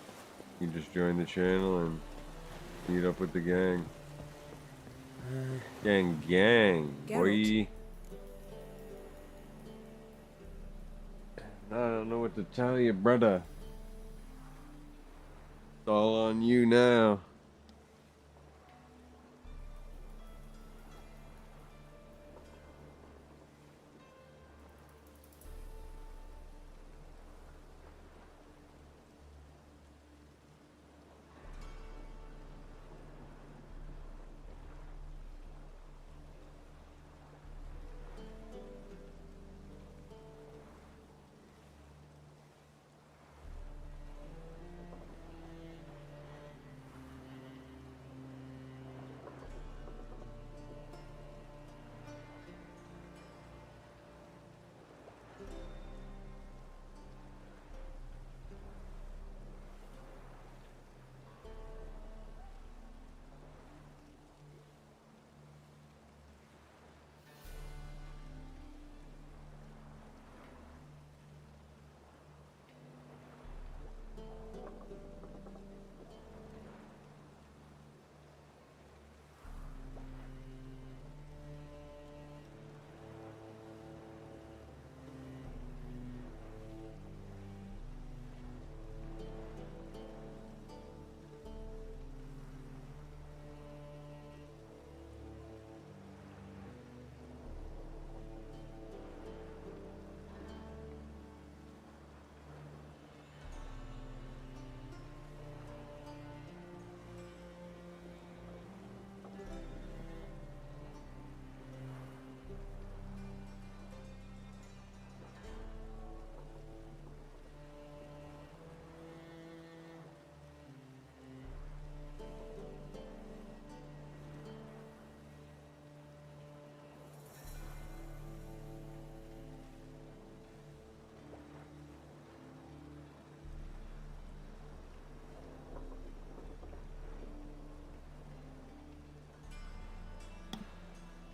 You can just join the channel and meet up with the gang. Gang, boy. I don't know what to tell you, brother. It's all on you now.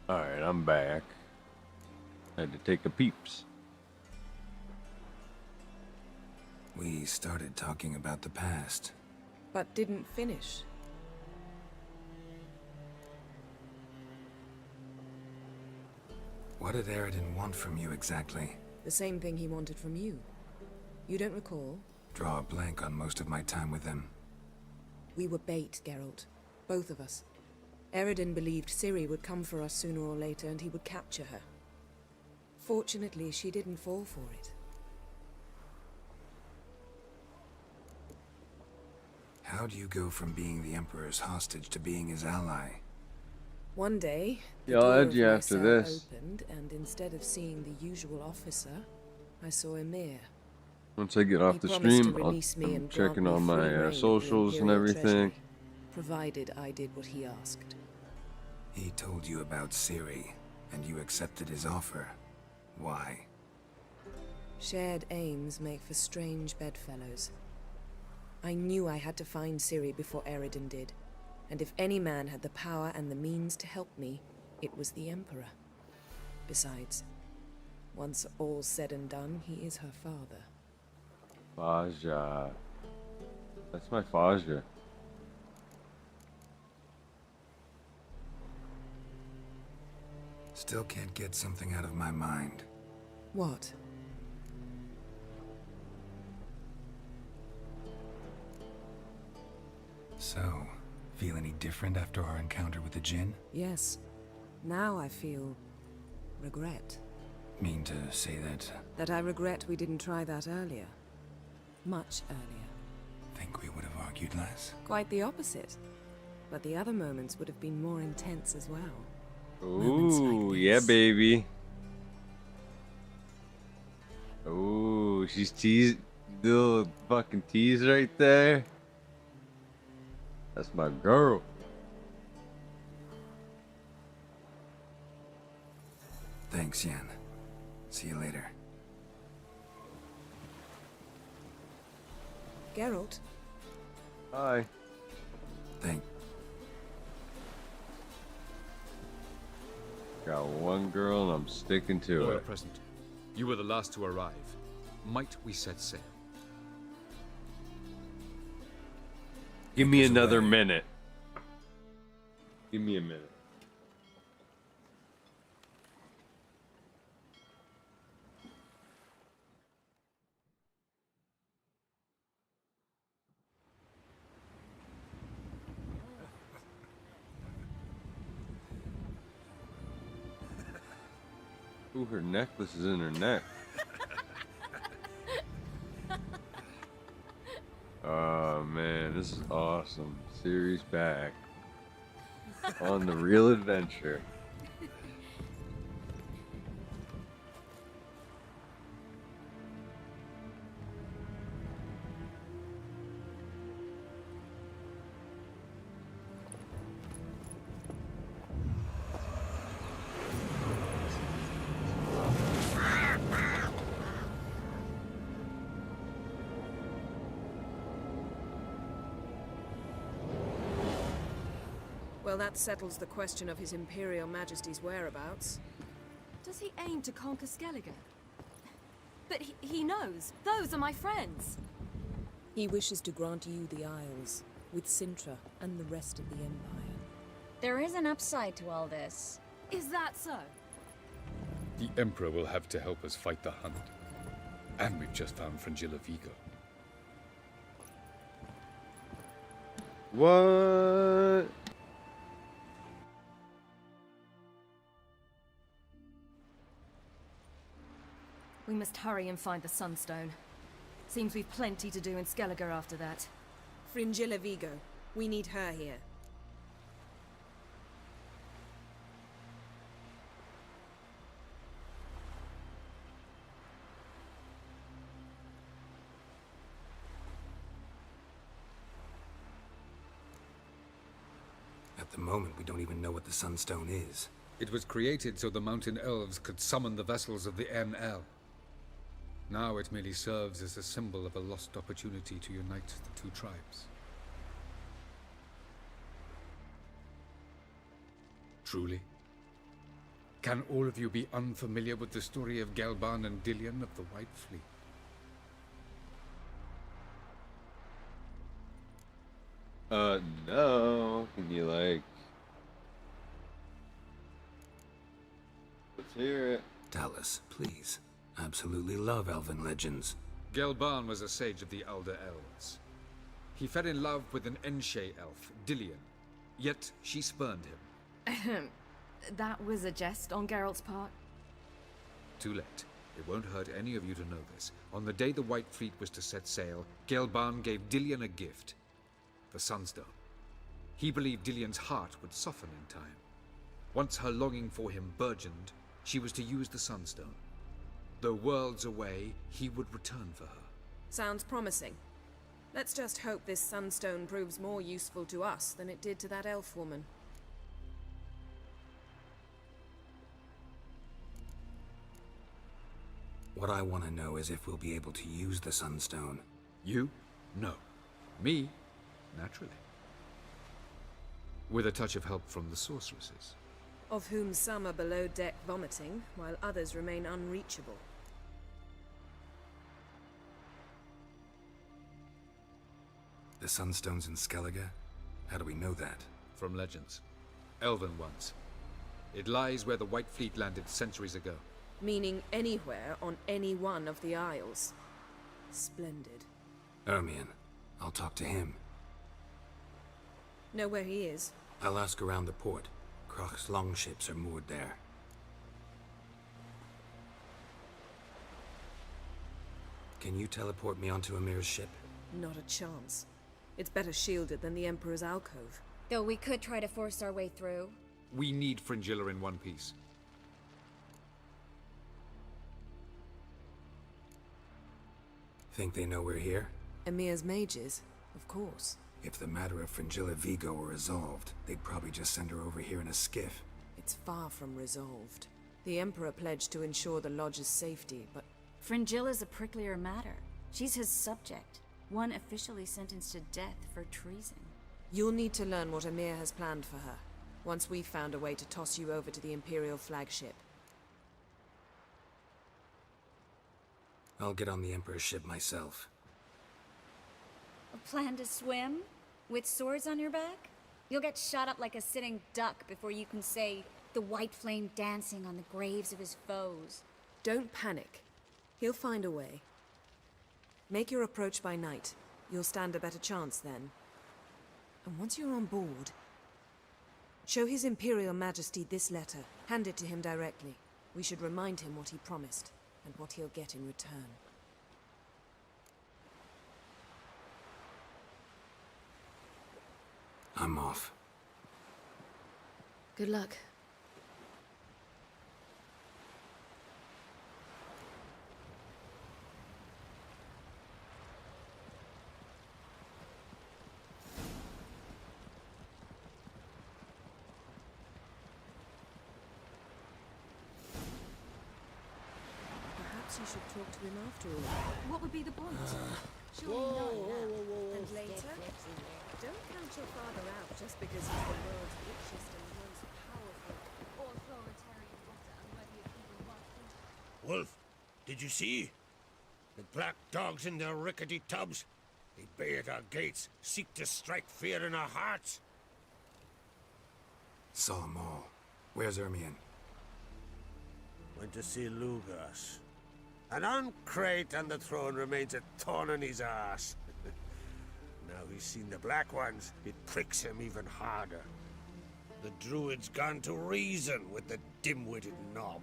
Alright, I'm back. Had to take a peeps. We started talking about the past. But didn't finish. What did Aridin want from you exactly? The same thing he wanted from you. You don't recall? Draw a blank on most of my time with him. We were bait, Geralt. Both of us. Aridin believed Ciri would come for us sooner or later and he would capture her. Fortunately, she didn't fall for it. How do you go from being the Emperor's hostage to being his ally? One day, the Yeah, I'll door add of you my after cell this. opened, and instead of seeing the usual officer, I saw Emir. Once I get off He the promised to stream, release me I'm and grant checking me on free my reign of the socials and Imperial everything. treasury, provided I did what he asked. He told you about Ciri, and you accepted his offer. Why? Shared aims make for strange bedfellows. I knew I had to find Ciri before Aridin did, and if any man had the power and the means to help me, it was the Emperor. Besides, once all's said and done, he is her father. Faja. That's my Faja. Still can't get something out of my mind. What? So, feel any different after our encounter with the Djinn? Yes. Now I feel regret. Mean to say that? That I regret we didn't try that earlier. Much earlier. Think we would have argued less? Quite the opposite. But the other moments would have been more intense as well. Ooh, yeah, baby. Ooh, she's teased. Little fucking tease right there. That's my girl. Thanks, Yen. See you later. Geralt? Hi. Got one girl and I'm sticking to Royal it. present. You were the last to arrive. Might we set sail? Give me another minute. Give me a minute. Ooh, her necklace is in her neck. Oh man, this is awesome. Ciri's back on the real adventure. Well, that settles the question of His Imperial Majesty's whereabouts. Does he aim to conquer Skellige? But he knows. Those are my friends. He wishes to grant you the Isles, with Sintra and the rest of the Empire. There is an upside to all this. Is that so? The Emperor will have to help us fight the Hunt. And we've just found Fringilla Vigo. What? We must hurry and find the Sunstone. Seems we've plenty to do in Skellige after that. Fringilla Vigo. We need her here. At the moment, we don't even know what the Sunstone is. It was created so the Mountain Elves could summon the vessels of the ML. Now it merely serves as a symbol of a lost opportunity to unite the two tribes. Truly? Can all of you be unfamiliar with the story of Gelban and Dillion of the White Fleet? No. Can you, like... Let's hear it. Tell us, please. Absolutely love elven legends. Gelban was a sage of the Elder Elves. He fell in love with an Enshe elf, Dillion, yet she spurned him. That was a jest on Geralt's part. Too late. It won't hurt any of you to know this. On the day the White Fleet was to set sail, Gelban gave Dillion a gift. The Sunstone. He believed Dillion's heart would soften in time. Once her longing for him burgeoned, she was to use the Sunstone. Though worlds away, he would return for her. Sounds promising. Let's just hope this Sunstone proves more useful to us than it did to that elf woman. What I want to know is if we'll be able to use the Sunstone. You? No. Me? Naturally. With a touch of help from the sorceresses. Of whom some are below deck vomiting, while others remain unreachable. The Sunstone's in Skellige? How do we know that? From legends. Elven ones. It lies where the White Fleet landed centuries ago. Meaning anywhere on any one of the Isles. Splendid. Ermion. I'll talk to him. Know where he is? I'll ask around the port. Krach's longships are moored there. Can you teleport me onto Amir's ship? Not a chance. It's better shielded than the Emperor's alcove. Though we could try to force our way through. We need Fringilla in one piece. Think they know we're here? Emir's mages, of course. If the matter of Fringilla Vigo were resolved, they'd probably just send her over here in a skiff. It's far from resolved. The Emperor pledged to ensure the Lodge's safety, but... Fringilla's a pricklier matter. She's his subject, one officially sentenced to death for treason. You'll need to learn what Emir has planned for her, once we've found a way to toss you over to the Imperial flagship. I'll get on the Emperor's ship myself. A plan to swim? With swords on your back? You'll get shot up like a sitting duck before you can say, the white flame dancing on the graves of his foes. Don't panic. He'll find a way. Make your approach by night. You'll stand a better chance then. And once you're on board, show His Imperial Majesty this letter. Hand it to him directly. We should remind him what he promised, and what he'll get in return. I'm off. Good luck. Perhaps you should talk to him after all. What would be the point? Surely Whoa, not whoa, now. whoa, whoa. And later, don't count your father out just because he's the world's richest and most powerful. Or authoritarian doctor unworthy of even one. Wolf, did you see? The black dogs in their rickety tubs. They bay at our gates, seek to strike fear in our hearts. Saw 'em all. Where's Ermion? Went to see Lugas. An uncrate on the throne remains a thorn in his ass. Now he's seen the Black Ones, it pricks him even harder. The Druid's gone to reason with the dim-witted knob.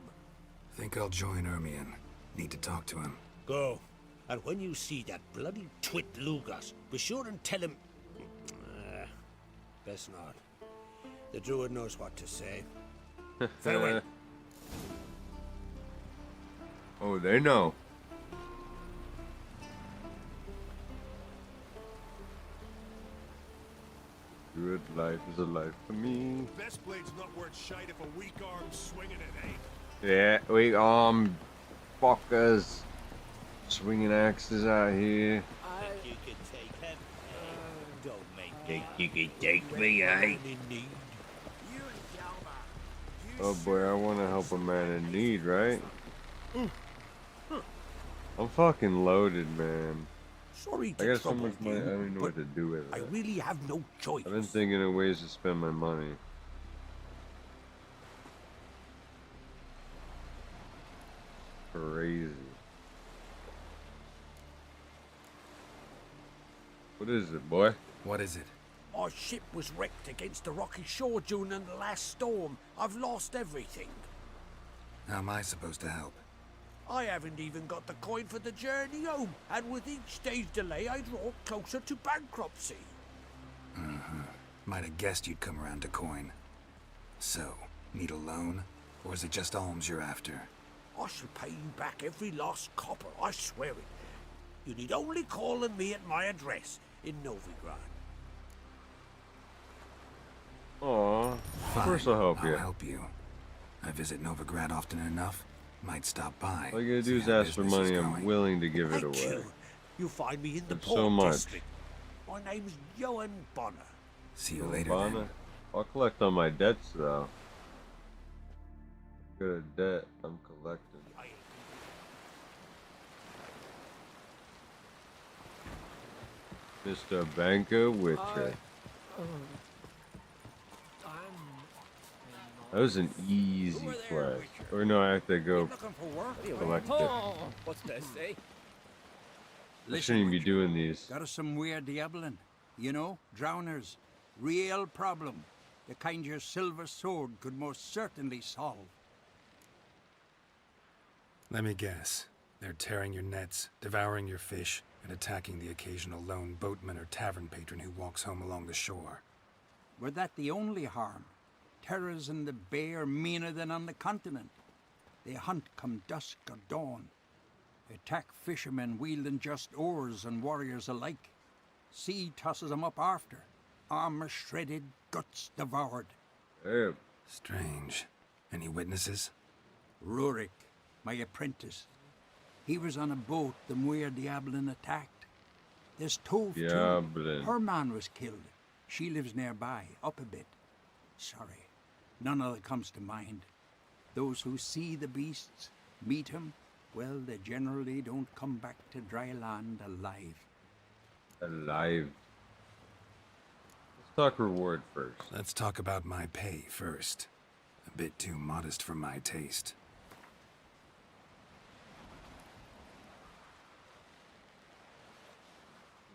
Think I'll join Ermion. Need to talk to him. Go. And when you see that bloody twit Lugas, be sure and tell him... best not. The Druid knows what to say. Farewell. Oh, they know. Good life is a life for me. Best blade's not worth shite if a weak arm's swinging it ain't. Yeah, weak fuckers. Swinging axes out here. You can take him. Don't make think you can take me, eh? Oh boy, I want to help a man in need, right? I'm fucking loaded, man. Sorry I to got so much trouble money, I you, don't even know what to do with I it. really have no choice. I've been thinking of ways to spend my money. Crazy. What is it, boy? What is it? My ship was wrecked against the rocky shore during the last storm. I've lost everything. How am I supposed to help? I haven't even got the coin for the journey home, and with each day's delay, I draw closer to bankruptcy. Might have guessed you'd come around to coin. So, need a loan? Or is it just alms you're after? I shall pay you back every lost copper, I swear it. You need only call on me at my address in Novigrad. Aw, of course I'll help you. I'll help you. I visit Novigrad often enough. Might stop by. All you gotta do is see how ask for business is money. I'm going. willing to give it Thank away. you. You'll find me in the Thanks port so much. district. My name's Johan Bonner. See you later, Bonner. then. I'll collect on my debts, though. Good at debt. I'm collecting. Mr. Banker Witcher. That was an easy quest. Or no, I have to go collect it. What's that say? I shouldn't even be doing these. Got us some weird diabling. You know, drowners. Real problem. The kind your silver sword could most certainly solve. Let me guess. They're tearing your nets, devouring your fish, and attacking the occasional lone boatman or tavern patron who walks home along the shore. Were that the only harm? Terrors in the bay are meaner than on the continent. They hunt come dusk or dawn. Attack fishermen wielding just oars and warriors alike. Sea tosses him up after. Armor shredded, guts devoured. Damn. Strange. Any witnesses? Rurik, my apprentice. He was on a boat the Muir Diablin attacked. There's Tove too. Diablin. Her man was killed. She lives nearby, up a bit. Sorry, none of it comes to mind. Those who see the beasts, meet him, well, they generally don't come back to dry land alive. Alive. Let's talk reward first. Let's talk about my pay first. A bit too modest for my taste.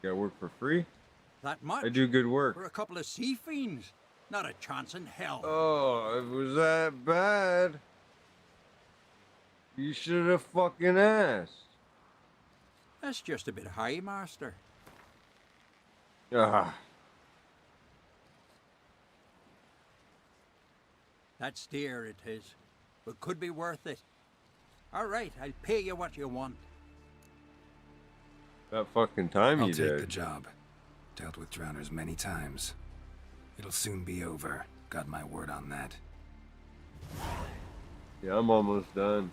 You got work for free? That much? I do good work. For a couple of sea fiends? Not a chance in hell. Oh, it was that bad. You should have fucking asked. That's just a bit high, master. Ah. That's dear, it is. But could be worth it. All right, I'll pay you what you want. That fucking time I'll you take did. the job. Dealt with drowners many times. It'll soon be over. Got my word on that. Yeah, I'm almost done.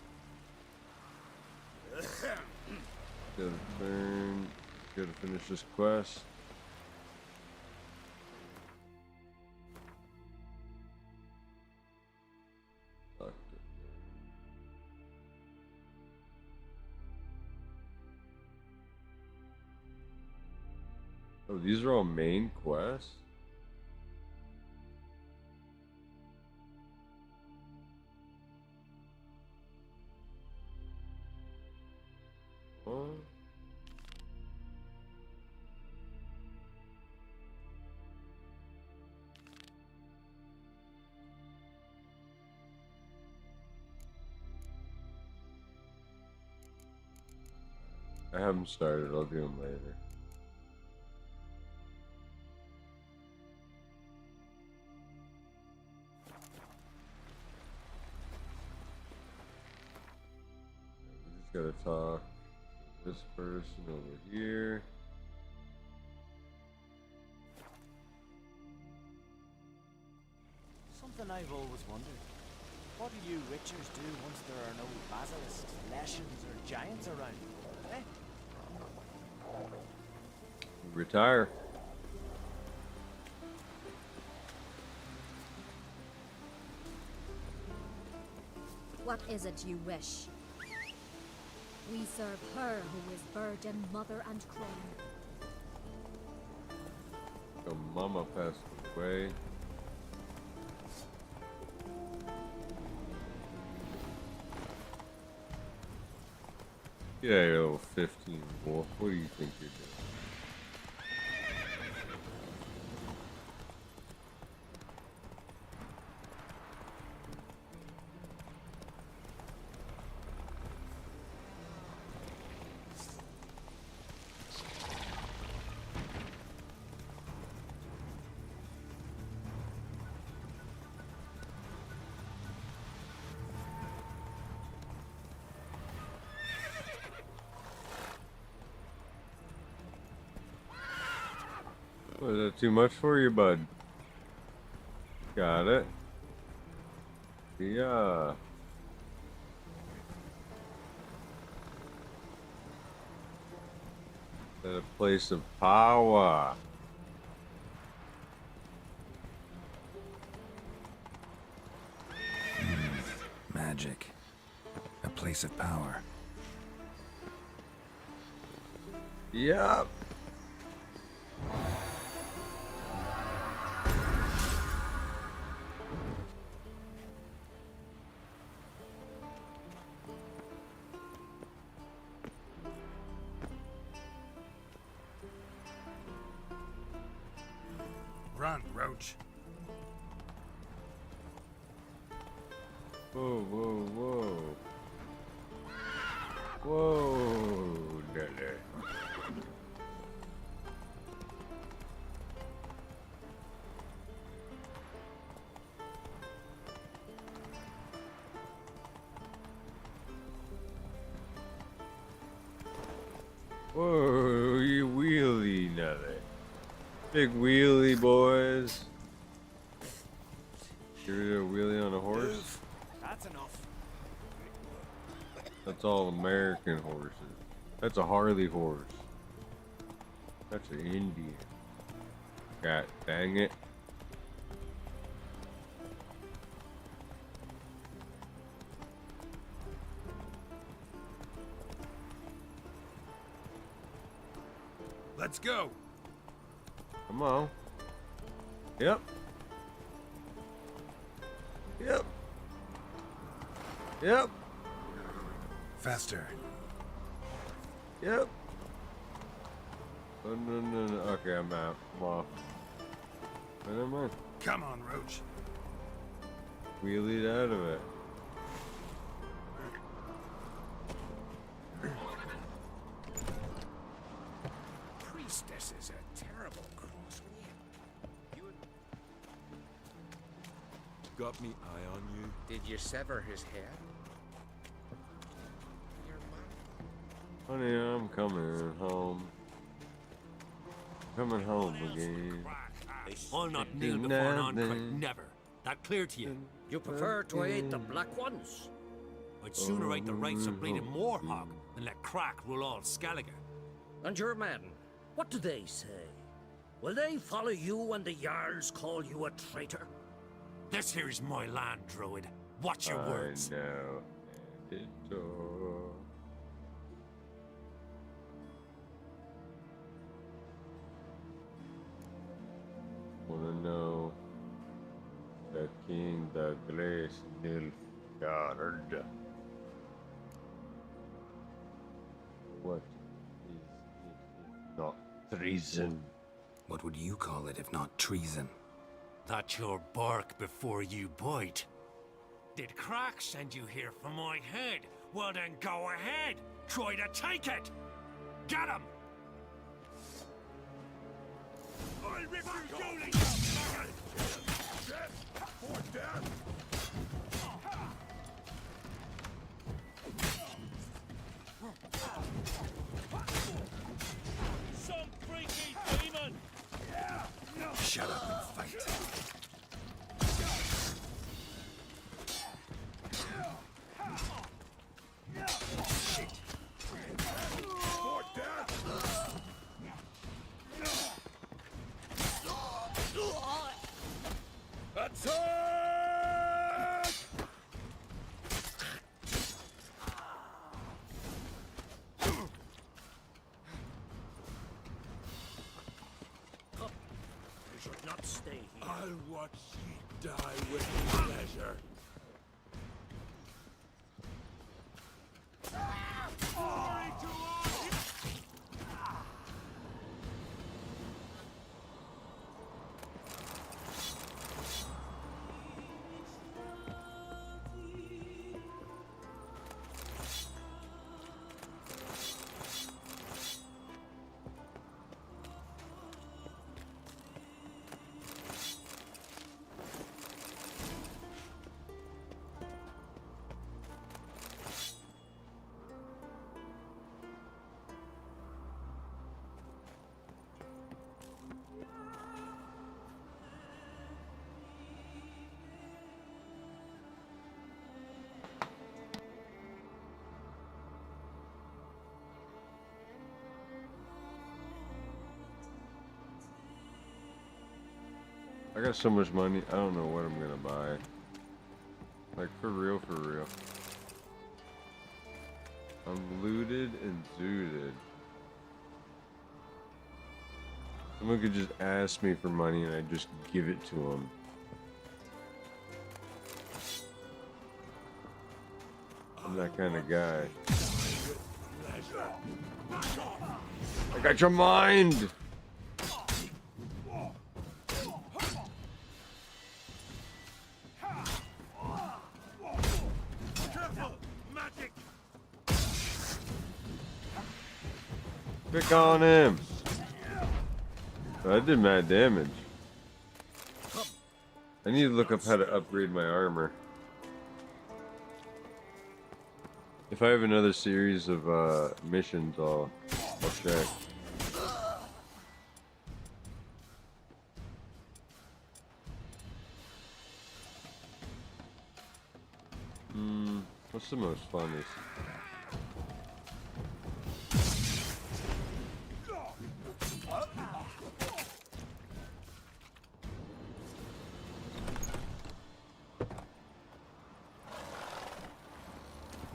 Gotta turn. Gotta finish this quest. Oh, these are all main quests? What? I haven't started, I'll do them later. Gotta talk to this person over here. Something I've always wondered. What do you Witchers do once there are no basilisks, leshens, or giants around? Eh? Retire. What is it you wish? We serve her who is virgin, mother, and crone. So mama passed away. Yeah, you little 15 wolf. What do you think you're doing? Was that too much for you, bud? Got it. Yeah. At a place of power. Magic. A place of power. Yep. Run, Roach. Whoa, whoa, whoa. Whoa, Nelly. Whoa, you wheelie, Nelly. Big wheelie, boys. Give it a wheelie on a horse. That's enough. That's all American horses. That's a Harley horse. That's an Indian. God dang it. Let's go. Come on. Yep. Yep. Yep. Faster. Yep. Oh, no. Okay, I'm out. I'm off. Never mind. Come on, Roach. Wheelied out of it. Priestess is a terrible cross. You got me eye on you. Did you sever his head? Honey, I'm coming home. Coming home again. I'll not kneel before an Ancrite, never. That clear to you? You prefer to aid the Black Ones? I'd sooner eat the rights of bleeding Moorhog than let Crack rule all Skellige. And your men, what do they say? Will they follow you when the Jarls call you a traitor? This here is my land, Druid. Watch your words. I know. Editor. Wanna know the King Douglas Nilfgaard? What is it if not treason? What would you call it if not treason? That's your bark before you bite. Did Crack send you here for my head? Well then go ahead. Try to take it. Get him. I'll rip your goalie out, for death. Some freaky demon. Shut up and fight. Shit. For death. Attack! You should not stay here. I'll watch ye die with pleasure. I got so much money, I don't know what I'm gonna buy. Like, for real, for real. I'm looted and zooted. Someone could just ask me for money and I just give it to them. I'm that kind of guy. I got your mind! Pick on him. That did mad damage. I need to look up how to upgrade my armor. If I have another series of missions, I'll check. What's the most funnest?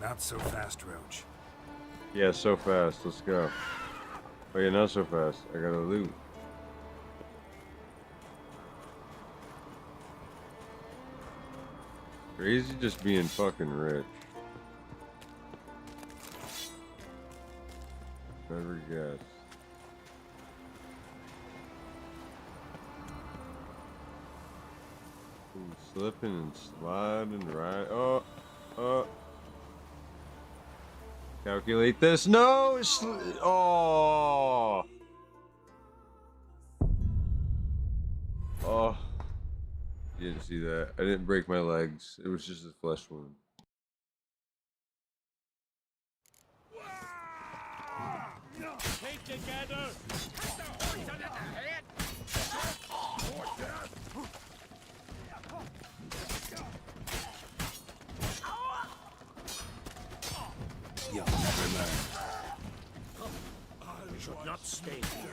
Not so fast, Roach. Yeah, so fast. Let's go. Oh yeah, not so fast. I gotta loot. Crazy just being fucking rich. Never guess. Ooh, slipping and sliding right. Oh. Calculate this. No! Oh! Oh. You didn't see that. I didn't break my legs. It was just a flesh wound. Keep together! Hit the horse in the head! You'll never learn. You should not stay here.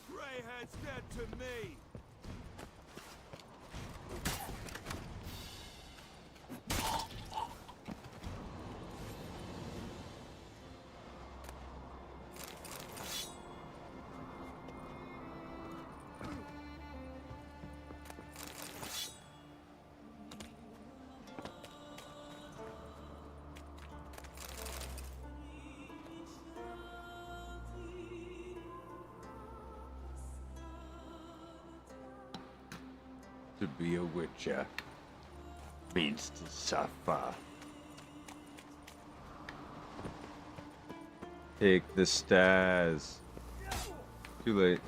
Greyhead's dead to me! To be a witcher means to suffer. Take the stairs. Too late.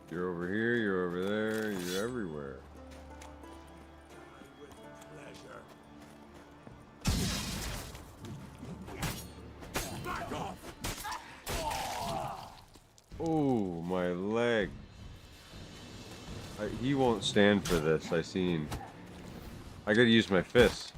You're over here, you're over there, you're everywhere. Oh, my leg. He won't stand for this, I seen. I gotta use my fists.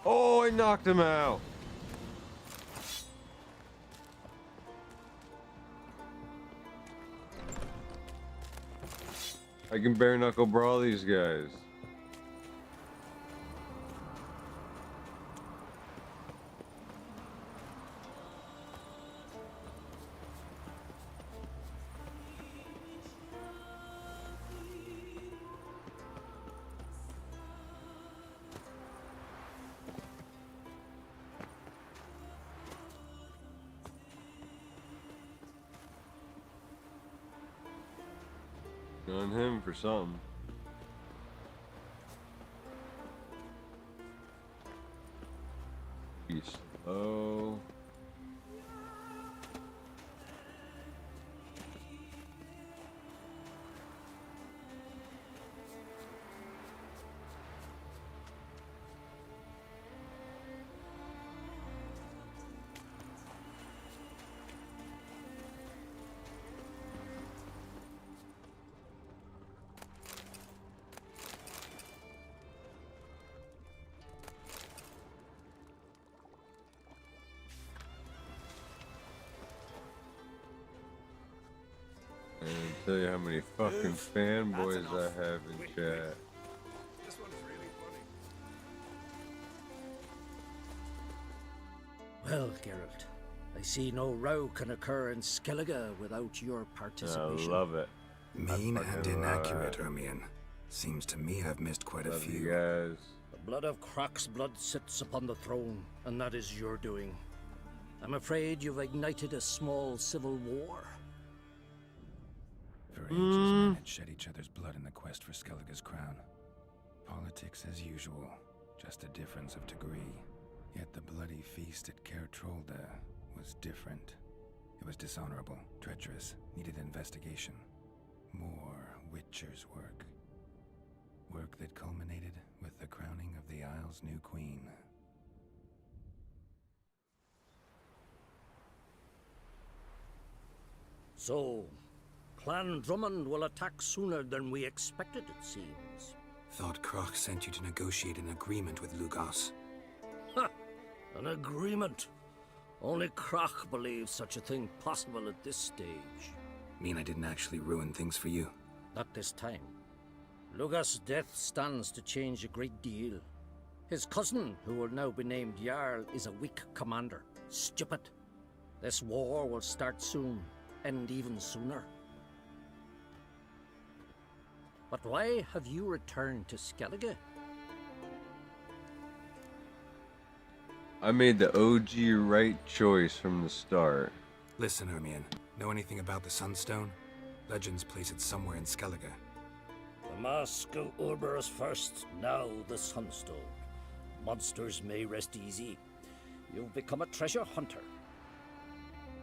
Oh, I knocked him out. I can bare knuckle brawl these guys. On him for something. Be slow. And tell you how many fucking fanboys I have in chat. This one's really funny. Well, Geralt, I see no row can occur in Skellige without your I participation. love it. Mean and inaccurate, Ermion. Seems to me I've missed quite a few. The blood of Croc's blood sits upon the throne, and that is your doing. I'm afraid you've ignited a small civil war. For ages, men had shed each other's blood in the quest for Skellige's crown. Politics as usual, just a difference of degree. Yet the bloody feast at Caer Trolda was different. It was dishonorable, treacherous, needed investigation. More Witcher's work. Work that culminated with the crowning of the Isle's new queen. So, Clan Drummond will attack sooner than we expected, it seems. Thought Croc sent you to negotiate an agreement with Lugos. Ha! An agreement? Only Croc believes such a thing possible at this stage. Mean I didn't actually ruin things for you? Not this time. Lugos' death stands to change a great deal. His cousin, who will now be named Jarl, is a weak commander. Stupid. This war will start soon, end even sooner. But why have you returned to Skellige? I made the OG right choice from the start. Listen, Ermion. Know anything about the Sunstone? Legends place it somewhere in Skellige. The Mask of Urberus first, now the Sunstone. Monsters may rest easy. You've become a treasure hunter.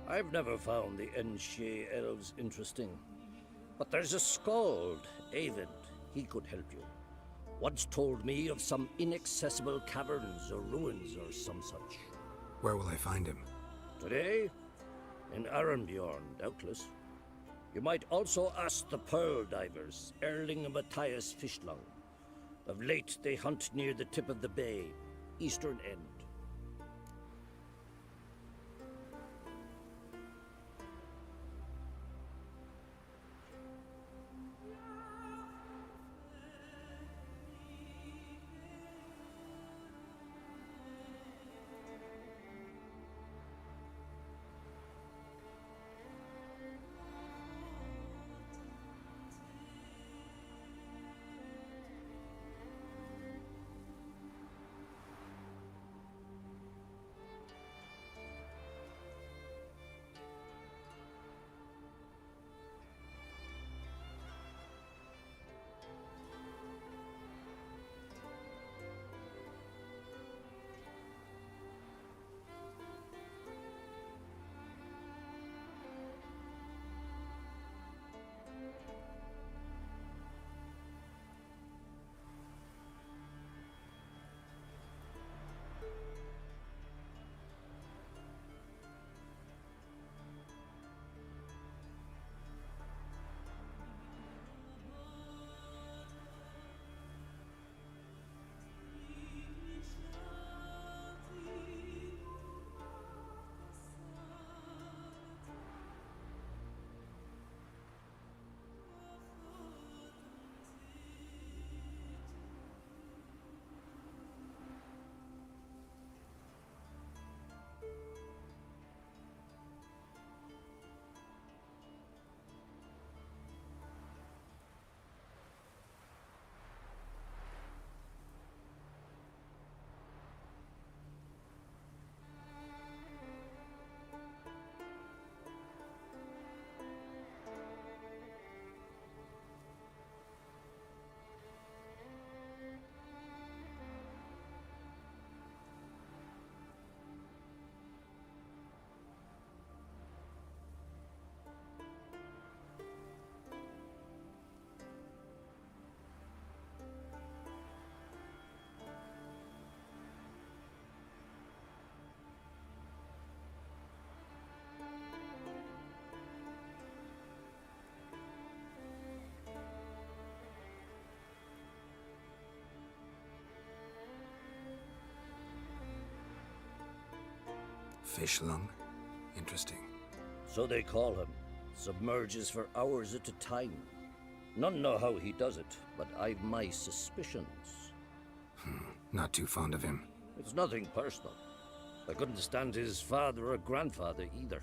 I've never found the Enshe elves interesting. But there's a skald, Avid. He could help you. Once told me of some inaccessible caverns or ruins or some such. Where will I find him? Today? In Arenbjorn, doubtless. You might also ask the Pearl Divers, Erling and Matthias Fishlung. Of late, they hunt near the tip of the bay, eastern end. Fishlung? Interesting. So they call him. Submerges for hours at a time. None know how he does it, but I've my suspicions. Not too fond of him. It's nothing personal. I couldn't stand his father or grandfather either.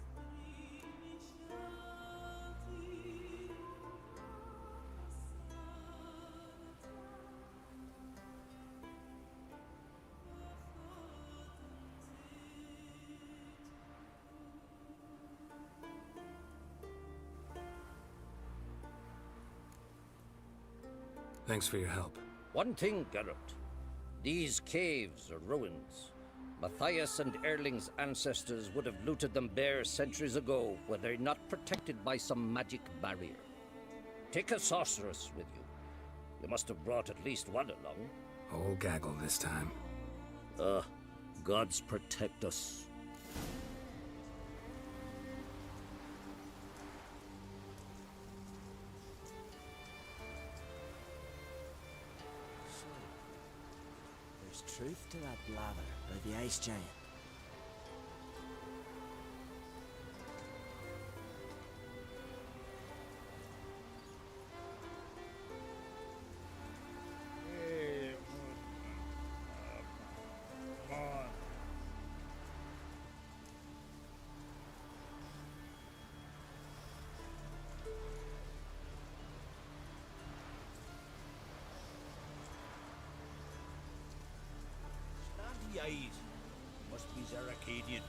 Thanks for your help. One thing, Geralt. These caves are ruins. Matthias and Erling's ancestors would have looted them bare centuries ago were they not protected by some magic barrier. Take a sorceress with you. You must have brought at least one along. Whole gaggle this time. Gods protect us. So, there's truth to that blather about the ice giant. Standy eyes. Must be Zaracadian.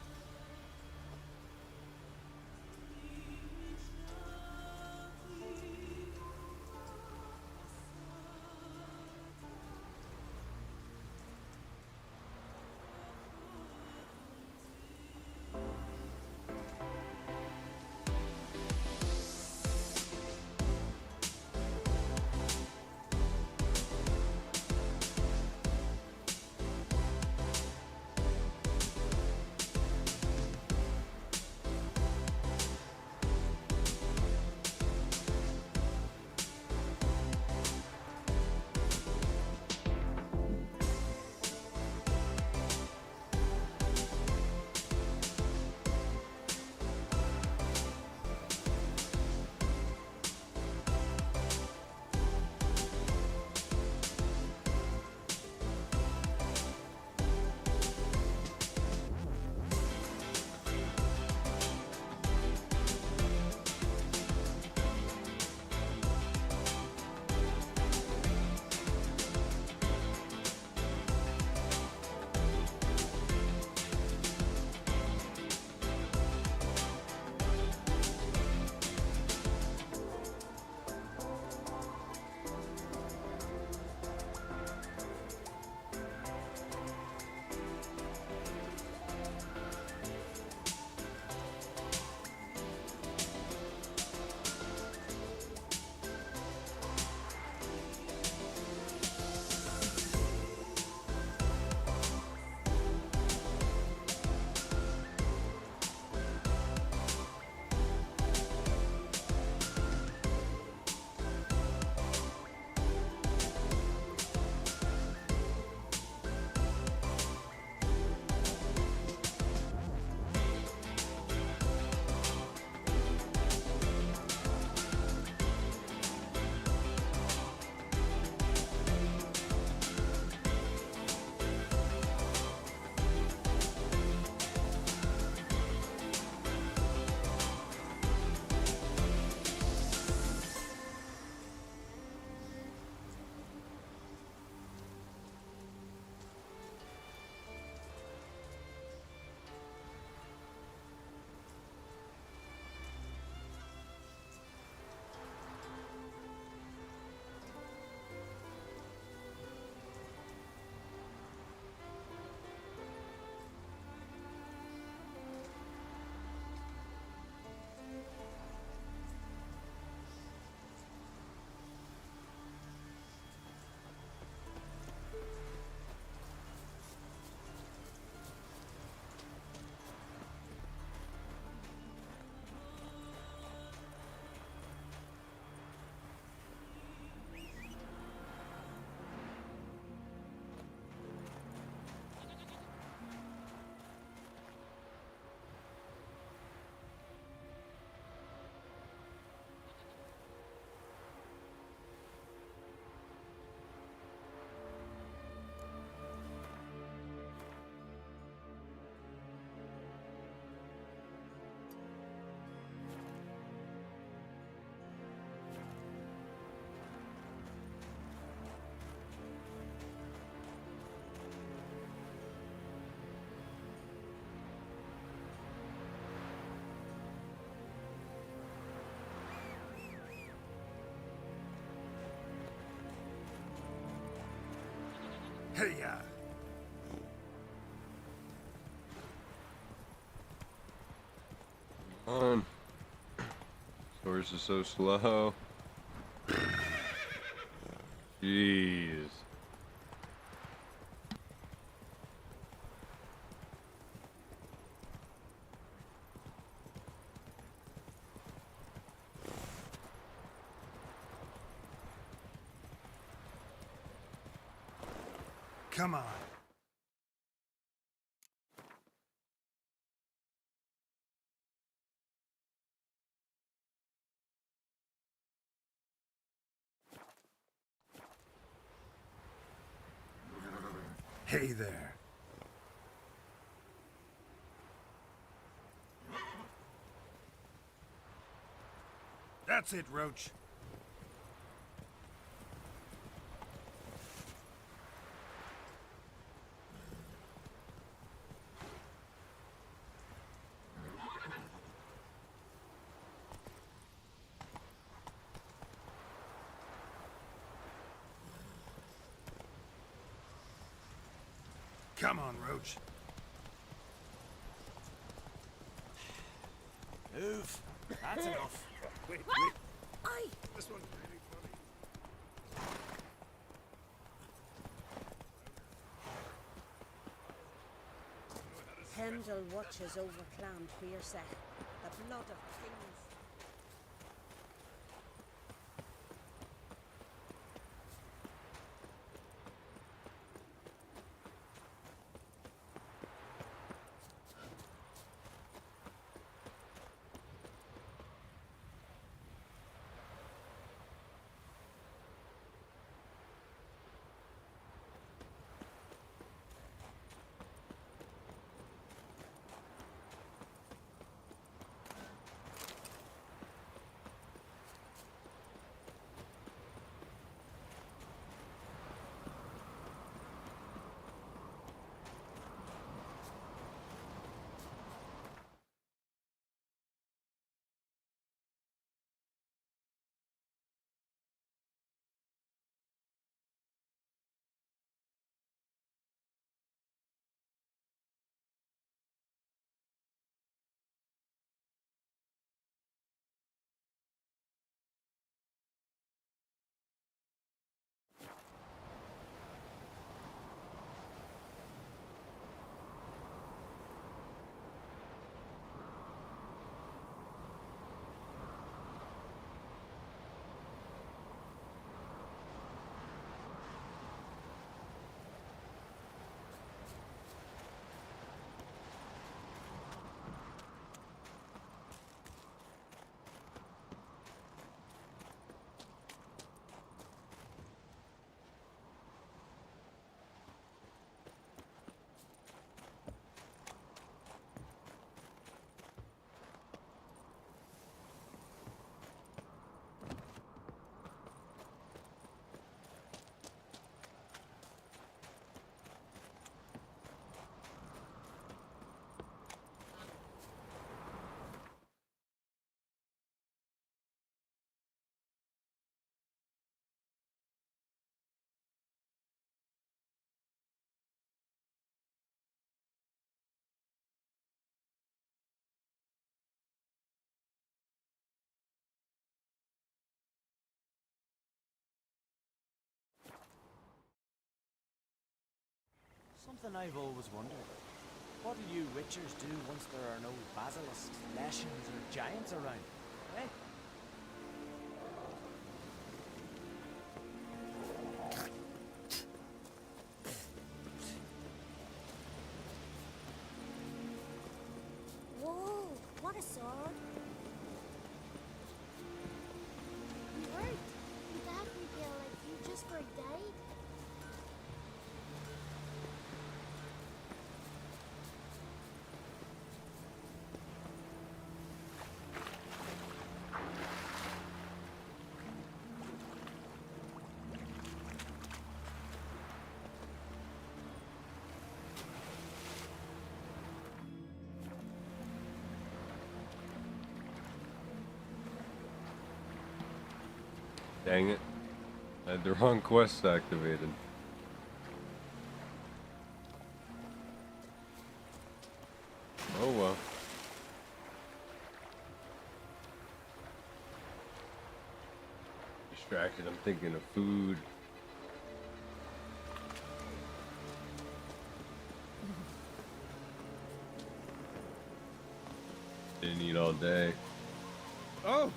Hey-ya! On. Horse is so slow. Jeez. Come on. Hey there. That's it, Roach. Come on, Roach. Move. That's enough. Wait. Aye. This one's really funny. Pendle watches over Clan Fierce, the blood of kings. Something I've always wondered. What do you Witchers do once there are no basilisks, leshens, or giants around? Eh? Whoa, what a sword. You hurt? You back me feel like you just for a day? Dang it. I had the wrong quest activated. Oh well. Distracted, I'm thinking of food. Didn't eat all day. Oh!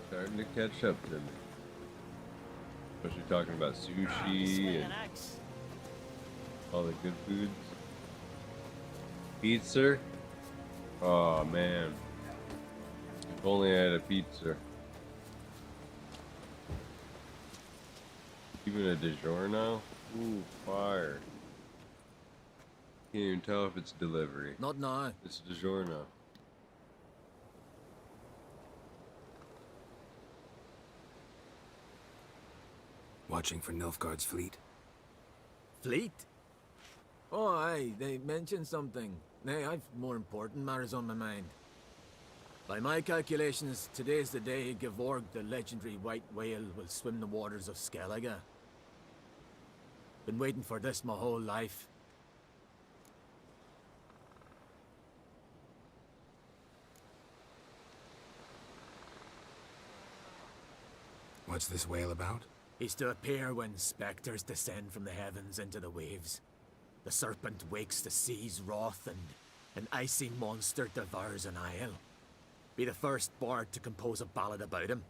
Starting to catch up to me. Especially talking about sushi and all the good foods. Pizza? Oh man. If only I had a pizza. Even a DiGiorno? Ooh, fire. Can't even tell if it's delivery. Not now. It's DiGiorno. Watching for Nilfgaard's fleet. Fleet? Oh, aye, they mentioned something. Nay, I've more important matters on my mind. By my calculations, today's the day Gevorg, the legendary white whale, will swim the waters of Skellige. Been waiting for this my whole life. What's this whale about? He's to appear when spectres descend from the heavens into the waves. The serpent wakes the sea's wrath, and an icy monster devours an isle. Be the first bard to compose a ballad about him.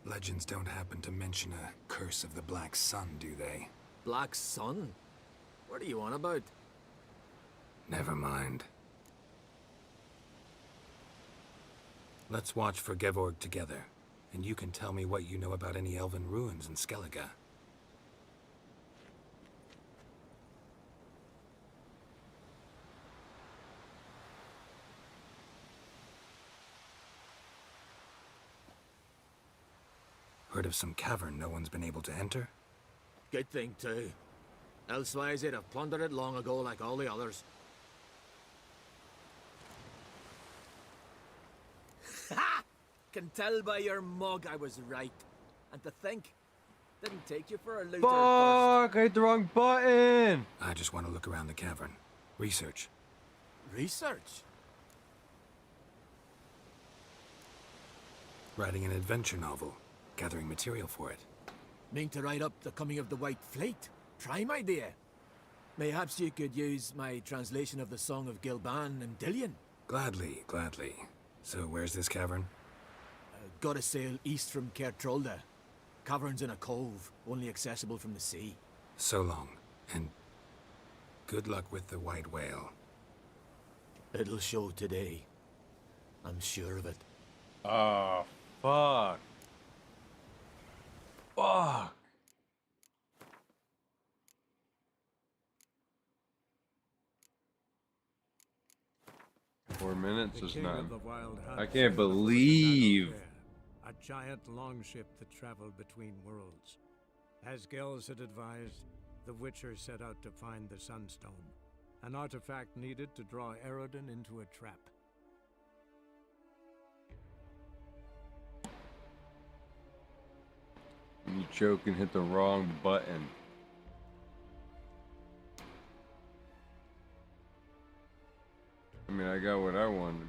Legends don't happen to mention a curse of the Black Sun, do they? Black Sun? What are you on about? Never mind. Let's watch for Gevorg together, and you can tell me what you know about any elven ruins in Skellige. Heard of some cavern no one's been able to enter? Good thing, too. Elsewise, they'd have plundered it long ago like all the others. Ha! Can tell by your mug I was right. And to think, didn't take you for a looter Fuck! I hit the wrong button! I just want to look around the cavern. Research. Research? Writing an adventure novel. Gathering material for it. Mean to write up the coming of the White Fleet? Prime idea. Mayhaps you could use my translation of the Song of Gilban and Dillion. Gladly, gladly. So where's this cavern? Gotta sail east from Kertrolda. Cavern's in a cove, only accessible from the sea. So long, and good luck with the white whale. It'll show today. I'm sure of it. Oh, fuck. Fuck. Four minutes is not. I can't believe. A giant longship that traveled between worlds. As Gels had advised, the Witcher set out to find the Sunstone, an artifact needed to draw Eredin into a trap. You choke and hit the wrong button. I mean, I got what I wanted.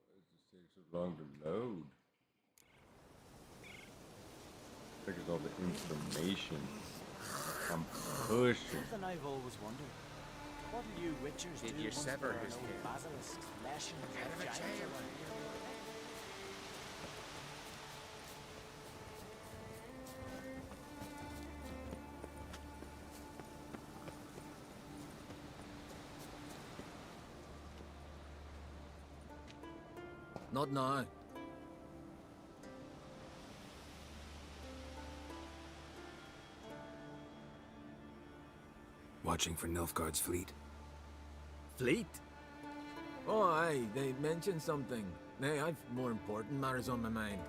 Why does this take so long to load? I think it's all the information. I'm pushing. Something I've always wondered. What do you Witchers do you once sever there are his no head? basilisks, lashings, or giants around? Not now. Watching for Nilfgaard's fleet. Fleet? Oh, aye, they mentioned something. Nay, I've more important matters on my mind.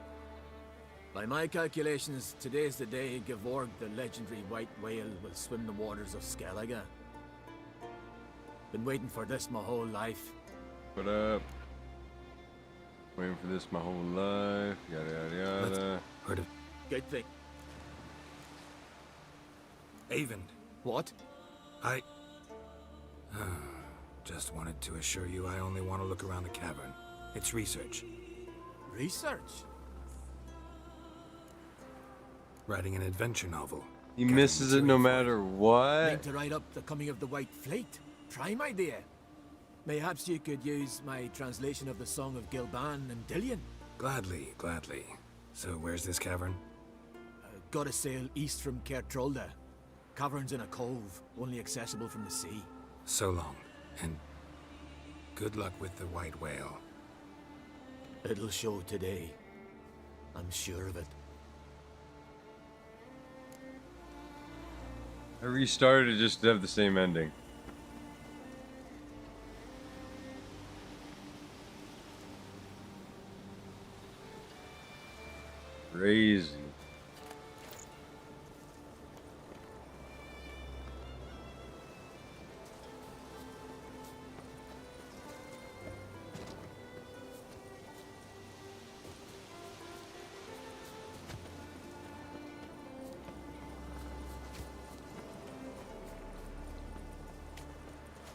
By my calculations, today's the day Gevorg, the legendary white whale, will swim the waters of Skellige. Been waiting for this my whole life. What up? Waiting for this my whole life. Yada yada yada. Heard of Good thing. Avon? What? I just wanted to assure you I only want to look around the cavern. It's research. Research? Writing an adventure novel. He misses it no matter what. Meant to write up the coming of the White Fleet. Prime idea. Mayhaps you could use my translation of the Song of Gilban and Dillion. Gladly, gladly. So where's this cavern? Gotta sail east from Kertrolda. Cavern's in a cove, only accessible from the sea. So long, and good luck with the white whale. It'll show today. I'm sure of it. I restarted it just to have the same ending. Crazy.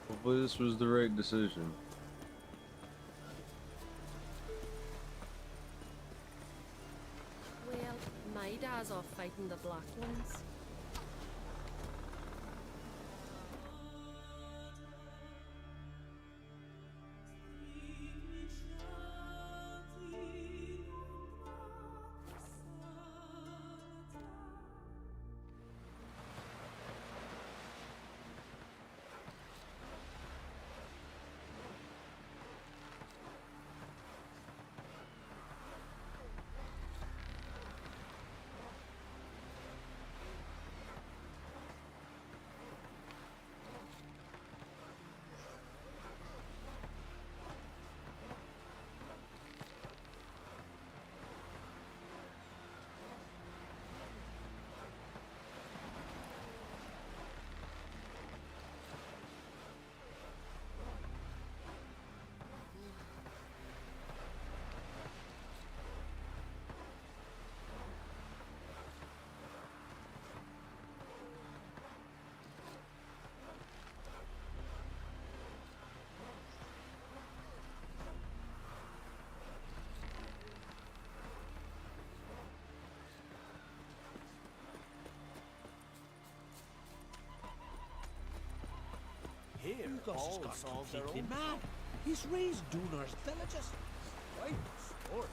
Hopefully this was the right decision. Well, my dad's off fighting the Black Ones. Here, all solves their own mad. He's raised Dunar's villages. Right, sport.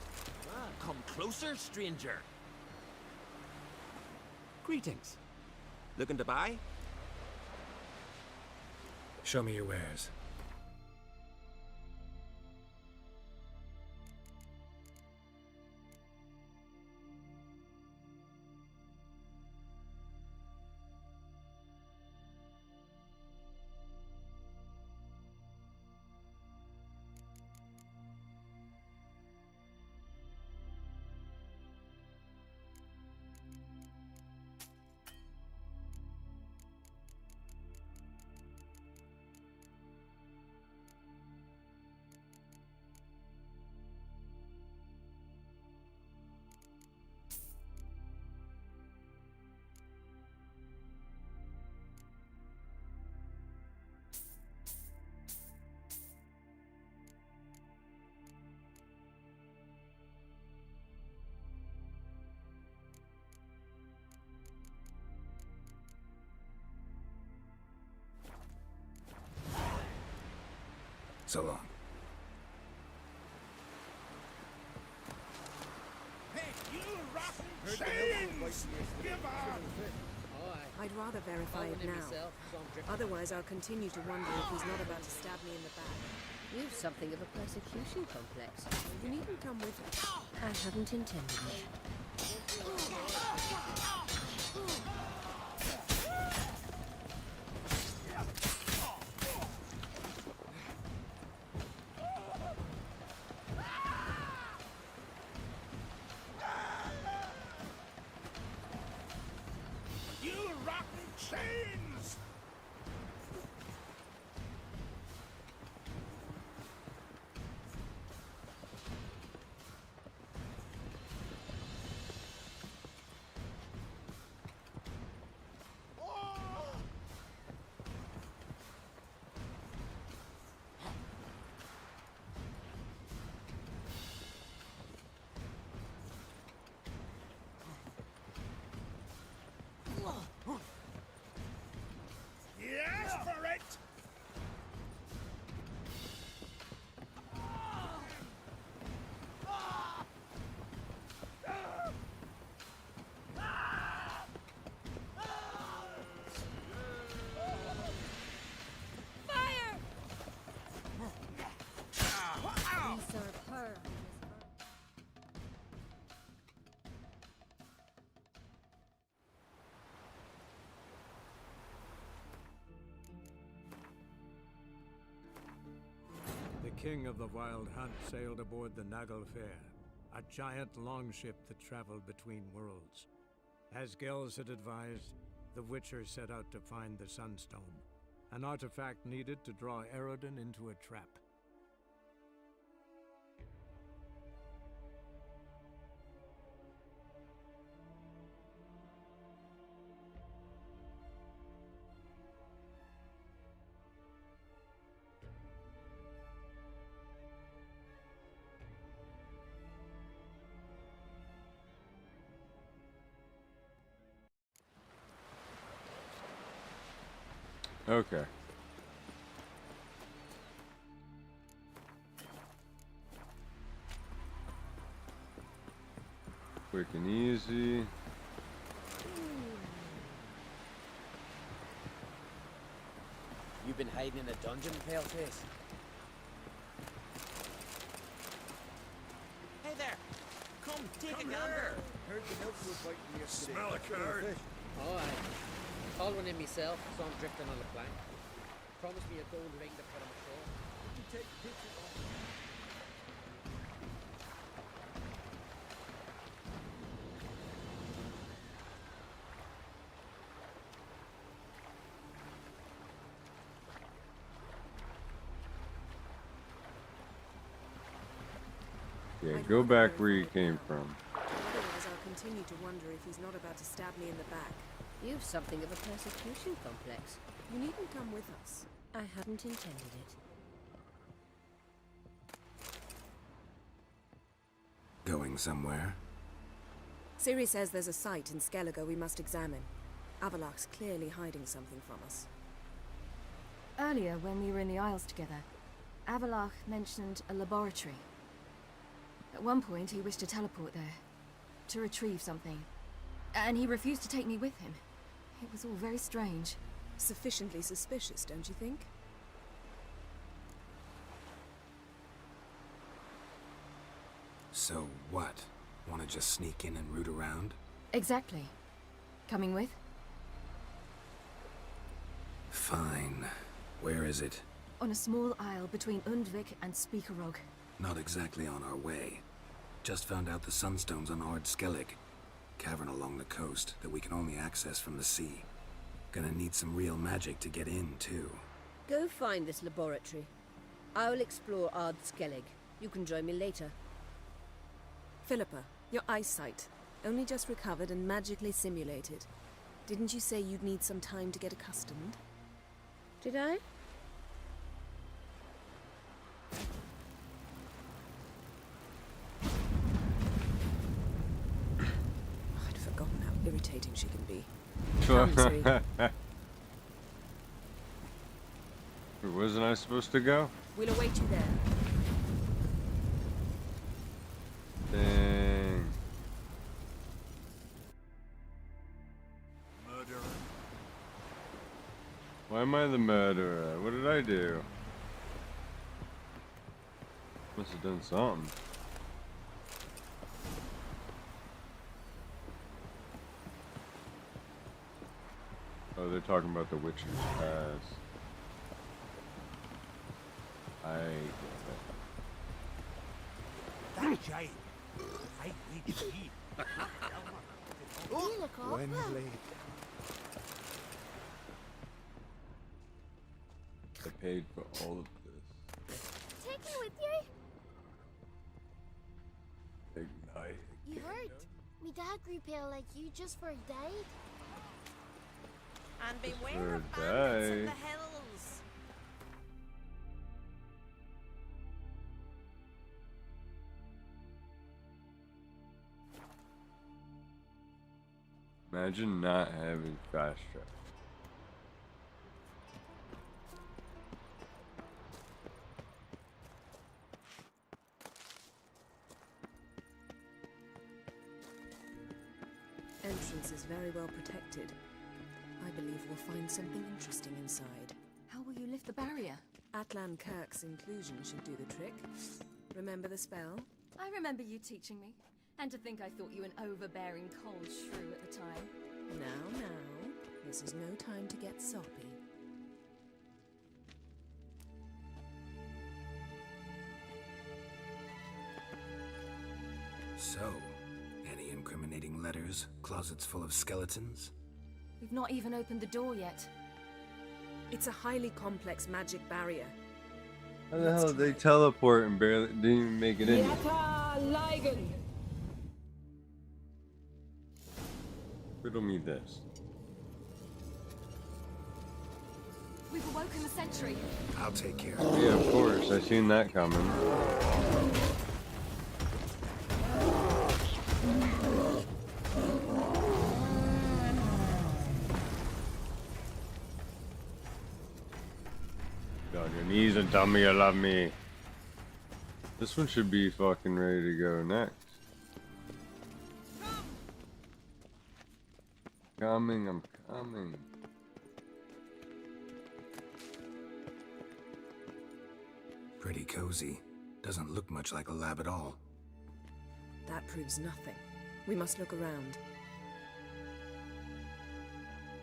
Come closer, stranger. Greetings. Looking to buy? Show me your wares. So long. Hey, you rotten chains! Give up! I'd rather verify it now. Otherwise, I'll continue to wonder if he's not about to stab me in the back. You've something of a persecution complex. You needn't come with us. I hadn't intended it. You rotten chains! king of the Wild Hunt sailed aboard the Naglfar, a giant longship that traveled between worlds. As Gels had advised, the Witcher set out to find the Sunstone, an artifact needed to draw Eredin into a trap. Okay. Quick and easy. You've been hiding in a dungeon, Paleface? Hey there! Come, take a gander! Heard the milk was biting yesterday. Smell a card. Oh, aye. Call one in myself, so I'm drifting on the plank. Promise me a gold ring to put on my shore. You take pictures of Yeah, go back where you came from. Otherwise, I'll continue to wonder if he's not about to stab me in the back. You've something of a persecution complex. You needn't come with us. I hadn't intended it. Going somewhere? Ciri says there's a site in Skellige we must examine. Avalok's clearly hiding something from us. Earlier, when we were in the Isles together, Avalok mentioned a laboratory. At one point, he wished to teleport there, to retrieve something. And he refused to take me with him. It was all very strange. Sufficiently suspicious, don't you think? So what? Want to just sneak in and root around? Exactly. Coming with? Fine. Where is it? On a small isle between Undvik and Speakerog. Not exactly on our way. Just found out the Sunstone's on Ard Skellig. Cavern along the coast that we can only access from the sea. Gonna need some real magic to get in, too. Go find this laboratory. I'll explore Ard Skellig. You can join me later. Philippa, your eyesight. Only just recovered and magically simulated. Didn't you say you'd need some time to get accustomed? Did I? I'd forgotten how irritating she can be. Wasn't I supposed to go? We'll await you there. Dang. Murderer. Why am I the murderer? What did I do? Must have done something. Oh, they're talking about the Witcher's past. I get it. That giant. I need to eat. You look awful. I paid for all of this. Take me with you. Ignite. You hurt. Me dad grew pale like you just for a day. And Just beware for of a bandits in day. the hills. Imagine not having fast travel. Entrance is very well protected. I believe we'll find something interesting inside. How will you lift the barrier? Atlan Kirk's inclusion should do the trick. Remember the spell? I remember you teaching me. And to think I thought you an overbearing cold shrew at the time. Now, now. This is no time to get soppy. So, any incriminating letters? Closets full of skeletons? We've not even opened the door yet. It's a highly complex magic barrier. How the hell did they teleport and barely didn't even make it in? Riddle me this. We've awoken the sentry. I'll take care of it. Yeah, of course. I seen that coming. Go on your knees and tell me you love me. This one should be fucking ready to go next. Coming, I'm coming. Pretty cozy. Doesn't look much like a lab at all. That proves nothing. We must look around.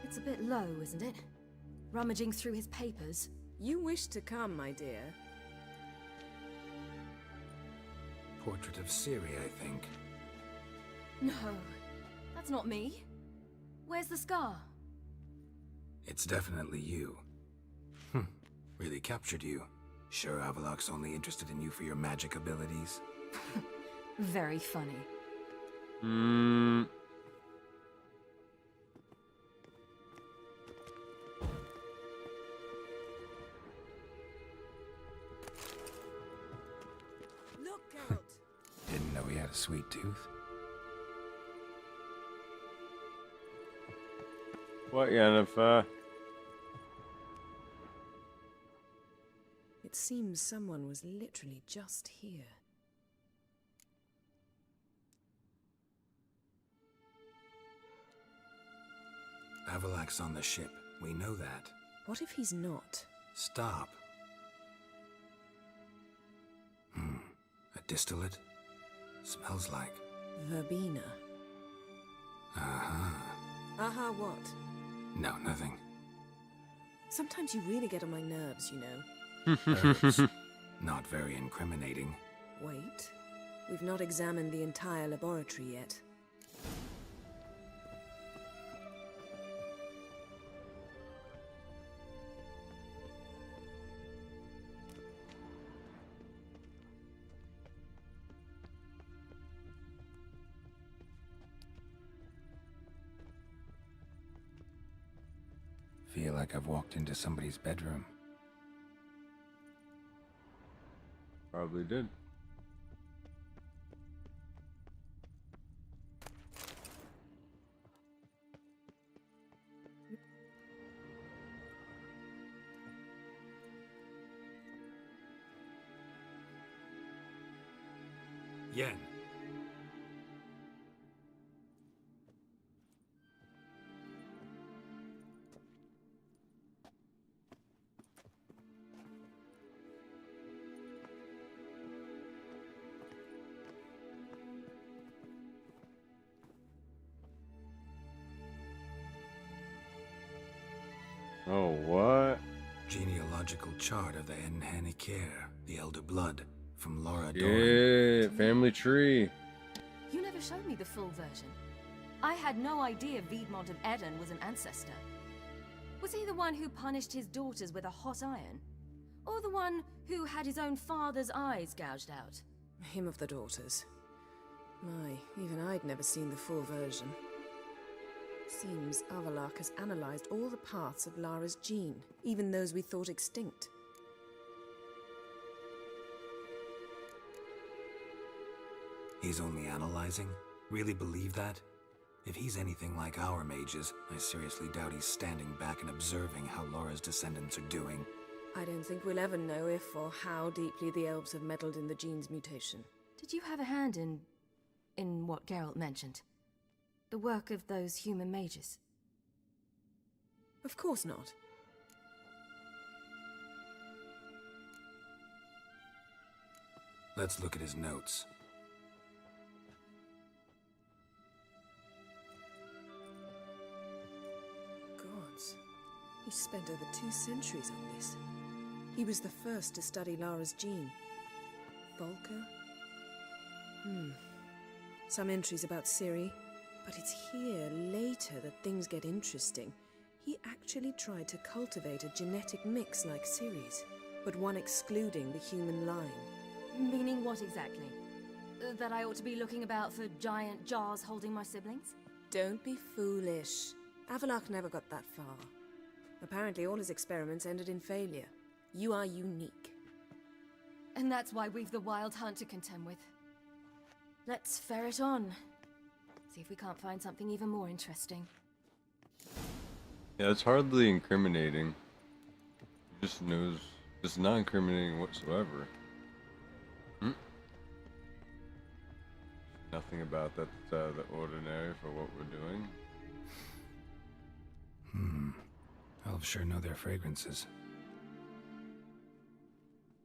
It's a bit low, isn't it? Rummaging through his papers. You wish to come, my dear. Portrait of Ciri, I think. No, that's not me. Where's the scar? It's definitely you. Really captured you. Sure Avalok's only interested in you for your magic abilities? Very funny. Look, Geralt. Didn't know he had a sweet tooth. What, Yennefer? It seems someone was literally just here. Avalok's on the ship. We know that. What if he's not? Stop. A distillate? Smells like... Verbena. Aha, what? No, nothing. Sometimes you really get on my nerves, you know. Herbs. Not very incriminating. Wait. We've not examined the entire laboratory yet. Feel like I've walked into somebody's bedroom. Probably did. Yen. Oh, what? Genealogical chart of the Enhanikir, the Elder Blood, from Laura Doran. Yeah, family tree. You never showed me the full version. I had no idea Viedmont of Eden was an ancestor. Was he the one who punished his daughters with a hot iron? Or the one who had his own father's eyes gouged out? Him of the daughters. My, even I'd never seen the full version. Seems Avalok has analyzed all the parts of Lara's gene, even those we thought extinct. He's only analyzing? Really believe that? If he's anything like our mages, I seriously doubt he's standing back and observing how Laura's descendants are doing. I don't think we'll ever know if or how deeply the elves have meddled in the gene's mutation. Did you have a hand in what Geralt mentioned? The work of those human mages? Of course not. Let's look at his notes. Gods. He spent over 2 centuries on this. He was the first to study Lara's gene. Volker? Some entries about Ciri, but it's here later that things get interesting. He actually tried to cultivate a genetic mix like Ciri's, but one excluding the human line. Meaning what exactly? That I ought to be looking about for giant jars holding my siblings? Don't be foolish. Avalach never got that far. Apparently all his experiments ended in failure. You are unique. And that's why we've the Wild Hunt to contend with. Let's ferret on. See if we can't find something even more interesting. Yeah, it's hardly incriminating. He just knows it's not incriminating whatsoever. Nothing about that's out of the ordinary for what we're doing. Elves sure know their fragrances.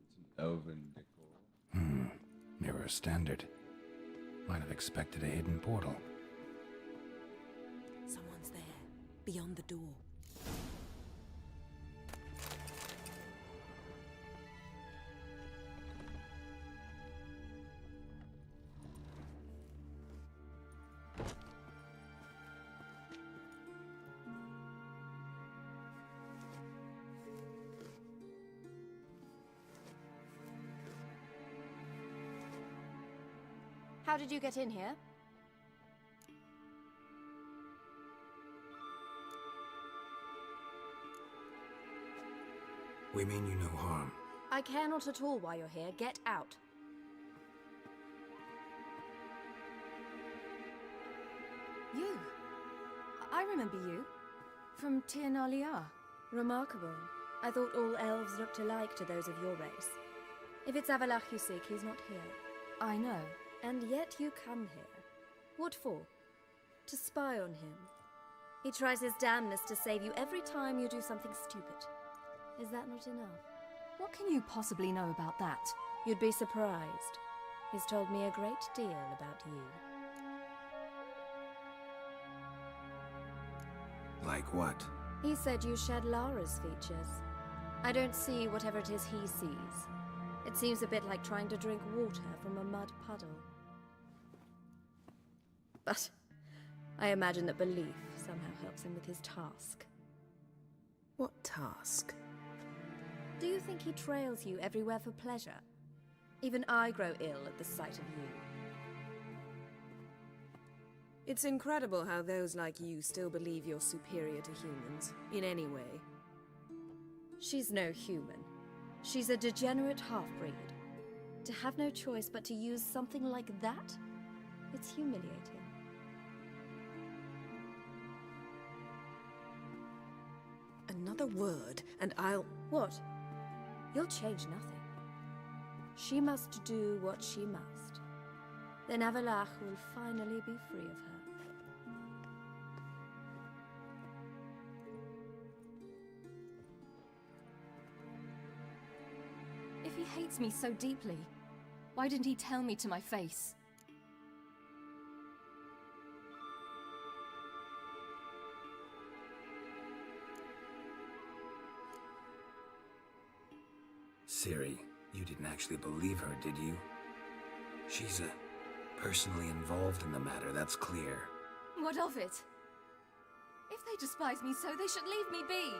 It's an elven decor. Mirror standard. Might have expected a hidden portal. Someone's there, beyond the door. How did you get in here? We mean you no harm. I care not at all why you're here. Get out. You? I remember you. From Tir na Liar. Remarkable. I thought all elves looked alike to those of your race. If it's Avalach you seek, he's not here. I know. And yet you come here. What for? To spy on him. He tries his damnedest to save you every time you do something stupid. Is that not enough? What can you possibly know about that? You'd be surprised. He's told me a great deal about you. Like what? He said you shared Lara's features. I don't see whatever it is he sees. It seems a bit like trying to drink water from a mud puddle. But I imagine that belief somehow helps him with his task. What task? Do you think he trails you everywhere for pleasure? Even I grow ill at the sight of you. It's incredible how those like you still believe you're superior to humans, in any way. She's no human. She's a degenerate half-breed. To have no choice but to use something like that? It's humiliating. Another word, and I'll... What? You'll change nothing. She must do what she must. Then Avalach will finally be free of her. If he hates me so deeply, why didn't he tell me to my face? Ciri, you didn't actually believe her, did you? She's personally involved in the matter, that's clear. What of it? If they despise me so, they should leave me be.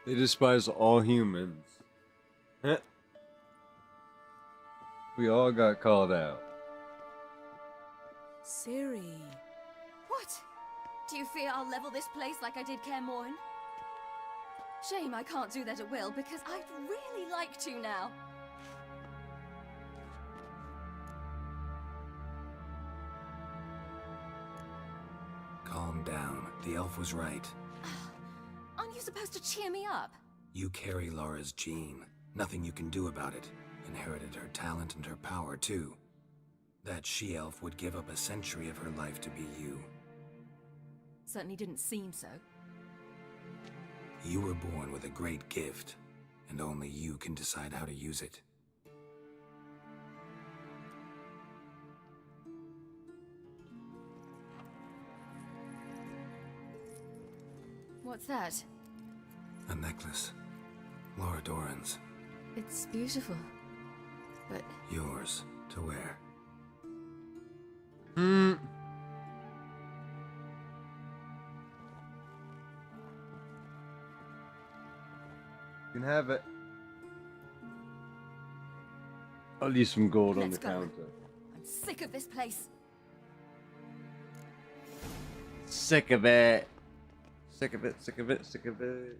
They despise all humans. We all got called out. Ciri. What? Do you fear I'll level this place like I did Kaer Morhen? Shame I can't do that at will, because I'd really like to now. Calm down. The elf was right. Aren't you supposed to cheer me up? You carry Lara's gene. Nothing you can do about it. Inherited her talent and her power, too. That she-elf would give up a century of her life to be you. Certainly didn't seem so. You were born with a great gift, and only you can decide how to use it. What's that? A necklace. Laura Doran's. It's beautiful, but... Yours to wear. You can have it. I'll leave some gold on Let's the go. counter. I'm sick of this place. Sick of it. Sick of it, sick of it, sick of it.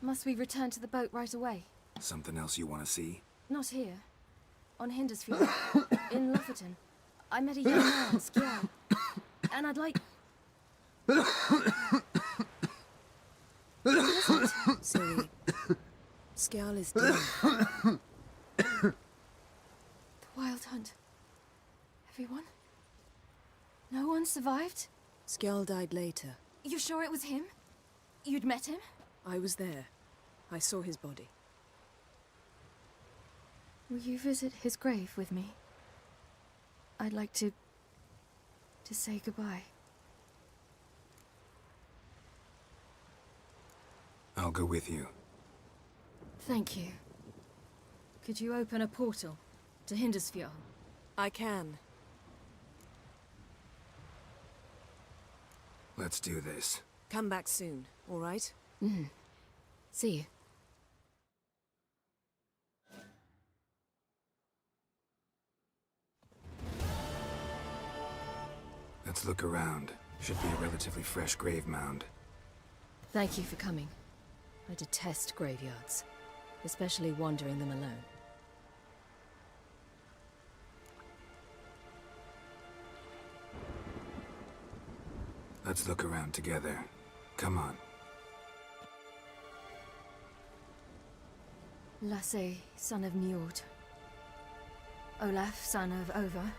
Must we return to the boat right away? Something else you want to see? Not here. On Hindersfield. In Lufferton. I met a young man, Skjall. And I'd like... Ciri, Skjall is dead. The Wild Hunt. Everyone? No one survived? Skjall died later. You sure it was him? You'd met him? I was there. I saw his body. Will you visit his grave with me? I'd like to say goodbye. I'll go with you. Thank you. Could you open a portal to Hindersfjord? I can. Let's do this. Come back soon, all right? Mm-hmm. See you. Let's look around. Should be a relatively fresh grave mound. Thank you for coming. I detest graveyards, especially wandering them alone. Let's look around together. Come on. Lasse, son of Njord. Olaf, son of Over.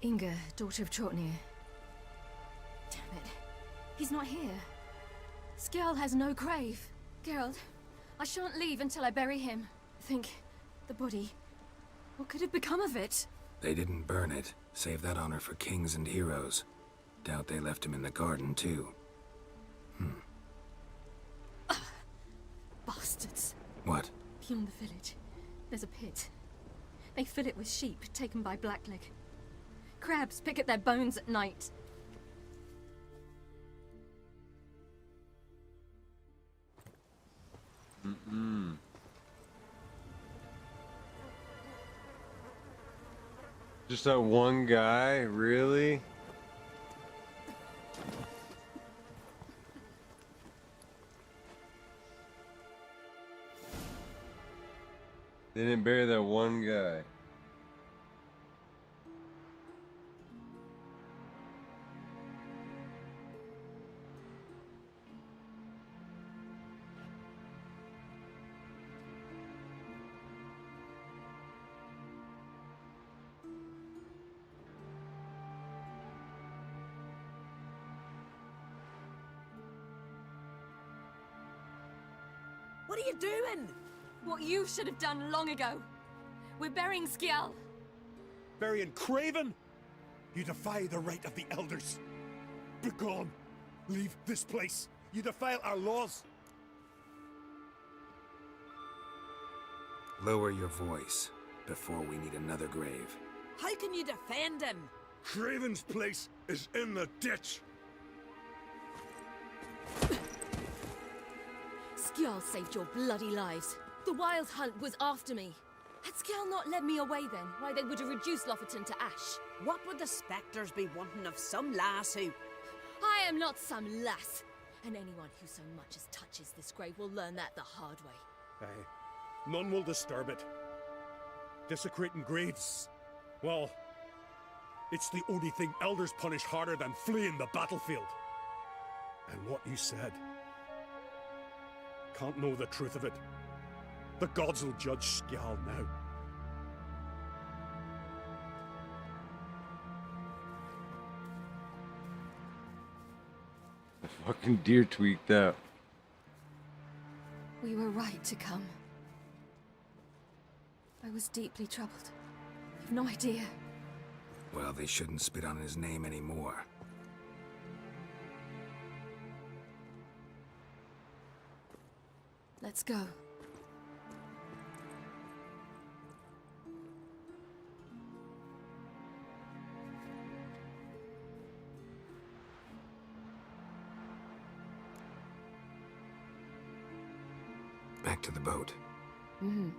Inga, daughter of Trotnir. Damn it. He's not here. Skjall has no grave. Geralt, I shan't leave until I bury him. Think, the body. What could have become of it? They didn't burn it. Save that honor for kings and heroes. Doubt they left him in the garden, too. Bastards. What? Beyond the village, there's a pit. They fill it with sheep taken by Blackleg. Crabs pick at their bones at night. Just that one guy, really? They didn't bury that one guy. What are you doing? What you should have done long ago. We're burying Skjall. Burying Craven? You defy the right of the elders. Begone. Leave this place. You defile our laws. Lower your voice before we need another grave. How can you defend him? Craven's place is in the ditch. Skjall saved your bloody lives. The Wild Hunt was after me. Had Skjall not led me away then, why they would have reduced Lofoten to ash. What would the spectres be wanting of some lass who... I am not some lass. And anyone who so much as touches this grave will learn that the hard way. Aye. None will disturb it. Desecrating graves. Well, it's the only thing elders punish harder than fleeing the battlefield. And what you said. Can't know the truth of it. The gods will judge Skjall now. The fucking deer tweaked out. We were right to come. I was deeply troubled. You've no idea. Well, they shouldn't spit on his name anymore. Let's go. Back to the boat. Mm-hmm.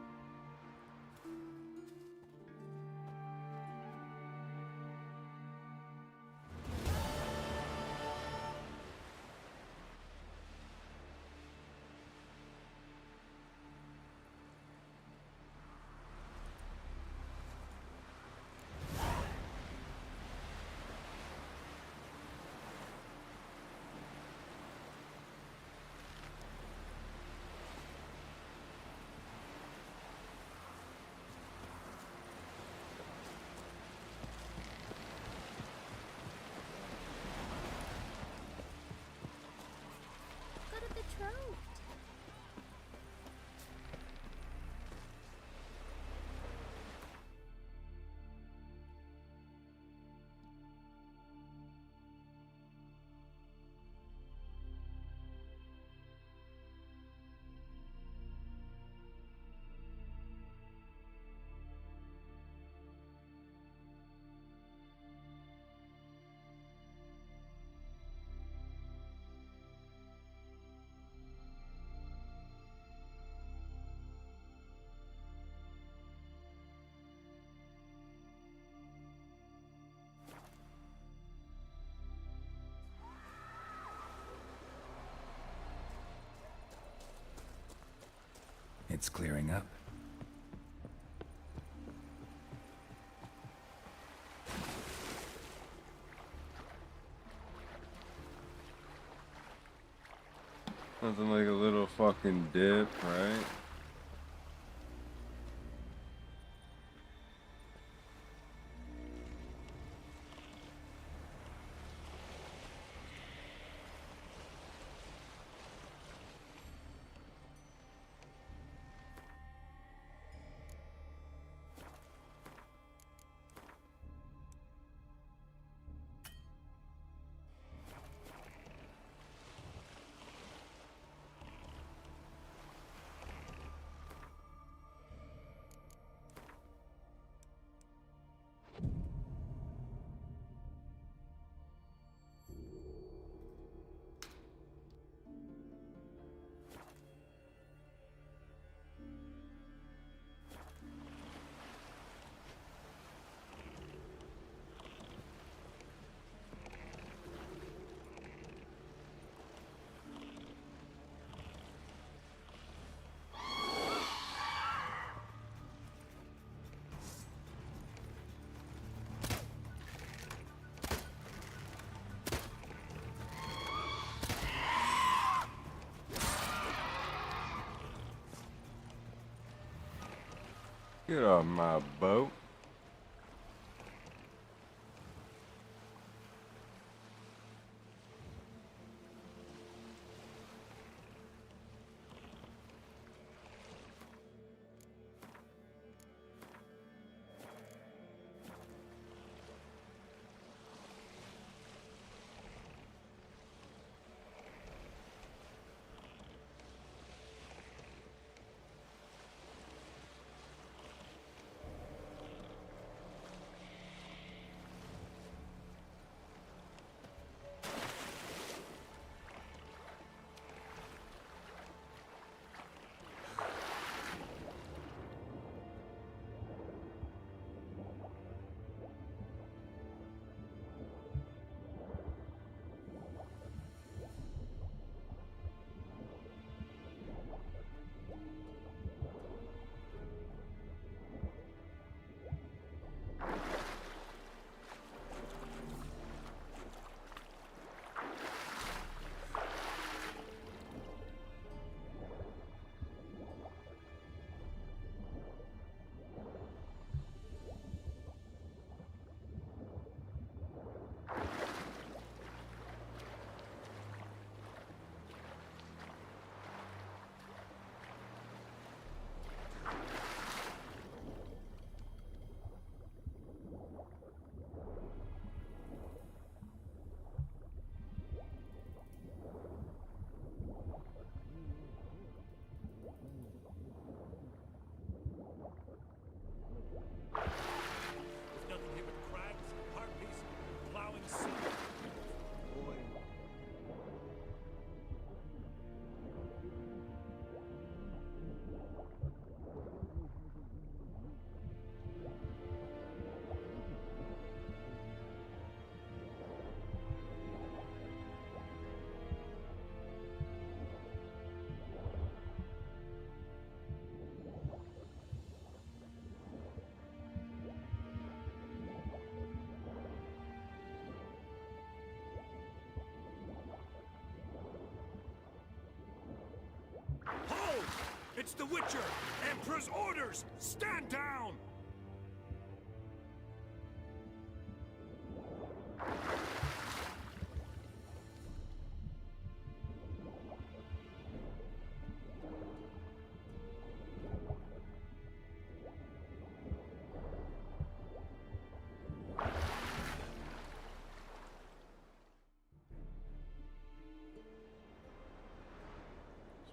It's clearing up. Something like a little fucking dip, right? Get off my boat. Hold! It's the Witcher! Emperor's orders! Stand down!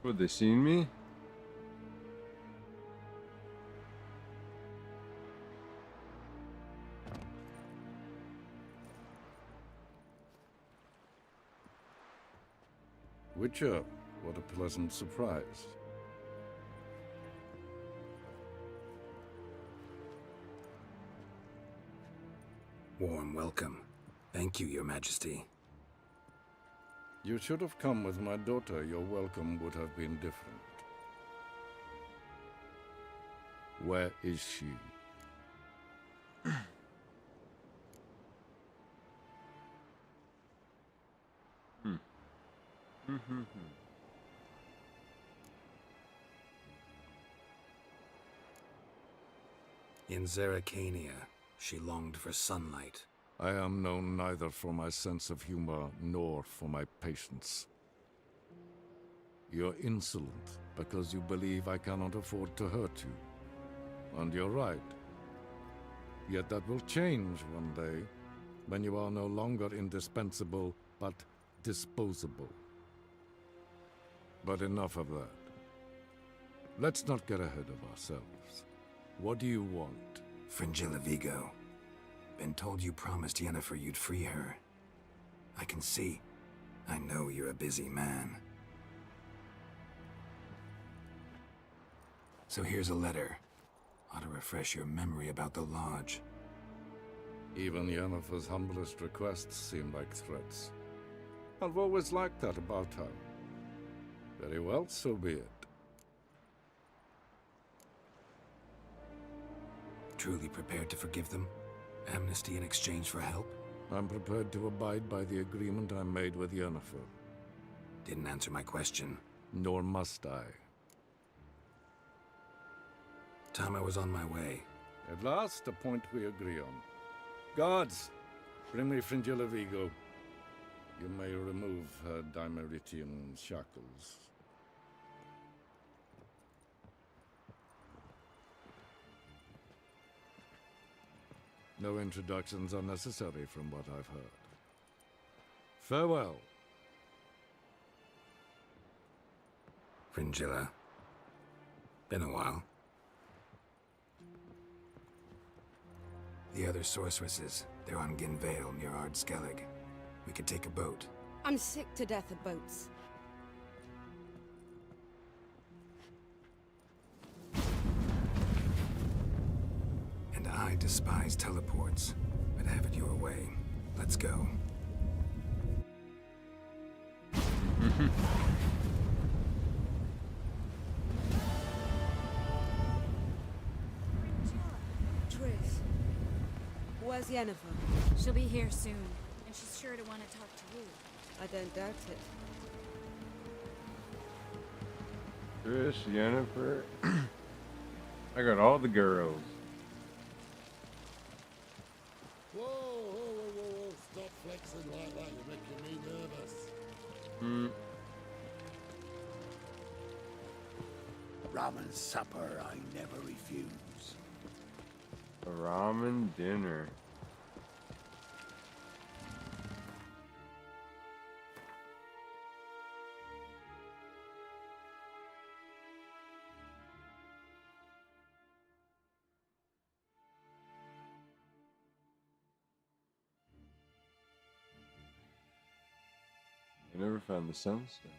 Would they seen me? Witcher, what a pleasant surprise. Warm welcome. Thank you, Your Majesty. You should have come with my daughter. Your welcome would have been different. Where is she? In Zeracania, she longed for sunlight. I am known neither for my sense of humor nor for my patience. You're insolent because you believe I cannot afford to hurt you. And you're right. Yet that will change one day, when you are no longer indispensable, but disposable. But enough of that. Let's not get ahead of ourselves. What do you want? Fringilla Vigo. Been told you promised Yennefer you'd free her. I can see. I know you're a busy man. So here's a letter. Ought to refresh your memory about the Lodge. Even Yennefer's humblest requests seem like threats. I've always liked that about her. Very well, so be it. Truly prepared to forgive them? Amnesty in exchange for help? I'm prepared to abide by the agreement I made with Yennefer. Didn't answer my question. Nor must I. Time I was on my way. At last, a point we agree on. Guards, bring me Fringilla Vigo. You may remove her Dimeritian shackles. No introductions are necessary from what I've heard. Farewell. Fringilla. Been a while. The other sorceresses, they're on Ginvale near Ard Skellig. We could take a boat. I'm sick to death of boats. And I despise teleports, but have it your way. Let's go. Triss, where's Yennefer? She'll be here soon, and she's sure to want to talk to you. I don't doubt it. Triss, Yennefer. I got all the girls. Whoa, whoa, whoa, whoa, whoa. Stop flexing like that. You're making me nervous. Ramen supper I never refuse. A ramen dinner. I never found the sunstone.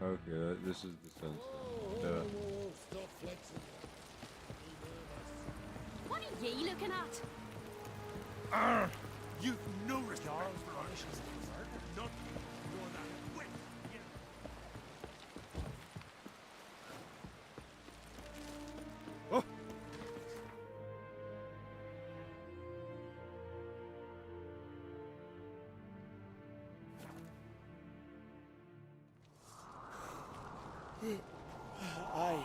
Okay, this is the sunstone. Duh. Stop flexing. What are ye looking at? You've no respect for our issues. Not nor that wit. Oh! I am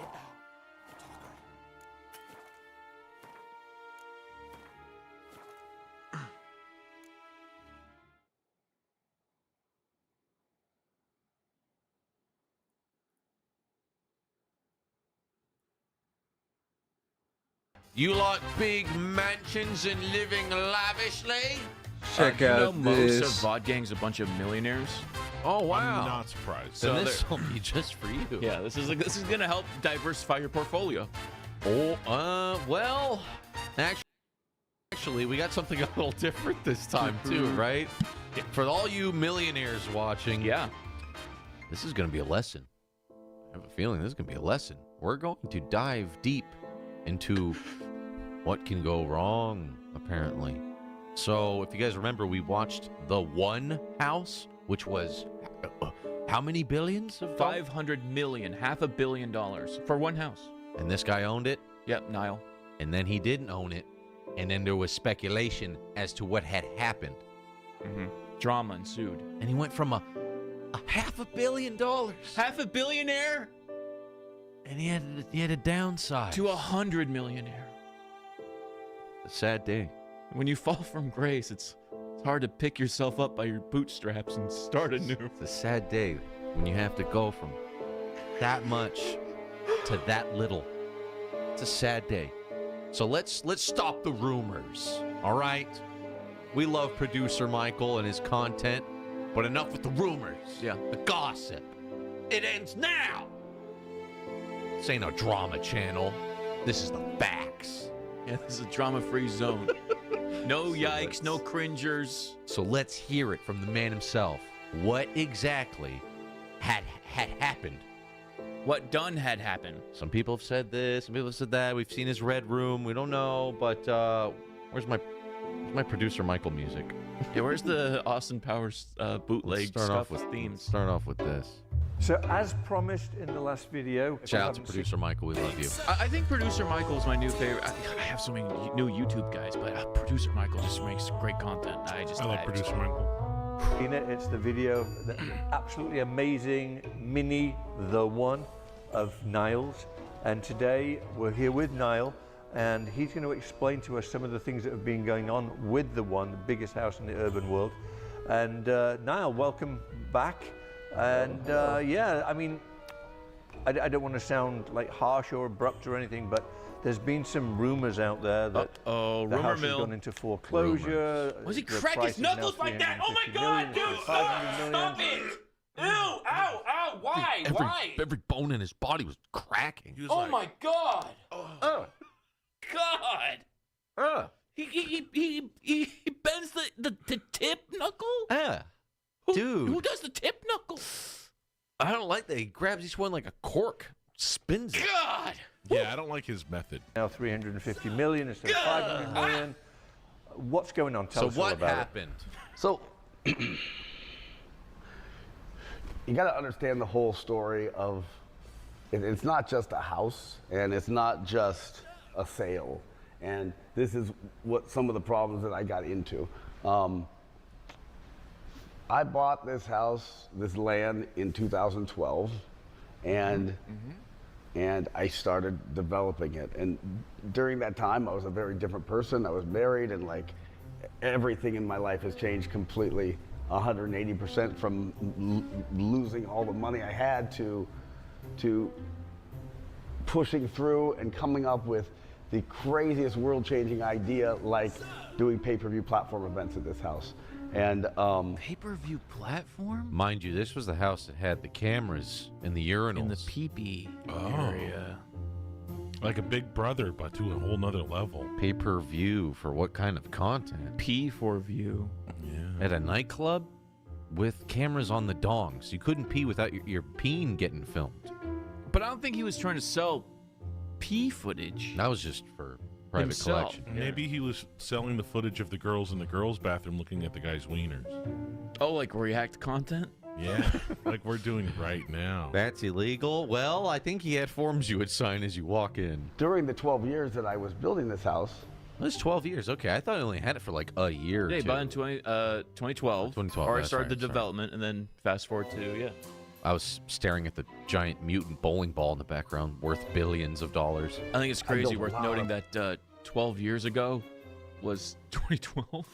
You like big mansions and living lavishly? Check you know out most this. of VOD Gang's a bunch of millionaires. Oh wow! I'm not surprised. So So this will be just for you. Yeah, this is gonna help diversify your portfolio. Oh, well, actually, we got something a little different this time too, right? For all you millionaires watching, yeah, this is gonna be a lesson. I have a feeling this is gonna be a lesson. We're going to dive deep into what can go wrong, apparently. So, if you guys remember, we watched The One House, which was how many billions of dollars? 500 million, $500 million for one house. And this guy owned it? Yep, Niall. And then he didn't own it. And then there was speculation as to what had happened. Drama ensued. And he went from a $500 million. Half a billionaire? And he had a downside. To 100 millionaire. A sad day. When you fall from grace, it's hard to pick yourself up by your bootstraps and start anew. It's a sad day when you have to go from that much to that little. It's a sad day. So let's stop the rumors, all right? We love producer Michael and his content, but enough with the rumors. Yeah. The gossip. It ends now. This ain't a drama channel. This is the facts. Yeah, this is a drama-free zone. No yikes, no cringers. So let's hear it from the man himself. What exactly had happened? What done had happened? Some people have said this, some people have said that. We've seen his red room. We don't know, but where's my producer Michael music? Yeah, where's the Austin Powers bootleg stuff with themes? Let's start off with this. So, as promised in the last video... Shout out to producer Michael, we love you. I think producer Michael is my new favorite. I have so many new YouTube guys, but producer Michael just makes great content. I love producer Michael. It's the video, the absolutely amazing mini The One of Niall's. And today we're here with Niall, and he's going to explain to us some of the things that have been going on with The One, the biggest house in the urban world. And Niall, welcome back. And yeah, I mean, I don't want to sound like harsh or abrupt or anything, but there's been some rumors out there that the rumor house mill. has gone into foreclosure. Was he The crack price his is now knuckles like that? Oh my 350 god, million, dude! 500 Stop million. it! Ew! Ow! Ow! Why? Why? Every bone in his body was cracking. Oh my god! God! He bends the tip knuckle? Yeah. Dude. Who does the tip knuckle? I don't like that. He grabs each one like a cork, spins it. God! Yeah, I don't like his method. Now 350 million instead of 500 million. What's going on? Tell us all what about happened? So, you got to understand the whole story of it's not just a house and it's not just a sale. And this is what some of the problems that I got into. I bought this house, this land in 2012, and I started developing it. And during that time, I was a very different person. I was married, and like everything in my life has changed completely, 180% from losing all the money I had to pushing through and coming up with the craziest world-changing idea, like doing pay-per-view platform events at this house. And pay-per-view platform? Mind you, this was the house that had the cameras in the urinals. In the pee-pee area. Like a Big Brother, but to a whole nother level. Pay-per-view for what kind of content? P4view. Yeah. At a nightclub with cameras on the dongs. You couldn't pee without your peen getting filmed. But I don't think he was trying to sell pee footage. That was just for private himself. collection. Maybe he was selling the footage of the girls in the girls' bathroom looking at the guy's wieners. Oh, like React content? Yeah, like we're doing right now. That's illegal? Well, I think he had forms you would sign as you walk in. during the 12 years that I was building this house, That's 12 years. Okay, I thought I only had it for like a year or Yeah, two. but in 2012. 2012, Or I that's started right, the development, and then fast forward to, yeah. I was staring at the giant mutant bowling ball in the background, worth billions of dollars. I think it's crazy worth noting that 12 years ago was 2012.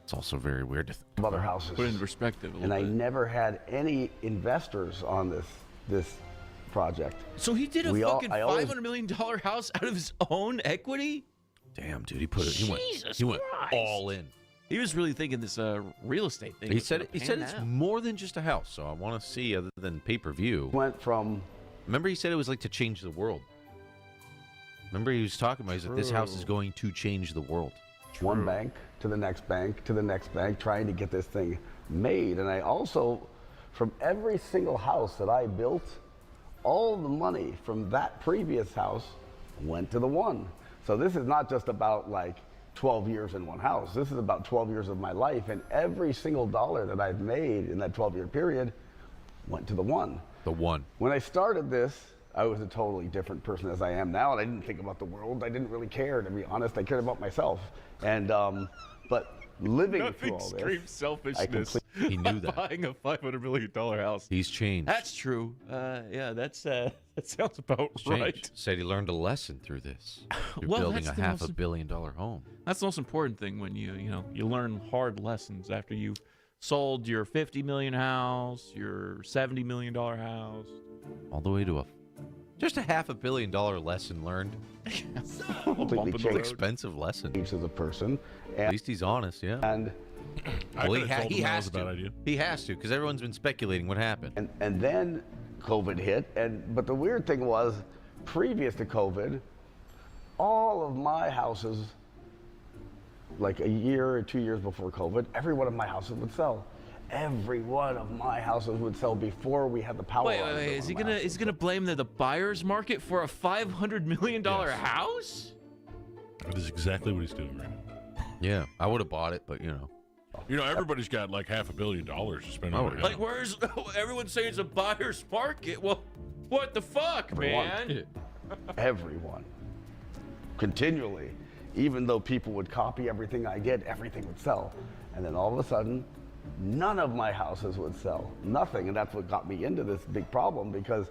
It's also very weird to think other houses. Put it in perspective a and little I bit. never had any investors on this project. So he did a I fucking always- $500 million house out of his own equity? Damn, dude, he went all in. He was really thinking this real estate thing. He was said gonna it's pan out. more than just a house, so I want to see other than pay-per-view. Went from... Remember he said it was like to change the world. Remember he was talking about that this house is True. going to change the world. One bank to the next bank to the next bank, trying to get this thing made. And I also, from every single house that I built, all the money from that previous house went to the one. So this is not just about like 12 years in one house. This is about 12 years of my life, and every single dollar that I've made in that 12-year period went to the one. The one. When I started this, I was a totally different person as I am now, and I didn't think about the world. I didn't really care, to be honest. I cared about myself. And but living through all this, Extreme selfishness. He knew that. Buying a $500 million house. He's changed. That's true. Yeah, that sounds about Changed. right. Said he learned a lesson through this. You're Well, building that's a the half most $1 billion home. That's the most important thing when you learn hard lessons after you've sold your $50 million house, your $70 million house. All the way to just a half $1 billion lesson learned. completely An changed. expensive lesson. As a person. At least he's honest, yeah. And well, he has to. He has to, because everyone's been speculating what happened. And then COVID hit, but the weird thing was, previous to COVID, all of my houses, like a year or 2 years before COVID, every one of my houses would sell. Every one of my houses would sell before we had the power. Wait, on is he gonna blame the buyer's market for a $500 million house? That is exactly what he's doing right now. Yeah, I would have bought it, but everybody's got like $500 million to spend on it. Like, where's everyone's saying it's a buyer's market? Well, what the fuck, man? Everyone. Continually. Even though people would copy everything I did, everything would sell. And then all of a sudden, none of my houses would sell. Nothing. And that's what got me into this big problem, because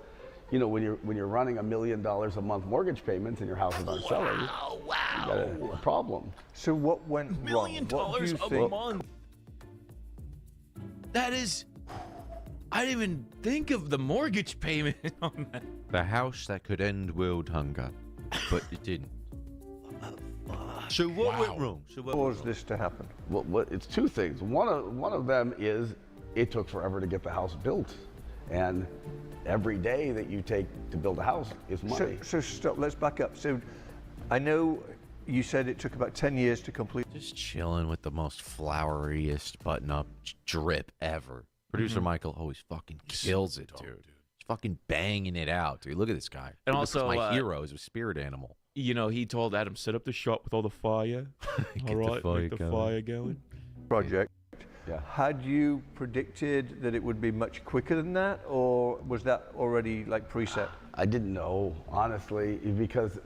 when you're running $1 million a month mortgage payments and your houses aren't selling, you got a problem. So what went $1 million wrong? What do you a think? month. That is, I didn't even think of the mortgage payment on that. the house that could end world hunger, but it didn't. So what went wrong? So what caused this to happen? Well, it's two things. One of them is it took forever to get the house built, and every day that you take to build a house is money. So stop. Let's back up. So I know you said it took about 10 years to complete. Just chilling with the most floweriest button-up drip ever. Producer Michael always fucking kills it, dude. He's fucking banging it out, dude. Look at this guy. And This is also, my hero is a spirit animal. He told Adam, set up the shop with all the fire. Get the fire the going. fire going. Project. Yeah. Had you predicted that it would be much quicker than that, or was that already like preset? I didn't know, honestly, because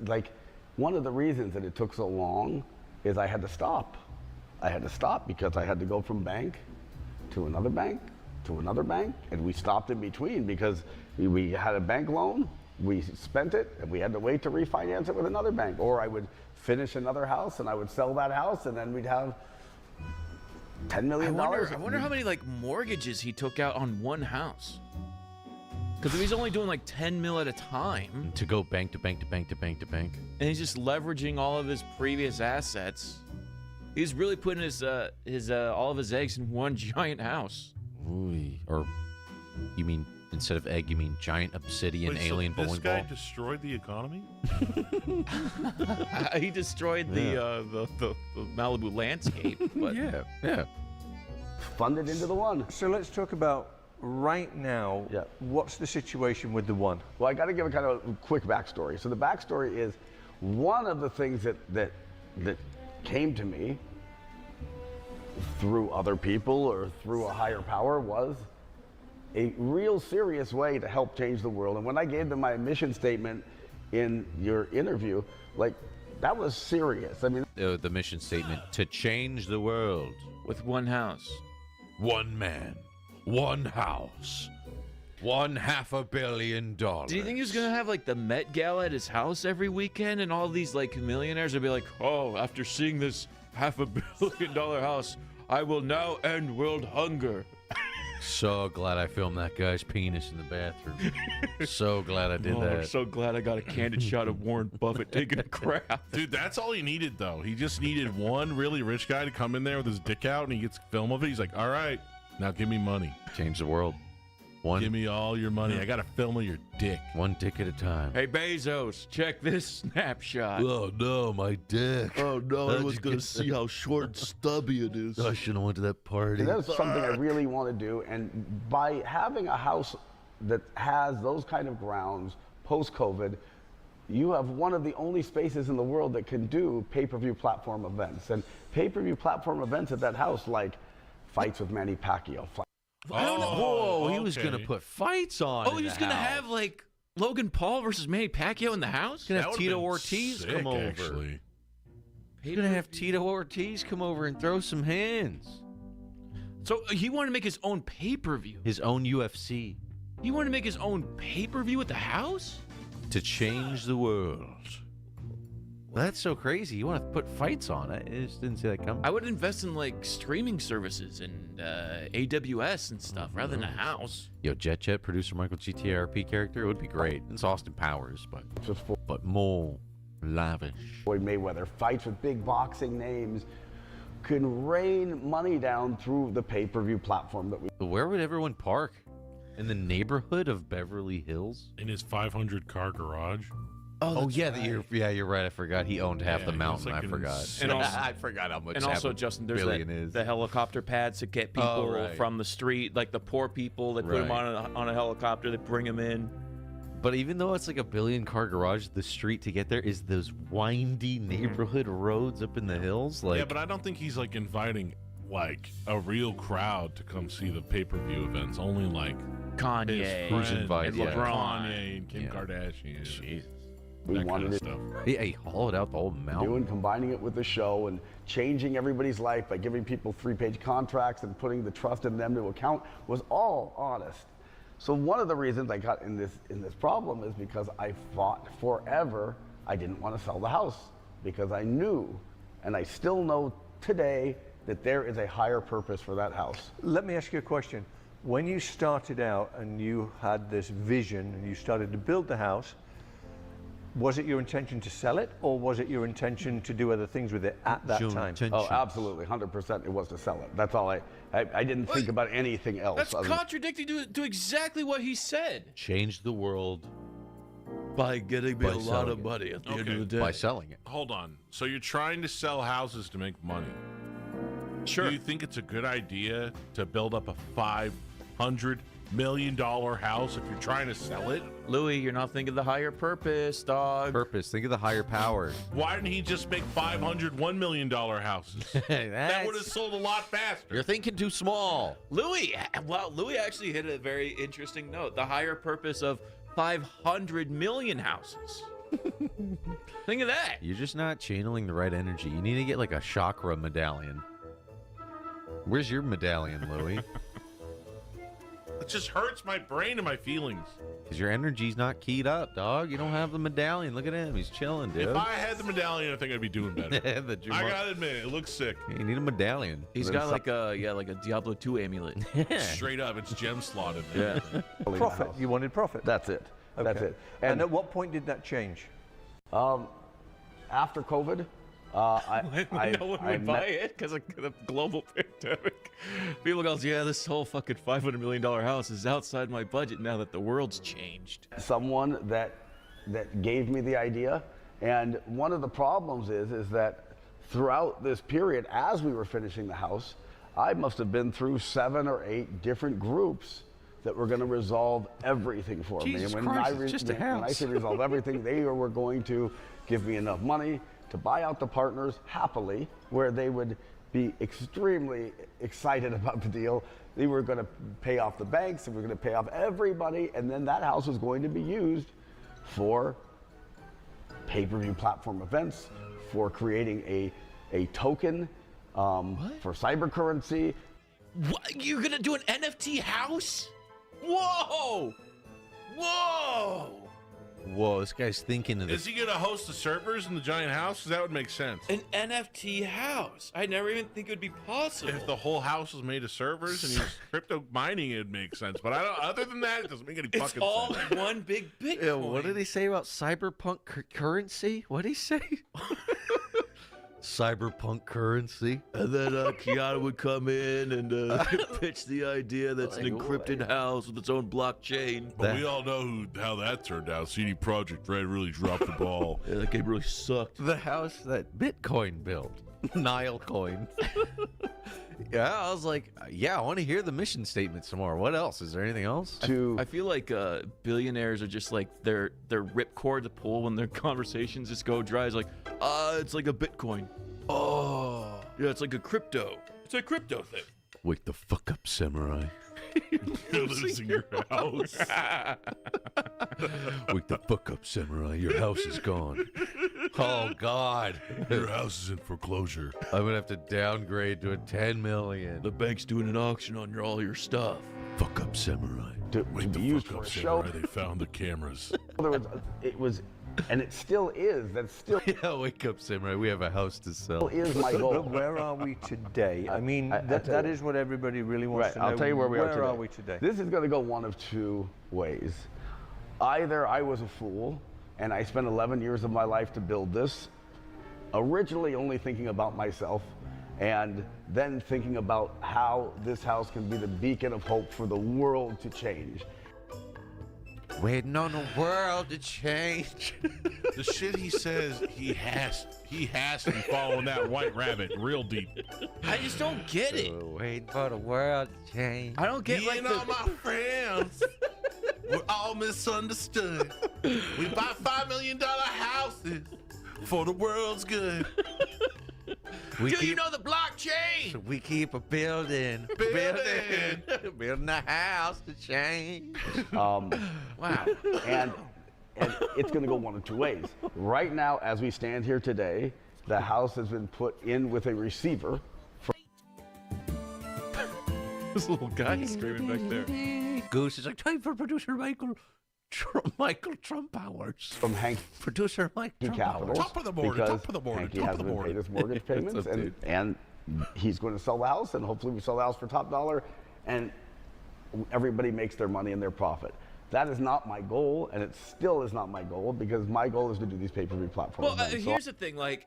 one of the reasons that it took so long is I had to stop. I had to stop because I had to go from bank to another bank to another bank, and we stopped in between because we had a bank loan, we spent it, and we had to wait to refinance it with another bank. Or I would finish another house and I would sell that house, and then we'd have $10 million. I wonder how many mortgages he took out on one house. Because if he's only doing 10 mil at a time, To go bank to bank to bank to bank to bank. and he's just leveraging all of his previous assets, he's really putting his all of his eggs in one giant house. Ooh, or you mean instead of egg, you mean giant obsidian Wait, alien so this bowling guy ball? destroyed the economy? He destroyed the Malibu landscape. But yeah. Funded into the one. So let's talk about right now. Yeah. What's the situation with the one? Well, I got to give a kind of quick backstory. So the backstory is one of the things that came to me through other people or through a higher power was a real serious way to help change the world. And when I gave them my mission statement in your interview, that was serious. I mean, The mission statement, to change the world. with one house. One man, one house, $500 million. Do you think he was gonna have the Met Gala at his house every weekend, and all these millionaires would be like, "Oh, after seeing this $500 million house, I will now end world hunger." So glad I filmed that guy's penis in the bathroom. So glad I did I'm that. so glad I got a candid shot of Warren Buffett taking a crap. Dude, that's all he needed, though. He just needed one really rich guy to come in there with his dick out, and he gets film of it. He's like, all right, now give me money. Change the world. Give me all your money. I got a film of your dick. One dick at a time. Hey, Bezos, check this snapshot. Oh, no, my dick. Oh no, How'd I was you gonna get see that? how short and stubby it is. I shouldn't have went to that party. And that's something I really want to do. And by having a house that has those kind of grounds post-COVID, you have one of the only spaces in the world that can do pay-per-view platform events. And pay-per-view platform events at that house, like fights with Manny Pacquiao. I don't know. Whoa, he was going to put fights on. Oh, he was going to have, like, Logan Paul versus Manny Pacquiao in the house? He's going to have Tito Ortiz come over. Actually. He's going to have Tito Ortiz come over and throw some hands. So he wanted to make his own pay-per-view. His own UFC. He wanted to make his own pay-per-view at the house? To change the world. Well, that's so crazy. You want to put fights on it. I just didn't see that coming. I would invest in, like, streaming services and AWS and stuff rather than a house. Yo, Jet, producer Michael GTRP character, it would be great. It's Austin Powers, but more lavish. Floyd Mayweather fights with big boxing names can rain money down through the pay-per-view platform that we. But where would everyone park? In the neighborhood of Beverly Hills? In his 500-car garage. Oh yeah, right. You're right. I forgot he owned half the mountain. Like I forgot. And also, I forgot how much. And also, Justin, there's the helicopter pads to get people from the street, like the poor people. They put them on a helicopter. They bring them in. But even though it's like a billion-car garage, the street to get there is those windy neighborhood roads up in the hills. Like, yeah, but I don't think he's like inviting like a real crowd to come see the pay-per-view events. Only like Kanye, who's invited, and LeBron, Kanye, and Kim Kardashian. Jesus. We wanted it. He hollowed out the whole mountain. Combining it with the show and changing everybody's life by giving people 3-page contracts and putting the trust in them to account was all honest. So one of the reasons I got in this problem is because I fought forever. I didn't want to sell the house because I knew, and I still know today, that there is a higher purpose for that house. Let me ask you a question. When you started out and you had this vision and you started to build the house, was it your intention to sell it, or was it your intention to do other things with it at that time? Oh, absolutely, 100% it was to sell it. That's all I didn't think about anything else. That's contradicting to exactly what he said. Change the world. By getting me a lot of money at the end of the day. By selling it. Hold on. So you're trying to sell houses to make money. Sure. Do you think it's a good idea to build up a $500 million house if you're trying to sell it? Louis, you're not thinking the higher purpose, dog. Purpose. Think of the higher power. Why didn't he just make $1 million houses? That would have sold a lot faster. You're thinking too small. Louis actually hit a very interesting note. The higher purpose of 500 million houses. Think of that. You're just not channeling the right energy. You need to get like a chakra medallion. Where's your medallion, Louis? It just hurts my brain and my feelings. Because your energy's not keyed up, dog. You don't have the medallion. Look at him. He's chilling, dude. If I had the medallion, I think I'd be doing better. I gotta admit, it looks sick. You need a medallion. He's got like a Diablo 2 amulet. Straight up, it's gem slotted there. Yeah. Profit. You wanted profit. That's it. Okay. That's it. And at what point did that change? After COVID, no one would buy it because of the global pandemic. People goes, yeah, this whole fucking $500 million house is outside my budget now that the world's changed. Someone that gave me the idea, and one of the problems is that throughout this period, as we were finishing the house, I must have been through 7 or 8 different groups that were going to resolve everything for me. And when I say resolve everything, they were going to give me enough money to buy out the partners happily, where they would be extremely excited about the deal. They were going to pay off the banks, and we were going to pay off everybody, and then that house was going to be used for pay-per-view platform events, for creating a token, for cyber currency. What? You're going to do an NFT house? Whoa! Whoa! whoa, this guy's thinking of Is he gonna host the servers in the giant house? Because that would make sense. An NFT house. I never even think it would be possible. If the whole house was made of servers and he was crypto mining, it'd make sense. But I don't. Other than that, it doesn't make any It's fucking all sense. one big Bitcoin. Yeah, what did he say about cyberpunk currency? What did he say? Cyberpunk currency. And then Keanu would come in and pitch the idea that's an encrypted house with its own blockchain. But we all know how that turned out. CD Projekt Red really dropped the ball. Yeah, that game really sucked. The house that Bitcoin built. Nile coin. Yeah, I was like, yeah, I want to hear the mission statement some more. What else? Is there anything else? I feel like billionaires are just like their ripcord to pull when their conversations just go dry. It's like, it's like a Bitcoin. Oh, yeah, it's like a crypto. It's a crypto thing. Wake the fuck up, samurai. Lives in your house. Wake the fuck up, samurai. Your house is gone. Oh, God. Your house is in foreclosure. I'm going to have to downgrade to a 10 million. The bank's doing an auction on all your stuff. Fuck up, samurai. Wake the fuck up, samurai. They found the cameras. It was, and it still is. That's still. Yeah, wake up, samurai. We have a house to sell. Is my goal. But where are we today? I mean, that is what everybody really wants to know. I'll tell you where we are today. Where are we today? This is going to go one of two ways. Either I was a fool, and I spent 11 years of my life to build this, originally only thinking about myself, and then thinking about how this house can be the beacon of hope for the world to change. Waiting on the world to change. The shit he says, he has to be following that white rabbit real deep. I just don't get it. Waiting for the world to change. I don't get Me and all my friends, we're all misunderstood. We buy $5 million houses for the world's good. You know the blockchain? We keep a building a house to change. Wow. And it's going to go one of two ways. Right now, as we stand here today, the house has been put in with a receiver. This little guy screaming back there. Goose is like, time for producer Michael Trump hours. From Hank, producer Mike Trump Capital. Top of the board, because top of the board, Hanky top of hasn't the been board. paid his mortgage payments, and he's going to sell the house, and hopefully we sell the house for top dollar, and everybody makes their money and their profit. That is not my goal, and it still is not my goal, because my goal is to do these pay-per-view platforms. Well, here's the thing, like,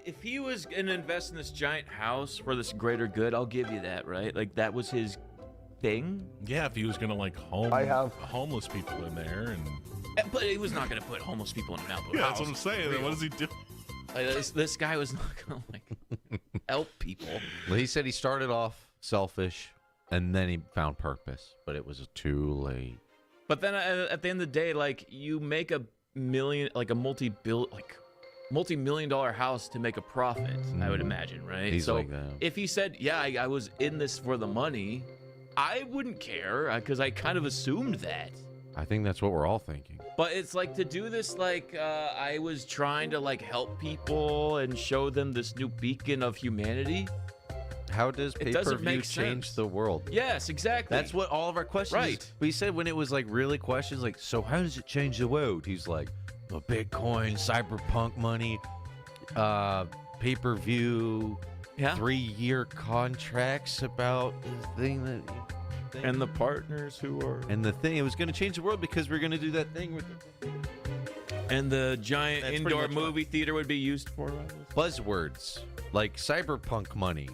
if he was going to invest in this giant house for this greater good, I'll give you that, right? Like, that was his thing. Yeah, if he was going to, like, homeless people in there, but he was not going to put homeless people in an outdoor yeah, house. that's what I'm saying. Then what does he do? Like, this guy was not going to, like, help people. Well, he said he started off selfish, and then he found purpose, but it was too late. But then at the end of the day, like, you make a multi-million-dollar house to make a profit, I would imagine, right? He's so like that. If he said, yeah, I was in this for the money, I wouldn't care, because I kind of assumed that. I think that's what we're all thinking. But it's like, to do this, like, I was trying to, like, help people and show them this new beacon of humanity. How does pay-per-view change the world? Yes, exactly. That's what all of our questions. Right. We said when it was like really questions like, so how does it change the world? He's like, well, Bitcoin, cyberpunk money, pay-per-view, 3-year contracts about the thing that. And the partners who are. And the thing, it was going to change the world because we're going to do that thing with. And the giant indoor movie theater would be used for buzzwords like cyberpunk money.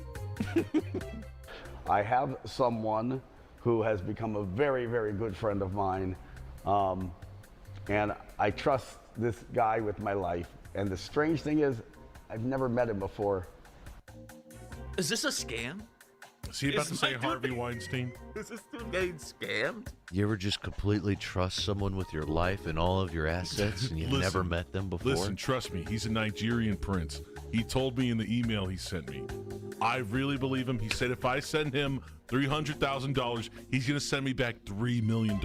I have someone who has become a very, very good friend of mine, and I trust this guy with my life. And the strange thing is, I've never met him before. Is this a scam? Is he about to say Harvey Weinstein? Is this dude getting scammed? You ever just completely trust someone with your life and all of your assets, and you've never met them before? Listen, trust me, he's a Nigerian prince. He told me in the email he sent me. I really believe him. He said if I send him $300,000, he's going to send me back $3 million.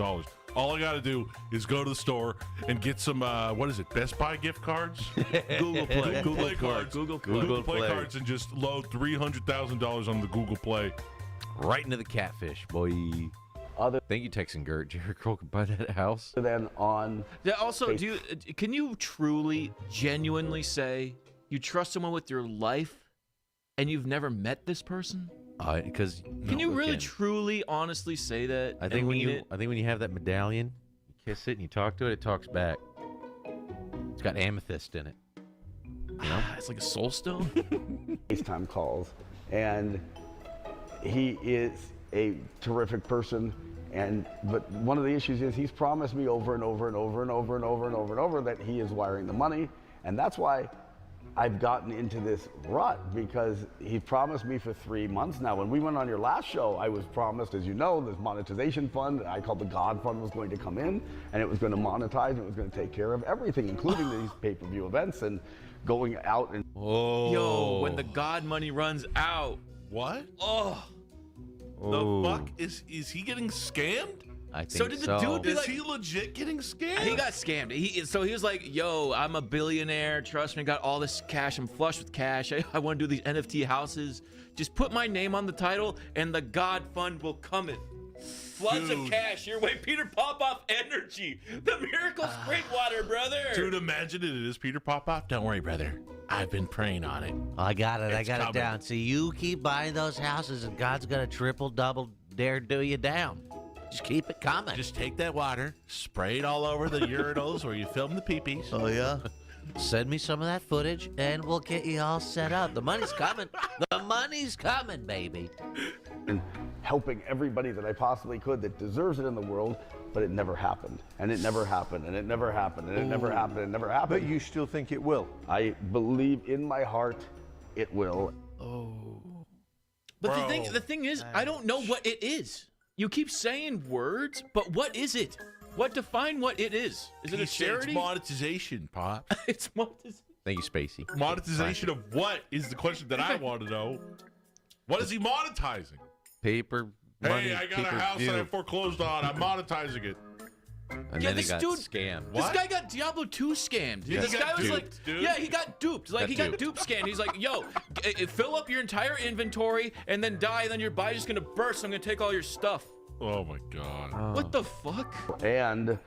All I got to do is go to the store and get some, what is it, Best Buy gift cards? Google Play. Google Play cards. Google Play cards and just load $300,000 on the Google Play. Right into the catfish, boy. other. Thank you, Texan Gert. Jericho could buy that house. Than on. Yeah, also, can you truly, genuinely say you trust someone with your life and you've never met this person? Because can you really, truly, honestly say that? I think when you have that medallion, you kiss it and you talk to it, it talks back. It's got amethyst in it. You know? It's like a soul stone. FaceTime calls, and he is a terrific person. But one of the issues is he's promised me over and over and over and over and over and over and over that he is wiring the money, and that's why I've gotten into this rut, because he promised me for 3 months now. When we went on your last show, I was promised, as you know, this monetization fund I called the God Fund was going to come in, and it was going to monetize, and it was going to take care of everything, including these pay-per-view events and going out and. Oh. Yo, when the God money runs out. What? Oh. The fuck is he getting scammed? I think so. Did the dude be is like, he legit getting scammed? He got scammed. So he was like, yo, I'm a billionaire. Trust me, I got all this cash. I'm flush with cash. I want to do these NFT houses. Just put my name on the title and the God Fund will come in. Floods of cash your way. Peter Popoff energy. The miracle spring water, brother. Dude, imagine it is Peter Popoff. Don't worry, brother. I've been praying on it. I got it. I It's got coming. it down. See, you keep buying those houses and God's going to triple, double, dare do you down. Just keep it coming. Just take that water, spray it all over the urinals where you film the peepees. Oh, yeah? Send me some of that footage, and we'll get you all set up. The money's coming. The money's coming, baby. And helping everybody that I possibly could that deserves it in the world, but it never happened. And it never happened, and it never happened, and it never happened, and it never happened. But you still think it will? I believe in my heart it will. Oh. But the thing is, I don't know what it is. You keep saying words, but what is it? Define what it is? Is it a charity? It's monetization, Pop. It's monetization. Thank you, Spacey. Monetization of what is the question that I want to know. What is he monetizing? Paper money. Hey, I got a house that I foreclosed on. I'm monetizing it. And then he got scammed. This guy got Diablo 2 scammed. This guy was like, yeah, he got duped. Like, he got dupe scammed. He's like, yo, fill up your entire inventory and then die, and then your body's just gonna burst. I'm gonna take all your stuff. Oh my god. What the fuck? And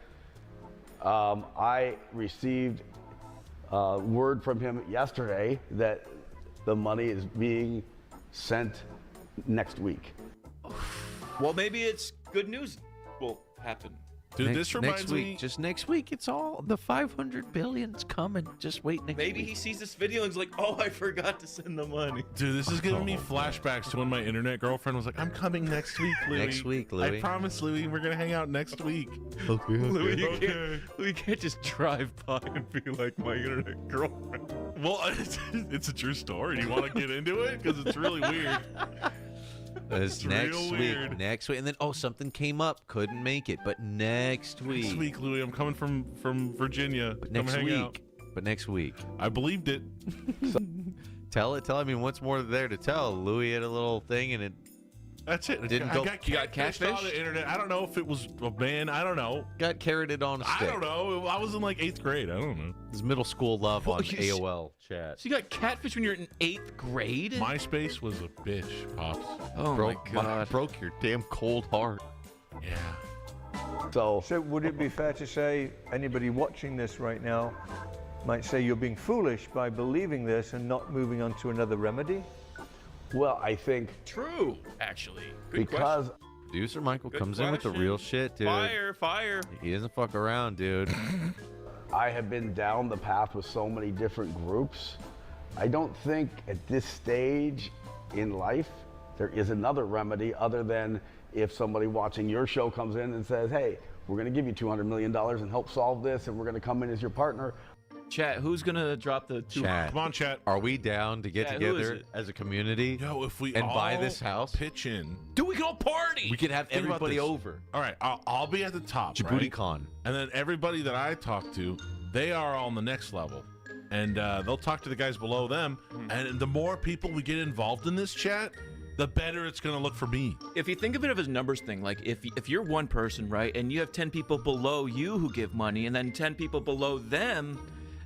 I received word from him yesterday that the money is being sent next week. Well, maybe it's good news will happen. Dude, this reminds me. Just next week, it's all the 500 billion's coming. Just wait next week. Maybe he sees this video and is like, oh, I forgot to send the money. Dude, this is giving me flashbacks to when my internet girlfriend was like, I'm coming next week, Louis. Next week, Louis. I promise, Louis, we're going to hang out next week. Okay. Louis, you can't just drive by and be like my internet girlfriend. Well, it's a true story. Do you want to get into it? Because it's really weird. It's next week. Next week. And then, something came up. Couldn't make it. But next week. Next week, Louis. I'm coming from Virginia. But next week. But next week. I believed it. Tell it. I mean, what's more there to tell? Louis had a little thing and it. That's it. Didn't go. You got catfished on the internet. I don't know if it was a man. I don't know. Got carroted on a stick. I don't know. I was in like 8th grade. I don't know. It was middle school love on AOL chat. So you got catfish when you're in 8th grade? MySpace was a bitch, Pops. Oh my god. Broke your damn cold heart. Yeah. So would it be fair to say anybody watching this right now might say you're being foolish by believing this and not moving on to another remedy? Well, I think true, actually. Good because question. Producer Michael Good comes in with the real shit, dude. Fire. He doesn't fuck around, dude. I have been down the path with so many different groups. I don't think at this stage in life there is another remedy other than if somebody watching your show comes in and says, hey, we're going to give you $200 million and help solve this, and we're going to come in as your partner. Chat, who's gonna drop the Come on, chat. Are we down to get together as a community? Yo, if we and all buy this house, pitch in. Dude, we can all party. We could have Think about everybody this. over. All right, I'll be at the top. Djibouti right? Con. And then everybody that I talk to, they are on the next level. And they'll talk to the guys below them. And the more people we get involved in this chat, the better it's going to look for me. If you think of it as a numbers thing, like if you're one person, right, and you have 10 people below you who give money, and then 10 people below them,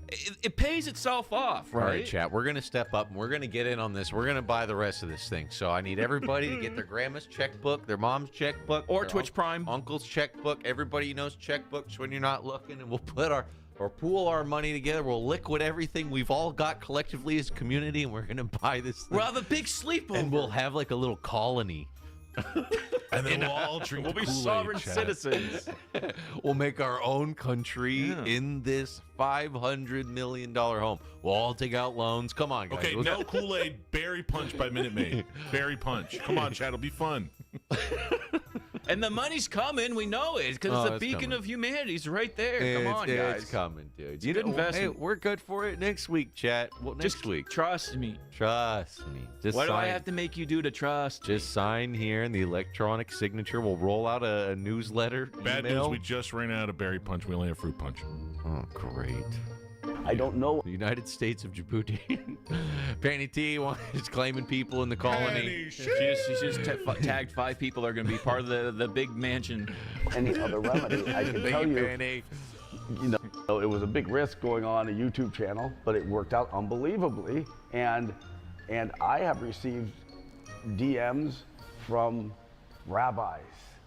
it pays itself off, right? All right, chat. We're going to step up and we're going to get in on this. We're going to buy the rest of this thing. So I need everybody to get their grandma's checkbook, their mom's checkbook, or their Twitch Prime, uncle's checkbook. Everybody knows checkbooks when you're not looking, and we'll put our or pool our money together. We'll liquid everything we've all got collectively as a community, and we're going to buy this thing. We'll have a big sleepover. And we'll have like a little colony. And then we'll all drink We'll be Kool-Aid, sovereign chat. citizens. We'll make our own country in this $500 million home. We'll all take out loans. Come on, guys. Okay, no Kool-Aid, berry punch by Minute Maid. Berry punch. Come on, chat. It'll be fun. And the money's coming. We know it because the beacon of humanity's right there. Come on, guys. It's coming, dude. It's a good investment. Hey, we're good for it next week, chat. Well, next week. Trust me. Trust me. Just what do I sign. have to make you do to trust? Just sign here, and the electronic signature will roll out a newsletter. Bad email. news, we just ran out of berry punch. We only have fruit punch. Oh, great. I don't know. The United States of Djibouti. Penny T is claiming people in the colony. She just tagged 5 people that are going to be part of the big mansion. Any other remedy? I can tell you. Penny. You know, it was a big risk going on a YouTube channel, but it worked out unbelievably. And I have received DMs from rabbis.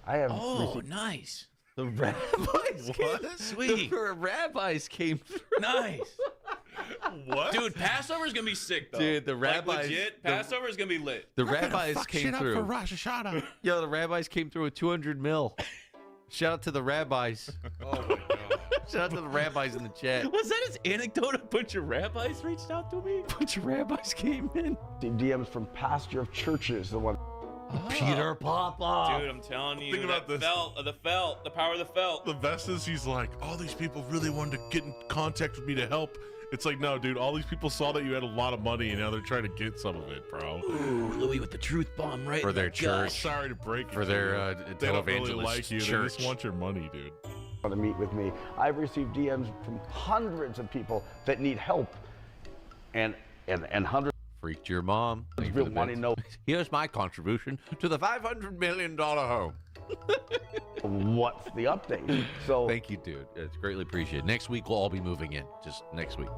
I have. Received, nice. The rabbis Sweet. The rabbis came through. Nice. What? Dude, Passover's going to be sick, though. Dude, the rabbis. Like, legit, Passover's going to be lit. The rabbis came through. For Rosh Hashanah. Yo, the rabbis came through with 200 mil. Shout out to the rabbis. Oh my god. Shout out to the rabbis in the chat. Was that his anecdote? A bunch of rabbis reached out to me? A bunch of rabbis came in. DMs from pastor of churches, the one. Peter Papa. Dude, I'm telling you, Think about this. the power of the felt. The best is he's like, all these people really wanted to get in contact with me to help. It's like, no, dude, all these people saw that you had a lot of money and now they're trying to get some of it, bro. Ooh, Louis with the truth bomb right For in their the church. gut. Sorry to break it. For to their you. They don't really televangelist like you. church. They just want your money, dude. Want to meet with me. I've received DMs from hundreds of people that need help, and hundreds. Freaked your mom. Thank you for the want to bits. know. Here's my contribution to the $500 million home. What's the update? So Thank you, dude. It's greatly appreciated. Next week we'll all be moving in. Just next week.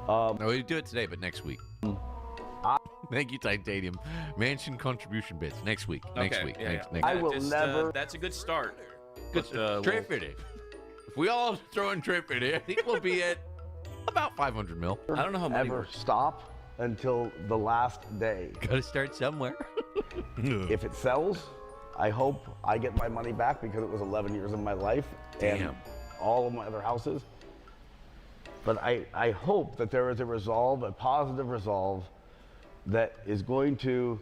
No, we do it today, but next week. Thank you, Titanium. Mansion contribution bits next week. Next week. Yeah, Next I will Just, never. that's a good start. Good Tripity. If we all throw in Tripity, I think we'll be at about 500 mil. I don't know how many. ever stop until the last day. Gotta start somewhere. If it sells, I hope I get my money back because it was 11 years of my life and Damn. all of my other houses. But I hope that there is a resolve, a positive resolve, that is going to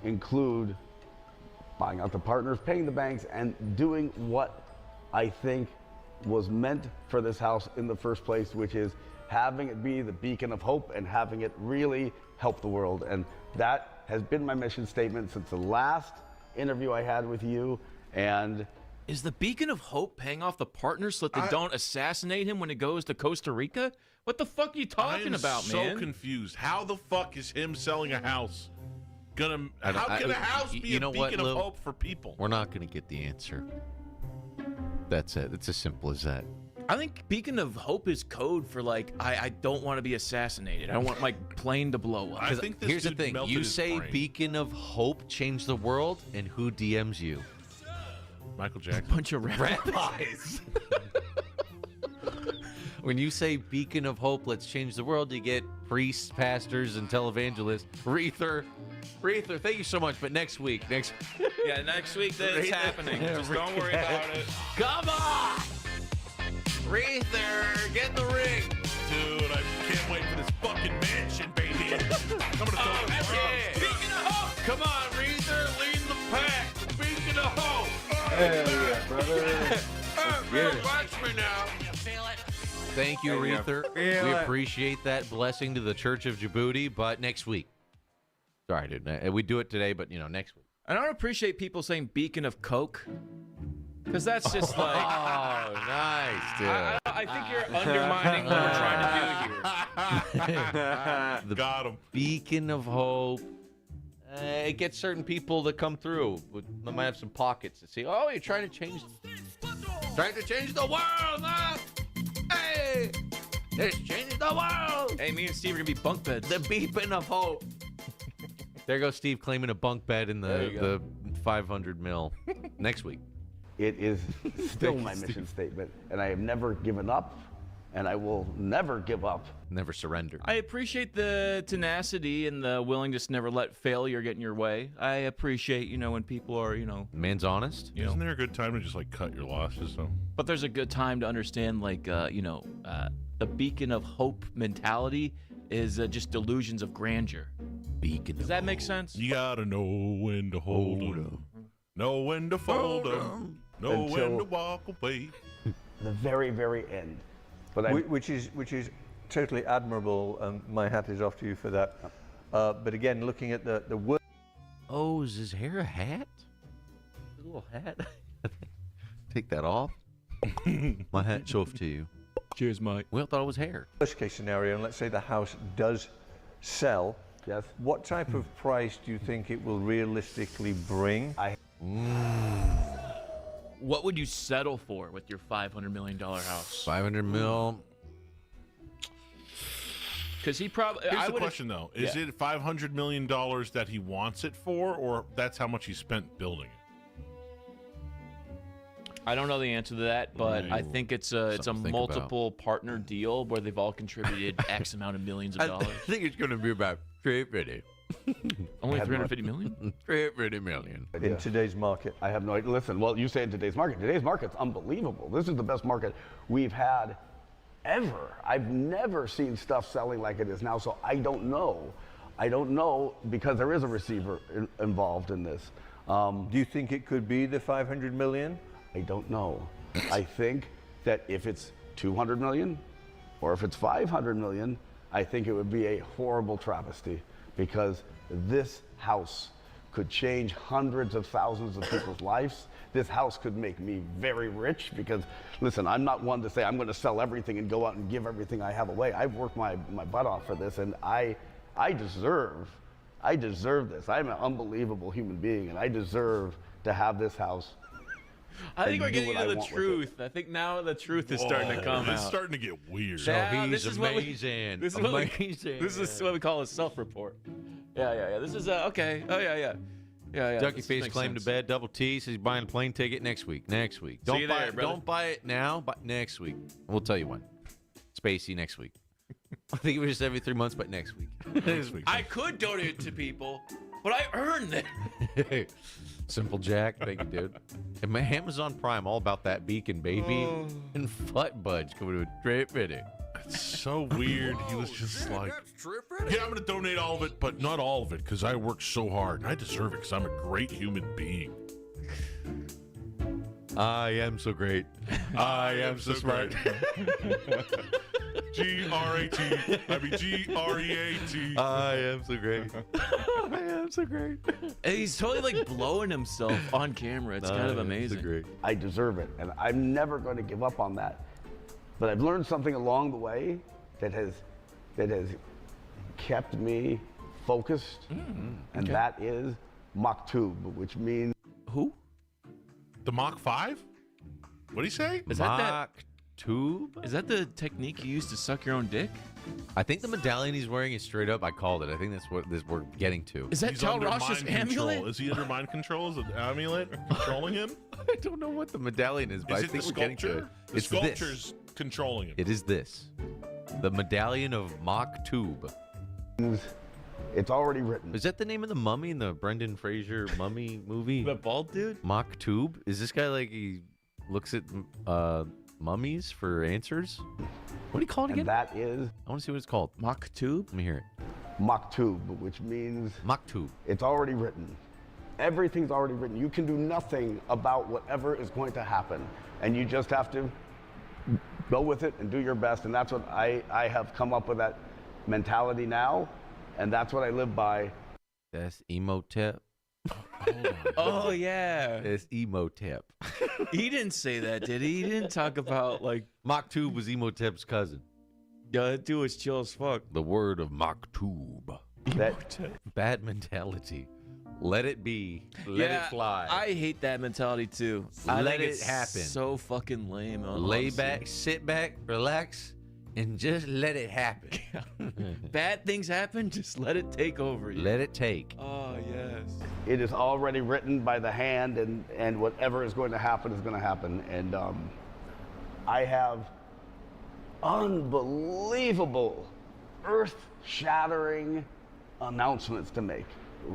include buying out the partners, paying the banks, and doing what I think was meant for this house in the first place, which is having it be the beacon of hope and having it really help the world. And that has been my mission statement since the last interview I had with you. And Is the beacon of hope paying off the partners so that they don't assassinate him when it goes to Costa Rica? What the fuck are you talking about, man? I'm so confused. How the fuck is him selling a house gonna? How can a house be you a know beacon what, Lou? of hope for people? We're not gonna get the answer. That's it. It's as simple as that. I think beacon of hope is code for like I don't want to be assassinated. I don't want my plane to blow up. I think this Here's the dude thing. melted You his say brain. beacon of hope change the world, and who DMs you? Michael Jackson. Bunch of Rabbis. When you say beacon of hope, let's change the world, you get priests, pastors, and televangelists. Reether, thank you so much. But next week, Yeah, next week that's happening. Just don't worry about it. Come on! Reether, get in the ring. Dude, I can't wait for this fucking mansion, baby. I'm gonna throw it around. Beacon of hope! Come on, Reether, lead the pack. Beacon of hope. yeah, brother. Man, watch me now. Thank you, Reether. We appreciate that blessing to the Church of Djibouti. But next week. Sorry, dude. We do it today, but next week. I don't appreciate people saying beacon of coke. Because that's just like... Oh, nice, dude. I think you're undermining what we're trying to do here. The Got him. beacon of hope. It gets certain people to come through. They might have some pockets to see. Oh, you're trying to change the world, huh? Hey! It's changing the world. Hey, me and Steve are gonna be bunk beds. The beeping of hope. There goes Steve claiming a bunk bed in the 500 mil next week. It is still my mission statement, and I have never given up, and I will never give up. Never surrender. I appreciate the tenacity and the willingness to never let failure get in your way. I appreciate, when people are, Man's honest. Isn't there a good time to just like cut your losses though? But there's a good time to understand, like, the beacon of hope mentality is just delusions of grandeur. Beacon. Does that make sense? You gotta know when to hold 'em, know when to fold 'em, know when to walk away. The very, very end. But which is totally admirable, and my hat is off to you for that. But again, looking at the word. Oh, is his hair a hat? A little hat? Take that off. My hat's off to you. Cheers, Mike. We all thought it was hair. Worst case scenario, and let's say the house does sell. Yes. What type of price do you think it will realistically bring? What would you settle for with your $500 million house? 500 mil. Because he probably. Here's the question, though: is it $500 million that he wants it for, or that's how much he spent building it? I don't know the answer to that, but I think it's a multiple partner deal where they've all contributed X amount of millions of dollars. I think it's going to be about 350. Only 350 million? 350 million. In today's market. I have no idea. Listen, well, you say in today's market. Today's market's unbelievable. This is the best market we've had ever. I've never seen stuff selling like it is now, so I don't know. I don't know because there is a receiver involved in this. Do you think it could be the 500 million? I don't know. I think that if it's 200 million or if it's 500 million, I think it would be a horrible travesty because this house could change hundreds of thousands of people's lives. This house could make me very rich because, listen, I'm not one to say I'm going to sell everything and go out and give everything I have away. I've worked my butt off for this, and I deserve this. I'm an unbelievable human being, and I deserve to have this house. I think we're getting into the truth. I think now the truth is starting to come out. It's starting to get weird. Yeah, this is amazing. This is what we call a self-report. Yeah. This is okay. Oh yeah. Ducky Face claimed to bed. Double T says he's buying a plane ticket next week. Don't buy it now, but next week. We'll tell you when. Spacey next week. I think it was just every 3 months, but next week. I could donate to people, but I earned them. Simple Jack, thank you, dude. And my Amazon Prime, all about that beacon, baby. And Fut Budge coming to a trip video. It's so weird. He was just like, yeah, I'm going to donate all of it, but not all of it, because I worked so hard. And I deserve it, because I'm a great human being. I am so great. I am so smart. G-R-A-T. I mean, G-R-E-A-T. I am so great. I am so great. And he's totally like blowing himself on camera. It's kind of amazing. So great. I deserve it, and I'm never going to give up on that. But I've learned something along the way that has kept me focused, and that is Maktub, which means who? The Mach 5? What'd he say? Is that Maktub? Is that the technique you use to suck your own dick? I think the medallion he's wearing is straight up. I called it. I think that's what we're getting to. Is that He's Tal under Rosh's mind control. amulet? Is he under mind control? Is the amulet controlling him? I don't know what the medallion is, but Is I it think the we're getting to it. sculpture? The It's sculpture's controlling him. It is this. The medallion of Maktub. it's already written. Is that the name of the mummy in the Brendan Fraser mummy movie? The bald dude? Maktub? Is this guy like he looks at mummies for answers? What do you call it again? And that is I want to see what it's called. Maktub? Let me hear it. Maktub, which means Maktub. It's already written. Everything's already written. You can do nothing about whatever is going to happen, and you just have to go with it and do your best. And that's what I have come up with, that mentality now, and that's what I live by. That's Emotep. Oh yeah, it's Emotep. He didn't say that, did he? He didn't talk about like Maktub was Emotep's cousin. Yeah, that dude was chill as fuck. The word of Maktub. That bad mentality. Let it be. Let it fly. I hate that mentality too. Let it happen. So fucking lame. Lay back, sit back, relax, and just let it happen. Bad things happen, just let it take over you. Let it take. Oh, yes. It is already written by the hand, and whatever is going to happen is going to happen. And I have unbelievable, earth-shattering announcements to make.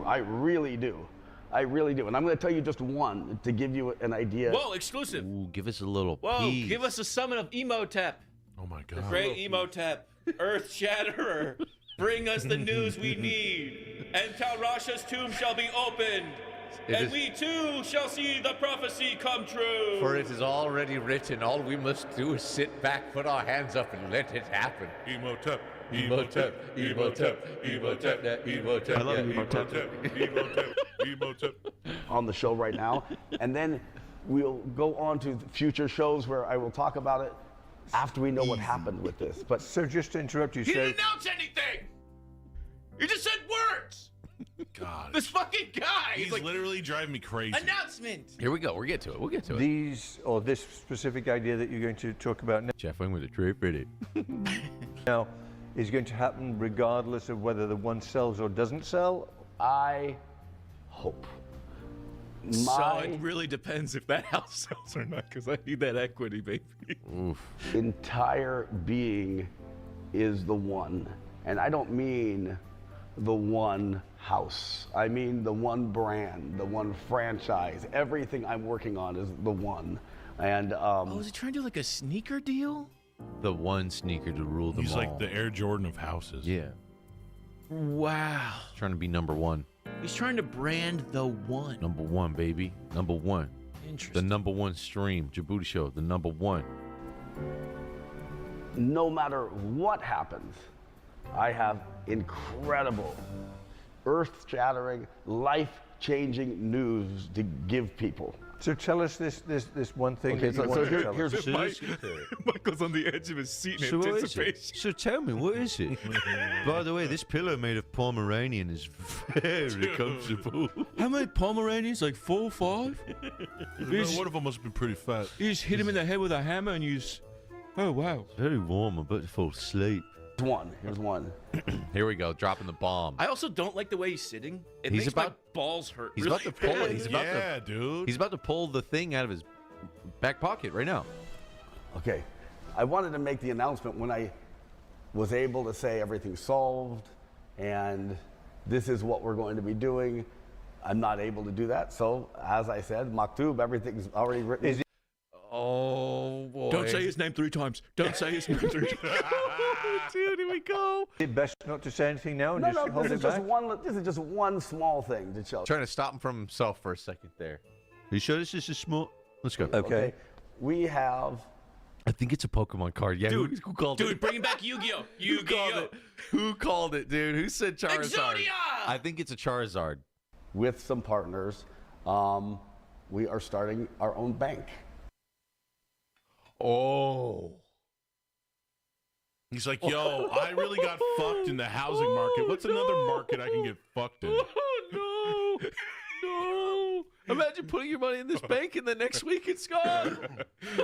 I really do. I really do. And I'm going to tell you just one to give you an idea. Whoa, exclusive. Ooh, give us a little Whoa, piece. give us a summon of Emotep. Oh my The god. great Emotep. Earth Shatterer. Bring us the news we need. And Talrasha's tomb shall be opened. And we too shall see the prophecy come true. For it is already written. All we must do is sit back, put our hands up, and let it happen. Emotep. Emotep. Emotep. Emotep. Emotep. I love Emotep. Emotep. On the show right now. And then we'll go on to future shows where I will talk about it after we know what happened with this. But So just to interrupt you, He so didn't announce anything. You just said words. God. This fucking guy. He's like, really driving me crazy. announcement. Here we go. We'll get to it. We'll get to it. these, or this specific idea that you're going to talk about Jeff Wing with a trade credit. now is going to happen regardless of whether the one sells or doesn't sell? I hope. So it really depends if that house sells or not, because I need that equity, baby. Oof. Entire being is the one. And I don't mean the one house. I mean the one brand, the one franchise. Everything I'm working on is the one. And Oh, is he trying to do like a sneaker deal? The one sneaker to rule them He's all. like the Air Jordan of houses. Yeah. Wow. Trying to be number one. He's trying to brand the one. Number one, baby. Number one. Interesting. The number one stream. Djibouti Show. The number one. no matter what happens, I have incredible, earth-shattering, life-changing news to give people. So tell us this one thing. Okay, that you so want to here- tell here's us. Michael's on the edge of his seat in So what is anticipation. it? So tell me, what is it? By the way, this pillow made of Pomeranian is very comfortable. How many Pomeranians? Like 4 or 5? One of them must have been pretty fat. You just hit him in the head with a hammer and you just... Oh, wow. It's very warm. I'm about to fall asleep. Here's one. Here we go, dropping the bomb. I also don't like the way he's sitting. It He's makes about- my balls hurt. He's really about to pull bad. it. He's about Yeah, dude. He's about to pull the thing out of his back pocket right now. Okay, I wanted to make the announcement when I was able to say everything's solved and this is what we're going to be doing. I'm not able to do that, so as I said, Maktub, everything's already written. Oh, boy. Don't say his name 3 times. Don't say his name 3 times. Dude, here we go. Is it best not to say anything now and No, just no, hold this it is just back? one. This is just one small thing to show. Trying to stop him from himself for a second there. Are you sure this is just small? Let's go. Okay. We have. I think it's a Pokemon card. Yeah, Dude, who called it? Dude, bring back Yu-Gi-Oh! Who called Yu-Gi-Oh! it? Who called it, dude? Who said Charizard? Exodia! I think it's a Charizard. With some partners, we are starting our own bank. Oh. He's like, yo, I really got fucked in the housing market. What's another market I can get fucked in? Oh, no. No. Imagine putting your money in this bank and the next week it's gone.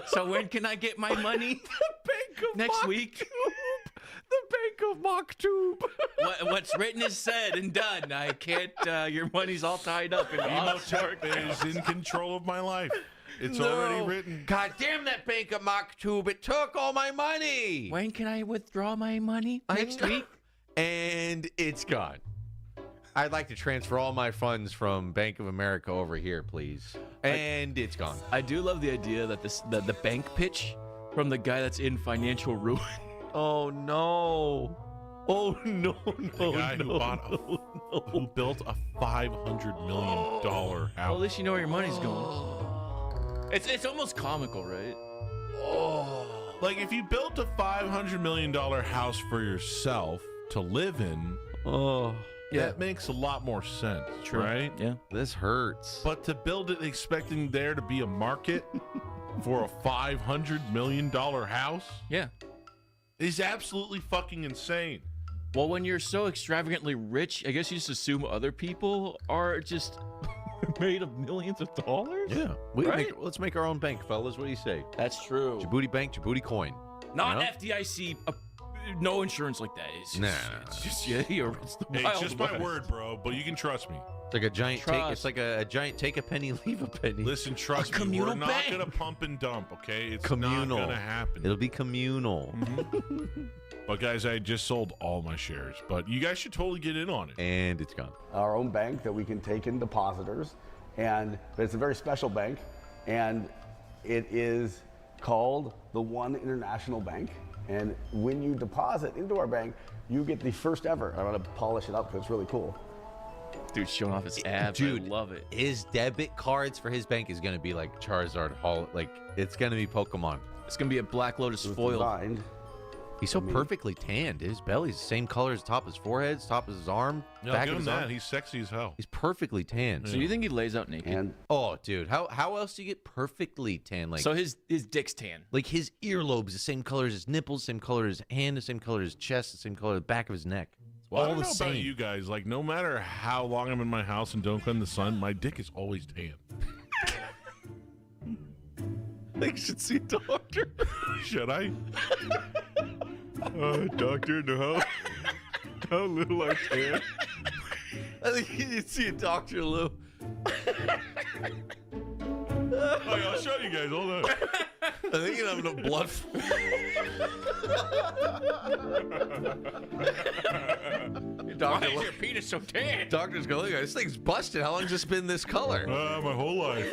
So when can I get my money? The Bank of Next Maktub. week? The Bank of Maktub. What's written is said and done. I can't, your money's all tied up in Emotep is in control of my life. It's already written. God damn that Bank of Maktub. It took all my money. When can I withdraw my money? Next week? And it's gone. I'd like to transfer all my funds from Bank of America over here, please. And it's gone. I do love the idea that the bank pitch from the guy that's in financial ruin. Oh, no. Oh, no, The guy who built a $500 million house. Well, at least you know where your money's going. It's almost comical, right? Like, if you built a $500 million house for yourself to live in, that makes a lot more sense, right? Yeah. This hurts. But to build it expecting there to be a market for a $500 million house Yeah. is absolutely fucking insane. Well, when you're so extravagantly rich, I guess you just assume other people are just made of millions of dollars? Yeah. Let's make our own bank, fellas. What do you say? That's true. Djibouti Bank, Djibouti coin. Non-FDIC no insurance like that. It's just, it's just it's the Hey, Wild it's just my West. word, bro. But you can trust me. It's like a giant take. It's like a giant take a penny, leave a penny. Listen, trust me. We're communal not bank. gonna pump and dump. Okay, it's Communal. not gonna happen. It'll be communal. But guys, I just sold all my shares. But you guys should totally get in on it. And it's gone. Our own bank that we can take in depositors, but it's a very special bank, and it is called the One International Bank. And when you deposit into our bank, you get the first ever. I'm gonna polish it up because it's really cool. Dude, showing off his abs. Dude, I love it. His debit cards for his bank is gonna be like Charizard Hall. Like it's gonna be Pokemon. It's gonna be a Black Lotus foil. He's so perfectly tanned. His belly's the same color as the top of his forehead, top of his arm, No, back give of him his arm. that. He's sexy as hell. He's perfectly tanned. So you think he lays out naked? And oh, dude, how else do you get perfectly tan? Like so his dick's tan. Like his earlobes the same color as his nipples, same color as his hand, the same color as his chest, the same color as the back of his neck. Well, I all don't the know same. about you guys. Like, no matter how long I'm in my house and don't come in the sun, my dick is always tan. I think you should see a doctor. Should I? Doctor, no. How little I tan. I think you should see a doctor, Lou. Oh, yeah, I'll show you guys. Hold on. I think you have enough blood. Why is your penis so tan? Doctor's going, look at this thing's busted. How long's this been this color? My whole life.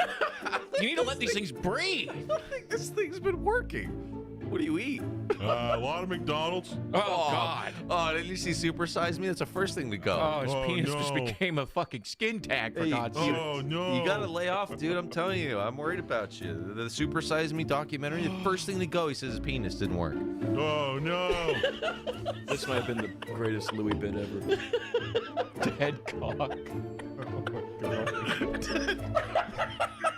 You need to let these things breathe. I think this thing's been working. What do you eat? A lot of McDonald's. Oh, God. Oh, didn't you see Super Size Me? That's the first thing to go. Oh, his penis just became a fucking skin tag, for God's sake. Oh, no. You gotta lay off, dude. I'm telling you. I'm worried about you. The Super Size Me documentary, the first thing to go, he says his penis didn't work. Oh, no. This might have been the greatest Louis bit ever. Dead cock. Oh, my God.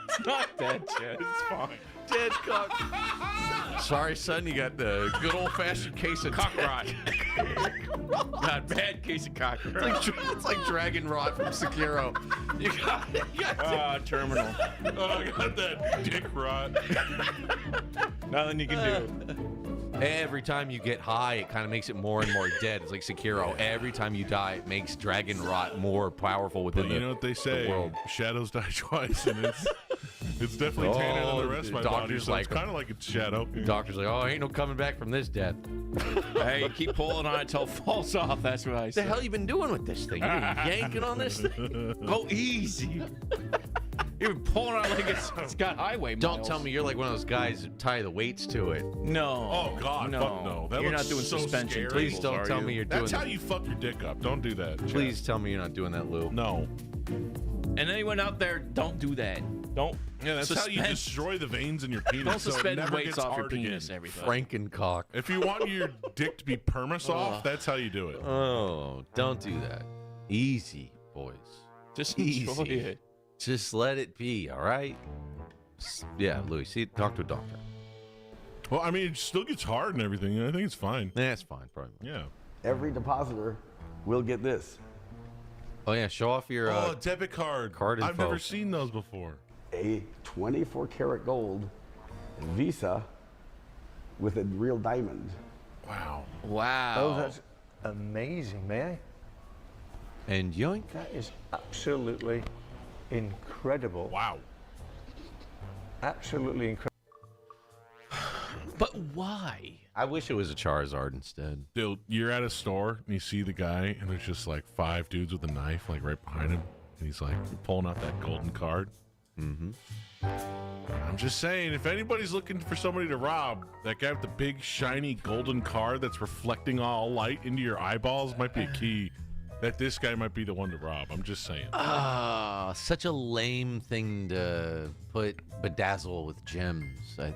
It's not dead, Chad. It's fine. Dead cock. Sorry, son. You got the good old-fashioned case of Cock rot. Not bad case of cock rot. It's like Dragon Rot from Sekiro. You got terminal. Oh, I got that dick rot. Nothing you can do. Every time you get high, it kind of makes it more and more dead. It's like Sekiro. Every time you die, it makes Dragon Rot more powerful within But you know what they say? world. Shadows die twice, and it's definitely tanner than the rest of my body. Doctor's So like- it's kind of like a shadow. The doctor's like, oh, ain't no coming back from this death. Hey, you keep pulling on it until it falls off. That's what I What say. the hell you been doing with this thing? You been yanking on this thing? Go easy. You've been pulling on it like it's got highway miles. Don't tell me you're like one of those guys who tie the weights to it. No. Oh, God, no. fuck no. That You're looks not doing so suspension. scary. Please don't are tell you? me you're doing That's how that. you fuck your dick up. Don't do that. Chad. Please tell me you're not doing that, Lou. No. And anyone out there, don't do that. Don't. Yeah, that's how you suspend- destroy the veins in your penis. Don't so it suspend never weights gets off your hard penis again. every time. Frankencock. If you want your dick to be perma-soft, that's how you do it. Oh, don't do that. Easy, boys. Just Easy. enjoy it. Just let it be, all right? Yeah, Louis, see, talk to a doctor. Well, I mean, it still gets hard and everything. I think it's fine. Yeah, it's fine, probably. Yeah. Every depositor will get this. Oh, yeah, show off your debit card. card I've info. never seen those before. A 24 karat gold Visa with a real diamond. Wow. Wow. Oh, that's amazing, may I? And yoink. That is absolutely incredible. Wow. Absolutely incredible. But why? I wish it was a Charizard instead. Dude, you're at a store and you see the guy and there's just like 5 dudes with a knife like right behind him. And he's like pulling out that golden card. Mm-hmm. I'm just saying, if anybody's looking for somebody to rob, that guy with the big shiny golden card that's reflecting all light into your eyeballs might be a key that this guy might be the one to rob. I'm just saying. Ah, such a lame thing to put bedazzle with gems. A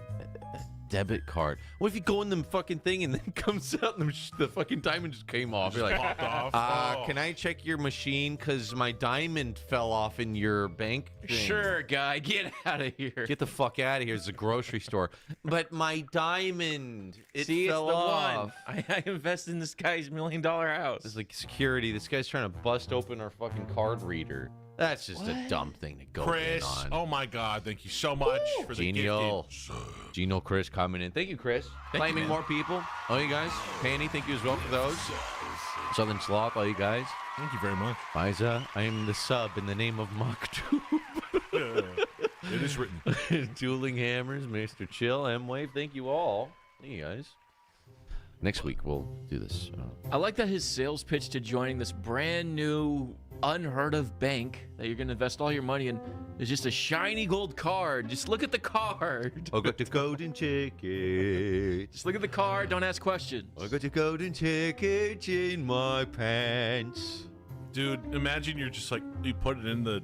debit card. What if you go in the fucking thing and then it comes out and the fucking diamond just came off? You're like, popped off. Can I check your machine? Because my diamond fell off in your bank thing. Sure, guy. Get out of here. Get the fuck out of here. It's a grocery store. But my diamond, it See, fell it's the off. one. I invested in this guy's $1 million house. It's like security. This guy's trying to bust open our fucking card reader. That's just a dumb thing to go Chris, in on. oh my God, thank you so much for the Genial. gifted. Genial Chris coming in. Thank you, Chris. Thank you, Claiming man. more people. Oh, you guys. Panny, thank you as well for those. Southern Sloth, all you guys. Thank you very much. Liza, I am the sub in the name of Maktub. It is written. Dueling Hammers, Mr. Chill, M-Wave, thank you all. Thank you guys. Next week, we'll do this. I like that his sales pitch to joining this brand new, unheard of bank that you're going to invest all your money in is just a shiny gold card. Just look at the card. I got the golden ticket. Just look at the card. Don't ask questions. I got the golden ticket in my pants. Dude, imagine you're just like, you put it in the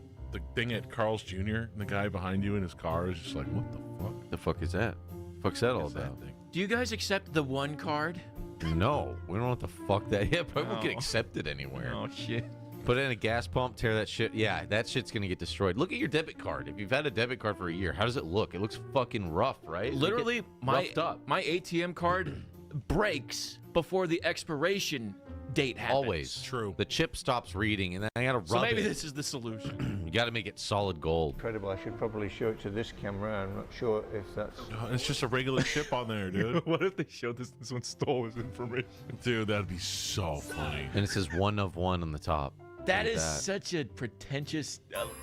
thing at Carl's Jr., and the guy behind you in his car is just like, what the fuck? The fuck is that? Fuck's that all about? Do you guys accept the one card? No, we don't know what the fuck that is. Probably won't get No. accepted anywhere. Oh, shit. Put it in a gas pump, tear that shit. Yeah, that shit's gonna get destroyed. Look at your debit card. If you've had a debit card for a year, how does it look? It looks fucking rough, right? Literally, roughed up. my ATM card breaks before the expiration date happens. Always true. The chip stops reading, and then I gotta rub So maybe it. this is the solution. You gotta make it solid gold. Incredible. I should probably show it to this camera. I'm not sure if that's. It's just a regular chip on there, dude. What if they showed this one stole his information? Dude, that'd be so funny. And it says 1 of 1 on the top. That Like is such a pretentious.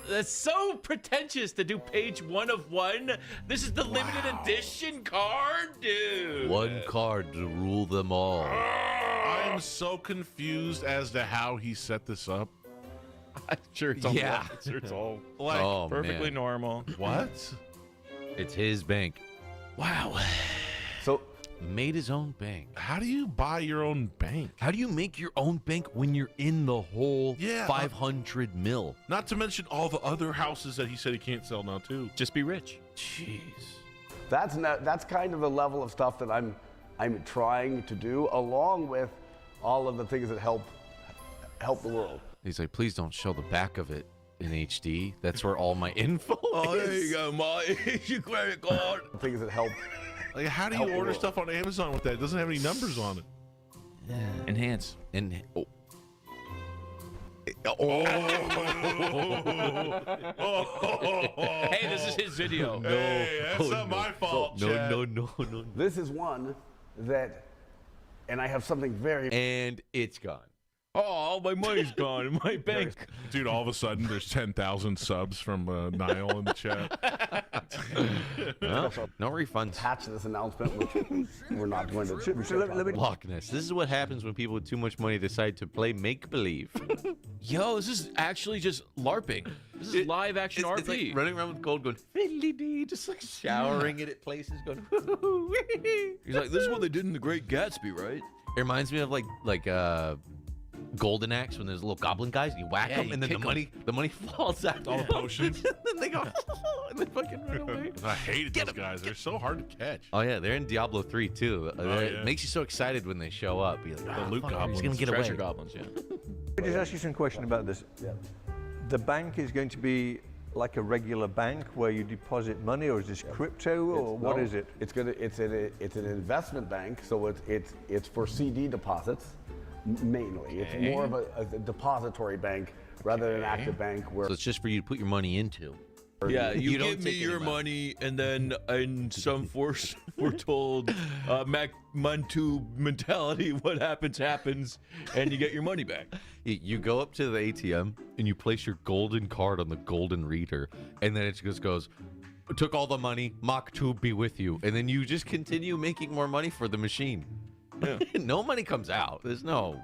That's so pretentious to do page 1 of 1. This is the limited edition card, dude. One card to rule them all. I am so confused as to how he set this up. I'm sure it's all Yeah. I'm sure it's all Like, Oh, perfectly man. normal. What? It's his bank. Wow. So, Made his own bank. How do you buy your own bank? How do you make your own bank when you're in the whole Yeah. 500 mil? Not to mention all the other houses that he said he can't sell now, too. Just be rich. Jeez. that's kind of the level of stuff that I'm trying to do, along with all of the things that help the world. He's like, please don't show the back of it in HD. That's where all my info is. go, my your credit card. Things that help. Like, how do you Help the order world. stuff on Amazon with that? It doesn't have any numbers on it. Enhance. And oh. Hey, this is his video. Hey, that's not my fault, Chad. No. This is one that, and I have something very. And it's gone. Oh, all my money's gone in my bank. Dude, all of a sudden there's 10,000 subs from Niall in the chat. No refunds. Attach this announcement, which we're not going to. Loch Ness. This is what happens when people with too much money decide to play make-believe. Yo, this is actually just LARPing. This is live action RP. It's like running around with gold going, fiddly-dee, just like showering it at places going, He's like, this is what they did in The Great Gatsby, right? It reminds me of like Golden Axe when there's little goblin guys and you whack Yeah, them you and then kick the money falls out. All the potions. and then they go and they fucking run away. I hated those guys. They're so hard to catch. Oh yeah, they're in Diablo 3 too. yeah. It makes you so excited when they show up. You're like, The loot fuck, goblins. he's gonna get Treasure away. goblins, yeah. Let me just ask you some question about this. The bank is going to be like a regular bank where you deposit money, or is this crypto, or what is it? It's an investment bank, so it's for CD deposits mainly. It's more of a depository bank rather than an active bank where. So it's just for you to put your money into. Yeah, you don't give me take your any money, and then in some force, we're told, Mantu mentality, what happens, and you get your money back. You go up to the ATM and you place your golden card on the golden reader, and then it just goes, took all the money, Mach 2 be with you. And then you just continue making more money for the machine. Yeah. No money comes out. There's no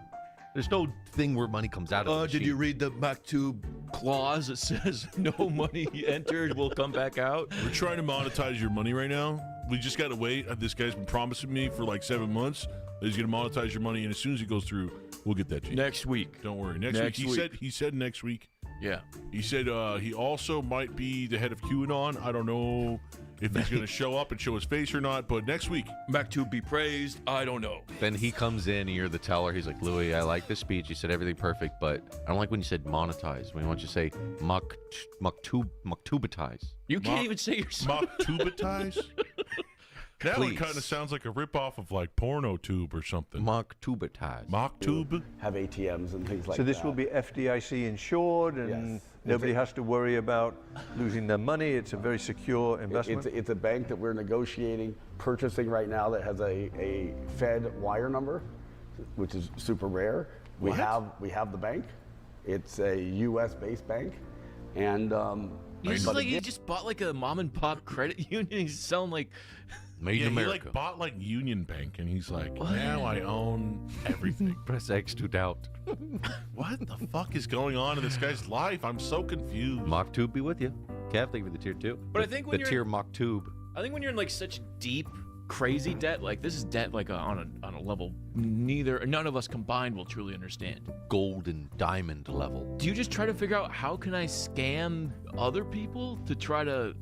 thing where money comes out of the machine. Did you read the Maktub clause that says no money entered will come back out? We're trying to monetize your money right now. We just got to wait. This guy's been promising me for like 7 months that he's going to monetize your money, and as soon as it goes through, we'll get that to you. Next week. Don't worry. Next week. He said next week. Yeah. He said he also might be the head of QAnon. I don't know if he's going to show up and show his face or not, but next week. Maktub be praised. I don't know. Then he comes in and you're the teller. He's like, Louis, I like this speech. You said everything perfect, but I don't like when you said monetize. We want you to say maktubatize. You can't even say yourself. Maktubatize? That one Please. kind of sounds like a ripoff of like Porno Tube or something. Mocktubertize. Mocktube? Have ATMs and things like So that. this will be FDIC insured, and Yes. nobody has to worry about losing their money. It's a very secure investment. It's a bank that we're negotiating, purchasing right now that has a Fed wire number, which is super rare. We have the bank. It's a U.S. based bank, and He just bought like a mom and pop credit union. He's selling like Made in America. He like bought like Union Bank, and he's like, now I own everything. Press X to doubt. What the fuck is going on in this guy's life? I'm so confused. Mocktube be with you. Cav, thank you for the tier 2. But I think when the you're tier Mocktube. I think when you're in like such deep, crazy debt, like this is debt like on a level none of us combined will truly understand. Gold and diamond level. Do you just try to figure out how can I scam other people to try to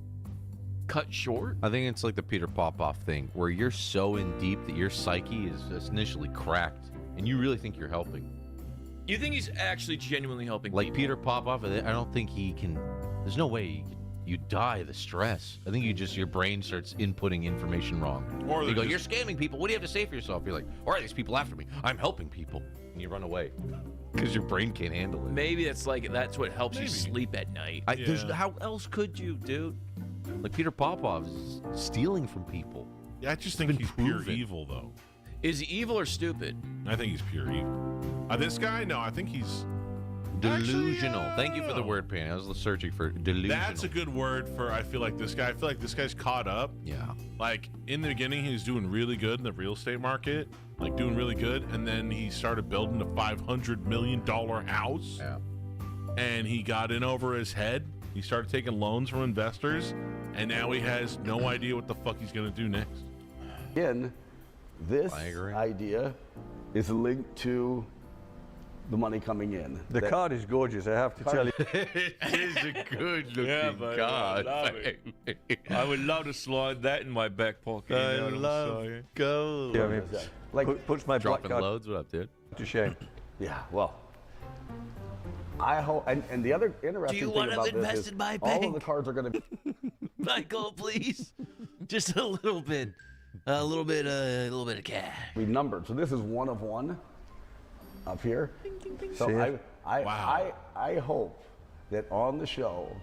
cut short? I think it's like the Peter Popoff thing, where you're so in deep that your psyche is initially cracked, and you really think you're helping. You think he's actually genuinely helping Like people? Peter Popoff, I don't think he can. There's no way you die of the stress. I think your brain starts inputting information wrong. Or you go, just- you're scamming people. What do you have to say for yourself? You're like, why are these people after me? I'm helping people. And you run away because your brain can't handle it. Maybe that's what helps you sleep at night. How else could you, dude? Like Peter Popoff is stealing from people. Yeah, I just think he's pure evil, though. Is he evil or stupid? I think he's pure evil. This guy, no, I think he's Delusional. Actually, Thank you for the word, Pan. I was searching for delusional. That's a good word for. I feel like this guy. I feel like this guy's caught up. Yeah. Like in the beginning, he was doing really good in the real estate market, like doing really good, and then he started building a $500 million house. Yeah. And he got in over his head. He started taking loans from investors, and now he has no idea what the fuck he's gonna do next. Again, this idea is linked to the money coming in. The card is gorgeous, I have to tell you. It is a good looking card. I would love to slide that in my back pocket. I love gold. Yeah, I mean, puts my black Dropping card loads. What up, dude? to shame. Yeah, well, I hope, and the other interesting thing wanna about this invest is in my all of bank? the cards are going to be Michael, please, just a little bit of cash. numbered. So this is 1 of 1 up here. So See it? I hope that on the show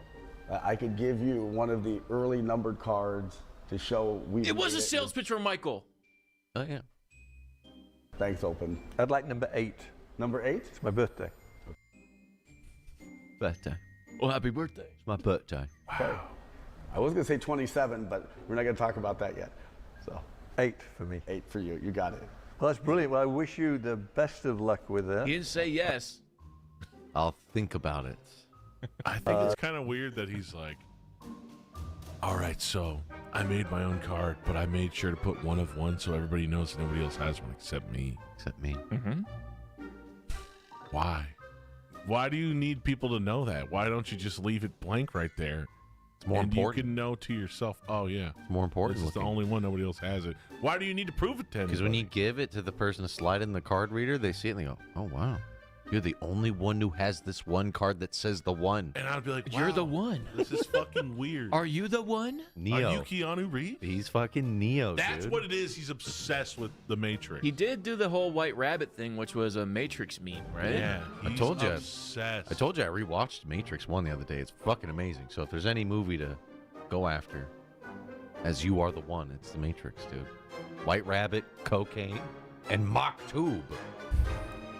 I could give you one of the early numbered cards to show we. It was a sales pitch from Michael. Oh yeah. Thanks, Open. I'd like number 8. Number 8? It's my birthday. Birthday. Well, happy birthday. It's my birthday. Okay. I was going to say 27, but we're not going to talk about that yet. So 8 for me. 8 for you. You got it. Well, that's brilliant. Well, I wish you the best of luck with that. He didn't say yes. I'll think about it. I think it's kind of weird that he's like, all right, so I made my own card, but I made sure to put 1 of 1 so everybody knows nobody else has one except me. Except me. Mm-hmm. Why? Why do you need people to know that? Why don't you just leave it blank right there? It's more and important. You can know to yourself, oh yeah, It's more important. this is the only one, nobody else has it. Why do you need to prove it to anybody? Because when you give it to the person to slide in the card reader, they see it and they go, "Oh wow, you're the only one who has this one card that says the one." And I'd be like, wow, You're the one. This is fucking weird. Are you the one? Neo. Are you Keanu Reeves? He's fucking Neo. That's dude. what it is. He's obsessed with the Matrix. He did do the whole White Rabbit thing, which was a Matrix meme, right? Yeah, I he's told you. obsessed. I told you I rewatched Matrix 1 the other day. It's fucking amazing. So if there's any movie to go after, as you are the one, it's the Matrix, dude. White Rabbit, cocaine, and Mocktube.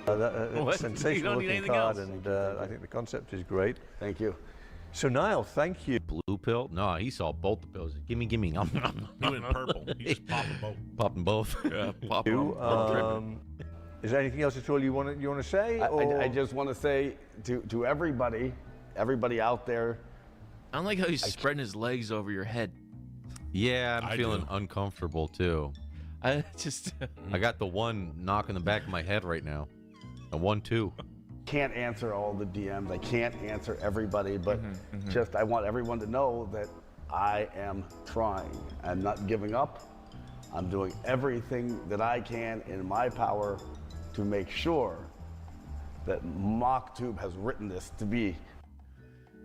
What? Sensational You don't need looking anything card, else? and I think the concept is great. Thank you. So Niall, thank you. Blue pill? No, he saw both the pills. Gimme. He went purple. He just popped them both. Popping both. Yeah, pop You, them. is there anything else at all you want to say? I just want to say to everybody out there, I don't like how he's spreading his legs over your head. Yeah, I'm I feeling do. uncomfortable too. I just. I got the one knock in the back of my head right now. A 1-2. can't answer all the DMs. I can't answer everybody, but just I want everyone to know that I am trying. I'm not giving up. I'm doing everything that I can in my power to make sure that Mocktube has written this to be.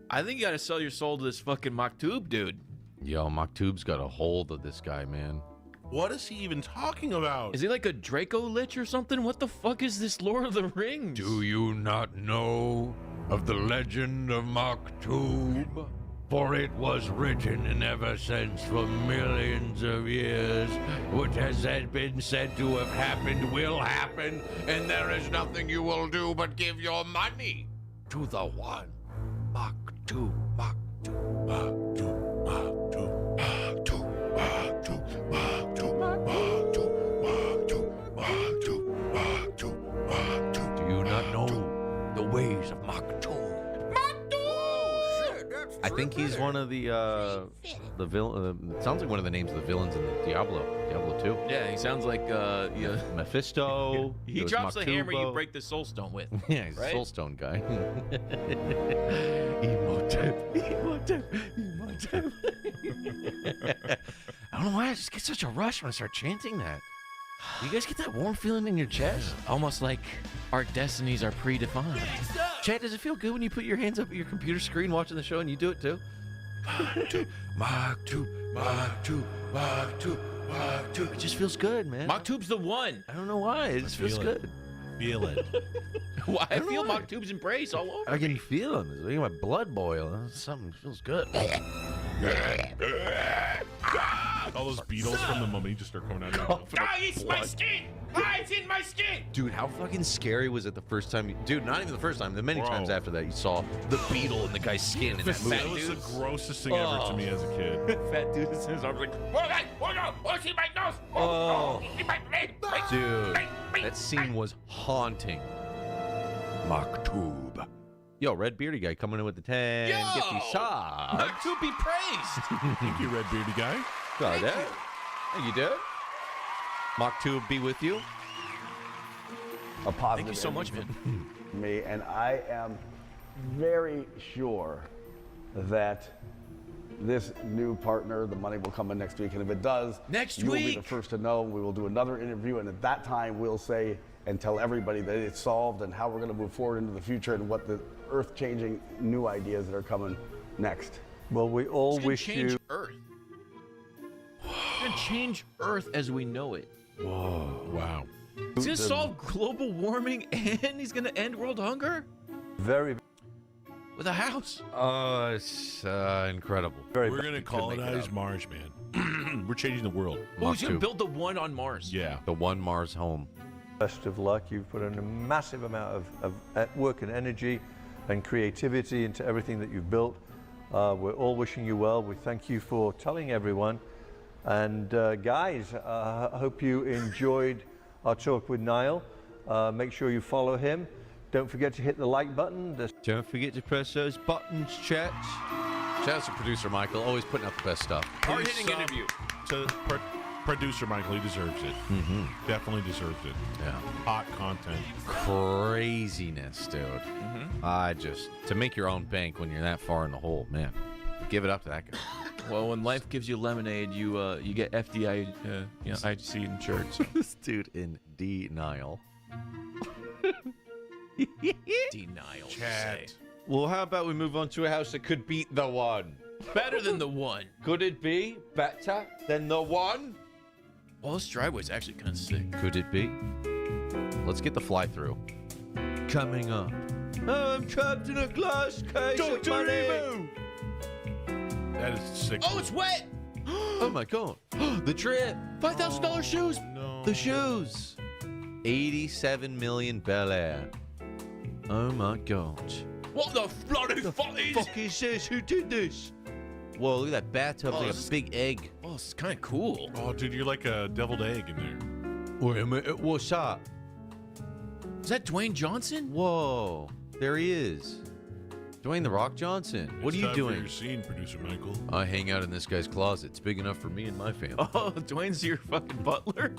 I think you gotta sell your soul to this fucking Mocktube dude. Yo, Mocktube's got a hold of this guy, man. What is he even talking about? Is he like a Draco Lich or something? What the fuck is this Lord of the Rings? Do you not know of the legend of Maktub? For it was written in ever since for millions of years, which has been said to have happened will happen, and there is nothing you will do but give your money to the one. Maktub, Maktub, Maktub, Maktub, Maktub, Maktub, Maktub, Maktub, Maktub, Maktub, Maktub, Maktub. Do you not know the ways of Maktub? I think he's one of the villain. Sounds like one of the names of the villains in the Diablo 2. Yeah, he sounds like yeah. Mephisto. He drops the hammer you break the soul stone with. Yeah, he's right? a soulstone guy. Emotive. I don't know why I just get such a rush when I start chanting that. You guys get that warm feeling in your chest? Almost like our destinies are predefined. Chad, does it feel good when you put your hands up at your computer screen watching the show and you do it too? Maktub, Maktub, Maktub, Maktub. It just feels good, man. Maktub's the one. I don't know why. It just feels good. Feel it. Why I feel Maktub's embrace all over. I can feel him. It's making my blood boil. Something feels good. All those beetles from the mummy just start coming out of your mouth. It's my skin! It's in my skin! Dude, how fucking scary was it the first time? Dude, not even the first time. The many times after that, you saw the beetle in the guy's skin in that movie. That was the grossest thing ever to me as a kid. Fat dude in his arms like, What's in my nose? Oh. In my brain! Dude, that scene was haunting. Maktub. Yo, red beardy guy coming in with the 10 50 socks. Maktub be praised. Thank you, red beardy guy. Thank you. Thank you, dude. Maktub be with you. A positive. Thank you so much, man. Me, and I am very sure that this new partner, the money will come in next week, and if it does, you will be the first to know. We will do another interview, and at that time, we'll say and tell everybody that it's solved and how we're going to move forward into the future and what the earth-changing new ideas that are coming next. Well, we all wish change you. Earth. It's gonna change Earth as we know it. Whoa! Wow. He's gonna solve global warming and he's gonna end world hunger Very. with a house. Oh, it's incredible. We're gonna colonize Mars, man. We're changing the world. Oh, he's gonna build the one on Mars. Yeah. The one Mars home. Best of luck. You've put in a massive amount of work and energy and creativity into everything that you've built. We're all wishing you well. We thank you for telling everyone. And guys, I hope you enjoyed our talk with Niall. Make sure you follow him. Don't forget to hit the like button. Don't forget to press those buttons, chat. Shout out to producer Michael, always putting out the best stuff. Hard-hitting interview. To producer Michael, he deserves it. Definitely deserves it. Yeah. Hot content. Craziness, dude. To make your own bank when you're that far in the hole, man. Give it up to that guy. Well, when life gives you lemonade, you get FDI, IC insurance. This dude in denial. Denial. Chat. Well, how about we move on to a house that could beat the one? Better than the one. Could it be better than the one? Well, this driveway's actually kind of sick. Could it be? Let's get the fly through. Coming up. Oh, I'm trapped in a glass case of money. That is sick. Oh, it's wet. Oh my god. The trip. $5,000 shoes. No. The shoes. 87 million Bel Air. Oh my god. What the bloody fuck is? Fuck is this? Who did this? Whoa, look at that bathtub. Like a big egg. Oh, this is kind of cool. Oh, dude, you're like a deviled egg in there. Wait a minute. What's up? Is that Dwayne Johnson? Whoa. There he is. Dwayne The Rock Johnson. What are you doing? For your scene, producer Michael. I hang out in this guy's closet. It's big enough for me and my family. Oh, Dwayne's your fucking butler?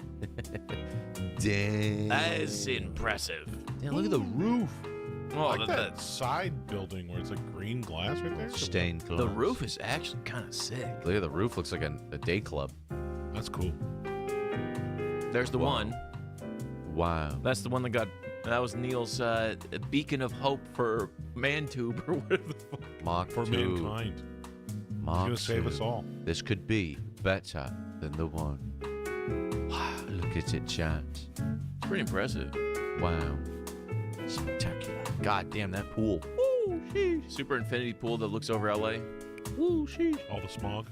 Dang. That is impressive. Damn, look at the roof. Oh, I like that side building where it's like green glass right there. Stained glass. The roof is actually kind of sick. Look at the roof. Looks like a day club. That's cool. There's the one. Wow. That's the one that was Neil's beacon of hope for ManTube or whatever the fuck. Mach for 2. mankind. Mach He's gonna save 2. us all. This could be better than the one. Wow, look at it, chat. Pretty impressive. Wow. Spectacular. God damn, that pool. Ooh, sheesh. Super infinity pool that looks over LA. Ooh, sheesh. All the smog.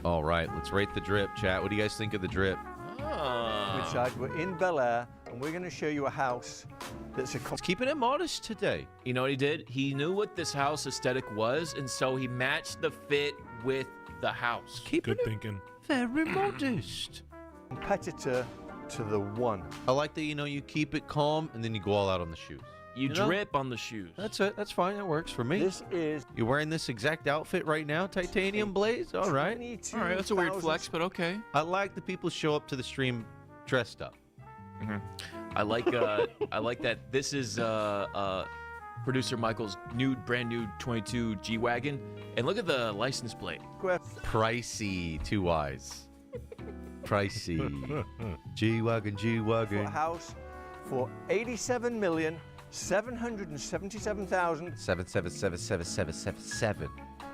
All right, let's rate the drip, chat. What do you guys think of the drip? Richard, we're in Bel Air, and we're going to show you a house that's It's keeping it modest today. You know what he did? He knew what this house aesthetic was, and so he matched the fit with the house. Keeping Good thinking. very modest. competitor to the one. I like that, you keep it calm, and then you go all out on the shoes. You know? drip on the shoes. That's it. That's fine. That works for me. This is... You're wearing this exact outfit right now, Titanium Blaze? All right. All right, that's a weird flex, but okay. I like that people show up to the stream dressed up. I like that this is producer Michael's brand new 22 G-Wagon. And look at the license plate. Pricey, 2 Y's. Pricey. G-Wagon, G-Wagon. For a house for $87,777,000. 7777777.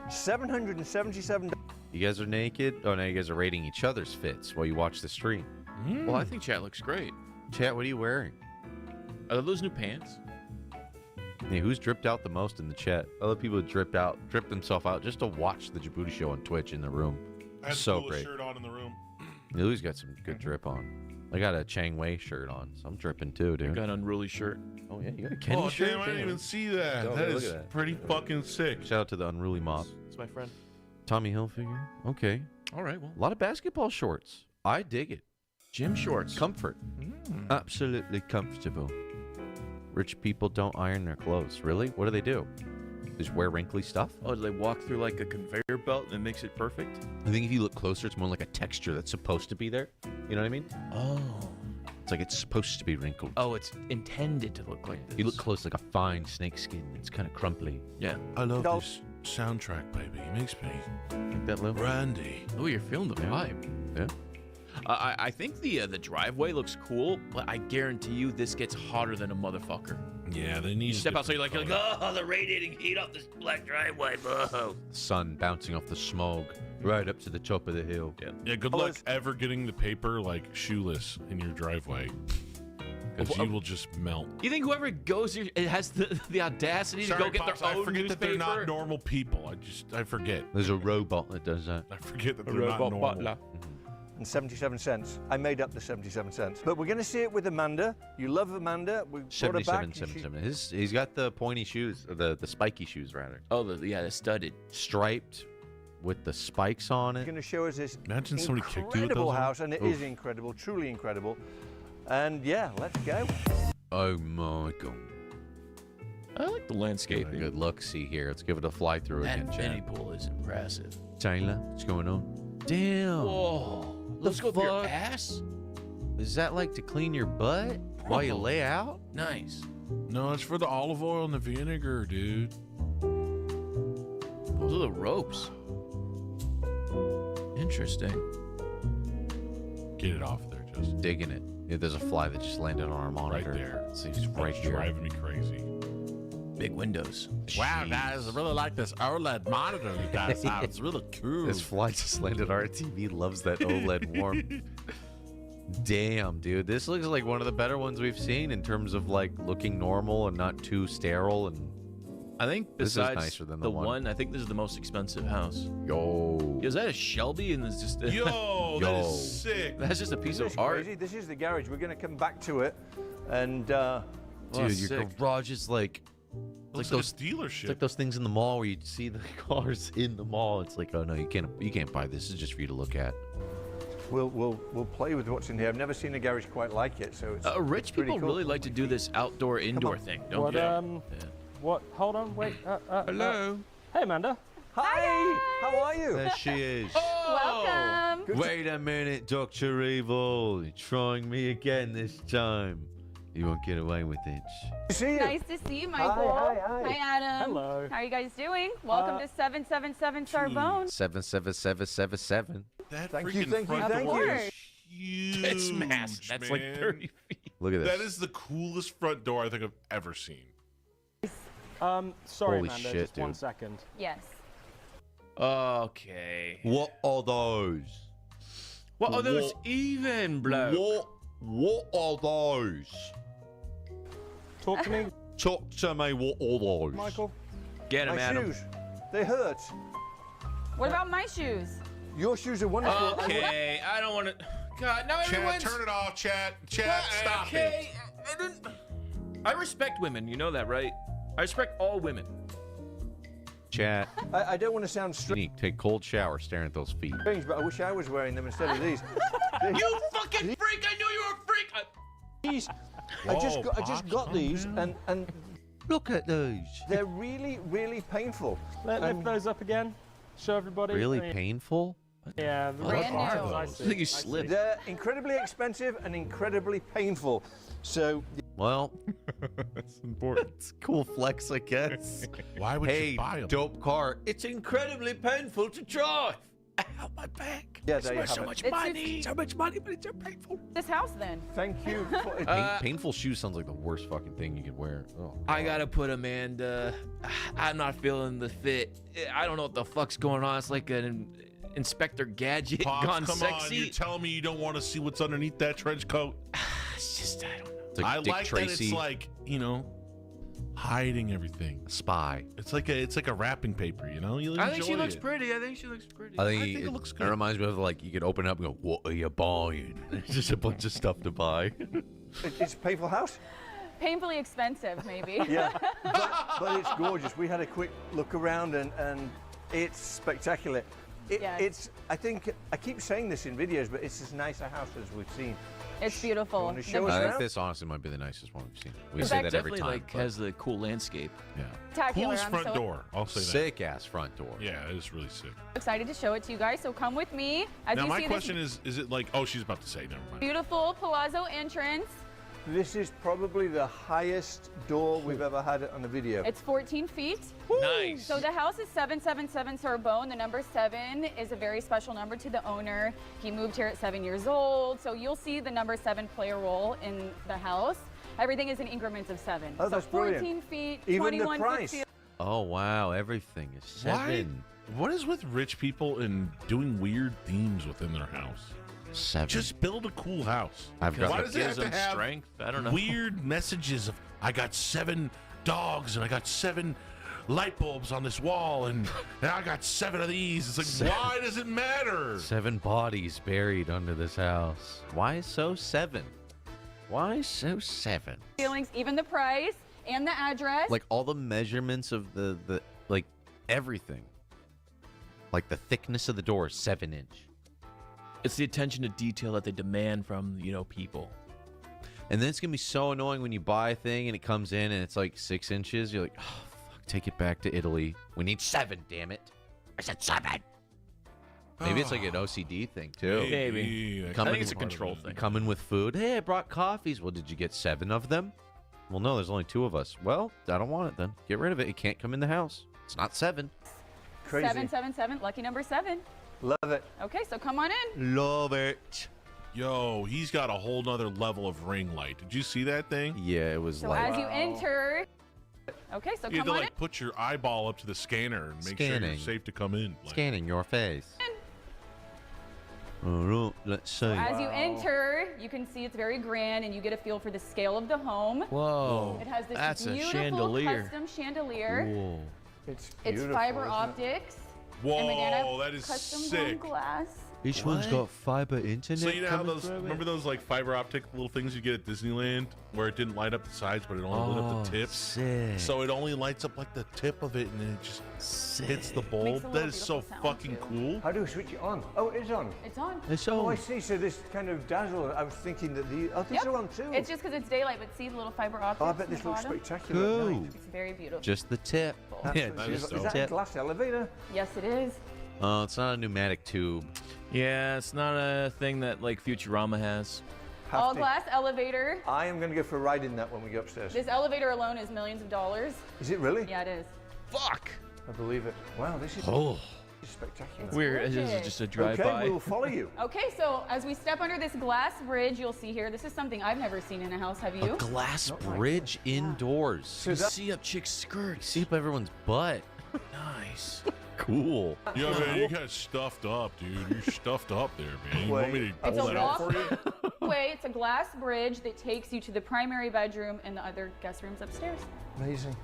$777. You guys are naked? Oh, now you guys are rating each other's fits while you watch the stream. Well, I think chat looks great. Chat, what are you wearing? Are those new pants? Hey, who's dripped out the most in the chat? Other people drip themselves out just to watch the Djibouti show on Twitch in the room. I had So the great. shirt on in the room. Louis got some good drip on. I got a Chang Wei shirt on, so I'm dripping too, dude. You got an unruly shirt. Oh yeah, you got a Kenny Oh shirt. damn! I didn't even see that. Oh, That look is at that. pretty fucking sick. Shout out to the Unruly Mob. It's my friend. Tommy Hilfiger. Okay. All right, well. A lot of basketball shorts. I dig it. Gym shorts. Comfort. Absolutely comfortable. Rich people don't iron their clothes. Really? What do they do? They just wear wrinkly stuff? Oh, do they walk through like a conveyor belt and it makes it perfect? I think if you look closer, it's more like a texture that's supposed to be there. You know what I mean? Oh. It's like it's supposed to be wrinkled. Oh, it's intended to look like this. You look close, like a fine snake skin. It's kind of crumply. Yeah. I love this soundtrack, baby. It makes me like that, Lil? Randy. Oh, you're feeling the vibe. Yeah. I think the driveway looks cool, but I guarantee you this gets hotter than a motherfucker. Yeah, they need. You step outside, you're like, oh, the radiating heat off this black driveway, bro. Sun bouncing off the smog right up to the top of the hill. Yeah, good luck ever getting the paper like shoeless in your driveway. Because you will just melt. You think whoever goes here has the audacity to go get Pops, their own I forget newspaper? that they're not normal people. I forget. There's a robot that does that. I forget that they're not normal. Butler. And 77 cents. I made up the 77 cents. But we're going to see it with Amanda. You love Amanda. We brought her back. 77. He's got the pointy shoes, or the spiky shoes, rather. Oh, the studded. Striped with the spikes on it. She's going to show us this Imagine somebody kicked you with incredible those on. house, and it is incredible, truly incredible. And yeah, let's go. Oh my god. I like the landscaping. Good look, see here. Let's give it a fly through That again, infinity chat. pool is impressive. Taylor, what's going on? Damn. Whoa. Let's go for your ass. Is that like to clean your butt while you lay out? Nice. No, it's for the olive oil and the vinegar, dude. Those are the ropes. Interesting. Get it off there, just digging it. Yeah, there's a fly that just landed on our monitor. Right there. See, he's right That's here. driving me crazy. Big windows. Wow, guys, I really like this OLED monitor you guys have. It's really cool. This fly just landed on our TV. Loves that OLED warmth. Damn, dude. This looks like one of the better ones we've seen in terms of like looking normal and not too sterile. And I think this is besides nicer than the one, I think this is the most expensive house. Yo. Is that a Shelby? And it's just Yo, that is sick. That's just a piece Isn't of this art. crazy? This is the garage. We're going to come back to it. And dude, your sick. garage is like Looks like like a dealership. It's like those things in the mall where you see the cars in the mall. It's like, oh no, you can't buy this. This is just for you to look at. we'll play with what's in here. I've never seen a garage quite like it, so it's Rich pretty people cool. really like to do this outdoor indoor thing, don't What, they? what? Hold on, wait. Hello. Hey, Amanda. Hi. How are you? There she is. Welcome. Wait a minute, Dr. Evil. You're trying me again this time. You won't get away with it. See you. Nice to see you, Michael. Hi. Adam. Hello. How are you guys doing? Welcome to 777 Sorbonne. 77777. That Thank you, freaking thank you, front thank door you. is huge. It's massive. That's like man. 30 feet. Look at this. That is the coolest front door I think I've ever seen. Sorry, Holy Amanda, shit, just 1 dude. second. Yes. Okay. What are those? What are those even, bloke? What are those? Talk to me. Talk to me, what are those? Michael. Get him, My Adam. shoes. They hurt. What about my shoes? Your shoes are wonderful. Okay, I don't want to. God, now everyone's. Chat, turn it off, chat. Chat, stop it. I respect women. You know that, right? I respect all women. Chat. I don't want to sound strange, Take cold shower staring at those feet. but I wish I was wearing them instead of these. You fucking freak! I knew you were a freak. These, I just got these, and look at these. They're really, really painful. Lift those up again. Show everybody. Really painful? Yeah, Brand new. I think you slipped. They're incredibly expensive and incredibly painful. So, Well, That's important. it's cool flex, I guess. Why would Hey, you buy them? dope car. It's incredibly painful to drive. Ow, my back. yeah, there you have So it. much It's money. So much money, but it's so painful. This house then. Thank you. For, Painful shoes sounds like the worst fucking thing you could wear. Oh, I gotta put Amanda. I'm not feeling the fit. I don't know what the fuck's going on. It's like an Inspector Gadget Pops, gone come sexy. on. You're telling me you don't want to see what's underneath that trench coat? It's just, I don't know. It's like I Dick like Tracy, that it's like, hiding everything. spy. It's like a wrapping paper, you know? You I think she enjoy looks it. pretty. I think she looks pretty. I think, it looks It good. reminds me of like you could open it up and go, "What are you buying?" It's just a bunch of stuff to buy. it's a painful house. Painfully expensive, maybe. Yeah, but it's gorgeous. We had a quick look around and it's spectacular. Yes. It's, I think, I keep saying this in videos, but it's as nice a house as we've seen. It's beautiful. You want to show us I think around? this honestly might be the nicest one we've seen. We In say fact, that every Definitely time. like but has the cool landscape. yeah. Spectacular. Coolest I'm front so door. I'll say that. Sick ass front door. Yeah, it is really sick. excited to show it to you guys. So come with me as Now, you my see question this is it like, oh, she's about to say, never mind. beautiful palazzo entrance. This is probably the highest door we've ever had on a video. It's 14 feet. Nice. So the house is 777 Sorbonne. The number 7 is a very special number to the owner. He moved here at 7 years old. So you'll see the number 7 play a role in the house. Everything is in increments of 7. Oh, that's so 14 brilliant. feet, Even the 21 price. 60. Oh wow, everything is 7. What is with rich people and doing weird themes within their house? 7. Just build a cool house. I've Why got does it have gives to them have strength. I don't know. weird messages of I got 7 dogs and I got 7 light bulbs on this wall and I got 7 of these. It's like, why does it matter? 7 bodies buried under this house. Why so 7? Why so 7? ceilings, even the price and the address. Like all the measurements of the like everything. Like the thickness of the door is 7-inch. It's the attention to detail that they demand from, people. And then it's gonna be so annoying when you buy a thing and it comes in and it's like 6 inches. You're like, oh fuck, take it back to Italy. We need 7, damn it. I said 7. Maybe it's like an OCD thing too. Maybe. I think it's a control thing. Coming with food. Hey, I brought coffees. Well, did you get 7 of them? Well, no, there's only 2 of us. Well, I don't want it then. Get rid of it. It can't come in the house. It's not 7. Crazy. 777, lucky number 7. Love it. Okay, so come on in. Love it. Yo, he's got a whole nother level of ring light. Did you see that thing? Yeah, it was So like as you enter, okay, so You had come to on in. put your eyeball up to the scanner and make sure Scanning. you're safe to come in. scanning your face. All right, let's see. As you enter, you can see it's very grand, and you get a feel for the scale of the home. Whoa. It has this That's a beautiful chandelier. custom chandelier. Whoa. It's It's beautiful, fiber isn't it? optics. Whoa, and Banana that is custom sick. blown glass. Each one's got fiber internet. So you know how coming those through it? remember those like fiber optic little things you get at Disneyland where it didn't light up the sides but it only lit up the tips? Sick. So it only lights up like the tip of it and then it just hits the Makes bulb. a That little is so beautiful sound, fucking too. cool. How do we switch it on? Oh, it is on. It's on. It's Oh, I on. see. So this kind of dazzle. I was thinking that these Yep. are on too. It's just because it's daylight, but see the little fiber optics. Oh, I on bet the this looks bottom? spectacular at Cool. night. It's very beautiful. Just the tip. Yeah, That Is is that a tip. glass elevator? Yes, it is. Oh, it's not a pneumatic tube. Yeah, it's not a thing that like Futurama has. All Hefty. glass elevator. I am going to go for a ride in that when we go upstairs. This elevator alone is millions of dollars. Is it really? Yeah, it is. Fuck. I believe it. Wow, this is Oh. spectacular. This is gorgeous. just a Okay, drive-by. we will follow you. Okay, so as we step under this glass bridge, you'll see here, this is something I've never seen in a house, have you? A glass bridge indoors. You can see up chicks' skirts. See up everyone's butt. Nice. Cool. Yeah, man, you got stuffed up, dude. You're stuffed up there, man. You want me to It's a pull that out for you? walkway. It's a glass bridge that takes you to the primary bedroom and the other guest rooms upstairs. Amazing.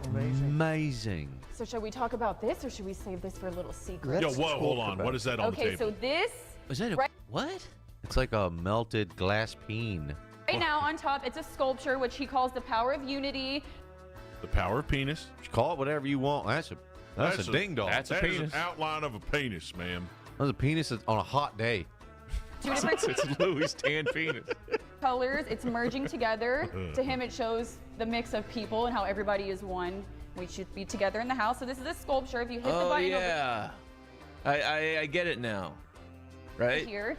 Amazing. So should we talk about this, or should we save this for a little secret? Yo, whoa, hold on. What is that on the Okay, table? so this Is that right, what? It's like a melted glass peen. right now on top, it's a sculpture which he calls the power of unity. The power of penis. Call it whatever you want. That's a ding dong. That's a penis. An outline of a penis, ma'am. That's a penis on a hot day. Two different It's Louis' tan penis. colors. It's merging together. To him, it shows the mix of people and how everybody is one. We should be together in the house. So this is a sculpture. If you hit the Oh button yeah, I get it now. over Right? here,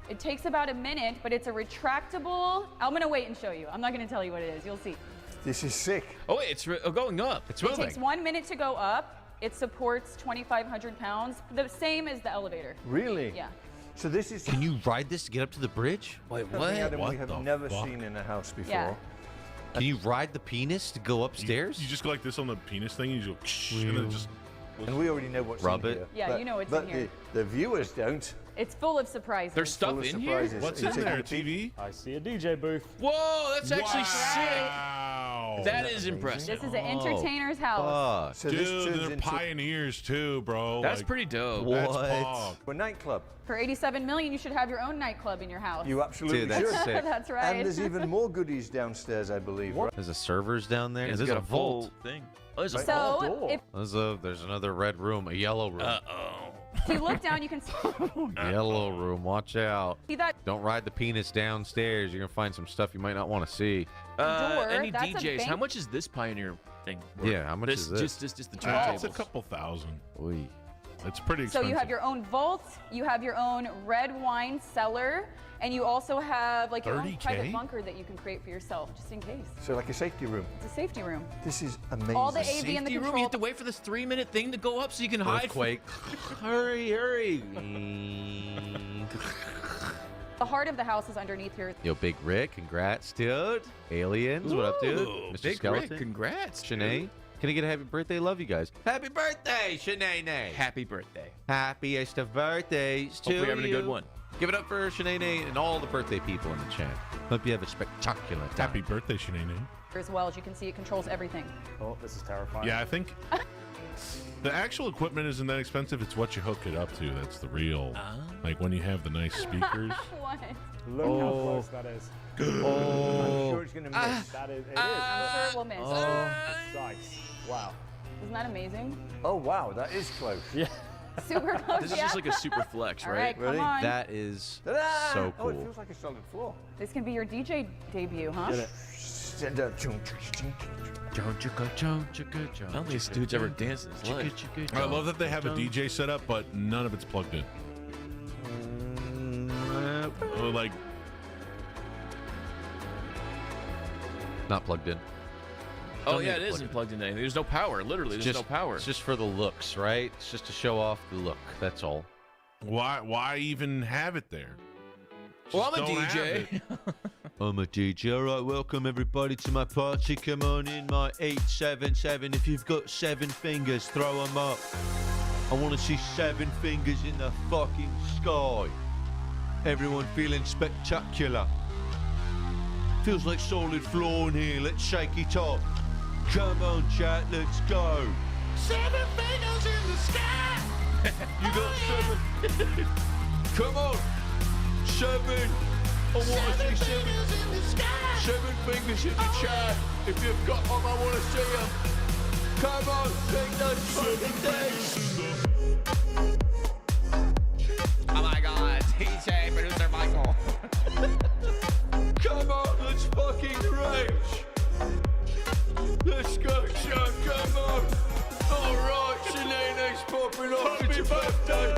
it takes about a minute, but it's a retractable. I'm gonna wait and show you. I'm not gonna tell you what it is. You'll see. This is sick. Oh wait, it's going up. It's It takes 1 minute to go up. It supports 2,500 pounds, the same as the elevator. Really? Yeah. So this is Can you ride this to get up to the bridge? Wait, something, Adam, What we have the never fuck? seen in a house before. Yeah. Can you ride the penis to go upstairs? You just go like this on the penis thing, and you go, and then it just. And we already know what's Rub in it. here. Yeah, but, you know what's but in here. The viewers don't. It's full of surprises. There's stuff Full of in here. surprises. What's You in take there? a peek? TV? I see a DJ booth. Whoa, that's actually sick. Wow. That is impressive. This is an entertainer's house. Fuck. So this Dude, turns they're into pioneers too, bro. That's Like, pretty dope. What? That's pog. a nightclub. For 87 million, you should have your own nightclub in your house. You absolutely Dude, that's should. sick. That's right. And there's even more goodies downstairs, I believe. Right? There's a servers down there. It's There's got a vault. thing. Oh, there's a Right. vault. So if There's another red room, a yellow room. you look down, you can Yellow room. Watch out. see that Don't ride the penis downstairs. You're gonna find some stuff you might not want to see. door. Any That's a DJs? How bank- much is this Pioneer thing? worth? Yeah, how much is this? Just the It's turntables. a couple thousand. Oy. It's pretty So expensive. you have your own vault, you have your own red wine cellar, and you also have like your own 30K? private bunker that you can create for yourself, just in case. So like a safety room. It's a safety room. This is amazing. All the AV and the Safety room. control. You have to wait for this 3-minute thing to go up so you can hide. Earthquake. Hurry, hurry. The heart of the house is underneath here. Yo, Big Rick, congrats, dude. Aliens, what up, dude? Ooh, Mr. Big Skeleton. Rick, congrats, Shanae, dude. can I get a happy birthday? Love you guys. Happy birthday, Shanae. Happy birthday. Happiest of birthdays to Hopefully you're having a good you. one. Give it up for Shanae and all the birthday people in the chat. Hope you have a spectacular time. Happy birthday, Shanae. As well, as you can see, it controls everything. Oh, this is terrifying. Yeah, I think the actual equipment isn't that expensive. It's what you hook it up to. That's the real. Like when you have the nice speakers. What? Look how close that is. I'm sure it's going to miss. That is, it is. I'm sure it will miss. Precise. Wow. Isn't that amazing? Oh, wow, that is close. Yeah. Super close. This is yeah? just like a super flex, All right? right, come Really? on. That is Ta-da! so Oh, it cool. feels like a solid floor. This can be your DJ debut, huh? Get it. I don't think this dude's ever danced in his life. I love that they have a DJ set up, but none of it's plugged in. Like, Not plugged in. Oh Don't yeah, need it to isn't plug plugged into anything. There's no power. Literally, there's no power. It's just for the looks, right? It's just to show off the look. That's all. why even have it there? Well, I'm a Just don't have DJ. it. I'm a DJ. All right, welcome everybody to my party. Come on in, my 877. If you've got 7 fingers, throw them up. I want to see 7 fingers in the fucking sky. Everyone feeling spectacular. Feels like solid floor in here. Let's shake it up. Come on, chat. Let's go. 7 fingers in the sky. You got 7. Come on. 7. I want to see 7. 7 fingers in the chat. If you've got them, I want to see them. Come on, take those fucking things. Oh my God, DJ producer Michael. Come on, let's fucking rage. Let's go, Chuck. Come on. All right, Shanae's popping off. It's your birthday.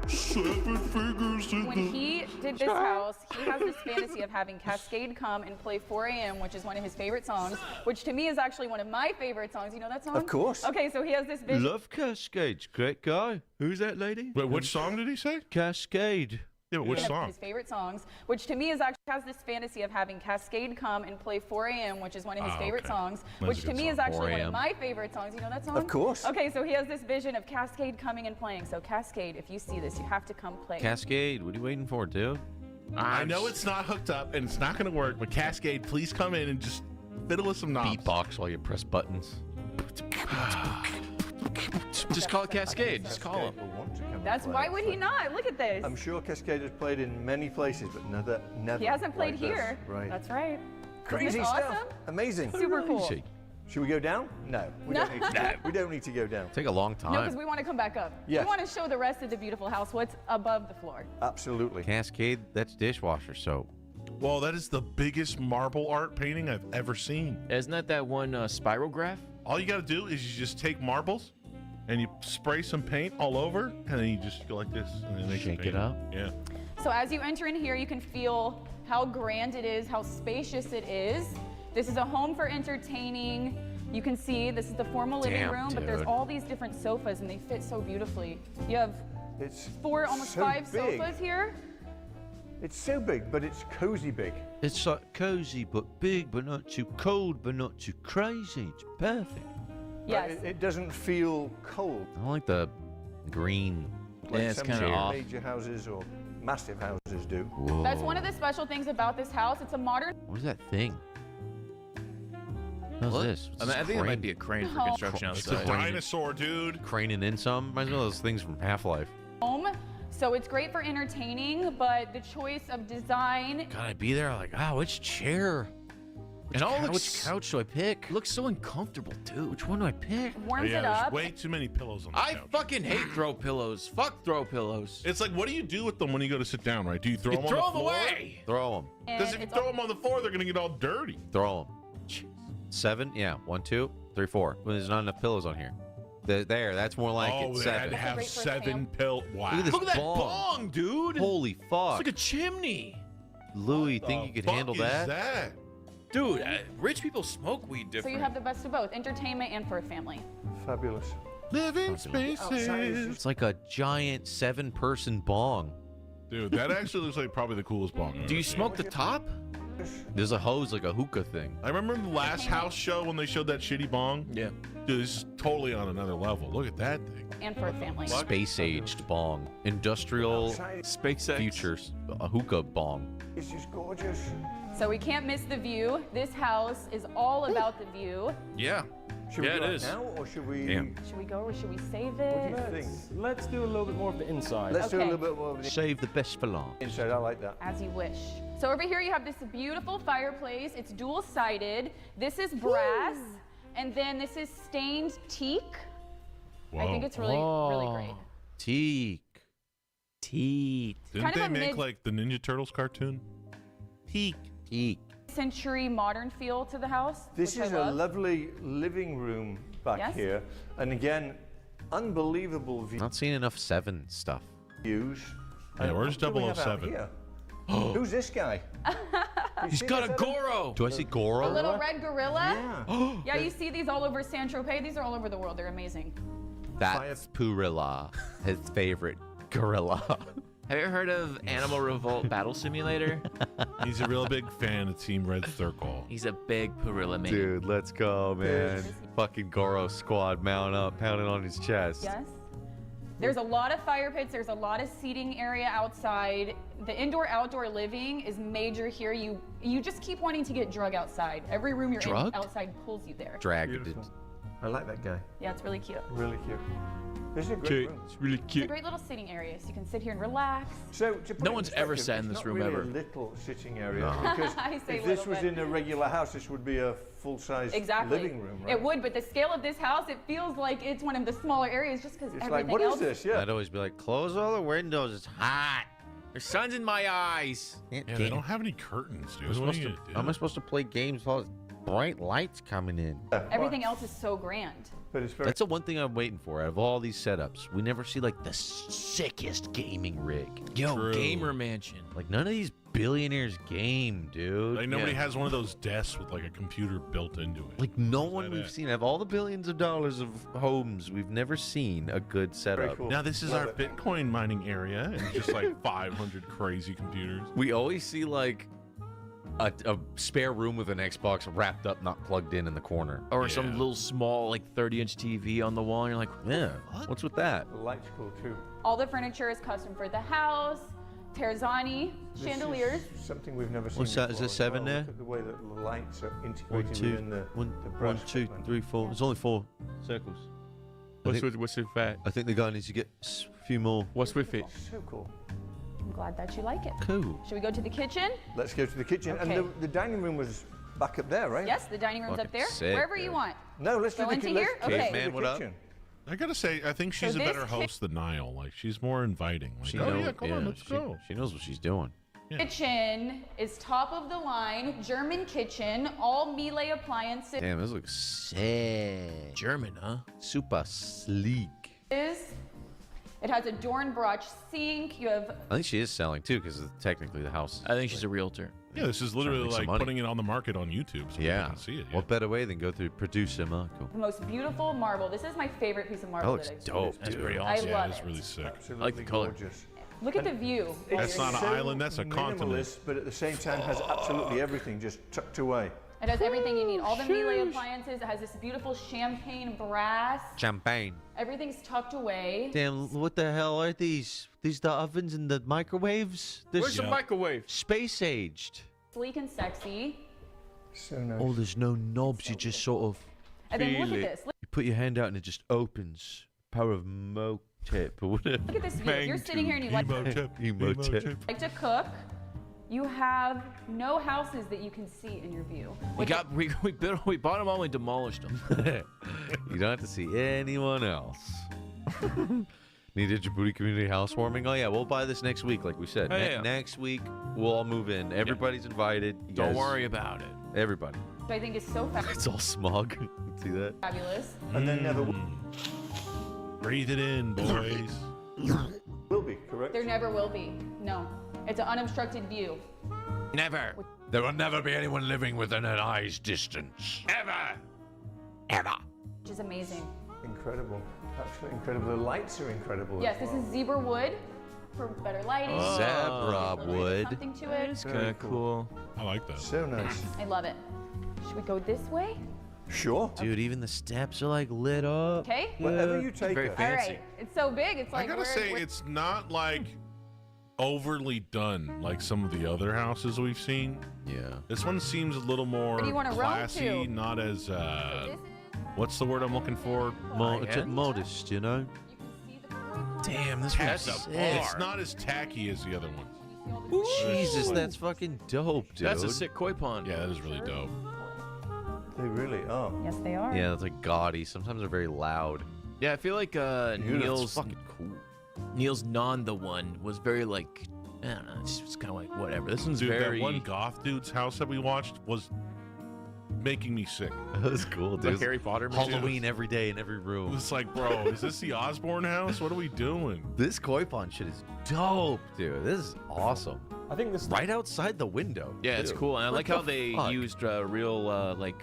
7 fingers in When he did this house, he has this fantasy of having Cascade come and play 4 a.m., which is one of his favorite songs, which to me is actually one of my favorite songs. You know that song? Of course. Okay, so he has this vision. Love Cascade. Great guy. Who's that lady? Wait, which song did he say? Cascade. Yeah, but which One of song? his favorite songs, which to me is actually has this fantasy of having Cascade come and play 4 a.m., which is one of his favorite songs, That's which a to good me song. is actually 4 one of a.m.. my favorite songs. You know that song? Of course. Okay, so he has this vision of Cascade coming and playing. So Cascade, if you see this, you have to come play. Cascade, what are you waiting for, dude? I know it's not hooked up and it's not going to work, but Cascade, please come in and just fiddle with some knobs. Beatbox while you press buttons. Just call it Cascade. Just call him. That's why would he not? Look at this. I'm sure Cascade has played in many places, but never. He hasn't played like this. here. Right. That's right. Crazy Isn't this stuff. awesome? Amazing. Super cool. Crazy. Should we go down? No. We No. don't need to. We don't need to go down. Take a long time. No, because we want to come back up. Yes. We want to show the rest of the beautiful house what's above the floor. Absolutely. Cascade, that's dishwasher soap. Well, that is the biggest marble art painting I've ever seen. Isn't that one spirograph? All you got to do is you just take marbles and you spray some paint all over, and then you just go like this, and then they Shake it up. Yeah. So as you enter in here, you can feel how grand it is, how spacious it is. This is a home for entertaining. You can see this is the formal living Damn, room, but there's dude. all these different sofas, and they fit so beautifully. You have It's 4, almost so 5 big. sofas here. It's so big, but it's cozy big. It's like cozy but big, but not too cold, but not too crazy. It's perfect. Yes. It doesn't feel cold. I like the green. Like it's some kinda off. major houses or massive houses do. Whoa. That's one of the special things about this house. It's a modern What is that thing? What's What? this? I, mean, I think it might be a crane for Oh. construction It's a outside. dinosaur, dude. Craning in some. Reminds me of those things from Half-Life. home. So it's great for entertaining, but the choice of design. God, I'd be there like, which chair? And all Which looks couch do I pick? looks so uncomfortable too. Which one do I pick? Warms Yeah, it there's up. way too many pillows on the I couch. fucking hate throw pillows. Fuck throw pillows. It's like, what do you do with them when you go to sit down, right? Do you throw You them throw on the them floor? away. Throw them. And Because if you it's throw them on the floor, they're going to get all dirty. Throw them. 7? Yeah. 1, 2, 3, 4. Well, there's not enough pillows on here. There. That's more like Oh, it. they had 7. to have Great for 7 camp. pill. Wow. Look at this Look at that bong. bong, dude. Holy fuck. It's like a chimney. Louis, think you could Fuck handle is that? Dude, rich people smoke weed So different. you have the best of both, entertainment and for a family. Fabulous. Living Outside spaces. is It's like a giant 7-person bong. Dude, that actually looks like probably the coolest bong. I've Do ever you seen. smoke the top? There's a hose like a hookah thing. I remember the last house show when they showed that shitty bong. Yeah. Dude, this is totally on another level. Look at that thing. And for a family. Space-aged bong. Industrial Outside, SpaceX. futures. A hookah bong. it's just gorgeous. So we can't miss the view. This house is all about the view. Yeah. Should Yeah, we it go is. now or should we? Damn. Should we go or should we save What it? do you think? Let's do a little bit more of the inside. Let's do a Okay. little bit more of the Save the best for last. inside. I like that. As you wish. So over here you have this beautiful fireplace. It's dual-sided. This is brass, and then this is stained teak. I think it's really great. Teak. Teat. Didn't kind of they a make mid- like the Ninja Turtles cartoon? Teak. Teak. Century modern feel to the house. This which is I a love. lovely living room back Yes. here, and again, unbelievable Not seeing enough 7 stuff. views. Yeah, And where's what do we have out 007? here? Who's this guy? He's got a Goro. Do I see A Goro? little red gorilla. Yeah. Yeah, you see these all over San Tropez. These are all over the world. They're amazing. That's Purilla, his favorite gorilla. Have you ever heard of Animal Revolt Battle Simulator? He's a real big fan of Team Red Circle. He's a big Purilla man. Dude, let's go, man. Fucking Goro squad mount up, pounding on his chest. Yes. There's a lot of fire pits. There's a lot of seating area outside. The indoor-outdoor living is major here. You just keep wanting to get drug outside. Every room you're Drugged? in outside pulls you there. Dragged it. Beautiful. I like that guy. Yeah, it's really cute. Really cute. This is a great room. It's really It's a cute. great little sitting area, so you can sit here and relax. So, to put No it one's in ever perspective, sat in it's this not room really ever. a little sitting area No. because I say if this little, was but- in a regular house, this would be a full-size Exactly. living room, right? It would, but the scale of this house, it feels like it's one of the smaller areas just because It's everything like, what else. is this? Yeah. I'd always be like, close all the windows. It's hot. There's sun's in my eyes. Yeah, they don't have any curtains, dude. Am I What are supposed you to, gonna do? how am I supposed to play games while it's bright lights coming in. Everything else is so grand. But it's very. That's the one thing I'm waiting for out of all these setups. We never see like the sickest gaming rig. Yo, True. gamer mansion. Like none of these billionaires game, dude. Like nobody has one of those desks with like a computer built into it. Like no one we've seen. Out of all the billions of dollars of homes, we've never seen a good setup. cool. Now this is our Bitcoin mining area, and it's just like 500 crazy computers. We always see like a spare room with an Xbox wrapped up, not plugged in the corner. Or some little small, like 30-inch TV on the wall. And you're like, yeah, what's with that? The light's cool too. All the furniture is custom for the house. Terzani This chandeliers. is something we've never seen. What's that? Is before there as 7 well. there? Look at the way that the lights are One, integrated two, within the one, brush. one, two, three, four. There's only 4 circles. what's with that? I think the guy needs to get a few more. What's with it? So cool. I'm glad that you like it. Cool. Should we go to the kitchen? Let's go to the kitchen. Okay. And the dining room was back up there, right? Yes, the dining room's up Fucking there. sick, Wherever you dude. want. No, let's Go do the into let's here? go to Okay. the Man, what up? kitchen. I gotta say, I think she's So a better this host than Niall. Like she's more inviting. Like, She oh knows, yeah, come on, let's go. She knows what she's doing. Kitchen is top of the line, German kitchen, all Miele appliances. Damn, this looks sick. German, huh? Super sleek. It has a Dornbroch sink. You have I think she is selling too, because technically the house. I think she's a realtor. Yeah, this is literally make some like money. putting it on the market on YouTube, so Yeah. people can see it. What better way than go through producer Marco? the most beautiful marble. This is my favorite piece of That marble looks that I've dope, That's dude. pretty I awesome. love It's it. really sick. Absolutely I like the color. gorgeous. Look at the view. That's not an So island, that's a continent. minimalist, but at the same time has absolutely everything just tucked away. It has everything you need. All the Miele appliances. It has this beautiful champagne brass. Champagne. Everything's tucked away. Damn, what the hell are these? These the ovens and the microwaves? This Where's the microwave? space aged. Sleek and sexy. So nice. Oh, there's no knobs. You just sort of And then look feel at it. this. You put your hand out and it just opens. Power of Motep or whatever. Look at this view. If you're sitting here and you like Emotep. to cook, you have no houses that you can see in your view. We bought them all and demolished them. You don't have to see anyone else. Need a Djibouti community housewarming? Oh yeah, we'll buy this next week, like we said. Oh, yeah. Next week we'll all move in. Everybody's invited. You Don't guys- worry about it. Everybody. Which I think is so It's all smog. See that? fabulous. And then never Breathe it in, boys. will be, correct? There never will be. No. It's an unobstructed view. Never. There will never be anyone living within an eye's distance. Ever. Ever. Which is amazing. Incredible. Absolutely incredible. The lights are incredible. as Yes, this well. is zebra wood for better lighting. Zebra wood. Something to it. It's kind of cool. I like that. So nice. I love it. Should we go this way? Sure. Dude, even the steps are like lit up. Okay. Whatever you take Very her. All fancy. right. It's so big. It's like I gotta we're- say, we're- it's not like overly done like some of the other houses we've seen. Yeah. This one seems a little more Where do you wanna roam classy, to? not as This is- what's the word I'm looking for? Modest, you know? Damn, this Tacky. was It's not as tacky as the other ones. Jesus, that's fucking dope, dude. That's a sick koi pond. Yeah, that is really dope. They really are. Yes, they are. Yeah, it's like gaudy. Sometimes they're very loud. Yeah, I feel like Dude, Neil's that's fucking cool. Neil's non the one was very like I don't know. It's kind of like whatever. This one's Dude, very that one goth dude's house that we watched was making me sick. That was cool, dude. Harry Potter. Halloween every day in every room. It's like, bro, is this the Osborne house? What are we doing? This koi pond shit is dope, dude. This is awesome. I think this Right outside the window. Yeah, it's too. cool, and I What like how the they fuck? used real like